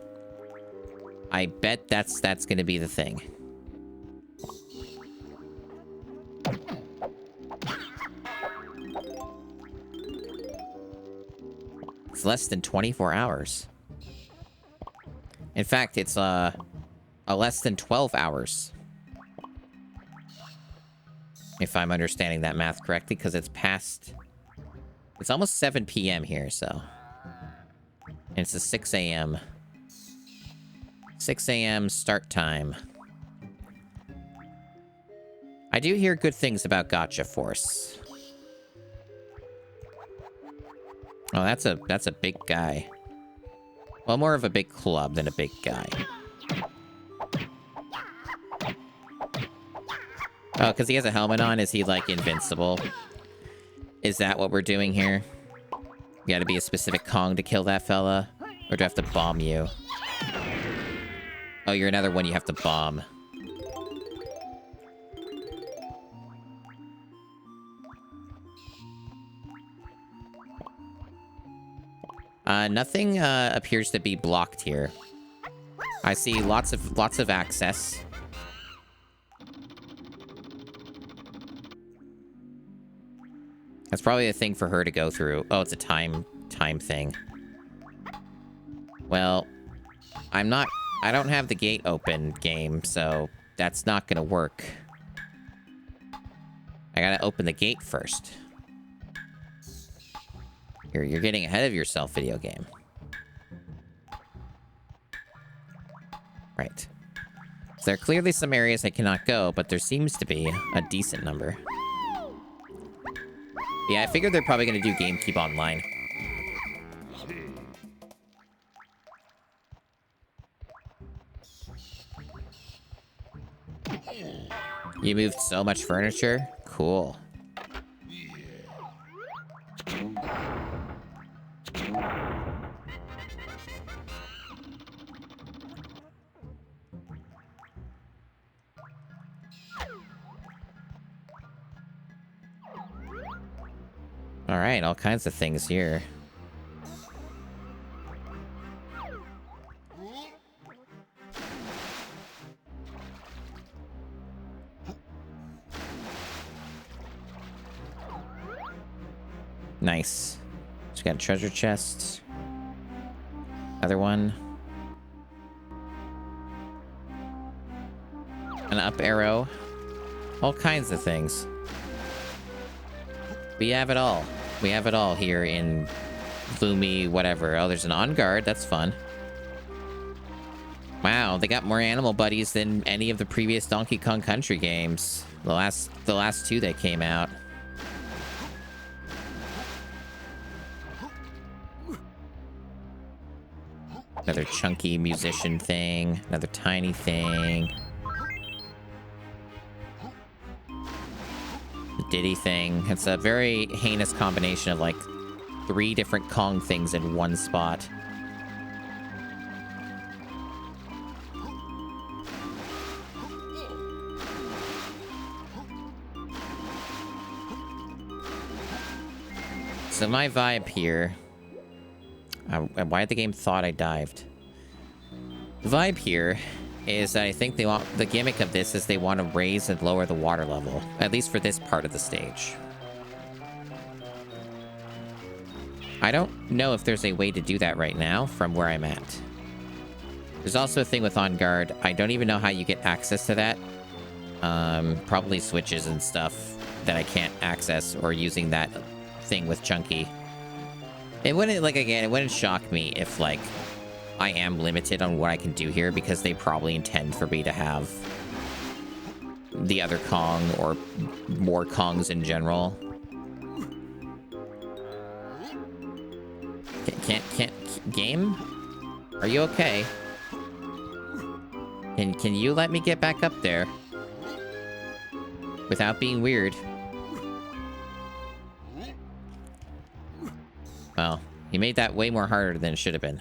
I bet that's going to be the thing. It's less than 24 hours. In fact, it's a less than 12 hours. If I'm understanding that math correctly, because it's almost 7 p.m. here, so. And it's a 6 a.m. 6 a.m. start time. I do hear good things about Gotcha Force. Oh, that's a big guy. Well, more of a big club than a big guy. Oh, because he has a helmet on, is he, like, invincible? Is that what we're doing here? You gotta be a specific Kong to kill that fella? Or do I have to bomb you? Oh, you're another one you have to bomb. Nothing appears to be blocked here. I see lots of access. That's probably a thing for her to go through. Oh, it's a time thing. Well, I don't have the gate open, game, so that's not gonna work. I gotta open the gate first. You're getting ahead of yourself, video game. Right. So there are clearly some areas I cannot go, but there seems to be a decent number. Yeah, I figured they're probably going to do GameCube Online. You moved so much furniture? Cool. Alright, all kinds of things here. Nice. Just got a treasure chest. Another one. An up arrow. All kinds of things. We have it all. We have it all here in Gloomy whatever. Oh, there's an on guard. That's fun. Wow, they got more animal buddies than any of the previous Donkey Kong Country games. The last two that came out. Another chunky musician thing. Another tiny thing. The Diddy thing. It's a very heinous combination of like 3 different Kong things in one spot. So my vibe here... why the game thought I dived. The vibe here is that I think they want... The gimmick of this is they want to raise and lower the water level. At least for this part of the stage. I don't know if there's a way to do that right now from where I'm at. There's also a thing with On Guard. I don't even know how you get access to that. Probably switches and stuff that I can't access, or using that thing with Chunky. It wouldn't, like, again, it wouldn't shock me if, like, I am limited on what I can do here, because they probably intend for me to have the other Kong, or more Kongs in general. Game? Are you okay? Can you let me get back up there? Without being weird. Well, he made that way more harder than it should have been.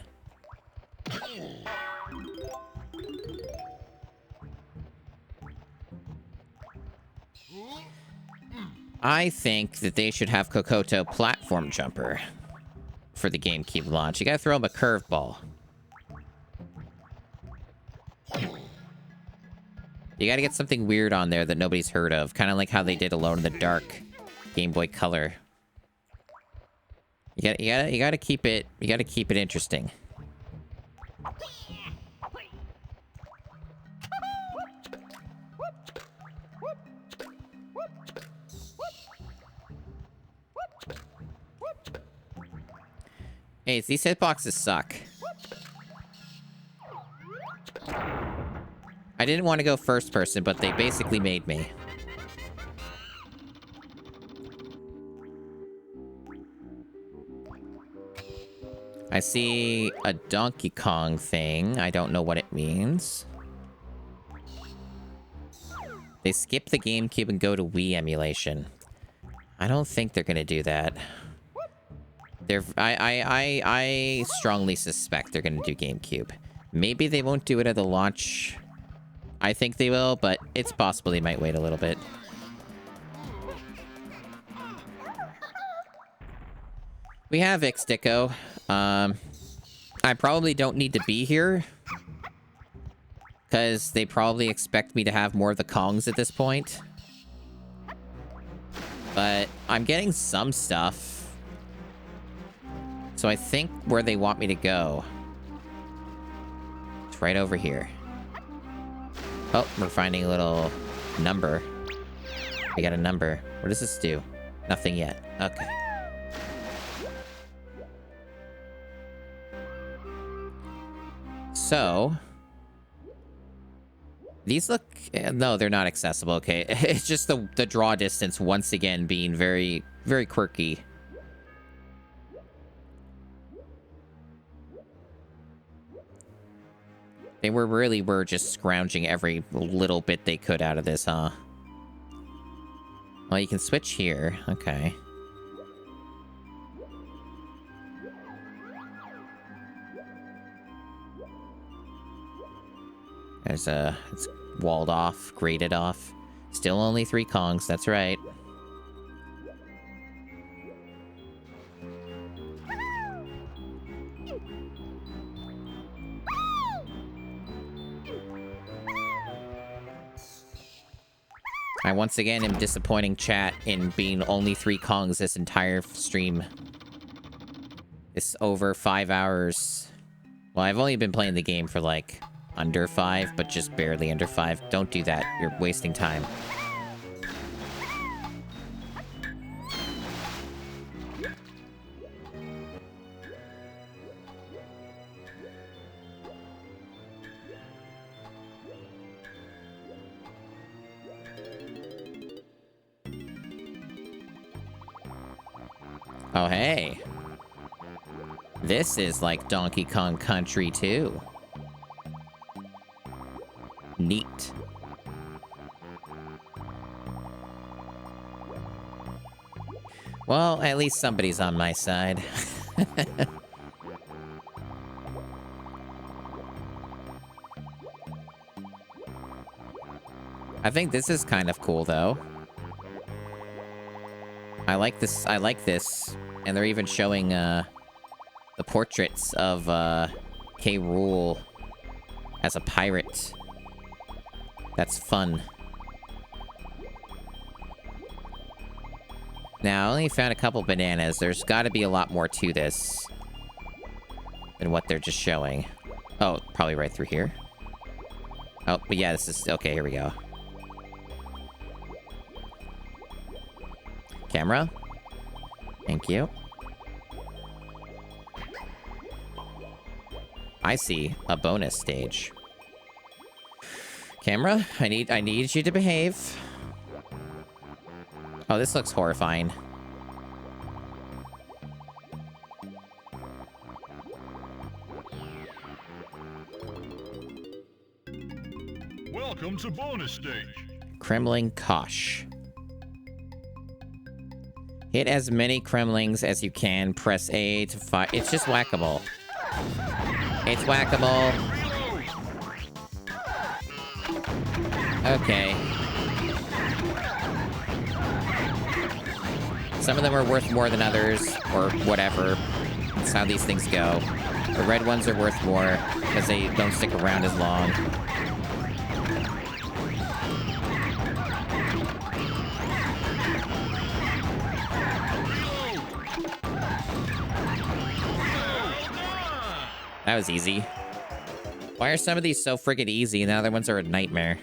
I think that they should have Kokoto platform jumper for the GameCube launch. You gotta throw him a curveball. You gotta get something weird on there that nobody's heard of. Kind of like how they did Alone in the Dark Game Boy Color. You gotta keep it interesting. Hey, these hitboxes suck. I didn't want to go first person, but they basically made me. I see a Donkey Kong thing. I don't know what it means. They skip the GameCube and go to Wii emulation. I don't think they're gonna do that. I strongly suspect they're gonna do GameCube. Maybe they won't do it at the launch. I think they will, but it's possible they might wait a little bit. We have Ixtico. I probably don't need to be here, because they probably expect me to have more of the Kongs at this point. But I'm getting some stuff. So I think where they want me to go. It's right over here. Oh, we're finding a little number. We got a number. What does this do? Nothing yet. Okay. So... these look... no, they're not accessible. Okay. It's just the draw distance once again being very, very quirky. They were just scrounging every little bit they could out of this, huh? Well, you can switch here. Okay. There's a... it's walled off, graded off. Still only 3 Kongs, that's right. I once again am disappointing chat in being only 3 Kongs this entire stream. It's over 5 hours. Well, I've only been playing the game for like under 5, but just barely under 5. Don't do that. You're wasting time. Oh, hey. This is like Donkey Kong Country, too. Neat. Well, at least somebody's on my side. I think this is kind of cool, though. I like this. I like this. And they're even showing, the portraits of, K. Rool as a pirate. That's fun. Now, I only found a couple bananas. There's got to be a lot more to this than what they're just showing. Oh, probably right through here. Oh, but yeah, this is... okay, here we go. Camera. Thank you. I see a bonus stage. Camera, I need you to behave. Oh, this looks horrifying. Welcome to bonus stage. Kremling Kosh. Hit as many Kremlings as you can. Press A to fire. It's just whack-a-mole. It's whack-a-mole. Okay. Some of them are worth more than others, or whatever. That's how these things go. The red ones are worth more, because they don't stick around as long. That was easy. Why are some of these so friggin' easy and the other ones are a nightmare?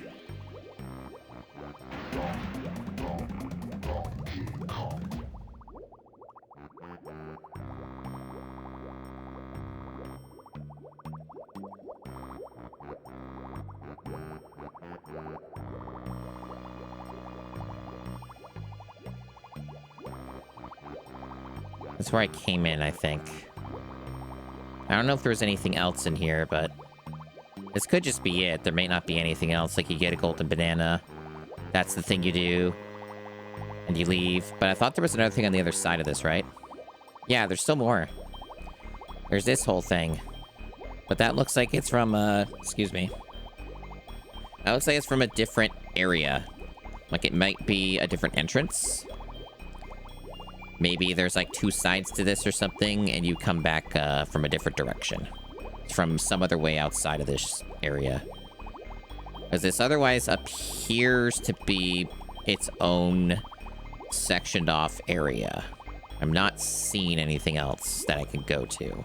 That's where I came in, I think. I don't know if there's anything else in here, but this could just be it. There may not be anything else. Like, you get a golden banana. That's the thing you do. And you leave. But I thought there was another thing on the other side of this, right? Yeah, there's still more. There's this whole thing. But that looks like it's from, excuse me. That looks like it's from a different area. Like, it might be a different entrance. Maybe there's, like, 2 sides to this or something, and you come back, from a different direction. From some other way outside of this area. Because this otherwise appears to be its own sectioned off area. I'm not seeing anything else that I can go to.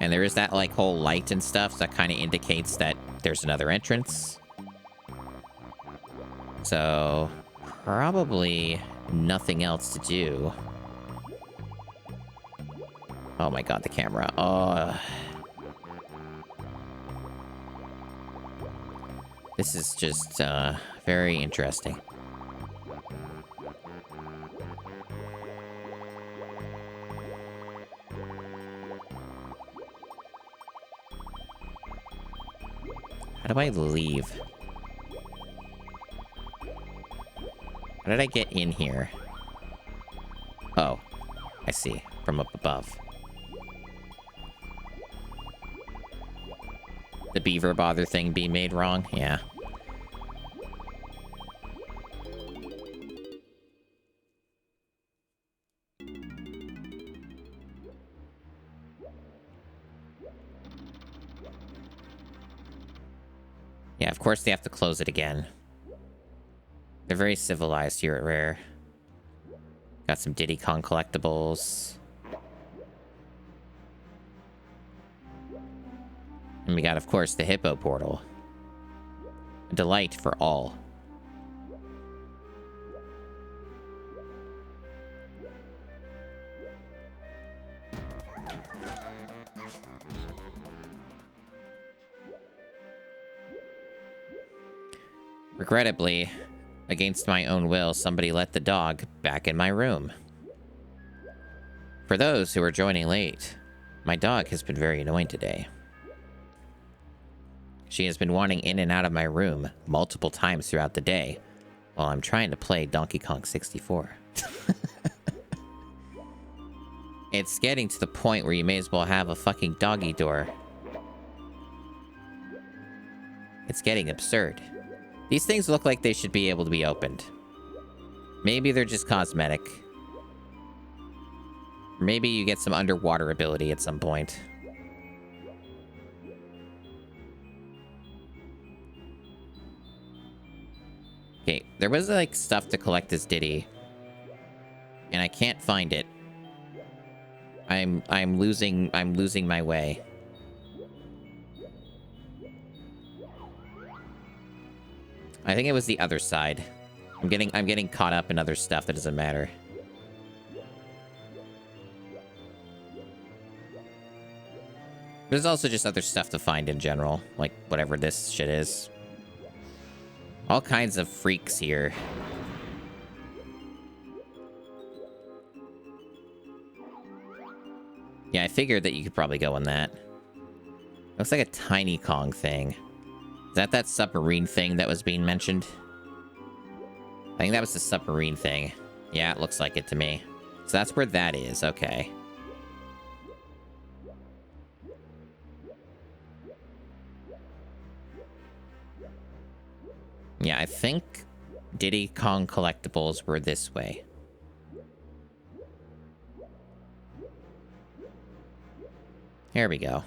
And there is that, like, whole light and stuff, so that kind of indicates that there's another entrance. So, probably nothing else to do. Oh my god, the camera. Oh. This is just, very interesting. How do I leave? How did I get in here? Oh, I see. From up above. The beaver bother thing being made wrong? Yeah. Yeah, of course they have to close it again. They're very civilized here at Rare. Got some Diddy Kong collectibles. And we got, of course, the Hippo Portal. A delight for all. Regrettably, against my own will, somebody let the dog back in my room. For those who are joining late, my dog has been very annoying today. She has been wanting in and out of my room multiple times throughout the day while I'm trying to play Donkey Kong 64. It's getting to the point where you may as well have a fucking doggy door. It's getting absurd. These things look like they should be able to be opened. Maybe they're just cosmetic. Maybe you get some underwater ability at some point. Okay, there was, like, stuff to collect this Diddy. And I can't find it. I'm losing my way. I think it was the other side. I'm getting caught up in other stuff that doesn't matter. There's also just other stuff to find in general, like whatever this shit is. All kinds of freaks here. Yeah, I figured that you could probably go in that. Looks like a tiny Kong thing. Is that submarine thing that was being mentioned? I think that was the submarine thing. Yeah, it looks like it to me. So that's where that is, okay. Yeah, I think Diddy Kong collectibles were this way. Here we go.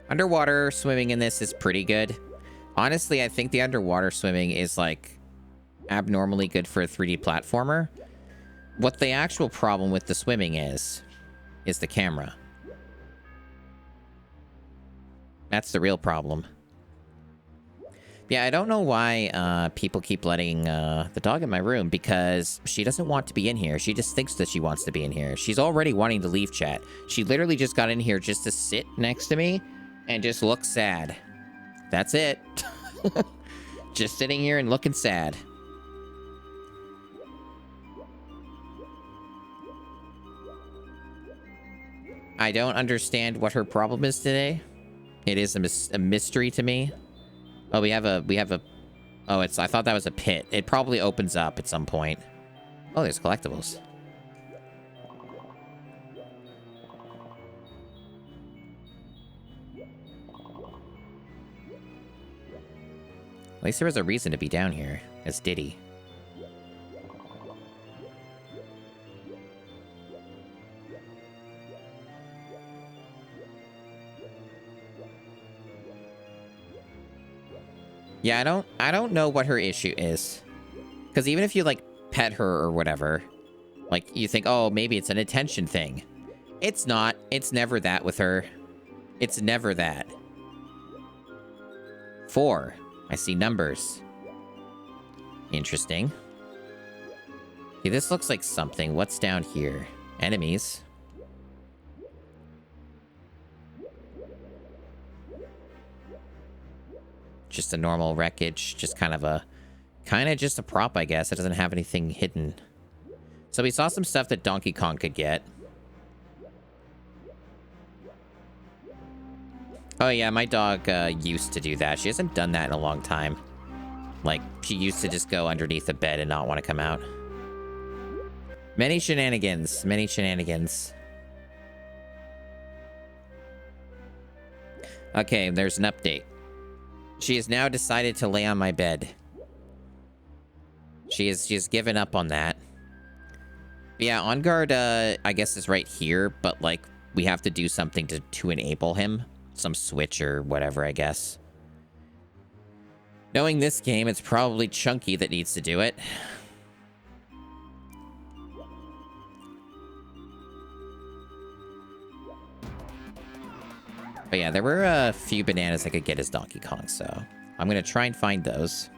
Underwater swimming in this is pretty good. Honestly, I think the underwater swimming is, like, abnormally good for a 3D platformer. What the actual problem with the swimming is the camera. That's the real problem. Yeah, I don't know why people keep letting the dog in my room, because she doesn't want to be in here. She just thinks that she wants to be in here. She's already wanting to leave chat. She literally just got in here just to sit next to me and just look sad. That's it. Just sitting here and looking sad. I don't understand what her problem is today. It is a mystery to me. Oh, we have a... Oh, I thought that was a pit. It probably opens up at some point. Oh, there's collectibles. At least there was a reason to be down here, as Diddy. Yeah, I don't know what her issue is. Because even if you, like, pet her or whatever, like, you think, oh, maybe it's an attention thing. It's not. It's never that with her. It's never that. 4. I see numbers. Interesting. Okay, this looks like something. What's down here? Enemies. Just a normal wreckage. Just kind of just a prop, I guess. It doesn't have anything hidden. So we saw some stuff that Donkey Kong could get. Oh yeah, my dog used to do that. She hasn't done that in a long time. Like, she used to just go underneath the bed and not want to come out. Many shenanigans. Many shenanigans. Okay, there's an update. She has now decided to lay on my bed. She has given up on that. But yeah, On Guard, I guess is right here, but, like, we have to do something to enable him. Some switch or whatever, I guess. Knowing this game, it's probably Chunky that needs to do it. But yeah, there were a few bananas I could get as Donkey Kong, so I'm going to try and find those.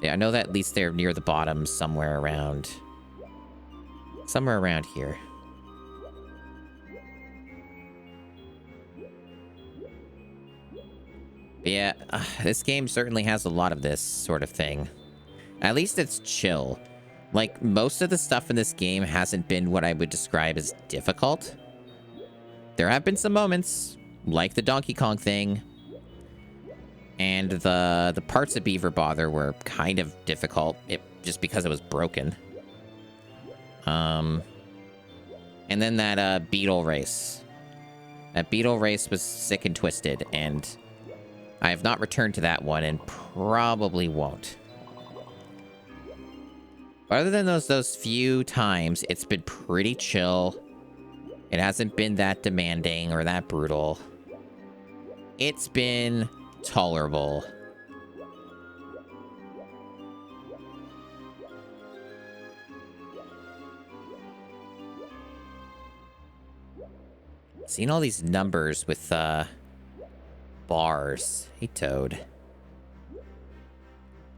Yeah, I know that at least they're near the bottom, somewhere around here. But yeah, this game certainly has a lot of this sort of thing. At least it's chill. Like, most of the stuff in this game hasn't been what I would describe as difficult. There have been some moments, like the Donkey Kong thing, and the parts of Beaver Bother were kind of difficult, just because it was broken. And then that beetle race. That beetle race was sick and twisted, and I have not returned to that one, and probably won't. But other than those few times, it's been pretty chill. It hasn't been that demanding or that brutal. It's been tolerable. Seeing all these numbers with bars. Hey, Toad.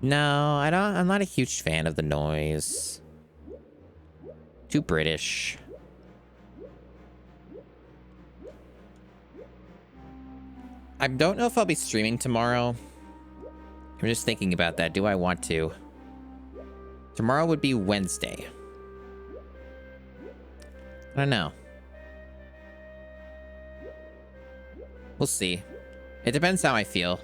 No, I'm not a huge fan of the noise. Too British. I don't know if I'll be streaming tomorrow. I'm just thinking about that. Do I want to? Tomorrow would be Wednesday. I don't know. We'll see. It depends how I feel.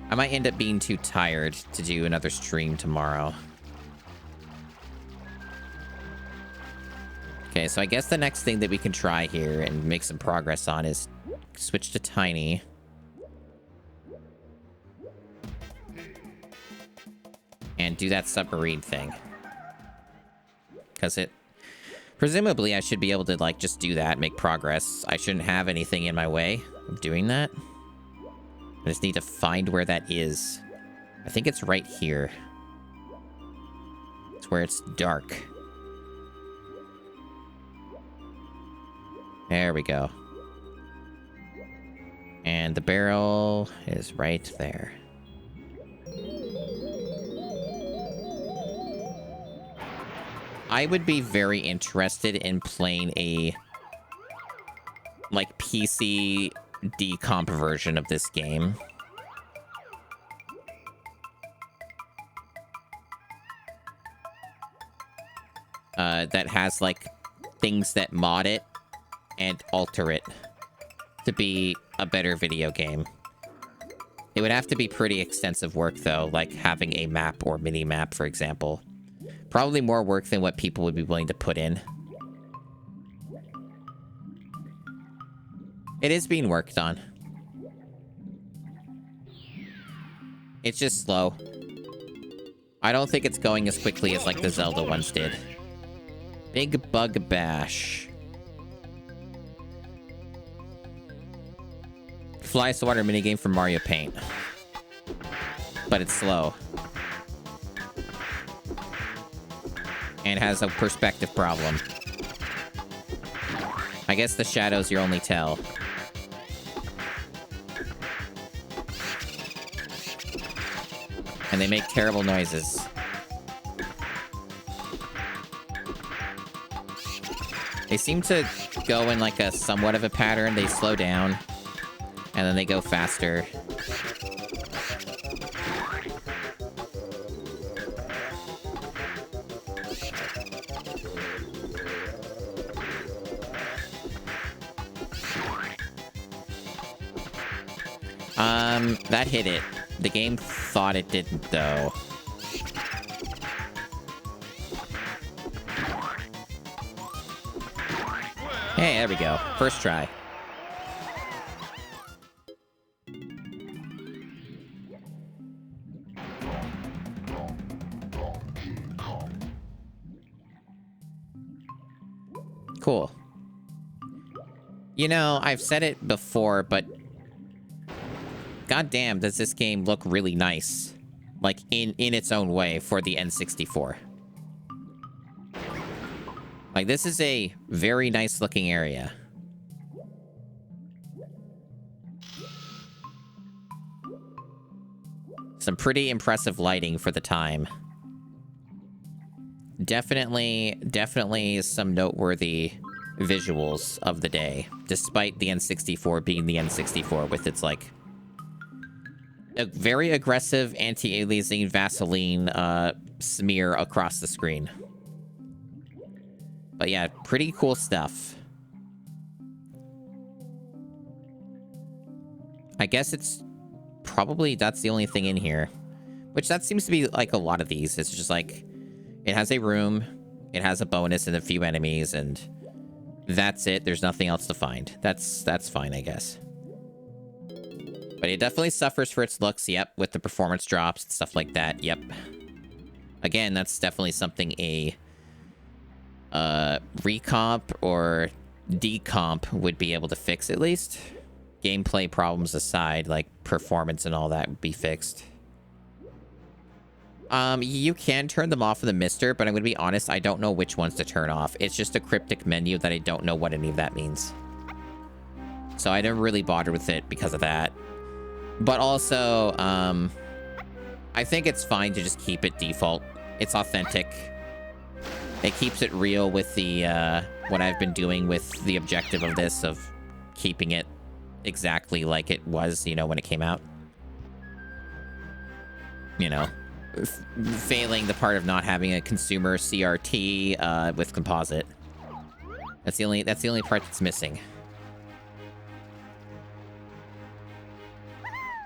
I might end up being too tired to do another stream tomorrow. Okay, so I guess the next thing that we can try here and make some progress on is switch to Tiny. And do that submarine thing. Because presumably I should be able to, like, just do that, make progress. I shouldn't have anything in my way of doing that. I just need to find where that is. I think it's right here. It's where it's dark. There we go. And the barrel is right there. I would be very interested in playing a, like, PC decomp version of this game. That has, like, things that mod it and alter it to be a better video game. It would have to be pretty extensive work, though, like having a map or mini-map, for example. Probably more work than what people would be willing to put in. It is being worked on. It's just slow. I don't think it's going as quickly as, like, the Zelda ones did. Big Bug Bash. Fly Swatter minigame from Mario Paint. But it's slow. And has a perspective problem. I guess the shadow's your only tell. And they make terrible noises. They seem to go in like a somewhat of a pattern. They slow down. And then they go faster. That hit it. The game thought it didn't, though. Hey, there we go. First try. Cool. You know, I've said it before, but goddamn, does this game look really nice. Like, in its own way for the N64. Like, this is a very nice looking area. Some pretty impressive lighting for the time. Definitely some noteworthy visuals of the day, despite the N64 being the N64 with its, like, a very aggressive anti-aliasing Vaseline smear across the screen. But yeah, pretty cool stuff. I guess it's probably, that's the only thing in here. Which that seems to be like a lot of these. It's just like, it has a room, it has a bonus and a few enemies, and that's it. There's nothing else to find. That's fine, I guess. But it definitely suffers for its looks, yep, with the performance drops and stuff like that, yep. Again, that's definitely something a recomp or decomp would be able to fix, at least. Gameplay problems aside, like performance and all that would be fixed. You can turn them off with the MiSTer, but I'm going to be honest, I don't know which ones to turn off. It's just a cryptic menu that I don't know what any of that means. So I didn't really bother with it because of that. But also, I think it's fine to just keep it default. It's authentic. It keeps it real with the, what I've been doing with the objective of this, of keeping it exactly like it was, you know, when it came out. You know, failing the part of not having a consumer CRT, with composite. That's the only part that's missing.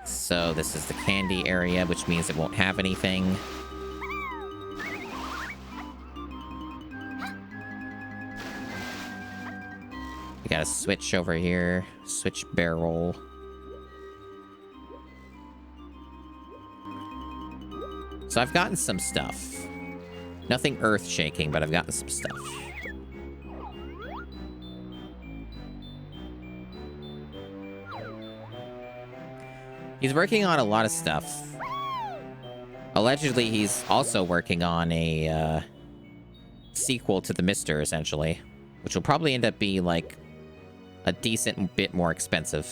So this is the candy area, which means it won't have anything. We got a switch over here. Switch barrel. So I've gotten some stuff. Nothing earth-shaking, but I've gotten some stuff. He's working on a lot of stuff. Allegedly, he's also working on a sequel to the MiSTer, essentially. Which will probably end up being, like, a decent bit more expensive.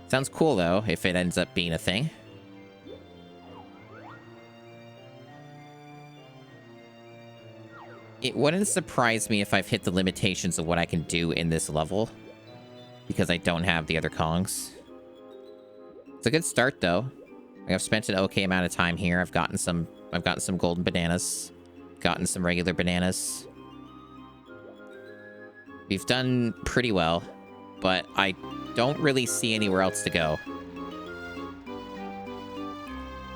Sounds cool, though, if it ends up being a thing. It wouldn't surprise me if I've hit the limitations of what I can do in this level, because I don't have the other Kongs. It's a good start, though. I've spent an okay amount of time here. I've gotten some golden bananas, gotten some regular bananas. We've done pretty well, but I don't really see anywhere else to go.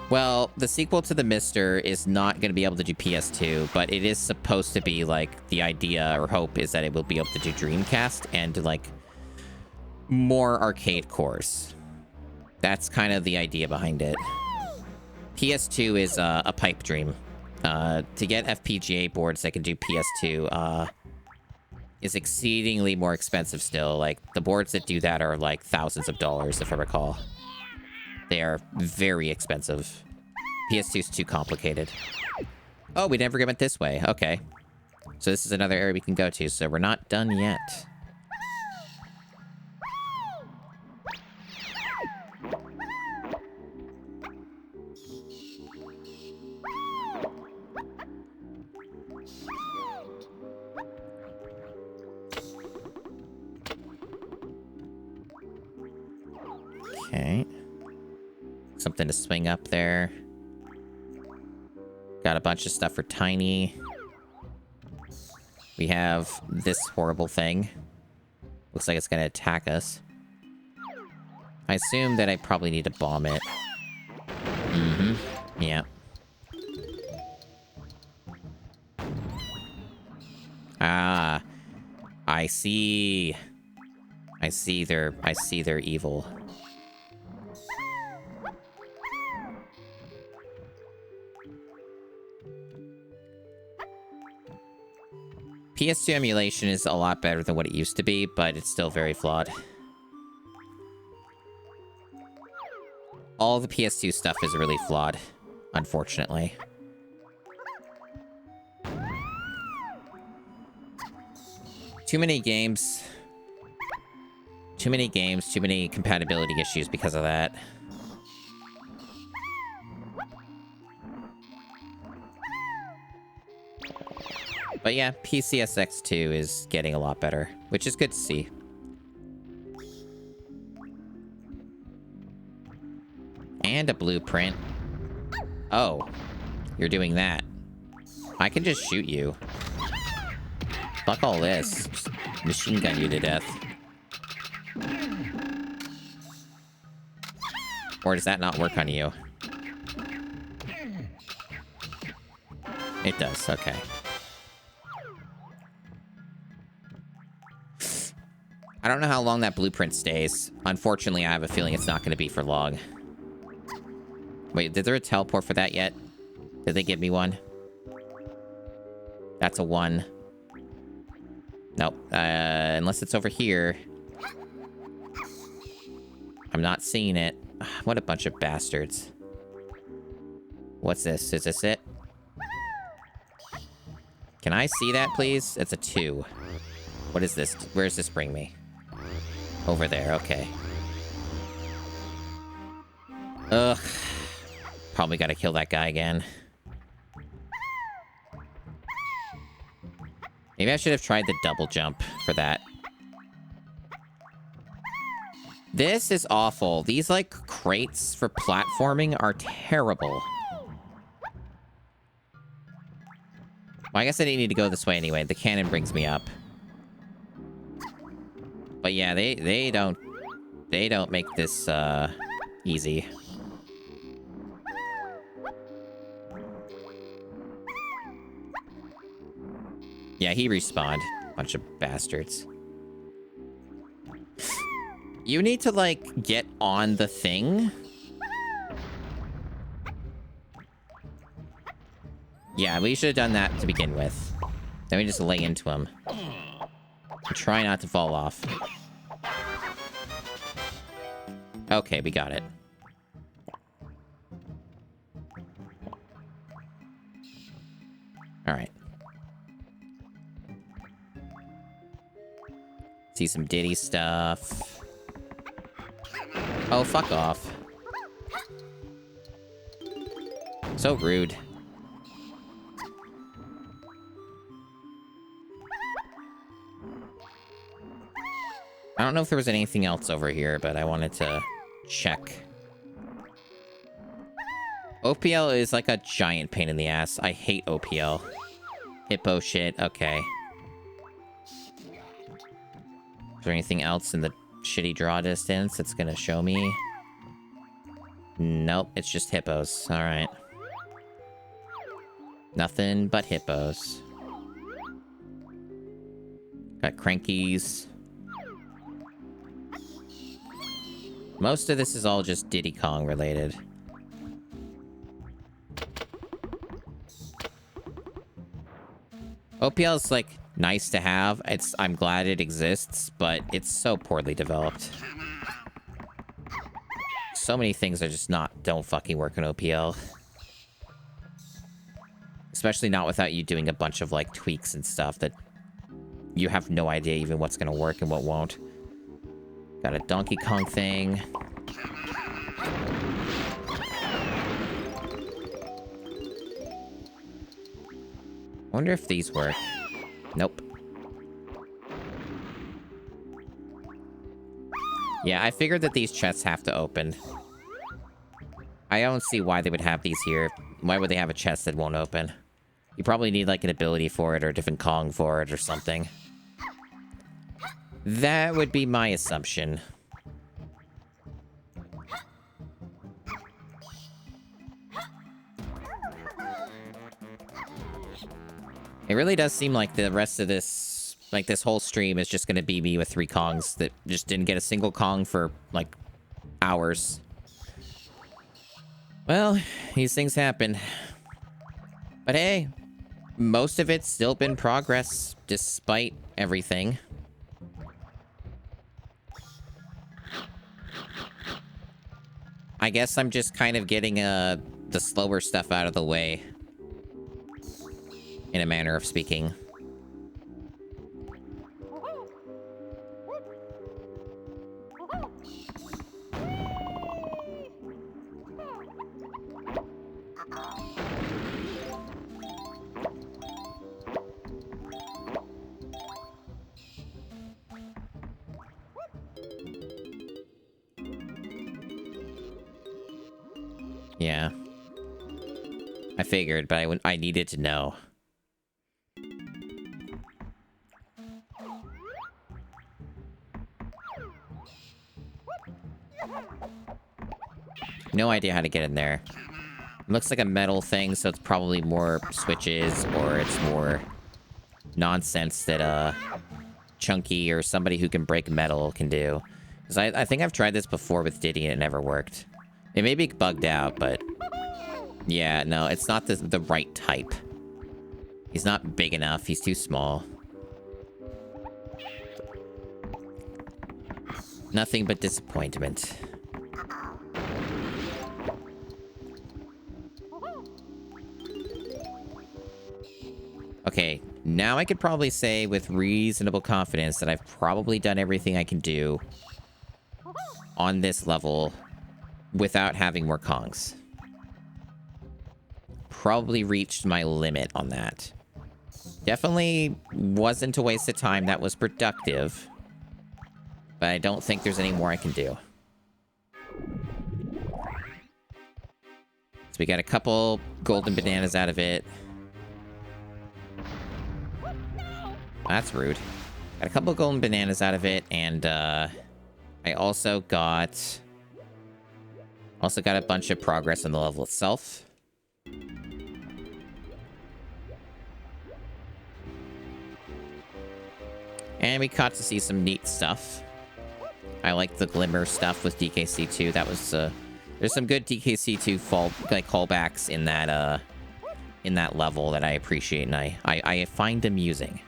Well, the sequel to the MiSTer is not going to be able to do PS2, but it is supposed to be, like, the idea or hope is that it will be able to do Dreamcast and, like, more arcade cores. That's kind of the idea behind it. PS2 is a pipe dream. To get FPGA boards that can do PS2 is exceedingly more expensive still. Like, the boards that do that are, like, thousands of dollars, if I recall. They are very expensive. PS2 is too complicated. Oh, we never went this way. Okay. So this is another area we can go to, so we're not done yet. Okay. Something to swing up there. Got a bunch of stuff for Tiny. We have this horrible thing. Looks like it's gonna attack us. I assume that I probably need to bomb it. Mm-hmm. Yeah. Ah. I see. I see their evil. PS2 emulation is a lot better than what it used to be, but it's still very flawed. All the PS2 stuff is really flawed, unfortunately. Too many games. Too many games, too many compatibility issues because of that. But yeah, PCSX2 is getting a lot better, which is good to see. And a blueprint. Oh, you're doing that. I can just shoot you. Fuck all this. Just machine gun you to death. Or does that not work on you? It does, okay. I don't know how long that blueprint stays. Unfortunately, I have a feeling it's not going to be for long. Wait, did there a teleport for that yet? Did they give me one? That's a 1. Nope. Unless it's over here. I'm not seeing it. What a bunch of bastards. What's this? Is this it? Can I see that, please? It's a 2. What is this? Where does this bring me? Over there, okay. Ugh. Probably gotta kill that guy again. Maybe I should have tried the double jump for that. This is awful. These, like, crates for platforming are terrible. Well, I guess I didn't need to go this way anyway. The cannon brings me up. But yeah, they don't make this easy. Yeah, he respawned. Bunch of bastards. You need to, like, get on the thing. Yeah, we should have done that to begin with. Then we just lay into him. And try not to fall off. Okay, we got it. Alright. See some Diddy stuff. Oh, fuck off. So rude. I don't know if there was anything else over here, but I wanted to check. OPL is like a giant pain in the ass. I hate OPL. Hippo shit, okay. Is there anything else in the shitty draw distance that's gonna show me? Nope, it's just hippos. Alright. Nothing but hippos. Got crankies. Most of this is all just Diddy Kong related. OPL is like nice to have. I'm glad it exists, but it's so poorly developed. So many things are just don't fucking work in OPL. Especially not without you doing a bunch of like tweaks and stuff that you have no idea even what's gonna work and what won't. Got a Donkey Kong thing. Wonder if these work. Nope. Yeah, I figured that these chests have to open. I don't see why they would have these here. Why would they have a chest that won't open? You probably need like an ability for it or a different Kong for it or something. That would be my assumption. It really does seem like the rest of this, like this whole stream is just gonna be me with 3 Kongs that just didn't get a single Kong for, like, hours. Well, these things happen. But hey, most of it's still been progress, despite everything. I guess I'm just kind of getting, the slower stuff out of the way. In a manner of speaking. Yeah. I figured, but I needed to know. No idea how to get in there. It looks like a metal thing, so it's probably more switches, or it's more nonsense that, Chunky or somebody who can break metal can do. Because I think I've tried this before with Diddy and it never worked. It may be bugged out, but... Yeah, no, it's not the right type. He's not big enough, he's too small. Nothing but disappointment. Okay, now I could probably say with reasonable confidence that I've probably done everything I can do on this level without having more Kongs. Probably reached my limit on that. Definitely wasn't a waste of time. That was productive. But I don't think there's any more I can do. So we got a couple golden bananas out of it. That's rude. Got a couple golden bananas out of it, and I also got a bunch of progress on the level itself. And we got to see some neat stuff. I like the glimmer stuff with DKC2. That was there's some good DKC2 callbacks in that level that I appreciate, and I find amusing.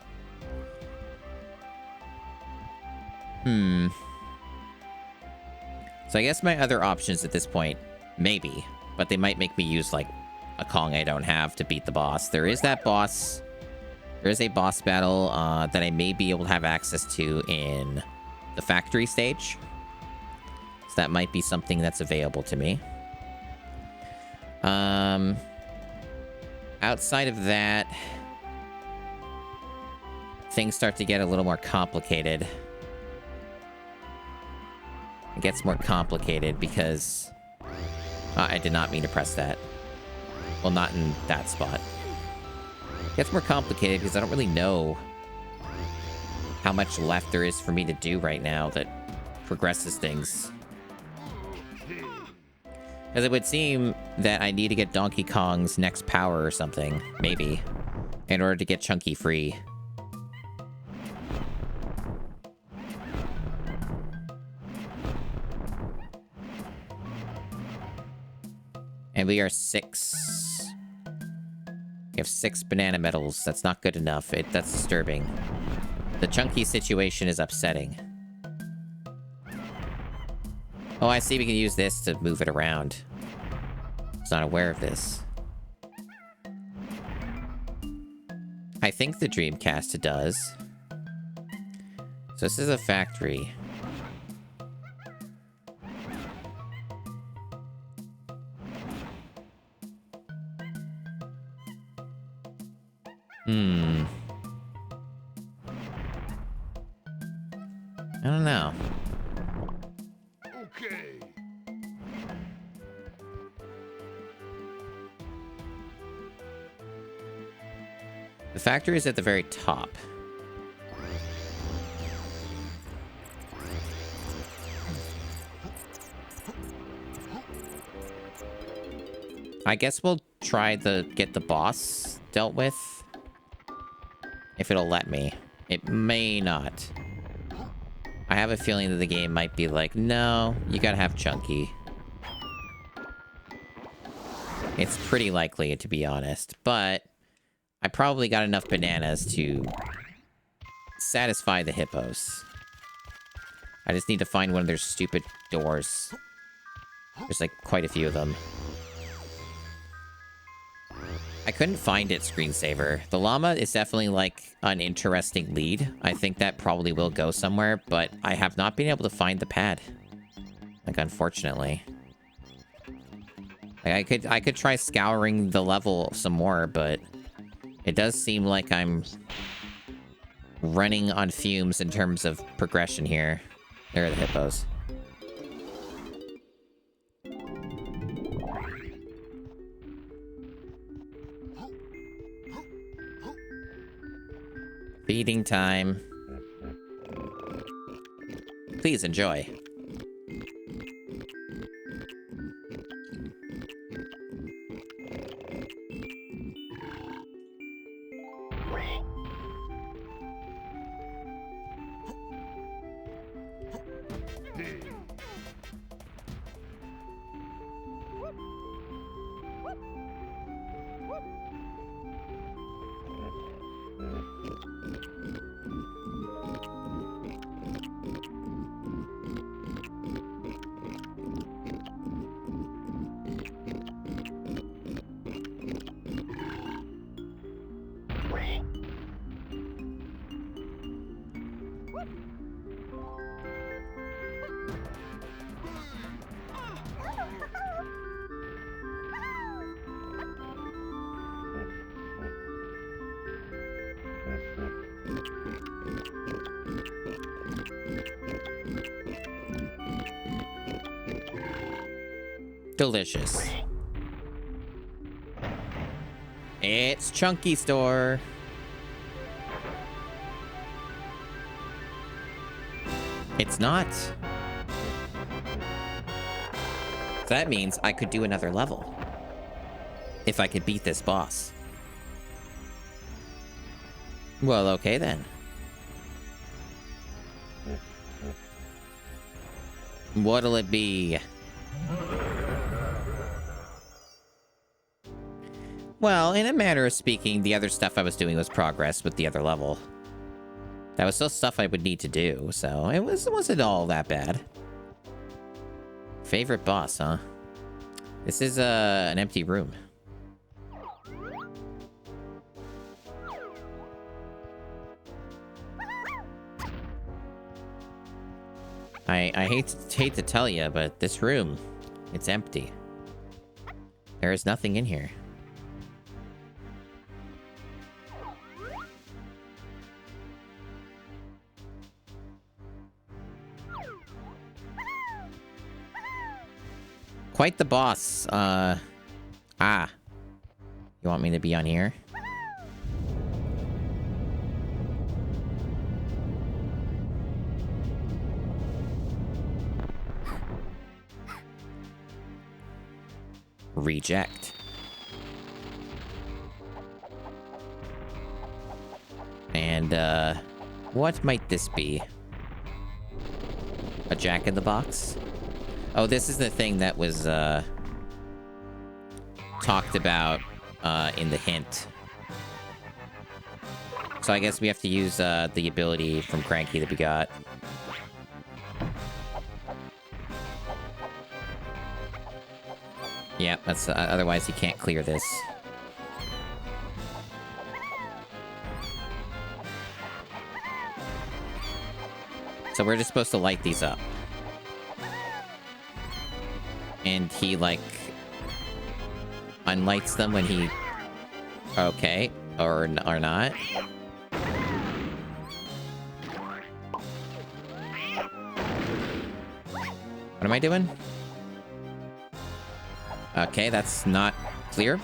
So I guess my other options at this point, maybe, but they might make me use, like, a Kong I don't have to beat the boss. There is that boss. There is a boss battle that I may be able to have access to in the factory stage. So that might be something that's available to me. Outside of that, things start to get a little more complicated. It gets more complicated because... I did not mean to press that. Well, not in that spot. It gets more complicated because I don't really know how much left there is for me to do right now that progresses things. Because it would seem that I need to get Donkey Kong's next power or something, maybe, in order to get Chunky free. And we are 6. We have 6 banana medals. That's not good enough. That's disturbing. The Chunky situation is upsetting. Oh, I see we can use this to move it around. I was not aware of this. I think the Dreamcast does. So this is a factory. I don't know. Okay. The factory is at the very top. I guess we'll try to get the boss dealt with. If it'll let me. It may not. I have a feeling that the game might be like, no, you gotta have Chunky. It's pretty likely, to be honest, but I probably got enough bananas to satisfy the hippos. I just need to find one of their stupid doors. There's like quite a few of them. I couldn't find it, screensaver. The llama is definitely like an interesting lead. I think that probably will go somewhere, but I have not been able to find the pad. Like, unfortunately. Like, I could try scouring the level some more, but it does seem like I'm running on fumes in terms of progression here. There are the hippos. Feeding time. Please enjoy. Delicious. It's Chunky Store. It's not. So that means I could do another level. If I could beat this boss. Well, okay then. What'll it be? Well, in a manner of speaking, the other stuff I was doing was progress with the other level. That was still stuff I would need to do, so it wasn't all that bad. Favorite boss, huh? This is an empty room. I hate to tell you, but this room, it's empty. There is nothing in here. Quite the boss. You want me to be on here? Reject. And, what might this be? A jack-in-the-box? Oh, this is the thing that was, talked about, in the hint. So I guess we have to use, the ability from Cranky that we got. Yeah, that's, otherwise he can't clear this. So we're just supposed to light these up. And he, like, unlights them when he... Okay. Or not. What am I doing? Okay, that's not clear.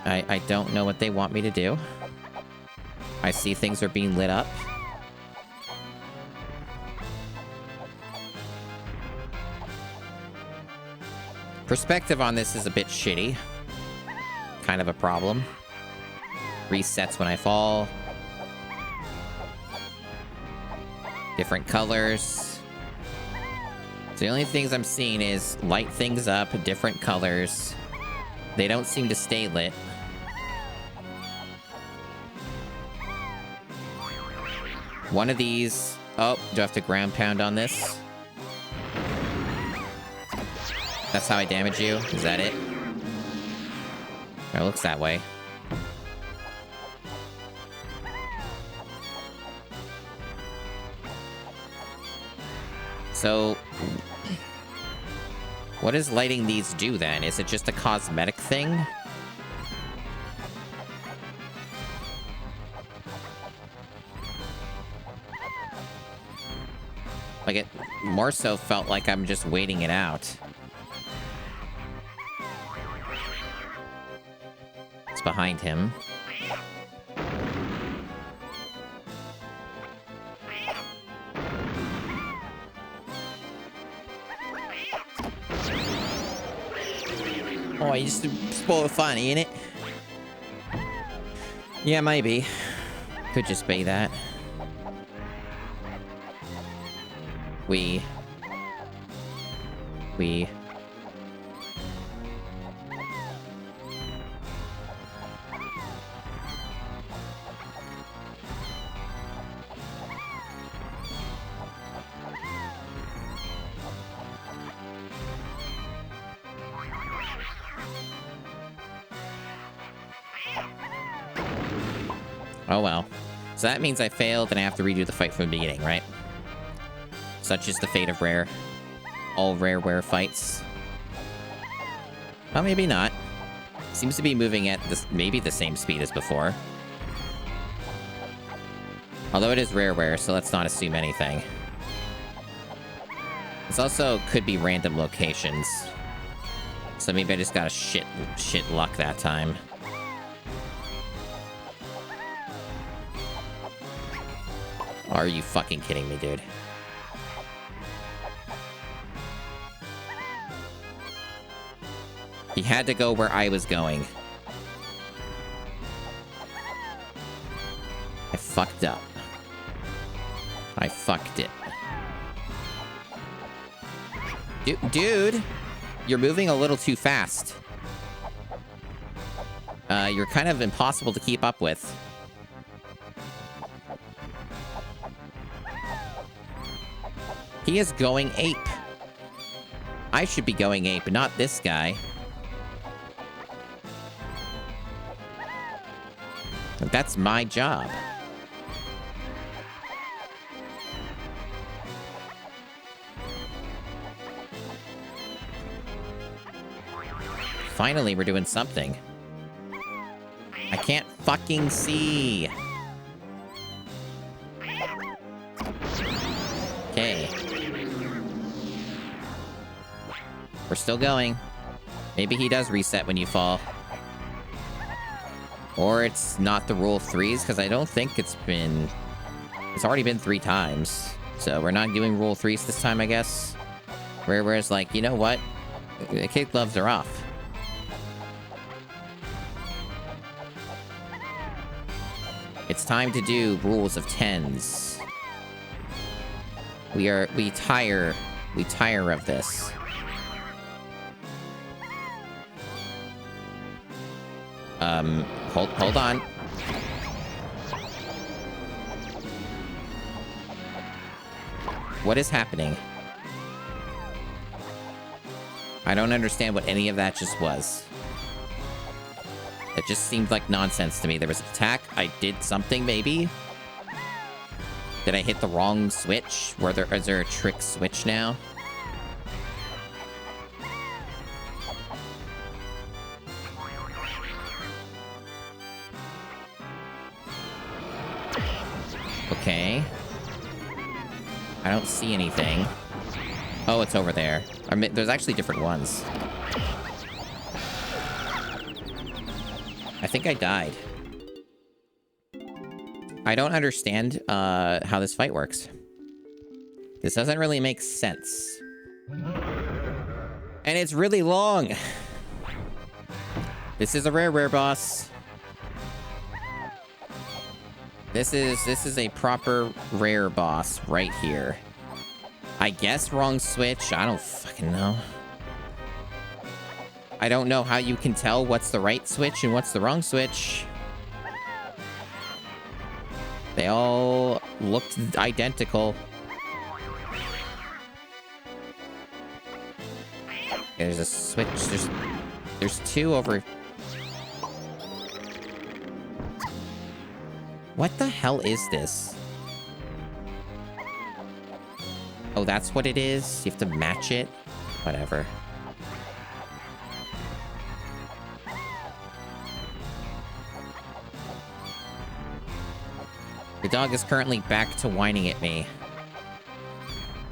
I don't know what they want me to do. I see things are being lit up. Perspective on this is a bit shitty. Kind of a problem. Resets when I fall. Different colors. So the only things I'm seeing is light things up, different colors. They don't seem to stay lit. One of these... Oh, do I have to ground pound on this? That's how I damage you? Is that it? It looks that way. So... what does lighting these do, then? Is it just a cosmetic thing? Like, it more so felt like I'm just waiting it out. It's behind him. Oh, you just spoil the fun, ain't it? Yeah, maybe. Could just be that. We... Oh well. So that means I failed and I have to redo the fight from the beginning, right? Such is the fate of Rare. All Rareware fights. Well, maybe not. Seems to be moving at this, maybe the same speed as before. Although it is Rareware, so let's not assume anything. This also could be random locations. So maybe I just got a shit luck that time. Are you fucking kidding me, dude? He had to go where I was going. I fucked up. I fucked it. Dude! You're moving a little too fast. You're kind of impossible to keep up with. He is going ape. I should be going ape, not this guy. That's my job. Finally, we're doing something. I can't fucking see. Okay. We're still going. Maybe he does reset when you fall. Or it's not the rule of threes, because I don't think it's been... It's already been 3 times. So we're not doing rule of threes this time, I guess. Whereas, like, you know what? The kid gloves are off. It's time to do rules of 10s. We tire of this. Hold on. What is happening? I don't understand what any of that just was. It just seemed like nonsense to me. There was an attack. I did something, maybe? Did I hit the wrong switch? Is there a trick switch now? Okay. I don't see anything. Oh, it's over there. I mean, there's actually different ones. I think I died. I don't understand how this fight works. This doesn't really make sense. And it's really long. This is a rare boss. This is a proper rare boss right here. I guess wrong switch. I don't fucking know. I don't know how you can tell what's the right switch and what's the wrong switch. They all looked identical. There's a switch. There's 2 over... What the hell is this? Oh, that's what it is? You have to match it? Whatever. The dog is currently back to whining at me.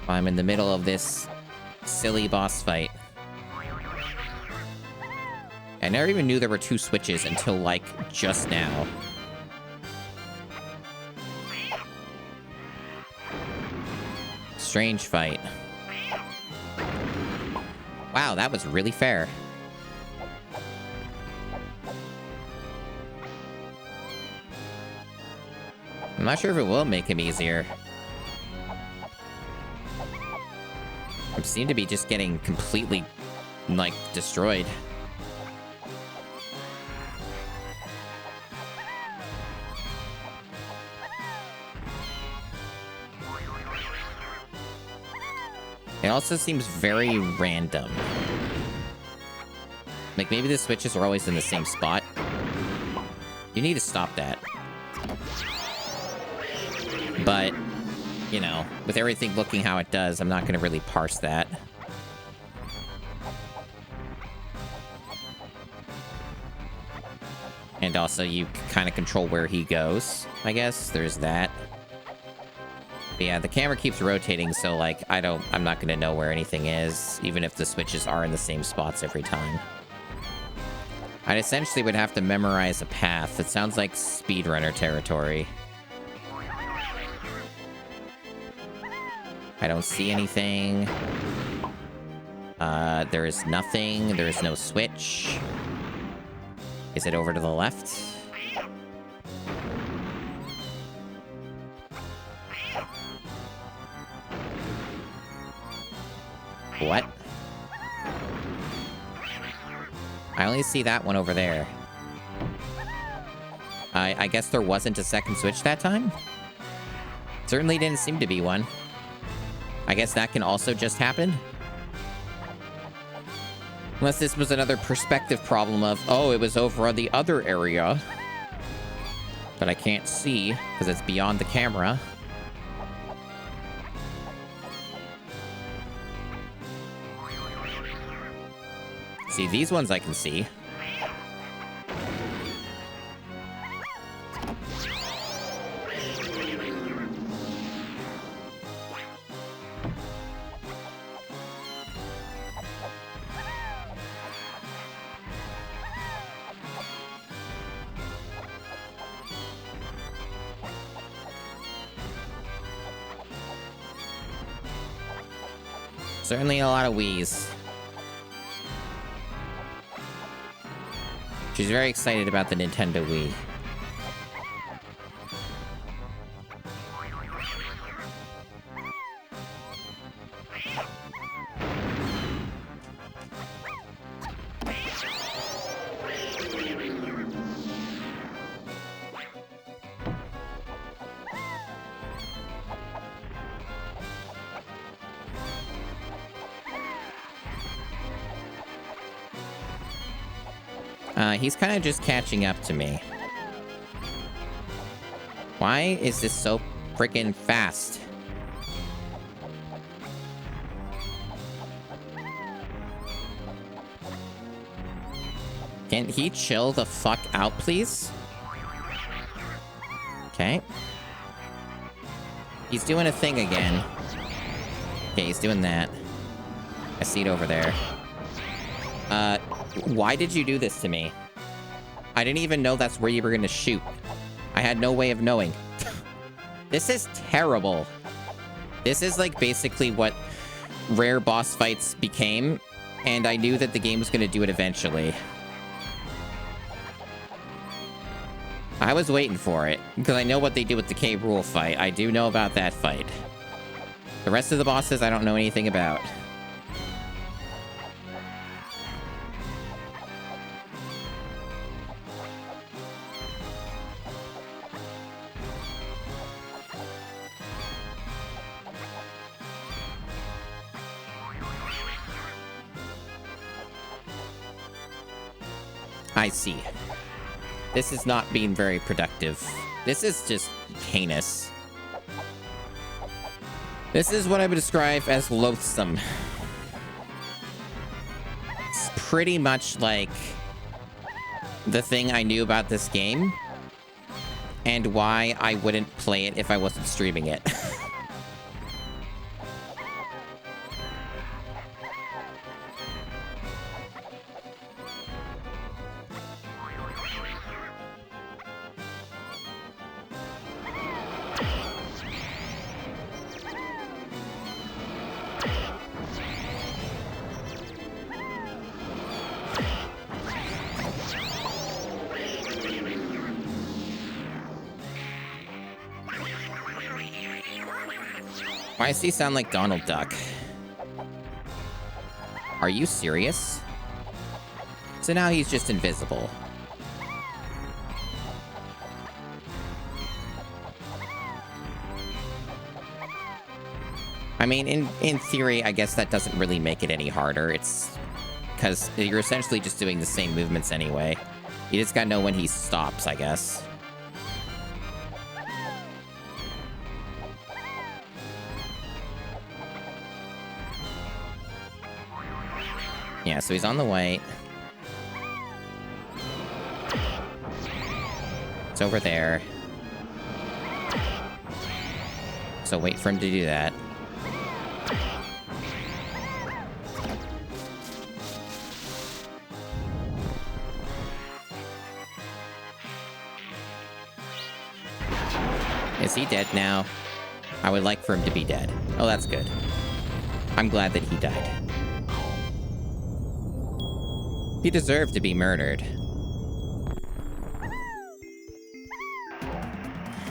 I'm in the middle of this silly boss fight. I never even knew there were 2 switches until, like, just now. Strange fight. Wow, that was really fair. I'm not sure if it will make him easier. I seem to be just getting completely, like, destroyed. It also seems very random. Like, maybe the switches are always in the same spot. You need to stop that. But, you know, with everything looking how it does, I'm not going to really parse that. And also, you kind of control where he goes, I guess. There's that. But yeah, the camera keeps rotating, so, like, I'm not going to know where anything is, even if the switches are in the same spots every time. I'd essentially would have to memorize a path. It sounds like speedrunner territory. I don't see anything. There is nothing. There is no switch. Is it over to the left? What? I only see that one over there. I guess there wasn't a second switch that time? Certainly didn't seem to be one. I guess that can also just happen? Unless this was another perspective problem of, oh, it was over on the other area. But I can't see, because it's beyond the camera. See, these ones I can see. Certainly a lot of Wii's. She's very excited about the Nintendo Wii. He's kind of just catching up to me. Why is this so freaking fast? Can he chill the fuck out, please? Okay. He's doing a thing again. Okay, he's doing that. I see it over there. Why did you do this to me? I didn't even know that's where you were gonna shoot. I had no way of knowing. This is terrible. This is like basically what rare boss fights became, and I knew that the game was gonna do it eventually. I was waiting for it, because I know what they do with the K. Rool fight. I do know about that fight. The rest of the bosses I don't know anything about. I see. This is not being very productive. This is just heinous. This is what I would describe as loathsome. It's pretty much like the thing I knew about this game and why I wouldn't play it if I wasn't streaming it. Why does he sound like Donald Duck? Are you serious? So now he's just invisible. I mean, in theory, I guess that doesn't really make it any harder. It's because you're essentially just doing the same movements anyway. You just gotta know when he stops, I guess. Yeah, so he's on the way. It's over there. So wait for him to do that. Is he dead now? I would like for him to be dead. Oh, that's good. I'm glad that he died. He deserved to be murdered.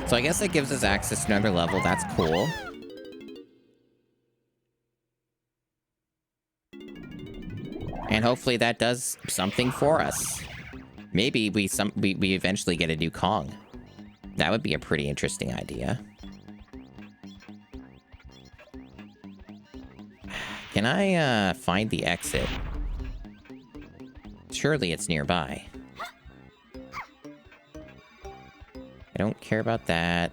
So I guess that gives us access to another level. That's cool. And hopefully that does something for us. Maybe we eventually get a new Kong. That would be a pretty interesting idea. Can I find the exit? Surely it's nearby. I don't care about that.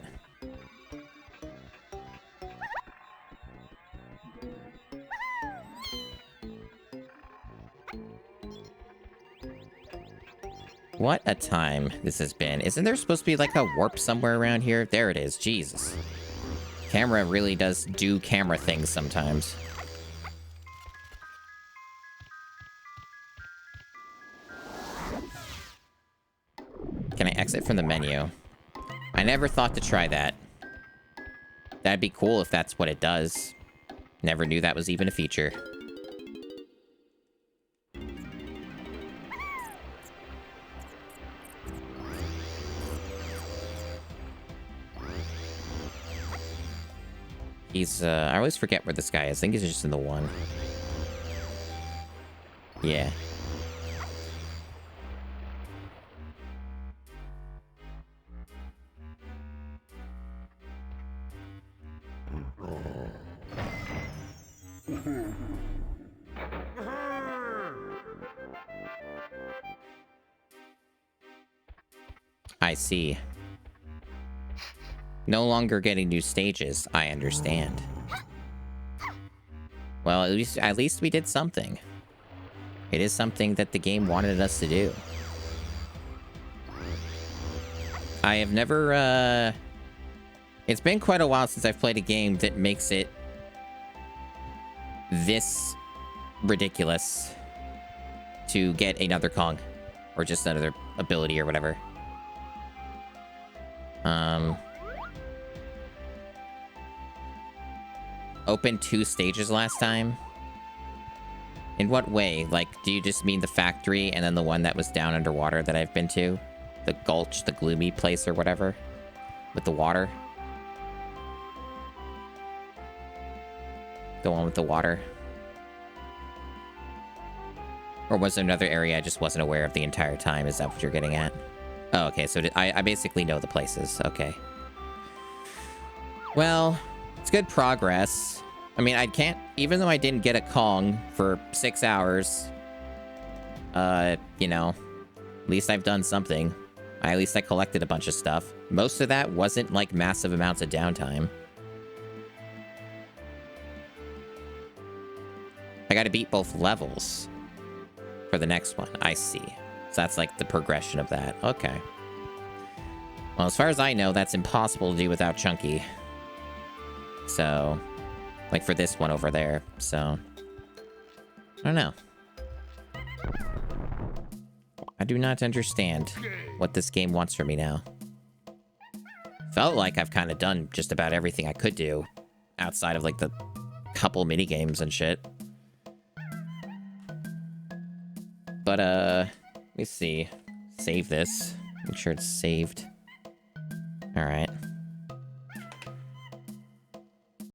What a time this has been. Isn't there supposed to be like a warp somewhere around here? There it is. Jesus. Camera really does do camera things sometimes. Can I exit from the menu? I never thought to try that. That'd be cool if that's what it does. Never knew that was even a feature. He's, I always forget where this guy is. I think he's just in the one. Yeah. I see. No longer getting new stages. I understand. Well, at least we did something. It is something that the game wanted us to do. I have never, it's been quite a while since I've played a game that makes it this ridiculous to get another Kong. Or just another ability or whatever. Open 2 stages last time? In what way? Like, do you just mean the factory and then the one that was down underwater that I've been to? The gulch, the gloomy place or whatever? With the water? The one with the water? Or was there another area I just wasn't aware of the entire time? Is that what you're getting at? Oh, okay, so I basically know the places. Okay. Well, it's good progress. I mean, I can't... Even though I didn't get a Kong for 6 hours, you know, at least I've done something. At least I collected a bunch of stuff. Most of that wasn't, like, massive amounts of downtime. I gotta beat both levels for the next one. I see. So that's, like, the progression of that. Okay. Well, as far as I know, that's impossible to do without Chunky. So... Like for this one over there, so... I don't know. I do not understand what this game wants from me now. Felt like I've kind of done just about everything I could do. Outside of, like, the couple minigames and shit. But, let me see. Save this. Make sure it's saved. Alright.